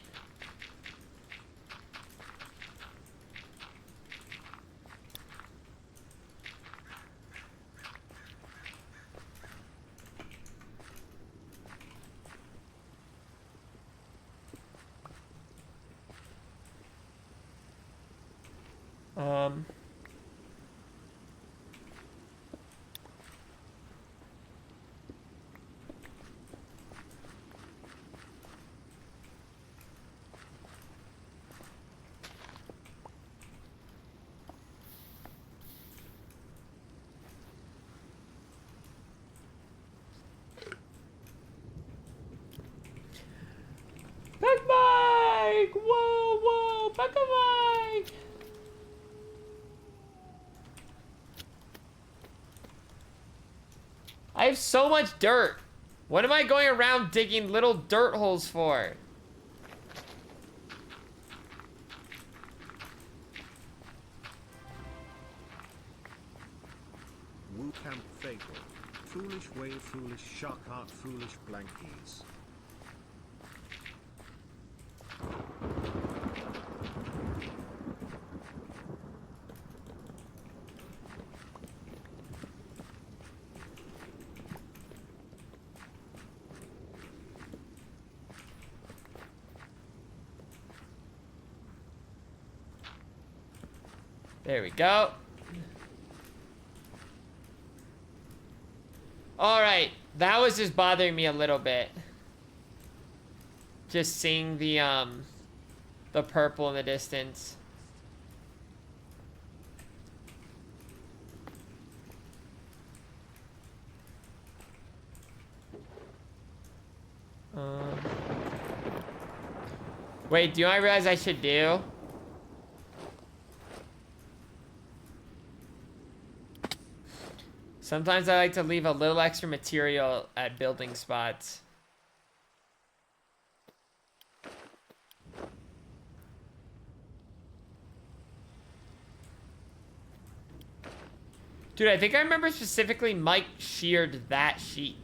Back mic! Whoa, whoa, back mic! I have so much dirt. What am I going around digging little dirt holes for? Woo Camp Fable. Foolish wave, foolish shark heart, foolish blankies. There we go. Alright, that was just bothering me a little bit. Just seeing the purple in the distance. Wait, do you know what I realize I should do? Sometimes I like to leave a little extra material at building spots. Dude, I think I remember specifically Mike sheared that sheep.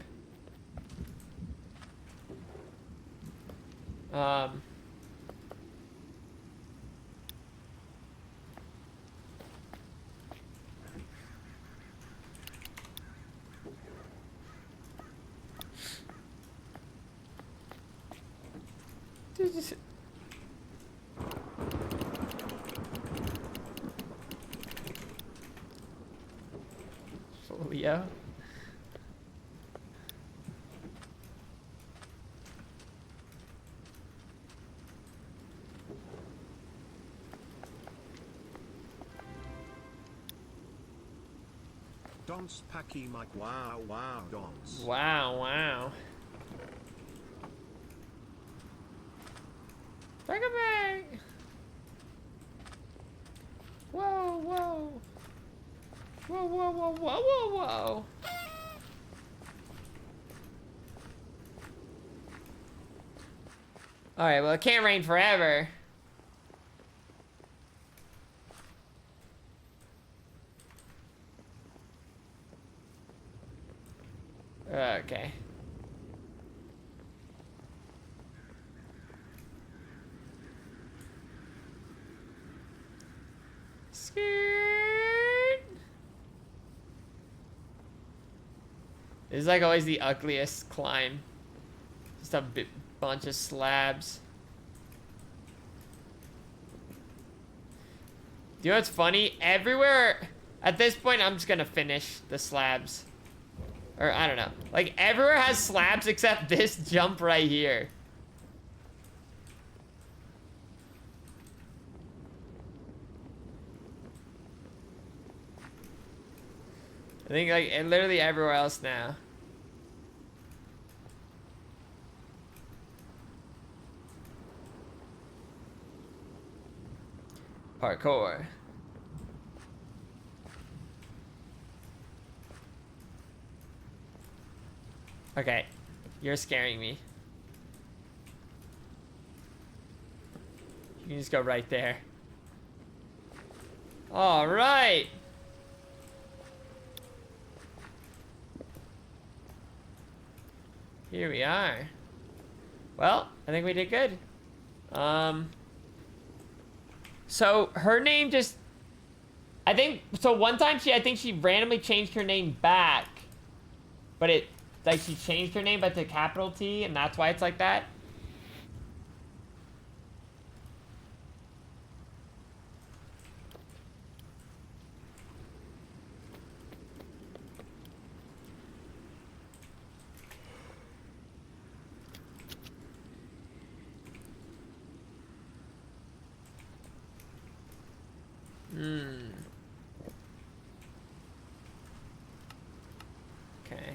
Leo. Dons Packy Mike. Wow, wow, Dons. Wow, wow. Bring it back. Whoa, whoa. Whoa, whoa, whoa, whoa, whoa, whoa. Alright, well, it can't rain forever. Okay. Skirt. This is like always the ugliest climb. Just a bunch of slabs. You know what's funny? Everywhere, at this point, I'm just gonna finish the slabs. Or, I don't know. Like, everywhere has slabs except this jump right here. I think, like, literally everywhere else now. Parkour. Okay, you're scaring me. You can just go right there. All right. Here we are. Well, I think we did good. So her name just, I think, so one time I think she randomly changed her name back, but it, like, she changed her name but to capital T, and that's why it's like that. Okay.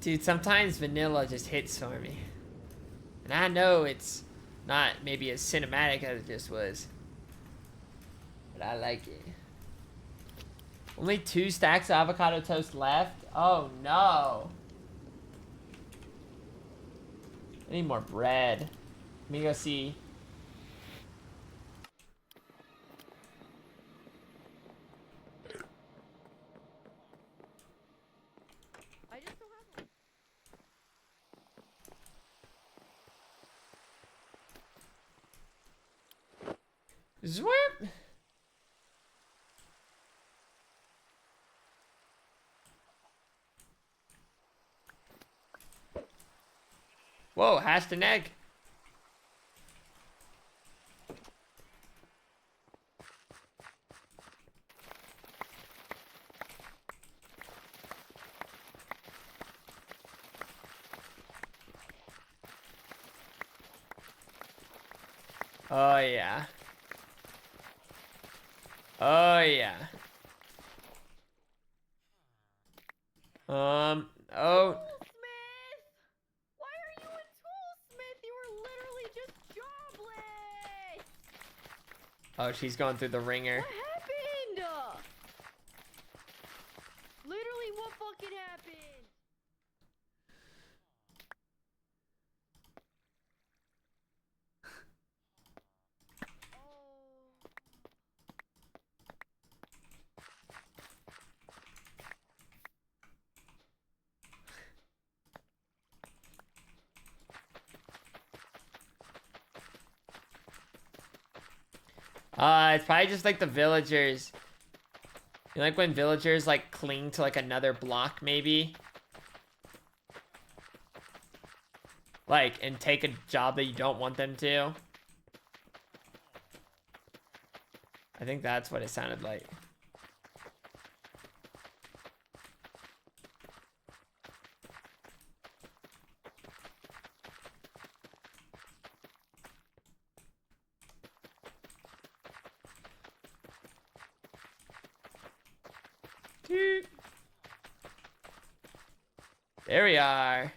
Dude, sometimes vanilla just hits for me. And I know it's not maybe as cinematic as it just was. But I like it. Only 2 stacks of avocado toast left? Oh no. I need more bread. Let me go see. I just don't have one. Zwip! Whoa, hashed an egg. Oh yeah. Oh yeah. Oh. Smith! Why are you in school, Smith? You were literally just jobless! Oh, she's going through the ringer. What happened? Literally, what fucking happened? It's probably just like the villagers. You know, like when villagers like cling to like another block maybe? Like, and take a job that you don't want them to. I think that's what it sounded like. There we are.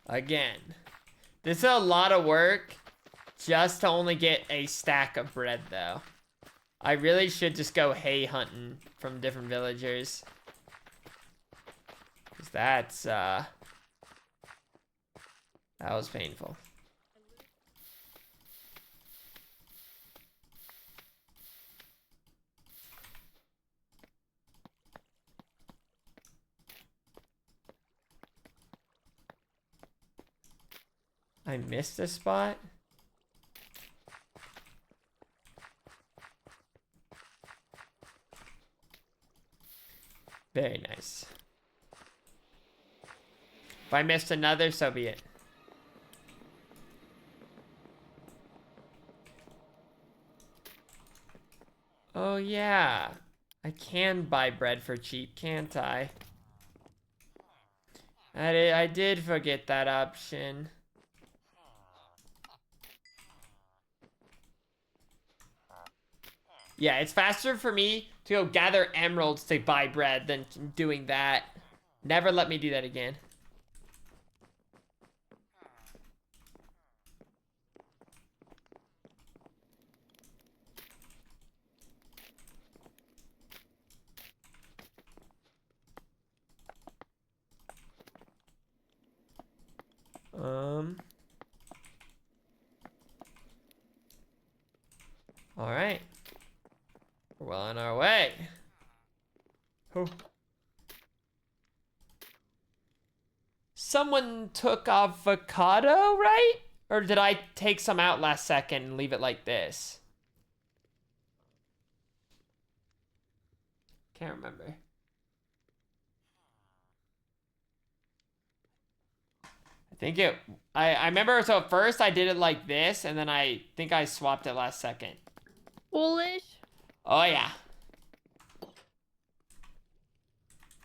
Again. This is a lot of work. just to only get a stack of bread, though. I really should just go hay hunting from different villagers. Because that's, that was painful. I missed a spot? Very nice. If I missed another, so be it. Oh yeah. I can buy bread for cheap, can't I? I did forget that option. Yeah, it's faster for me to go gather emeralds to buy bread than doing that. Never let me do that again. All right. We're well on our way. Oh. Someone took avocado, right? Or did I take some out last second and leave it like this? Can't remember. I think it... I remember, so at first I did it like this, and then I think I swapped it last second. Foolish. Oh, yeah.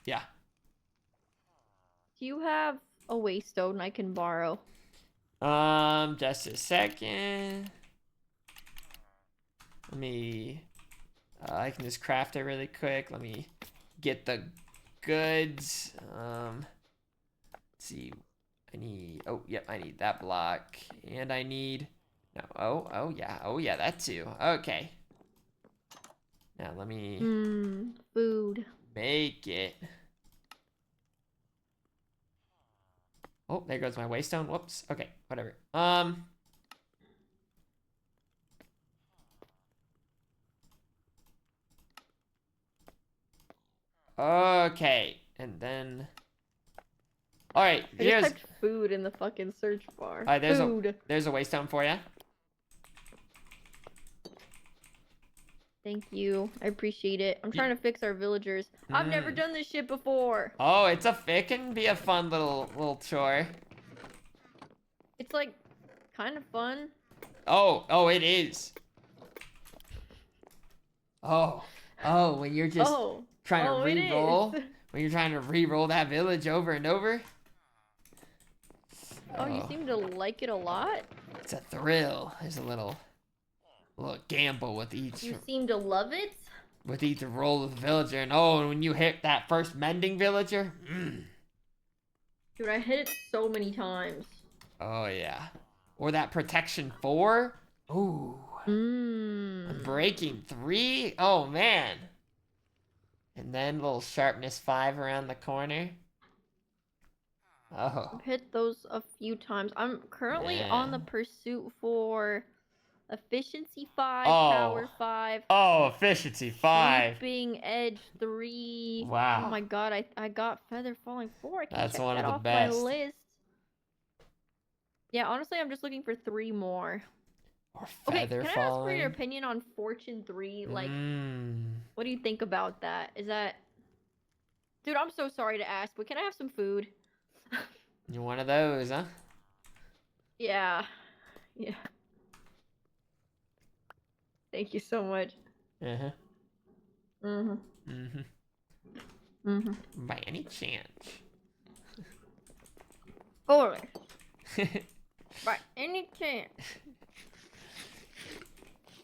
Yeah. Do you have a waystone I can borrow? Just a second. Let me... I can just craft it really quick. Let me get the goods. Let's see. I need... Oh, yep, I need that block. And I need... No, oh, yeah. Oh, yeah, that too. Okay. Now, let me... Food. Make it. Oh, there goes my waystone. Whoops. Okay, whatever. Okay, and then... Alright, I here's... just typed food in the fucking search bar. Alright, there's Food. there's a waystone for you. Thank you. I appreciate it. I'm trying to fix our villagers. I've never done this shit before. Oh, it can be a fun little chore. It's like kind of fun. Oh, it is. Oh, when you're just trying to re-roll. When you're trying to re-roll that village over and over. Oh, you seem to like it a lot. It's a thrill. There's a little gamble with each. You seem to love it. With each roll of the villager, and when you hit that first mending villager. Dude, I hit it so many times. Oh yeah. Or that protection 4. Ooh. Breaking 3. Oh man. And then little sharpness 5 around the corner. Oh. I've hit those a few times. I'm currently on the pursuit for efficiency 5, power 5. Oh, efficiency 5. Sleeping edge 3. Wow. Oh my god, I got feather falling 4. I can't That's check one that of the off best. my list. Yeah, honestly, I'm just looking for 3 more. Or Okay, feather can I ask for your opinion on Fortune 3? Like, what do you think about that? Is that... Dude, I'm so sorry to ask, but can I have some food? You're one of those, huh? Yeah. Yeah. Thank you so much. Uh-huh. Mm-hmm. Mm-hmm. Mm-hmm. By any chance. Forward. By any chance.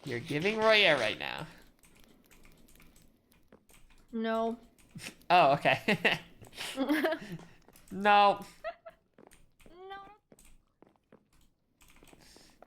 You're giving Roya right now. No. Oh, okay. No.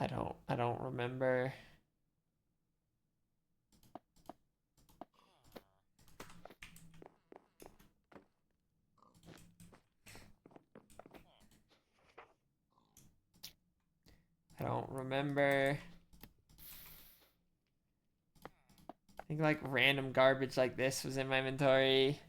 I don't remember. I don't remember. I think like random garbage like this was in my inventory.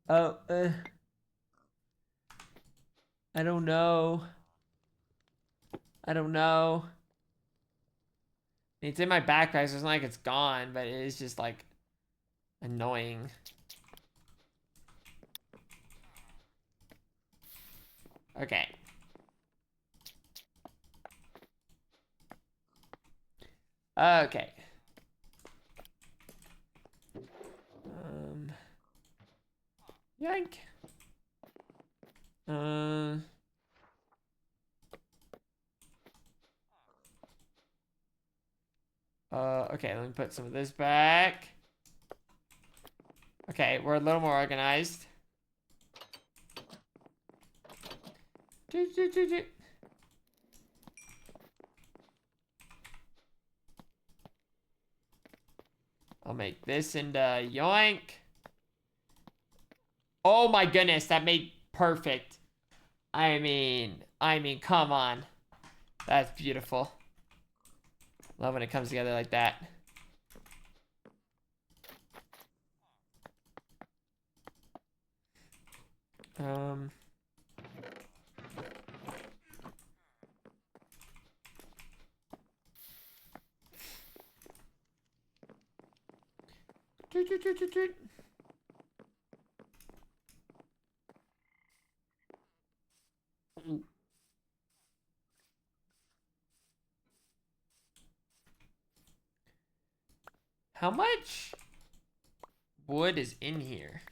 Oh, I don't know. I don't know. It's in my backpack, so it's not like it's gone, but it is just like annoying. Okay. Okay. Yank. Okay, let me put some of this back. Okay, we're a little more organized. I'll make this into yoink. Oh my goodness, that made perfect. I mean, come on. That's beautiful. Love when it comes together like that. How much wood is in here?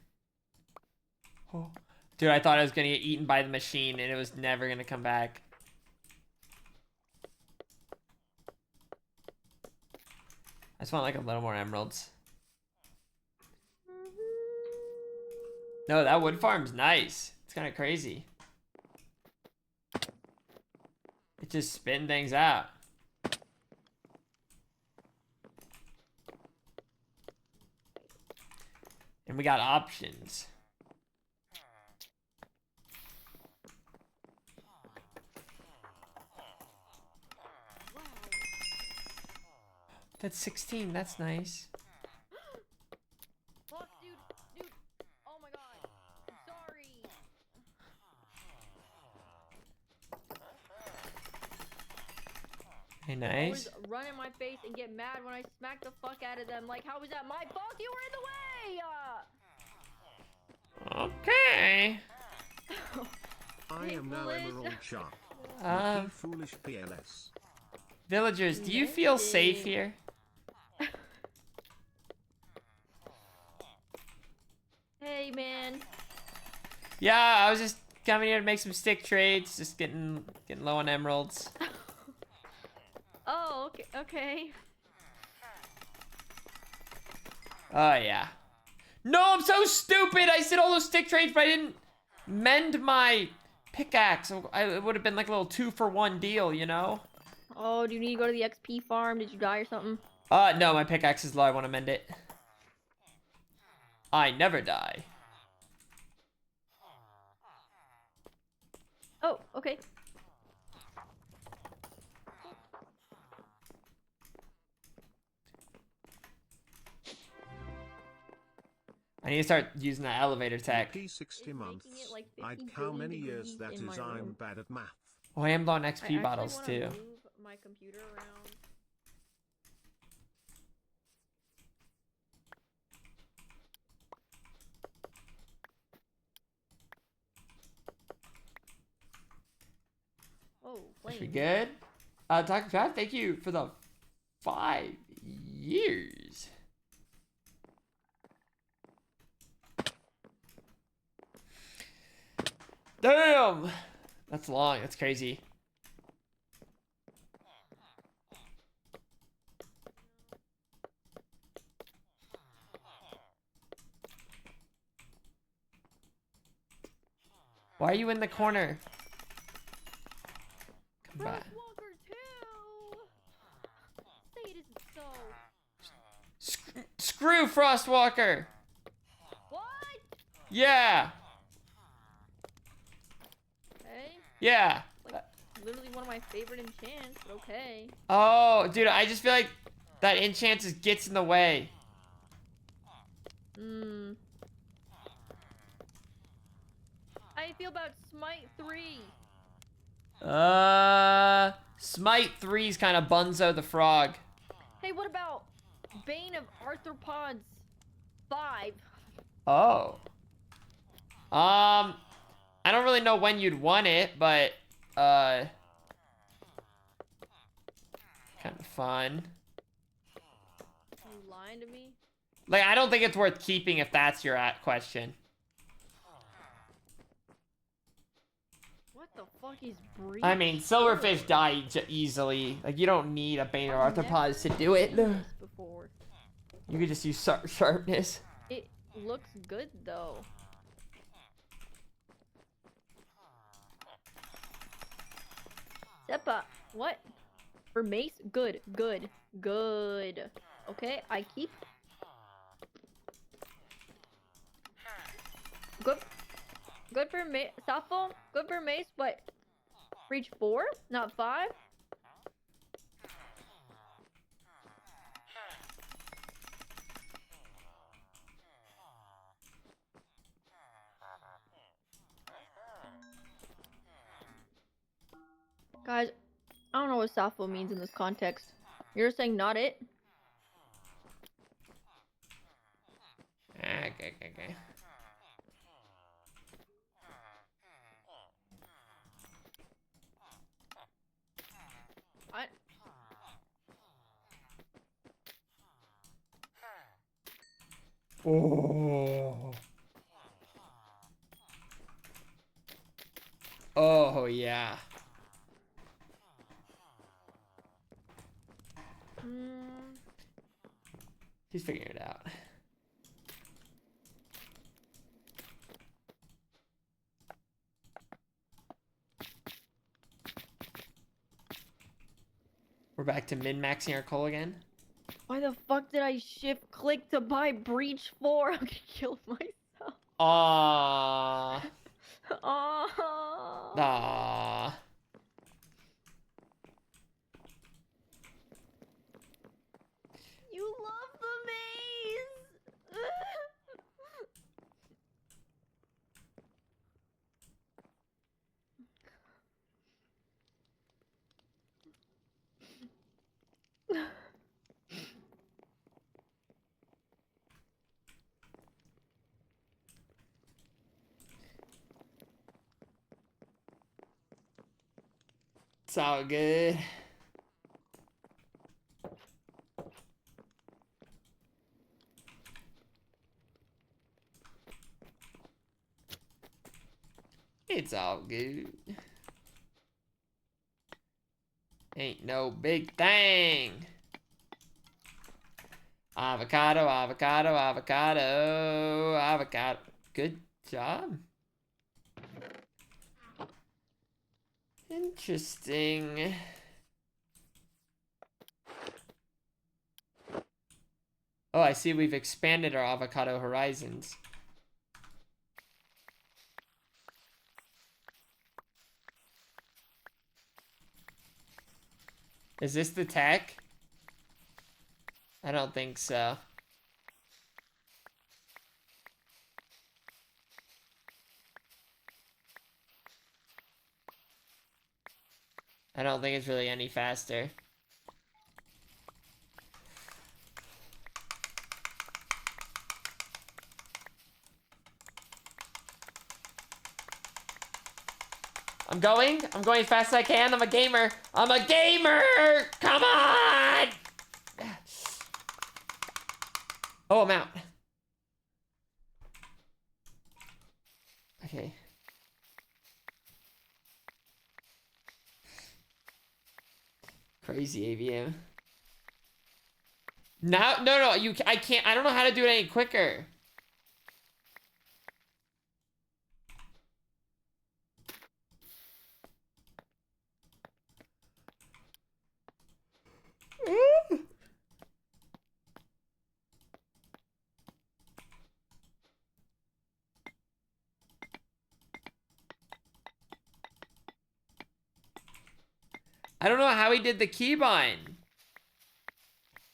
Oh. Dude, I thought I was gonna get eaten by the machine and it was never gonna come back. I just want like a little more emeralds. No, that wood farm's nice. It's kind of crazy. It just spin things out. And we got options. That's 16, that's nice. Fuck, dude. Oh my god. I'm sorry. Hey, They nice. always run in my face and get mad when I smack the fuck out of them. Like, how was that my fault? You were in the way! Okay. I am now Emerald Shark. Foolish PLS. Villagers, do you feel safe here? Hey, man. Yeah, I was just coming here to make some stick trades, just getting low on emeralds. Oh, okay. Oh yeah. No, I'm so stupid. I said all those stick trades, but I didn't mend my pickaxe. It would have been like a little 2-for-1 deal, you know? Oh, do you need to go to the XP farm? Did you die or something? No, my pickaxe is low. I want to mend it. I never die. Oh, okay. I need to start using that elevator tech. P60 months. I'd how many years that is I'm bad at math. Oh, I am low on XP bottles I too. move my computer around. Oh, Should flame. be good. Dr. Pat, thank you for the 5 years. Damn! That's long. That's crazy. Why are you in the corner? Come back. Frostwalker too. Say it isn't so. Screw Frostwalker. What? Yeah. Hey. Yeah. Like literally one of my favorite enchants, but okay. Oh, dude, I just feel like that enchant just gets in the way. Hmm. How do you feel about Smite 3? Smite 3's kind of Bunzo the Frog. Hey, what about Bane of Arthropods 5? Oh. I don't really know when you'd want it, but, kind of fun. Are you lying to me? Like, I don't think it's worth keeping if that's your question. What the fuck is Breach? I mean, Silverfish die easily. Like, you don't need a Bane of Arthropods to do it. Before. You could just use sharpness. It looks good though. Seppa, what? For mace? Good, good, good. Okay, I keep. Good. Good for mace. Sappho, good for mace, but reach 4, not 5. Guys, I don't know what Sappho means in this context. You're saying not it? Okay. What? Oh. Oh, yeah. He's figuring it out. We're back to min-maxing our coal again. Why the fuck did I shift click to buy Breach 4? I'm gonna kill myself. Aww. Aww. Aww. You love the maze. It's all good. It's all good. Ain't no big thing. Avocado, avocado, avocado, avocado. Good job. Interesting. Oh, I see we've expanded our avocado horizons. Is this the tech? I don't think so. I don't think it's really any faster. I'm going as fast as I can. I'm a gamer. I'm a gamer! Come on! Oh, I'm out. Okay. Crazy AVM. No, I can't. I don't know how to do it any quicker. I don't know how he did the keybind.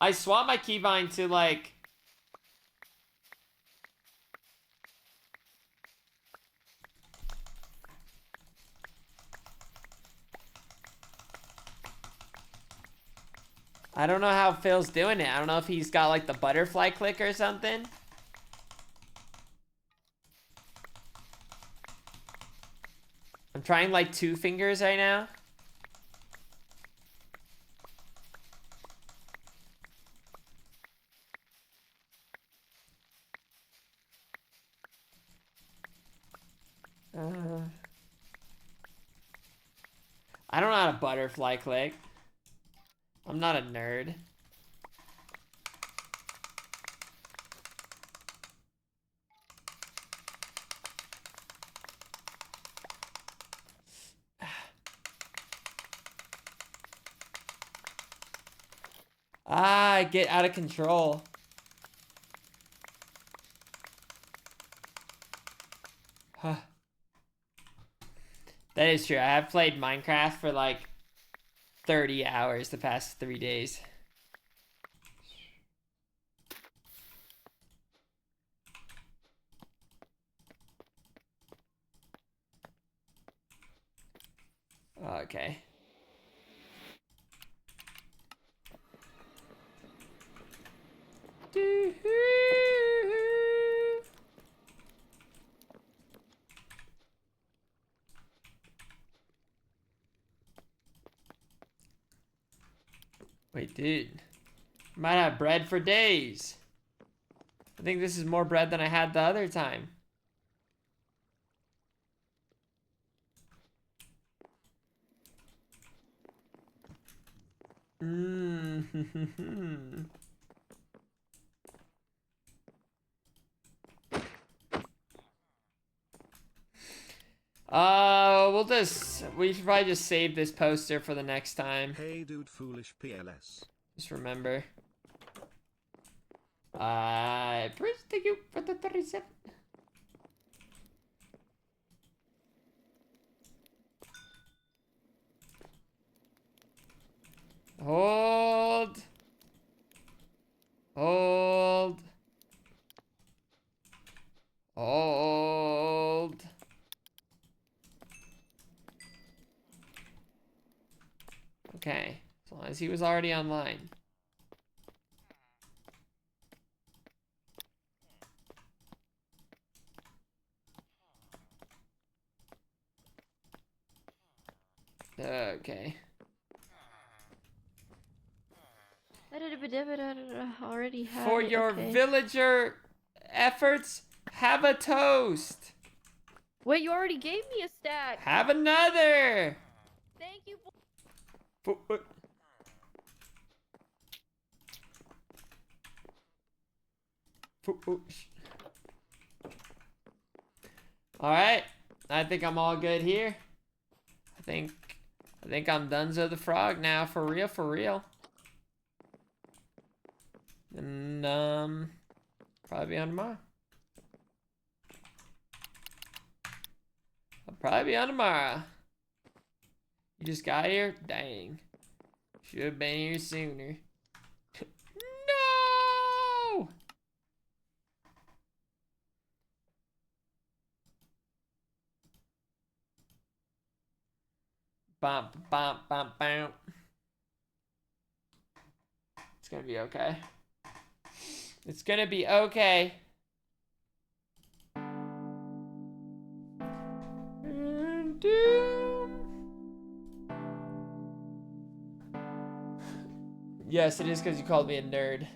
I swapped my keybind to like... I don't know how Phil's doing it. I don't know if he's got like the butterfly click or something. I'm trying like 2 fingers right now. I don't know how to butterfly click. I'm not a nerd. I get out of control. Huh. That is true. I have played Minecraft for like 30 hours the past 3 days. Okay. Wait, dude. Might have bread for days. I think this is more bread than I had the other time. We should probably just save this poster for the next time. Hey dude, foolish PLS. Just remember. Thank you for the 37. Hold. Hold. Hold. Okay, as long as he was already online. Okay. Already had For it, your okay. villager efforts, have a toast. Wait, you already gave me a stack. Have another. Thank you. All right, I think I'm all good here. I think I'm Dunzo the Frog now, for real, for real. And probably be on tomorrow. I'll probably be on tomorrow. You just got here? Dang. Should have been here sooner. No! Bump, bump, bump, bump. It's gonna be okay. It's gonna be okay. Yes, it is because you called me a nerd.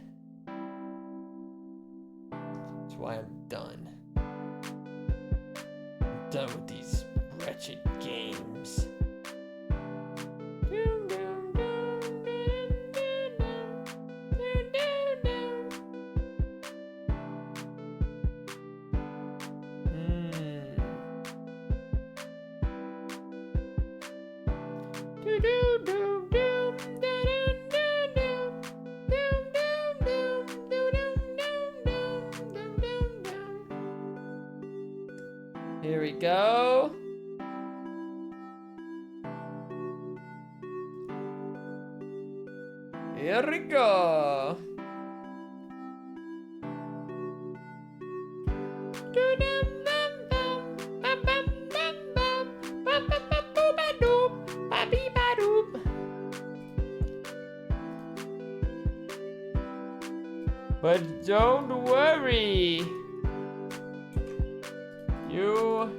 That's why I'm done. I'm done with these wretched games. Here we go. Here we go. But don't worry. You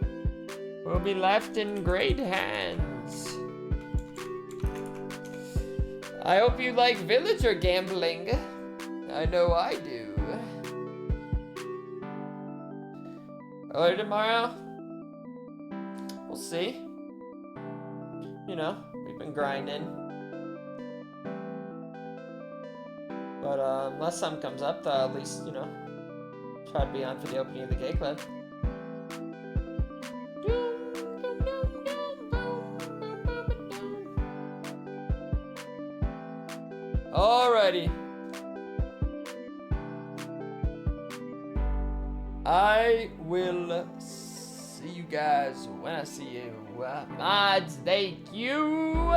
will be left in great hands. I hope you like villager gambling. I know I do. Early tomorrow? We'll see. You know, we've been grinding. But unless something comes up, at least, you know, try to be on for the opening of the gay club. Alrighty. I will see you guys when I see you. Mods, thank you.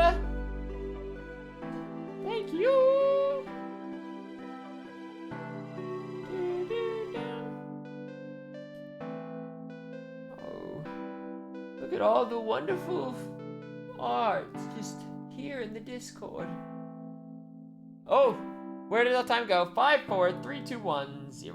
Thank you. Oh, look at all the wonderful art just here in the Discord. Oh, where did the time go? 5, 4, 3, 2, 1, 0.